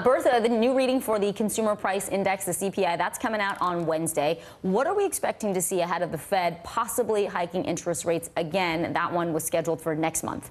Bertha, the new reading for the Consumer Price Index, the CPI, that's coming out on Wednesday. What are we expecting to see ahead of the Fed possibly hiking interest rates again? That one was scheduled for next month.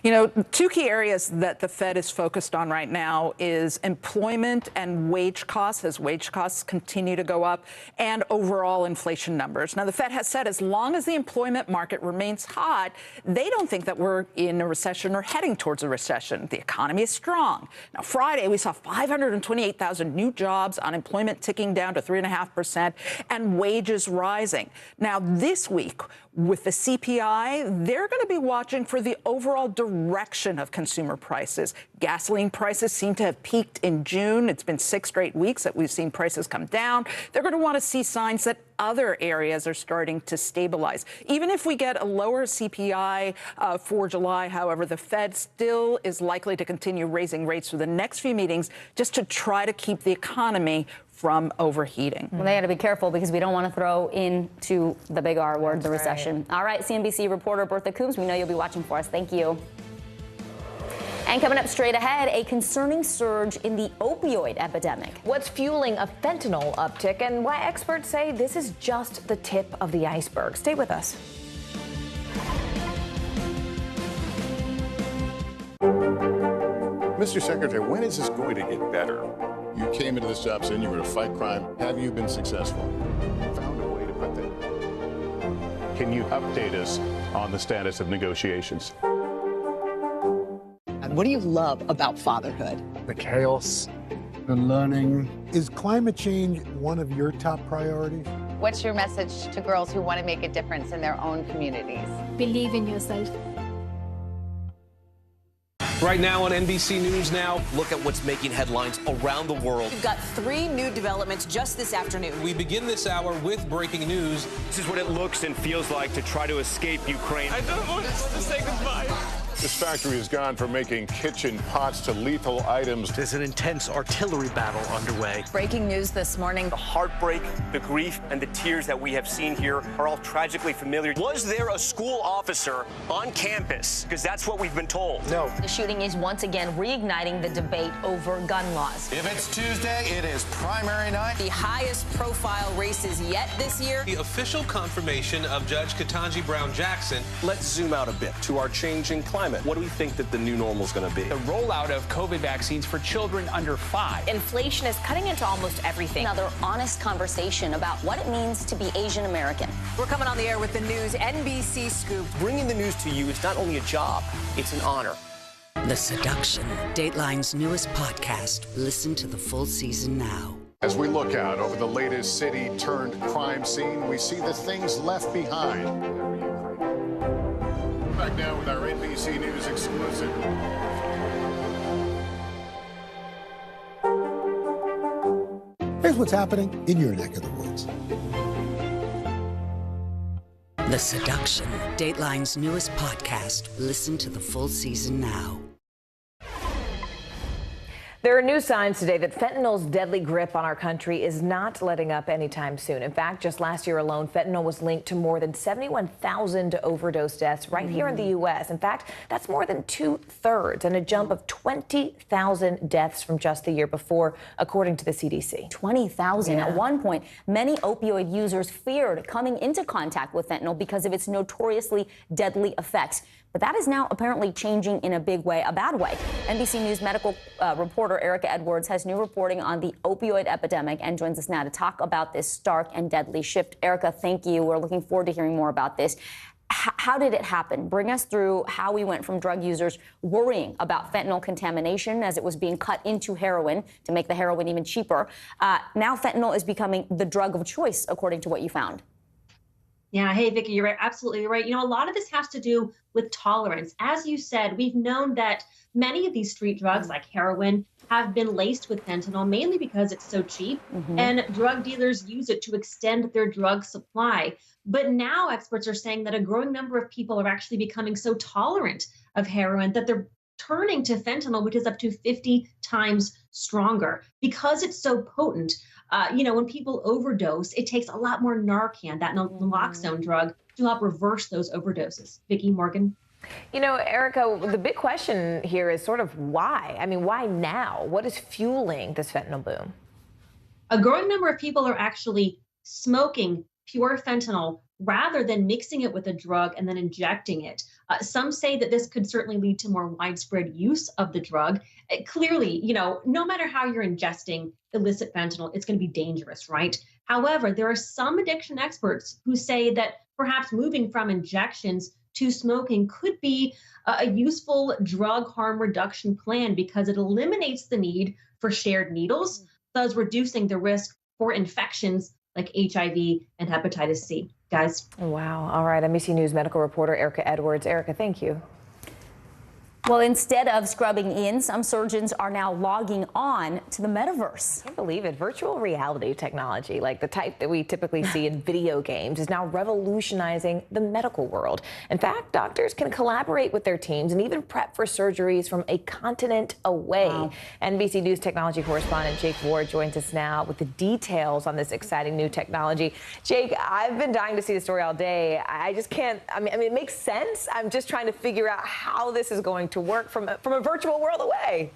You know, two key areas that the Fed is focused on right now is employment and wage costs, as wage costs continue to go up, and overall inflation numbers. Now, the Fed has said as long as the employment market remains hot, they don't think that we're in a recession or heading towards a recession. The economy is strong. Now, Friday, we saw 528,000 new jobs, unemployment ticking down to 3.5%, and wages rising. Now, this week, with the CPI, they're going to be watching for the overall direction of consumer prices. Gasoline prices seem to have peaked in June. It's been 6 straight weeks that we've seen prices come down. They're going to want to see signs that other areas are starting to stabilize. Even if we get a lower CPI for July, however, the Fed still is likely to continue raising rates for the next few meetings just to try to keep the economy from overheating. Well, they got to be careful because we don't want to throw into the big R word, the recession. All right, CNBC reporter Bertha Coombs, we know you'll be watching for us. Thank you. And coming up straight ahead, a concerning surge in the opioid epidemic. What's fueling a fentanyl uptick and why experts say this is just the tip of the iceberg. Stay with us. Mr. Secretary, when is this going to get better? You came into this job saying you were going to fight crime. Have you been successful? Found a way to put that. Can you update us on the status of negotiations? And what do you love about fatherhood? The chaos, the learning. Is climate change one of your top priorities? What's your message to girls who want to make a difference in their own communities? Believe in yourself. Right now on NBC News Now, look at what's making headlines around the world. We've got 3 new developments just this afternoon. We begin this hour with breaking news. This is what it looks and feels like to try to escape Ukraine. I don't want to say goodbye. This factory has gone from making kitchen pots to lethal items. There's an intense artillery battle underway. Breaking news this morning. The heartbreak, the grief, and the tears that we have seen here are all tragically familiar. Was there a school officer on campus? Because that's what we've been told. No. The shooting is once again reigniting the debate over gun laws. If it's Tuesday, it is primary night. The highest profile races yet this year. The official confirmation of Judge Ketanji Brown Jackson. Let's zoom out a bit to our changing climate. What do we think that the new normal is going to be? The rollout of COVID vaccines for children under 5. Inflation is cutting into almost everything. Another honest conversation about what it means to be Asian American. We're coming on the air with the news NBC Scoop. Bringing the news to you is not only a job, it's an honor. The Seduction, Dateline's newest podcast. Listen to the full season now. As we look out over the latest city-turned-crime scene, we see the things left behind. Back now with our NBC News exclusive. Here's what's happening in your neck of the woods. The Seduction, Dateline's newest podcast. Listen to the full season now. There are new signs today that fentanyl's deadly grip on our country is not letting up anytime soon. In fact, just last year alone, fentanyl was linked to more than 71,000 overdose deaths right here in the U.S. In fact, that's more than 2/3 and a jump of 20,000 deaths from just the year before, according to the CDC. 20,000. At one point, many opioid users feared coming into contact with fentanyl because of its notoriously deadly effects. But that is now apparently changing in a big way, a bad way. NBC News medical reporter Erica Edwards has new reporting on the opioid epidemic and joins us now to talk about this stark and deadly shift. Erica, thank you. We're looking forward to hearing more about this. How did it happen? Bring us through how we went from drug users worrying about fentanyl contamination as it was being cut into heroin to make the heroin even cheaper. Now fentanyl is becoming the drug of choice, according to what you found. Yeah, hey, Vicki, you're right. Absolutely right. You know, a lot of this has to do with tolerance. As you said, we've known that many of these street drugs, like heroin, have been laced with fentanyl, mainly because it's so cheap, and drug dealers use it to extend their drug supply. But now experts are saying that a growing number of people are actually becoming so tolerant of heroin that they're turning to fentanyl, which is up to 50 times stronger because it's so potent. You know, when people overdose, it takes a lot more Narcan, that naloxone drug, to help reverse those overdoses. Vicki, Morgan? You know, Erica, the big question here is sort of why? I mean, why now? What is fueling this fentanyl boom? A growing number of people are actually smoking pure fentanyl rather than mixing it with a drug and then injecting it. Some say that this could certainly lead to more widespread use of the drug. Clearly, no matter how you're ingesting illicit fentanyl, it's going to be dangerous, right? However, there are some addiction experts who say that perhaps moving from injections to smoking could be a useful drug harm reduction plan because it eliminates the need for shared needles, thus reducing the risk for infections like HIV and hepatitis C. Guys. Wow. All right. NBC News medical reporter Erica Edwards. Erica, thank you. Well, instead of scrubbing in, some surgeons are now logging on to the metaverse. I can't believe it. Virtual reality technology, like the type that we typically see in video games, is now revolutionizing the medical world. In fact, doctors can collaborate with their teams and even prep for surgeries from a continent away. Wow. NBC News technology correspondent Jake Ward joins us now with the details on this exciting new technology. Jake, I've been dying to see the story all day. I just can't. I mean, it makes sense. I'm just trying to figure out how this is going to work from a virtual world away.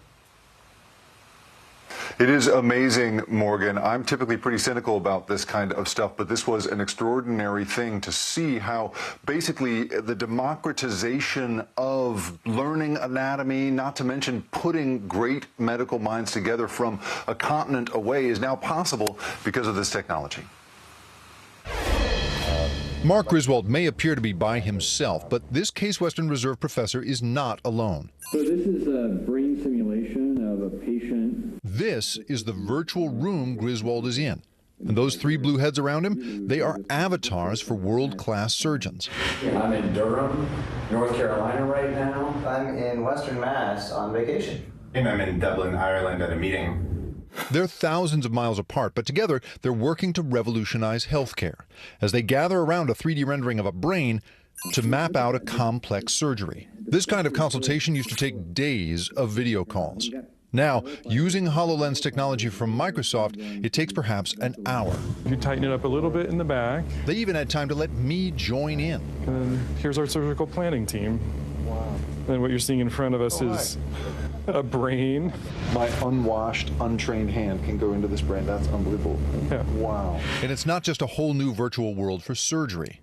It is amazing, Morgan. I'm typically pretty cynical about this kind of stuff, but this was an extraordinary thing to see how basically the democratization of learning anatomy, not to mention putting great medical minds together from a continent away, is now possible because of this technology. Mark Griswold may appear to be by himself, but this Case Western Reserve professor is not alone. So this is a brain simulation of a patient. This is the virtual room Griswold is in. And those three blue heads around him, they are avatars for world-class surgeons. I'm in Durham, North Carolina right now. I'm in Western Mass on vacation. And I'm in Dublin, Ireland at a meeting. They're thousands of miles apart, but together they're working to revolutionize healthcare as they gather around a 3D rendering of a brain to map out a complex surgery. This kind of consultation used to take days of video calls. Now, using HoloLens technology from Microsoft, it takes perhaps an hour. You tighten it up a little bit in the back. They even had time to let me join in. And then here's our surgical planning team. Wow. And what you're seeing in front of us is a brain. My unwashed, untrained hand can go into this brain. That's unbelievable. Yeah. Wow. And it's not just a whole new virtual world for surgery.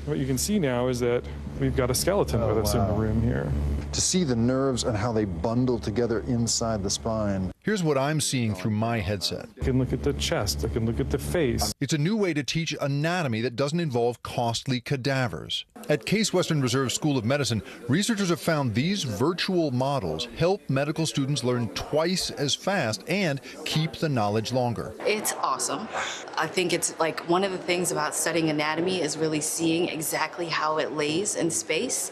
What you can see now is that we've got a skeleton with us in the room here. To see the nerves and how they bundle together inside the spine. Here's what I'm seeing through my headset. I can look at the chest, I can look at the face. It's a new way to teach anatomy that doesn't involve costly cadavers. At Case Western Reserve School of Medicine, researchers have found these virtual models help medical students learn twice as fast and keep the knowledge longer. It's awesome. I think it's like one of the things about studying anatomy is really seeing exactly how it lays in space.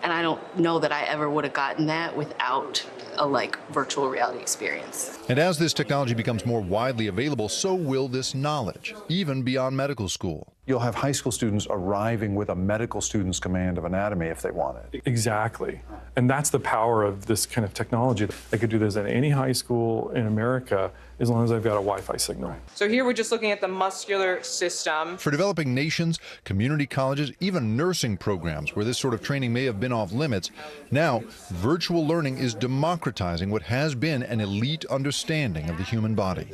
And I don't know that I ever would have gotten that without a virtual reality experience. And as this technology becomes more widely available, so will this knowledge, even beyond medical school. You'll have high school students arriving with a medical student's command of anatomy if they want it. Exactly. And that's the power of this kind of technology. I could do this at any high school in America as long as I've got a Wi-Fi signal. So here we're just looking at the muscular system. For developing nations, community colleges, even nursing programs where this sort of training may have been off limits, now virtual learning is democratizing what has been an elite understanding of the human body.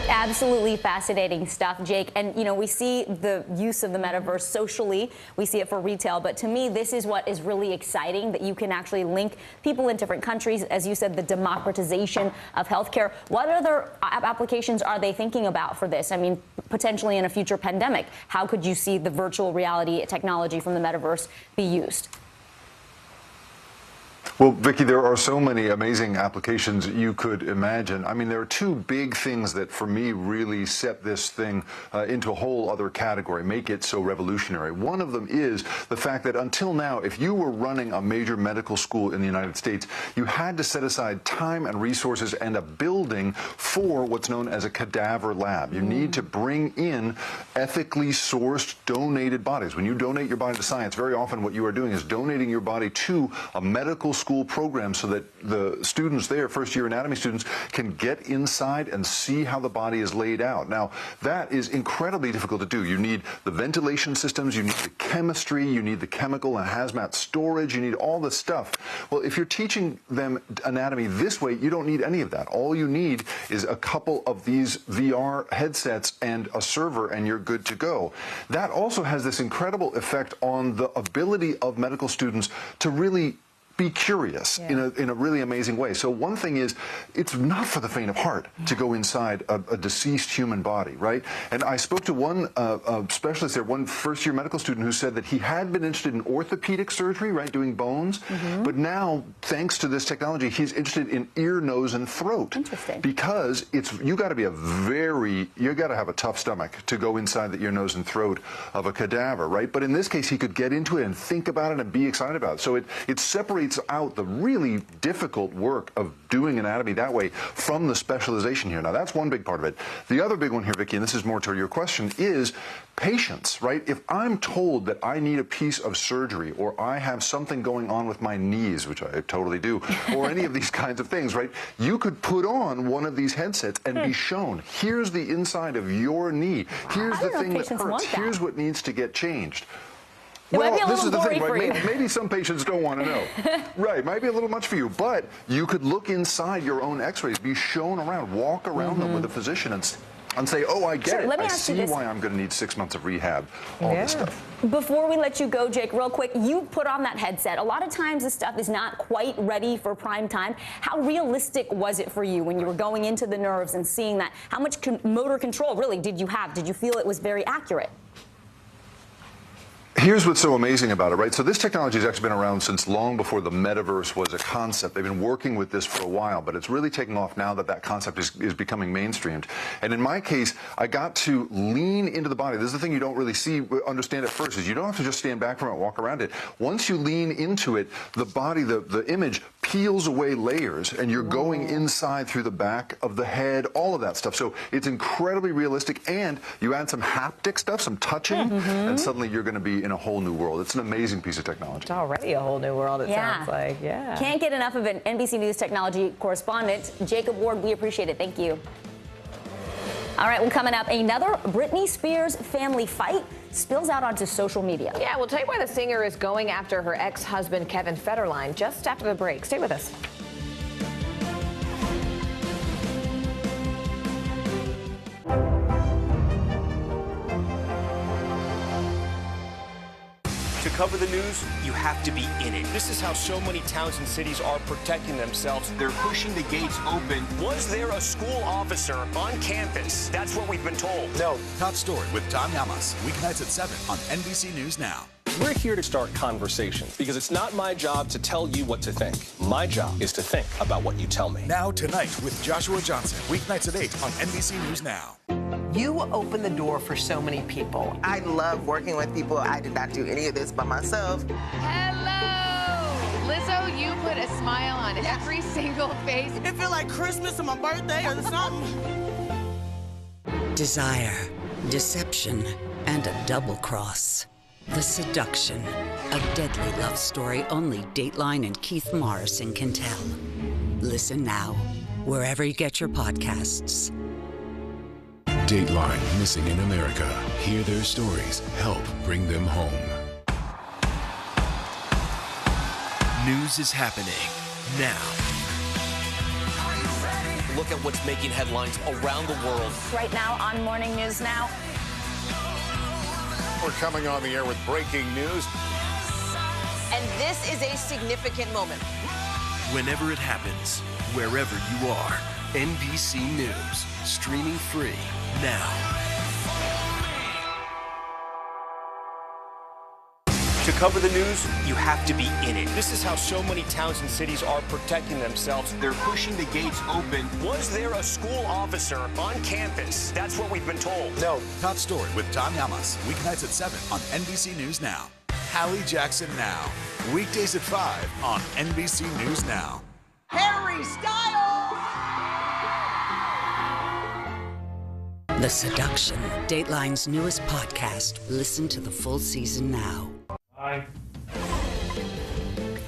Absolutely fascinating stuff, Jake. And, we see the use of the metaverse socially. We see it for retail. But to me, this is what is really exciting, that you can actually link people in different countries. As you said, the democratization of healthcare. What other applications are they thinking about for this? I mean, potentially in a future pandemic, how could you see the virtual reality technology from the metaverse be used? Well, Vicki, there are so many amazing applications you could imagine. I mean, there are two big things that, for me, really set this thing into a whole other category, make it so revolutionary. One of them is the fact that until now, if you were running a major medical school in the United States, you had to set aside time and resources and a building for what's known as a cadaver lab. You need to bring in ethically sourced, donated bodies. When you donate your body to science, very often what you are doing is donating your body to a medical school school program so that the students there, first-year anatomy students, can get inside and see how the body is laid out. Now, that is incredibly difficult to do. You need the ventilation systems, you need the chemistry, you need the chemical and hazmat storage, you need all this stuff. Well, if you're teaching them anatomy this way, you don't need any of that. All you need is a couple of these VR headsets and a server, and you're good to go. That also has this incredible effect on the ability of medical students to really be curious in a really amazing way. So one thing is, it's not for the faint of heart to go inside a deceased human body, right? And I spoke to one specialist there, one first-year medical student, who said that he had been interested in orthopedic surgery, right, doing bones, but now, thanks to this technology, he's interested in ear, nose, and throat. Interesting. Because you got to have a tough stomach to go inside the ear, nose, and throat of a cadaver, right? But in this case, he could get into it and think about it and be excited about it. So it separates out the really difficult work of doing anatomy that way from the specialization here. Now, that's one big part of it. The other big one here, Vicki, and this is more to your question, is patience, right? If I'm told that I need a piece of surgery, or I have something going on with my knees, which I totally do, or any of these kinds of things, right? You could put on one of these headsets and be shown, here's the inside of your knee, here's the thing that hurts, here's what needs to get changed. Well, this is the thing, right? Maybe some patients don't want to know. Right, might be a little much for you, but you could look inside your own x-rays, be shown around, walk around them with a physician and say, oh, I get it. I see why I'm going to need 6 months of rehab, all this stuff. Before we let you go, Jake, real quick, you put on that headset. A lot of times this stuff is not quite ready for prime time. How realistic was it for you when you were going into the nerves and seeing that? How much motor control, really, did you have? Did you feel it was very accurate? Here's what's so amazing about it, right? So this technology has actually been around since long before the metaverse was a concept. They've been working with this for a while, but it's really taking off now that that concept is becoming mainstreamed. And in my case, I got to lean into the body. This is the thing you don't really understand at first, is you don't have to just stand back from it and walk around it. Once you lean into it, the body, the image peels away layers, and you're going inside through the back of the head, all of that stuff. So it's incredibly realistic, and you add some haptic stuff, some touching, and suddenly you're going to be in a whole new world. It's an amazing piece of technology. It's already a whole new world, it sounds like. Can't get enough of it. NBC News technology correspondent Jacob Ward, we appreciate it. Thank you. All right, well, coming up, another Britney Spears family fight spills out onto social media. Yeah, we'll tell you why the singer is going after her ex-husband, Kevin Federline, just after the break. Stay with us. To cover the news, you have to be in it. This is how so many towns and cities are protecting themselves. They're pushing the gates open. Was there a school officer on campus? That's what we've been told. No. Top story with Tom Yamas. Weeknights at 7 on NBC News Now. We're here to start conversations because it's not my job to tell you what to think. My job is to think about what you tell me. Now tonight with Joshua Johnson. Weeknights at 8 on NBC News Now. You open the door for so many people. I love working with people. I did not do any of this by myself. Hello! Lizzo, you put a smile on every single face. It feels like Christmas or my birthday or something. Desire, deception, and a double cross. The Seduction, a deadly love story only Dateline and Keith Morrison can tell. Listen now, wherever you get your podcasts. Dateline, Missing in America. Hear their stories. Help bring them home. News is happening now. Look at what's making headlines around the world. Right now on Morning News Now. We're coming on the air with breaking news. And this is a significant moment. Whenever it happens, wherever you are, NBC News, streaming free now. To cover the news, you have to be in it. This is how so many towns and cities are protecting themselves. They're pushing the gates open. Was there a school officer on campus? That's what we've been told. No. Top story with Tom Yamas. Weeknights at 7 on NBC News Now. Hallie Jackson Now. Weekdays at 5 on NBC News Now. Harry Styles! The Seduction, Dateline's newest podcast. Listen to the full season now.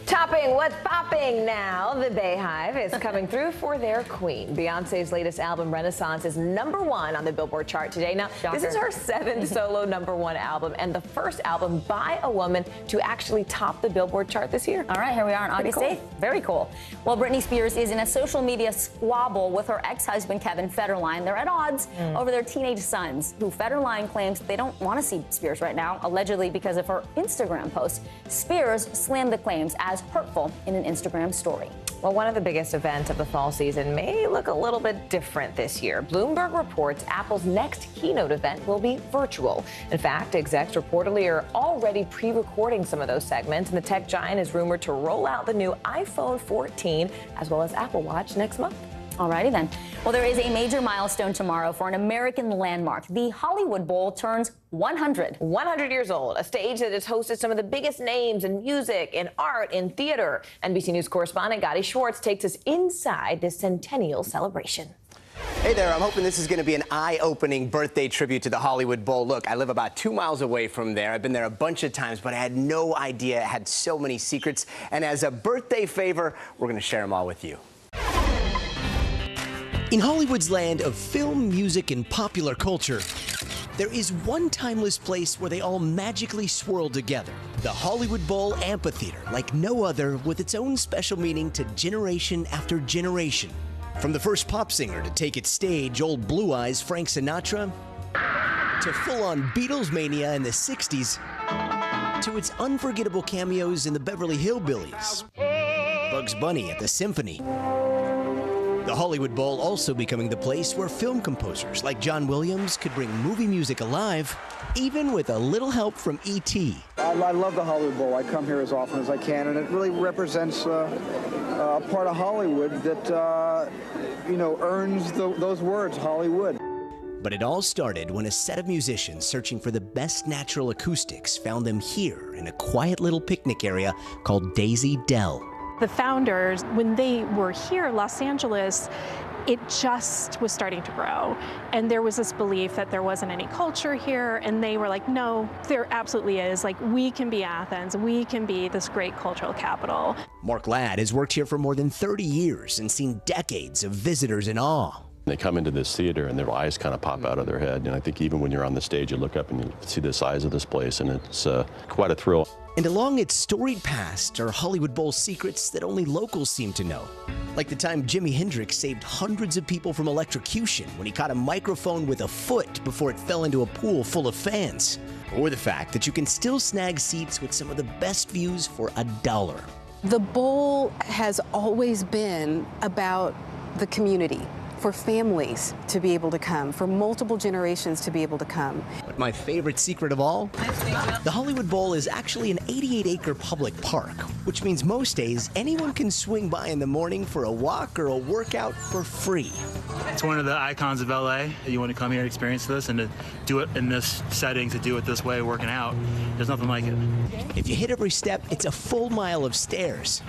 Top Popping, what's popping now? The Bayhive is coming through for their queen. Beyonce's latest album, Renaissance, is #1 on the Billboard chart today. Now, this is her 7th solo #1 album and the first album by a woman to actually top the Billboard chart this year. All right, here we are on August 8th. Very cool. Well, Britney Spears is in a social media squabble with her ex-husband, Kevin Federline. They're at odds over their teenage sons, who Federline claims they don't want to see Spears right now, allegedly because of her Instagram post. Spears slammed the claims as hurtful in an Instagram story. Well, one of the biggest events of the fall season may look a little bit different this year. Bloomberg reports Apple's next keynote event will be virtual. In fact, execs reportedly are already pre-recording some of those segments, and the tech giant is rumored to roll out the new iPhone 14 as well as Apple Watch next month. Alrighty then. Well, there is a major milestone tomorrow for an American landmark. The Hollywood Bowl turns 100. 100 years old, a stage that has hosted some of the biggest names in music, in art, in theater. NBC News correspondent Gotti Schwartz takes us inside this centennial celebration. Hey there, I'm hoping this is going to be an eye-opening birthday tribute to the Hollywood Bowl. Look, I live about 2 miles away from there. I've been there a bunch of times, but I had no idea it had so many secrets. And as a birthday favor, we're going to share them all with you. In Hollywood's land of film, music, and popular culture, there is one timeless place where they all magically swirl together. The Hollywood Bowl Amphitheater, like no other, with its own special meaning to generation after generation. From the first pop singer to take its stage, old Blue Eyes Frank Sinatra, to full-on Beatles mania in the 60s, to its unforgettable cameos in the Beverly Hillbillies, Bugs Bunny at the Symphony. The Hollywood Bowl also becoming the place where film composers like John Williams could bring movie music alive, even with a little help from E.T. I love the Hollywood Bowl. I come here as often as I can, and it really represents a part of Hollywood that, earns those words, Hollywood. But it all started when a set of musicians searching for the best natural acoustics found them here in a quiet little picnic area called Daisy Dell. The founders, when they were here in Los Angeles, it just was starting to grow. And there was this belief that there wasn't any culture here. And they were like, no, there absolutely is. Like, we can be Athens. We can be this great cultural capital. Mark Ladd has worked here for more than 30 years and seen decades of visitors in awe. They come into this theater and their eyes kind of pop out of their head. And I think even when you're on the stage, you look up and you see the size of this place, and it's quite a thrill. And along its storied past are Hollywood Bowl secrets that only locals seem to know. Like the time Jimi Hendrix saved hundreds of people from electrocution when he caught a microphone with a foot before it fell into a pool full of fans. Or the fact that you can still snag seats with some of the best views for $1. The Bowl has always been about the community, for families to be able to come, for multiple generations to be able to come. But my favorite secret of all? The Hollywood Bowl is actually an 88-acre public park, which means most days anyone can swing by in the morning for a walk or a workout for free. It's one of the icons of LA. You want to come here and experience this, and to do it in this setting, to do it this way, working out, there's nothing like it. If you hit every step, it's a full mile of stairs.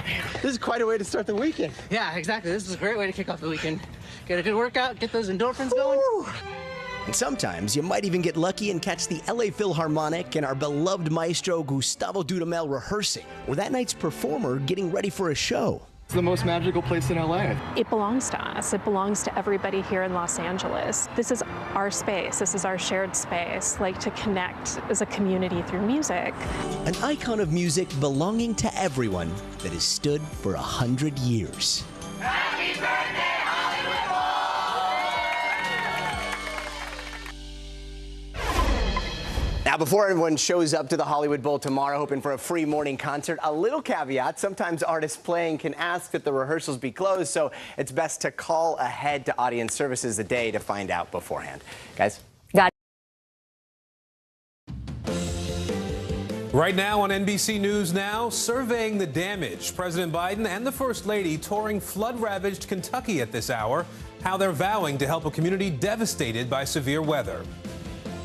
This is quite a way to start the weekend. Yeah, exactly. This is a great way to kick off the weekend. Get a good workout, get those endorphins going. And sometimes you might even get lucky and catch the LA Philharmonic and our beloved maestro Gustavo Dudamel rehearsing, or that night's performer getting ready for a show. It's the most magical place in LA. It belongs to us. It belongs to everybody here in Los Angeles. This is our space. This is our shared space, like to connect as a community through music. An icon of music belonging to everyone that has stood for 100 years. Happy birthday, Hollywood Bowl! Now, before everyone shows up to the Hollywood Bowl tomorrow hoping for a free morning concert, a little caveat: sometimes artists playing can ask that the rehearsals be closed, so it's best to call ahead to audience services a day to find out beforehand. Guys? Got it. Right now on NBC News Now, surveying the damage. President Biden and the First Lady touring flood-ravaged Kentucky at this hour, how they're vowing to help a community devastated by severe weather.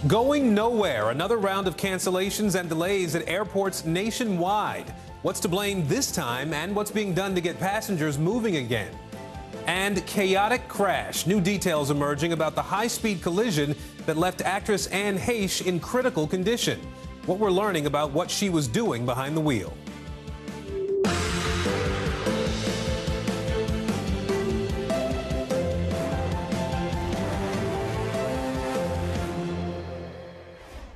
Going nowhere, another round of cancellations and delays at airports nationwide. What's to blame this time, and what's being done to get passengers moving again? And chaotic crash. New details emerging about the high-speed collision that left actress Anne Heche in critical condition. What we're learning about what she was doing behind the wheel.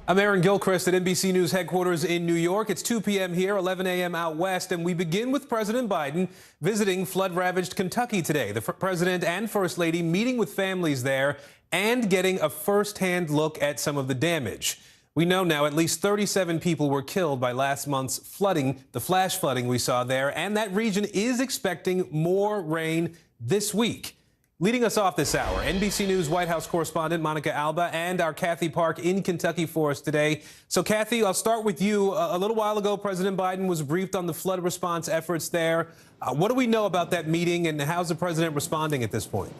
I'm Aaron Gilchrist at NBC News headquarters in New York. It's 2 p.m. here, 11 a.m. out west, and we begin with President Biden visiting flood-ravaged Kentucky today. The president and first lady meeting with families there and getting a first-hand look at some of the damage. We know now at least 37 people were killed by last month's flooding, the flash flooding we saw there, and that region is expecting more rain this week. Leading us off this hour, NBC News White House correspondent Monica Alba and our Kathy Park in Kentucky for us today. So, Kathy, I'll start with you. A little while ago, President Biden was briefed on the flood response efforts there. What do we know about that meeting, and how's the president responding at this point?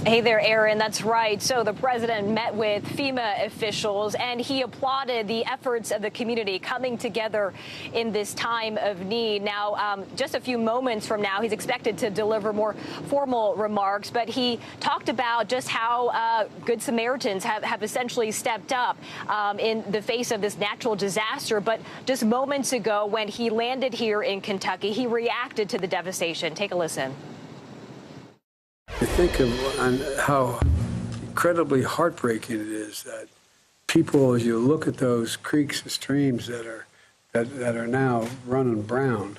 Hey there, Aaron. That's right. So the president met with FEMA officials and he applauded the efforts of the community coming together in this time of need. Now, just a few moments from now, he's expected to deliver more formal remarks, but he talked about just how Good Samaritans have essentially stepped up in the face of this natural disaster. But just moments ago, when he landed here in Kentucky, he reacted to the devastation. Take a listen. I think of how incredibly heartbreaking it is that people, as you look at those creeks and streams that are now running brown,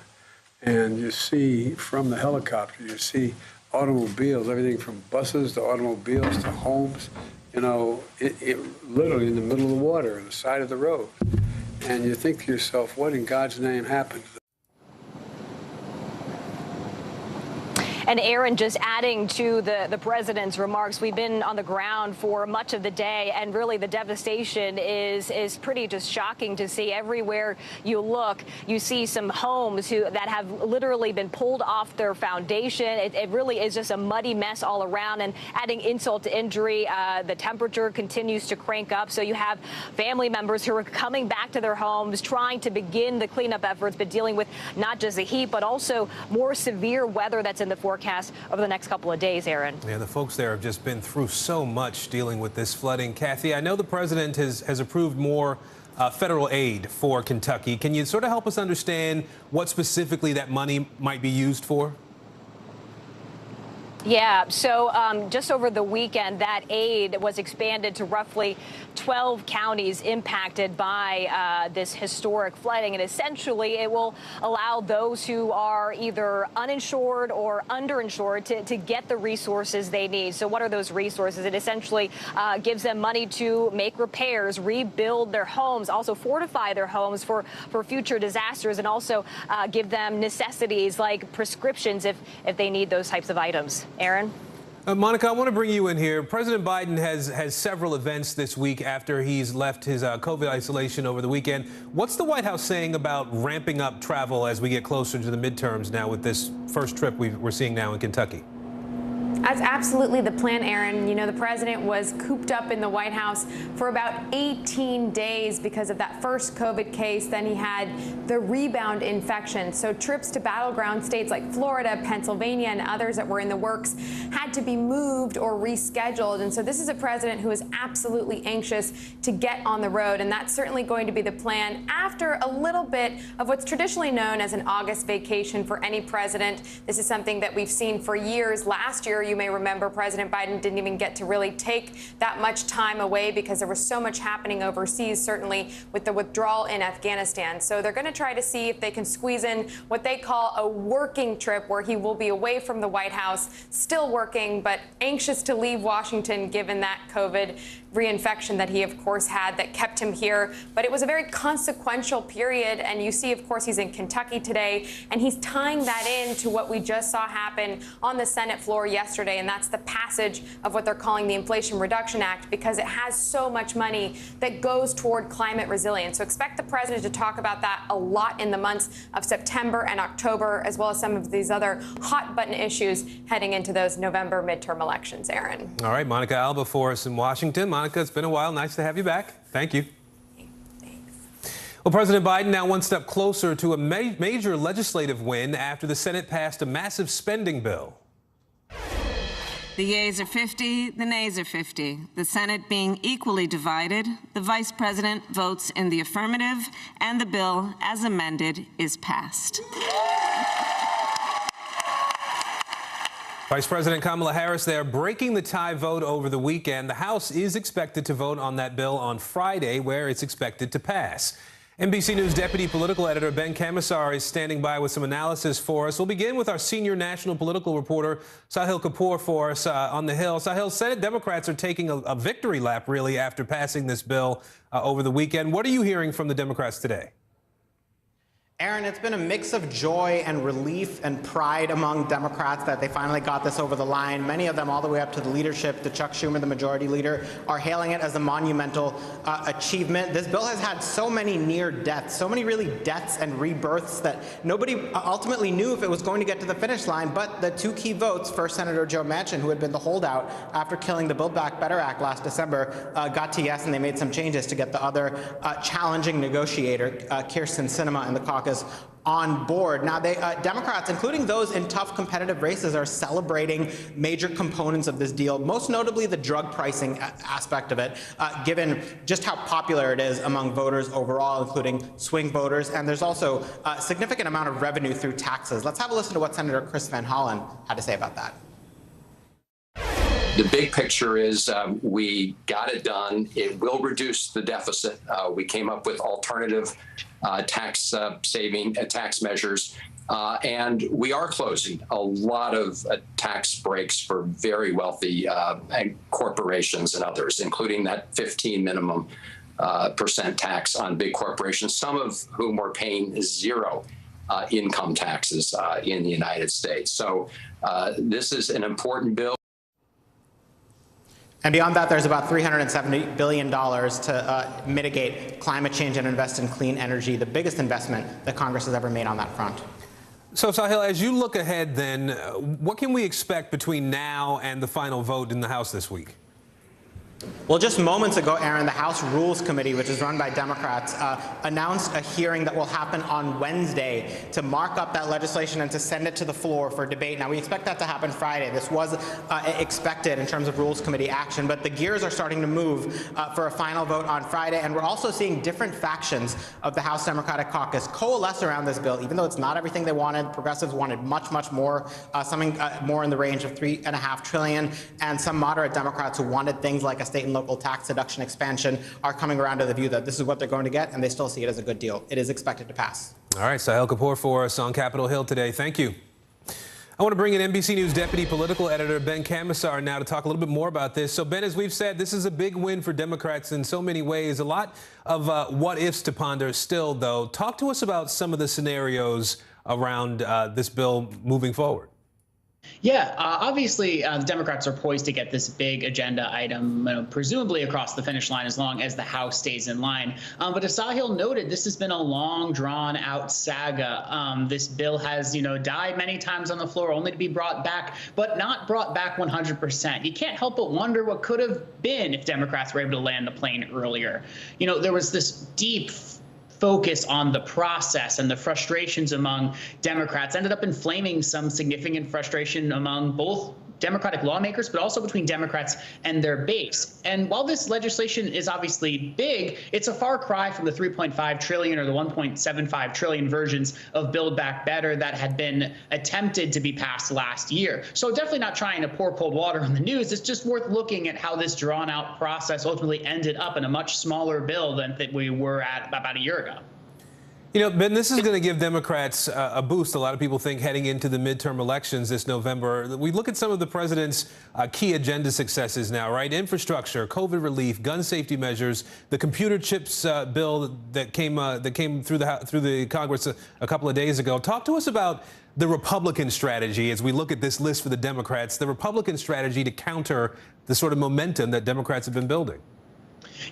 and you see from the helicopter, you see automobiles, everything from buses to automobiles to homes, you know, it literally in the middle of the water, on the side of the road. And you think to yourself, what in God's name happened? And Aaron, just adding to the president's remarks, we've been on the ground for much of the day, and really the devastation is pretty just shocking to see. Everywhere you look, you see some homes that have literally been pulled off their foundation. It really is just a muddy mess all around, and adding insult to injury, the temperature continues to crank up. So you have family members who are coming back to their homes, trying to begin the cleanup efforts, but dealing with not just the heat, but also more severe weather that's in the forecast over the next couple of days, Aaron. Yeah, the folks there have just been through so much dealing with this flooding. Kathy, I know the president has approved more federal aid for Kentucky. Can you sort of help us understand what specifically that money might be used for? Yeah, so just over the weekend, that aid was expanded to roughly 12 counties impacted by this historic flooding. And essentially, it will allow those who are either uninsured or underinsured to get the resources they need. So what are those resources? It essentially gives them money to make repairs, rebuild their homes, also fortify their homes for future disasters, and also give them necessities like prescriptions if they need those types of items. Aaron? Monica, I want to bring you in here. President Biden has several events this week after he's left his COVID isolation over the weekend. What's the White House saying about ramping up travel as we get closer to the midterms now with this first trip we're seeing now in Kentucky? That's absolutely the plan, Aaron. You know, the president was cooped up in the White House for about 18 days because of that first COVID case. Then he had the rebound infection. So trips to battleground states like Florida, Pennsylvania, and others that were in the works had to be moved or rescheduled. And so this is a president who is absolutely anxious to get on the road. And that's certainly going to be the plan after a little bit of what's traditionally known as an August vacation for any president. This is something that we've seen for years. Last year, you may remember President Biden didn't even get to really take that much time away because there was so much happening overseas, certainly with the withdrawal in Afghanistan. So they're going to try to see if they can squeeze in what they call a working trip, where he will be away from the White House, still working, but anxious to leave Washington given that COVID reinfection that he, of course, had that kept him here. But it was a very consequential period. And you see, of course, he's in Kentucky today, and he's tying that in to what we just saw happen on the Senate floor yesterday. And that's the passage of what they're calling the Inflation Reduction Act, because it has so much money that goes toward climate resilience. So expect the president to talk about that a lot in the months of September and October, as well as some of these other hot button issues heading into those November midterm elections, Aaron. All right, Monica Alba for us in Washington. Monica, it's been a while. Nice to have you back. Thank you. Thanks. Well, President Biden now one step closer to a major legislative win after the Senate passed a massive spending bill. The yeas are 50, the nays are 50. The Senate being equally divided, the Vice President votes in the affirmative, and the bill, as amended, is passed. Vice President Kamala Harris there breaking the tie vote over the weekend. The House is expected to vote on that bill on Friday, where it's expected to pass. NBC News Deputy Political Editor Ben Kamisar is standing by with some analysis for us. We'll begin with our senior national political reporter, Sahil Kapoor, for us on the Hill. Sahil, Senate Democrats are taking a victory lap, really, after passing this bill over the weekend. What are you hearing from the Democrats today? Aaron, it's been a mix of joy and relief and pride among Democrats that they finally got this over the line. Many of them, all the way up to the leadership, to Chuck Schumer, the majority leader, are hailing it as a monumental achievement. This bill has had so many near deaths, so many really deaths and rebirths that nobody ultimately knew if it was going to get to the finish line. But the two key votes, first Senator Joe Manchin, who had been the holdout after killing the Build Back Better Act last December, got to yes, and they made some changes to get the other challenging negotiator, Kyrsten Sinema, in the caucus on board. Now, Democrats, including those in tough competitive races, are celebrating major components of this deal, most notably the drug pricing aspect of it, given just how popular it is among voters overall, including swing voters. And there's also a significant amount of revenue through taxes. Let's have a listen to what Senator Chris Van Hollen had to say about that. The big picture is we got it done. It will reduce the deficit. We came up with alternative tax tax measures, and we are closing a lot of tax breaks for very wealthy corporations and others, including that 15 minimum percent tax on big corporations, some of whom are paying zero income taxes in the United States. So this is an important bill. And beyond that, there's about $370 billion to mitigate climate change and invest in clean energy, the biggest investment that Congress has ever made on that front. So, Sahil, as you look ahead then, what can we expect between now and the final vote in the House this week? Well, just moments ago, Aaron, the House Rules Committee, which is run by Democrats, announced a hearing that will happen on Wednesday to mark up that legislation and to send it to the floor for debate. Now, we expect that to happen Friday. This was expected in terms of Rules Committee action, but the gears are starting to move for a final vote on Friday. And we're also seeing different factions of the House Democratic Caucus coalesce around this bill, even though it's not everything they wanted. Progressives wanted much, much more, something more in the range of $3.5 trillion, and some moderate Democrats who wanted things like a state and local tax deduction expansion are coming around to the view that this is what they're going to get, and they still see it as a good deal. It is expected to pass. All right, Sahil Kapoor for us on Capitol Hill today. Thank you. I want to bring in NBC News Deputy Political Editor Ben Kamisar now to talk a little bit more about this. So, Ben, as we've said, this is a big win for Democrats in so many ways. A lot of what-ifs to ponder still, though. Talk to us about some of the scenarios around this bill moving forward. Yeah, obviously, the Democrats are poised to get this big agenda item, presumably across the finish line, as long as the House stays in line. But as Sahil noted, this has been a long, drawn-out saga. This bill has, died many times on the floor, only to be brought back, but not brought back 100%. You can't help but wonder what could have been if Democrats were able to land the plane earlier. There was this deep focus on the process, and the frustrations among Democrats ended up inflaming some significant frustration among both Democratic lawmakers, but also between Democrats and their base. And while this legislation is obviously big, it's a far cry from the $3.5 trillion or the $1.75 trillion versions of Build Back Better that had been attempted to be passed last year. So definitely not trying to pour cold water on the news. It's just worth looking at how this drawn-out process ultimately ended up in a much smaller bill than that we were at about a year ago. Ben, this is going to give Democrats a boost. A lot of people think heading into the midterm elections this November. We look at some of the president's key agenda successes now, right? Infrastructure, COVID relief, gun safety measures, the computer chips bill that came through the Congress a couple of days ago. Talk to us about the Republican strategy as we look at this list for the Democrats, the Republican strategy to counter the sort of momentum that Democrats have been building.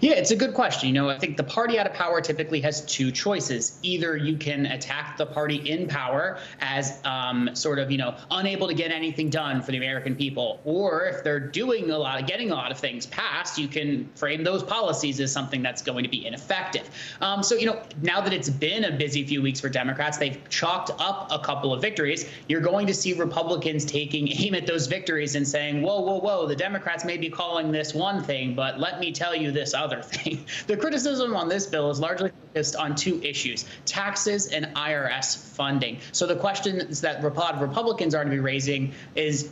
Yeah, it's a good question. I think the party out of power typically has two choices. Either you can attack the party in power as unable to get anything done for the American people, or if they're getting a lot of things passed, you can frame those policies as something that's going to be ineffective. Now that it's been a busy few weeks for Democrats, they've chalked up a couple of victories. You're going to see Republicans taking aim at those victories and saying, whoa, the Democrats may be calling this one thing, but let me tell you this other thing. The criticism on this bill is largely focused on two issues: taxes and IRS funding. So the questions that a lot of Republicans are going to be raising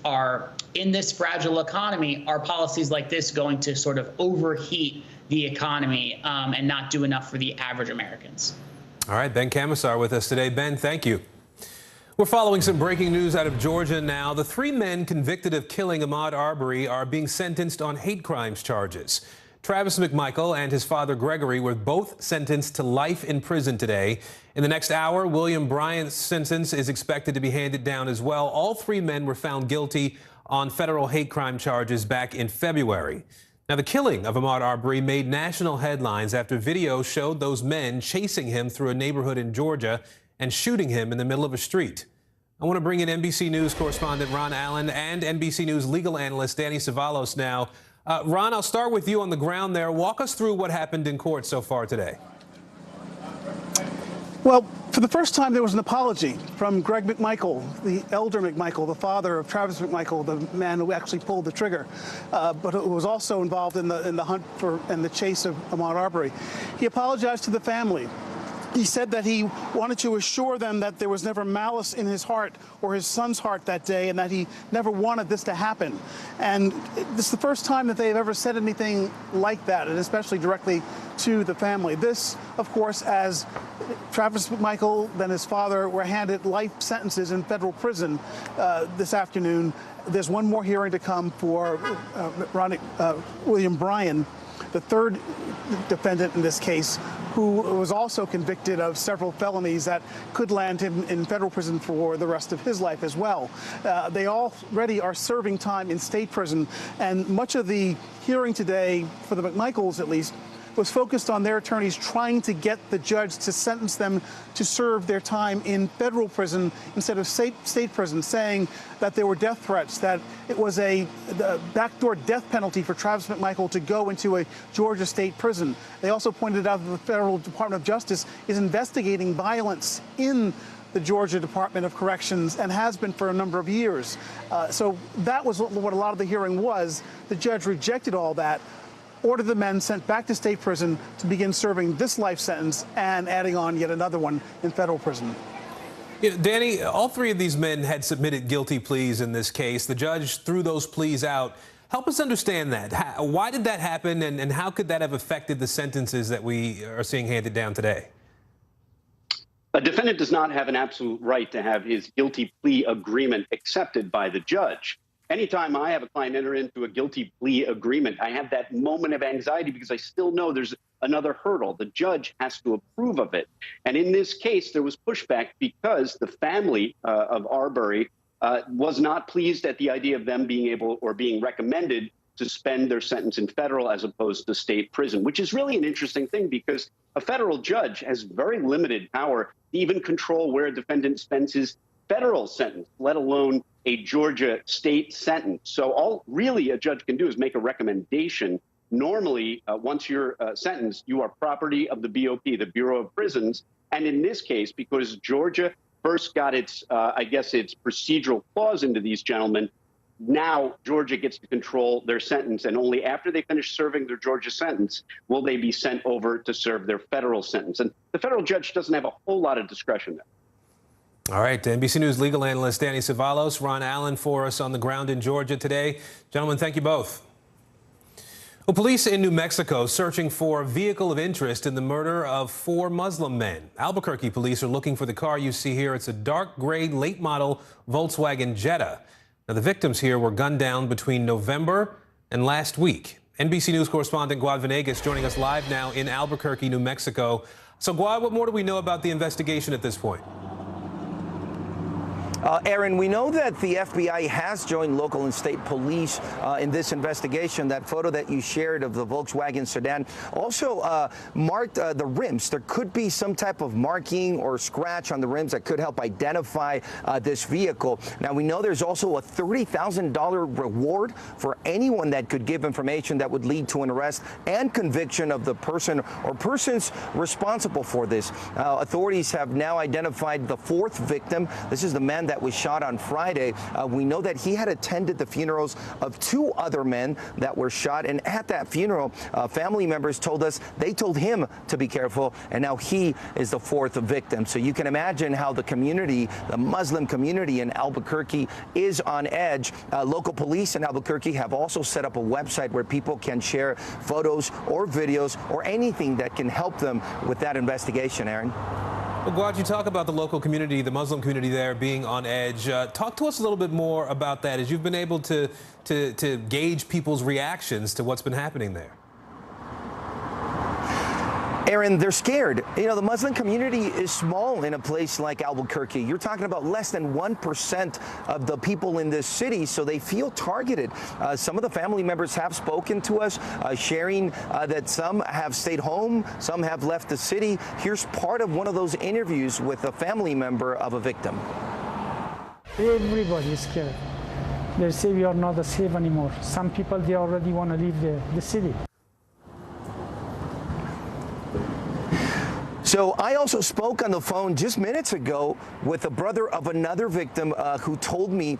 are in this fragile economy, are policies like this going to sort of overheat the economy and not do enough for the average Americans? All right, Ben Camisar with us today. Ben, thank you. We're following some breaking news out of Georgia now. The three men convicted of killing Ahmaud Arbery are being sentenced on hate crimes charges. Travis McMichael and his father Gregory were both sentenced to life in prison today. In the next hour, William Bryant's sentence is expected to be handed down as well. All three men were found guilty on federal hate crime charges back in February. Now, the killing of Ahmaud Arbery made national headlines after video showed those men chasing him through a neighborhood in Georgia and shooting him in the middle of a street. I want to bring in NBC News correspondent Ron Allen and NBC News legal analyst Danny Savalos now. Ron, I'll start with you on the ground there. Walk us through what happened in court so far today. Well, for the first time, there was an apology from Greg McMichael, the elder McMichael, the father of Travis McMichael, the man who actually pulled the trigger, but who was also involved in the hunt for and the chase of Ahmaud Arbery. He apologized to the family. He said that he wanted to assure them that there was never malice in his heart or his son's heart that day, and that he never wanted this to happen. And this is the first time that they've ever said anything like that, and especially directly to the family. This, of course, as Travis McMichael, then his father, were handed life sentences in federal prison this afternoon. There's one more hearing to come for William Bryan, the third defendant in this case, who was also convicted of several felonies that could land him in federal prison for the rest of his life as well. They already are serving time in state prison, and much of the hearing today, for the McMichaels at least, was focused on their attorneys trying to get the judge to sentence them to serve their time in federal prison instead of state prison, saying that there were death threats, that it was the backdoor death penalty for Travis McMichael to go into a Georgia state prison. They also pointed out that the Federal Department of Justice is investigating violence in the Georgia Department of Corrections and has been for a number of years. So that was what a lot of the hearing was. The judge rejected all that, ordered the men sent back to state prison to begin serving this life sentence and adding on yet another one in federal prison. Danny, all three of these men had submitted guilty pleas in this case. The judge threw those pleas out. Help us understand that. Why did that happen, and how could that have affected the sentences that we are seeing handed down today? A defendant does not have an absolute right to have his guilty plea agreement accepted by the judge. Anytime I have a client enter into a guilty plea agreement, I have that moment of anxiety because I still know there's another hurdle. The judge has to approve of it. And in this case, there was pushback because the family of Arbery was not pleased at the idea of them being able or being recommended to spend their sentence in federal as opposed to state prison, which is really an interesting thing because a federal judge has very limited power to even control where a defendant spends his federal sentence, let alone a Georgia state sentence. So all really a judge can do is make a recommendation. Normally, once you're sentenced, you are property of the BOP, the Bureau of Prisons. And in this case, because Georgia first got its, I guess, its procedural clause into these gentlemen, now Georgia gets to control their sentence. And only after they finish serving their Georgia sentence will they be sent over to serve their federal sentence. And the federal judge doesn't have a whole lot of discretion there. All right, NBC News legal analyst Danny Savalos, Ron Allen for us on the ground in Georgia today. Gentlemen, thank you both. Well, police in New Mexico searching for a vehicle of interest in the murder of 4 Muslim men. Albuquerque police are looking for the car you see here. It's a dark gray late model Volkswagen Jetta. Now, the victims here were gunned down between November and last week. NBC News correspondent Guad Venegas joining us live now in Albuquerque, New Mexico. So, Guad, what more do we know about the investigation at this point? Aaron, we know that the FBI has joined local and state police in this investigation. That photo that you shared of the Volkswagen sedan also marked the rims. There could be some type of marking or scratch on the rims that could help identify this vehicle. Now, we know there's also a $30,000 reward for anyone that could give information that would lead to an arrest and conviction of the person or persons responsible for this. Authorities have now identified the 4th victim. This is the man that that was shot on Friday. We know that he had attended the funerals of 2 other men that were shot. And at that funeral, family members told us they told him to be careful. And now he is the 4th victim. So you can imagine how the community, the Muslim community in Albuquerque, is on edge. Local police in Albuquerque have also set up a website where people can share photos or videos or anything that can help them with that investigation, Aaron. Well, Gauad, you talk about the local community, the Muslim community there being on edge. Talk to us a little bit more about that, as you've been able to gauge people's reactions to what's been happening there. Aaron, they're scared. You know, the Muslim community is small in a place like Albuquerque. You're talking about less than 1% of the people in this city, so they feel targeted. Some of the family members have spoken to us, sharing that some have stayed home, some have left the city. Here's part of one of those interviews with a family member of a victim. Everybody is scared. They say we are not safe anymore. Some people, they already want to leave the city. So I also spoke on the phone just minutes ago with a brother of another victim who told me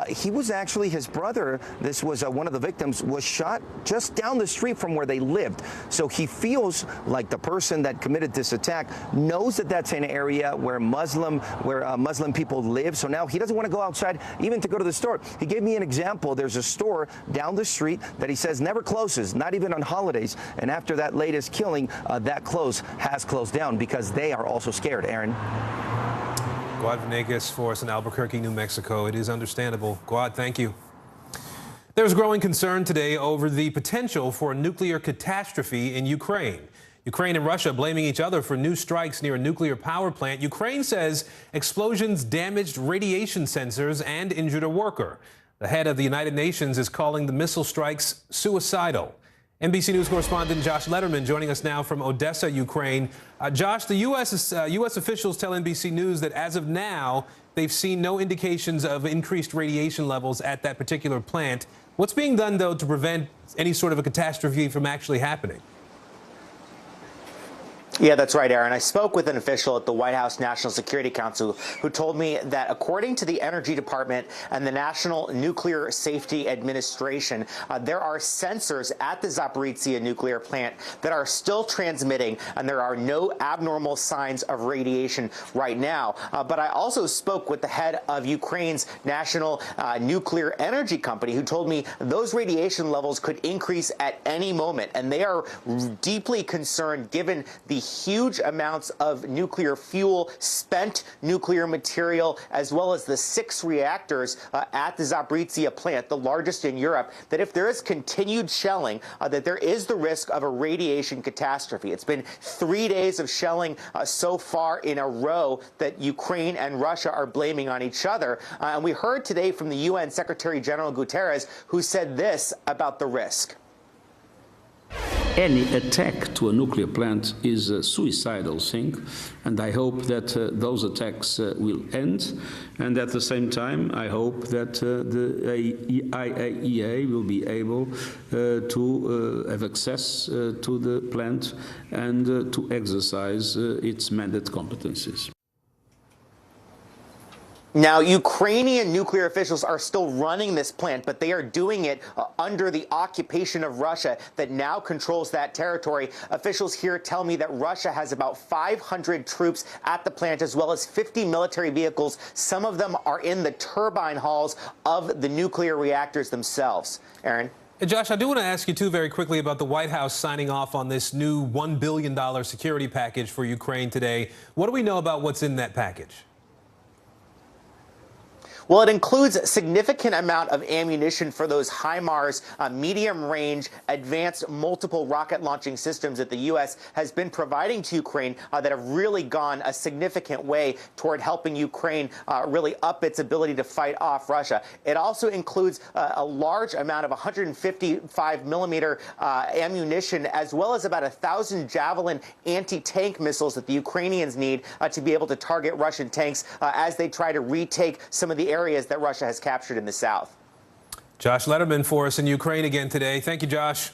he was actually his brother. This was one of the victims was shot just down the street from where they lived. So he feels like the person that committed this attack knows that that's an area where Muslim people live. So now he doesn't want to go outside even to go to the store. He gave me an example. There's a store down the street that he says never closes, not even on holidays. And after that latest killing, that has closed down, because they are also scared, Aaron. Gauad Venegas for us in Albuquerque, New Mexico. It is understandable. Gauad, thank you. There's growing concern today over the potential for a nuclear catastrophe in Ukraine. Ukraine and Russia blaming each other for new strikes near a nuclear power plant. Ukraine says explosions damaged radiation sensors and injured a worker. The head of the United Nations is calling the missile strikes suicidal. NBC News correspondent Josh Letterman joining us now from Odessa, Ukraine. Josh, the U.S. officials tell NBC News that as of now, they've seen no indications of increased radiation levels at that particular plant. What's being done, though, to prevent any sort of a catastrophe from actually happening? Yeah, that's right, Aaron. I spoke with an official at the White House National Security Council who told me that according to the Energy Department and the National Nuclear Safety Administration, there are sensors at the Zaporizhzhia nuclear plant that are still transmitting, and there are no abnormal signs of radiation right now. But I also spoke with the head of Ukraine's National Nuclear Energy Company, who told me those radiation levels could increase at any moment, and they are deeply concerned given the huge amounts of nuclear fuel, spent nuclear material, as well as the 6 reactors at the Zaporizhzhia plant, the largest in Europe, that if there is continued shelling, that there is the risk of a radiation catastrophe. It's been 3 days of shelling so far in a row that Ukraine and Russia are blaming on each other. And we heard today from the UN Secretary General Guterres, who said this about the risk. Any attack to a nuclear plant is a suicidal thing, and I hope that those attacks will end. And at the same time, I hope that the IAEA will be able to have access to the plant and to exercise its mandate competencies. Now, Ukrainian nuclear officials are still running this plant, but they are doing it under the occupation of Russia that now controls that territory. Officials here tell me that Russia has about 500 troops at the plant, as well as 50 military vehicles. Some of them are in the turbine halls of the nuclear reactors themselves. Aaron? Josh, I do want to ask you, too, very quickly about the White House signing off on this new $1 billion security package for Ukraine today. What do we know about what's in that package? Well, it includes a significant amount of ammunition for those HIMARS medium-range advanced multiple rocket launching systems that the U.S. has been providing to Ukraine that have really gone a significant way toward helping Ukraine really up its ability to fight off Russia. It also includes a large amount of 155-millimeter ammunition, as well as about 1,000 Javelin anti-tank missiles that the Ukrainians need to be able to target Russian tanks as they try to retake some of the areas that Russia has captured in the south. Josh Letterman for us in Ukraine again today. Thank you, Josh.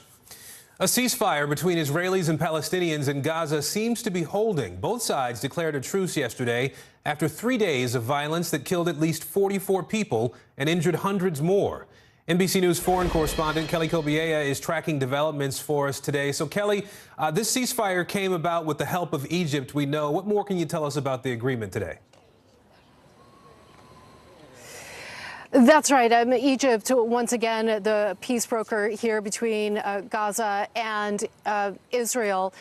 A ceasefire between Israelis and Palestinians in Gaza seems to be holding. Both sides declared a truce yesterday after 3 days of violence that killed at least 44 people and injured hundreds more. NBC News foreign correspondent Kelly Kobiea is tracking developments for us today. So, Kelly, this ceasefire came about with the help of Egypt, we know. What more can you tell us about the agreement today? That's right. Egypt, once again, the peace broker here between Gaza and Israel.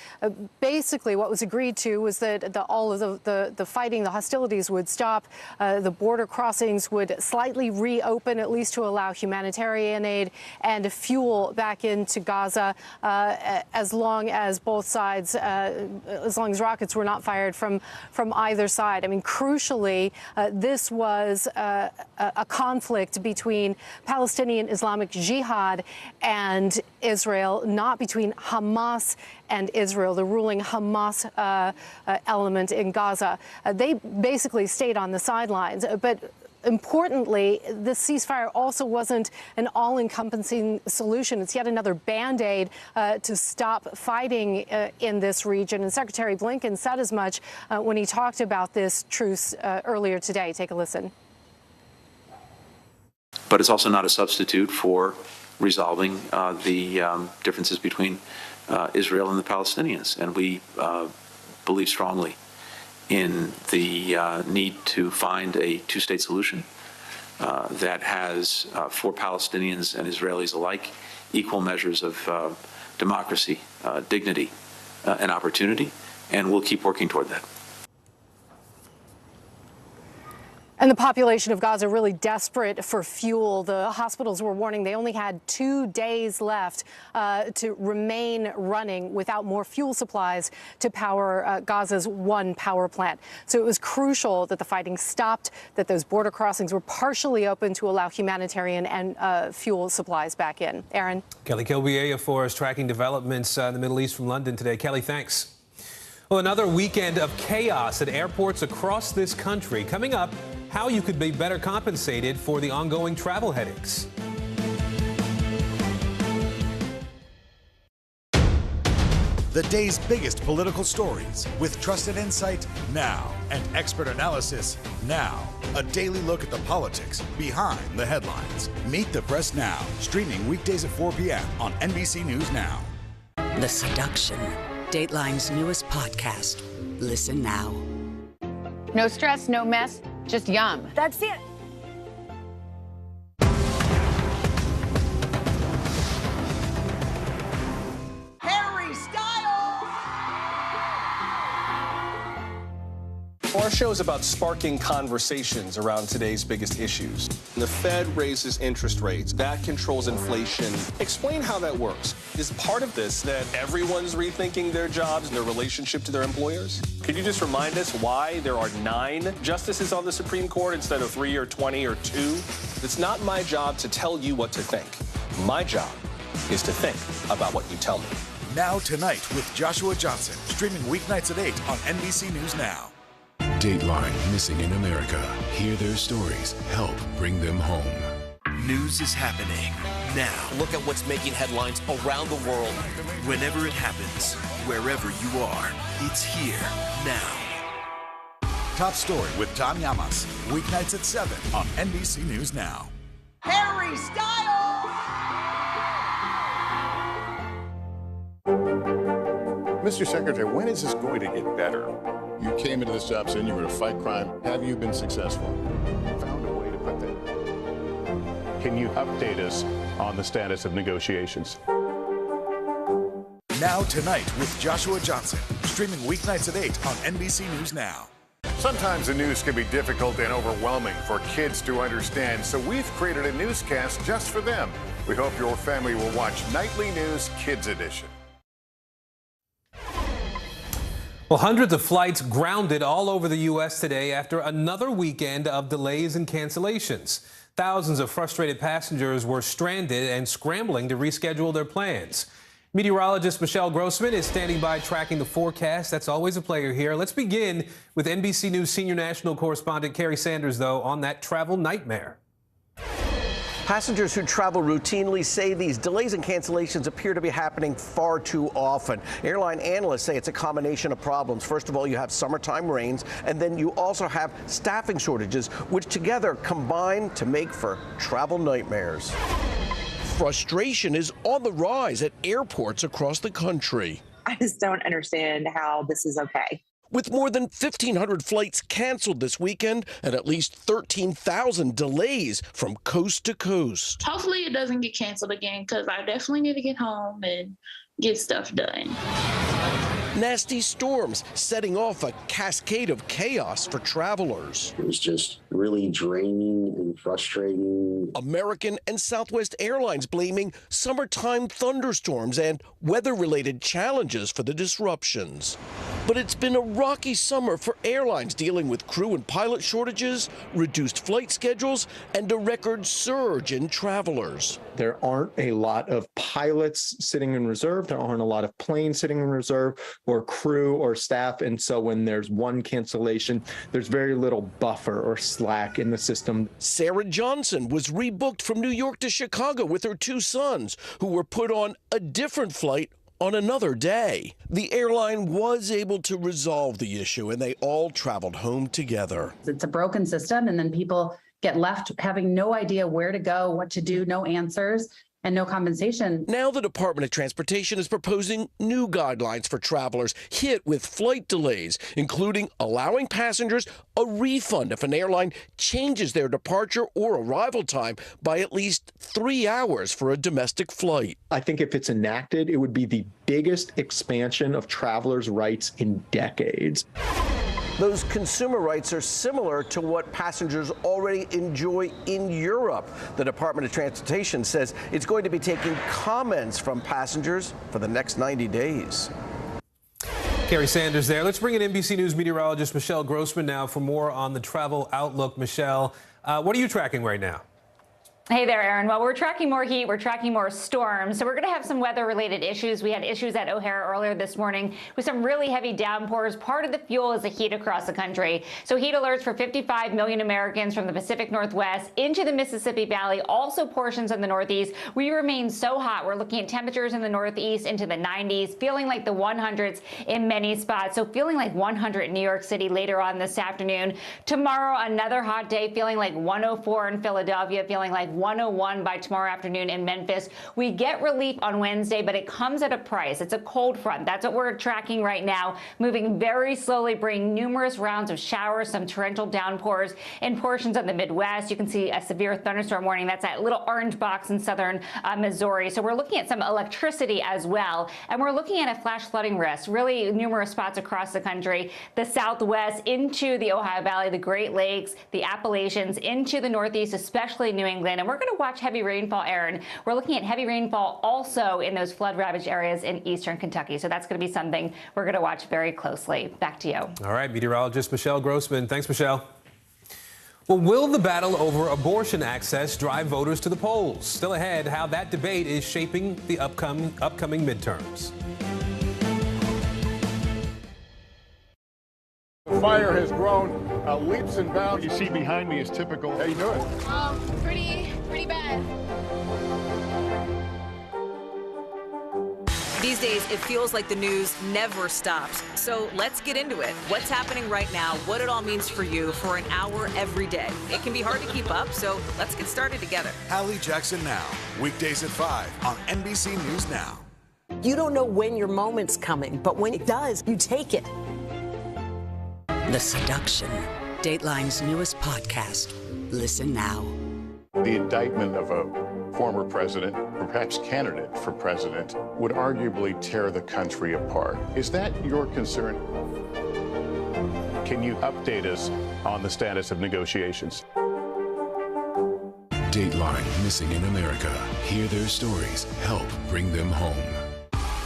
Basically, what was agreed to was that all of the fighting, the hostilities would stop. The border crossings would slightly reopen, at least to allow humanitarian aid and fuel back into Gaza, as long as both sides, as long as rockets were not fired from either side. I mean, crucially, this was a conflict between Palestinian Islamic Jihad and Israel, not between Hamas and Israel, the ruling Hamas element in Gaza. They basically stayed on the sidelines. But importantly, this ceasefire also wasn't an all-encompassing solution. It's yet another Band-Aid to stop fighting in this region. And Secretary Blinken said as much when he talked about this truce earlier today. Take a listen. But it's also not a substitute for resolving the differences between Israel and the Palestinians. And we believe strongly in the need to find a two-state solution that has, for Palestinians and Israelis alike, equal measures of democracy, dignity, and opportunity. And we'll keep working toward that. And the population of Gaza really desperate for fuel. The hospitals were warning they only had 2 days left to remain running without more fuel supplies to power Gaza's one power plant. So it was crucial that the fighting stopped, that those border crossings were partially open to allow humanitarian and fuel supplies back in. Aaron. Kelly Kobiea for us tracking developments in the Middle East from London today. Kelly, thanks. Well, another weekend of chaos at airports across this country. Coming up, how you could be better compensated for the ongoing travel headaches. The day's biggest political stories with trusted insight now and expert analysis now. A daily look at the politics behind the headlines. Meet the Press Now, streaming weekdays at 4 p.m. on NBC News Now. The Seduction, Dateline's newest podcast. Listen now. No stress, no mess, just yum. That's it. Harry Styles! Our show is about sparking conversations around today's biggest issues. The Fed raises interest rates. That controls inflation. Explain how that works. Is part of this that everyone's rethinking their jobs and their relationship to their employers? Could you just remind us why there are 9 justices on the Supreme Court instead of 3 or 20 or 2? It's not my job to tell you what to think. My job is to think about what you tell me. Now Tonight with Joshua Johnson, streaming weeknights at 8 on NBC News Now. Dateline Missing in America. Hear their stories. Help bring them home. News is happening now. Look at what's making headlines around the world. Whenever it happens, wherever you are, it's here now. Top Story with Tom Llamas. Weeknights at 7 on NBC News Now. Harry Styles! Mr. Secretary, when is this going to get better? You came into this job saying you were going to fight crime. Have you been successful? Found a way to put that. Can you update us on the status of negotiations? Now Tonight with Joshua Johnson, streaming weeknights at 8 on NBC News Now. Sometimes the news can be difficult and overwhelming for kids to understand, so we've created a newscast just for them. We hope your family will watch Nightly News Kids Edition. Well, hundreds of flights grounded all over the U.S. today after another weekend of delays and cancellations. Thousands of frustrated passengers were stranded and scrambling to reschedule their plans. Meteorologist Michelle Grossman is standing by tracking the forecast. That's always a player here. Let's begin with NBC News senior national correspondent Carrie Sanders, though, on that travel nightmare. Passengers who travel routinely say these delays and cancellations appear to be happening far too often. Airline analysts say it's a combination of problems. First of all, you have summertime rains, and then you also have staffing shortages, which together combine to make for travel nightmares. Frustration is on the rise at airports across the country. I just don't understand how this is okay. With more than 1,500 flights canceled this weekend and at least 13,000 delays from coast to coast. Hopefully it doesn't get canceled again, because I definitely need to get home and get stuff done. Nasty storms setting off a cascade of chaos for travelers. It was just really draining and frustrating. American and Southwest Airlines blaming summertime thunderstorms and weather-related challenges for the disruptions. But it's been a rocky summer for airlines dealing with crew and pilot shortages, reduced flight schedules, and a record surge in travelers. There aren't a lot of pilots sitting in reserve. There aren't a lot of planes sitting in reserve, or crew or staff. And so when there's one cancellation, there's very little buffer or slack in the system. Sarah Johnson was rebooked from New York to Chicago with her two sons, who were put on a different flight on another day. The airline was able to resolve the issue, and they all traveled home together. It's a broken system, and then people get left having no idea where to go, what to do, no answers, and no compensation. Now the Department of Transportation is proposing new guidelines for travelers hit with flight delays, including allowing passengers a refund if an airline changes their departure or arrival time by at least 3 hours for a domestic flight. I think if it's enacted, it would be the biggest expansion of travelers' rights in decades. Those consumer rights are similar to what passengers already enjoy in Europe. The Department of Transportation says it's going to be taking comments from passengers for the next 90 days. Carrie Sanders there. Let's bring in NBC News meteorologist Michelle Grossman now for more on the travel outlook. Michelle, what are you tracking right now? Hey there, Aaron. Well, we're tracking more heat. We're tracking more storms. So we're going to have some weather-related issues. We had issues at O'Hare earlier this morning with some really heavy downpours. Part of the fuel is the heat across the country. So heat alerts for 55 million Americans from the Pacific Northwest into the Mississippi Valley, also portions of the Northeast. We remain so hot. We're looking at temperatures in the Northeast into the 90s, feeling like the 100s in many spots. So feeling like 100 in New York City later on this afternoon. Tomorrow, another hot day, feeling like 104 in Philadelphia, feeling like 101 by tomorrow afternoon in Memphis. We get relief on Wednesday, but it comes at a price. It's a cold front. That's what we're tracking right now, moving very slowly, bringing numerous rounds of showers, some torrential downpours in portions of the Midwest. You can see a severe thunderstorm warning. That's that little orange box in southern Missouri. So we're looking at some electricity as well, and we're looking at a flash flooding risk, really numerous spots across the country, the Southwest into the Ohio Valley, the Great Lakes, the Appalachians, into the Northeast, especially New England. And we're going to watch heavy rainfall, Aaron. We're looking at heavy rainfall also in those flood-ravaged areas in eastern Kentucky. So that's going to be something we're going to watch very closely. Back to you. All right, meteorologist Michelle Grossman. Thanks, Michelle. Well, will the battle over abortion access drive voters to the polls? Still ahead, how that debate is shaping the upcoming midterms. The fire has grown leaps and bounds. What you see behind me is typical. How you doing? Pretty bad. These days, it feels like the news never stops. So let's get into it. What's happening right now, what it all means for you for an hour every day. It can be hard to keep up, so let's get started together. Hallie Jackson Now, weekdays at 5 on NBC News Now. You don't know when your moment's coming, but when it does, you take it. The Seduction, Dateline's newest podcast. Listen now. The indictment of a former president, perhaps candidate for president, would arguably tear the country apart. Is that your concern? Can you update us on the status of negotiations? Dateline Missing in America. Hear their stories. Help bring them home.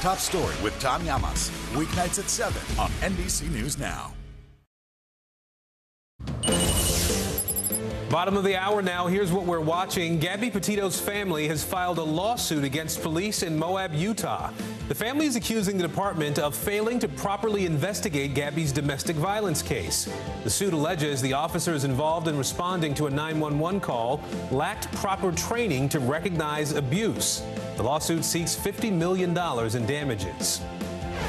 Top Story with Tom Llamas. Weeknights at 7 on NBC News Now. Bottom of the hour now. Here's what we're watching. Gabby Petito's family has filed a lawsuit against police in Moab, Utah. The family is accusing the department of failing to properly investigate Gabby's domestic violence case. The suit alleges the officers involved in responding to a 911 call lacked proper training to recognize abuse. The lawsuit seeks $50 million in damages.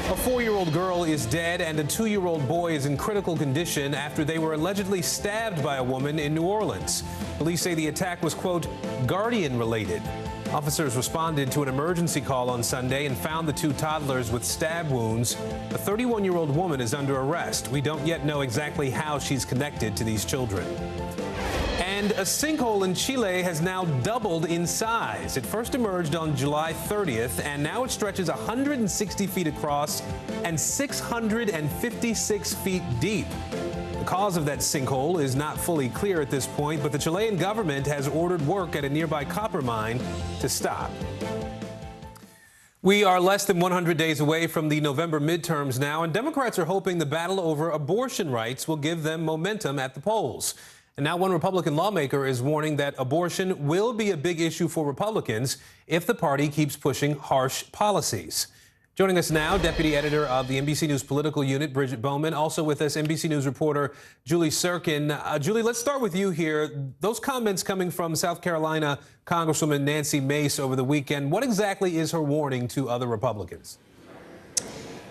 A 4-year-old girl is dead and a 2-year-old boy is in critical condition after they were allegedly stabbed by a woman in New Orleans. Police say the attack was, quote, guardian-related. Officers responded to an emergency call on Sunday and found the 2 toddlers with stab wounds. A 31-year-old woman is under arrest. We don't yet know exactly how she's connected to these children. And a sinkhole in Chile has now doubled in size. It first emerged on July 30th, and now it stretches 160 feet across and 656 feet deep. The cause of that sinkhole is not fully clear at this point, but the Chilean government has ordered work at a nearby copper mine to stop. We are less than 100 days away from the November midterms now, and Democrats are hoping the battle over abortion rights will give them momentum at the polls. And now one Republican lawmaker is warning that abortion will be a big issue for Republicans if the party keeps pushing harsh policies. Joining us now, Deputy Editor of the NBC News Political Unit, Bridget Bowman. Also with us, NBC News reporter Julie Sirkin. Julie, let's start with you here. Those comments coming from South Carolina Congresswoman Nancy Mace over the weekend, what exactly is her warning to other Republicans?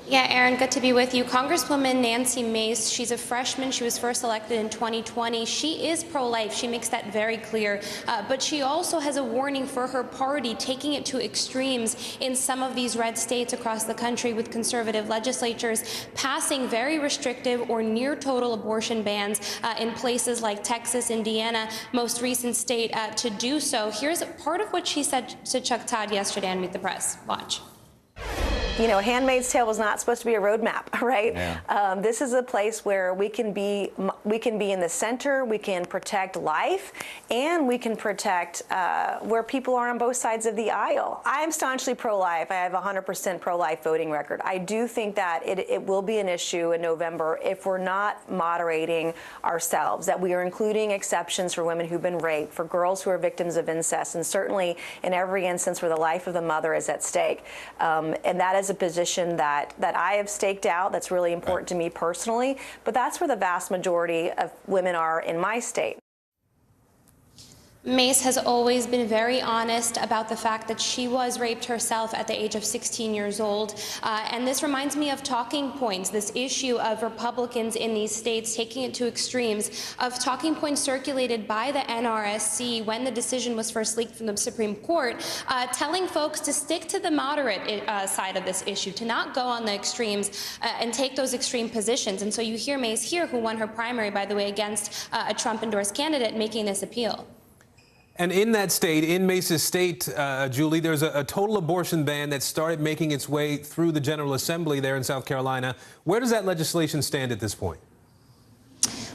Yeah, Aaron, good to be with you. Congresswoman Nancy Mace, she's a freshman. She was first elected in 2020. She is pro-life. She makes that very clear. But she also has a warning for her party, taking it to extremes in some of these red states across the country with conservative legislatures passing very restrictive or near total abortion bans in places like Texas, Indiana, most recent state to do so. Here's part of what she said to Chuck Todd yesterday on Meet the Press. Watch. You know, Handmaid's Tale was not supposed to be a roadmap, right? Yeah. This is a place where we can be in the center, we can protect life, and we can protect where people are on both sides of the aisle. I'm staunchly pro-life. I have a 100% pro-life voting record. I do think that it will be an issue in November if we're not moderating ourselves, that we are including exceptions for women who've been raped, for girls who are victims of incest, and certainly in every instance where the life of the mother is at stake. And that is a position that I have staked out. That's really important to me personally, but that's where the vast majority of women are in my state. Mace has always been very honest about the fact that she was raped herself at the age of 16 years old. And this reminds me of talking points, this issue of Republicans in these states taking it to extremes, of talking points circulated by the NRSC when the decision was first leaked from the Supreme Court, telling folks to stick to the moderate side of this issue, to not go on the extremes and take those extreme positions. And so you hear Mace here, who won her primary, by the way, against a Trump-endorsed candidate, making this appeal. And in that state, in Mace's state, Julie, there's a total abortion ban that started making its way through the General Assembly there in South Carolina. Where does that legislation stand at this point?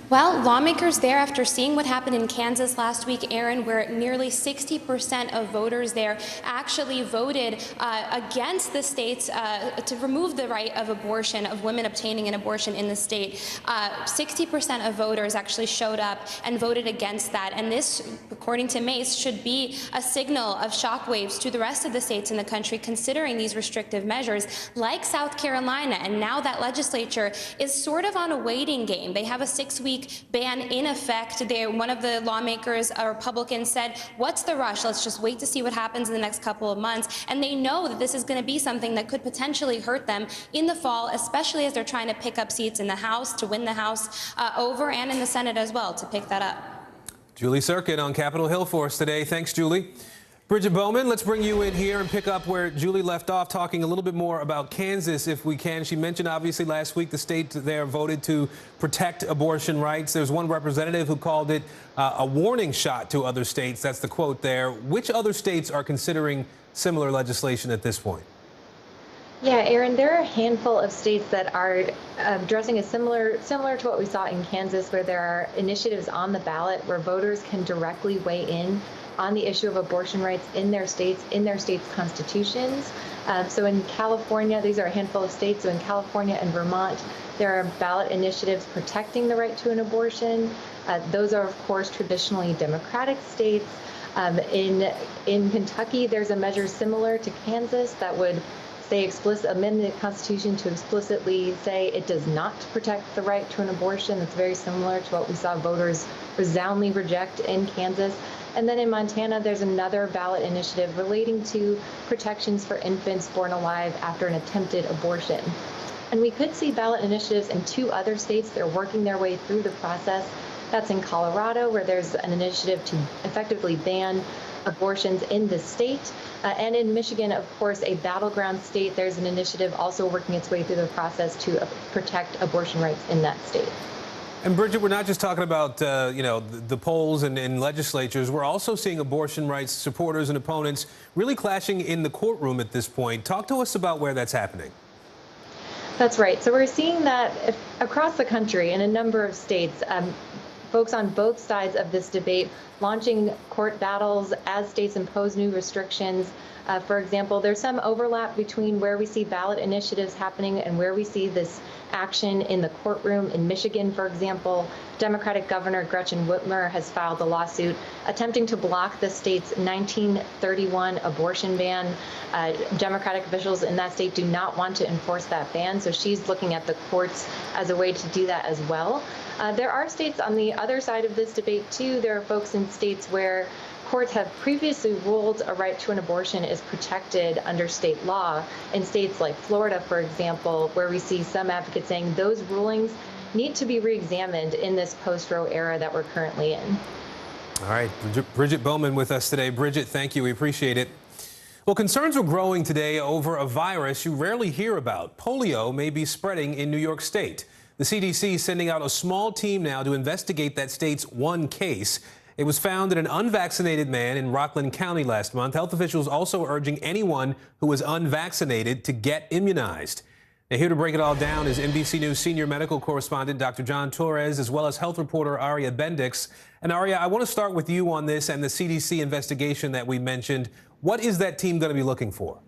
Well, lawmakers there, after seeing what happened in Kansas last week, Aaron, where nearly 60% of voters there actually voted against the states to remove the right of abortion, of women obtaining an abortion in the state. 60% of voters actually showed up and voted against that. And this, according to Mace, should be a signal of shockwaves to the rest of the states in the country considering these restrictive measures, like South Carolina. And now that legislature is sort of on a waiting game. They have a 6-week ban in effect. One of the lawmakers, a Republican, said, what's the rush? Let's just wait to see what happens in the next couple of months. And they know that this is going to be something that could potentially hurt them in the fall, especially as they're trying to pick up seats in the House, to win the House over, and in the Senate as well, to pick that up. Julie Sirkin on Capitol Hill for us today. Thanks, Julie. Bridget Bowman, let's bring you in here and pick up where Julie left off, talking a little bit more about Kansas, if we can. She mentioned, obviously, last week the state there voted to protect abortion rights. There's one representative who called it a warning shot to other states. That's the quote there. Which other states are considering similar legislation at this point? Yeah, Aaron, there are a handful of states that are addressing similar to what we saw in Kansas, where there are initiatives on the ballot where voters can directly weigh in on the issue of abortion rights in their states constitutions. So in California, these are a handful of states. So in California and Vermont, there are ballot initiatives protecting the right to an abortion. Those are, of course, traditionally Democratic states. In Kentucky, there's a measure similar to Kansas that would amend the Constitution to explicitly say it does not protect the right to an abortion. That's very similar to what we saw voters resoundingly reject in Kansas. And then in Montana, there's another ballot initiative relating to protections for infants born alive after an attempted abortion. And we could see ballot initiatives in 2 other states that are working their way through the process. That's in Colorado, where there's an initiative to effectively ban abortions in the state. And in Michigan, of course, a battleground state, there's an initiative also working its way through the process to protect abortion rights in that state. And Bridget, we're not just talking about, the polls and legislatures. We're also seeing abortion rights supporters and opponents really clashing in the courtroom at this point. Talk to us about where that's happening. That's right. So we're seeing that across the country in a number of states, folks on both sides of this debate launching court battles as states impose new restrictions. For example, there's some overlap between where we see ballot initiatives happening and where we see this action in the courtroom. In Michigan, for example, Democratic Governor Gretchen Whitmer has filed a lawsuit attempting to block the state's 1931 abortion ban. Democratic officials in that state do not want to enforce that ban, so she's looking at the courts as a way to do that as well. There are states on the other side of this debate, too. There are folks in states where courts have previously ruled a right to an abortion is protected under state law. In states like Florida, for example, where we see some advocates saying those rulings need to be re-examined in this post-Roe era that we're currently in. All right, Bridget Bowman with us today. Bridget, thank you. We appreciate it. Well, concerns are growing today over a virus you rarely hear about. Polio may be spreading in New York State. The CDC is sending out a small team now to investigate that state's one case. It was found in an unvaccinated man in Rockland County last month. Health officials also urging anyone who is unvaccinated to get immunized. Now, here to break it all down is NBC News senior medical correspondent Dr. John Torres, as well as health reporter Aria Bendix. And Aria, I want to start with you on this and the CDC investigation that we mentioned. What is that team going to be looking for?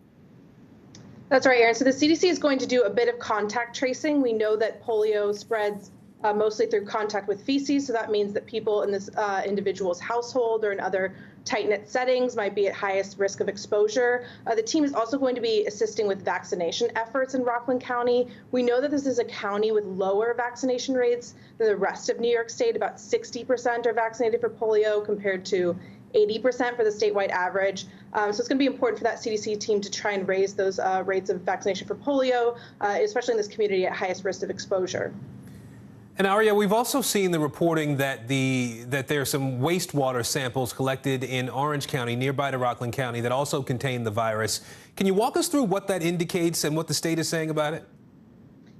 That's right, Aaron. So the CDC is going to do a bit of contact tracing. We know that polio spreads mostly through contact with feces. So that means that people in this individual's household or in other tight-knit settings might be at highest risk of exposure. The team is also going to be assisting with vaccination efforts in Rockland County. We know that this is a county with lower vaccination rates than the rest of New York State. About 60% are vaccinated for polio compared to 80% for the statewide average. So it's going to be important for that CDC team to try and raise those rates of vaccination for polio, especially in this community at highest risk of exposure. And Aria, we've also seen the reporting that there are some wastewater samples collected in Orange County, nearby to Rockland County, that also contain the virus. Can you walk us through what that indicates and what the state is saying about it?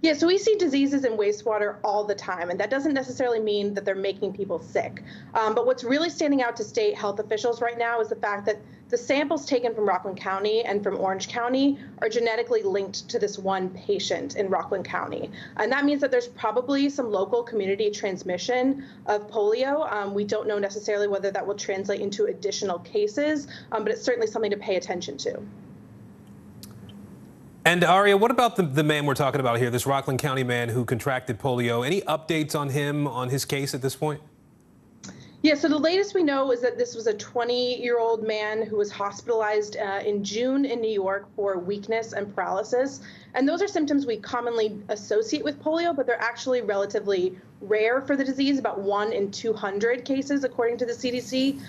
Yeah, so we see diseases in wastewater all the time, and that doesn't necessarily mean that they're making people sick. But what's really standing out to state health officials right now is the fact that the samples taken from Rockland County and from Orange County are genetically linked to this one patient in Rockland County. And that means that there's probably some local community transmission of polio. We don't know necessarily whether that will translate into additional cases, but it's certainly something to pay attention to. And Aria, what about the man we're talking about here, this Rockland County man who contracted polio? Any updates on him, on his case at this point? Yeah, so the latest we know is that this was a 20-year-old man who was hospitalized in June in New York for weakness and paralysis. And those are symptoms we commonly associate with polio, but they're actually relatively rare for the disease, about 1 in 200 cases, according to the CDC.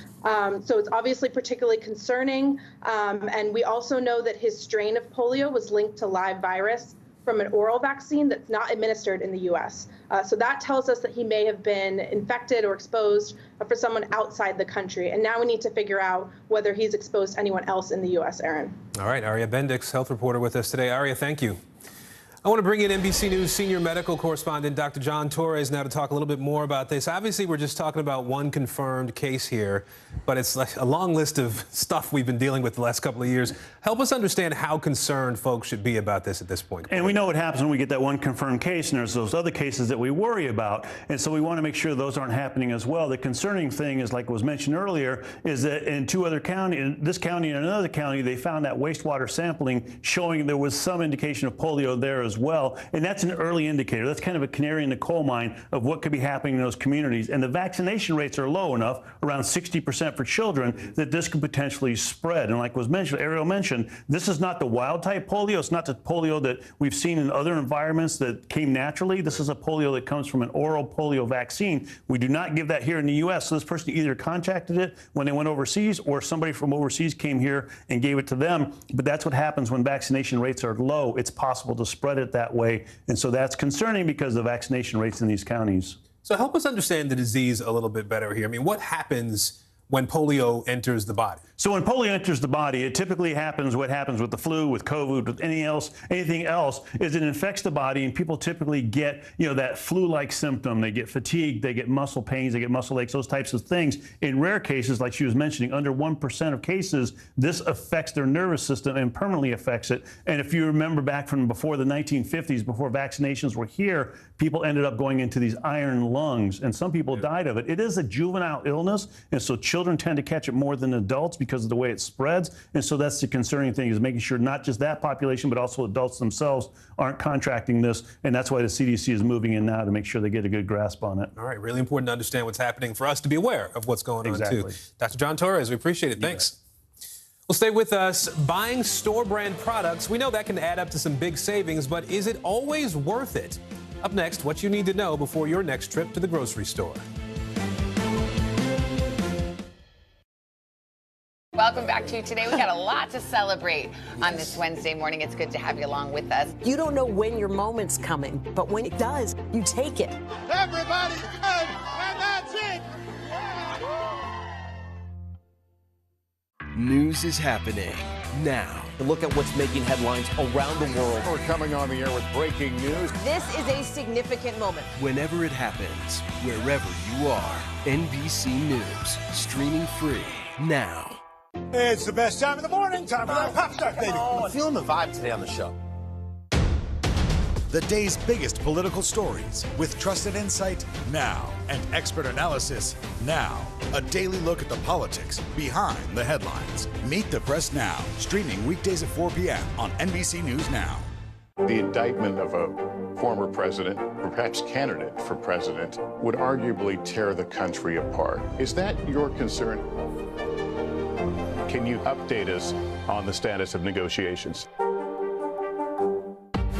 So it's obviously particularly concerning. And we also know that his strain of polio was linked to live virus from an oral vaccine that's not administered in the U.S. So that tells us that he may have been infected or exposed for someone outside the country. And now we need to figure out whether he's exposed to anyone else in the U.S., Aaron. All right, Aria Bendix, health reporter with us today. Aria, thank you. I want to bring in NBC News senior medical correspondent Dr. John Torres now to talk a little bit more about this. Obviously, we're just talking about one confirmed case here, but it's like a long list of stuff we've been dealing with the last couple of years. Help us understand how concerned folks should be about this at this point. And we know what happens when we get that one confirmed case, and there's those other cases that we worry about. And so we want to make sure those aren't happening as well. The concerning thing is, like was mentioned earlier, is that in 2 other counties, in this county and another county, they found that wastewater sampling showing there was some indication of polio there as as well. And that's an early indicator. That's kind of a canary in the coal mine of what could be happening in those communities. And the vaccination rates are low enough, around 60% for children, that this could potentially spread. And like was mentioned, Ariel mentioned, this is not the wild type polio. It's not the polio that we've seen in other environments that came naturally. This is a polio that comes from an oral polio vaccine. We do not give that here in the U.S. So this person either contracted it when they went overseas, or somebody from overseas came here and gave it to them. But that's what happens when vaccination rates are low. It's possible to spread it that way. And so that's concerning because of the vaccination rates in these counties. So help us understand the disease a little bit better here. I mean, what happens when polio enters the body? So when polio enters the body, it typically happens, what happens with the flu, with COVID, with anything else, is it infects the body, and people typically get, that flu-like symptom. They get fatigue, they get muscle pains, they get muscle aches, those types of things. In rare cases, like she was mentioning, under 1% of cases, this affects their nervous system and permanently affects it. And if you remember back from before the 1950s, before vaccinations were here, people ended up going into these iron lungs, and some people died of it. It is a juvenile illness, and so children tend to catch it more than adults because of the way it spreads. And so that's the concerning thing, is making sure not just that population, but also adults themselves aren't contracting this. And that's why the CDC is moving in now to make sure they get a good grasp on it. All right, really important to understand what's happening for us to be aware of what's going on too. Dr. John Torres, we appreciate it. Thanks. Well, stay with us. Buying store brand products, we know that can add up to some big savings, but is it always worth it? Up next, what you need to know before your next trip to the grocery store. Welcome back to Today. We got a lot to celebrate on this Wednesday morning. It's good to have you along with us. You don't know when your moment's coming, but when it does, you take it. Everybody's good, and that's it. News is happening now. Look at what's making headlines around the world. We're coming on the air with breaking news. This is a significant moment. Whenever it happens, wherever you are, NBC News, streaming free now. It's the best time of the morning. Time for that pop start, baby. I'm feeling the vibe today on the show. The day's biggest political stories with trusted insight now and expert analysis now. A daily look at the politics behind the headlines. Meet the Press Now, streaming weekdays at 4 p.m. on NBC News Now. The indictment of a former president, or perhaps candidate for president, would arguably tear the country apart. Is that your concern? Can you update us on the status of negotiations?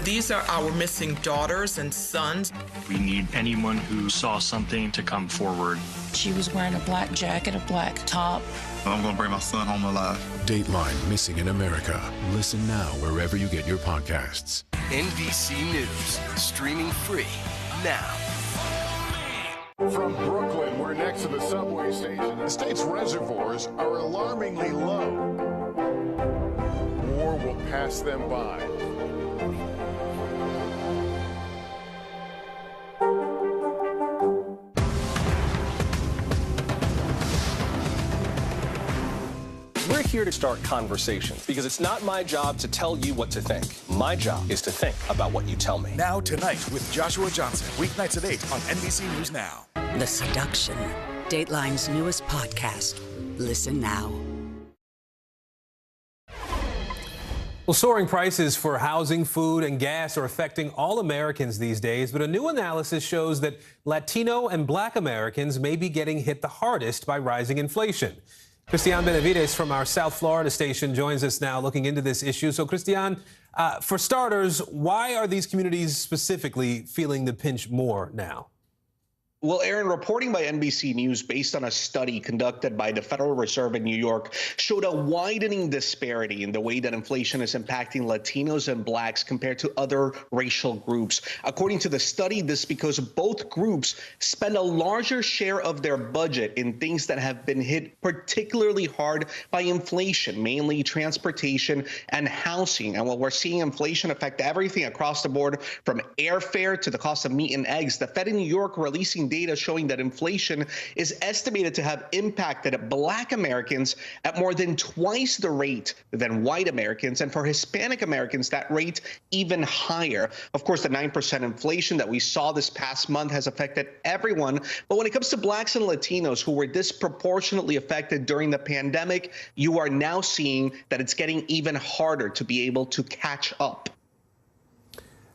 These are our missing daughters and sons. We need anyone who saw something to come forward. She was wearing a black jacket, a black top. I'm going to bring my son home alive. Dateline Missing in America. Listen now wherever you get your podcasts. NBC News, streaming free now. From Brooklyn, we're next to the subway station. The state's reservoirs are alarmingly low. War will pass them by. We're here to start conversations because it's not my job to tell you what to think. My job is to think about what you tell me. Now Tonight with Joshua Johnson, weeknights at 8 on NBC News Now. The Seduction, Dateline's newest podcast. Listen now. Well, soaring prices for housing, food, and gas are affecting all Americans these days, but a new analysis shows that Latino and Black Americans may be getting hit the hardest by rising inflation. Christian Benavides from our South Florida station joins us now looking into this issue. So, Christian, for starters, why are these communities specifically feeling the pinch more now? Well, Aaron, reporting by NBC News based on a study conducted by the Federal Reserve in New York showed a widening disparity in the way that inflation is impacting Latinos and Blacks compared to other racial groups. According to the study, this is because both groups spend a larger share of their budget in things that have been hit particularly hard by inflation, mainly transportation and housing. And while we're seeing inflation affect everything across the board, from airfare to the cost of meat and eggs, the Fed in New York releasing data showing that inflation is estimated to have impacted Black Americans at more than twice the rate than white Americans, and for Hispanic Americans, that rate even higher. Of course, the 9% inflation that we saw this past month has affected everyone, but when it comes to Blacks and Latinos who were disproportionately affected during the pandemic, you are now seeing that it's getting even harder to be able to catch up.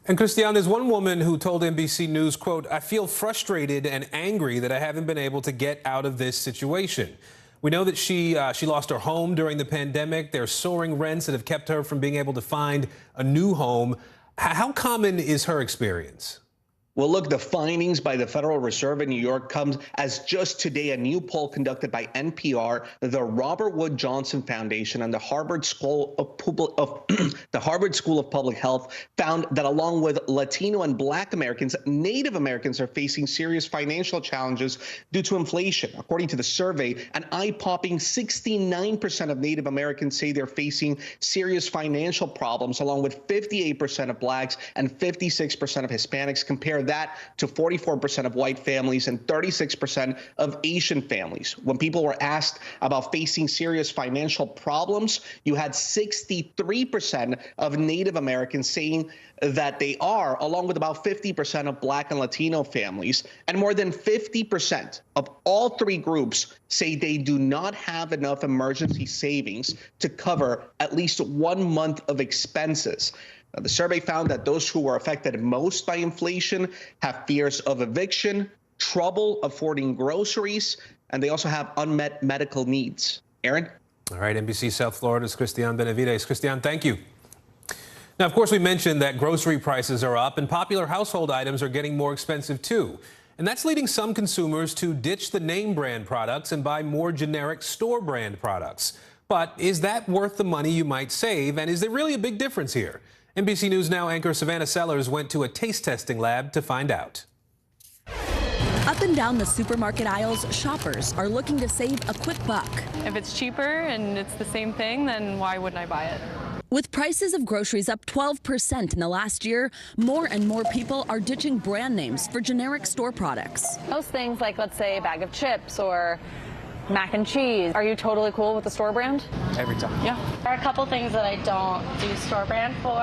And Christian, there's one woman who told NBC News, quote, "I feel frustrated and angry that I haven't been able to get out of this situation." We know that she lost her home during the pandemic. There's soaring rents that have kept her from being able to find a new home. How common is her experience? Well, look, the findings by the Federal Reserve in New York comes as just today a new poll conducted by NPR, the Robert Wood Johnson Foundation, and the Harvard School of Public Health found that along with Latino and Black Americans, Native Americans are facing serious financial challenges due to inflation. According to the survey, an eye-popping 69% of Native Americans say they're facing serious financial problems, along with 58% of Blacks and 56% of Hispanics. Compare that to 44% of white families and 36% of Asian families. When people were asked about facing serious financial problems, you had 63% of Native Americans saying that they are, along with about 50% of Black and Latino families, and more than 50% of all three groups say they do not have enough emergency savings to cover at least 1 month of expenses. The survey found that those who were affected most by inflation have fears of eviction, trouble affording groceries, and they also have unmet medical needs. Aaron? All right, NBC South Florida's Christian Benavides. Christian, thank you. Now, of course, we mentioned that grocery prices are up and popular household items are getting more expensive, too. And that's leading some consumers to ditch the name brand products and buy more generic store brand products. But is that worth the money you might save? And is there really a big difference here? NBC News Now anchor Savannah Sellers went to a taste testing lab to find out. Up and down the supermarket aisles, shoppers are looking to save a quick buck. If it's cheaper and it's the same thing, then why wouldn't I buy it? With prices of groceries up 12% in the last year, more and more people are ditching brand names for generic store products. Most things like, let's say, a bag of chips or mac and cheese. Are you totally cool with the store brand? Every time. Yeah. There are a couple things that I don't do store brand for,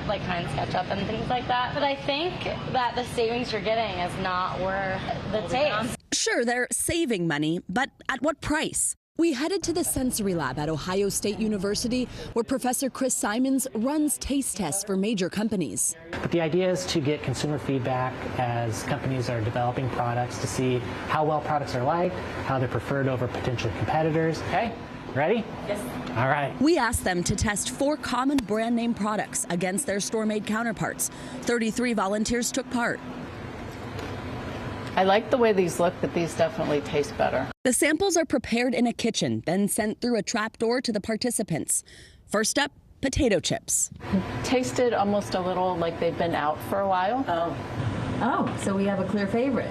like Heinz ketchup and things like that. But I think that the savings you're getting is not worth the taste. Sure, they're saving money, but at what price? We headed to the sensory lab at Ohio State University, where Professor Chris Simons runs taste tests for major companies. But the idea is to get consumer feedback as companies are developing products to see how well products are liked, how they're preferred over potential competitors. Okay, ready? Yes. All right. We asked them to test 4 common brand name products against their store-made counterparts. 33 volunteers took part. I like the way these look, but these definitely taste better. The samples are prepared in a kitchen, then sent through a trapdoor to the participants. First up, potato chips. Tasted almost a little like they've been out for a while. Oh, so we have a clear favorite.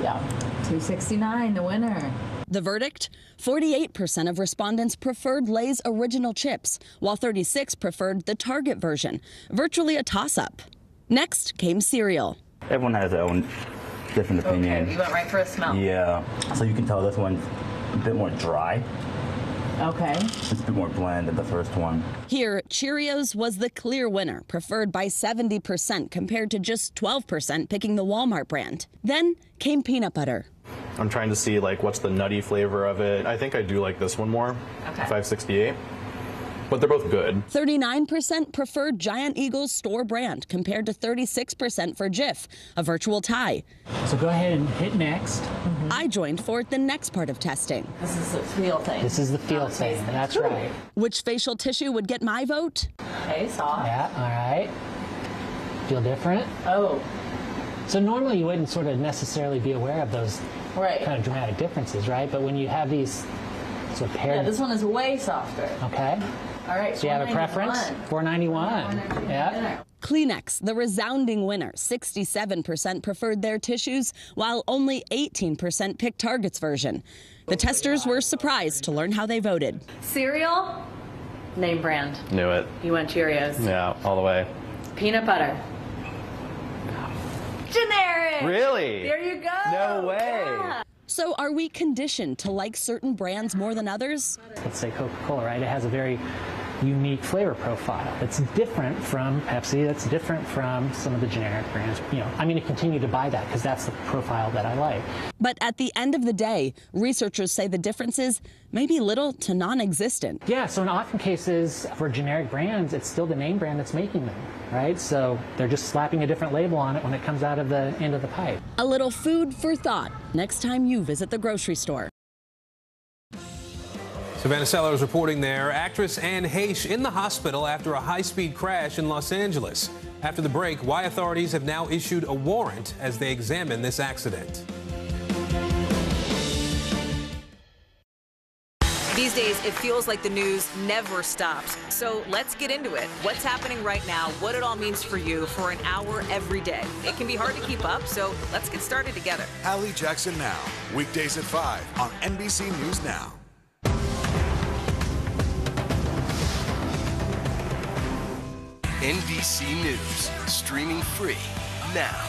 Yeah. $2.69, the winner. The verdict? 48% of respondents preferred Lay's original chips, while 36% preferred the Target version. Virtually a toss-up. Next came cereal. Everyone has their own different opinion. Okay, you went right for a smell. Yeah, so you can tell this one's a bit more dry. Okay. It's a bit more bland than the first one. Here, Cheerios was the clear winner, preferred by 70% compared to just 12% picking the Walmart brand. Then came peanut butter. I'm trying to see like what's the nutty flavor of it. I think I do like this one more. Okay. 568. But they're both good. 39% preferred Giant Eagle's store brand compared to 36% for Jif, a virtual tie. So go ahead and hit next. I joined for the next part of testing. This is the feel thing. This is the feel thing. That's right. Which facial tissue would get my vote? Okay, soft. Yeah, all right. Feel different? Oh. So normally you wouldn't sort of necessarily be aware of those kind of dramatic differences, right? But when you have these sort of paired... Yeah, this one is way softer. Okay. All right, so you have a preference? $4.91. Yeah. Kleenex, the resounding winner. 67% preferred their tissues, while only 18% picked Target's version. The testers were surprised to learn how they voted. Cereal, name brand. Knew it. You went Cheerios. Yeah, all the way. Peanut butter. Generic. Really? There you go. No way. Yeah. So are we conditioned to like certain brands more than others? Let's say Coca-Cola, right? It has a very unique flavor profile that's different from Pepsi, that's different from some of the generic brands. I'm going to continue to buy that because that's the profile that I like. But at the end of the day, researchers say the differences may be little to non-existent. Yeah, so in often cases for generic brands, it's still the name brand that's making them, right? So they're just slapping a different label on it when it comes out of the end of the pipe. A little food for thought next time you visit the grocery store. Savannah Sellers reporting there. Actress Anne Heche in the hospital after a high-speed crash in Los Angeles. After the break, why authorities have now issued a warrant as they examine this accident. These days, it feels like the news never stops. So let's get into it. What's happening right now, what it all means for you for an hour every day. It can be hard to keep up, so let's get started together. Hallie Jackson Now, weekdays at 5 on NBC News Now. NBC News, streaming free now.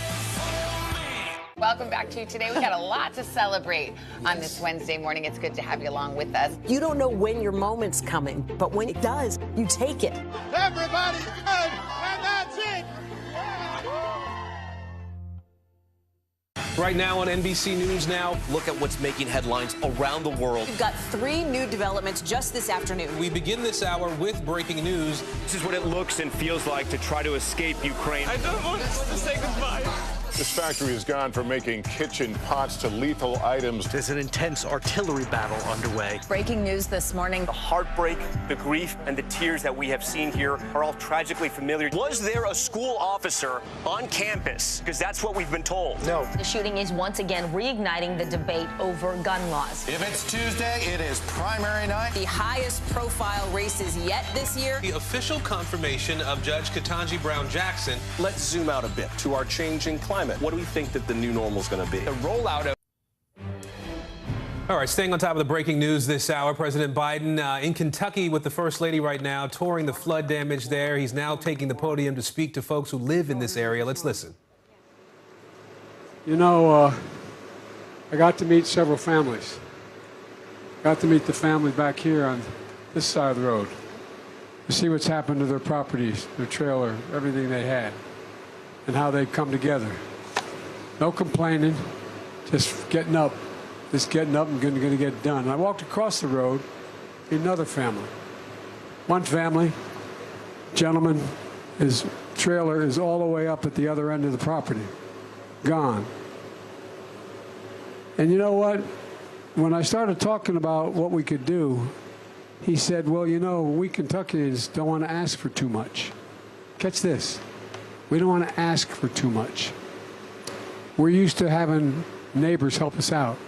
Welcome back to Today. We got a lot to celebrate on this Wednesday morning. It's good to have you along with us. You don't know when your moment's coming, but when it does, you take it. Everybody's good, and that's it. Right now on NBC News Now, look at what's making headlines around the world. We've got 3 new developments just this afternoon. We begin this hour with breaking news. This is what it looks and feels like to try to escape Ukraine. I don't want us to say goodbye. This factory has gone from making kitchen pots to lethal items. There's an intense artillery battle underway. Breaking news this morning. The heartbreak, the grief, and the tears that we have seen here are all tragically familiar. Was there a school officer on campus? Because that's what we've been told. No. The shooting is once again reigniting the debate over gun laws. If it's Tuesday, it is primary night. The highest profile races yet this year. The official confirmation of Judge Ketanji Brown Jackson. Let's zoom out a bit to our changing climate. What do we think that the new normal is going to be? The rollout of... All right, staying on top of the breaking news this hour, President Biden in Kentucky with the First Lady right now, touring the flood damage there. He's now taking the podium to speak to folks who live in this area. Let's listen. You know, I got to meet several families. Got to meet the family back here on this side of the road to see what's happened to their properties, their trailer, everything they had, and how they've come together. No complaining, just getting up and going to get it done. I walked across the road, another family. One family, gentleman, his trailer is all the way up at the other end of the property, gone. And you know what? When I started talking about what we could do, he said, well, you know, we Kentuckians don't want to ask for too much. Catch this. We don't want to ask for too much. We're used to having neighbors help us out.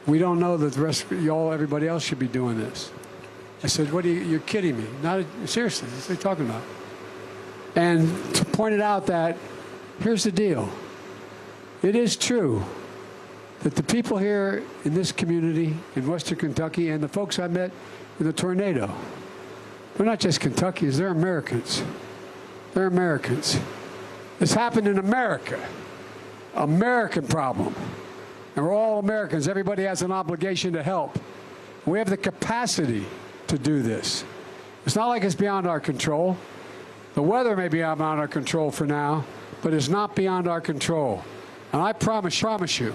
We don't know that the rest of y'all, everybody else should be doing this. I said, you're kidding me. Not seriously, what are you talking about? And to point it out that, here's the deal. It is true that the people here in this community in Western Kentucky and the folks I met in the tornado, they're not just Kentuckians, they're Americans. They're Americans. This happened in America. American problem. And we're all Americans. Everybody has an obligation to help. We have the capacity to do this. It's not like it's beyond our control. The weather may be beyond our control for now, but it's not beyond our control. And I promise you,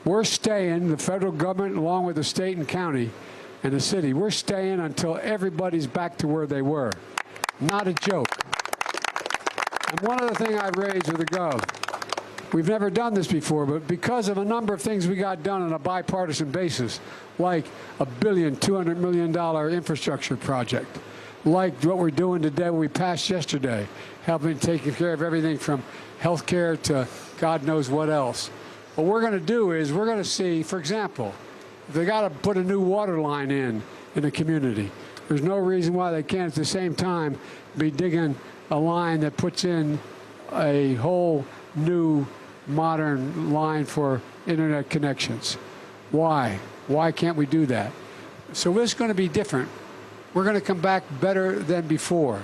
we're staying, the federal government along with the state and county and the city, we're staying until everybody's back to where they were. Not a joke. And one other thing I've raised with the Gov, we've never done this before, but because of a number of things we got done on a bipartisan basis, like a $200 million infrastructure project, like what we're doing today, what we passed yesterday, helping take care of everything from health care to God knows what else. What we're going to do is we're going to see, for example, if they got to put a new water line in the community, there's no reason why they can't at the same time be digging a line that puts in a whole new modern line for internet connections. Why? Why can't we do that? So this is going to be different. We're going to come back better than before.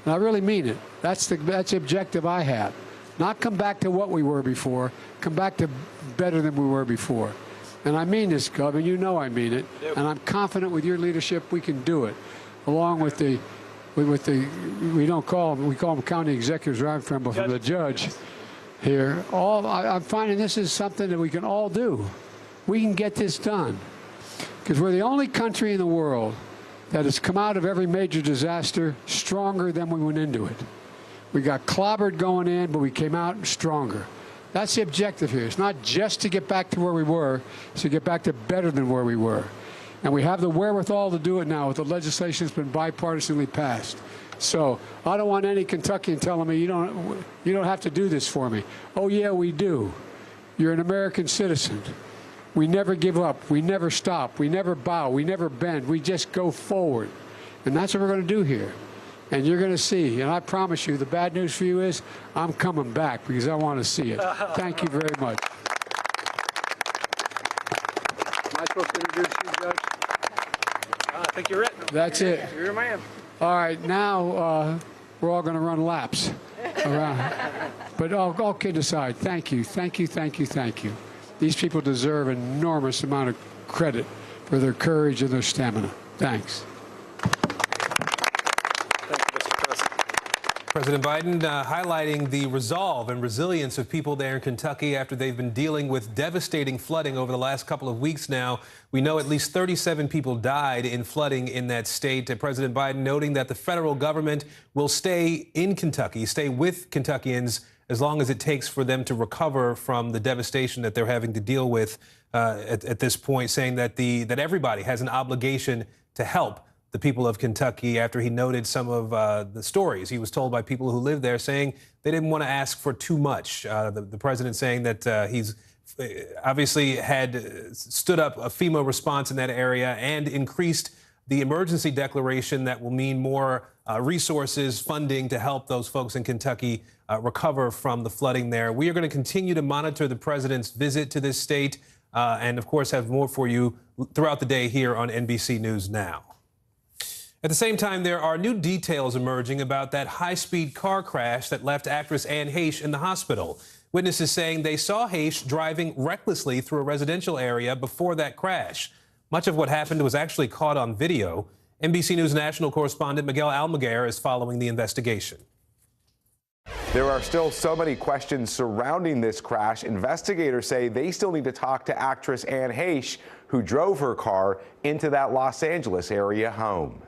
And I really mean it. That's the objective I have. Not come back to what we were before, come back to better than we were before. And I mean this, Gov, and you know I mean it. And I'm confident with your leadership we can do it. along with the we call them county executives, where I'm from, but from the judge here. I'm finding this is something that we can all do. We can get this done because we're the only country in the world that has come out of every major disaster stronger than we went into it. We got clobbered going in, but we came out stronger. That's the objective here. It's not just to get back to where we were, it's to get back to better than where we were. And we have the wherewithal to do it now with the legislation that's been bipartisanly passed. So I don't want any Kentuckian telling me you don't have to do this for me. Oh yeah, we do. You're an American citizen. We never give up. We never stop. We never bow. We never bend. We just go forward. And that's what we're going to do here. And you're going to see. And I promise you, the bad news for you is I'm coming back because I want to see it. Thank you very much. Am I supposed to introduce you, Judge? I think you're it. That's it. You're a man. All right, now we're all going to run laps around. But all kidding aside, thank you, thank you, thank you, thank you. These people deserve an enormous amount of credit for their courage and their stamina. Thanks. President Biden highlighting the resolve and resilience of people there in Kentucky after they've been dealing with devastating flooding over the last couple of weeks now. We know at least 37 people died in flooding in that state. President Biden noting that the federal government will stay in Kentucky, stay with Kentuckians as long as it takes for them to recover from the devastation that they're having to deal with at this point, saying that that everybody has an obligation to help the people of Kentucky after he noted some of the stories he was told by people who live there, saying they didn't want to ask for too much. The president saying that he's obviously had stood up a FEMA response in that area and increased the emergency declaration that will mean more resources, funding to help those folks in Kentucky recover from the flooding there. We are going to continue to monitor the president's visit to this state and, of course, have more for you throughout the day here on NBC News Now. At the same time, there are new details emerging about that high-speed car crash that left actress Anne Heche in the hospital. Witnesses saying they saw Heche driving recklessly through a residential area before that crash. Much of what happened was actually caught on video. NBC News national correspondent Miguel Almaguer is following the investigation. There are still so many questions surrounding this crash. Investigators say they still need to talk to actress Anne Heche, who drove her car into that Los Angeles area home.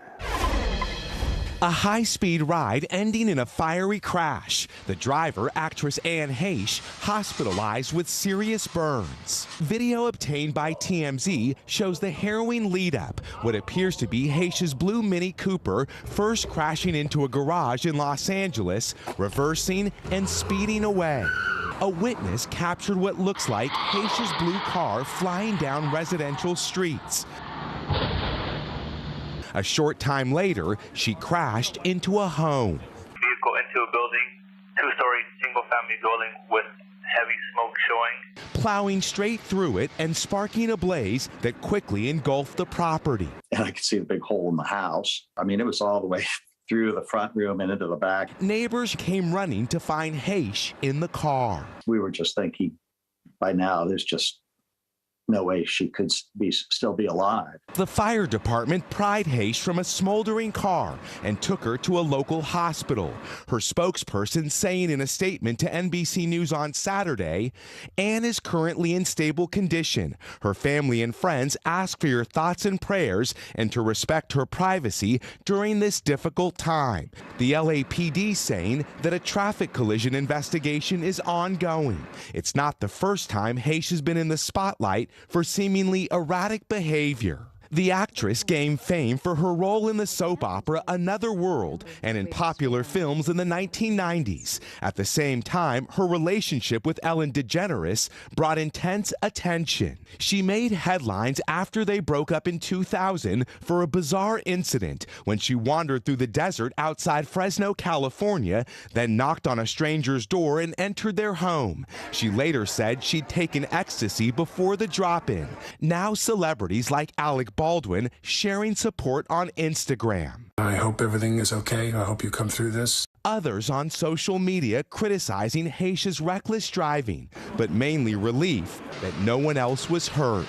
A high-speed ride ending in a fiery crash. The driver, actress Anne Heche, hospitalized with serious burns. Video obtained by TMZ shows the harrowing lead-up, what appears to be Heche's blue Mini Cooper first crashing into a garage in Los Angeles, reversing and speeding away. A witness captured what looks like Heche's blue car flying down residential streets. A short time later, she crashed into a home. Vehicle into a building, two-story single-family building with heavy smoke showing. Plowing straight through it and sparking a blaze that quickly engulfed the property. And I could see the big hole in the house. I mean, it was all the way through the front room and into the back. Neighbors came running to find Heche in the car. We were just thinking, by now, there's just no way she could still be alive. The fire department pried Heche from a smoldering car and took her to a local hospital. Her spokesperson saying in a statement to NBC News on Saturday, Anne is currently in stable condition. Her family and friends ask for your thoughts and prayers and to respect her privacy during this difficult time. The LAPD saying that a traffic collision investigation is ongoing. It's not the first time Heche has been in the spotlight for seemingly erratic behavior. The actress gained fame for her role in the soap opera Another World and in popular films in the 1990s. At the same time, her relationship with Ellen DeGeneres brought intense attention. She made headlines after they broke up in 2000 for a bizarre incident when she wandered through the desert outside Fresno, California, then knocked on a stranger's door and entered their home. She later said she'd taken ecstasy before the drop-in. Now celebrities like Alec Baldwin sharing support on Instagram. I hope everything is okay. I hope you come through this. Others on social media criticizing Heche's reckless driving, but mainly relief that no one else was hurt.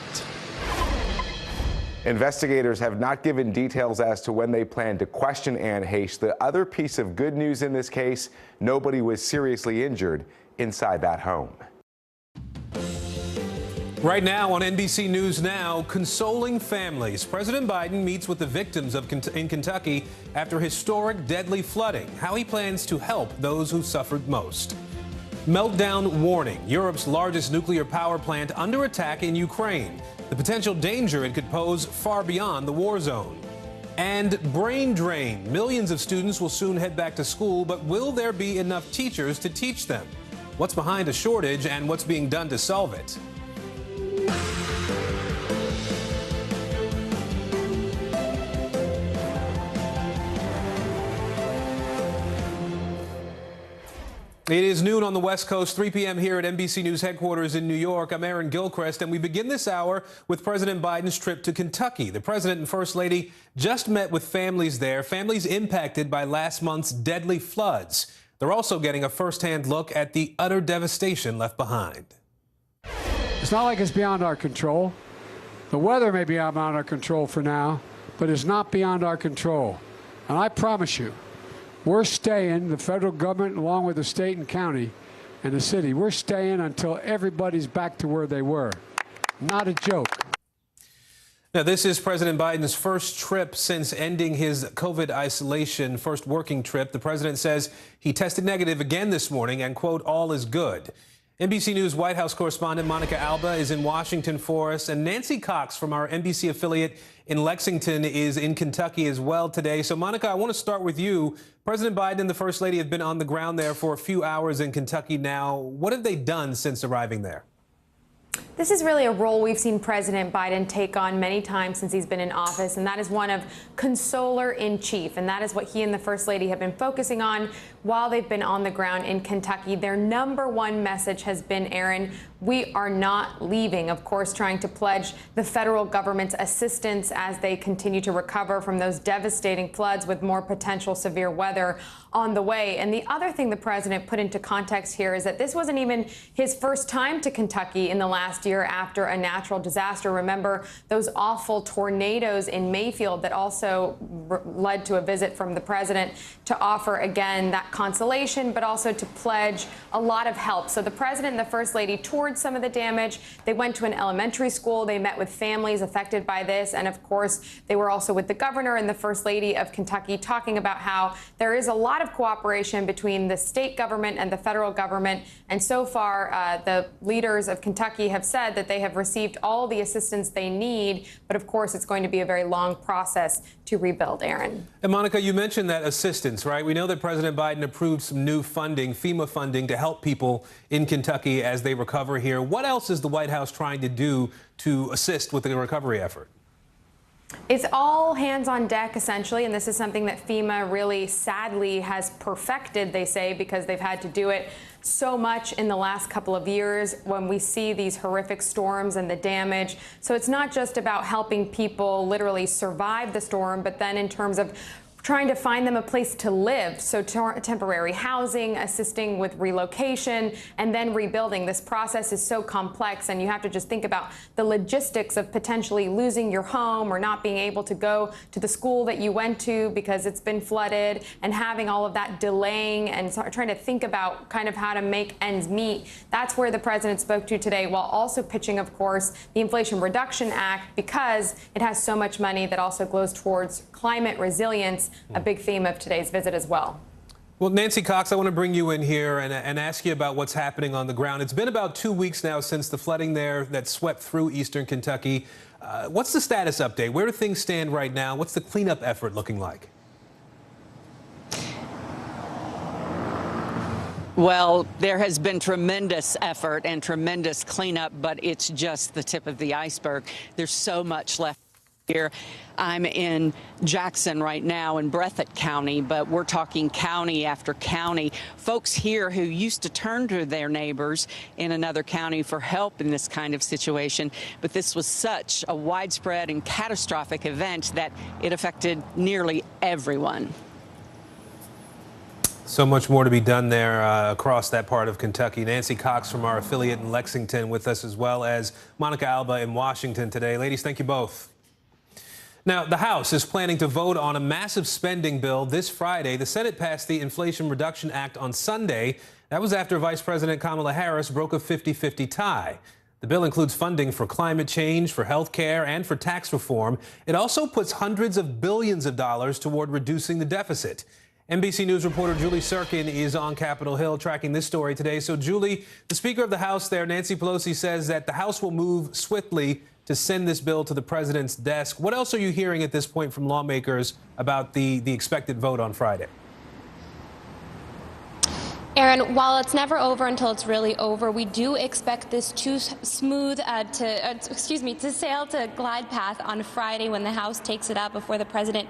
Investigators have not given details as to when they plan to question Ann Heche. The other piece of good news in this case, nobody was seriously injured inside that home. Right now on NBC News Now, consoling families. President Biden meets with the victims in Kentucky after historic deadly flooding. How he plans to help those who suffered most. Meltdown warning. Europe's largest nuclear power plant under attack in Ukraine. The potential danger it could pose far beyond the war zone. And brain drain. Millions of students will soon head back to school, but will there be enough teachers to teach them? What's behind a shortage and what's being done to solve it? It is noon on the West Coast, 3 p.m. here at NBC News headquarters in New York. I'm Aaron Gilchrist, and we begin this hour with President Biden's trip to Kentucky. The president and first lady just met with families there, families impacted by last month's deadly floods. They're also getting a firsthand look at the utter devastation left behind. It's not like it's beyond our control. The weather may be beyond our control for now, but it's not beyond our control. And I promise you, we're staying, the federal government, along with the state and county and the city, we're staying until everybody's back to where they were. Not a joke. Now, this is President Biden's first trip since ending his COVID isolation, first working trip. The president says he tested negative again this morning and, quote, all is good. NBC News White House correspondent Monica Alba is in Washington for us, and Nancy Cox from our NBC affiliate in Lexington is in Kentucky as well today. So, Monica, I want to start with you. President Biden and the First Lady have been on the ground there for a few hours in Kentucky now. What have they done since arriving there? This is really a role we've seen President Biden take on many times since he's been in office, and that is one of consoler-in-chief. And that is what he and the First Lady have been focusing on while they've been on the ground in Kentucky. Their number one message has been, Aaron, we are not leaving. Of course, trying to pledge the federal government's assistance as they continue to recover from those devastating floods with more potential severe weather on the way. And the other thing the president put into context here is that this wasn't even his first time to Kentucky in the last year after a natural disaster. Remember those awful tornadoes in Mayfield that also led to a visit from the president to offer again that consolation, but also to pledge a lot of help. So the president and the First Lady toured some of the damage. They went to an elementary school. They met with families affected by this. And of course, they were also with the governor and the First Lady of Kentucky talking about how there is a lot of cooperation between the state government and the federal government. And so far, the leaders of Kentucky have said that they have received all the assistance they need. But of course, it's going to be a very long process to rebuild, Aaron. And Monica, you mentioned that assistance, right? We know that President Biden approved some new funding, FEMA funding, to help people in Kentucky as they recover here. What else is the White House trying to do to assist with the recovery effort? It's all hands on deck, essentially, and this is something that FEMA really sadly has perfected, they say, because they've had to do it so much in the last couple of years when we see these horrific storms and the damage. So it's not just about helping people literally survive the storm, but then in terms of trying to find them a place to live, so temporary housing, assisting with relocation, and then rebuilding. This process is so complex, and you have to just think about the logistics of potentially losing your home or not being able to go to the school that you went to because it's been flooded, and having all of that delaying and trying to think about kind of how to make ends meet. That's where the president spoke to today, while also pitching, of course, the Inflation Reduction Act, because it has so much money that also goes towards climate resilience, a big theme of today's visit as well. Well, Nancy Cox, I want to bring you in here and ask you about what's happening on the ground. It's been about 2 weeks now since the flooding there that swept through eastern Kentucky. What's the status update? Where do things stand right now? What's the cleanup effort looking like? Well, there has been tremendous effort and tremendous cleanup, but it's just the tip of the iceberg. There's so much left here. I'm in Jackson right now in Breathitt County, but we're talking county after county. Folks here who used to turn to their neighbors in another county for help in this kind of situation, but this was such a widespread and catastrophic event that it affected nearly everyone. So much more to be done there across that part of Kentucky. Nancy Cox from our affiliate in Lexington with us, as well as Monica Alba in Washington today. Ladies, thank you both. Now, the House is planning to vote on a massive spending bill this Friday. The Senate passed the Inflation Reduction Act on Sunday. That was after Vice President Kamala Harris broke a 50-50 tie. The bill includes funding for climate change, for health care, and for tax reform. It also puts hundreds of billions of dollars toward reducing the deficit. NBC News reporter Julie Sirkin is on Capitol Hill tracking this story today. So, Julie, the Speaker of the House there, Nancy Pelosi, says that the House will move swiftly to send this bill to the president's desk. What else are you hearing at this point from lawmakers about the expected vote on Friday? Aaron, while it's never over until it's really over, we do expect this to smooth, to sail to glide path on Friday when the House takes it up before the president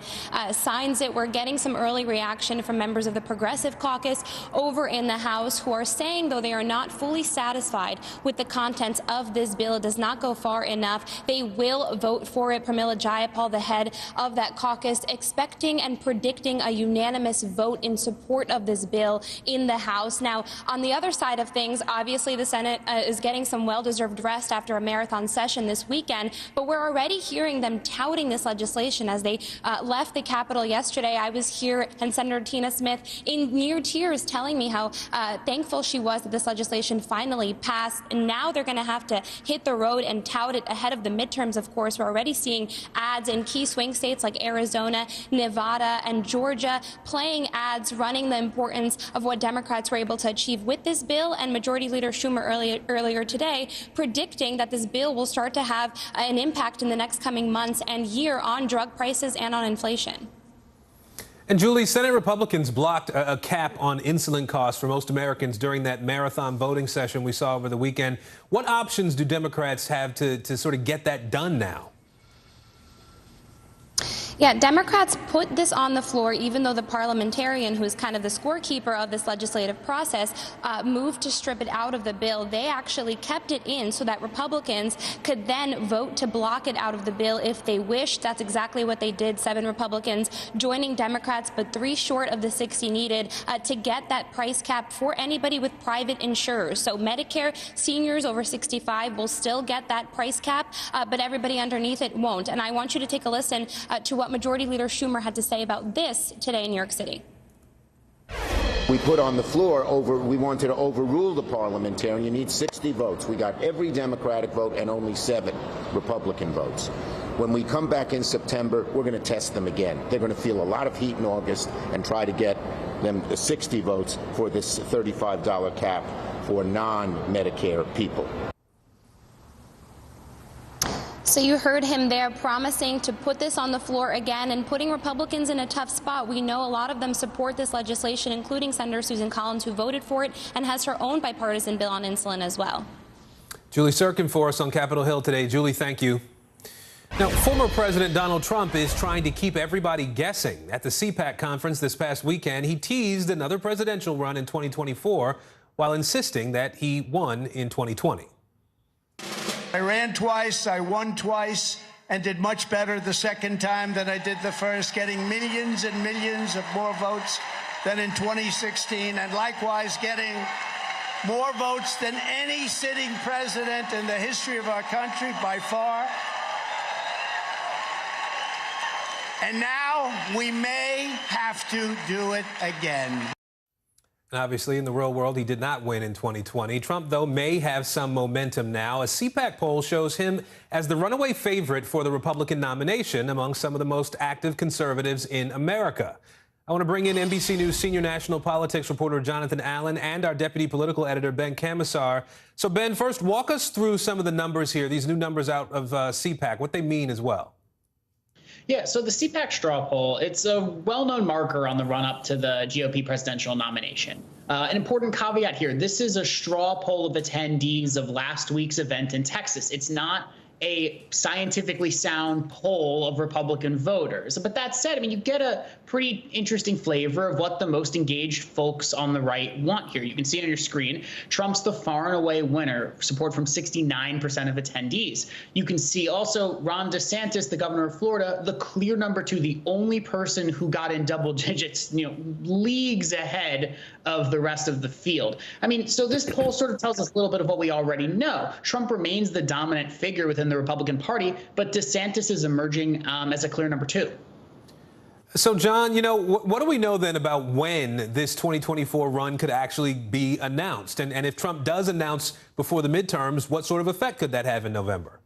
signs it. We're getting some early reaction from members of the Progressive Caucus over in the House who are saying, though they are not fully satisfied with the contents of this bill, it does not go far enough, they will vote for it. Pramila Jayapal, the head of that caucus, expecting and predicting a unanimous vote in support of this bill in the House. Now, on the other side of things, obviously the Senate is getting some well-deserved rest after a marathon session this weekend, but we're already hearing them touting this legislation. As they left the Capitol yesterday, I was here and Senator Tina Smith in near tears telling me how thankful she was that this legislation finally passed. And now they're going to have to hit the road and tout it ahead of the midterms, of course. We're already seeing ads in key swing states like Arizona, Nevada, and Georgia, playing ads running the importance of what Democrats were able to achieve with this bill, and Majority Leader Schumer earlier today predicting that this bill will start to have an impact in the next coming months and year on drug prices and on inflation. And Julie, Senate Republicans blocked a cap on insulin costs for most Americans during that marathon voting session we saw over the weekend. What options do Democrats have to sort of get that done now? Yeah, Democrats put this on the floor, even though the parliamentarian, who is kind of the scorekeeper of this legislative process, moved to strip it out of the bill. They actually kept it in so that Republicans could then vote to block it out of the bill if they wished. That's exactly what they did. 7 Republicans joining Democrats, but 3 short of the 60 needed to get that price cap for anybody with private insurers. So Medicare seniors over 65 will still get that price cap, but everybody underneath it won't. And I want you to take a listen to what Majority Leader Schumer had to say about this today in New York City. We put on the floor we wanted to overrule the parliamentarian. You need 60 votes. We got every Democratic vote and only 7 Republican votes. When we come back in September, we're going to test them again. They're going to feel a lot of heat in August and try to get them 60 votes for this $35 cap for non-Medicare people. So you heard him there promising to put this on the floor again and putting Republicans in a tough spot. We know a lot of them support this legislation, including Senator Susan Collins, who voted for it and has her own bipartisan bill on insulin as well. Julie Sirkin for us on Capitol Hill today. Julie, thank you. Now, former President Donald Trump is trying to keep everybody guessing. At the CPAC conference this past weekend, he teased another presidential run in 2024 while insisting that he won in 2020. I ran twice, I won twice, and did much better the second time than I did the first, getting millions and millions of more votes than in 2016, and likewise getting more votes than any sitting president in the history of our country by far. And now we may have to do it again. Obviously, in the real world, he did not win in 2020. Trump, though, may have some momentum now. A CPAC poll shows him as the runaway favorite for the Republican nomination among some of the most active conservatives in America. I want to bring in NBC News senior national politics reporter Jonathan Allen and our deputy political editor, Ben Camisar. So, Ben, first, walk us through some of the numbers here, these new numbers out of CPAC, what they mean as well. Yeah, so the CPAC straw poll, it's a well-known marker on the run-up to the GOP presidential nomination. An important caveat here, this is a straw poll of attendees of last week's event in Texas. It's not a scientifically sound poll of Republican voters. But that said, I mean, you get a pretty interesting flavor of what the most engaged folks on the right want here. You can see it on your screen. Trump's the far and away winner, support from 69% of attendees. You can see also Ron DeSantis, the governor of Florida, the clear number 2, the only person who got in double digits, leagues ahead of the rest of the field. I mean, so this poll sort of tells us a little bit of what we already know. Trump remains the dominant figure within the the Republican Party, but DeSantis is emerging as a clear number 2. So, John, what do we know then about when this 2024 run could actually be announced? And if Trump does announce before the midterms, what sort of effect could that have in November?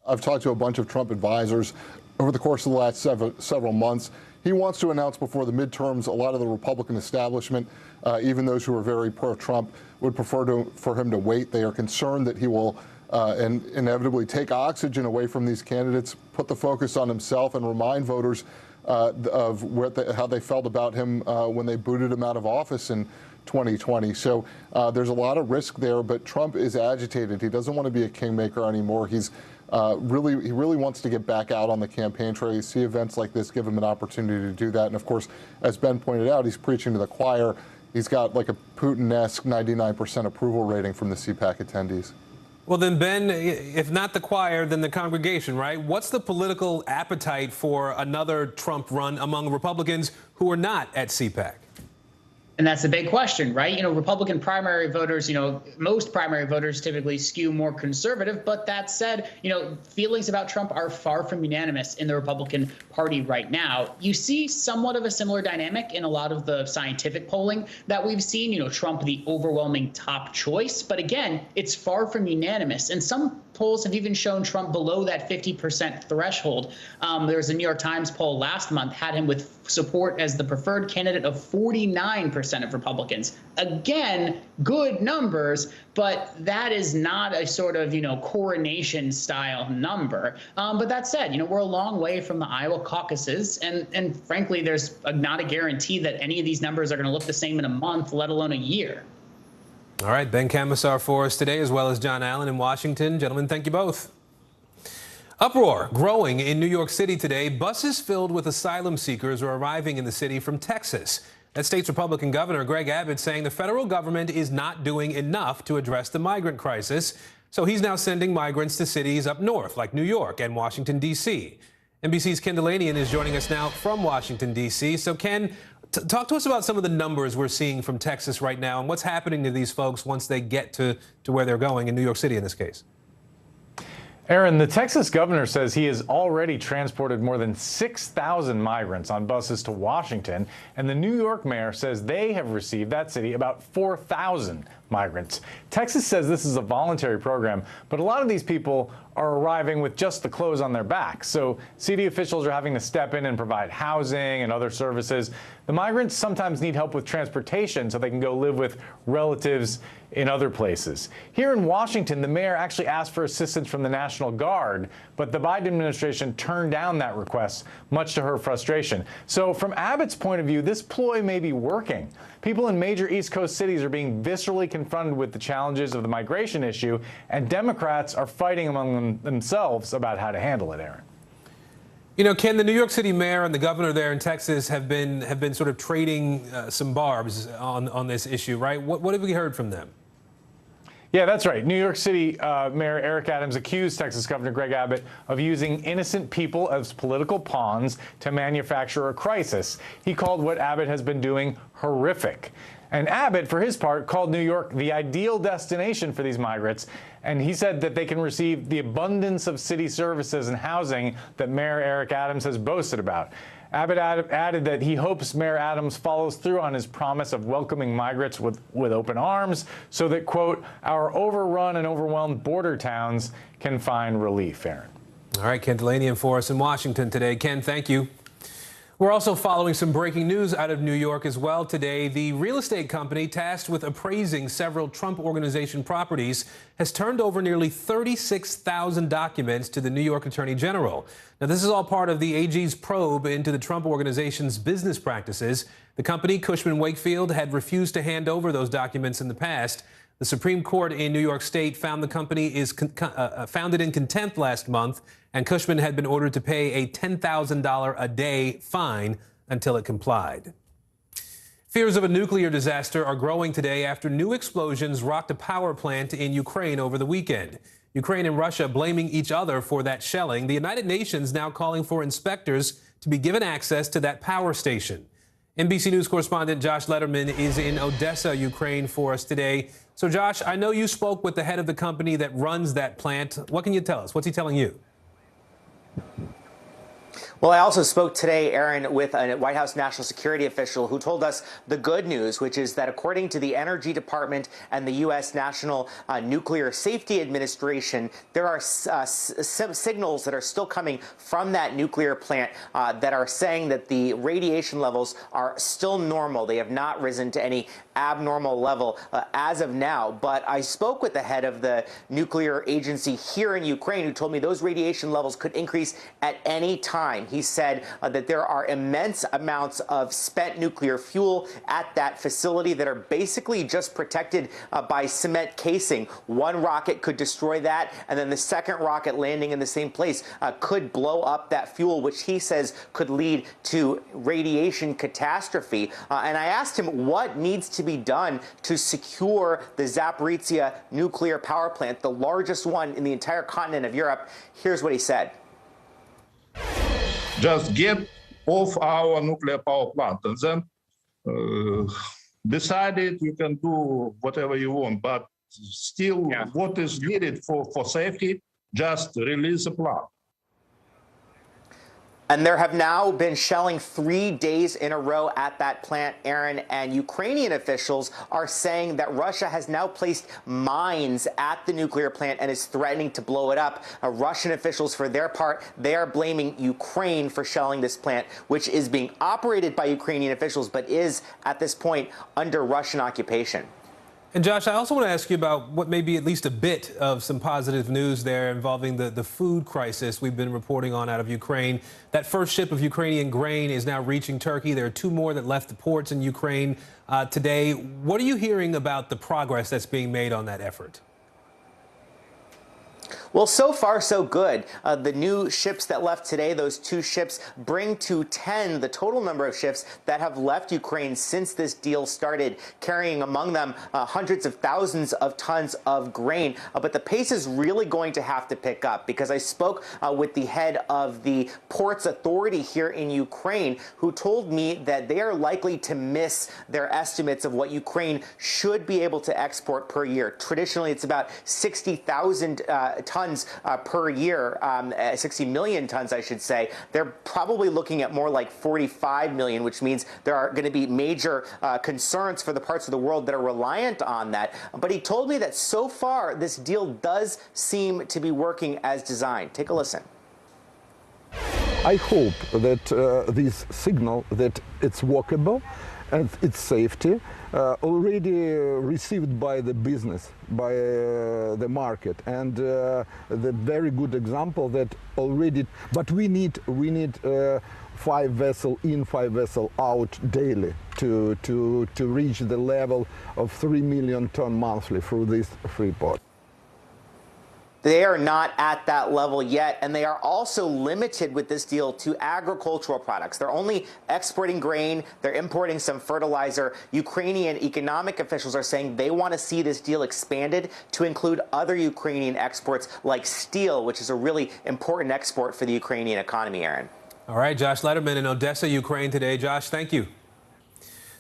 I've talked to a bunch of Trump advisors over the course of the last several months. He wants to announce before the midterms. A lot of the Republican establishment, even those who are very pro-Trump, would prefer for him to wait. They are concerned that he will and inevitably take oxygen away from these candidates, put the focus on himself, and remind voters of how they felt about him when they booted him out of office in 2020. So there's a lot of risk there, but Trump is agitated. He doesn't want to be a kingmaker anymore. He really wants to get back out on the campaign trail. You see events like this give him an opportunity to do that. And of course, as Ben pointed out, he's preaching to the choir. He's got like a Putin-esque 99% approval rating from the CPAC attendees. Well, then, Ben, if not the choir, then the congregation, right? What's the political appetite for another Trump run among Republicans who are not at CPAC? And that's the big question, right? Republican primary voters, most primary voters typically skew more conservative. But that said, feelings about Trump are far from unanimous in the Republican Party right now. You see somewhat of a similar dynamic in a lot of the scientific polling that we've seen, Trump the overwhelming top choice. But again, it's far from unanimous. And some polls have even shown Trump below that 50% threshold. There was a New York Times poll last month, had him with support as the preferred candidate of 49% of Republicans. Again, good numbers, but that is not a sort of, coronation style number. But that said, we're a long way from the Iowa caucuses. And frankly, there's not a guarantee that any of these numbers are going to look the same in a month, let alone a year. All right, Ben Camisar for us today, as well as John Allen in Washington. Gentlemen, thank you both. Uproar growing in New York City today. Buses filled with asylum seekers are arriving in the city from Texas. That state's Republican Governor Greg Abbott saying the federal government is not doing enough to address the migrant crisis. So he's now sending migrants to cities up north like New York and Washington, D.C. NBC's Ken Delanian is joining us now from Washington, D.C. So, Ken, talk to us about some of the numbers we're seeing from Texas right now and what's happening to these folks once they get to where they're going in New York City in this case. Aaron, the Texas governor says he has already transported more than 6,000 migrants on buses to Washington, and the New York mayor says they have received, that city, about 4,000 migrants. Texas says this is a voluntary program, but a lot of these people are arriving with just the clothes on their backs. So city officials are having to step in and provide housing and other services. The migrants sometimes need help with transportation so they can go live with relatives in other places. Here in Washington, the mayor actually asked for assistance from the National Guard, but the Biden administration turned down that request, much to her frustration. So from Abbott's point of view, this ploy may be working. People in major East Coast cities are being viscerally confronted with the challenges of the migration issue, and Democrats are fighting among themselves about how to handle it, Aaron. Ken, the New York City mayor and the governor there in Texas have been sort of trading some barbs on this issue, right? What have we heard from them? Yeah, that's right. New York City Mayor Eric Adams accused Texas Governor Greg Abbott of using innocent people as political pawns to manufacture a crisis. He called what Abbott has been doing horrific. And Abbott, for his part, called New York the ideal destination for these migrants. And he said that they can receive the abundance of city services and housing that Mayor Eric Adams has boasted about. Abbott added that he hopes Mayor Adams follows through on his promise of welcoming migrants with open arms so that, quote, our overrun and overwhelmed border towns can find relief, Aaron. All right, Ken Delanian for us in Washington today. Ken, thank you. We're also following some breaking news out of New York as well today. The real estate company tasked with appraising several Trump Organization properties has turned over nearly 36,000 documents to the New York Attorney General. Now, this is all part of the AG's probe into the Trump Organization's business practices. The company, Cushman & Wakefield, had refused to hand over those documents in the past. The Supreme Court in New York State found the company is found it in contempt last month, and Cushman had been ordered to pay a $10,000 a day fine until it complied. Fears of a nuclear disaster are growing today after new explosions rocked a power plant in Ukraine over the weekend. Ukraine and Russia blaming each other for that shelling. The United Nations now calling for inspectors to be given access to that power station. NBC News correspondent Josh Letterman is in Odessa, Ukraine for us today. So, Josh, I know you spoke with the head of the company that runs that plant. What can you tell us? What's he telling you? Well, I also spoke today, Aaron, with a White House national security official who told us the good news, which is that according to the Energy Department and the U.S. National Nuclear Safety Administration, there are signals that are still coming from that nuclear plant that are saying that the radiation levels are still normal. They have not risen to any abnormal level as of now. But I spoke with the head of the nuclear agency here in Ukraine who told me those radiation levels could increase at any time. He said that there are immense amounts of spent nuclear fuel at that facility that are basically just protected by cement casing. One rocket could destroy that, and then the second rocket landing in the same place could blow up that fuel, which he says could lead to radiation catastrophe. And I asked him what needs to be done to secure the Zaporizhzhia nuclear power plant, the largest one in the entire continent of Europe. Here's what he said. Just get off our nuclear power plant, and then beside it you can do whatever you want. But still, what is needed for safety, just release the plant. And there have now been shelling 3 days in a row at that plant, Aaron, and Ukrainian officials are saying that Russia has now placed mines at the nuclear plant and is threatening to blow it up. Russian officials, for their part, they are blaming Ukraine for shelling this plant, which is being operated by Ukrainian officials, but is, at this point, under Russian occupation. And Josh, I also want to ask you about what may be at least a bit of some positive news there involving the food crisis we've been reporting on out of Ukraine. That first ship of Ukrainian grain is now reaching Turkey. There are 2 more that left the ports in Ukraine today. What are you hearing about the progress that's being made on that effort? Well, so far, so good. The new ships that left today, those 2 ships, bring to 10 the total number of ships that have left Ukraine since this deal started, carrying among them hundreds of thousands of tons of grain. But the pace is really going to have to pick up, because I spoke with the head of the Ports Authority here in Ukraine, who told me that they are likely to miss their estimates of what Ukraine should be able to export per year. Traditionally, it's about 60,000 tons per year, 60 million tons, I should say. They're probably looking at more like 45 million, which means there are going to be major concerns for the parts of the world that are reliant on that. But he told me that so far, this deal does seem to be working as designed. Take a listen. I hope that this signal that it's workable and its safety already received by the business, by the market, and the very good example that already. But we need 5 vessels in, 5 vessels out daily to reach the level of 3 million ton monthly through this free port. They are not at that level yet, and they are also limited with this deal to agricultural products. They're only exporting grain. They're importing some fertilizer. Ukrainian economic officials are saying they want to see this deal expanded to include other Ukrainian exports like steel, which is a really important export for the Ukrainian economy, Aaron. All right, Josh Letterman in Odessa, Ukraine today. Josh, thank you.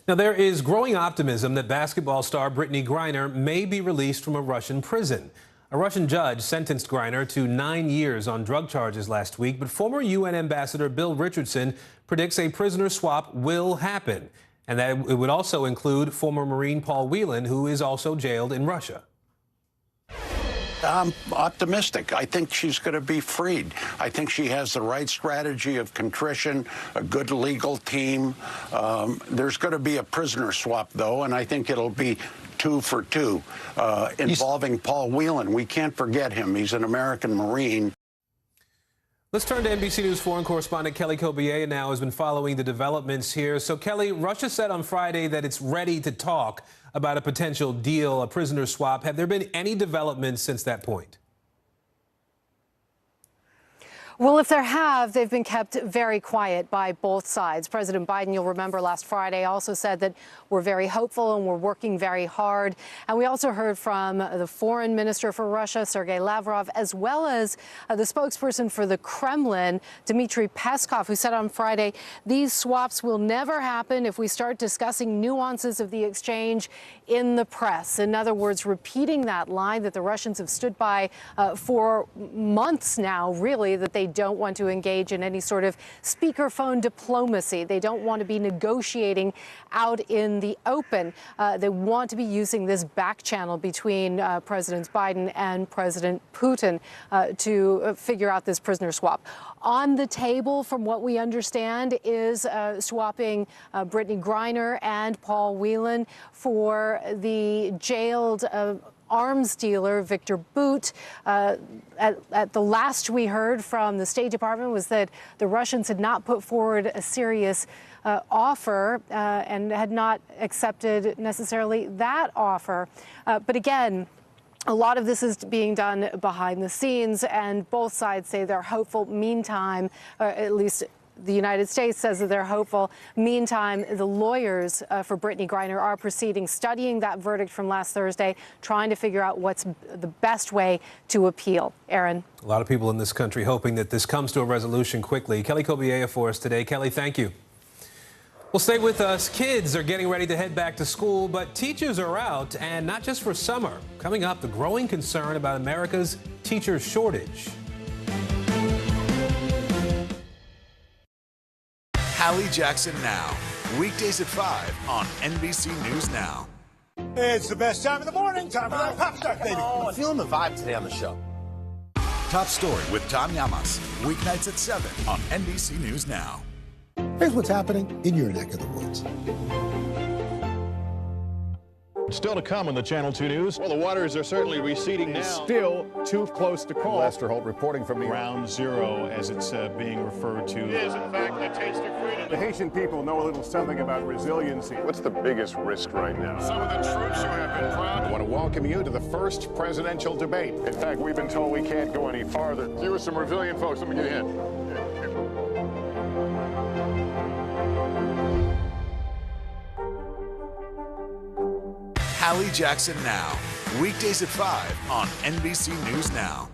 Now, there is growing optimism that basketball star Brittany Griner may be released from a Russian prison. A Russian judge sentenced Griner to 9 years on drug charges last week, but former UN Ambassador Bill Richardson predicts a prisoner swap will happen, and that it would also include former Marine Paul Whelan, who is also jailed in Russia. I'm optimistic. I think she's going to be freed. I think she has the right strategy of contrition, a good legal team. There's going to be a prisoner swap, though, and I think it'll be 2 for 2 involving Paul Whelan. We can't forget him. He's an American Marine. Let's turn to NBC News foreign correspondent Kelly Kobier now has been following the developments here. So, Kelly, Russia said on Friday that it's ready to talk about a potential deal, a prisoner swap. Have there been any developments since that point? Well, if there have, they've been kept very quiet by both sides. President Biden, you'll remember last Friday, also said that we're very hopeful and we're working very hard. And we also heard from the foreign minister for Russia, Sergei Lavrov, as well as the spokesperson for the Kremlin, Dmitry Peskov, who said on Friday, these swaps will never happen if we start discussing nuances of the exchange in the press. In other words, repeating that line that the Russians have stood by for months now, really, that they don't want to engage in any sort of speakerphone diplomacy. They don't want to be negotiating out in the open. They want to be using this back channel between President Biden and President Putin to figure out this prisoner swap. On the table, from what we understand, is swapping Brittany Griner and Paul Whelan for the jailed arms dealer Victor Bout. At the last we heard from the State Department was that the Russians had not put forward a serious offer and had not accepted necessarily that offer. But again, a lot of this is being done behind the scenes, and both sides say they're hopeful. Meantime, at least the United States says that they're hopeful. Meantime, the lawyers for Brittany Griner are proceeding, studying that verdict from last Thursday, trying to figure out what's the best way to appeal. Aaron. A lot of people in this country hoping that this comes to a resolution quickly. Kelly Kobiea for us today. Kelly, thank you. Well, stay with us. Kids are getting ready to head back to school, but teachers are out, and not just for summer. Coming up, the growing concern about America's teacher shortage. Hallie Jackson Now, weekdays at 5 on NBC News Now. It's the best time of the morning, time for that pop start, baby. I'm feeling the vibe today on the show. Top Story with Tom Llamas, weeknights at 7 on NBC News Now. Here's what's happening in your neck of the woods. Still to come on the Channel 2 News. Well, the waters are certainly receding now. Still too close to call. Lester Holt reporting from the Ground Zero, as it's being referred to. It is, in fact, the taste of freedom. The Haitian people know a little something about resiliency. What's the biggest risk right now? Some of the troops who have been proud. I want to welcome you to the first presidential debate. In fact, we've been told we can't go any farther. You were some resilient folks. Let me get a hint. Hallie Jackson Now, weekdays at 5 on NBC News Now.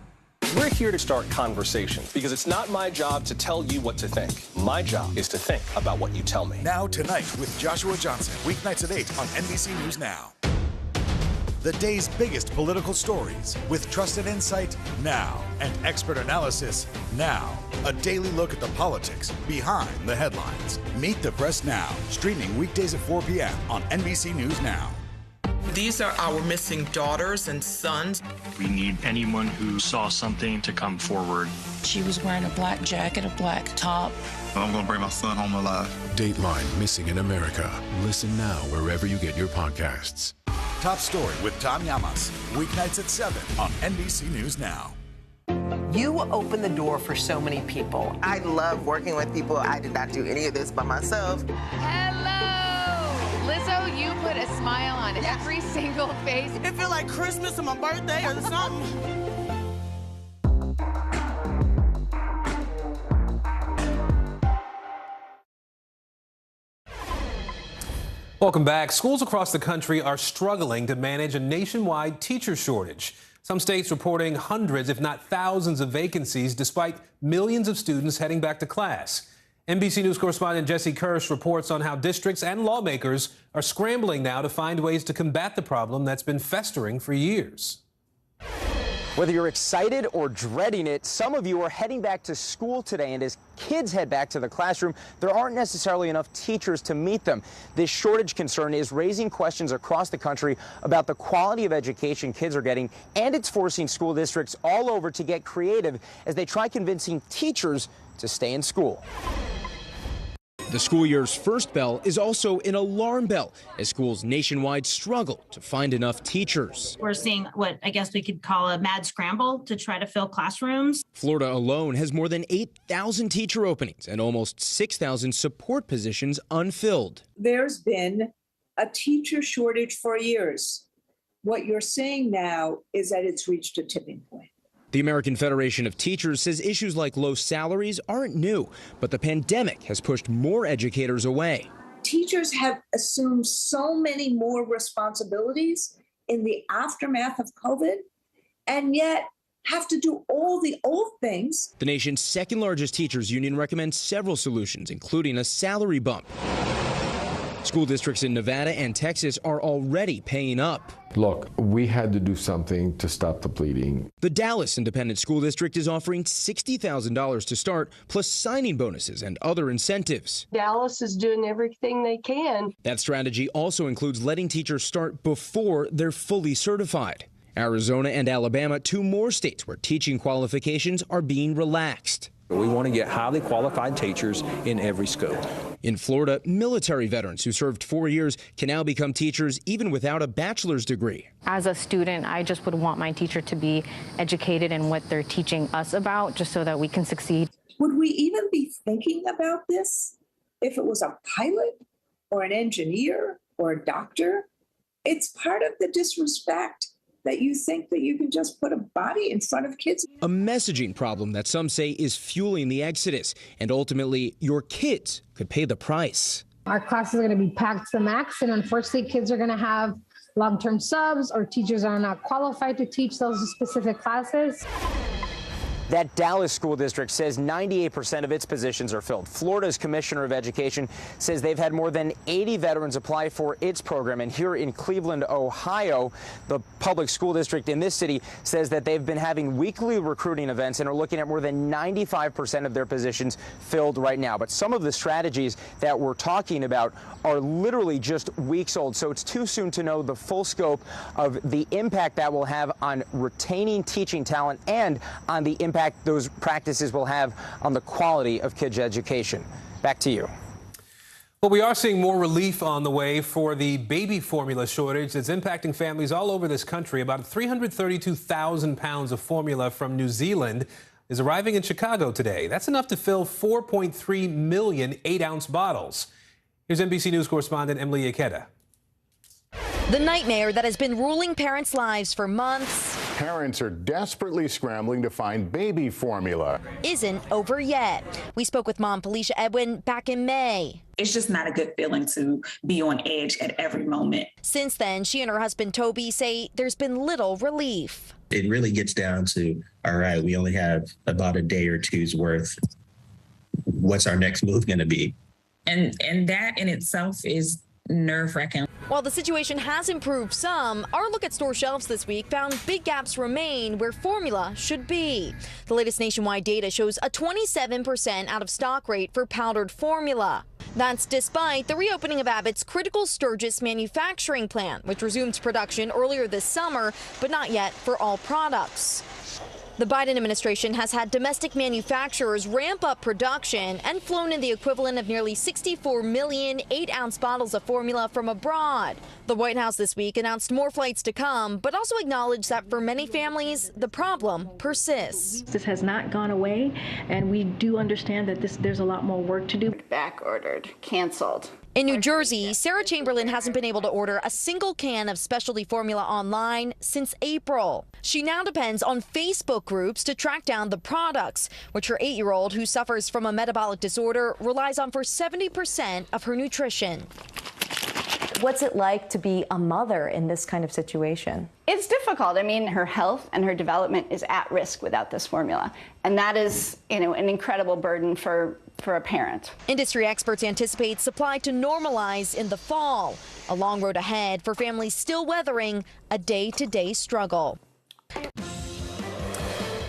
We're here to start conversations because it's not my job to tell you what to think. My job is to think about what you tell me. Now Tonight with Joshua Johnson, weeknights at 8 on NBC News Now. The day's biggest political stories with trusted insight now and expert analysis now. A daily look at the politics behind the headlines. Meet the Press Now, streaming weekdays at 4 p.m. on NBC News Now. These are our missing daughters and sons. We need anyone who saw something to come forward. She was wearing a black jacket, a black top. I'm going to bring my son home alive. Dateline Missing in America. Listen now wherever you get your podcasts. Top Story with Tom Llamas, weeknights at 7 on NBC News Now. You open the door for so many people. I love working with people. I did not do any of this by myself. Hello! Lizzo, you put a smile on every single face. It feels like Christmas or my birthday or something. Welcome back. Schools across the country are struggling to manage a nationwide teacher shortage. Some states reporting hundreds, if not thousands, of vacancies despite millions of students heading back to class. NBC News correspondent Jesse Kirsch reports on how districts and lawmakers are scrambling now to find ways to combat the problem that's been festering for years. Whether you're excited or dreading it, some of you are heading back to school today, and as kids head back to the classroom, there aren't necessarily enough teachers to meet them. This shortage concern is raising questions across the country about the quality of education kids are getting, and it's forcing school districts all over to get creative as they try convincing teachers to stay in school. The school year's first bell is also an alarm bell as schools nationwide struggle to find enough teachers. We're seeing what I guess we could call a mad scramble to try to fill classrooms. Florida alone has more than 8,000 teacher openings and almost 6,000 support positions unfilled. There's been a teacher shortage for years. What you're saying now is that it's reached a tipping point. The American Federation of Teachers says issues like low salaries aren't new, but the pandemic has pushed more educators away. Teachers have assumed so many more responsibilities in the aftermath of COVID, and yet have to do all the old things. The nation's second largest teachers union recommends several solutions, including a salary bump. School districts in Nevada and Texas are already paying up. Look, we had to do something to stop the bleeding. The Dallas Independent School District is offering $60,000 to start, plus signing bonuses and other incentives. Dallas is doing everything they can. That strategy also includes letting teachers start before they're fully certified. Arizona and Alabama, two more states where teaching qualifications are being relaxed. We want to get highly qualified teachers in every school. In Florida, military veterans who served 4 years can now become teachers even without a bachelor's degree. As a student, I just would want my teacher to be educated in what they're teaching us about, just so that we can succeed. Would we even be thinking about this if it was a pilot or an engineer or a doctor? It's part of the disrespect that you think that you can just put a body in front of kids. A messaging problem that some say is fueling the exodus, and ultimately your kids could pay the price. Our classes are going to be packed to the max, and unfortunately kids are going to have long-term subs, or teachers are not qualified to teach those specific classes. That Dallas school district says 98% of its positions are filled. Florida's Commissioner of Education says they've had more than 80 veterans apply for its program. And here in Cleveland, Ohio, the public school district in this city says that they've been having weekly recruiting events and are looking at more than 95% of their positions filled right now. But some of the strategies that we're talking about are literally just weeks old. So it's too soon to know the full scope of the impact that will have on retaining teaching talent and on the impact those practices will have on the quality of kids' education. Back to you. Well, we are seeing more relief on the way for the baby formula shortage that's impacting families all over this country. About 332,000 pounds of formula from New Zealand is arriving in Chicago today. That's enough to fill 4.3 million 8-ounce bottles. Here's NBC News correspondent Emily Ikeda. The nightmare that has been ruling parents' lives for months. Parents are desperately scrambling to find baby formula. Isn't over yet. We spoke with mom Felicia Edwin back in May. It's just not a good feeling to be on edge at every moment. Since then, she and her husband Toby say there's been little relief. It really gets down to, all right, we only have about a day or two's worth. What's our next move going to be? And that in itself is nerve-wracking. While the situation has improved some, our look at store shelves this week found big gaps remain where formula should be. The latest nationwide data shows a 27% out-of-stock rate for powdered formula. That's despite the reopening of Abbott's critical Sturgis manufacturing plant, which resumed production earlier this summer, but not yet for all products. The Biden administration has had domestic manufacturers ramp up production and flown in the equivalent of nearly 64 million 8-ounce bottles of formula from abroad. The White House this week announced more flights to come, but also acknowledged that for many families, the problem persists. This has not gone away, and we do understand that there's a lot more work to do. Back ordered, canceled. In New Jersey, Sarah Chamberlain hasn't been able to order a single can of specialty formula online since April. She now depends on Facebook groups to track down the products, which her 8-year-old, who suffers from a metabolic disorder, relies on for 70% of her nutrition. What's it like to be a mother in this kind of situation? It's difficult. I mean, her health and her development is at risk without this formula. And that is, an incredible burden for a parent. Industry experts anticipate supply to normalize in the fall. A long road ahead for families still weathering a day-to-day struggle.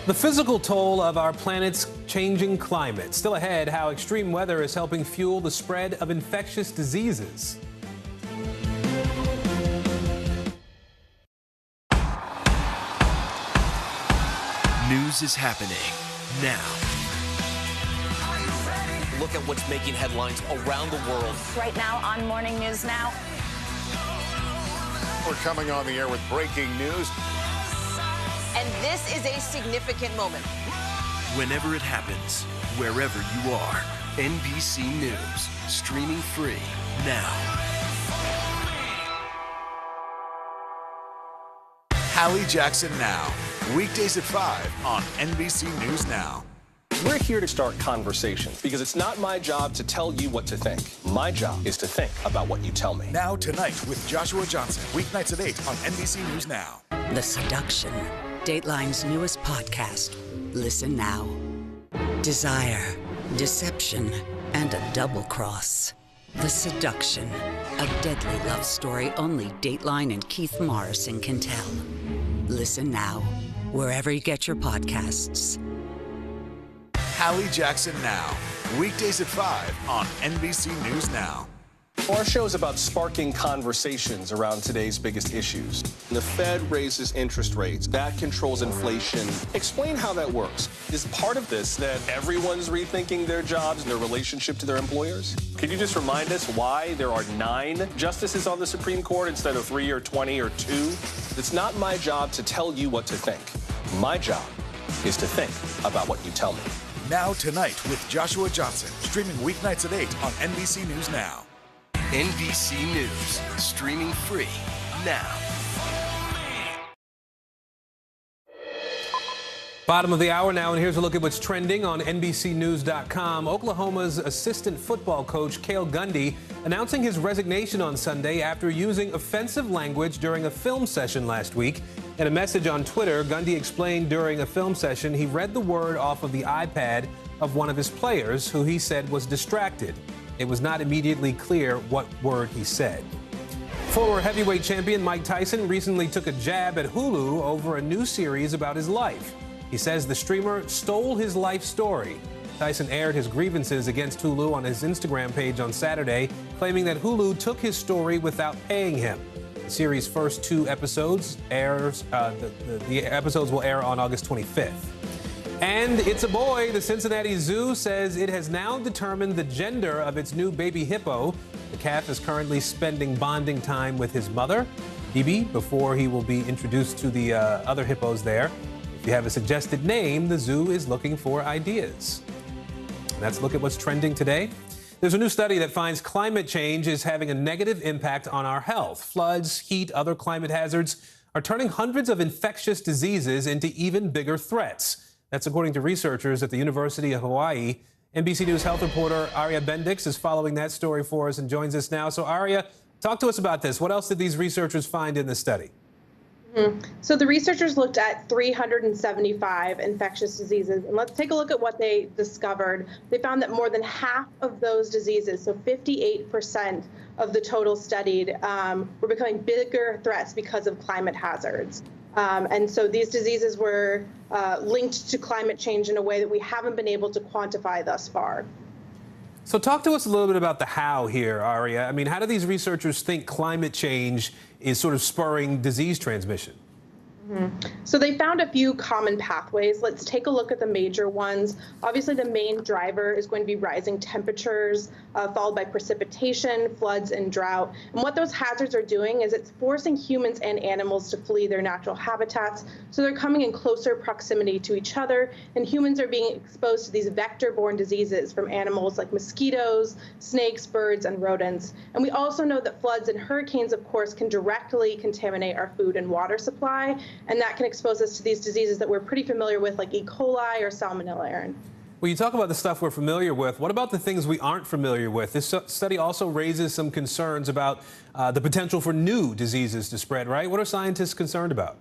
The physical toll of our planet's changing climate. Still ahead, how extreme weather is helping fuel the spread of infectious diseases. News is happening now. Look at what's making headlines around the world. Right now on Morning News Now. We're coming on the air with breaking news. And this is a significant moment. Whenever it happens, wherever you are, NBC News, streaming free now. Hallie Jackson Now. Weekdays at 5 on NBC News Now. We're here to start conversations because it's not my job to tell you what to think. My job is to think about what you tell me. Now Tonight with Joshua Johnson. Weeknights at 8 on NBC News Now. The Seduction, Dateline's newest podcast. Listen now. Desire, deception, and a double cross. The Seduction, a deadly love story only Dateline and Keith Morrison can tell. Listen now, wherever you get your podcasts. Hallie Jackson Now. Weekdays at 5 on NBC News Now. Our show is about sparking conversations around today's biggest issues. The Fed raises interest rates. That controls inflation. Explain how that works. Is part of this that everyone's rethinking their jobs and their relationship to their employers? Can you just remind us why there are 9 justices on the Supreme Court instead of 3 or 20 or 2? It's not my job to tell you what to think. My job is to think about what you tell me. Now Tonight with Joshua Johnson. Streaming weeknights at 8 on NBC News Now. NBC News, streaming free now. Bottom of the hour now, and here's a look at what's trending on NBCNews.com. Oklahoma's assistant football coach, Cale Gundy, announcing his resignation on Sunday after using offensive language during a film session last week. In a message on Twitter, Gundy explained during a film session he read the word off of the iPad of one of his players, who he said was distracted. It was not immediately clear what word he said. Former heavyweight champion Mike Tyson recently took a jab at Hulu over a new series about his life. He says the streamer stole his life story. Tyson aired his grievances against Hulu on his Instagram page on Saturday, claiming that Hulu took his story without paying him. The series' first 2 episodes the episodes will air on August 25th. And it's a boy. The Cincinnati Zoo says it has now determined the gender of its new baby hippo. The calf is currently spending bonding time with his mother, Bibi, before he will be introduced to the other hippos there. If you have a suggested name, the zoo is looking for ideas. And let's look at what's trending today. There's a new study that finds climate change is having a negative impact on our health. Floods, heat, other climate hazards are turning hundreds of infectious diseases into even bigger threats. That's according to researchers at the University of Hawaii. NBC News health reporter Aria Bendix is following that story for us and joins us now. So Aria, talk to us about this. What else did these researchers find in the study? So the researchers looked at 375 infectious diseases, and let's take a look at what they discovered. They found that more than half of those diseases, so 58% of the total studied, were becoming bigger threats because of climate hazards. And so these diseases were linked to climate change in a way that we haven't been able to quantify thus far. So talk to us a little bit about the how here, Aria. I mean, how do these researchers think climate change is sort of spurring disease transmission? So they found a few common pathways. Let's take a look at the major ones. Obviously, the main driver is going to be rising temperatures, followed by precipitation, floods, and drought. And what those hazards are doing is it's forcing humans and animals to flee their natural habitats. So they're coming in closer proximity to each other, and humans are being exposed to these vector-borne diseases from animals like mosquitoes, snakes, birds, and rodents. And we also know that floods and hurricanes, of course, can directly contaminate our food and water supply. And that can expose us to these diseases that we're pretty familiar with, like E. coli or Salmonella, Aaron. Well, you talk about the stuff we're familiar with. What about the things we aren't familiar with? This study also raises some concerns about the potential for new diseases to spread, right? What are scientists concerned about?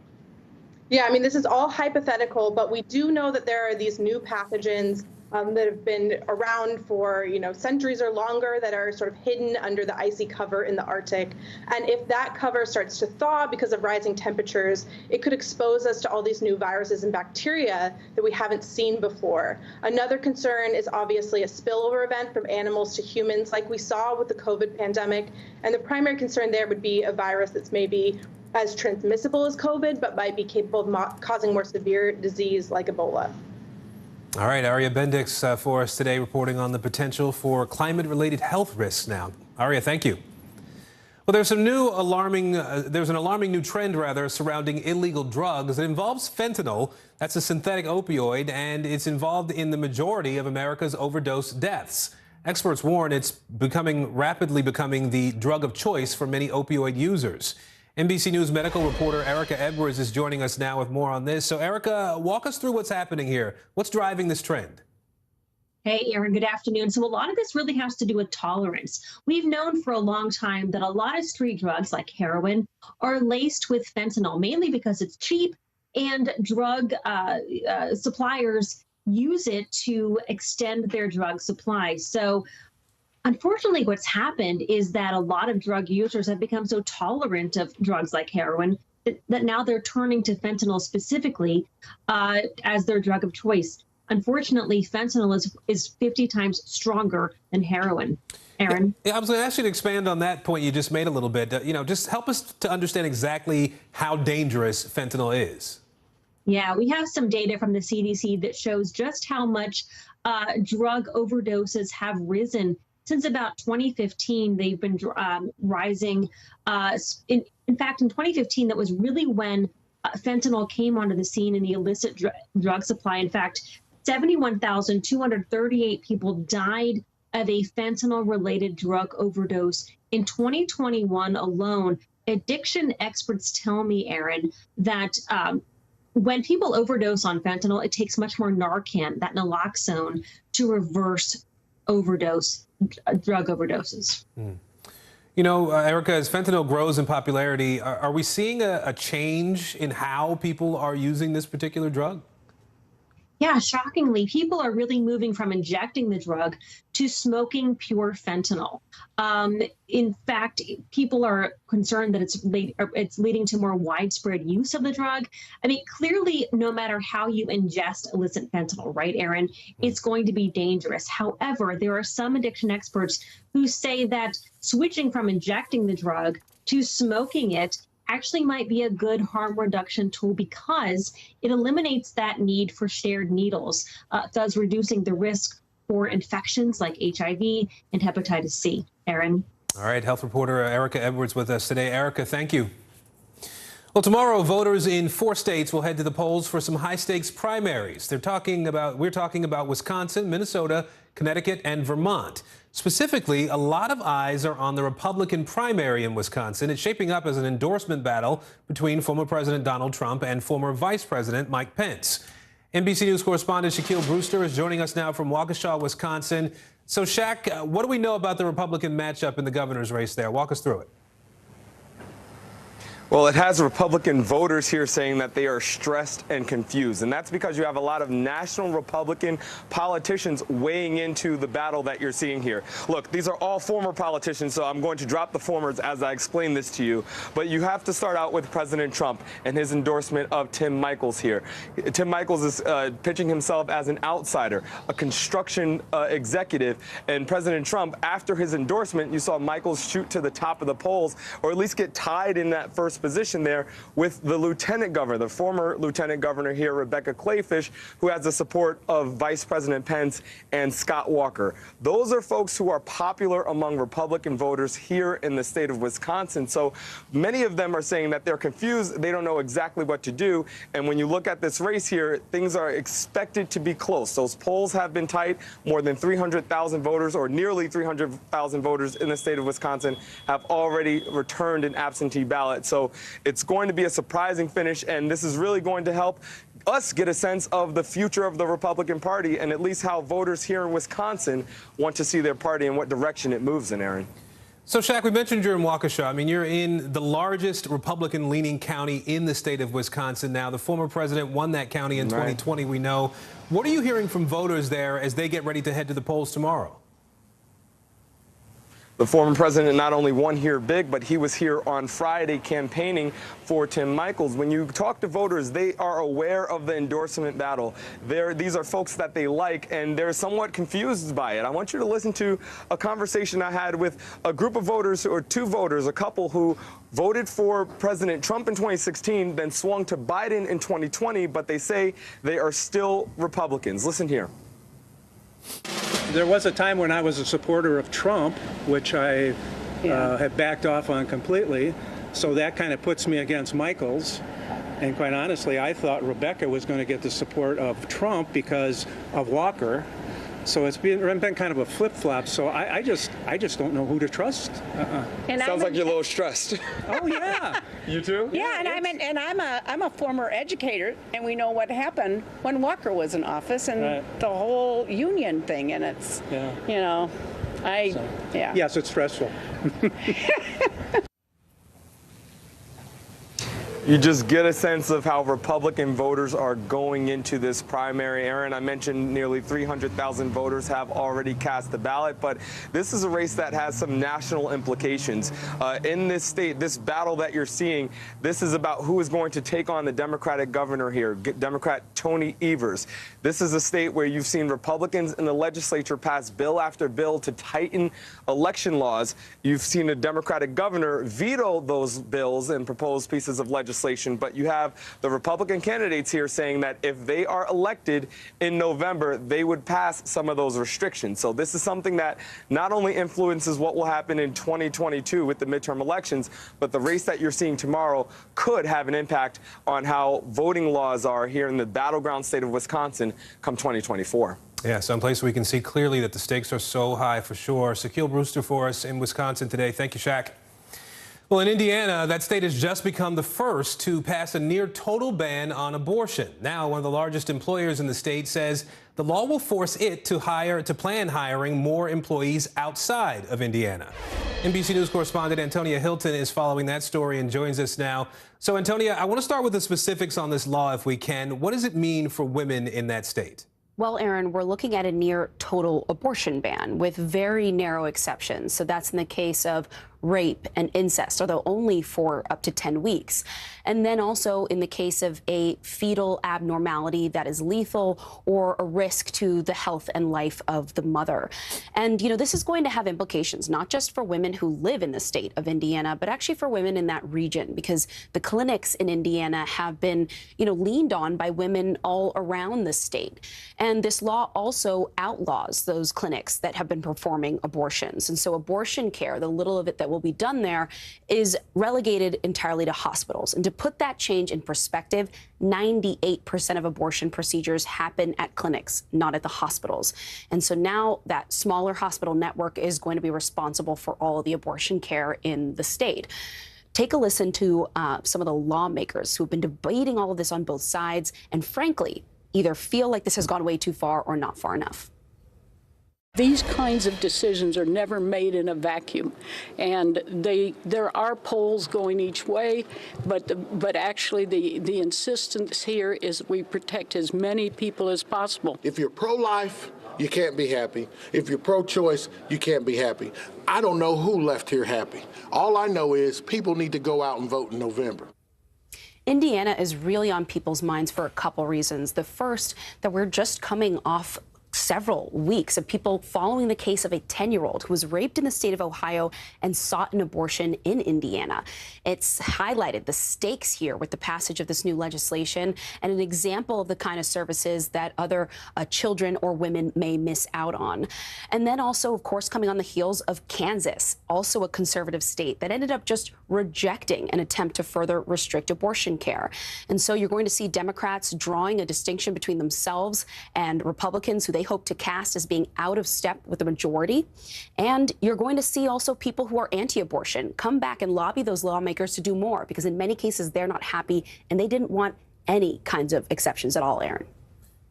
Yeah, I mean, this is all hypothetical, but we do know that there are these new pathogens that have been around for, centuries or longer that are sort of hidden under the icy cover in the Arctic. And if that cover starts to thaw because of rising temperatures, it could expose us to all these new viruses and bacteria that we haven't seen before. Another concern is obviously a spillover event from animals to humans, like we saw with the COVID pandemic. And the primary concern there would be a virus that's maybe as transmissible as COVID, but might be capable of causing more severe disease like Ebola. All right, Aria Bendix for us today, reporting on the potential for climate-related health risks now. Aria, thank you. Well, there's an alarming new trend surrounding illegal drugs. It involves fentanyl. That's a synthetic opioid, and it's involved in the majority of America's overdose deaths. Experts warn it's rapidly becoming the drug of choice for many opioid users. NBC News medical reporter Erica Edwards is joining us now with more on this. So, Erica, walk us through what's happening here. What's driving this trend? Hey, Aaron, good afternoon. So a lot of this really has to do with tolerance. We've known for a long time that a lot of street drugs like heroin are laced with fentanyl, mainly because it's cheap and drug suppliers use it to extend their drug supply. So unfortunately, what's happened is that a lot of drug users have become so tolerant of drugs like heroin that now they're turning to fentanyl specifically as their drug of choice. Unfortunately, fentanyl is 50 times stronger than heroin. Aaron? Yeah, I was going to ask you to expand on that point you just made a little bit. Just help us to understand exactly how dangerous fentanyl is. Yeah, we have some data from the CDC that shows just how much drug overdoses have risen. Since about 2015, they've been rising. In fact, in 2015, that was really when fentanyl came onto the scene in the illicit drug supply. In fact, 71,238 people died of a fentanyl-related drug overdose. In 2021 alone, addiction experts tell me, Aaron, that when people overdose on fentanyl, it takes much more Narcan, that naloxone, to reverse drug overdoses. Erica, as fentanyl grows in popularity, are we seeing a change in how people are using this particular drug? Yeah, shockingly, people are really moving from injecting the drug to smoking pure fentanyl. In fact, people are concerned that it's leading to more widespread use of the drug. I mean, clearly, no matter how you ingest illicit fentanyl, right, Aaron, it's going to be dangerous. However, there are some addiction experts who say that switching from injecting the drug to smoking it actually might be a good harm reduction tool because it eliminates that need for shared needles, thus reducing the risk for infections like HIV and hepatitis C. Aaron? All right, health reporter Erica Edwards with us today. Erica, thank you. Well, tomorrow, voters in 4 states will head to the polls for some high-stakes primaries. We're talking about Wisconsin, Minnesota, Connecticut, and Vermont. Specifically, a lot of eyes are on the Republican primary in Wisconsin. It's shaping up as an endorsement battle between former President Donald Trump and former Vice President Mike Pence. NBC News correspondent Shaquille Brewster is joining us now from Waukesha, Wisconsin. So, Shaq, what do we know about the Republican matchup in the governor's race there? Walk us through it. Well, it has Republican voters here saying that they are stressed and confused, and that's because you have a lot of national Republican politicians weighing into the battle that you're seeing here. Look, these are all former politicians, so I'm going to drop the formers as I explain this to you, but you have to start out with President Trump and his endorsement of Tim Michels here. Tim Michels is pitching himself as an outsider, a construction executive, and President Trump, after his endorsement, you saw Michels shoot to the top of the polls, or at least get tied in that first position there with the lieutenant governor, the former lieutenant governor here, Rebecca Clayfish, who has the support of Vice President Pence and Scott Walker. Those are folks who are popular among Republican voters here in the state of Wisconsin. So many of them are saying that they're confused. They don't know exactly what to do. And when you look at this race here, things are expected to be close. Those polls have been tight. More than 300,000 voters, or nearly 300,000 voters in the state of Wisconsin, have already returned an absentee ballot. So it's going to be a surprising finish, and this is really going to help us get a sense of the future of the Republican Party and at least how voters here in Wisconsin want to see their party and what direction it moves in, Aaron. So, Shaq, we mentioned you're in Waukesha. I mean, you're in the largest Republican-leaning county in the state of Wisconsin now. The former president won that county in 2020, we know. What are you hearing from voters there as they get ready to head to the polls tomorrow? The former president not only won here big, but he was here on Friday campaigning for Tim Michels. When you talk to voters, they are aware of the endorsement battle. These are folks that they like, and they're somewhat confused by it. I want you to listen to a conversation I had with a group of voters, or 2 voters, a couple who voted for President Trump in 2016, then swung to Biden in 2020, but they say they are still Republicans. Listen here. There was a time when I was a supporter of Trump, which I have backed off on completely. So that kind of puts me against Michels. And quite honestly, I thought Rebecca was going to get the support of Trump because of Walker. So it's been kind of a flip-flop. So I just don't know who to trust. And sounds like you're a little stressed. Oh yeah. You too? Yeah, and I'm a former educator, and we know what happened when Walker was in office and the whole union thing, and it's Yes, it's stressful. You just get a sense of how Republican voters are going into this primary. Aaron, I mentioned nearly 300,000 voters have already cast the ballot, but this is a race that has some national implications. In this state, this battle that you're seeing, this is about who is going to take on the Democratic governor here, Democrat Tony Evers. This is a state where you've seen Republicans in the legislature pass bill after bill to tighten election laws. You've seen a Democratic governor veto those bills and propose pieces of legislation. But you have the Republican candidates here saying that if they are elected in November, they would pass some of those restrictions. So this is something that not only influences what will happen in 2022 with the midterm elections, but the race that you're seeing tomorrow could have an impact on how voting laws are here in the battleground state of Wisconsin come 2024. Yeah, someplace we can see clearly that the stakes are so high for sure. Shaquille Brewster for us in Wisconsin today. Thank you, Shaq. Well, in Indiana, that state has just become the first to pass a near total ban on abortion. Now, one of the largest employers in the state says the law will force it to plan hiring more employees outside of Indiana. NBC News correspondent Antonia Hilton is following that story and joins us now. So, Antonia, I want to start with the specifics on this law, if we can. What does it mean for women in that state? Well, Aaron, we're looking at a near total abortion ban with very narrow exceptions. So that's in the case of rape and incest, although only for up to 10 weeks. And then also in the case of a fetal abnormality that is lethal or a risk to the health and life of the mother. And, this is going to have implications, not just for women who live in the state of Indiana, but actually for women in that region, because the clinics in Indiana have been, leaned on by women all around the state. And this law also outlaws those clinics that have been performing abortions. And so abortion care, the little of it that will be done there, is relegated entirely to hospitals. And to put that change in perspective, 98% of abortion procedures happen at clinics, not at the hospitals. And so now that smaller hospital network is going to be responsible for all of the abortion care in the state. Take a listen to some of the lawmakers who've been debating all of this on both sides and, frankly, either feel like this has gone way too far or not far enough. These kinds of decisions are never made in a vacuum, and there are polls going each way, but actually the insistence here is we protect as many people as possible. If you're pro-life, you can't be happy. If you're pro-choice, you can't be happy. I don't know who left here happy. All I know is people need to go out and vote in November. Indiana is really on people's minds for a couple reasons. The first, that we're just coming off several weeks of people following the case of a 10-year-old who was raped in the state of Ohio and sought an abortion in Indiana. It's highlighted the stakes here with the passage of this new legislation and an example of the kind of services that other children or women may miss out on. And then also, of course, coming on the heels of Kansas, also a conservative state that ended up just rejecting an attempt to further restrict abortion care. And so you're going to see Democrats drawing a distinction between themselves and Republicans who they hope to cast as being out of step with the majority. And you're going to see also people who are anti-abortion come back and lobby those lawmakers to do more, because in many cases they're not happy and they didn't want any kinds of exceptions at all, Aaron.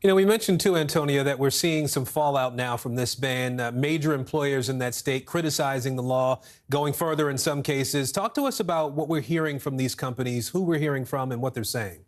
We mentioned too, Antonia, that we're seeing some fallout now from this ban. Major employers in that state criticizing the law, going further in some cases. Talk to us about what we're hearing from these companies, who we're hearing from, and what they're saying.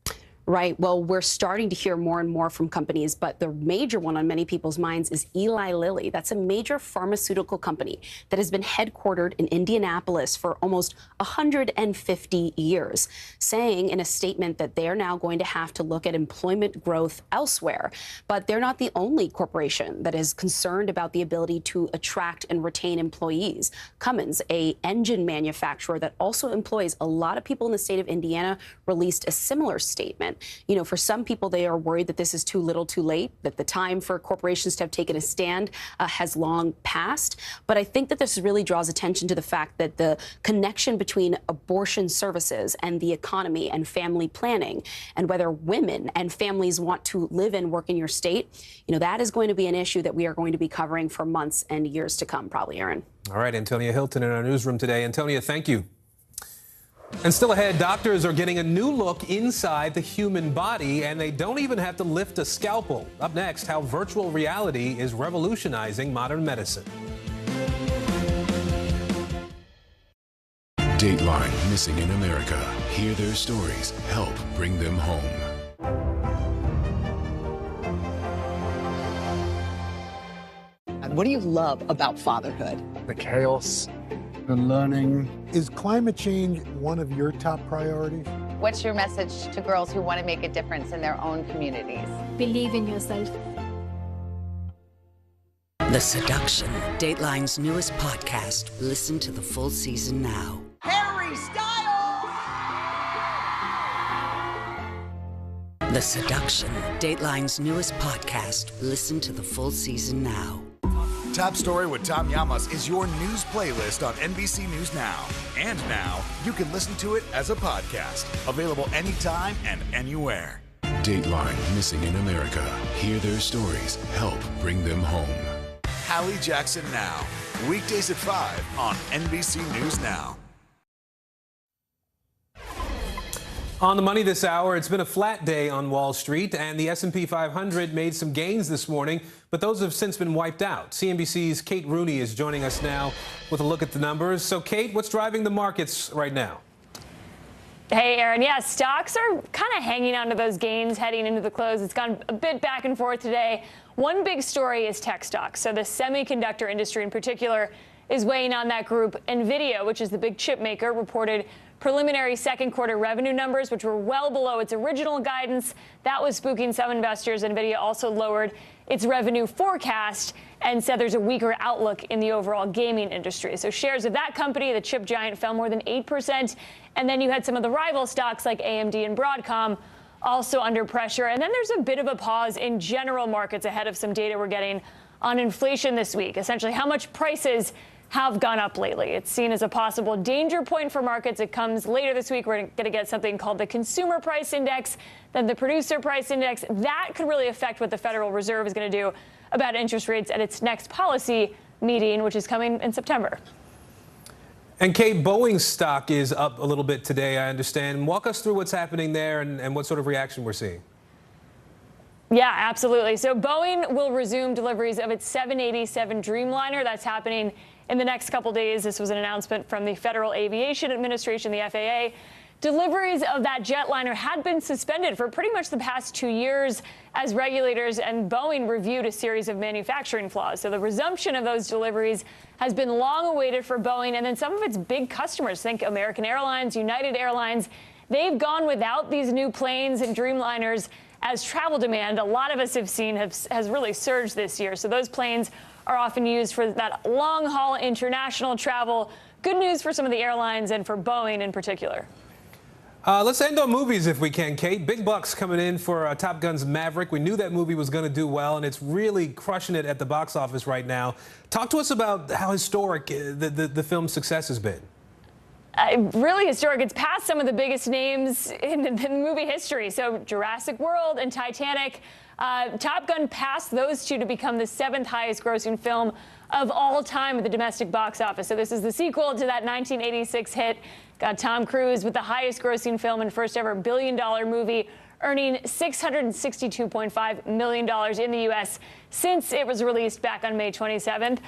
Right. Well, we're starting to hear more and more from companies, but the major one on many people's minds is Eli Lilly. That's a major pharmaceutical company that has been headquartered in Indianapolis for almost 150 years, saying in a statement that they're now going to have to look at employment growth elsewhere. But they're not the only corporation that is concerned about the ability to attract and retain employees. Cummins, a engine manufacturer that also employs a lot of people in the state of Indiana, released a similar statement. different. You know, for some people, they are worried that this is too little too late, that the time for corporations to have taken a stand has long passed. But I think that this really draws attention to the fact that the connection between abortion services and the economy and family planning, and whether women and families want to live and work in your state, you know, that is going to be an issue that we are going to be covering for months and years to come, probably, Aaron. All right, Antonia Hilton in our newsroom today. Antonia, thank you. And still ahead, doctors are getting a new look inside the human body, and they don't even have to lift a scalpel. Up next, how virtual reality is revolutionizing modern medicine. Dateline, missing in America. Hear their stories. Help bring them home. What do you love about fatherhood? The chaos, the learning. Is climate change one of your top priorities? What's your message to girls who want to make a difference in their own communities? Believe in yourself. The Seduction, Dateline's newest podcast. Listen to the full season now. Harry Styles! The Seduction, Dateline's newest podcast. Listen to the full season now. Top Story with Tom Llamas is your news playlist on NBC News Now. And now, you can listen to it as a podcast. Available anytime and anywhere. Dateline, missing in America. Hear their stories. Help bring them home. Hallie Jackson Now. Weekdays at 5 on NBC News Now. On the money this hour, it's been a flat day on Wall Street, and the S&P 500 made some gains this morning, but those have since been wiped out. CNBC's Kate Rooney is joining us now with a look at the numbers. So, Kate, what's driving the markets right now? Hey, Aaron. Yeah, stocks are kind of hanging on to those gains heading into the close. It's gone a bit back and forth today. One big story is tech stocks. So the semiconductor industry in particular is weighing on that group. NVIDIA, which is the big chip maker, reported preliminary second quarter revenue numbers, which were well below its original guidance. That was spooking some investors. NVIDIA also lowered its revenue forecast and said there's a weaker outlook in the overall gaming industry. So shares of that company, the chip giant, fell more than 8%. And then you had some of the rival stocks like AMD and Broadcom also under pressure. And then there's a bit of a pause in general markets ahead of some data we're getting on inflation this week, essentially how much prices have gone up lately. It's seen as a possible danger point for markets. It comes later this week. We're going to get something called the Consumer Price Index, then the Producer Price Index. That could really affect what the Federal Reserve is going to do about interest rates at its next policy meeting, which is coming in September. And Kate, Boeing's stock is up a little bit today, I understand. Walk us through what's happening there and what sort of reaction we're seeing. Yeah, absolutely. So Boeing will resume deliveries of its 787 Dreamliner. That's happening in the next couple days. This was an announcement from the Federal Aviation Administration, the FAA. Deliveries of that jetliner had been suspended for pretty much the past 2 years as regulators and Boeing reviewed a series of manufacturing flaws. So the resumption of those deliveries has been long awaited for Boeing, and then some of its big customers, think American Airlines, United Airlines, they've gone without these new planes and Dreamliners as travel demand, a lot of us have seen, has really surged this year. So those planes are often used for that long-haul international travel. Good news for some of the airlines and for Boeing in particular. Let's end on movies if we can, Kate. Big bucks coming in for Top Gun's Maverick. We knew that movie was going to do well, and it's really crushing it at the box office right now. Talk to us about how historic the film's success has been. Really historic. It's past some of the biggest names in movie history. So Jurassic World and Titanic. Top Gun passed those two to become the 7th highest grossing film of all time at the domestic box office. So this is the sequel to that 1986 hit. Got Tom Cruise with the highest grossing film and first ever billion-dollar movie, earning $662.5 million in the U.S. since it was released back on May 27th.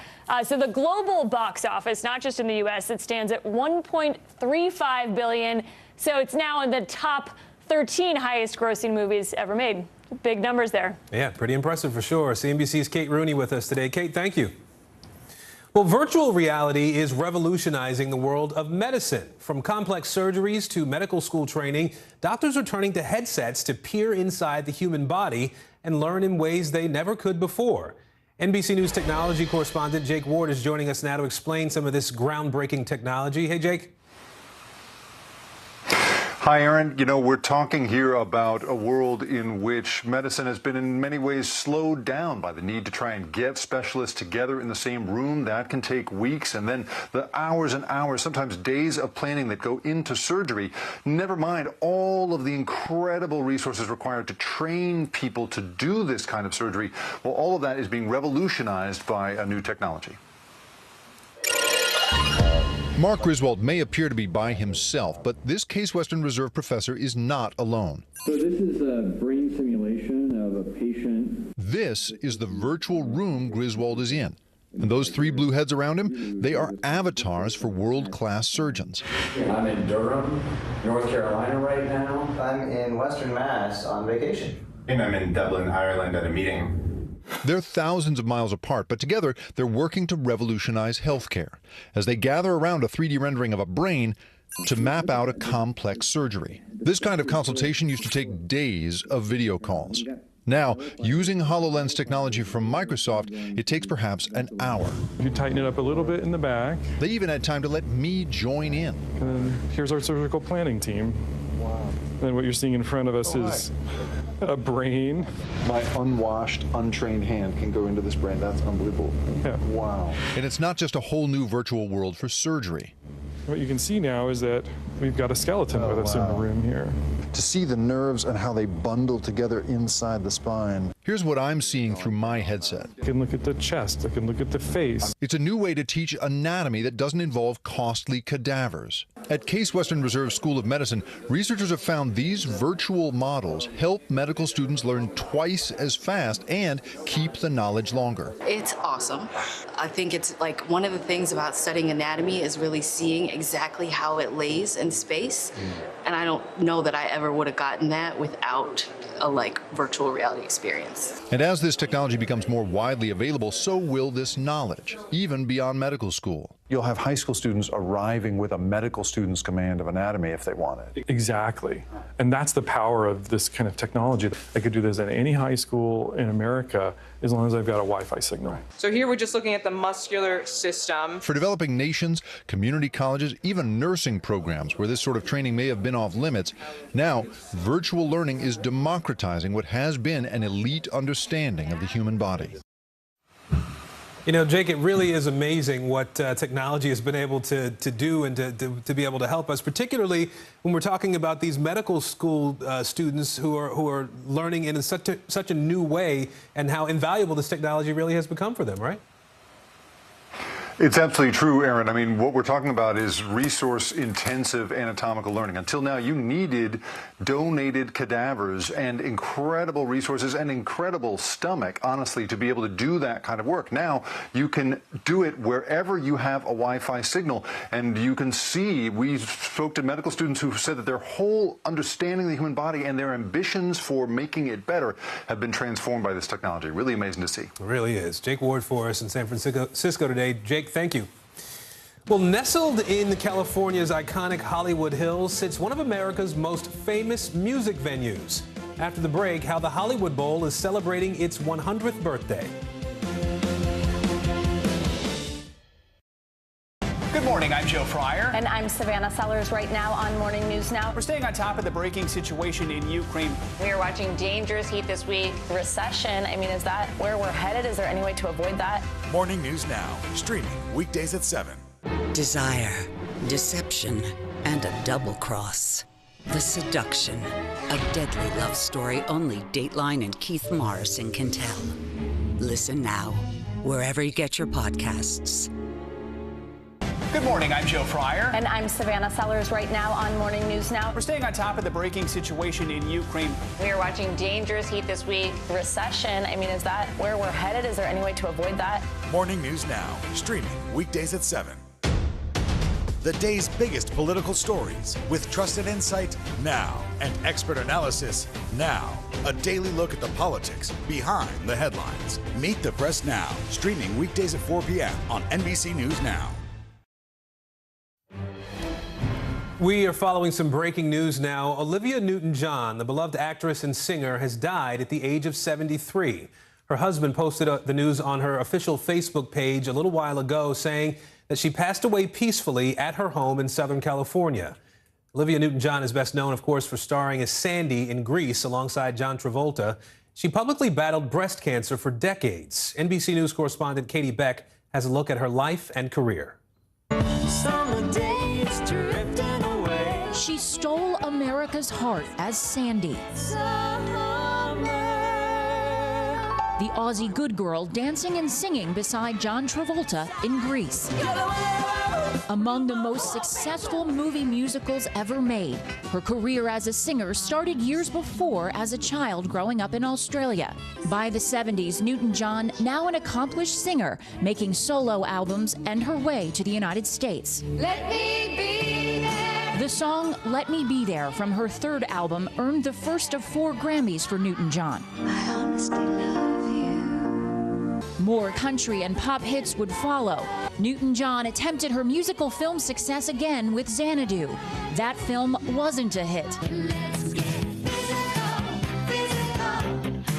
So the global box office, not just in the U.S., it stands at $1.35 billion. So it's now in the top 13 highest grossing movies ever made. Big numbers there. Yeah, pretty impressive for sure. CNBC's Kate Rooney with us today. Kate, thank you. Well, virtual reality is revolutionizing the world of medicine. From complex surgeries to medical school training, doctors are turning to headsets to peer inside the human body and learn in ways they never could before. NBC News technology correspondent Jake Ward is joining us now to explain some of this groundbreaking technology. Hey, Jake. Hi, Aaron. You know, we're talking here about a world in which medicine has been in many ways slowed down by the need to try and get specialists together in the same room. That can take weeks, and then the hours and hours, sometimes days of planning that go into surgery. Never mind all of the incredible resources required to train people to do this kind of surgery. Well, all of that is being revolutionized by a new technology. Mark Griswold may appear to be by himself, but this Case Western Reserve professor is not alone. So this is a brain simulation of a patient. This is the virtual room Griswold is in. And those three blue heads around him, they are avatars for world-class surgeons. I'm in Durham, North Carolina right now. I'm in Western Mass on vacation. And I'm in Dublin, Ireland at a meeting. They're thousands of miles apart, but together they're working to revolutionize healthcare as they gather around a 3D rendering of a brain to map out a complex surgery. This kind of consultation used to take days of video calls. Now, using HoloLens technology from Microsoft, it takes perhaps an hour. You tighten it up a little bit in the back. They even had time to let me join in. And then here's our surgical planning team. Wow. And what you're seeing in front of us is a brain. My unwashed, untrained hand can go into this brain. That's unbelievable. Yeah. Wow. And it's not just a whole new virtual world for surgery. What you can see now is that we've got a skeleton with us in the room here. To see the nerves and how they bundle together inside the spine. Here's what I'm seeing through my headset. I can look at the chest, I can look at the face. It's a new way to teach anatomy that doesn't involve costly cadavers. At Case Western Reserve School of Medicine, researchers have found these virtual models help medical students learn twice as fast and keep the knowledge longer. It's awesome. I think it's like one of the things about studying anatomy is really seeing exactly how it lays in space. And I don't know that I ever would have gotten that without a virtual reality experience. And as this technology becomes more widely available, so will this knowledge, even beyond medical school. You'll have high school students arriving with a medical student's command of anatomy if they want it. Exactly. And that's the power of this kind of technology. I could do this at any high school in America as long as I've got a Wi-Fi signal. So here we're just looking at the muscular system. For developing nations, community colleges, even nursing programs where this sort of training may have been off limits, now virtual learning is democratizing what has been an elite understanding of the human body. You know, Jake, it really is amazing what technology has been able to do and to be able to help us, particularly when we're talking about these medical school students who are learning in such a new way, and how invaluable this technology really has become for them, right? It's absolutely true, Aaron. I mean, what we're talking about is resource-intensive anatomical learning. Until now, you needed donated cadavers and incredible resources and incredible stomach, honestly, to be able to do that kind of work. Now, you can do it wherever you have a Wi-Fi signal. And you can see, we spoke to medical students who said that their whole understanding of the human body and their ambitions for making it better have been transformed by this technology. Really amazing to see. It really is. Jake Ward for us in San Francisco today. Jake, thank you. Well, nestled in California's iconic Hollywood Hills sits one of America's most famous music venues. After the break, how the Hollywood Bowl is celebrating its 100th birthday. Good morning, I'm Joe Fryer. And I'm Savannah Sellers. Right now on Morning News Now. We're staying on top of the breaking situation in Ukraine. We are watching dangerous heat this week. Recession, I mean, is that where we're headed? Is there any way to avoid that? Morning News Now, streaming weekdays at 7. Desire, deception, and a double cross. The Seduction, a deadly love story only Dateline and Keith Morrison can tell. Listen now, wherever you get your podcasts. Good morning, I'm Joe Fryer. And I'm Savannah Sellers. Right now on Morning News Now. We're staying on top of the breaking situation in Ukraine. We are watching dangerous heat this week. Recession, I mean, is that where we're headed? Is there any way to avoid that? Morning News Now, streaming weekdays at 7. The day's biggest political stories with trusted insight now and expert analysis now. A daily look at the politics behind the headlines. Meet the Press Now, streaming weekdays at 4 p.m. on NBC News Now. We are following some breaking news now. Olivia Newton-John, the beloved actress and singer, has died at the age of 73. Her husband posted the news on her official Facebook page a little while ago, saying that she passed away peacefully at her home in Southern California. Olivia Newton-John is best known, of course, for starring as Sandy in Grease alongside John Travolta. She publicly battled breast cancer for decades. NBC News correspondent Katie Beck has a look at her life and career. Summer days drifting away. She stole America's heart as Sandy. The Aussie good girl dancing and singing beside John Travolta in Grease. Among the most successful movie musicals ever made, her career as a singer started years before as a child growing up in Australia. By the 70s, Newton-John, now an accomplished singer, making solo albums and her way to the United States. Let me be there. The song Let Me Be There from her third album earned the first of 4 Grammys for Newton-John. I honestly love you. More country and pop hits would follow. Newton-John attempted her musical film success again with Xanadu. That film wasn't a hit.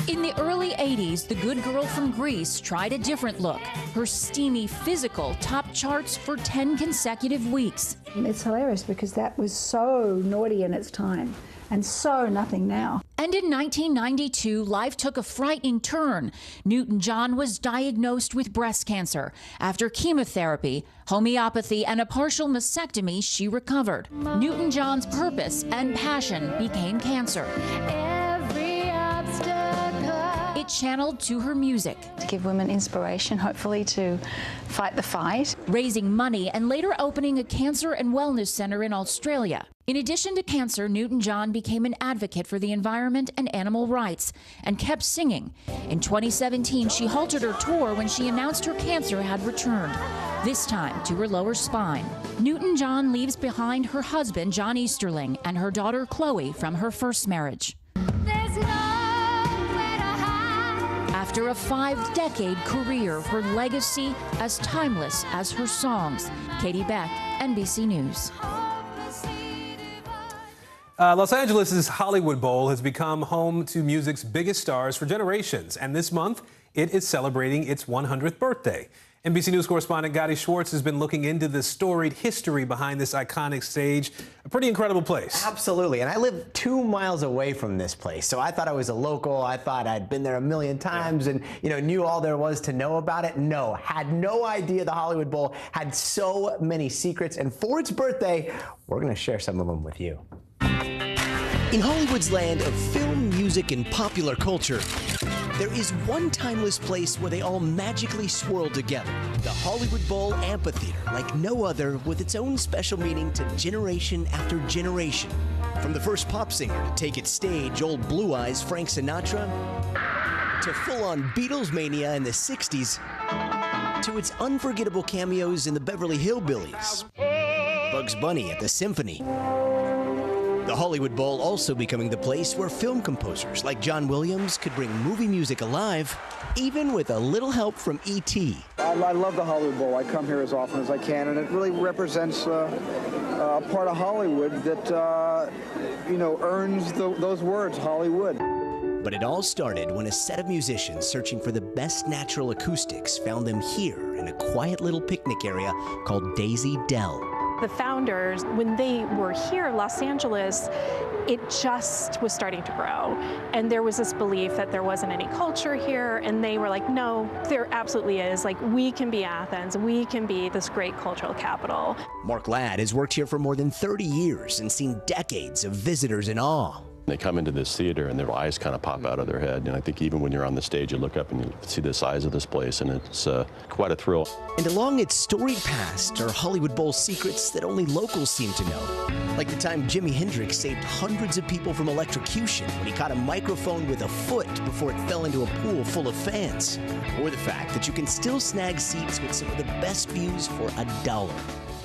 In the early 80s, the good girl from Grease tried a different look. Her steamy physical topped charts for 10 consecutive weeks. It's hilarious because that was so naughty in its time and so nothing now. And in 1992, life took a frightening turn. Newton-John was diagnosed with breast cancer. After chemotherapy, homeopathy, and a partial mastectomy, she recovered. Newton-John's purpose and passion became cancer. It channeled to her music. To give women inspiration, hopefully to fight the fight. Raising money and later opening a cancer and wellness center in Australia. In addition to cancer, Newton-John became an advocate for the environment and animal rights and kept singing. In 2017, she halted her tour when she announced her cancer had returned, this time to her lower spine. Newton-John leaves behind her husband, John Easterling, and her daughter, Chloe, from her first marriage. After a 5-decade career, her legacy as timeless as her songs. Katie Beck, NBC News. Los Angeles' Hollywood Bowl has become home to music's biggest stars for generations, and this month it is celebrating its 100th birthday. NBC News correspondent Gotti Schwartz has been looking into the storied history behind this iconic stage. A pretty incredible place. Absolutely, and I live 2 miles away from this place, so I thought I was a local. I thought I'd been there a million times and knew all there was to know about it. No, had no idea the Hollywood Bowl had so many secrets, and for its birthday, we're going to share some of them with you. In Hollywood's land of film, music, and popular culture, there is one timeless place where they all magically swirl together. The Hollywood Bowl Amphitheater, like no other, with its own special meaning to generation after generation. From the first pop singer to take its stage, old Blue Eyes Frank Sinatra, to full-on Beatles mania in the 60s, to its unforgettable cameos in the Beverly Hillbillies, Bugs Bunny at the Symphony. The Hollywood Bowl also becoming the place where film composers like John Williams could bring movie music alive, even with a little help from E.T. I love the Hollywood Bowl. I come here as often as I can, and it really represents a part of Hollywood that, earns those words, Hollywood. But it all started when a set of musicians searching for the best natural acoustics found them here in a quiet little picnic area called Daisy Dell. The founders, when they were here in Los Angeles, it just was starting to grow. And there was this belief that there wasn't any culture here. And they were like, no, there absolutely is. Like, we can be Athens. We can be this great cultural capital. Mark Ladd has worked here for more than 30 years and seen decades of visitors in awe. They come into this theater and their eyes kind of pop out of their head. And I think even when you're on the stage, you look up and you see the size of this place, and it's quite a thrill. And along its storied past are Hollywood Bowl secrets that only locals seem to know. Like the time Jimi Hendrix saved hundreds of people from electrocution when he caught a microphone with a foot before it fell into a pool full of fans. Or the fact that you can still snag seats with some of the best views for $1.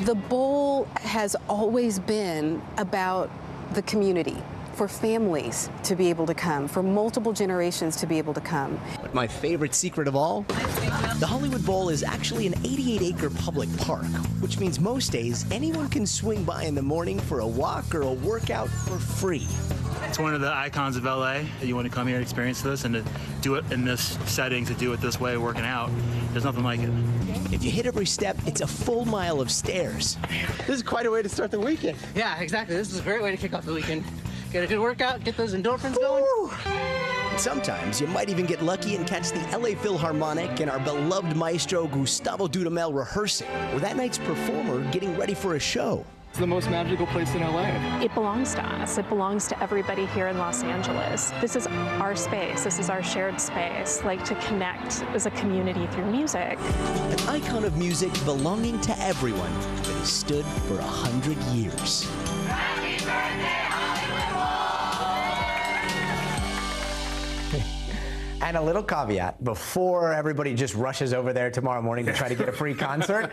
The bowl has always been about the community, for families to be able to come, for multiple generations to be able to come. But my favorite secret of all? The Hollywood Bowl is actually an 88-acre public park, which means most days anyone can swing by in the morning for a walk or a workout for free. It's one of the icons of LA. You want to come here and experience this, and to do it in this setting, to do it this way, working out, there's nothing like it. If you hit every step, it's a full mile of stairs. This is quite a way to start the weekend. Yeah, exactly. This is a great way to kick off the weekend. Get a good workout, get those endorphins going. Sometimes you might even get lucky and catch the LA Philharmonic and our beloved maestro Gustavo Dudamel rehearsing, or that night's performer getting ready for a show. It's the most magical place in LA. It belongs to us. It belongs to everybody here in Los Angeles. This is our space. This is our shared space, like to connect as a community through music. An icon of music belonging to everyone that has stood for 100 years. Happy birthday, And a little caveat, before everybody just rushes over there tomorrow morning to try to get a free concert,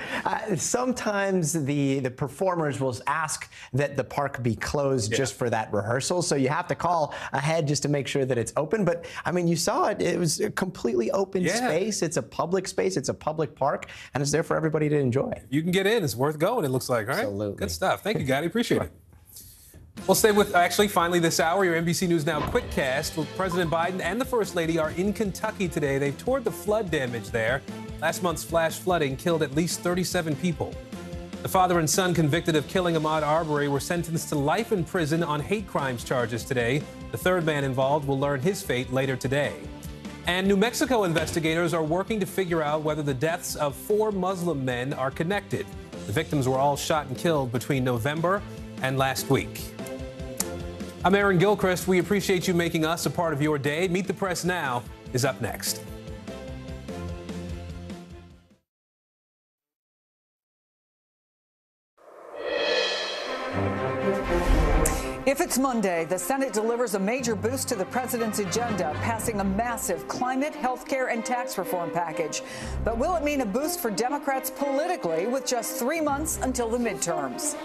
sometimes the performers will ask that the park be closed just for that rehearsal. So you have to call ahead just to make sure that it's open. But, I mean, you saw it. It was a completely open space. It's a public space. It's a public park. And it's there for everybody to enjoy. You can get in. It's worth going, it looks like, right? Absolutely. Good stuff. Thank you, Gotti. Appreciate it. We'll stay with, finally this hour, your NBC News Now Quickcast. With President Biden and the First Lady are in Kentucky today. They've toured the flood damage there. Last month's flash flooding killed at least 37 people. The father and son convicted of killing Ahmaud Arbery were sentenced to life in prison on hate crimes charges today. The third man involved will learn his fate later today. And New Mexico investigators are working to figure out whether the deaths of 4 Muslim men are connected. The victims were all shot and killed between November and last week. I'm Aaron Gilchrist. We appreciate you making us a part of your day. Meet the Press Now is up next. If it's Monday, the Senate delivers a major boost to the president's agenda, passing a massive climate, health care, and tax reform package. But will it mean a boost for Democrats politically with just 3 months until the midterms?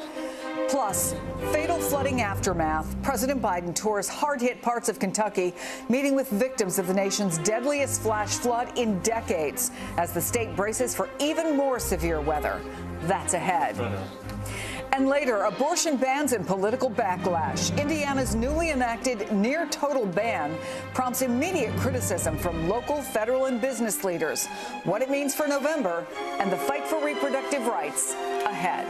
Plus, fatal flooding aftermath. President Biden tours hard-hit parts of Kentucky, meeting with victims of the nation's deadliest flash flood in decades, as the state braces for even more severe weather. That's ahead. And later, abortion bans and political backlash. Indiana's newly enacted near-total ban prompts immediate criticism from local, federal, and business leaders. What it means for November and the fight for reproductive rights ahead.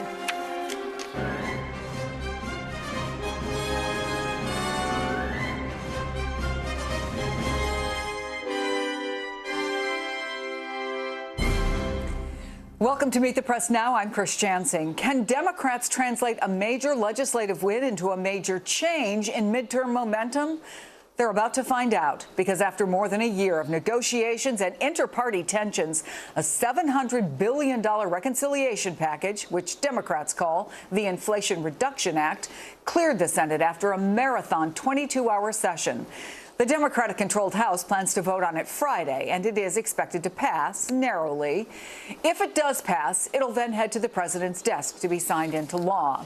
Welcome to Meet the Press Now. I'm Chris Jansing. Can Democrats translate a major legislative win into a major change in midterm momentum? They're about to find out, because after more than a year of negotiations and inter-party tensions, a $700 billion reconciliation package, which Democrats call the Inflation Reduction Act, cleared the Senate after a marathon 22-hour session. The Democratic-controlled House plans to vote on it Friday, and it is expected to pass narrowly. If it does pass, it'll then head to the president's desk to be signed into law.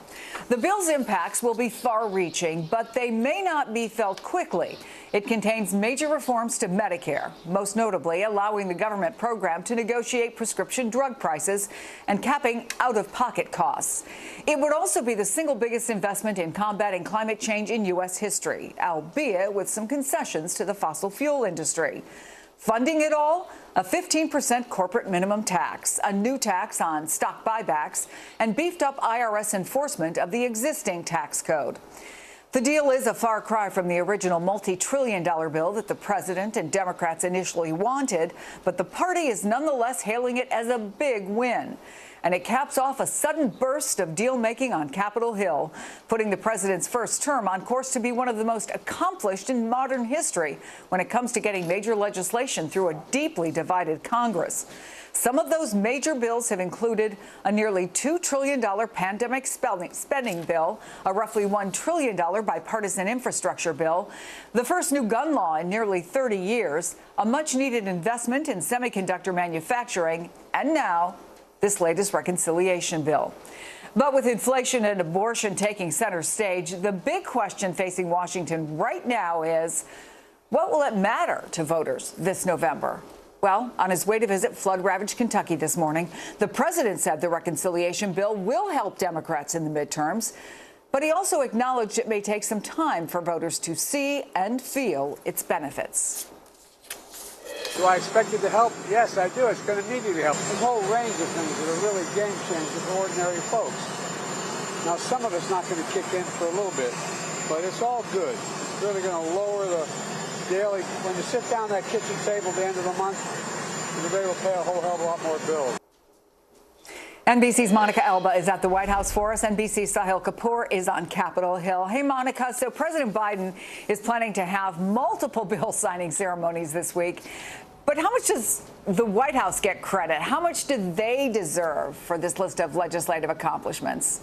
The bill's impacts will be far-reaching, but they may not be felt quickly. It contains major reforms to Medicare, most notably allowing the government program to negotiate prescription drug prices and capping out-of-pocket costs. It would also be the single biggest investment in combating climate change in U.S. history, albeit with some concessions to the fossil fuel industry. Funding it all, a 15% corporate minimum tax, a new tax on stock buybacks, and beefed up IRS enforcement of the existing tax code. The deal is a far cry from the original multi-trillion-dollar bill that the president and Democrats initially wanted, but the party is nonetheless hailing it as a big win. And it caps off a sudden burst of deal-making on Capitol Hill, putting the president's first term on course to be one of the most accomplished in modern history when it comes to getting major legislation through a deeply divided Congress. Some of those major bills have included a nearly $2 trillion pandemic spending bill, a roughly $1 trillion bipartisan infrastructure bill, the first new gun law in nearly 30 years, a much-needed investment in semiconductor manufacturing, and now this latest reconciliation bill. But with inflation and abortion taking center stage, the big question facing Washington right now is, what will it matter to voters this November? Well, on his way to visit flood-ravaged Kentucky this morning, the president said the reconciliation bill will help Democrats in the midterms. But he also acknowledged it may take some time for voters to see and feel its benefits. Do I expect it to help? Yes, I do. It's going to immediately help. There's a whole range of things that are really game changers for ordinary folks. Now, some of it's not going to kick in for a little bit, but it's all good. It's really going to lower the daily. When you sit down at that kitchen table at the end of the month, you'll be able to pay a whole hell of a lot more bills. NBC's Monica Elba is at the White House for us. NBC's Sahil Kapoor is on Capitol Hill. Hey, Monica, so President Biden is planning to have multiple bill signing ceremonies this week. But how much does the White House get credit? How much do they deserve for this list of legislative accomplishments?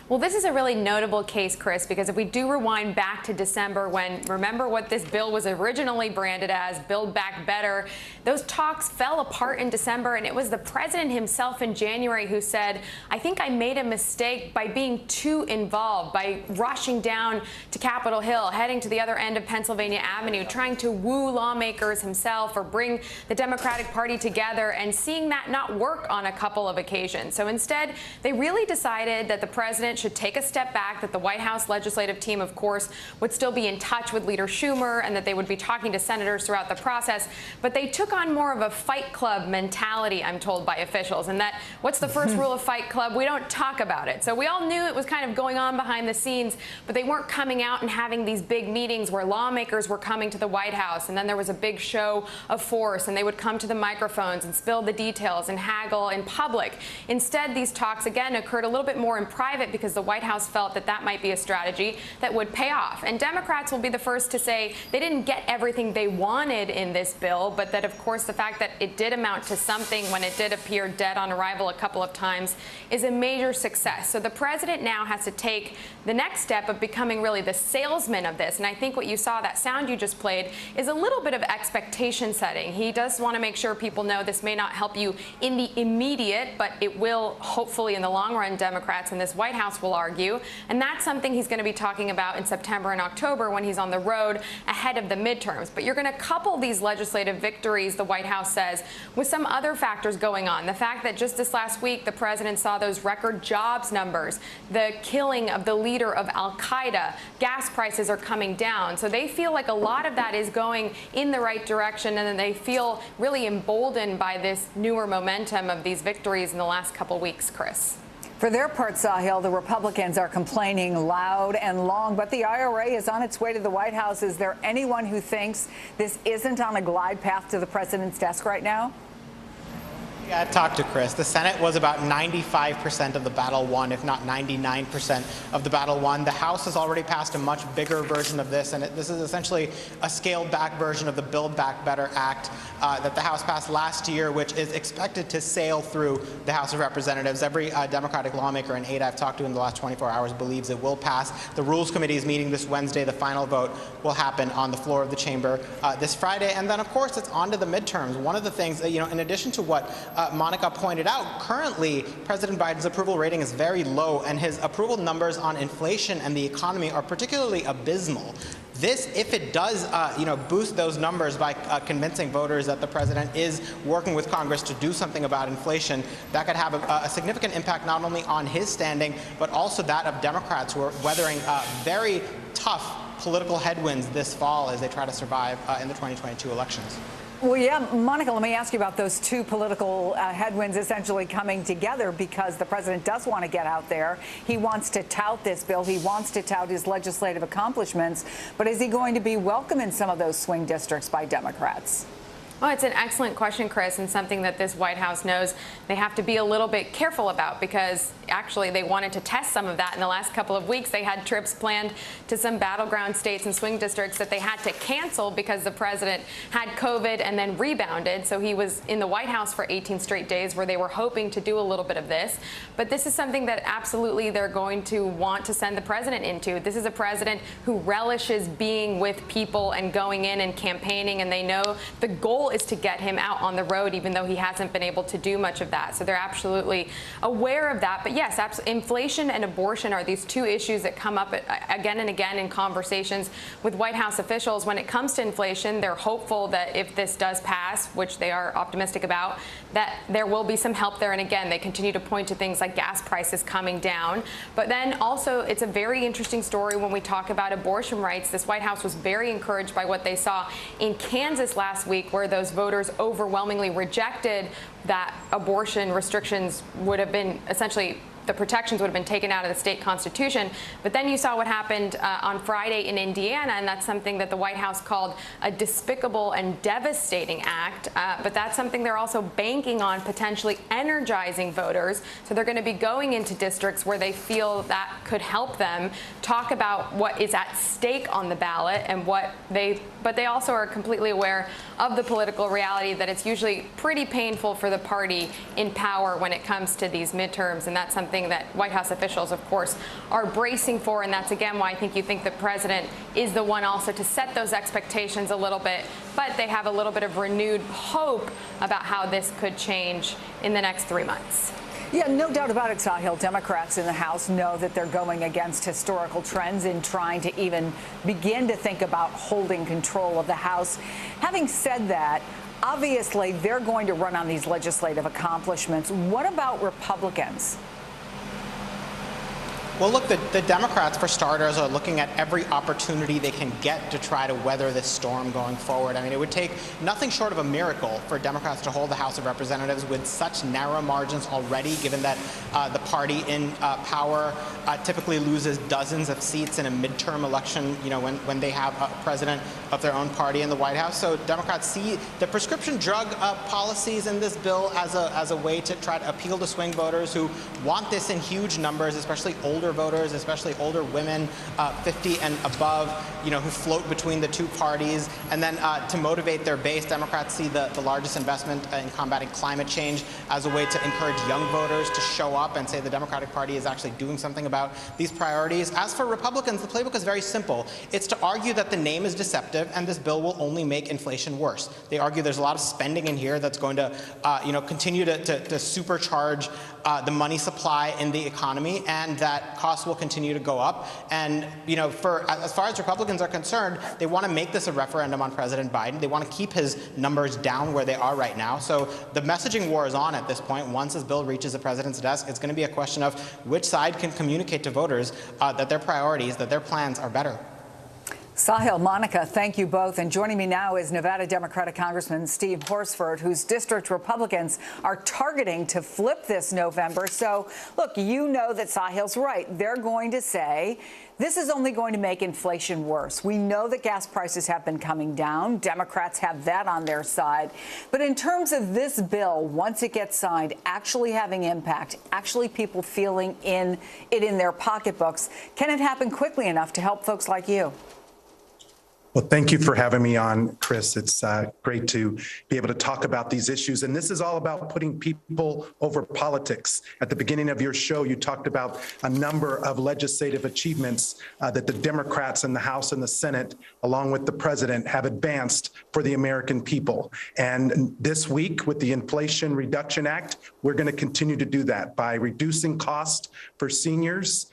Well, this is a really notable case, Chris, because if we do rewind back to December when, remember what this bill was originally branded as, Build Back Better, those talks fell apart in December, and it was the president himself in January who said, I think I made a mistake by being too involved, by rushing down to Capitol Hill, heading to the other end of Pennsylvania Avenue, trying to woo lawmakers himself or bring the Democratic Party together, and seeing that not work on a couple of occasions. So instead, they really decided that the president should take a step back, that the White House legislative team, of course, would still be in touch with Leader Schumer and that they would be talking to senators throughout the process. But they took on more of a Fight Club mentality, I'm told by officials, and that what's the first rule of Fight Club? We don't talk about it. So we all knew it was kind of going on behind the scenes, but they weren't coming out and having these big meetings where lawmakers were coming to the White House, and then there was a big show of force, and they would come to the microphones and spill the details and haggle in public. Instead, these talks, again, occurred a little bit more in private because the White House felt that that might be a strategy that would pay off. And Democrats will be the first to say they didn't get everything they wanted in this bill, but that, of course, the fact that it did amount to something when it did appear dead on arrival a couple of times is a major success. So the president now has to take the next step of becoming really the salesman of this. And I think what you saw, that sound you just played, is a little bit of expectation setting. He does want to make sure people know this may not help you in the immediate, but it will hopefully in the long run, Democrats in this White House will argue. And that's something he's going to be talking about in September and October when he's on the road ahead of the midterms. But you're going to couple these legislative victories, the White House says, with some other factors going on. The fact that just this last week, the president saw those record jobs numbers, the killing of the leader of al-Qaeda, gas prices are coming down. So they feel like a lot of that is going in the right direction, and then they feel really emboldened by this newer momentum of these victories in the last couple weeks, Chris. For their part, Sahil, the Republicans are complaining loud and long, but the IRA is on its way to the White House. Is there anyone who thinks this isn't on a glide path to the president's desk right now? Yeah, I've talked to Chris. The Senate was about 95% of the battle won, if not 99% of the battle won. The House has already passed a much bigger version of this, and this is essentially a scaled-back version of the Build Back Better Act that the House passed last year, which is expected to sail through the House of Representatives. Every Democratic lawmaker and aide I've talked to in the last 24 hours believes it will pass. The Rules Committee is meeting this Wednesday. The final vote will happen on the floor of the chamber this Friday. And then, of course, it's on to the midterms. One of the things, in addition to what Monica pointed out, currently President Biden's approval rating is very low, and his approval numbers on inflation and the economy are particularly abysmal. This, if it does, boost those numbers by convincing voters that the president is working with Congress to do something about inflation, that could have a significant impact not only on his standing, but also that of Democrats who are weathering very tough political headwinds this fall as they try to survive in the 2022 elections. Well, yeah, Monica, let me ask you about those two political headwinds essentially coming together, because the president does want to get out there. He wants to tout this bill. He wants to tout his legislative accomplishments. But is he going to be welcome in some of those swing districts by Democrats? Well, it's an excellent question, Chris, and something that this White House knows they have to be a little bit careful about, because actually they wanted to test some of that in the last couple of weeks. They had trips planned to some battleground states and swing districts that they had to cancel because the president had COVID and then rebounded. So he was in the White House for 18 straight days where they were hoping to do a little bit of this. But this is something that absolutely they're going to want to send the president into. This is a president who relishes being with people and going in and campaigning, and they know the goal is to get him out on the road, even though he hasn't been able to do much of that. So they're absolutely aware of that. But yes, inflation and abortion are these two issues that come up again and again in conversations with White House officials. When it comes to inflation, they're hopeful that if this does pass, which they are optimistic about, that there will be some help there. And again, they continue to point to things like gas prices coming down. But then also, it's a very interesting story when we talk about abortion rights. This White House was very encouraged by what they saw in Kansas last week, where those voters overwhelmingly rejected that abortion restrictions would have been essentially the protections would have been taken out of the state constitution. But then you saw what happened on Friday in Indiana, and that's something that the White House called a despicable and devastating act. But that's something they're also banking on potentially energizing voters. So they're going to be going into districts where they feel that could help them talk about what is at stake on the ballot and but they also are completely aware of the political reality that it's usually pretty painful for the party in power when it comes to these midterms. And that's something that White House officials, of course, are bracing for. And that's, again, why I think you think the president is the one also to set those expectations a little bit. But they have a little bit of renewed hope about how this could change in the next 3 months. Yeah, no doubt about it, Sahil. Democrats in the House know that they're going against historical trends in trying to even begin to think about holding control of the House. Having said that, obviously they're going to run on these legislative accomplishments. What about Republicans? Well, look, the Democrats, for starters, are looking at every opportunity they can get to try to weather this storm going forward. I mean, it would take nothing short of a miracle for Democrats to hold the House of Representatives with such narrow margins already, given that the party in power typically loses dozens of seats in a midterm election, you know, when they have a president of their own party in the White House. So Democrats see the prescription drug policies in this bill as a way to try to appeal to swing voters who want this in huge numbers, especially older voters, especially older women, 50 and above, you know, who float between the two parties. And then to motivate their base, Democrats see the largest investment in combating climate change as a way to encourage young voters to show up and say the Democratic Party is actually doing something about these priorities. As for Republicans, the playbook is very simple. It's to argue that the name is deceptive and this bill will only make inflation worse. They argue there's a lot of spending in here that's going to, continue to supercharge the money supply in the economy, and that costs will continue to go up. And, you know, as far as Republicans are concerned, they want to make this a referendum on President Biden. They want to keep his numbers down where they are right now. So the messaging war is on at this point. Once this bill reaches the president's desk, it's going to be a question of which side can communicate to voters that their priorities, that their plans are better. Sahil, Monica, thank you both. And joining me now is Nevada Democratic Congressman Steve Horsford, whose district Republicans are targeting to flip this November. So, look, you know that Sahil's right. They're going to say this is only going to make inflation worse. We know that gas prices have been coming down. Democrats have that on their side. But in terms of this bill, once it gets signed, actually having impact, actually people feeling it in their pocketbooks, can it happen quickly enough to help folks like you? Well, thank you for having me on, Chris. It's great to be able to talk about these issues. And this is all about putting people over politics. At the beginning of your show, you talked about a number of legislative achievements that the Democrats in the House and the Senate, along with the president, have advanced for the American people. And this week, with the Inflation Reduction Act, we're going to continue to do that by reducing costs for seniors,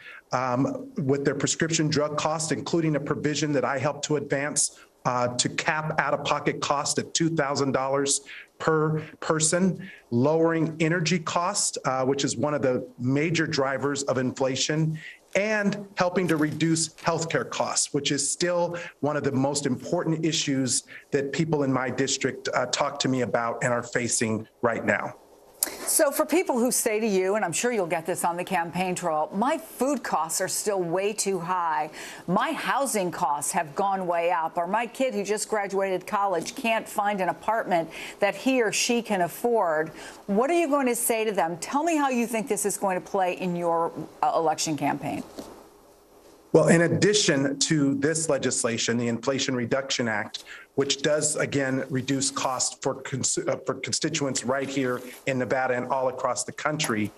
with their prescription drug costs, including a provision that I helped to advance to cap out-of-pocket costs at $2,000 per person, lowering energy costs, which is one of the major drivers of inflation, and helping to reduce healthcare costs, which is still one of the most important issues that people in my district talk to me about and are facing right now. So for people who say to you, and I'm sure you'll get this on the campaign trail, my food costs are still way too high, my housing costs have gone way up, or my kid who just graduated college can't find an apartment that he or she can afford, what are you going to say to them? Tell me how you think this is going to play in your election campaign. Well, in addition to this legislation, the Inflation Reduction Act, which does, again, reduce costs for constituents right here in Nevada and all across the country.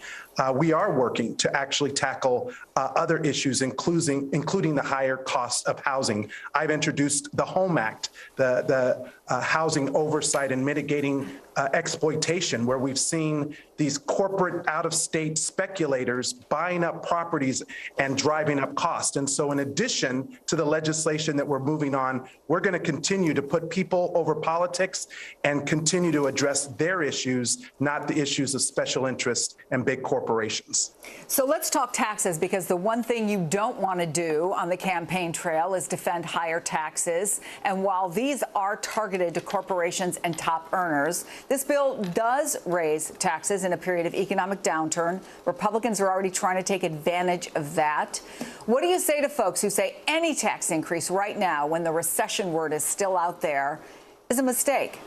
We are working to actually tackle other issues, including the higher cost of housing. I've introduced the HOME Act, the housing oversight and mitigating exploitation, where we've seen these corporate out-of-state speculators buying up properties and driving up costs. And so in addition to the legislation that we're moving on, we're going to continue to put people over politics and continue to address their issues, not the issues of special interest and big corporations. So let's talk taxes, because the one thing you don't want to do on the campaign trail is defend higher taxes. And while these are targeted to corporations and top earners, this bill does raise taxes in a period of economic downturn. Republicans are already trying to take advantage of that. What do you say to folks who say any tax increase right now, when the recession word is still out there, is a mistake?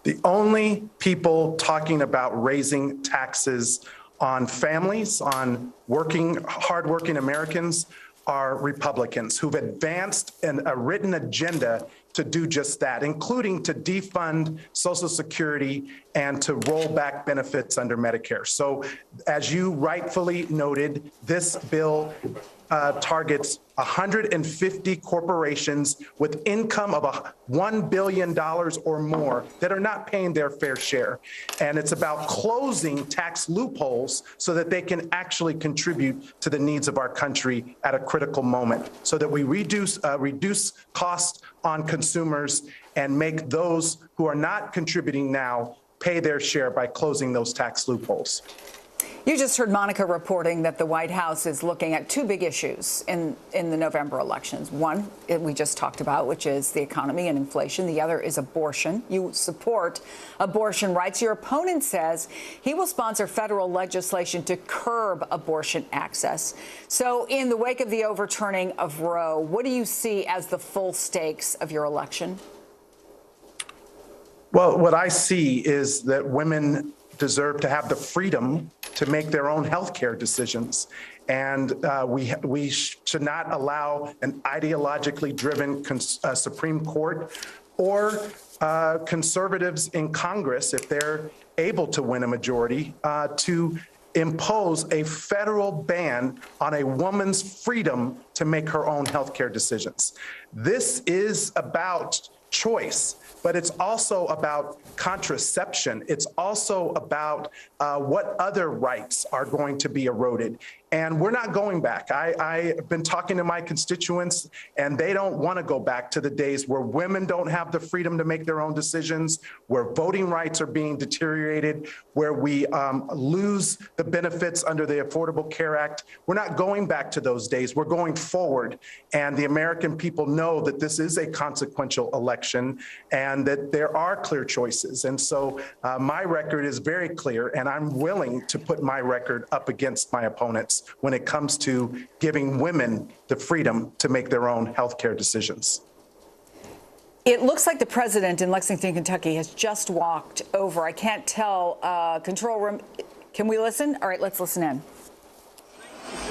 The only people talking about raising taxes on families, on hardworking Americans, are Republicans who've advanced a written agenda to do just that, including to defund Social Security and to roll back benefits under Medicare. So, as you rightfully noted, this bill targets 150 corporations with income of $1 billion or more that are not paying their fair share. And it's about closing tax loopholes so that they can actually contribute to the needs of our country at a critical moment, so that we reduce costs on consumers and make those who are not contributing now pay their share by closing those tax loopholes. You just heard Monica reporting that the White House is looking at two big issues in the November elections. One, we just talked about, which is the economy and inflation. The other is abortion. You support abortion rights. Your opponent says he will sponsor federal legislation to curb abortion access. So in the wake of the overturning of Roe, what do you see as the full stakes of your election? Well, what I see is that women deserve to have the freedom to make their own health care decisions. And we should not allow an ideologically driven Supreme Court or conservatives in Congress, if they're able to win a majority, to impose a federal ban on a woman's freedom to make her own health care decisions. This is about choice, but it's also about contraception. It's also about what other rights are going to be eroded. And we're not going back. I've been talking to my constituents, and they don't want to go back to the days where women don't have the freedom to make their own decisions, where voting rights are being deteriorated, where we lose the benefits under the Affordable Care Act. We're not going back to those days. We're going forward. And the American people know that this is a consequential election and that there are clear choices. And so my record is very clear, and I'm willing to put my record up against my opponents when it comes to giving women the freedom to make their own health care decisions. It looks like the president in Lexington, Kentucky has just walked over. I can't tell. Control room, can we listen? All right, let's listen in.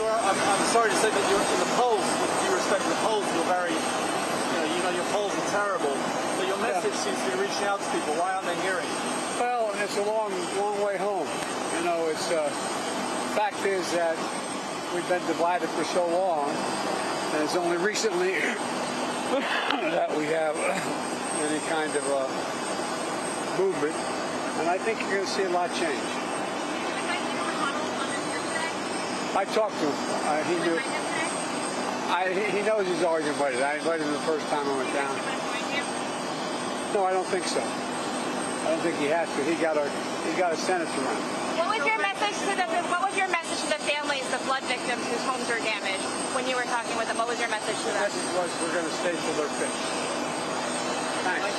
I'm sorry to say that you're in the polls, with due respect to the polls, you're very, your polls are terrible. But your message seems to be reaching out to people. Why aren't they hearing? Well, it's a long way home. The fact is that we've been divided for so long, and it's only recently that we have any kind of movement, and I think you're going to see a lot change. I talked to him. He knows he's already invited. I invited him the first time I went down. No, I don't think so. I don't think he has to. He got a senator run. What was your message to the families, the flood victims whose homes were damaged, when you were talking with them? What was your message to them? The message was, we're going to stay till they're fixed. Thanks.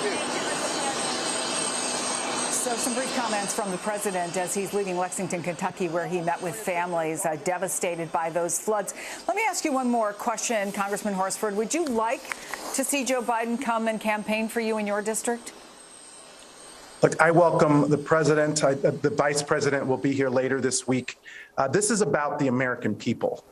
So some brief comments from the president as he's leaving Lexington, Kentucky, where he met with families devastated by those floods. Let me ask you one more question, Congressman Horsford. Would you like to see Joe Biden come and campaign for you in your district? Look, I welcome the president. The vice president will be here later this week. This is about the American people.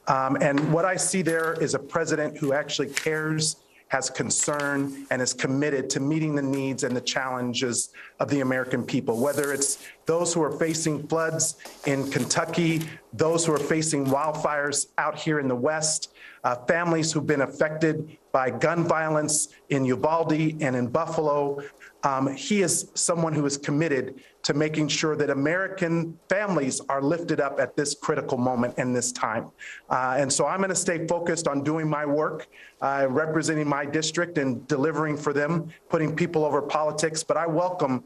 And what I see there is a president who actually cares, has concern and is committed to meeting the needs and the challenges of the American people, whether it's those who are facing floods in Kentucky, those who are facing wildfires out here in the West, families who've been affected by gun violence in Uvalde and in Buffalo. He is someone who is committed to making sure that American families are lifted up at this critical moment in this time. And so I'm going to stay focused on doing my work, representing my district and delivering for them, putting people over politics. But I welcome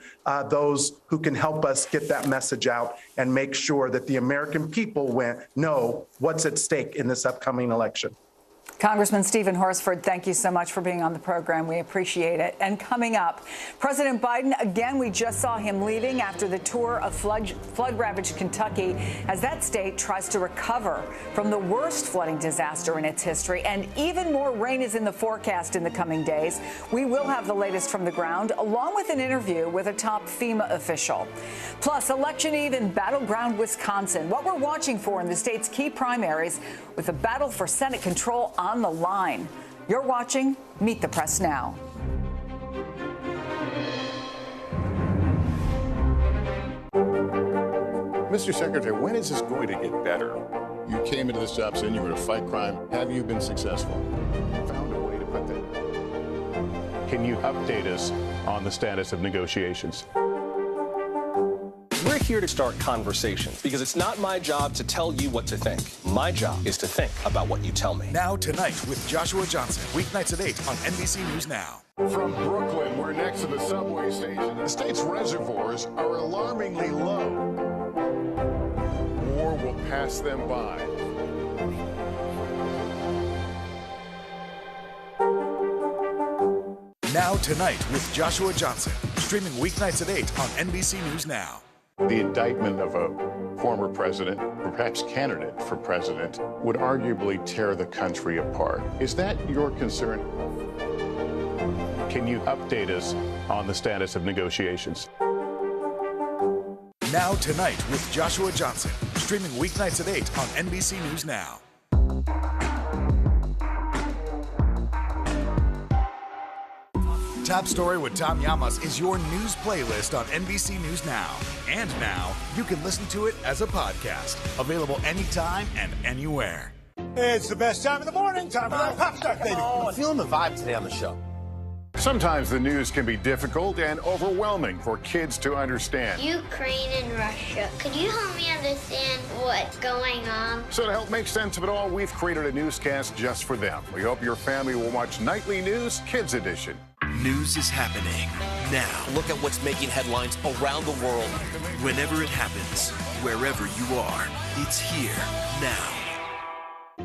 those who can help us get that message out and make sure that the American people know what's at stake in this upcoming election. Congressman Stephen Horsford, thank you so much for being on the program. We appreciate it. And coming up, President Biden, again, we just saw him leaving after the tour of flood-ravaged Kentucky as that state tries to recover from the worst flooding disaster in its history. And even more rain is in the forecast in the coming days. We will have the latest from the ground, along with an interview with a top FEMA official. Plus, Election Eve in battleground Wisconsin, what we're watching for in the state's key primaries with the battle for Senate control on the line. You're watching Meet the Press Now. Mr. Secretary, when is this going to get better? You came into this job saying you were going to fight crime. Have you been successful? Found a way to put that. Can you update us on the status of negotiations? We're here to start conversations because it's not my job to tell you what to think. My job is to think about what you tell me. Now Tonight with Joshua Johnson, weeknights at 8 on NBC News Now. From Brooklyn, we're next to the subway station. The state's reservoirs are alarmingly low. War will pass them by. Now Tonight with Joshua Johnson, streaming weeknights at 8 on NBC News Now. The indictment of a former president, or perhaps candidate for president, would arguably tear the country apart. Is that your concern? Can you update us on the status of negotiations? Now Tonight with Joshua Johnson, streaming weeknights at 8 on NBC News Now. Top Story with Tom Llamas is your news playlist on NBC News Now. And now, you can listen to it as a podcast. Available anytime and anywhere. It's the best time of the morning. Time for that pop start, baby. I'm feeling the vibe today on the show. Sometimes the news can be difficult and overwhelming for kids to understand. Ukraine and Russia. Could you help me understand what's going on? So to help make sense of it all, we've created a newscast just for them. We hope your family will watch Nightly News Kids Edition. News is happening now. Look at what's making headlines around the world. Whenever it happens, wherever you are, it's here now.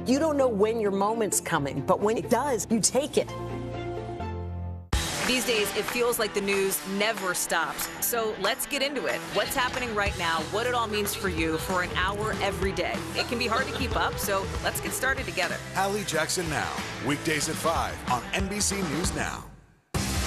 You don't know when your moment's coming, but when it does, you take it. These days, it feels like the news never stops. So let's get into it. What's happening right now, what it all means for you for an hour every day. It can be hard to keep up, so let's get started together. Hallie Jackson Now, weekdays at 5 on NBC News Now.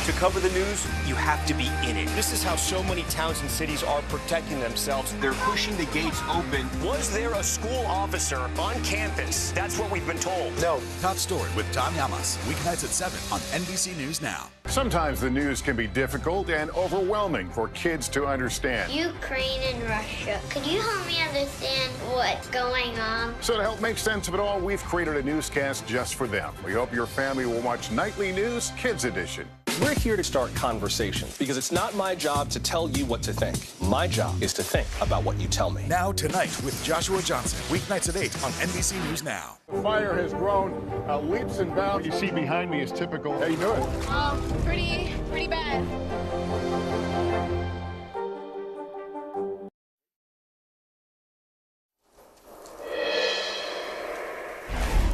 To cover the news, you have to be in it. This is how so many towns and cities are protecting themselves. They're pushing the gates open. Was there a school officer on campus? That's what we've been told. No. Top Story with Tom Llamas, weeknights at 7 on NBC News Now. Sometimes the news can be difficult and overwhelming for kids to understand. Ukraine and Russia. Could you help me understand what's going on? So to help make sense of it all, we've created a newscast just for them. We hope your family will watch Nightly News Kids Edition. We're here to start conversations because it's not my job to tell you what to think. My job is to think about what you tell me. Now Tonight with Joshua Johnson, weeknights at 8 on NBC News Now. The fire has grown leaps and bounds. What you see behind me is typical. How you doing? Pretty bad.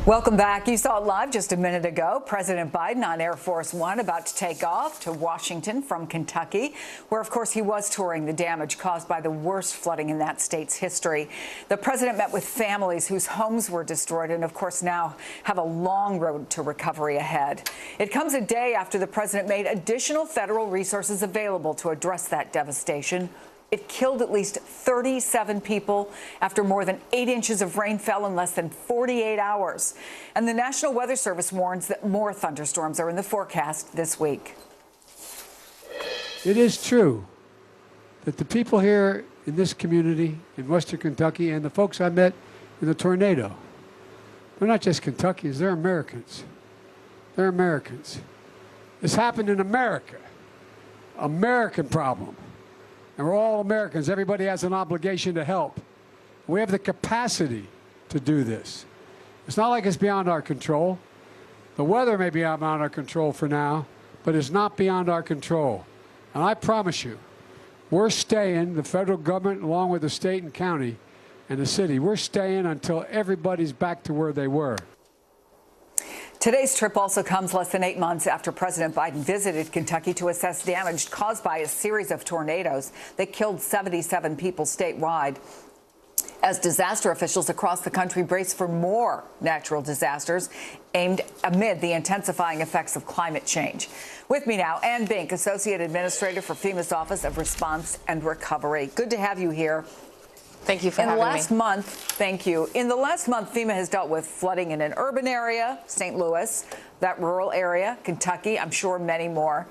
Welcome back. You saw it live just a minute ago. President Biden on Air Force One about to take off to Washington from Kentucky, where, of course, he was touring the damage caused by the worst flooding in that state's history. The president met with families whose homes were destroyed and, of course, now have a long road to recovery ahead. It comes a day after the president made additional federal resources available to address that devastation. It killed at least 37 people after more than 8 inches of rain fell in less than 48 hours. And the National Weather Service warns that more thunderstorms are in the forecast this week. It is true that the people here in this community in Western Kentucky and the folks I met in the tornado, they're not just Kentuckians, they're Americans. They're Americans. This happened in America. American problem. And we're all Americans. Everybody has an obligation to help. We have the capacity to do this. It's not like it's beyond our control. The weather may be beyond our control for now, but it's not beyond our control. And I promise you, we're staying, the federal government along with the state and county and the city, we're staying until everybody's back to where they were. Today's trip also comes less than 8 months after President Biden visited Kentucky to assess damage caused by a series of tornadoes that killed 77 people statewide. As disaster officials across the country brace for more natural disasters aimed amid the intensifying effects of climate change. With me now, Ann Bink, Associate Administrator for FEMA's Office of Response and Recovery. Good to have you here. Thank you for having me. Thank you. In the last month, FEMA has dealt with flooding in an urban area, St. Louis, that rural area, Kentucky, I'm sure many more.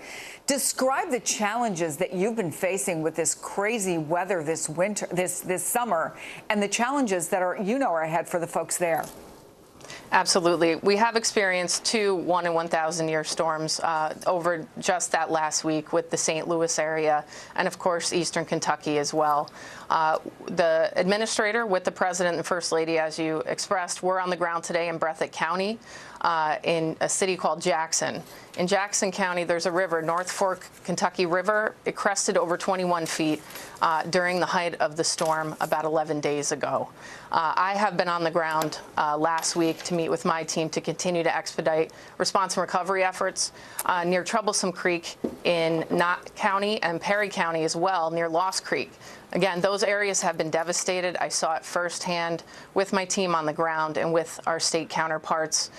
Describe the challenges that you've been facing with this crazy weather this winter, this summer, and the challenges that are ahead for the folks there. Absolutely. We have experienced 2 1 in 1,000 year storms over just that last week with the St. Louis area and, of course, eastern Kentucky as well. The administrator with the president and first lady, as you expressed, were on the ground today in Breathitt County in a city called Jackson. In Jackson County, there's a river, North Fork Kentucky River. It crested over 21 feet during the height of the storm about 11 days ago. I have been on the ground last week to meet with my team to continue to expedite response and recovery efforts near Troublesome Creek in Knott County and Perry County as well, near Lost Creek. Again, those areas have been devastated. I saw it firsthand with my team on the ground and with our state counterparts.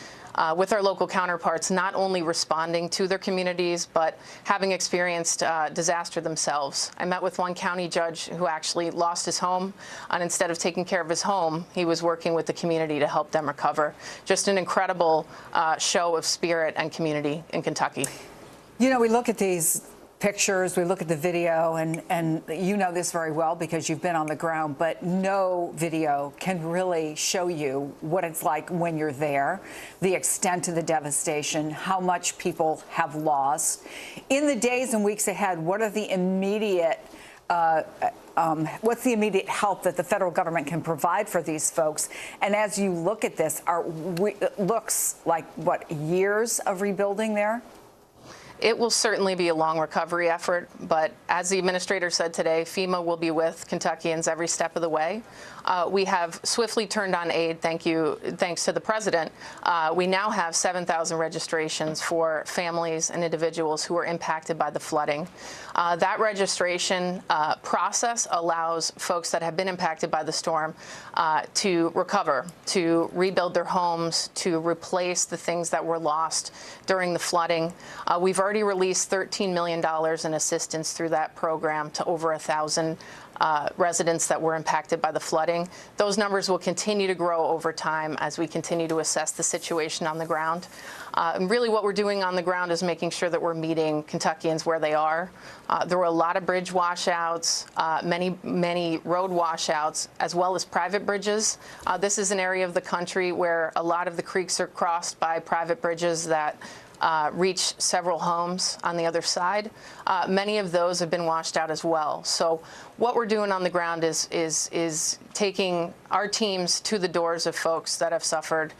With our local counterparts, not only responding to their communities, but having experienced disaster themselves. I met with one county judge who actually lost his home, and instead of taking care of his home, he was working with the community to help them recover. Just an incredible show of spirit and community in Kentucky. We look at these pictures, we look at the video, and you know this very well because you've been on the ground, but no video can really show you what it's like when you're there, the extent of the devastation, how much people have lost. In the days and weeks ahead, what are the immediate what's the immediate help that the federal government can provide for these folks? And as you look at this, it looks like, what, years of rebuilding there? It will certainly be a long recovery effort, but as the administrator said today, FEMA will be with Kentuckians every step of the way. We have swiftly turned on aid, thanks to the president. We now have 7,000 registrations for families and individuals who are impacted by the flooding. That registration process allows folks that have been impacted by the storm to recover, to rebuild their homes, to replace the things that were lost during the flooding. We've already released $13 million in assistance through that program to over 1,000 residents that were impacted by the flooding. Those numbers will continue to grow over time as we continue to assess the situation on the ground. And really what we're doing on the ground is making sure that we're meeting Kentuckians where they are. There were a lot of bridge washouts, many road washouts, as well as private bridges. This is an area of the country where a lot of the creeks are crossed by private bridges that reach several homes on the other side. Many of those have been washed out as well. So what we're doing on the ground is taking our teams to the doors of folks that have suffered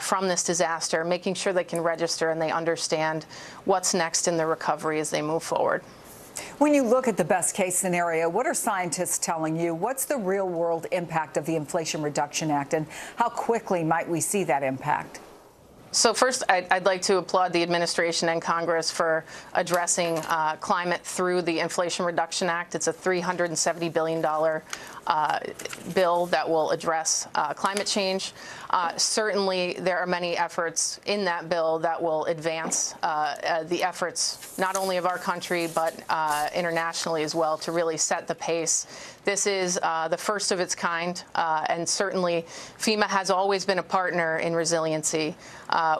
from this disaster, making sure they can register and they understand what's next in their recovery as they move forward. When you look at the best case scenario, what are scientists telling you? What's the real world impact of the Inflation Reduction Act, and how quickly might we see that impact? So first, I'd like to applaud the administration and Congress for addressing climate through the Inflation Reduction Act. It's a $370 billion bill that will address climate change. Certainly, there are many efforts in that bill that will advance the efforts not only of our country but internationally as well to really set the pace. This is the first of its kind, and certainly FEMA has always been a partner in resiliency.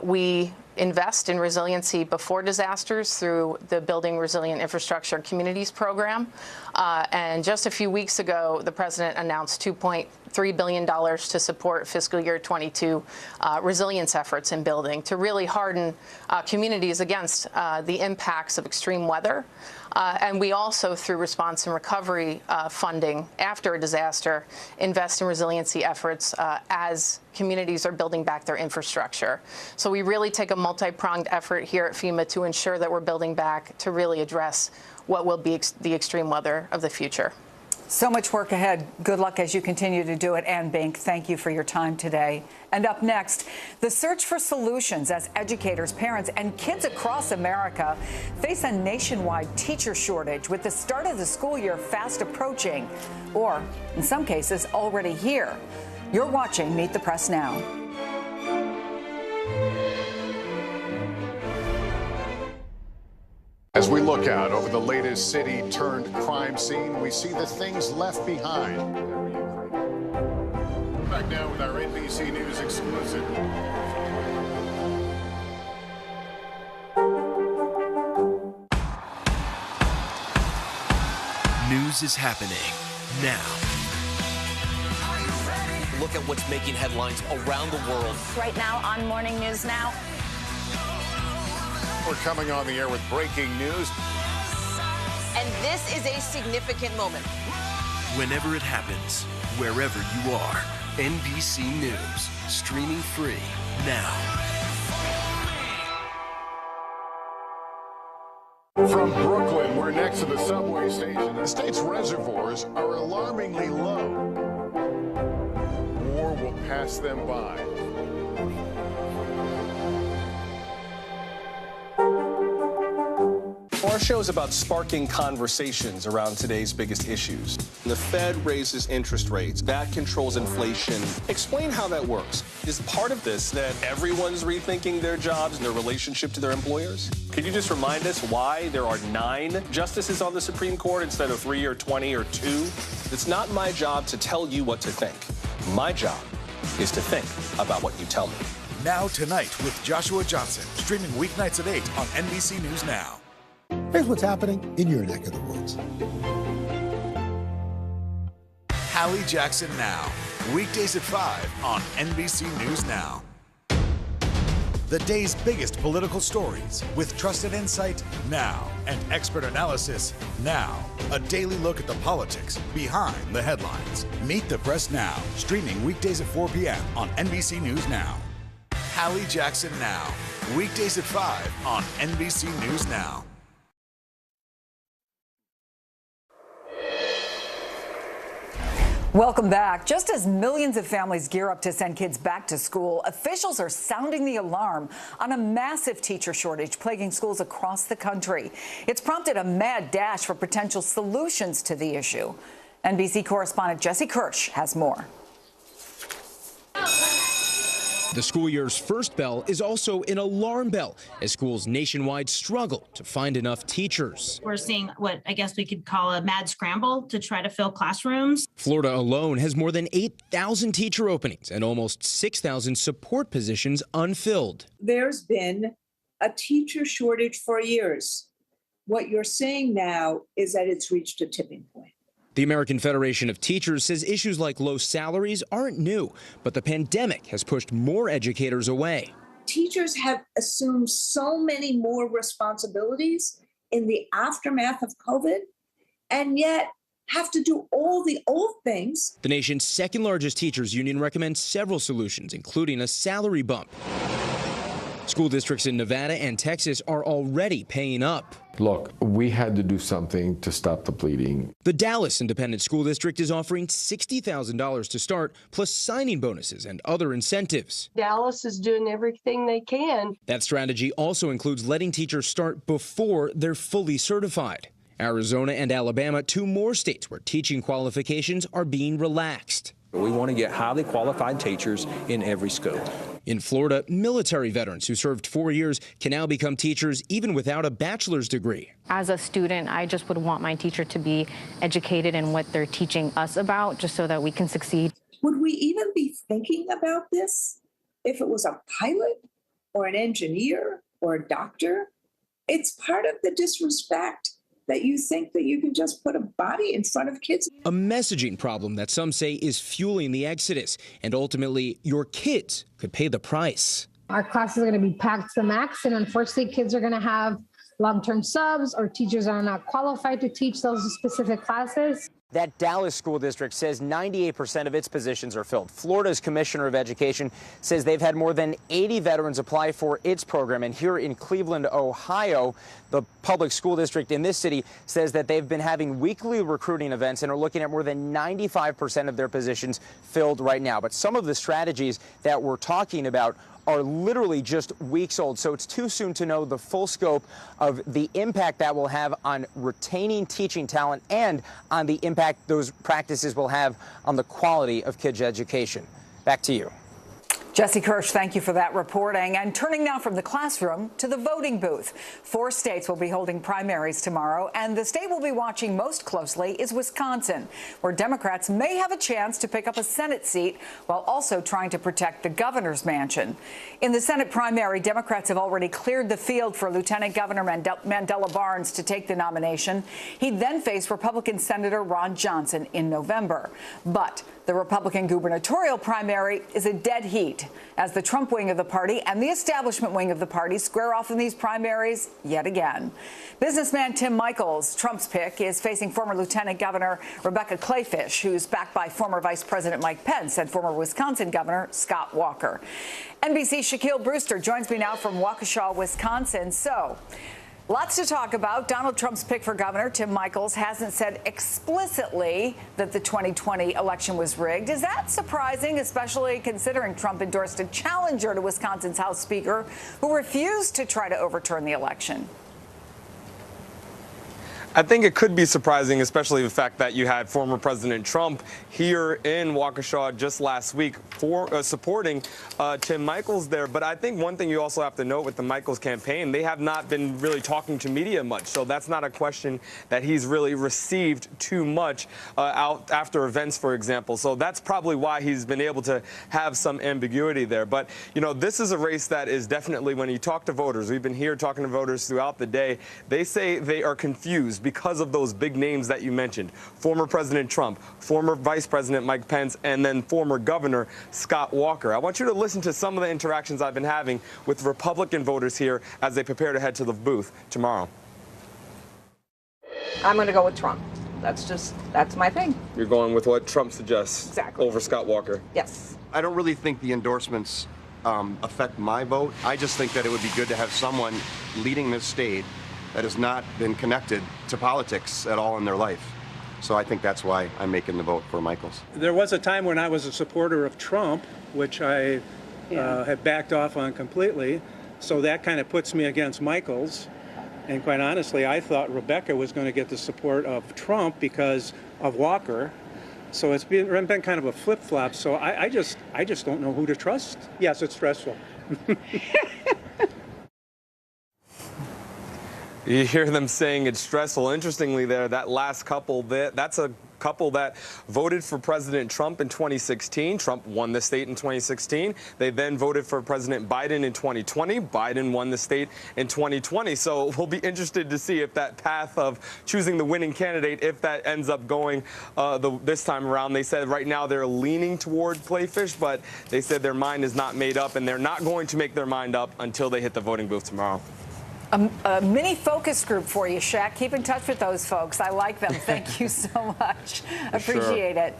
We invest in resiliency before disasters through the Building Resilient Infrastructure Communities program. And just a few weeks ago, the president announced $2.3 billion to support fiscal year 22 resilience efforts in building to really harden communities against the impacts of extreme weather. And we also, through response and recovery funding after a disaster, invest in resiliency efforts as communities are building back their infrastructure. So we really take a multi-pronged effort here at FEMA to ensure that we're building back to really address what will be the extreme weather of the future. So much work ahead. Good luck as you continue to do it. Ann Bink, thank you for your time today. And up next, the search for solutions as educators, parents, and kids across America face a nationwide teacher shortage with the start of the school year fast approaching, or in some cases already here. You're watching Meet the Press Now. As we look out over the latest city-turned-crime scene, we see the things left behind. Back now with our NBC News exclusive. News is happening now. Look at what's making headlines around the world. Right now on Morning News Now. We're coming on the air with breaking news. And this is a significant moment. Whenever it happens, wherever you are, NBC News, streaming free now. From Brooklyn, we're next to the subway station. The state's reservoirs are alarmingly low. War will pass them by. Our show is about sparking conversations around today's biggest issues. The Fed raises interest rates. That controls inflation. Explain how that works. Is part of this that everyone's rethinking their jobs and their relationship to their employers? Could you just remind us why there are 9 justices on the Supreme Court instead of 3 or 20 or 2? It's not my job to tell you what to think. My job is to think about what you tell me. Now Tonight with Joshua Johnson, streaming weeknights at 8 on NBC News Now. Here's what's happening in your neck of the woods. Hallie Jackson Now, weekdays at 5 on NBC News Now. The day's biggest political stories with trusted insight now and expert analysis now. A daily look at the politics behind the headlines. Meet the Press Now, streaming weekdays at 4 p.m. on NBC News Now. Hallie Jackson Now, weekdays at 5 on NBC News Now. Welcome back. Just as millions of families gear up to send kids back to school, officials are sounding the alarm on a massive teacher shortage plaguing schools across the country. It's prompted a mad dash for potential solutions to the issue. NBC correspondent Jesse Kirsch has more. The school year's first bell is also an alarm bell as schools nationwide struggle to find enough teachers. We're seeing what I guess we could call a mad scramble to try to fill classrooms. Florida alone has more than 8,000 teacher openings and almost 6,000 support positions unfilled. There's been a teacher shortage for years. What you're seeing now is that it's reached a tipping point. The American Federation of Teachers says issues like low salaries aren't new, but the pandemic has pushed more educators away. Teachers have assumed so many more responsibilities in the aftermath of COVID, and yet have to do all the old things. The nation's second largest teachers union recommends several solutions, including a salary bump. School districts in Nevada and Texas are already paying up. Look, we had to do something to stop the bleeding. The Dallas Independent School District is offering $60,000 to start, plus signing bonuses and other incentives. Dallas is doing everything they can. That strategy also includes letting teachers start before they're fully certified. Arizona and Alabama, 2 more states where teaching qualifications are being relaxed. We want to get highly qualified teachers in every school. In Florida, military veterans who served 4 years can now become teachers even without a bachelor's degree. As a student, I just would want my teacher to be educated in what they're teaching us about, just so that we can succeed. Would we even be thinking about this if it was a pilot or an engineer or a doctor? It's part of the disrespect that you think that you can just put a body in front of kids. A messaging problem that some say is fueling the exodus, and ultimately your kids could pay the price. Our classes are going to be packed to the max, and unfortunately kids are going to have long-term subs or teachers are not qualified to teach those specific classes. That Dallas school district says 98% of its positions are filled. Florida's Commissioner of Education says they've had more than 80 veterans apply for its program. And here in Cleveland, Ohio, the public school district in this city says that they've been having weekly recruiting events and are looking at more than 95% of their positions filled right now. But some of the strategies that we're talking about are literally just weeks old, so it's too soon to know the full scope of the impact that will have on retaining teaching talent and on the impact those practices will have on the quality of kids' education. Back to you. Jesse Kirsch, thank you for that reporting. And turning now from the classroom to the voting booth. 4 states will be holding primaries tomorrow, and the state we'll be watching most closely is Wisconsin, where Democrats may have a chance to pick up a Senate seat while also trying to protect the governor's mansion. In the Senate primary, Democrats have already cleared the field for Lieutenant Governor Mandela Barnes to take the nomination. He'd then face Republican Senator Ron Johnson in November. But the Republican gubernatorial primary is a dead heat as the Trump wing of the party and the establishment wing of the party square off in these primaries yet again. Businessman Tim Michels, Trump's pick, is facing former Lieutenant Governor Rebecca Kleefisch, who's backed by former Vice President Mike Pence and former Wisconsin Governor Scott Walker. NBC's Shaquille Brewster joins me now from Waukesha, Wisconsin. So, lots to talk about. Donald Trump's pick for governor, Tim Michels, hasn't said explicitly that the 2020 election was rigged. Is that surprising, especially considering Trump endorsed a challenger to Wisconsin's House Speaker who refused to try to overturn the election? I think it could be surprising, especially the fact that you had former President Trump here in Waukesha just last week for supporting Tim Michels there. But I think one thing you also have to note with the Michels campaign, they have not been really talking to media much. So that's not a question that he's really received too much out after events, for example. So that's probably why he's been able to have some ambiguity there. But, you know, this is a race that is definitely, when you talk to voters, we've been here talking to voters throughout the day, they say they are confused because of those big names that you mentioned. Former President Trump, former Vice President Mike Pence, and then former Governor Scott Walker. I want you to listen to some of the interactions I've been having with Republican voters here as they prepare to head to the booth tomorrow. I'm going to go with Trump. That's my thing. You're going with what Trump suggests exactly over Scott Walker? Yes. I don't really think the endorsements affect my vote. I just think that it would be good to have someone leading this state that has not been connected to politics at all in their life. So I think that's why I'm making the vote for Michels. There was a time when I was a supporter of Trump, which I have backed off on completely. So that kind of puts me against Michels. And quite honestly, I thought Rebecca was going to get the support of Trump because of Walker. So it's been kind of a flip-flop. So I just don't know who to trust. Yes, it's stressful. You hear them saying it's stressful. Interestingly there, that last couple, that's a couple that voted for President Trump in 2016. Trump won the state in 2016. They then voted for President Biden in 2020. Biden won the state in 2020. So we'll be interested to see if that path of choosing the winning candidate, if that ends up going this time around. They said right now they're leaning toward Kleefisch, but they said their mind is not made up, and they're not going to make their mind up until they hit the voting booth tomorrow. A mini focus group for you, Shaq. Keep in touch with those folks. I like them. Thank you so much. Appreciate it.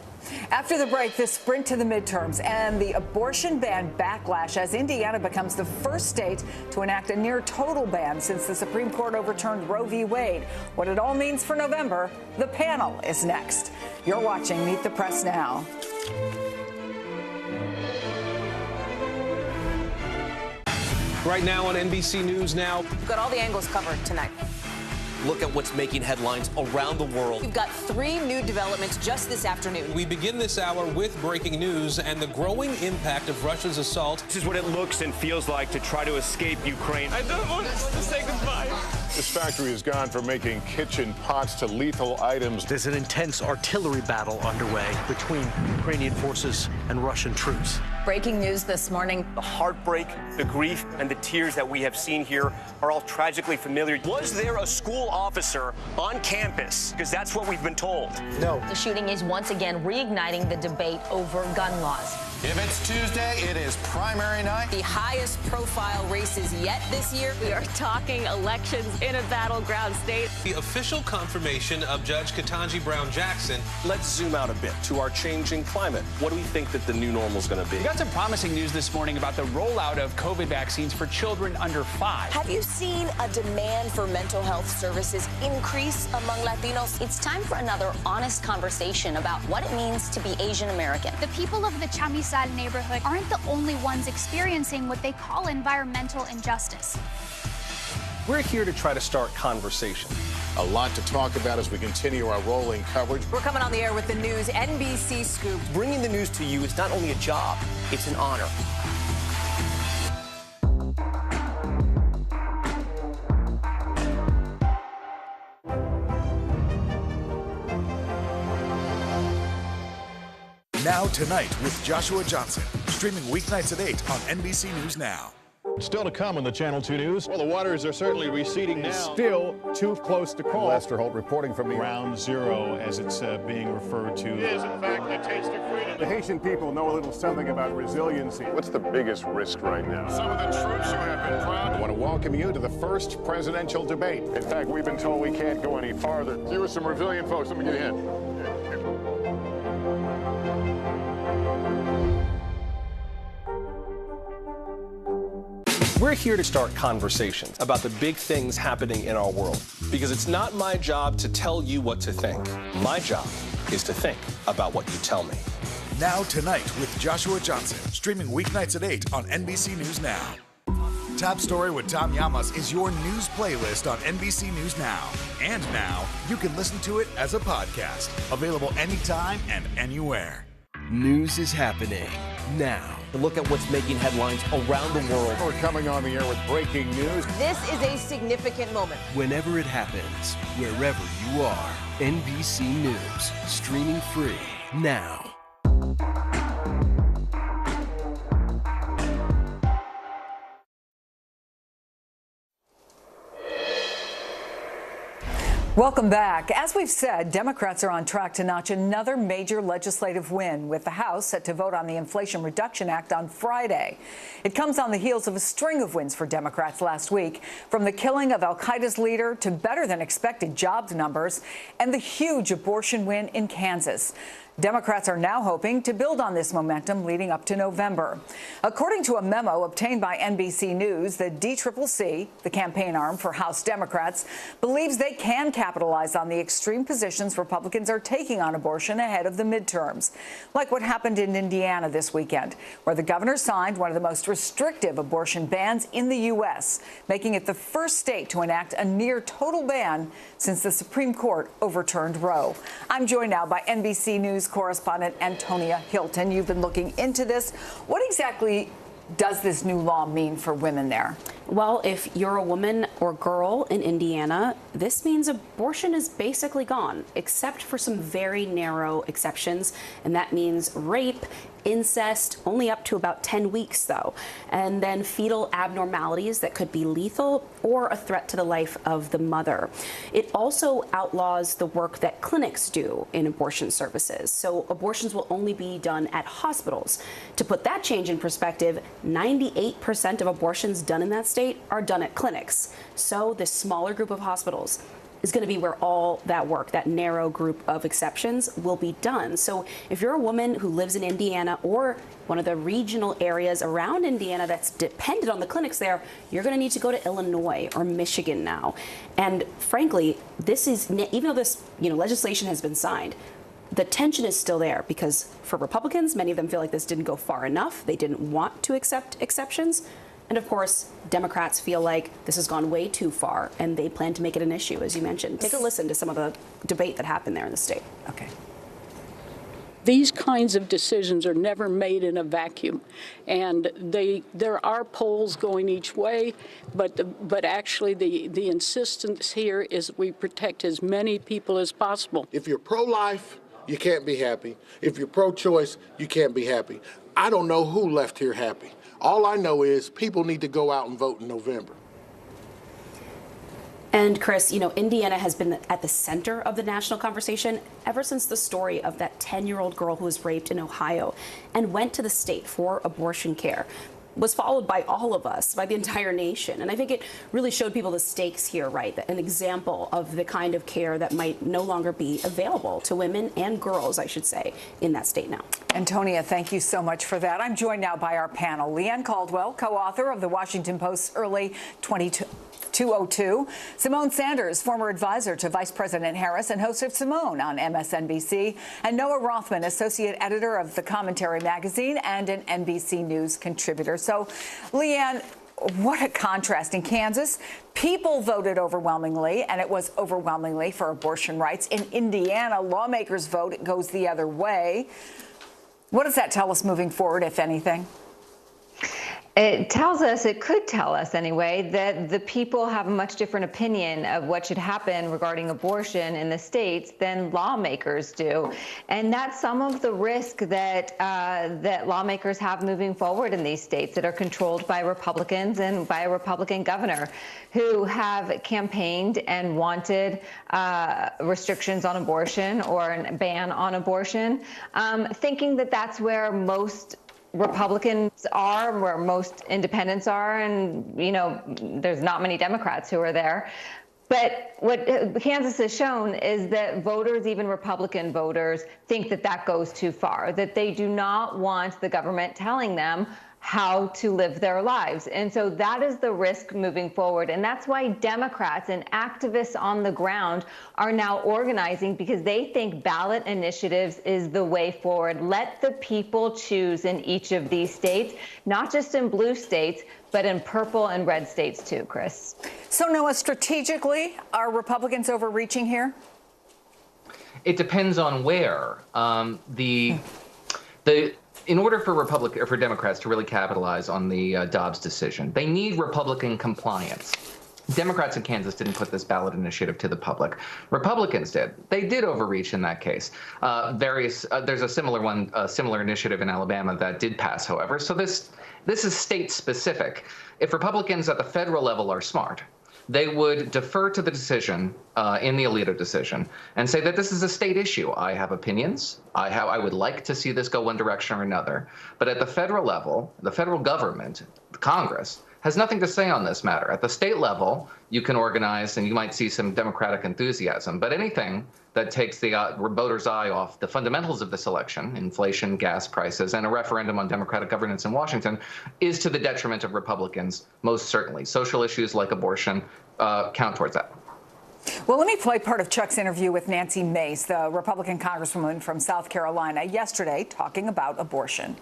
After the break, the sprint to the midterms and the abortion ban backlash as Indiana becomes the first state to enact a near total ban since the Supreme Court overturned Roe v. Wade. What it all means for November, the panel is next. You're watching Meet the Press Now. Right now on NBC News Now. We've got all the angles covered tonight. look at what's making headlines around the world. We've got 3 new developments just this afternoon. We begin this hour with breaking news and the growing impact of Russia's assault. This is what it looks and feels like to try to escape Ukraine. I don't want to say goodbye. This factory has gone from making kitchen pots to lethal items. There's an intense artillery battle underway between Ukrainian forces and Russian troops. Breaking news this morning. The heartbreak, the grief, and the tears that we have seen here are all tragically familiar. Was there a school officer on campus? Because that's what we've been told. No. The shooting is once again reigniting the debate over gun laws. If it's Tuesday, it is primary night. The highest profile races yet this year. We are talking elections in a battleground state. The official confirmation of Judge Ketanji Brown Jackson. Let's zoom out a bit to our changing climate. What do we think that the new normal is going to be? We got some promising news this morning about the rollout of COVID vaccines for children under 5. Have you seen a demand for mental health services increase among Latinos? It's time for another honest conversation about what it means to be Asian American. The people of the Chamizal neighborhood aren't the only ones experiencing what they call environmental injustice. We're here to try to start conversation. A lot to talk about as we continue our rolling coverage. We're coming on the air with the news NBC Scoop. Bringing the news to you is not only a job, it's an honor. Now Tonight with Joshua Johnson, streaming weeknights at 8 on NBC News Now. Still to come on the Channel 2 News. Well, the waters are certainly receding now. Still too close to call. Lester Holt reporting from Ground Zero, as it's being referred to. It is, in fact, the taste of freedom. The Haitian people know a little something about resiliency. What's the biggest risk right now? Some of the troops who have been proud. I want to welcome you to the first presidential debate. In fact, we've been told we can't go any farther. You are some resilient folks. Let me get in. We're here to start conversations about the big things happening in our world. Because it's not my job to tell you what to think. My job is to think about what you tell me. Now Tonight with Joshua Johnson, streaming weeknights at 8 on NBC News Now. Top Story with Tom Llamas is your news playlist on NBC News Now. And now, you can listen to it as a podcast. Available anytime and anywhere. News is happening now. Look at what's making headlines around the world. We're coming on the air with breaking news. This is a significant moment. Whenever it happens, wherever you are, NBC News, streaming free now. Welcome back. As we've said, Democrats are on track to notch another major legislative win, with the House set to vote on the Inflation Reduction Act on Friday. It comes on the heels of a string of wins for Democrats last week, from the killing of al-Qaeda's leader to better than expected jobs numbers and the huge abortion win in Kansas. Democrats are now hoping to build on this momentum leading up to November. According to a memo obtained by NBC News, the DCCC, the campaign arm for House Democrats, believes they can capitalize on the extreme positions Republicans are taking on abortion ahead of the midterms, like what happened in Indiana this weekend, where the governor signed one of the most restrictive abortion bans in the U.S., making it the first state to enact a near total ban since the Supreme Court overturned Roe. I'm joined now by NBC News correspondent Antonia Hilton. You've been looking into this. What exactly does this new law mean for women there? Well, if you're a woman or girl in Indiana, this means abortion is basically gone, except for some very narrow exceptions, and that means rape, incest, only up to about 10 weeks, though, and then fetal abnormalities that could be lethal or a threat to the life of the mother. It also outlaws the work that clinics do in abortion services, so abortions will only be done at hospitals. To put that change in perspective, 98% of abortions done in that state are done at clinics. So this smaller group of hospitals is going to be where all that work, that narrow group of exceptions, will be done. So if you're a woman who lives in Indiana or one of the regional areas around Indiana that's dependent on the clinics there, you're going to need to go to Illinois or Michigan now. And frankly, this is, even though this legislation has been signed, the tension is still there because for Republicans, many of them feel like this didn't go far enough. They didn't want to accept exceptions. And of course, Democrats feel like this has gone way too far, and they plan to make it an issue, as you mentioned. Take a listen to some of the debate that happened there in the state. Okay. These kinds of decisions are never made in a vacuum, and there are polls going each way, but actually the insistence here is we protect as many people as possible. If you're pro-life, you can't be happy. If you're pro-choice, you can't be happy. I don't know who left here happy. All I know is people need to go out and vote in November. And Chris, you know, Indiana has been at the center of the national conversation ever since the story of that 10-year-old girl who was raped in Ohio and went to the state for abortion care was followed by all of us, by the entire nation. And I think it really showed people the stakes here, right? An example of the kind of care that might no longer be available to women and girls, I should say, in that state now. Antonia, thank you so much for that. I'm joined now by our panel. Leanne Caldwell, co-author of the Washington Post's early 202. Simone Sanders, former advisor to Vice President Harris and host of Simone on MSNBC. And Noah Rothman, associate editor of The Commentary magazine and an NBC News contributor. So, Leanne, what a contrast. In Kansas, people voted overwhelmingly, and it was overwhelmingly for abortion rights. In Indiana, lawmakers vote, it goes the other way. What does that tell us moving forward, if anything? It tells us, it could tell us anyway, that the people have a much different opinion of what should happen regarding abortion in the states than lawmakers do. And that's some of the risk that that lawmakers have moving forward in these states that are controlled by Republicans and by a Republican governor who have campaigned and wanted restrictions on abortion or a ban on abortion, thinking that that's where most Republicans are, where most independents are, and, you know, there's not many Democrats who are there. But what Kansas has shown is that voters, even Republican voters, think that that goes too far, that they do not want the government telling them how to live their lives. And so that is the risk moving forward. And that's why Democrats and activists on the ground are now organizing, because they think ballot initiatives is the way forward. Let the people choose in each of these states, not just in blue states, but in purple and red states too, Chris. So, Noah, strategically, are Republicans overreaching here? It depends on where. In order for Democrats to really capitalize on the Dobbs decision, they need Republican compliance. Democrats in Kansas didn't put this ballot initiative to the public. Republicans did. They did overreach in that case. There's a similar initiative in Alabama that did pass, however. So this is state specific. If Republicans at the federal level are smart, they would defer to the decision in the Alito decision and say that this is a state issue. I have opinions. I would like to see this go one direction or another. But at the federal level, the federal government, Congress, has nothing to say on this matter. At the state level, you can organize and you might see some Democratic enthusiasm. But anything that takes the voter's eye off the fundamentals of this election, inflation, gas prices, and a referendum on Democratic governance in Washington, is to the detriment of Republicans, most certainly. Social issues like abortion count towards that. Well, let me play part of Chuck's interview with Nancy Mace, the Republican congresswoman from South Carolina, yesterday talking about abortion.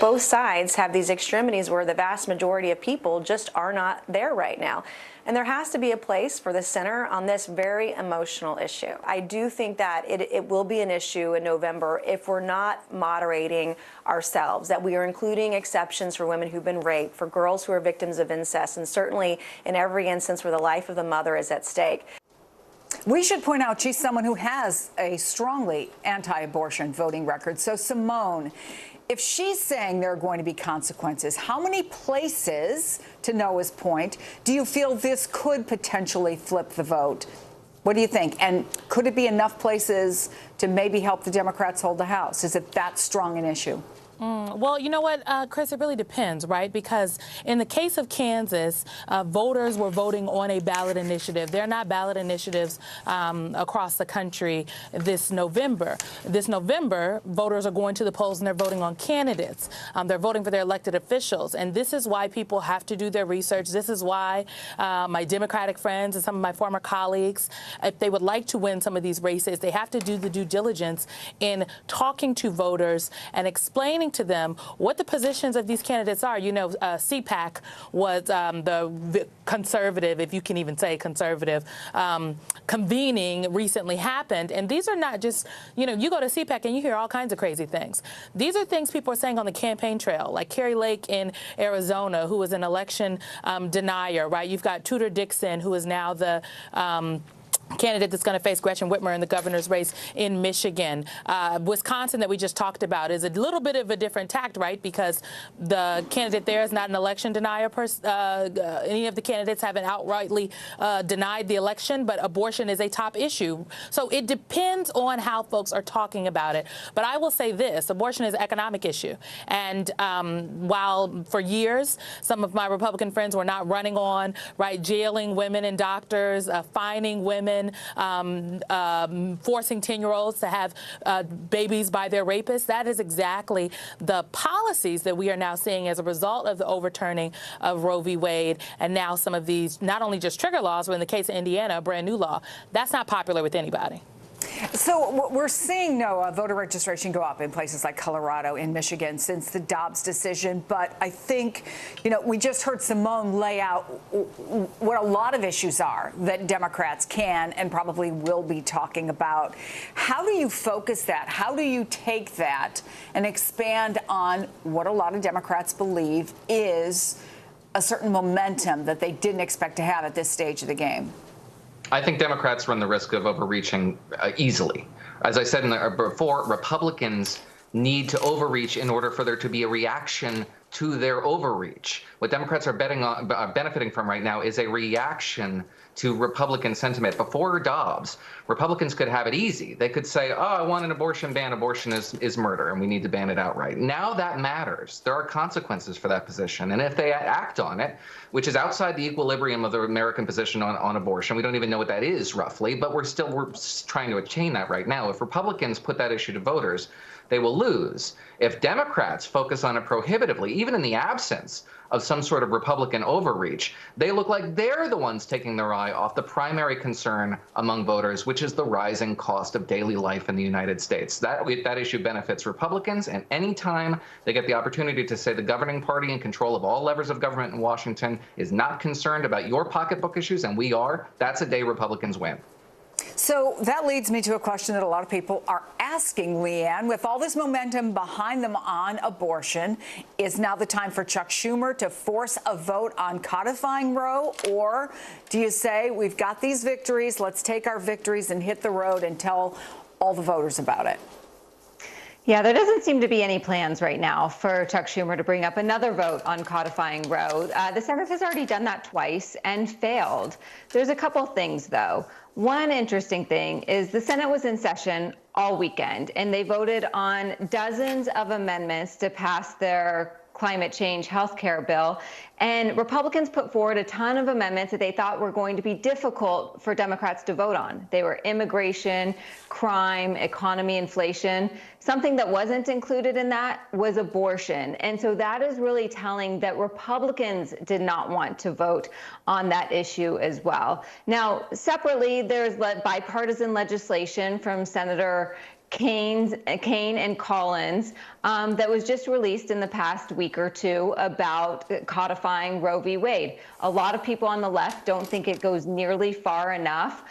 Both sides have these extremities where the vast majority of people just are not there right now. And there has to be a place for the center on this very emotional issue. I do think that it will be an issue in November if we're not moderating ourselves, that we are including exceptions for women who've been raped, for girls who are victims of incest, and certainly in every instance where the life of the mother is at stake. We should point out she's someone who has a strongly anti-abortion voting record. So, Simone, if she's saying there are going to be consequences, how many places, to Noah's point, do you feel this could potentially flip the vote? What do you think? And could it be enough places to maybe help the Democrats hold the House? Is it that strong an issue? Well, you know what, Chris, it really depends, right? Because in the case of Kansas, voters were voting on a ballot initiative. There are not ballot initiatives across the country this November. This November, voters are going to the polls and they're voting on candidates. They're voting for their elected officials. And this is why people have to do their research. This is why my Democratic friends and some of my former colleagues, if they would like to win some of these races, they have to do the due diligence in talking to voters and explaining explaining to them what the positions of these candidates are. You know, CPAC was the conservative, if you can even say conservative, convening recently happened. And these are not just, you know, you go to CPAC and you hear all kinds of crazy things. These are things people are saying on the campaign trail, like Carrie Lake in Arizona, who was an election denier, right? You've got Tudor Dixon, who is now the candidate that's going to face Gretchen Whitmer in the governor's race in Michigan. Wisconsin, that we just talked about, is a little bit of a different tact, right? Because the candidate there is not an election denier. Any of the candidates haven't outrightly denied the election, but abortion is a top issue. So it depends on how folks are talking about it. But I will say this, abortion is an economic issue. And while for years some of my Republican friends were not running on, right, jailing women and doctors, fining women, forcing 10-year-olds to have babies by their rapists. That is exactly the policies that we are now seeing as a result of the overturning of Roe v. Wade, and now some of these, not only just trigger laws, but in the case of Indiana, a brand new law. That's not popular with anybody. So we're seeing, Noah, voter registration go up in places like Colorado, in Michigan, since the Dobbs decision. But I think, you know, we just heard Simone lay out what a lot of issues are that Democrats can and probably will be talking about. How do you focus that? How do you take that and expand on what a lot of Democrats believe is a certain momentum that they didn't expect to have at this stage of the game? I think Democrats run the risk of overreaching easily. As I said before, Republicans need to overreach in order for there to be a reaction to their overreach. What Democrats are benefiting from right now is a reaction to Republican sentiment. Before Dobbs, Republicans could have it easy. They could say, oh, I want an abortion ban. Abortion is murder, and we need to ban it outright. Now that matters. There are consequences for that position. And if they act on it, which is outside the equilibrium of the American position on abortion, we don't even know what that is roughly, but we're trying to attain that right now. If Republicans put that issue to voters, they will lose. If Democrats focus on it prohibitively, even in the absence of some sort of Republican overreach, they look like they're the ones taking their eye off the primary concern among voters, which is the rising cost of daily life in the United States. That issue benefits Republicans, and anytime they get the opportunity to say the governing party in control of all levers of government in Washington is not concerned about your pocketbook issues, and we are, that's a day Republicans win. So that leads me to a question that a lot of people are asking, Leanne. With all this momentum behind them on abortion, is now the time for Chuck Schumer to force a vote on codifying Roe? Or do you say, we've got these victories, let's take our victories and hit the road and tell all the voters about it? Yeah, there doesn't seem to be any plans right now for Chuck Schumer to bring up another vote on codifying Roe. The Senate has already done that twice and failed. There's a couple things, though. One interesting thing is the Senate was in session all weekend, and they voted on dozens of amendments to pass their climate change health care bill. And Republicans put forward a ton of amendments that they thought were going to be difficult for Democrats to vote on. They were immigration, crime, economy, inflation. Something that wasn't included in that was abortion. And so that is really telling that Republicans did not want to vote on that issue as well. Now, separately, there's bipartisan legislation from Senator Kane and Collins that was just released in the past week or two about codifying Roe v. Wade. A lot of people on the left don't think it goes nearly far enough.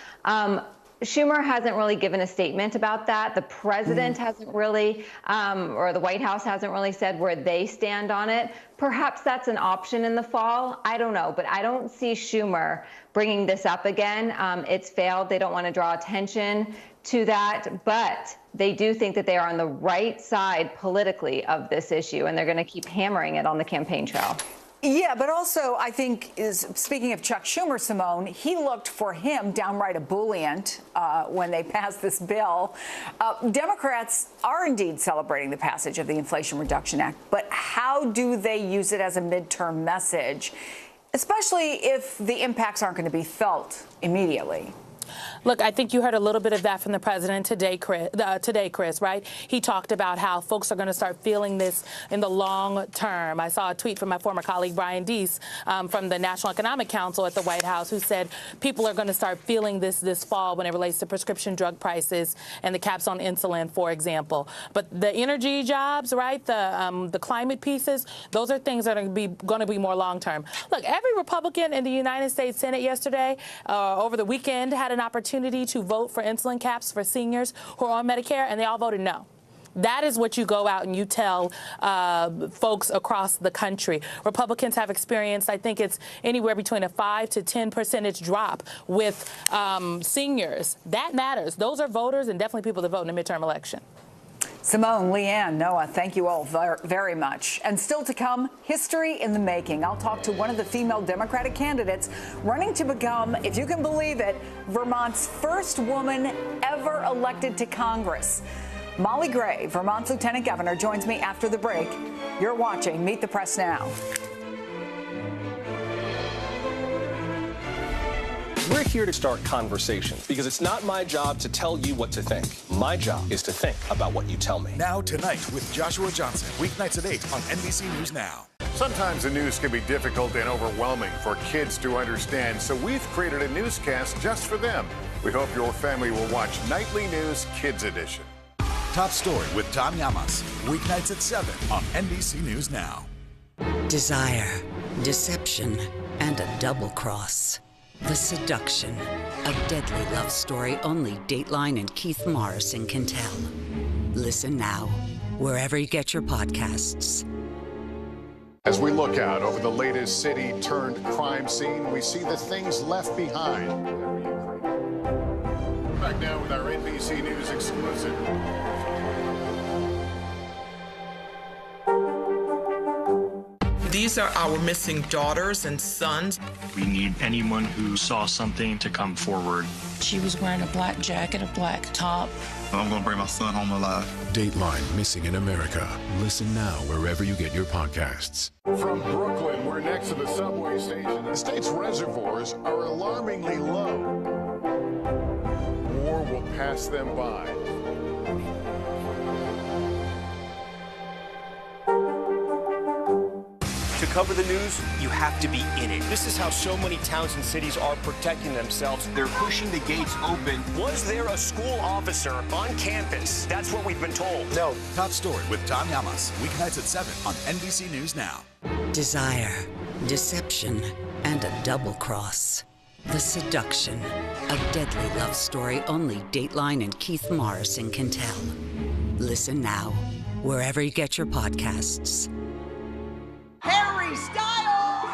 Schumer hasn't really given a statement about that. The president hasn't really, or the White House hasn't really said where they stand on it. Perhaps that's an option in the fall. I don't know, but I don't see Schumer bringing this up again. It's failed. They don't want to draw attention to that, but they do think that they are on the right side politically of this issue, and they're going to keep hammering it on the campaign trail. Yeah, but also I think, speaking of Chuck Schumer, Simone, he looked for him downright ebullient when they passed this bill. Democrats are indeed celebrating the passage of the Inflation Reduction Act, but how do they use it as a midterm message, especially if the impacts aren't going to be felt immediately? Look, I think you heard a little bit of that from the president today, Chris, right? He talked about how folks are going to start feeling this in the long term. I saw a tweet from my former colleague, Brian Deese, from the National Economic Council at the White House, who said people are going to start feeling this fall when it relates to prescription drug prices and the caps on insulin, for example. But the energy jobs, right, the climate pieces, those are things that are going to be more long term. Look, every Republican in the United States Senate yesterday, over the weekend, had an opportunity to vote for insulin caps for seniors who are on Medicare, and they all voted no. That is what you go out and you tell folks across the country. Republicans have experienced, I think it's anywhere between a 5 to 10% drop with seniors. That matters. Those are voters and definitely people that vote in the midterm election. Simone, Leanne, Noah, thank you all very much. And still to come, history in the making. I'll talk to one of the female Democratic candidates running to become, if you can believe it, Vermont's first woman ever elected to Congress. Molly Gray, Vermont's Lieutenant Governor, joins me after the break. You're watching Meet the Press Now. We're here to start conversations because it's not my job to tell you what to think. My job is to think about what you tell me. Now Tonight with Joshua Johnson, weeknights at 8 on NBC News Now. Sometimes the news can be difficult and overwhelming for kids to understand, so we've created a newscast just for them. We hope your family will watch Nightly News Kids Edition. Top Story with Tom Llamas, weeknights at 7 on NBC News Now. Desire, deception, and a double cross. The Seduction, a deadly love story only Dateline and Keith Morrison can tell. Listen now, wherever you get your podcasts. As we look out over the latest city-turned-crime scene, we see the things left behind. Back now with our NBC News exclusive. These are our missing daughters and sons. We need anyone who saw something to come forward. She was wearing a black jacket, a black top. I'm going to bring my son home alive. Dateline Missing in America. Listen now wherever you get your podcasts. From Brooklyn, we're next to the subway station. The state's reservoirs are alarmingly low. War will pass them by. To cover the news, you have to be in it. This is how so many towns and cities are protecting themselves. They're pushing the gates open. Was there a school officer on campus? That's what we've been told. No. Top Story with Tom Llamas, weeknights at 7 on NBC News Now. Desire, deception, and a double cross. The Seduction, a deadly love story only Dateline and Keith Morrison can tell. Listen now, wherever you get your podcasts. Harry Styles!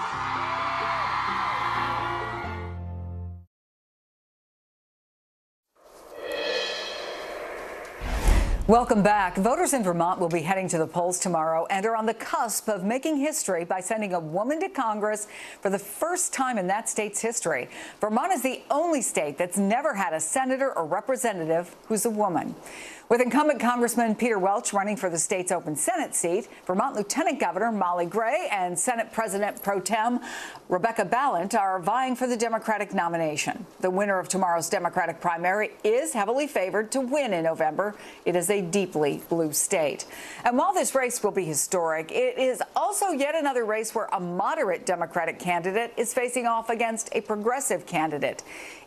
Welcome back. Voters in Vermont will be heading to the polls tomorrow and are on the cusp of making history by sending a woman to Congress for the first time in that state's history. Vermont is the only state that's never had a senator or representative who's a woman. With incumbent Congressman Peter Welch running for the state's open Senate seat, Vermont Lieutenant Governor Molly Gray and Senate President Pro Tem Rebecca Balint are vying for the Democratic nomination. The winner of tomorrow's Democratic primary is heavily favored to win in November. It is a deeply blue state. And while this race will be historic, it is also yet another race where a moderate Democratic candidate is facing off against a progressive candidate.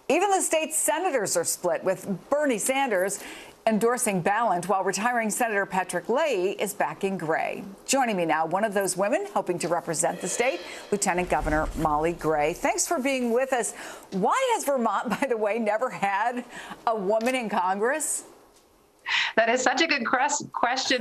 Even the state's senators are split, with Bernie Sanders endorsing Balint, while retiring Senator Patrick Leahy is backing Gray. Joining me now, one of those women hoping to represent the state, Lieutenant Governor Molly Gray. Thanks for being with us. Why has Vermont, by the way, never had a woman in Congress? That is such a good question,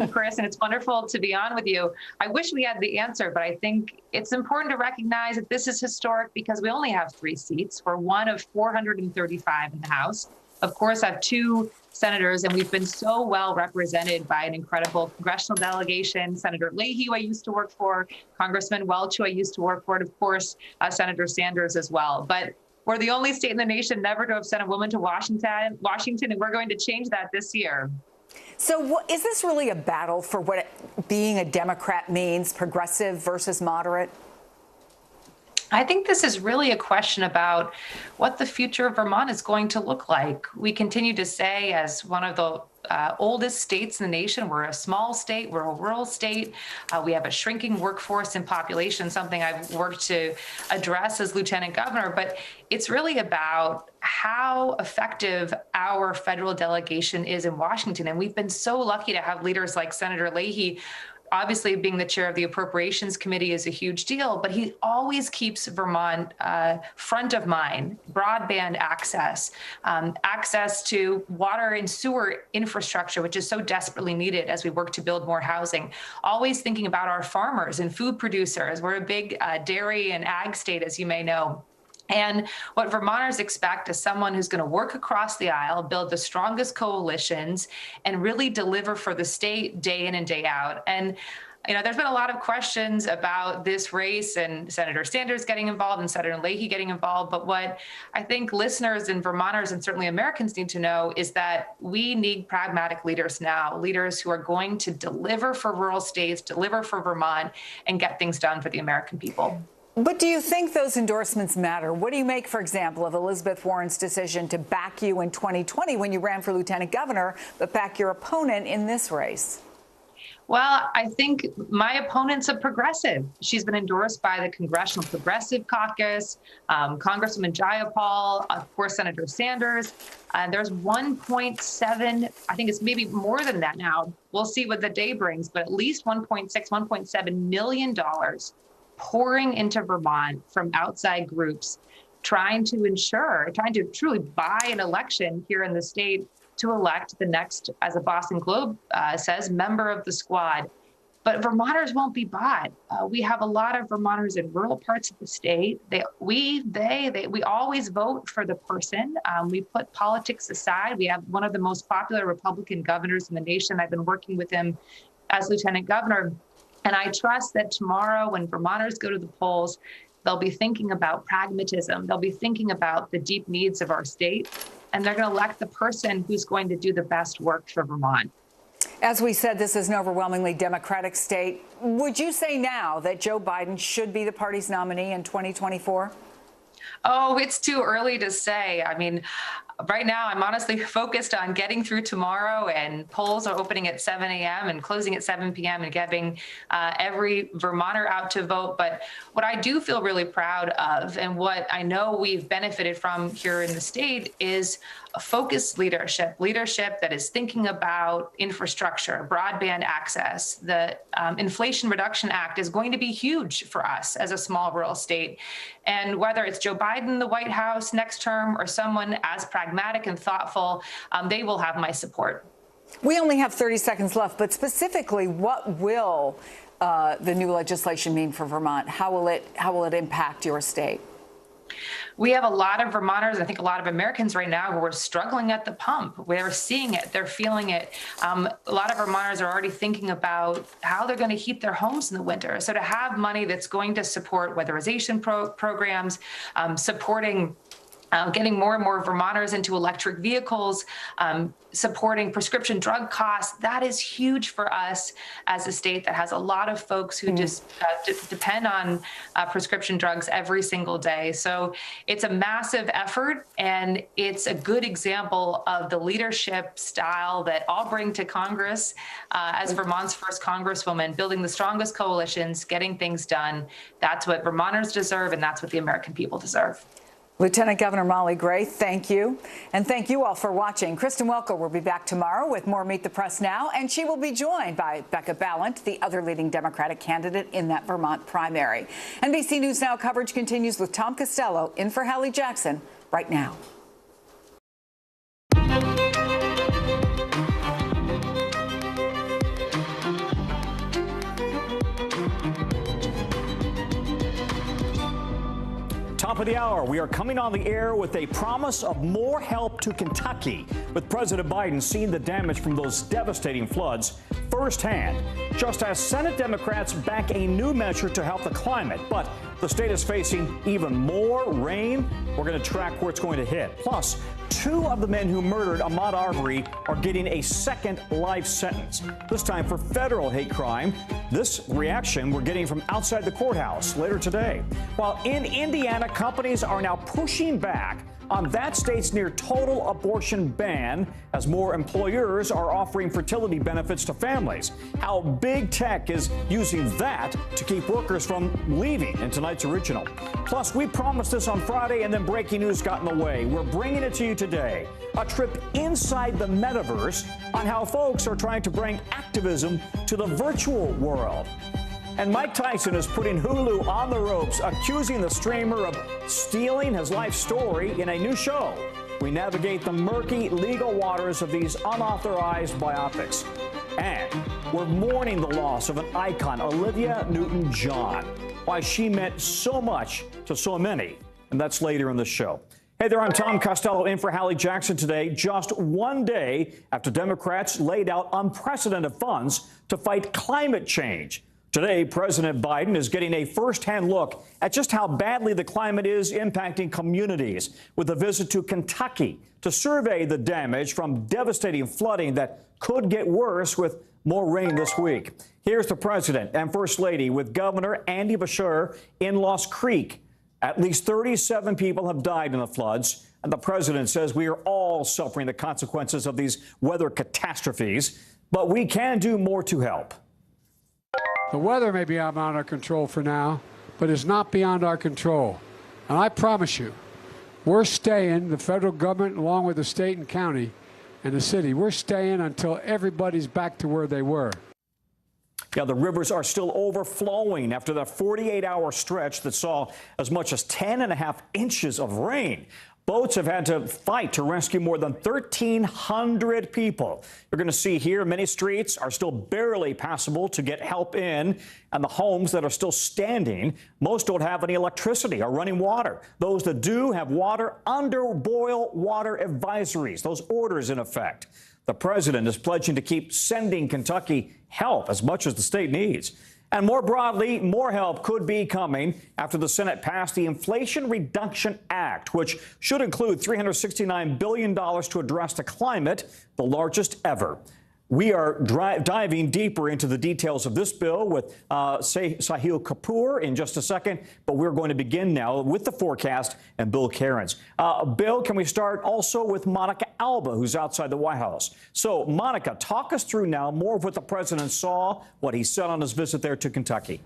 Chris, and it's wonderful to be on with you. I wish we had the answer, but I think it's important to recognize that this is historic because we only have 3 seats. We're one of 435 in the House. Of course, I have 2 senators, and we've been so well represented by an incredible congressional delegation. Senator Leahy, who I used to work for, Congressman Welch, who I used to work for, and of course, Senator Sanders as well. But we're the only state in the nation never to have sent a woman to Washington, and we're going to change that this year. So is this really a battle for what being a Democrat means, progressive versus moderate? I think this is really a question about what the future of Vermont is going to look like. We continue to say, as one of the oldest states in the nation, we're a small state, we're a rural state. We have a shrinking workforce and population, something I've worked to address as lieutenant governor. But it's really about how effective our federal delegation is in Washington. And we've been so lucky to have leaders like Senator Leahy. Obviously, being the chair of the Appropriations Committee is a huge deal, but he always keeps Vermont front of mind. Broadband access, access to water and sewer infrastructure, which is so desperately needed as we work to build more housing. Always thinking about our farmers and food producers. We're a big dairy and ag state, as you may know. And what Vermonters expect is someone who's going to work across the aisle, build the strongest coalitions, and really deliver for the state day in and day out. And there's been a lot of questions about this race and Senator Sanders getting involved and Senator Leahy getting involved. But what I think listeners and Vermonters and certainly Americans need to know is that we need pragmatic leaders now, leaders who are going to deliver for rural states, deliver for Vermont, and get things done for the American people. But do you think those endorsements matter? What do you make, for example, of Elizabeth Warren's decision to back you in 2020 when you ran for lieutenant governor, but back your opponent in this race? Well, I think my opponent's a progressive. She's been endorsed by the Congressional Progressive Caucus, Congresswoman Jayapal, of course, Senator Sanders. There's 1.7, I think it's maybe more than that now. We'll see what the day brings, but at least $1.7 million pouring into Vermont from outside groups, trying to truly buy an election here in the state to elect the next, as the Boston Globe says, member of the squad. But Vermonters won't be bought. We have a lot of Vermonters in rural parts of the state. We always vote for the person. We put politics aside. We have one of the most popular Republican governors in the nation. I've been working with him as lieutenant governor. And I trust that tomorrow when Vermonters go to the polls, they'll be thinking about pragmatism. They'll be thinking about the deep needs of our state. And they're going to elect the person who's going to do the best work for Vermont. As we said, this is an overwhelmingly Democratic state. Would you say now that Joe Biden should be the party's nominee in 2024? Oh, it's too early to say. I mean, right now, I'm honestly focused on getting through tomorrow, and polls are opening at 7 a.m. and closing at 7 p.m. and getting every Vermonter out to vote. But what I do feel really proud of, and what I know we've benefited from here in the state, is a focused leadership that is thinking about infrastructure, broadband access. The Inflation Reduction Act is going to be huge for us as a small rural state. And whether it's Joe Biden in the White House next term or someone as pragmatic and thoughtful, they will have my support. We only have 30 seconds left, but specifically, what will the new legislation mean for Vermont? How will it impact your state? We have a lot of Vermonters, I think a lot of Americans right now, who are struggling at the pump. They're seeing it, they're feeling it. A lot of Vermonters are already thinking about how they're going to heat their homes in the winter. So to have money that's going to support weatherization programs, supporting getting more and more Vermonters into electric vehicles, supporting prescription drug costs, that is huge for us as a state that has a lot of folks who just depend on prescription drugs every single day. So it's a massive effort, and it's a good example of the leadership style that I'll bring to Congress as Vermont's first Congresswoman, building the strongest coalitions, getting things done. That's what Vermonters deserve, and that's what the American people deserve. Lieutenant Governor Molly Gray, thank you. And thank you all for watching. Kristen Welker will be back tomorrow with more Meet the Press Now, and she will be joined by Becca Balint, the other leading Democratic candidate in that Vermont primary. NBC News Now coverage continues with Tom Costello in for Hallie Jackson right now. Top of the hour, we are coming on the air with a promise of more help to Kentucky, with President Biden seeing the damage from those devastating floods firsthand, just as Senate Democrats back a new measure to help the climate. But the state is facing even more rain. We're going to track where it's going to hit. Plus, 2 of the men who murdered Ahmaud Arbery are getting a second life sentence, this time for federal hate crime. This reaction we're getting from outside the courthouse later today. While in Indiana, companies are now pushing back on that state's near total abortion ban as more employers are offering fertility benefits to families. How big tech is using that to keep workers from leaving in tonight's original. Plus, we promised this on Friday and then breaking news got in the way. We're bringing it to you today. A trip inside the metaverse on how folks are trying to bring activism to the virtual world. And Mike Tyson is putting Hulu on the ropes, accusing the streamer of stealing his life story in a new show. We navigate the murky legal waters of these unauthorized biopics. And we're mourning the loss of an icon, Olivia Newton-John, why she meant so much to so many. And that's later in the show. Hey there, I'm Tom Costello in for Hallie Jackson today, just one day after Democrats laid out unprecedented funds to fight climate change. Today, President Biden is getting a firsthand look at just how badly the climate is impacting communities with a visit to Kentucky to survey the damage from devastating flooding that could get worse with more rain this week. Here's the president and first lady with Governor Andy Beshear in Lost Creek. At least 37 people have died in the floods, and the president says we are all suffering the consequences of these weather catastrophes, but we can do more to help. The weather may be beyond our control for now, but it's not beyond our control. And I promise you, we're staying, the federal government, along with the state and county and the city, we're staying until everybody's back to where they were. Yeah, the rivers are still overflowing after the 48-hour stretch that saw as much as 10.5 inches of rain. Boats have had to fight to rescue more than 1,300 people. You're going to see here many streets are still barely passable to get help in, and the homes that are still standing, most don't have any electricity or running water. Those that do have water under boil water advisories, those orders in effect. The president is pledging to keep sending Kentucky help as much as the state needs. And more broadly, more help could be coming after the Senate passed the Inflation Reduction Act, which should include $369 billion to address the climate, the largest ever. We are diving deeper into the details of this bill with Sahil Kapoor in just a second, but we're going to begin now with the forecast and Bill Cairns. Bill, can we start also with Monica Alba, who's outside the White House? So, Monica, talk us through now more of what the president saw, what he said on his visit there to Kentucky.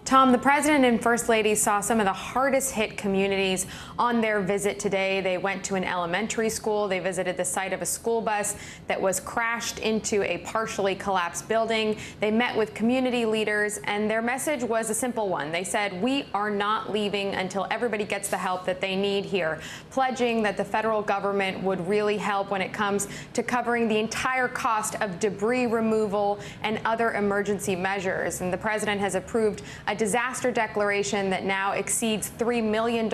Tom, the president and first lady saw some of the hardest hit communities on their visit today. They went to an elementary school. They visited the site of a school bus that was crashed into a partially collapsed building. They met with community leaders, and their message was a simple one. They said, we are not leaving until everybody gets the help that they need here, pledging that the federal government would really help when it comes to covering the entire cost of debris removal and other emergency measures. And the president has approved a disaster declaration that now exceeds $3 million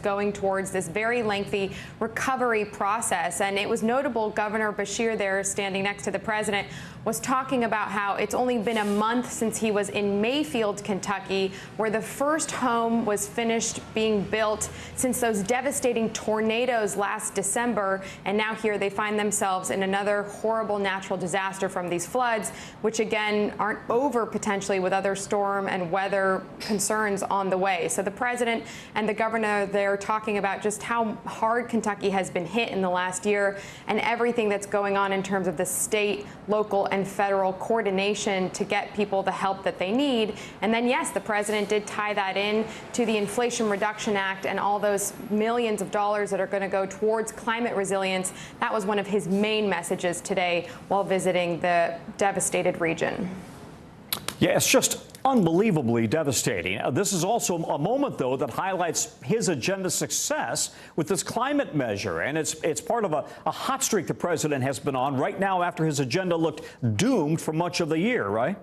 going towards this very lengthy recovery process. And it was notable, Governor Beshear there standing next to the president was talking about how it's only been a month since he was in Mayfield, Kentucky, where the first home was finished being built since those devastating tornadoes last December. And now here they find themselves in another horrible natural disaster from these floods, which again aren't over potentially with other storm and weather concerns on the way. So the president and the governor there talking about just how hard Kentucky has been hit in the last year and everything that's going on in terms of the state, local, and federal coordination to get people the help that they need. And then, yes, the president did tie that in to the Inflation Reduction Act and all those millions of dollars that are going to go towards climate resilience. That was one of his main messages today while visiting the devastated region. Yeah, it's just unbelievably devastating. This is also a moment, though, that highlights his agenda's success with this climate measure. And it's part of a hot streak the president has been on right now after his agenda looked doomed for much of the year, right?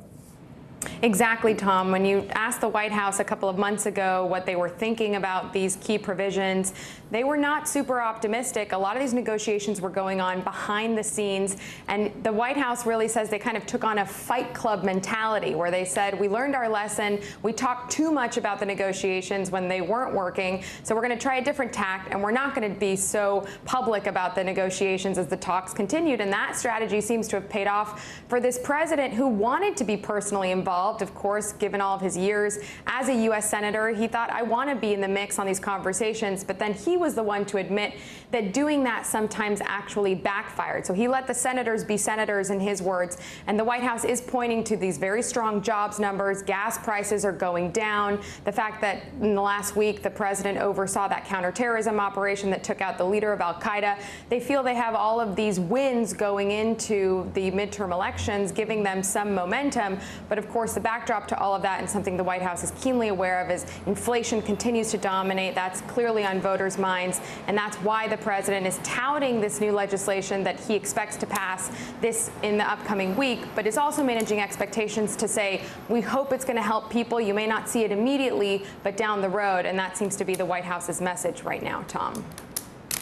Exactly, Tom. When you asked the White House a couple of months ago what they were thinking about these key provisions, they were not super optimistic. A lot of these negotiations were going on behind the scenes, and the White House really says they kind of took on a Fight Club mentality where they said, we learned our lesson, we talked too much about the negotiations when they weren't working, so we're going to try a different tack, and we're not going to be so public about the negotiations as the talks continued. And that strategy seems to have paid off for this president who wanted to be personally involved. Of course, given all of his years as a U.S. senator, he thought, I want to be in the mix on these conversations. But then he was the one to admit that doing that sometimes actually backfired. So he let the senators be senators, in his words. And the White House is pointing to these very strong jobs numbers. Gas prices are going down. The fact that in the last week, the president oversaw that counterterrorism operation that took out the leader of al-Qaeda. They feel they have all of these wins going into the midterm elections, giving them some momentum. But of course, the backdrop to all of that, and something the White House is keenly aware of, is inflation continues to dominate. That's clearly on voters' minds, and that's why the president is touting this new legislation that he expects to pass this in the upcoming week, but is also managing expectations to say, we hope it's going to help people. You may not see it immediately, but down the road, and that seems to be the White House's message right now, Tom.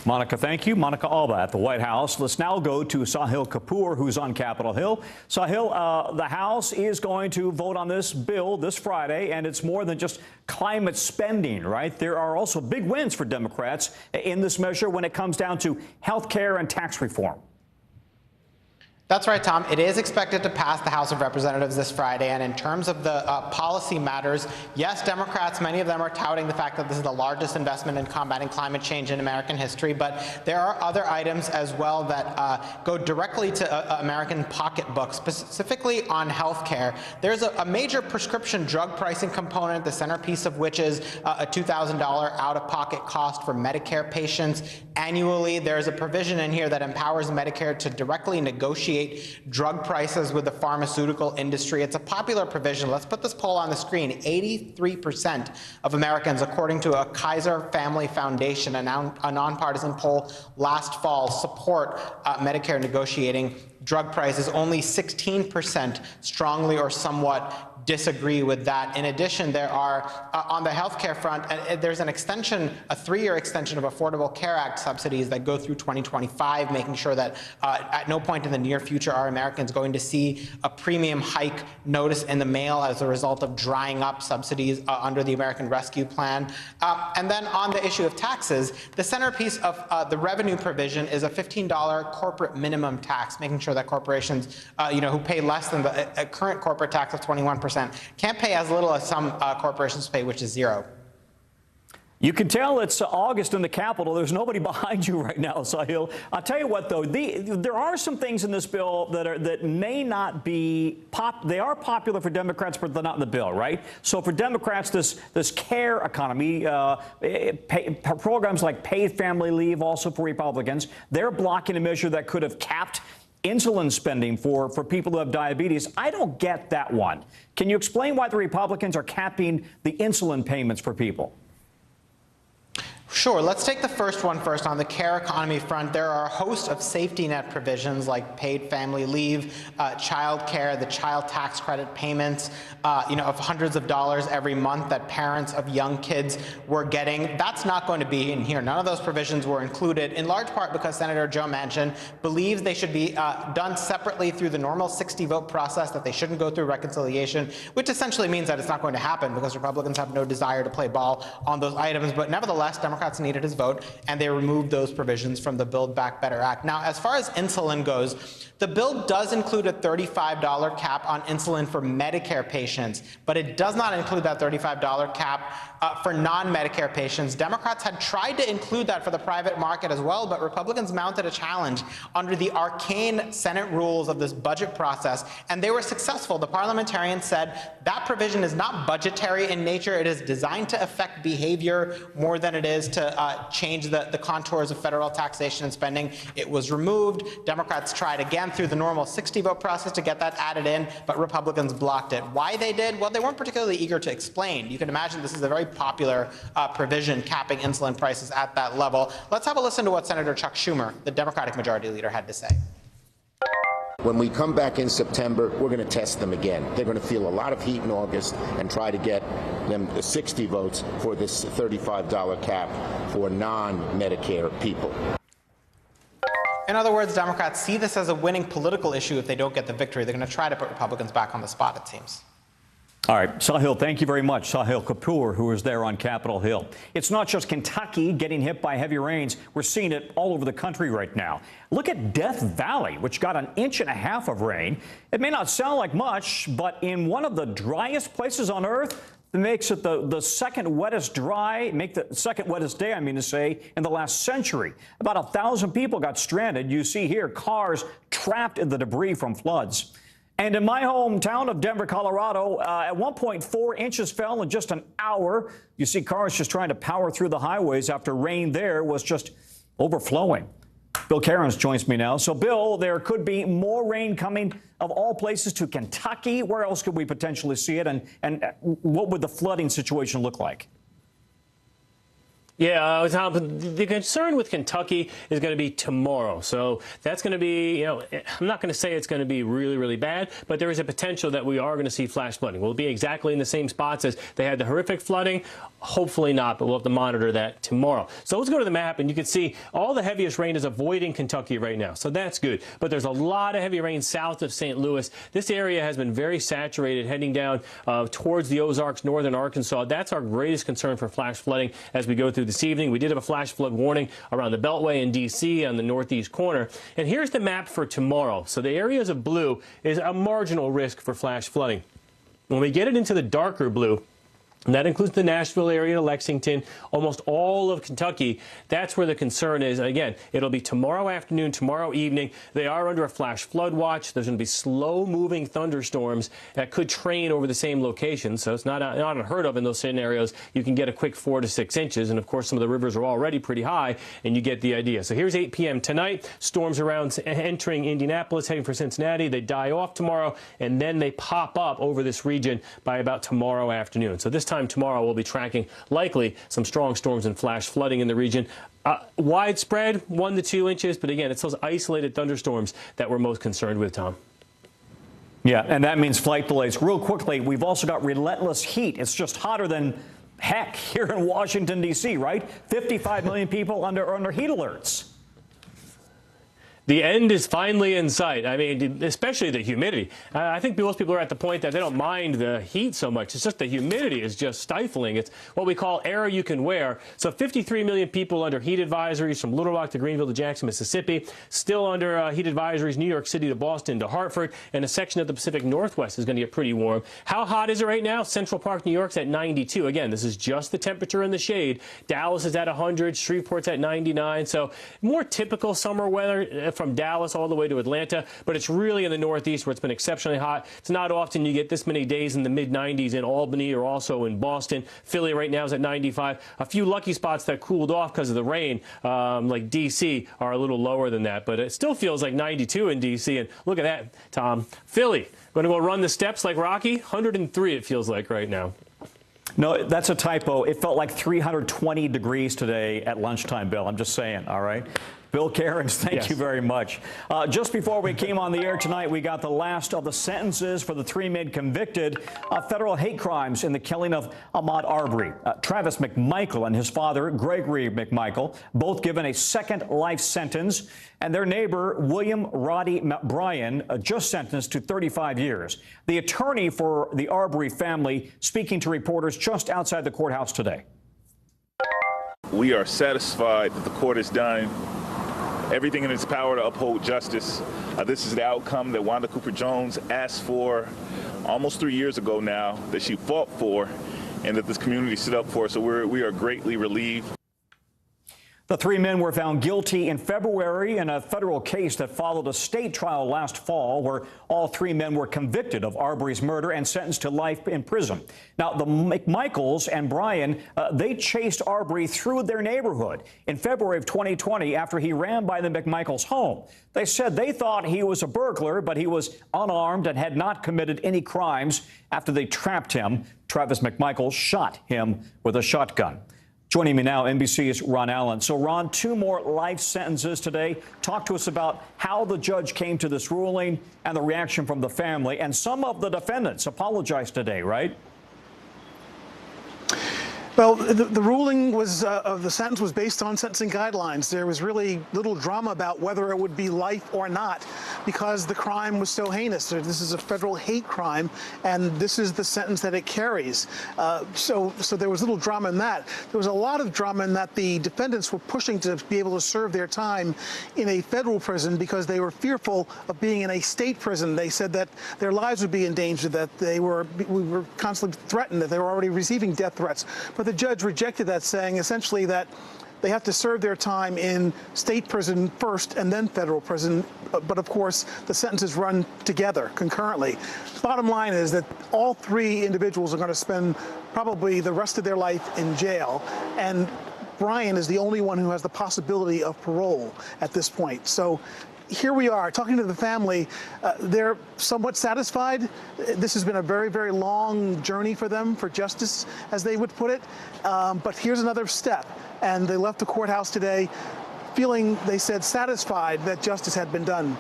Monica, thank you. Monica Alba at the White House. Let's now go to Sahil Kapoor, who's on Capitol Hill. Sahil, the House is going to vote on this bill this Friday, and it's more than just climate spending, right? There are also big wins for Democrats in this measure when it comes down to health care and tax reform. That's right, Tom. It is expected to pass the House of Representatives this Friday. And in terms of the policy matters, yes, Democrats, many of them are touting the fact that this is the largest investment in combating climate change in American history. But there are other items as well that go directly to American pocketbooks, specifically on health care. There's a major prescription drug pricing component, the centerpiece of which is a $2,000 out-of-pocket cost for Medicare patients annually. There's a provision in here that empowers Medicare to directly negotiate drug prices with the pharmaceutical industry. It's a popular provision. Let's put this poll on the screen. 83% of Americans, according to a Kaiser Family Foundation, a nonpartisan poll last fall, support Medicare negotiating drug prices. Only 16% strongly or somewhat disagree with that. In addition, there are, on the healthcare front, there's an extension, a 3-year extension of Affordable Care Act subsidies that go through 2025, making sure that at no point in the near future are Americans going to see a premium hike notice in the mail as a result of drying up subsidies under the American Rescue Plan. And then on the issue of taxes, the centerpiece of the revenue provision is a $15 corporate minimum tax, making sure that corporations, who pay less than the current corporate tax of 21%, can't pay as little as some corporations pay, which is 0%. You can tell it's August in the Capitol. There's nobody behind you right now, Sahil. I'll tell you what, though, there are some things in this bill that may not be they are popular for Democrats, but they're not in the bill, right? So for Democrats, this care economy, programs like paid family leave, also for Republicans, they're blocking a measure that could have capped insulin spending for people who have diabetes. I don't get that one. Can you explain why the Republicans are capping the insulin payments for people? Sure. Let's take the first one first. On the care economy front, there are a host of safety net provisions like paid family leave, child care, the child tax credit payments, of hundreds of dollars every month that parents of young kids were getting. That's not going to be in here. None of those provisions were included, in large part because Senator Joe Manchin believes they should be done separately through the normal 60-vote process, that they shouldn't go through reconciliation, which essentially means that it's not going to happen because Republicans have no desire to play ball on those items. But nevertheless, Democrats needed his vote, and they removed those provisions from the Build Back Better Act. Now, as far as insulin goes, the bill does include a $35 cap on insulin for Medicare patients, but it does not include that $35 cap for non-Medicare patients. Democrats had tried to include that for the private market as well, but Republicans mounted a challenge under the arcane Senate rules of this budget process, and they were successful. The parliamentarians said that provision is not budgetary in nature. It is designed to affect behavior more than it is to change the contours of federal taxation and spending. It was removed. Democrats tried again through the normal 60-vote process to get that added in, but Republicans blocked it. Why they did? Well, they weren't particularly eager to explain. You can imagine this is a very popular provision, capping insulin prices at that level. Let's have a listen to what Senator Chuck Schumer, the Democratic Majority Leader, had to say. When we come back in September, we're going to test them again. They're going to feel a lot of heat in August and try to get them 60 votes for this $35 cap for non-Medicare people. In other words, Democrats see this as a winning political issue if they don't get the victory. They're going to try to put Republicans back on the spot, it seems. All right, Sahil, thank you very much. Sahil Kapoor, who is there on Capitol Hill. It's not just Kentucky getting hit by heavy rains. We're seeing it all over the country right now. Look at Death Valley, which got 1.5 inches of rain. It may not sound like much, but in one of the driest places on earth, it makes it the second wettest day, I mean to say, in the last century. About 1,000 people got stranded. You see here cars trapped in the debris from floods. And in my hometown of Denver, Colorado, at one point, 4 inches fell in just an hour. You see cars just trying to power through the highways after rain there was just overflowing. Bill Cairns joins me now. So, Bill, there could be more rain coming, of all places, to Kentucky. Where else could we potentially see it? And what would the flooding situation look like? Yeah, Tom, the concern with Kentucky is going to be tomorrow. So that's going to be, I'm not going to say it's going to be really, really bad, but there is a potential that we are going to see flash flooding. Will it be exactly in the same spots as they had the horrific flooding? Hopefully not, but we'll have to monitor that tomorrow. So let's go to the map, and you can see all the heaviest rain is avoiding Kentucky right now. So that's good. But there's a lot of heavy rain south of St. Louis. This area has been very saturated heading down towards the Ozarks, northern Arkansas. That's our greatest concern for flash flooding as we go through this evening. We did have a flash flood warning around the Beltway in D.C. on the northeast corner. And here's the map for tomorrow. So the areas of blue is a marginal risk for flash flooding. When we get it into the darker blue, and that includes the Nashville area, Lexington, almost all of Kentucky. That's where the concern is. Again, it'll be tomorrow afternoon, tomorrow evening. They are under a flash flood watch. There's going to be slow-moving thunderstorms that could train over the same location. So it's not unheard of in those scenarios. You can get a quick 4 to 6 inches. And, of course, some of the rivers are already pretty high, and you get the idea. So here's 8 p.m. tonight. Storms around entering Indianapolis, heading for Cincinnati. They die off tomorrow, and then they pop up over this region by about tomorrow afternoon. So this time tomorrow we'll be tracking likely some strong storms and flash flooding in the region. Widespread, 1 to 2 inches, but again, it's those isolated thunderstorms that we're most concerned with, Tom. Yeah, and that means flight delays. Real quickly, we've also got relentless heat. It's just hotter than heck here in Washington, D.C., right? 55 million people under heat alerts. The end is finally in sight. I mean, especially the humidity. I think most people are at the point that they don't mind the heat so much. It's just the humidity is just stifling. It's what we call air you can wear. So 53 million people under heat advisories from Little Rock to Greenville to Jackson, Mississippi. Still under heat advisories, New York City to Boston to Hartford. And a section of the Pacific Northwest is going to get pretty warm. How hot is it right now? Central Park, New York's at 92. Again, this is just the temperature in the shade. Dallas is at 100. Shreveport's at 99. So more typical summer weather from Dallas all the way to Atlanta, but it's really in the Northeast where it's been exceptionally hot. It's not often you get this many days in the mid-90s in Albany or also in Boston. Philly right now is at 95. A few lucky spots that cooled off because of the rain, like D.C., are a little lower than that, but it still feels like 92 in D.C., and look at that, Tom. Philly, going to go run the steps like Rocky? 103 it feels like right now. No, that's a typo. It felt like 320 degrees today at lunchtime, Bill. I'm just saying, all right? Bill Cairns, thank you very much. Just before we came on the air tonight, we got the last of the sentences for the 3 men convicted of federal hate crimes in the killing of Ahmaud Arbery. Travis McMichael and his father, Gregory McMichael, both given a second life sentence, and their neighbor, William Roddy Bryan, just sentenced to 35 years. The attorney for the Arbery family speaking to reporters just outside the courthouse today. We are satisfied that the court has done everything in its power to uphold justice. This is the outcome that Wanda Cooper Jones asked for almost 3 years ago now, that she fought for, and that this community stood up for. So we are greatly relieved. The 3 men were found guilty in February in a federal case that followed a state trial last fall, where all 3 men were convicted of Arbery's murder and sentenced to life in prison. Now, the McMichaels and Bryan, they chased Arbery through their neighborhood in February of 2020 after he ran by the McMichaels' home. They said they thought he was a burglar, but he was unarmed and had not committed any crimes. After they trapped him, Travis McMichael shot him with a shotgun. Joining me now, NBC's Ron Allen. So, Ron, 2 more life sentences today. Talk to us about how the judge came to this ruling and the reaction from the family. And some of the defendants apologized today, right? Well, the ruling was of the sentence was based on sentencing guidelines. There was really little drama about whether it would be life or not because the crime was so heinous. This is a federal hate crime, and this is the sentence that it carries. So there was little drama in that. There was a lot of drama in that the defendants were pushing to be able to serve their time in a federal prison because they were fearful of being in a state prison. They said that their lives would be in danger, that we were constantly threatened, that they were already receiving death threats. But the judge rejected that, saying essentially that they have to serve their time in state prison first and then federal prison. But of course, the sentences run together concurrently. Bottom line is that all 3 individuals are going to spend probably the rest of their life in jail. And Brian is the only one who has the possibility of parole at this point. So here we are talking to the family. They're somewhat satisfied. This has been a very, very long journey for them, for justice, as they would put it. But here's another step. And they left the courthouse today feeling, they said, satisfied that justice had been done.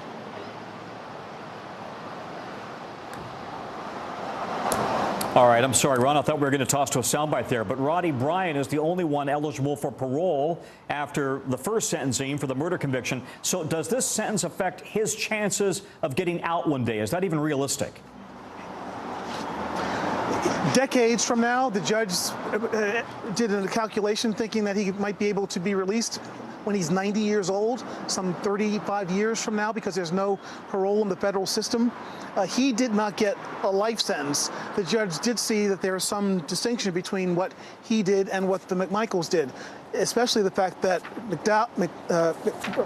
All right, I'm sorry, Ron. I thought we were going to toss to a soundbite there. But Roddy Bryan is the only one eligible for parole after the first sentencing for the murder conviction. So does this sentence affect his chances of getting out one day? Is that even realistic? Decades from now, the judge did a calculation thinking that he might be able to be released when he's 90 years old, some 35 years from now, because there's no parole in the federal system. He did not get a life sentence. The judge did see that there is some distinction between what he did and what the McMichaels did, especially the fact that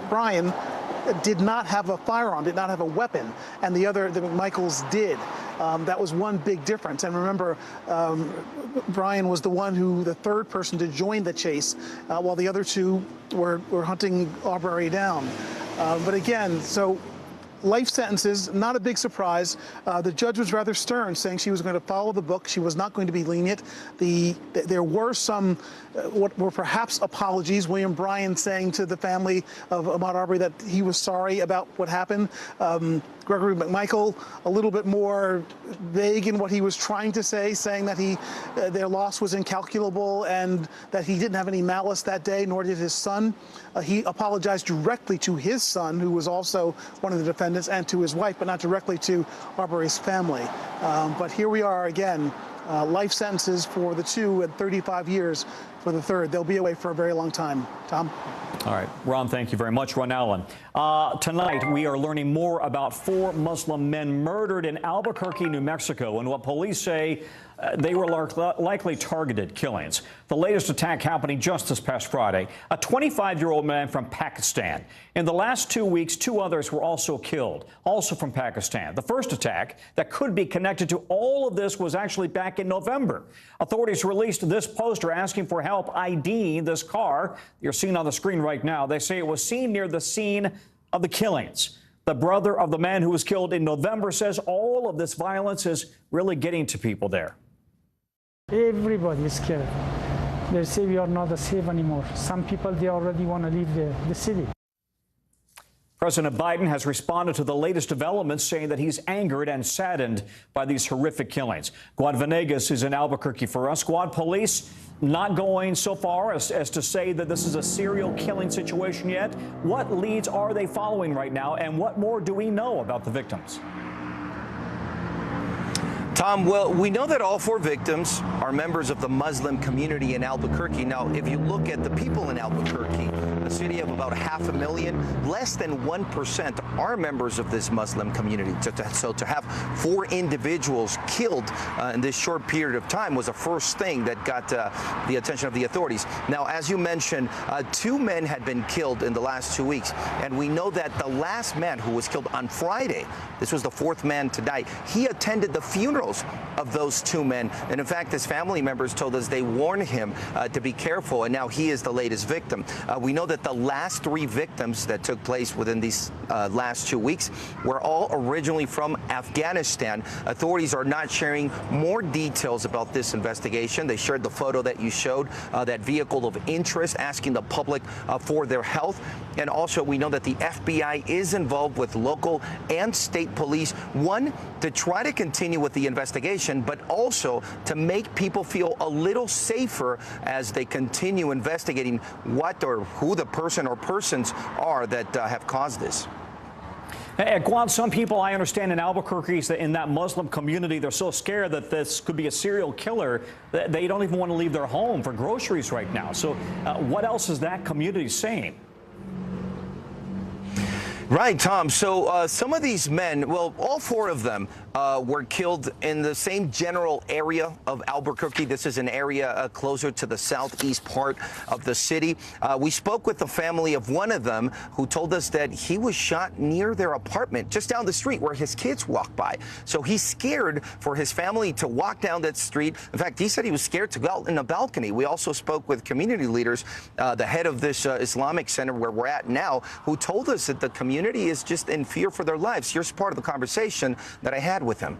Brian did not have a firearm, did not have a weapon, and the McMichaels did. That was one big difference. And remember, Brian was the one the third person to join the chase, while the other 2 were hunting Arbery down. But again, so life sentences, not a big surprise. The judge was rather stern, saying she was going to follow the book. She was not going to be lenient. There were some what were perhaps apologies. William Bryan saying to the family of Ahmaud Arbery that he was sorry about what happened. Gregory McMichael a little bit more vague in what he was trying to say, saying that their loss was incalculable and that he didn't have any malice that day, nor did his son. He apologized directly to his son, who was also one of the defendants, and to his wife, but not directly to Arbery's family. But here we are again, life sentences for the 2 and 35 years for the third. They'll be away for a very long time. Tom? All right. Ron, thank you very much. Ron Allen. Tonight, we are learning more about 4 Muslim men murdered in Albuquerque, New Mexico, and what police say they were likely targeted killings. The latest attack happening just this past Friday. A 25-year-old man from Pakistan. In the last 2 weeks, 2 others were also killed, also from Pakistan. The first attack that could be connected to all of this was actually back in November. Authorities released this poster asking for help IDing this car you're seeing on the screen right now. They say it was seen near the scene of the killings. The brother of the man who was killed in November says all of this violence is really getting to people there. Everybody is scared. They say we are not safe anymore. Some people, they already want to leave the city. President Biden has responded to the latest developments, saying that he's angered and saddened by these horrific killings. Guad Venegas is in Albuquerque for us. Guad, police not going so far as to say that this is a serial killing situation yet. What leads are they following right now, and what more do we know about the victims? Tom, well, we know that all 4 victims are members of the Muslim community in Albuquerque. Now, if you look at the people in Albuquerque, a city of about 500,000, less than 1% are members of this Muslim community. So to have 4 individuals killed in this short period of time was the first thing that got the attention of the authorities. Now, as you mentioned, 2 men had been killed in the last 2 weeks, and we know that the last man who was killed on Friday, this was the 4th man to die, he attended the funeral of those 2 men. And in fact, his family members told us they warned him to be careful, and now he is the latest victim. We know that that the last 3 victims that took place within these last 2 weeks were all originally from Afghanistan. Authorities are not sharing more details about this investigation. They shared the photo that you showed, that vehicle of interest, asking the public for their health. And also, we know that the FBI is involved with local and state police, one, to try to continue with the investigation, but also to make people feel a little safer as they continue investigating what or who the person or persons are that have caused this. Hey, Guad, some people I understand in Albuquerque, in that Muslim community, they're so scared that this could be a serial killer that they don't even want to leave their home for groceries right now. So what else is that community saying? Right, Tom. So some of these men, well, all 4 of them were killed in the same general area of Albuquerque. This is an area closer to the southeast part of the city. We spoke with the family of one of them who told us that he was shot near their apartment just down the street where his kids walk by. So he's scared for his family to walk down that street. In fact, he said he was scared to go out in a balcony. We also spoke with community leaders, the head of this Islamic center where we're at now, who told us that the community is just in fear for their lives. Here's part of the conversation that I had with him.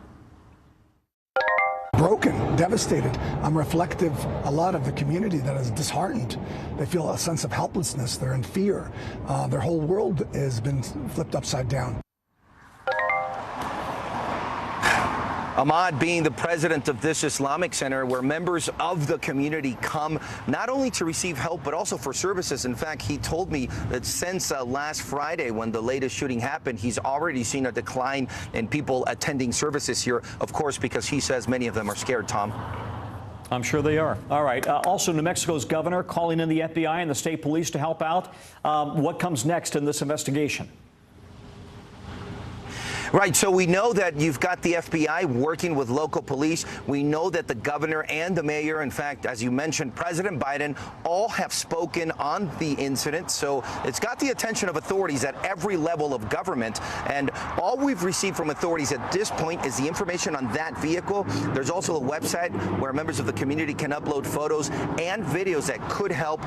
Broken, devastated. I'm reflective a lot of the community that is disheartened. They feel a sense of helplessness. They're in fear. Their whole world has been flipped upside down. Ahmad being the president of this Islamic center where members of the community come not only to receive help but also for services. In fact, he told me that since last Friday when the latest shooting happened, he's already seen a decline in people attending services here, of course, because he says many of them are scared, Tom. I'm sure they are. All right. Also, New Mexico's governor calling in the FBI and the state police to help out. What comes next in this investigation? Right. So we know that you've got the FBI working with local police. We know that the governor and the mayor, in fact, as you mentioned, President Biden, all have spoken on the incident. So it's got the attention of authorities at every level of government. And all we've received from authorities at this point is the information on that vehicle. There's also a website where members of the community can upload photos and videos that could help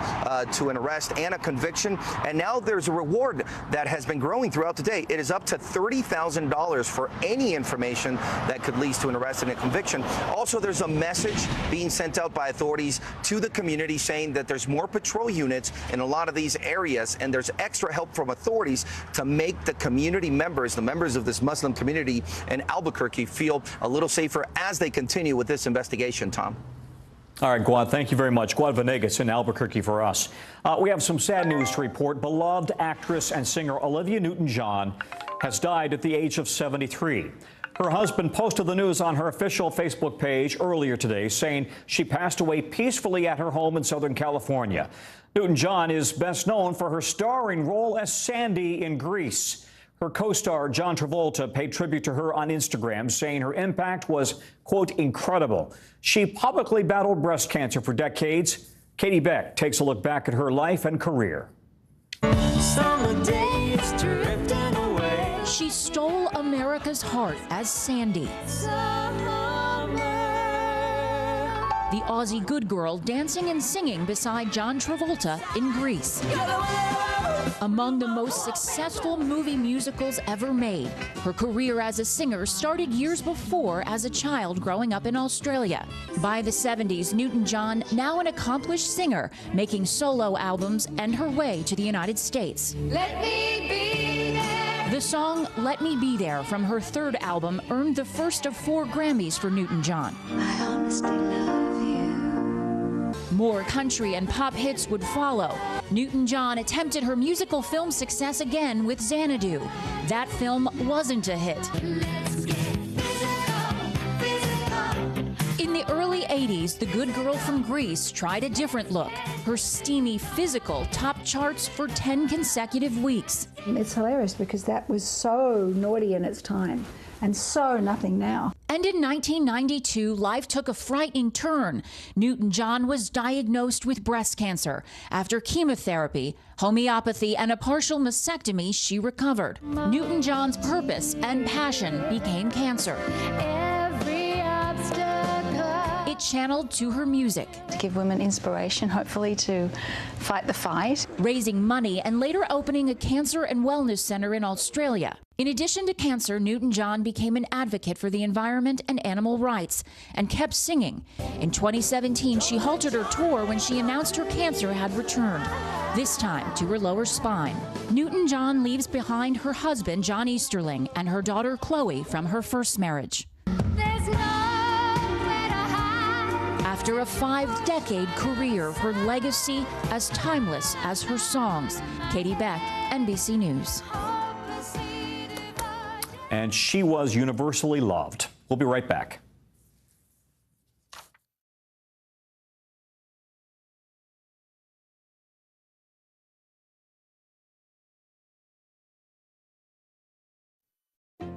to an arrest and a conviction. And now there's a reward that has been growing throughout the day. It is up to $30,000 for any information that could lead to an arrest and a conviction. Also, there's a message being sent out by authorities to the community saying that there's more patrol units in a lot of these areas, and there's extra help from authorities to make the community members, the members of this Muslim community in Albuquerque, feel a little safer as they continue with this investigation, Tom. All right, Guad, thank you very much. Guad Venegas in Albuquerque for us. We have some sad news to report. Beloved actress and singer Olivia Newton-John has died at the age of 73. Her husband posted the news on her official Facebook page earlier today, saying she passed away peacefully at her home in Southern California. Newton-John is best known for her starring role as Sandy in Grease. Her co-star John Travolta paid tribute to her on Instagram, saying her impact was, quote, incredible. She publicly battled breast cancer for decades. Katie Beck takes a look back at her life and career. Summer days drifting away. She stole America's heart as Sandy. The Aussie good girl dancing and singing beside John Travolta in Grease. Among the most successful movie musicals ever made, her career as a singer started years before as a child growing up in Australia. By the 70s, Newton-John, now an accomplished singer, making solo albums and her way to the United States. Let me be there. The song Let Me Be There from her third album earned the first of 4 Grammys for Newton-John. I honestly love you. More country and pop hits would follow. Newton-John attempted her musical film success again with Xanadu. That film wasn't a hit. In the early 80s, the good girl from Grease tried a different look. Her steamy physical topped charts for 10 consecutive weeks. It's hilarious because that was so naughty in its time and so nothing now. And in 1992, life took a frightening turn. Newton-John was diagnosed with breast cancer. After chemotherapy, homeopathy, and a partial mastectomy, she recovered. Newton-John's purpose and passion became cancer. it channeled to her music. To give women inspiration, hopefully to fight the fight. Raising money and later opening a cancer and wellness center in Australia. In addition to cancer, Newton-John became an advocate for the environment and animal rights and kept singing. In 2017, she halted her tour when she announced her cancer had returned, this time to her lower spine. Newton-John leaves behind her husband, John Easterling, and her daughter, Chloe, from her first marriage. After a 5-decade career, her legacy as timeless as her songs. Katie Beck, NBC News. And she was universally loved. We'll be right back.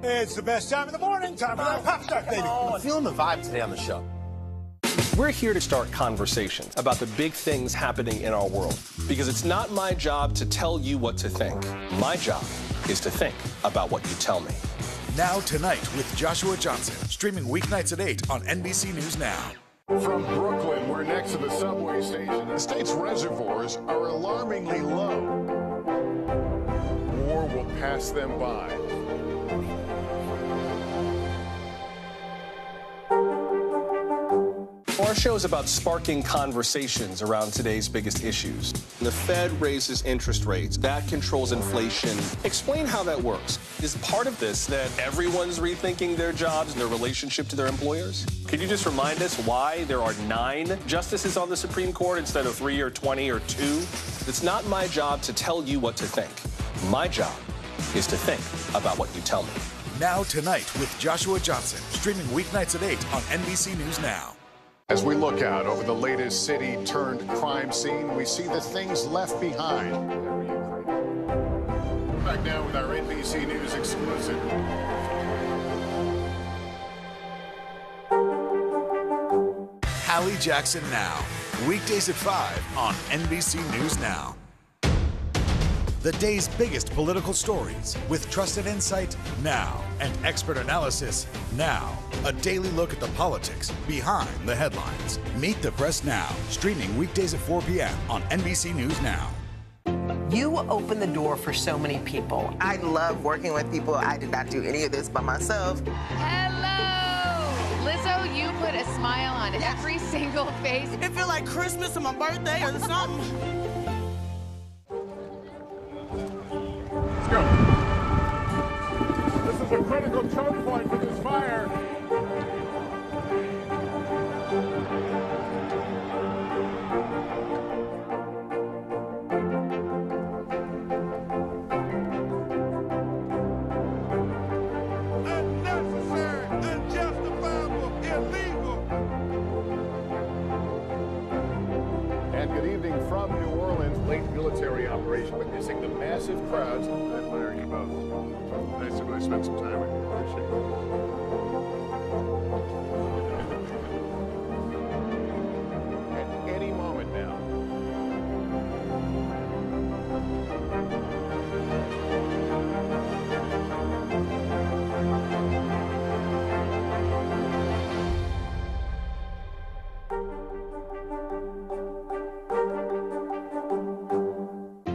It's the best time of the morning. Time for that pop start, baby. I'm feeling the vibe today on the show. We're here to start conversations about the big things happening in our world. Because it's not my job to tell you what to think. My job is to think about what you tell me. Now Tonight with Joshua Johnson, streaming weeknights at 8 on NBC News Now. From Brooklyn, we're next to the subway station. The state's reservoirs are alarmingly low. War will pass them by. Our show is about sparking conversations around today's biggest issues. The Fed raises interest rates. That controls inflation. Explain how that works. Is part of this that everyone's rethinking their jobs and their relationship to their employers? Could you just remind us why there are 9 justices on the Supreme Court instead of 3 or 20 or 2? It's not my job to tell you what to think. My job is to think about what you tell me. Now Tonight with Joshua Johnson, streaming weeknights at 8 on NBC News Now. As we look out over the latest city-turned-crime scene, we see the things left behind. Back now with our NBC News exclusive. Hallie Jackson Now, weekdays at 5 on NBC News Now. The day's biggest political stories with trusted insight now and expert analysis now. A daily look at the politics behind the headlines. Meet the Press Now, streaming weekdays at 4 p.m. on NBC News Now. You open the door for so many people. I love working with people. I did not do any of this by myself. Hello! Lizzo, you put a smile on every single face. It feels like Christmas or my birthday or something. Let's go. This is a critical choke point for this fire. Unnecessary, unjustifiable, illegal. And good evening from New Orleans. Late military operation witnessing the massive crowds. I admire you both. Nice to really spend some time with you. Appreciate it. At any moment now.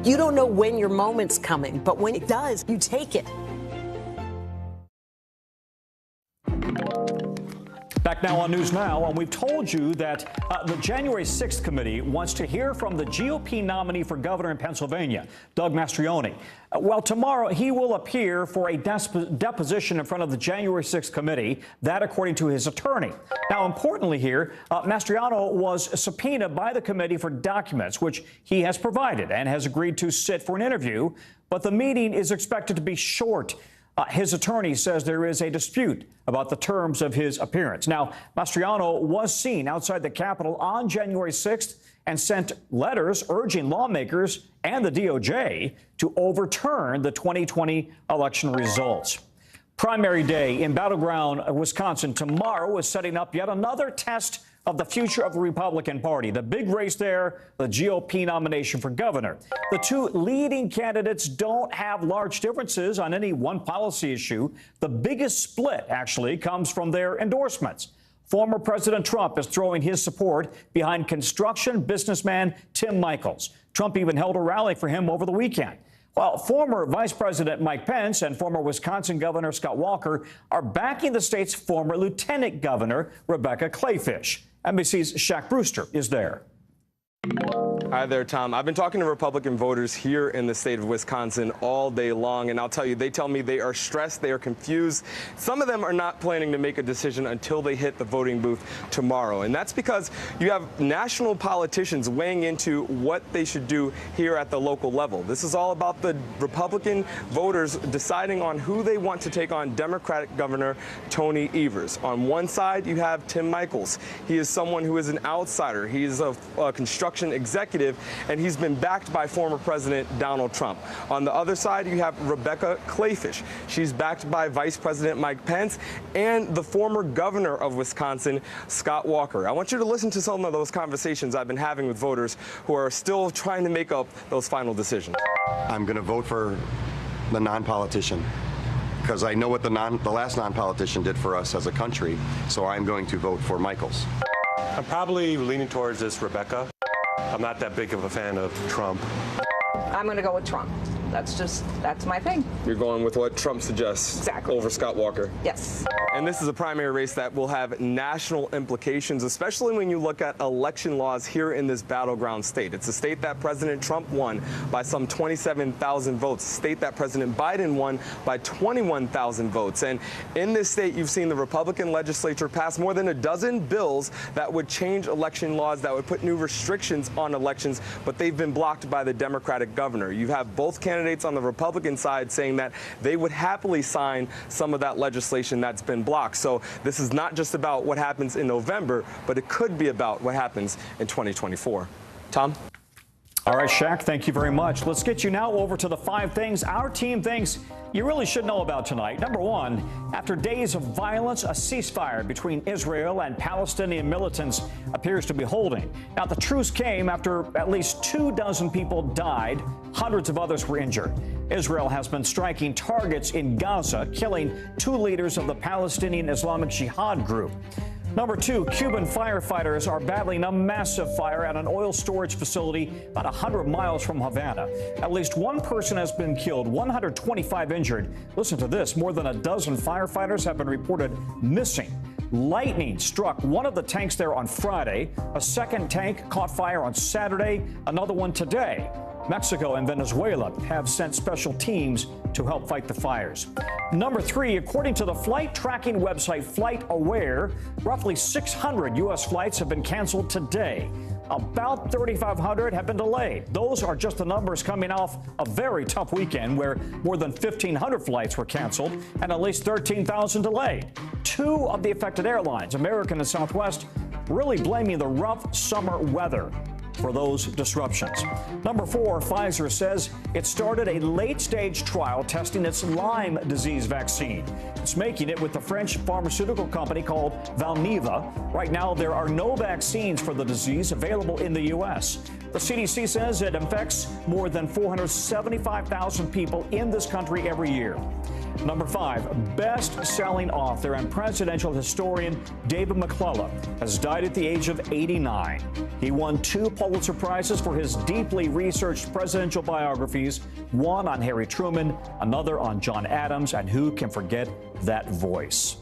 You don't know when your moment's coming, but when it does, you take it. Back now on News Now, and we've told you that the January 6th committee wants to hear from the GOP nominee for governor in Pennsylvania, Doug Mastriano. Well, tomorrow he will appear for a deposition in front of the January 6th committee, that according to his attorney. Now, importantly here, Mastriano was subpoenaed by the committee for documents, which he has provided and has agreed to sit for an interview, but the meeting is expected to be short. His attorney says there is a dispute about the terms of his appearance. Now, Mastriano was seen outside the Capitol on January 6th and sent letters urging lawmakers and the DOJ to overturn the 2020 election results. Primary day in battleground Wisconsin tomorrow is setting up yet another test of the future of the Republican Party. The big race there, the GOP nomination for governor. The two leading candidates don't have large differences on any one policy issue. The biggest split, actually, comes from their endorsements. Former President Trump is throwing his support behind construction businessman Tim Michels. Trump even held a rally for him over the weekend. While former Vice President Mike Pence and former Wisconsin Governor Scott Walker are backing the state's former Lieutenant Governor Rebecca Kleefisch. NBC's Shaq Brewster is there. Hi there, Tom. I've been talking to Republican voters here in the state of Wisconsin all day long, and I'll tell you, they tell me they are stressed, they are confused. Some of them are not planning to make a decision until they hit the voting booth tomorrow, and that's because you have national politicians weighing into what they should do here at the local level. This is all about the Republican voters deciding on who they want to take on Democratic Governor Tony Evers. On one side, you have Tim Michels. He is someone who is an outsider. He is a construction executive, and he's been backed by former President Donald Trump. On the other side, you have Rebecca Kleefisch. She's backed by Vice President Mike Pence and the former governor of Wisconsin, Scott Walker. I want you to listen to some of those conversations I've been having with voters who are still trying to make up those final decisions. I'm going to vote for the non-politician because I know what the last non-politician did for us as a country, so I'm going to vote for Michels. I'm probably leaning towards this Rebecca. I'm not that big of a fan of Trump. I'm going to go with Trump. That's my thing. You're going with what Trump suggests. Exactly. Over Scott Walker. Yes. And this is a primary race that will have national implications, especially when you look at election laws here in this battleground state. It's a state that President Trump won by some 27,000 votes, a state that President Biden won by 21,000 votes. And in this state, you've seen the Republican legislature pass more than a dozen bills that would change election laws, that would put new restrictions on elections, but they've been blocked by the Democratic governor. You have both candidates on the Republican side saying that they would happily sign some of that legislation that's been blocked. So this is not just about what happens in November, but it could be about what happens in 2024. Tom? All right, Shaq, thank you very much. Let's get you now over to the 5 things our team thinks you really should know about tonight. Number 1, after days of violence, a ceasefire between Israel and Palestinian militants appears to be holding. Now, the truce came after at least 24 people died. Hundreds of others were injured. Israel has been striking targets in Gaza, killing 2 leaders of the Palestinian Islamic Jihad group. Number 2, Cuban firefighters are battling a massive fire at an oil storage facility about 100 miles from Havana. At least 1 person has been killed, 125 injured. Listen to this, more than a dozen firefighters have been reported missing. Lightning struck one of the tanks there on Friday. A second tank caught fire on Saturday, another one today. Mexico and Venezuela have sent special teams to help fight the fires. Number 3, according to the flight tracking website FlightAware, roughly 600 U.S. flights have been canceled today. About 3,500 have been delayed. Those are just the numbers coming off a very tough weekend where more than 1,500 flights were canceled and at least 13,000 delayed. 2 of the affected airlines, American and Southwest, really blaming the rough summer weather for those disruptions. Number 4, Pfizer says it started a late-stage trial testing its Lyme disease vaccine. It's making it with the French pharmaceutical company called Valneva. Right now, there are no vaccines for the disease available in the U.S. The CDC says it infects more than 475,000 people in this country every year. Number 5, best-selling author and presidential historian David McCullough has died at the age of 89. He won 2 Pulitzer Prizes for his deeply researched presidential biographies, one on Harry Truman, another on John Adams, and who can forget that voice?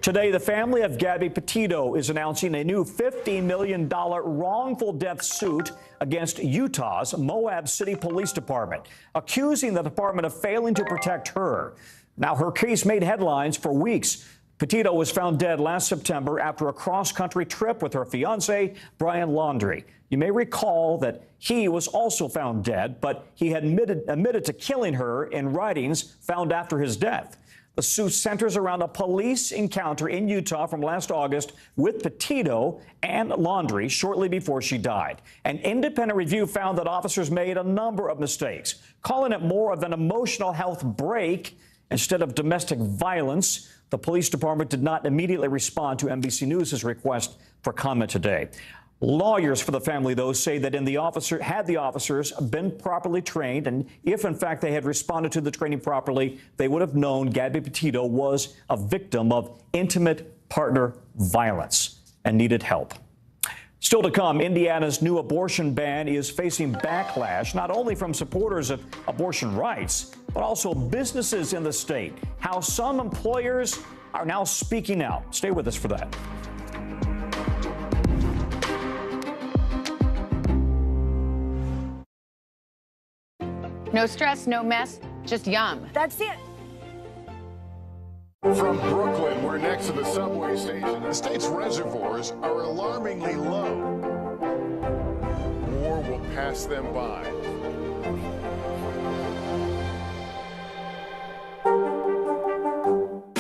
Today, the family of Gabby Petito is announcing a new $50 million wrongful death suit against Utah's Moab City Police Department, accusing the department of failing to protect her. Now, her case made headlines for weeks. Petito was found dead last September after a cross-country trip with her fiancé, Brian Laundrie. You may recall that he was also found dead, but he had admitted to killing her in writings found after his death. The suit centers around a police encounter in Utah from last August with Petito and Laundrie shortly before she died. An independent review found that officers made a number of mistakes, calling it more of an emotional health break instead of domestic violence. The police department did not immediately respond to NBC News' request for comment today. Lawyers for the family, though, say that had the officers been properly trained, and if, in fact, they had responded to the training properly, they would have known Gabby Petito was a victim of intimate partner violence and needed help. Still to come, Indiana's new abortion ban is facing backlash, not only from supporters of abortion rights, but also businesses in the state. How some employers are now speaking out. Stay with us for that. No stress, no mess, just yum. That's it. From Brooklyn, we're next to the subway station. The state's reservoirs are alarmingly low. War will pass them by.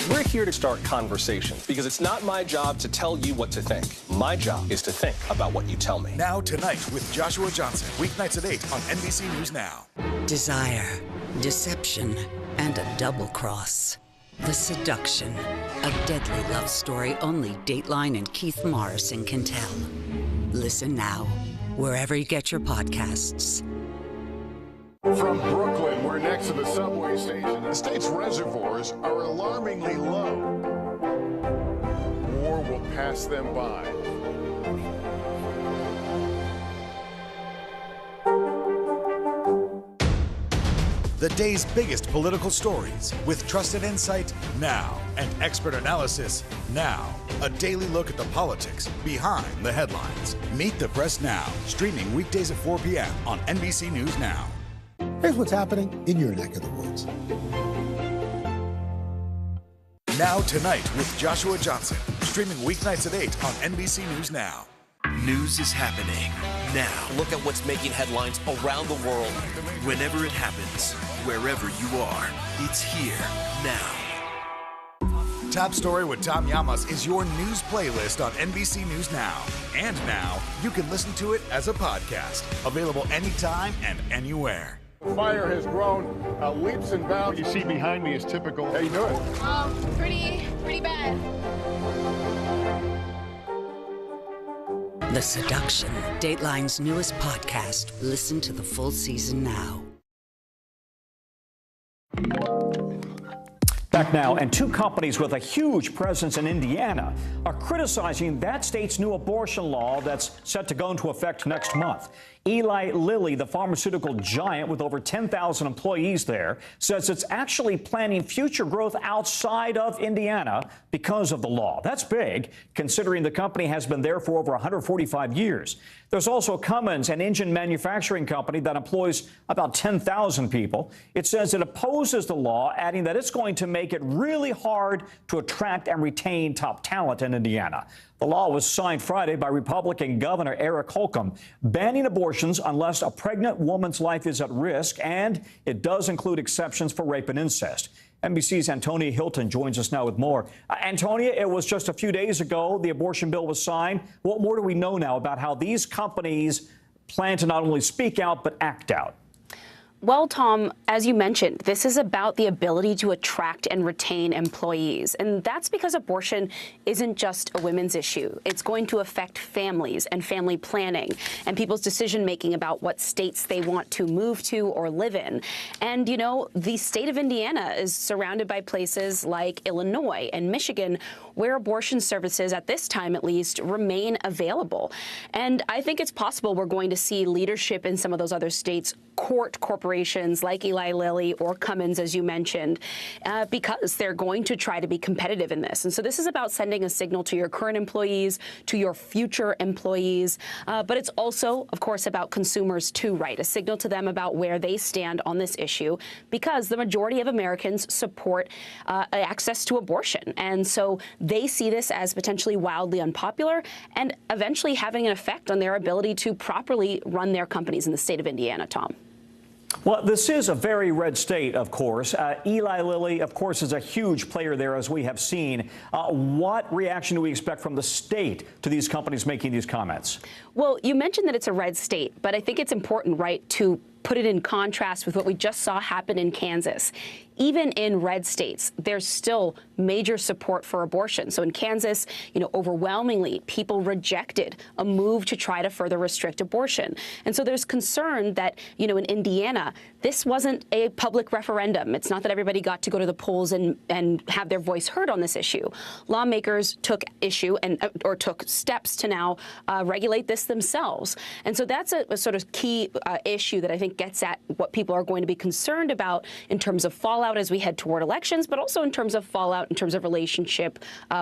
We're here to start conversations because it's not my job to tell you what to think. My job is to think about what you tell me. Now Tonight with Joshua Johnson. Weeknights at 8 on NBC News Now. Desire, deception, and a double cross. The Seduction, a deadly love story only Dateline and Keith Morrison can tell. Listen now, wherever you get your podcasts. From Brooklyn, we're next to the subway station. The state's reservoirs are alarmingly low. War will pass them by. The day's biggest political stories with trusted insight now and expert analysis now. A daily look at the politics behind the headlines. Meet the Press Now, streaming weekdays at 4 p.m. on NBC News Now. Here's what's happening in your neck of the woods. Now Tonight with Joshua Johnson, streaming weeknights at 8 on NBC News Now. News is happening now. Look at what's making headlines around the world. Whenever it happens, wherever you are, it's here now. Top Story with Tom Llamas is your news playlist on NBC News Now. And now, you can listen to it as a podcast. Available anytime and anywhere. Fire has grown leaps and bounds. You see behind me is typical. How you doing? Oh, pretty bad. The Seduction, Dateline's newest podcast. Listen to the full season now. Back now, and two companies with a huge presence in Indiana are criticizing that state's new abortion law that's set to go into effect next month. Eli Lilly, the pharmaceutical giant with over 10,000 employees there, says it's actually planning future growth outside of Indiana because of the law. That's big, considering the company has been there for over 145 years. There's also Cummins, an engine manufacturing company that employs about 10,000 people. It says it opposes the law, adding that it's going to make it really hard to attract and retain top talent in Indiana. The law was signed Friday by Republican Governor Eric Holcomb, banning abortions unless a pregnant woman's life is at risk, and it does include exceptions for rape and incest. NBC's Antonia Hilton joins us now with more. Antonia, it was just a few days ago the abortion bill was signed. What more do we know now about how these companies plan to not only speak out but act out? Well, Tom, as you mentioned, this is about the ability to attract and retain employees. And that's because abortion isn't just a women's issue. It's going to affect families and family planning and people's decision making about what states they want to move to or live in. And, you know, the state of Indiana is surrounded by places like Illinois and Michigan, where abortion services, at this time at least, remain available. And I think it's possible we're going to see leadership in some of those other states court corporations like Eli Lilly or Cummins, as you mentioned, because they're going to try to be competitive in this. And so this is about sending a signal to your current employees, to your future employees, but it's also, of course, about consumers too, right? A signal to them about where they stand on this issue, because the majority of Americans support access to abortion. And so they see this as potentially wildly unpopular and eventually having an effect on their ability to properly run their companies in the state of Indiana, Tom. Well, this is a very red state, of course. Eli Lilly, of course, is a huge player there, as we have seen. What reaction do we expect from the state to these companies making these comments? Well, you mentioned that it's a red state, but I think it's important, right, to put it in contrast with what we just saw happen in Kansas. Even in red states, there's still major support for abortion. So in Kansas, overwhelmingly, people rejected a move to try to further restrict abortion. And so there's concern that, in Indiana, this wasn't a public referendum. It's not that everybody got to go to the polls and have their voice heard on this issue. Lawmakers took issue or took steps to now regulate this themselves. And so that's a sort of key issue that I think gets at what people are going to be concerned about in terms of fallout as we head toward elections, but also in terms of fallout, in terms of relationship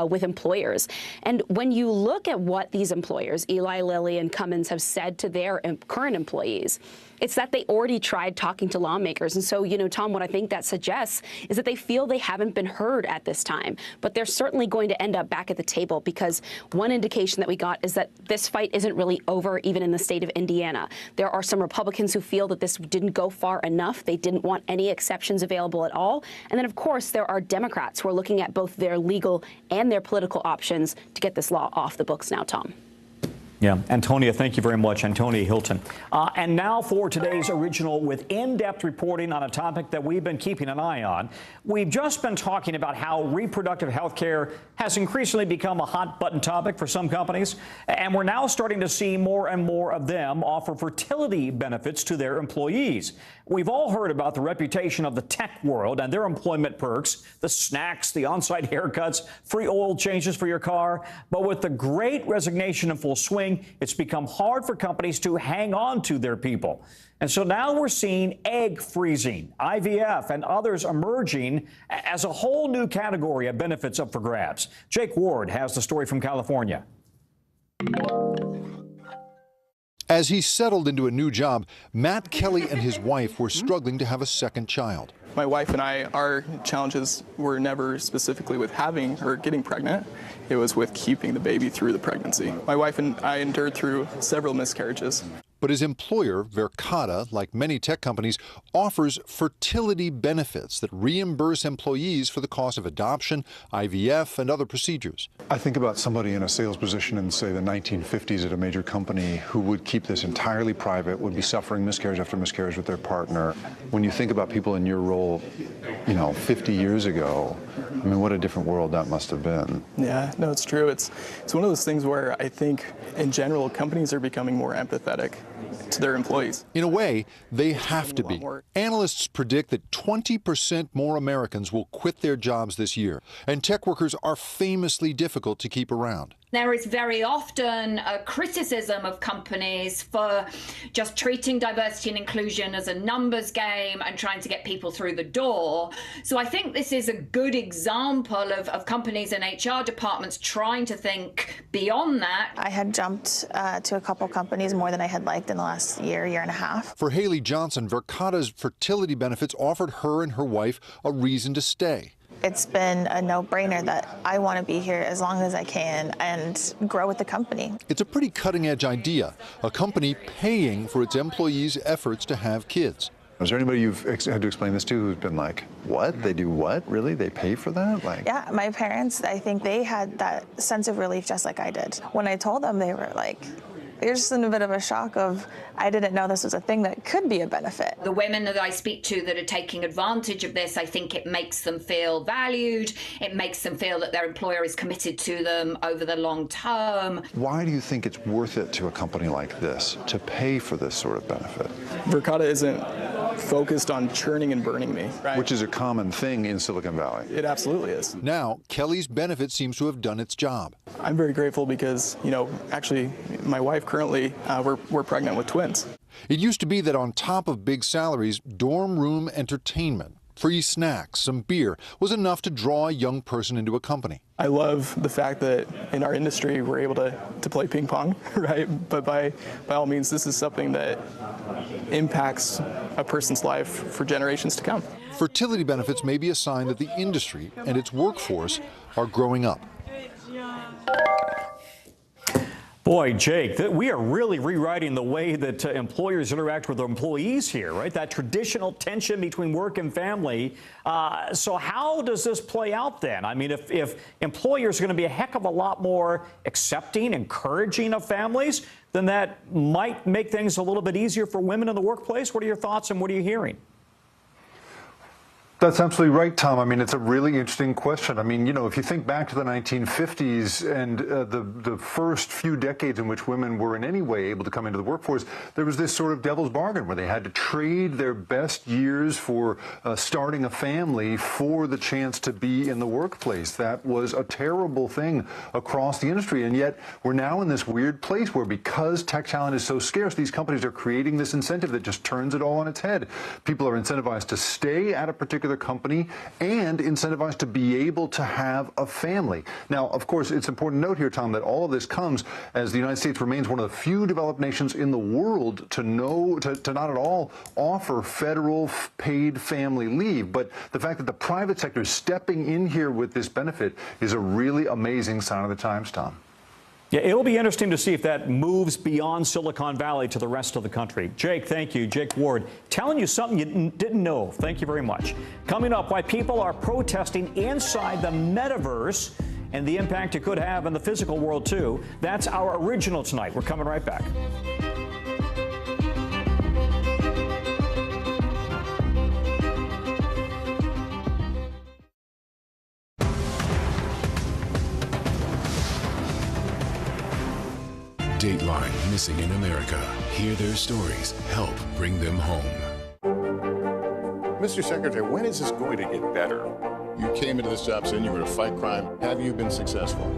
with employers. And when you look at what these employers, Eli Lilly and Cummins, have said to their current employees, it's that they already tried talking to lawmakers. And so, Tom, what I think that suggests is that they feel they haven't been heard at this time. But they're certainly going to end up back at the table, because one indication that we got is that this fight isn't really over, even in the state of Indiana. There are some Republicans who feel that this didn't go far enough. They didn't want any exceptions available at all. And then, of course, there are Democrats who are looking at both their legal and their political options to get this law off the books now, Tom. Yeah, Antonia, thank you very much, Antonia Hilton. And now for today's original with in-depth reporting on a topic that we've been keeping an eye on. We've just been talking about how reproductive health care has increasingly become a hot-button topic for some companies, and we're now starting to see more and more of them offer fertility benefits to their employees. We've all heard about the reputation of the tech world and their employment perks, the snacks, the on-site haircuts, free oil changes for your car. But with the Great Resignation in full swing, it's become hard for companies to hang on to their people. And so now we're seeing egg freezing, IVF, and others emerging as a whole new category of benefits up for grabs. Jake Ward has the story from California. As he settled into a new job, Matt Kelly and his wife were struggling to have a second child. My wife and I, our challenges were never specifically with having or getting pregnant. It was with keeping the baby through the pregnancy. My wife and I endured through several miscarriages. But his employer, Verkada, like many tech companies, offers fertility benefits that reimburse employees for the cost of adoption, IVF, and other procedures. I think about somebody in a sales position in, say, the 1950s at a major company who would keep this entirely private, would be suffering miscarriage after miscarriage with their partner. When you think about people in your role, 50 years ago, I mean, what a different world that must have been. Yeah, no, it's true. It's one of those things where I think, in general, companies are becoming more empathetic to their employees. In a way, they have to be. Analysts predict that 20% more Americans will quit their jobs this year, and tech workers are famously difficult to keep around. There is very often a criticism of companies for just treating diversity and inclusion as a numbers game and trying to get people through the door. So I think this is a good example of companies and HR departments trying to think beyond that. I had jumped to a couple companies more than I had liked in the last year and a half. For Haley Johnson, Verkada's fertility benefits offered her and her wife a reason to stay. It's been a no-brainer that I want to be here as long as I can and grow with the company. It's a pretty cutting-edge idea, a company paying for its employees' efforts to have kids. Is there anybody you've had to explain this to who's been like, what? They do what? Really? They pay for that? Yeah, my parents, I think they had that sense of relief just like I did. When I told them, they were like, they're just in a bit of a shock of, I didn't know this was a thing that could be a benefit. The women that I speak to that are taking advantage of this, I think it makes them feel valued. It makes them feel that their employer is committed to them over the long term. Why do you think it's worth it to a company like this to pay for this sort of benefit? Verkada isn't focused on churning and burning me, right? Which is a common thing in Silicon Valley. It absolutely is. Now, Kelly's benefit seems to have done its job. I'm very grateful because, actually, my wife currently, we're pregnant with twins. It used to be that on top of big salaries, dorm room entertainment, free snacks, some beer was enough to draw a young person into a company. I love the fact that in our industry we're able to play ping pong, right? But by all means, this is something that impacts a person's life for generations to come. Fertility benefits may be a sign that the industry and its workforce are growing up. Boy, Jake, we are really rewriting the way that employers interact with their employees here, right? That traditional tension between work and family. So how does this play out then? I mean, if employers are going to be a heck of a lot more accepting, encouraging of families, then that might make things a little bit easier for women in the workplace. What are your thoughts and what are you hearing? That's absolutely right, Tom. I mean, it's a really interesting question. I mean, you know, if you think back to the 1950s and the first few decades in which women were in any way able to come into the workforce, there was this sort of devil's bargain where they had to trade their best years for starting a family for the chance to be in the workplace. That was a terrible thing across the industry. And yet we're now in this weird place where, because tech talent is so scarce, these companies are creating this incentive that just turns it all on its head. People are incentivized to stay at a particular company and incentivized to be able to have a family. Now, of course, it's important to note here, Tom, that all of this comes as the United States remains one of the few developed nations in the world to not at all offer federal paid family leave. But the fact that the private sector is stepping in here with this benefit is a really amazing sign of the times, Tom. Yeah, it'll be interesting to see if that moves beyond Silicon Valley to the rest of the country. Jake, thank you. Jake Ward, telling you something you didn't know. Thank you very much. Coming up, why people are protesting inside the metaverse and the impact it could have in the physical world, too. That's our original tonight. We're coming right back. Dateline, missing in America. Hear their stories. Help bring them home. Mr. Secretary, when is this going to get better? You came into this job saying you were going to fight crime. Have you been successful?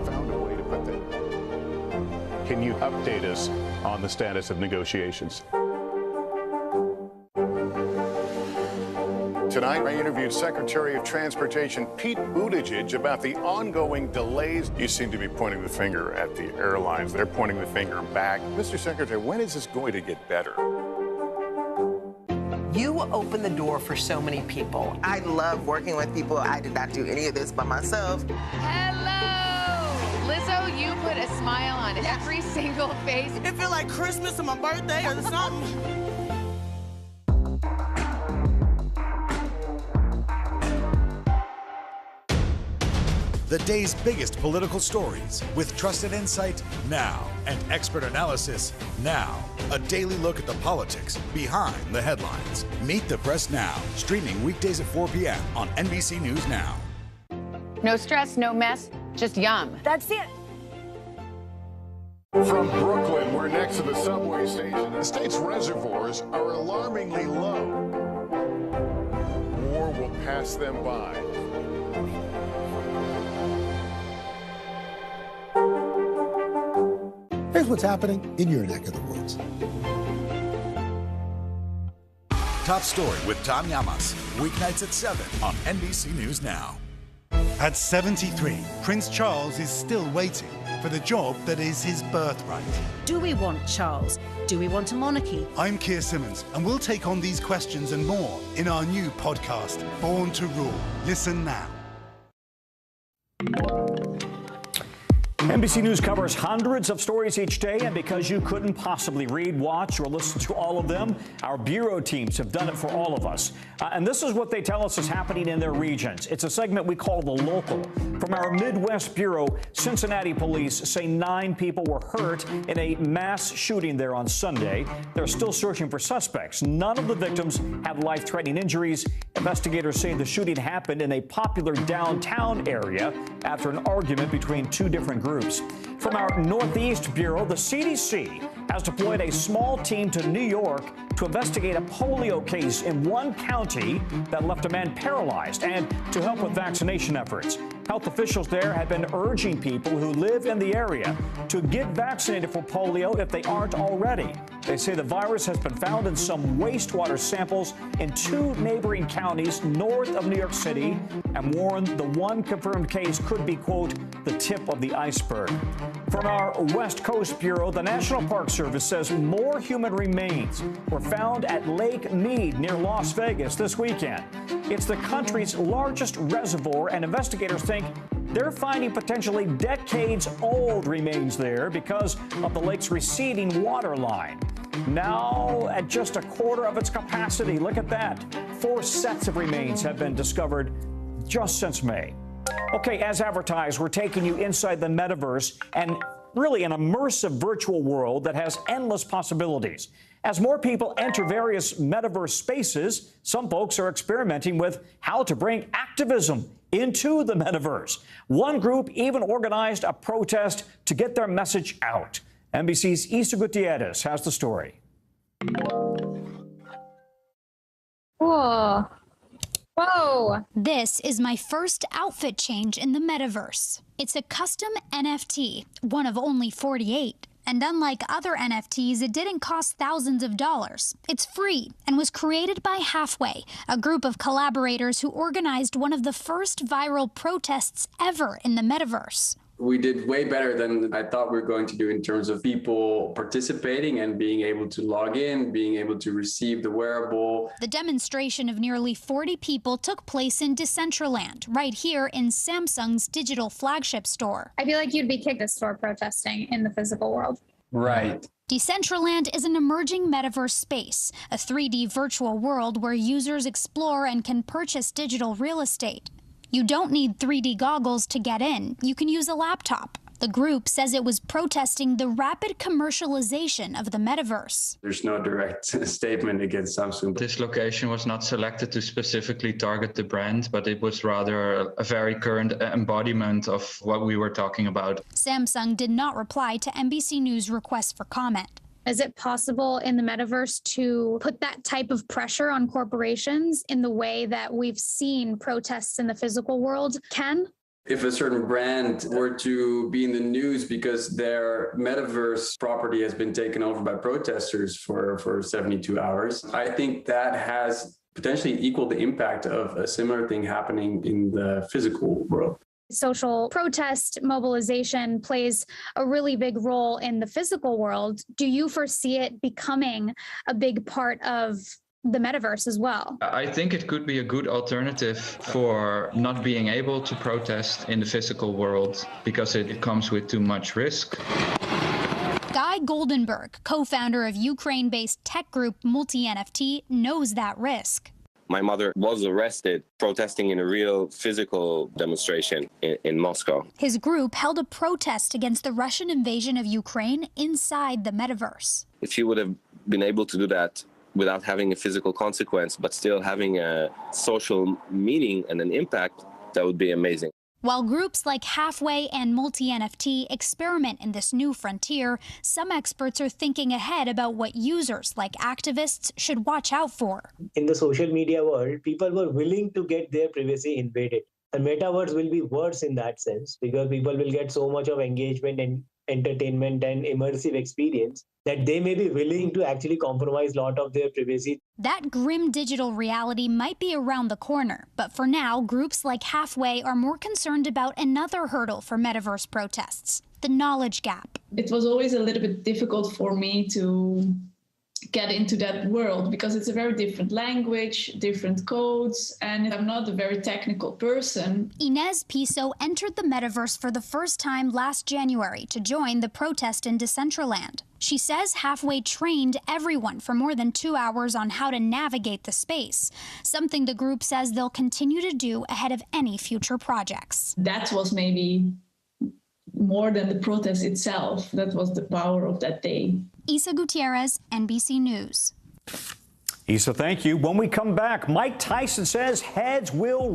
Found a way to put that. Can you update us on the status of negotiations? Tonight, I interviewed Secretary of Transportation Pete Buttigieg about the ongoing delays. You seem to be pointing the finger at the airlines. They're pointing the finger back. Mr. Secretary, when is this going to get better? You open the door for so many people. I love working with people. I did not do any of this by myself. Hello! Lizzo, you put a smile on every single face. It feels like Christmas or my birthday or something. The day's biggest political stories with trusted insight now and expert analysis now. A daily look at the politics behind the headlines. Meet the Press Now, streaming weekdays at 4 p.m. on NBC News Now. No stress, no mess, just yum. That's it. From Brooklyn, we're next to the subway station. The state's reservoirs are alarmingly low. War will pass them by. Here's what's happening in your neck of the woods. Top Story with Tom Llamas, weeknights at 7 on NBC News Now. At 73, Prince Charles is still waiting for the job that is his birthright. Do we want Charles? Do we want a monarchy? I'm Keir Simmons, and we'll take on these questions and more in our new podcast, Born to Rule. Listen now. NBC News covers hundreds of stories each day, and because you couldn't possibly read, watch, or listen to all of them, our bureau teams have done it for all of us. And this is what they tell us is happening in their regions. It's a segment we call The Local. From our Midwest Bureau, Cincinnati police say 9 people were hurt in a mass shooting there on Sunday. They're still searching for suspects. None of the victims have life-threatening injuries. Investigators say the shooting happened in a popular downtown area after an argument between 2 different groups. From our Northeast Bureau, the CDC has deployed a small team to New York to investigate a polio case in one county that left a man paralyzed and to help with vaccination efforts. Health officials there have been urging people who live in the area to get vaccinated for polio if they aren't already. They say the virus has been found in some wastewater samples in 2 neighboring counties north of New York City and warn the one confirmed case could be, quote, the tip of the iceberg. From our West Coast Bureau, the National Park Service says more human remains were found at Lake Mead near Las Vegas this weekend. It's the country's largest reservoir, and investigators think they're finding potentially decades-old remains there because of the lake's receding water line. Now at just a quarter of its capacity. Look at that. 4 sets of remains have been discovered just since May. Okay, as advertised, we're taking you inside the metaverse and really an immersive virtual world that has endless possibilities. As more people enter various metaverse spaces, some folks are experimenting with how to bring activism into the metaverse. One group even organized a protest to get their message out. NBC's Isa Gutierrez has the story. Cool. Whoa! This is my first outfit change in the metaverse. It's a custom NFT, one of only 48. And unlike other NFTs, it didn't cost thousands of dollars. It's free and was created by Halfway, a group of collaborators who organized one of the first viral protests ever in the metaverse. We did way better than I thought we were going to do in terms of people participating and being able to log in, being able to receive the wearable. The demonstration of nearly 40 people took place in Decentraland, right here in Samsung's digital flagship store. I feel like you'd be kicked at store protesting in the physical world. Right. Decentraland is an emerging metaverse space, a 3D virtual world where users explore and can purchase digital real estate. You don't need 3D goggles to get in. You can use a laptop. The group says it was protesting the rapid commercialization of the metaverse. There's no direct statement against Samsung. This location was not selected to specifically target the brand, but it was rather a very current embodiment of what we were talking about. Samsung did not reply to NBC News' request for comment. Is it possible in the metaverse to put that type of pressure on corporations in the way that we've seen protests in the physical world can? If a certain brand were to be in the news because their metaverse property has been taken over by protesters for 72 hours, I think that has potentially equaled the impact of a similar thing happening in the physical world. Social protest mobilization plays a really big role in the physical world. Do you foresee it becoming a big part of the metaverse as well? I think it could be a good alternative for not being able to protest in the physical world because it comes with too much risk. Guy Goldenberg, co-founder of Ukraine-based tech group Multi-NFT, knows that risk. My mother was arrested protesting in a real physical demonstration in Moscow. His group held a protest against the Russian invasion of Ukraine inside the metaverse. If she would have been able to do that without having a physical consequence, but still having a social meaning and an impact, that would be amazing. While groups like Halfway and Multi-NFT experiment in this new frontier, some experts are thinking ahead about what users like activists should watch out for. In the social media world, people were willing to get their privacy invaded. The metaverse will be worse in that sense because people will get so much of engagement and entertainment and immersive experience that they may be willing to actually compromise a lot of their privacy. That grim digital reality might be around the corner, but for now, groups like Halfway are more concerned about another hurdle for metaverse protests, the knowledge gap. It was always a little bit difficult for me to get into that world because it's a very different language, different codes, and I'm not a very technical person. Inez Piso entered the metaverse for the first time last January to join the protest in Decentraland. She says Halfway trained everyone for more than 2 hours on how to navigate the space, something the group says they'll continue to do ahead of any future projects. That was maybe more than the protest itself. That was the power of that day. Isa Gutierrez, NBC News. Isa, thank you. When we come back, Mike Tyson says heads will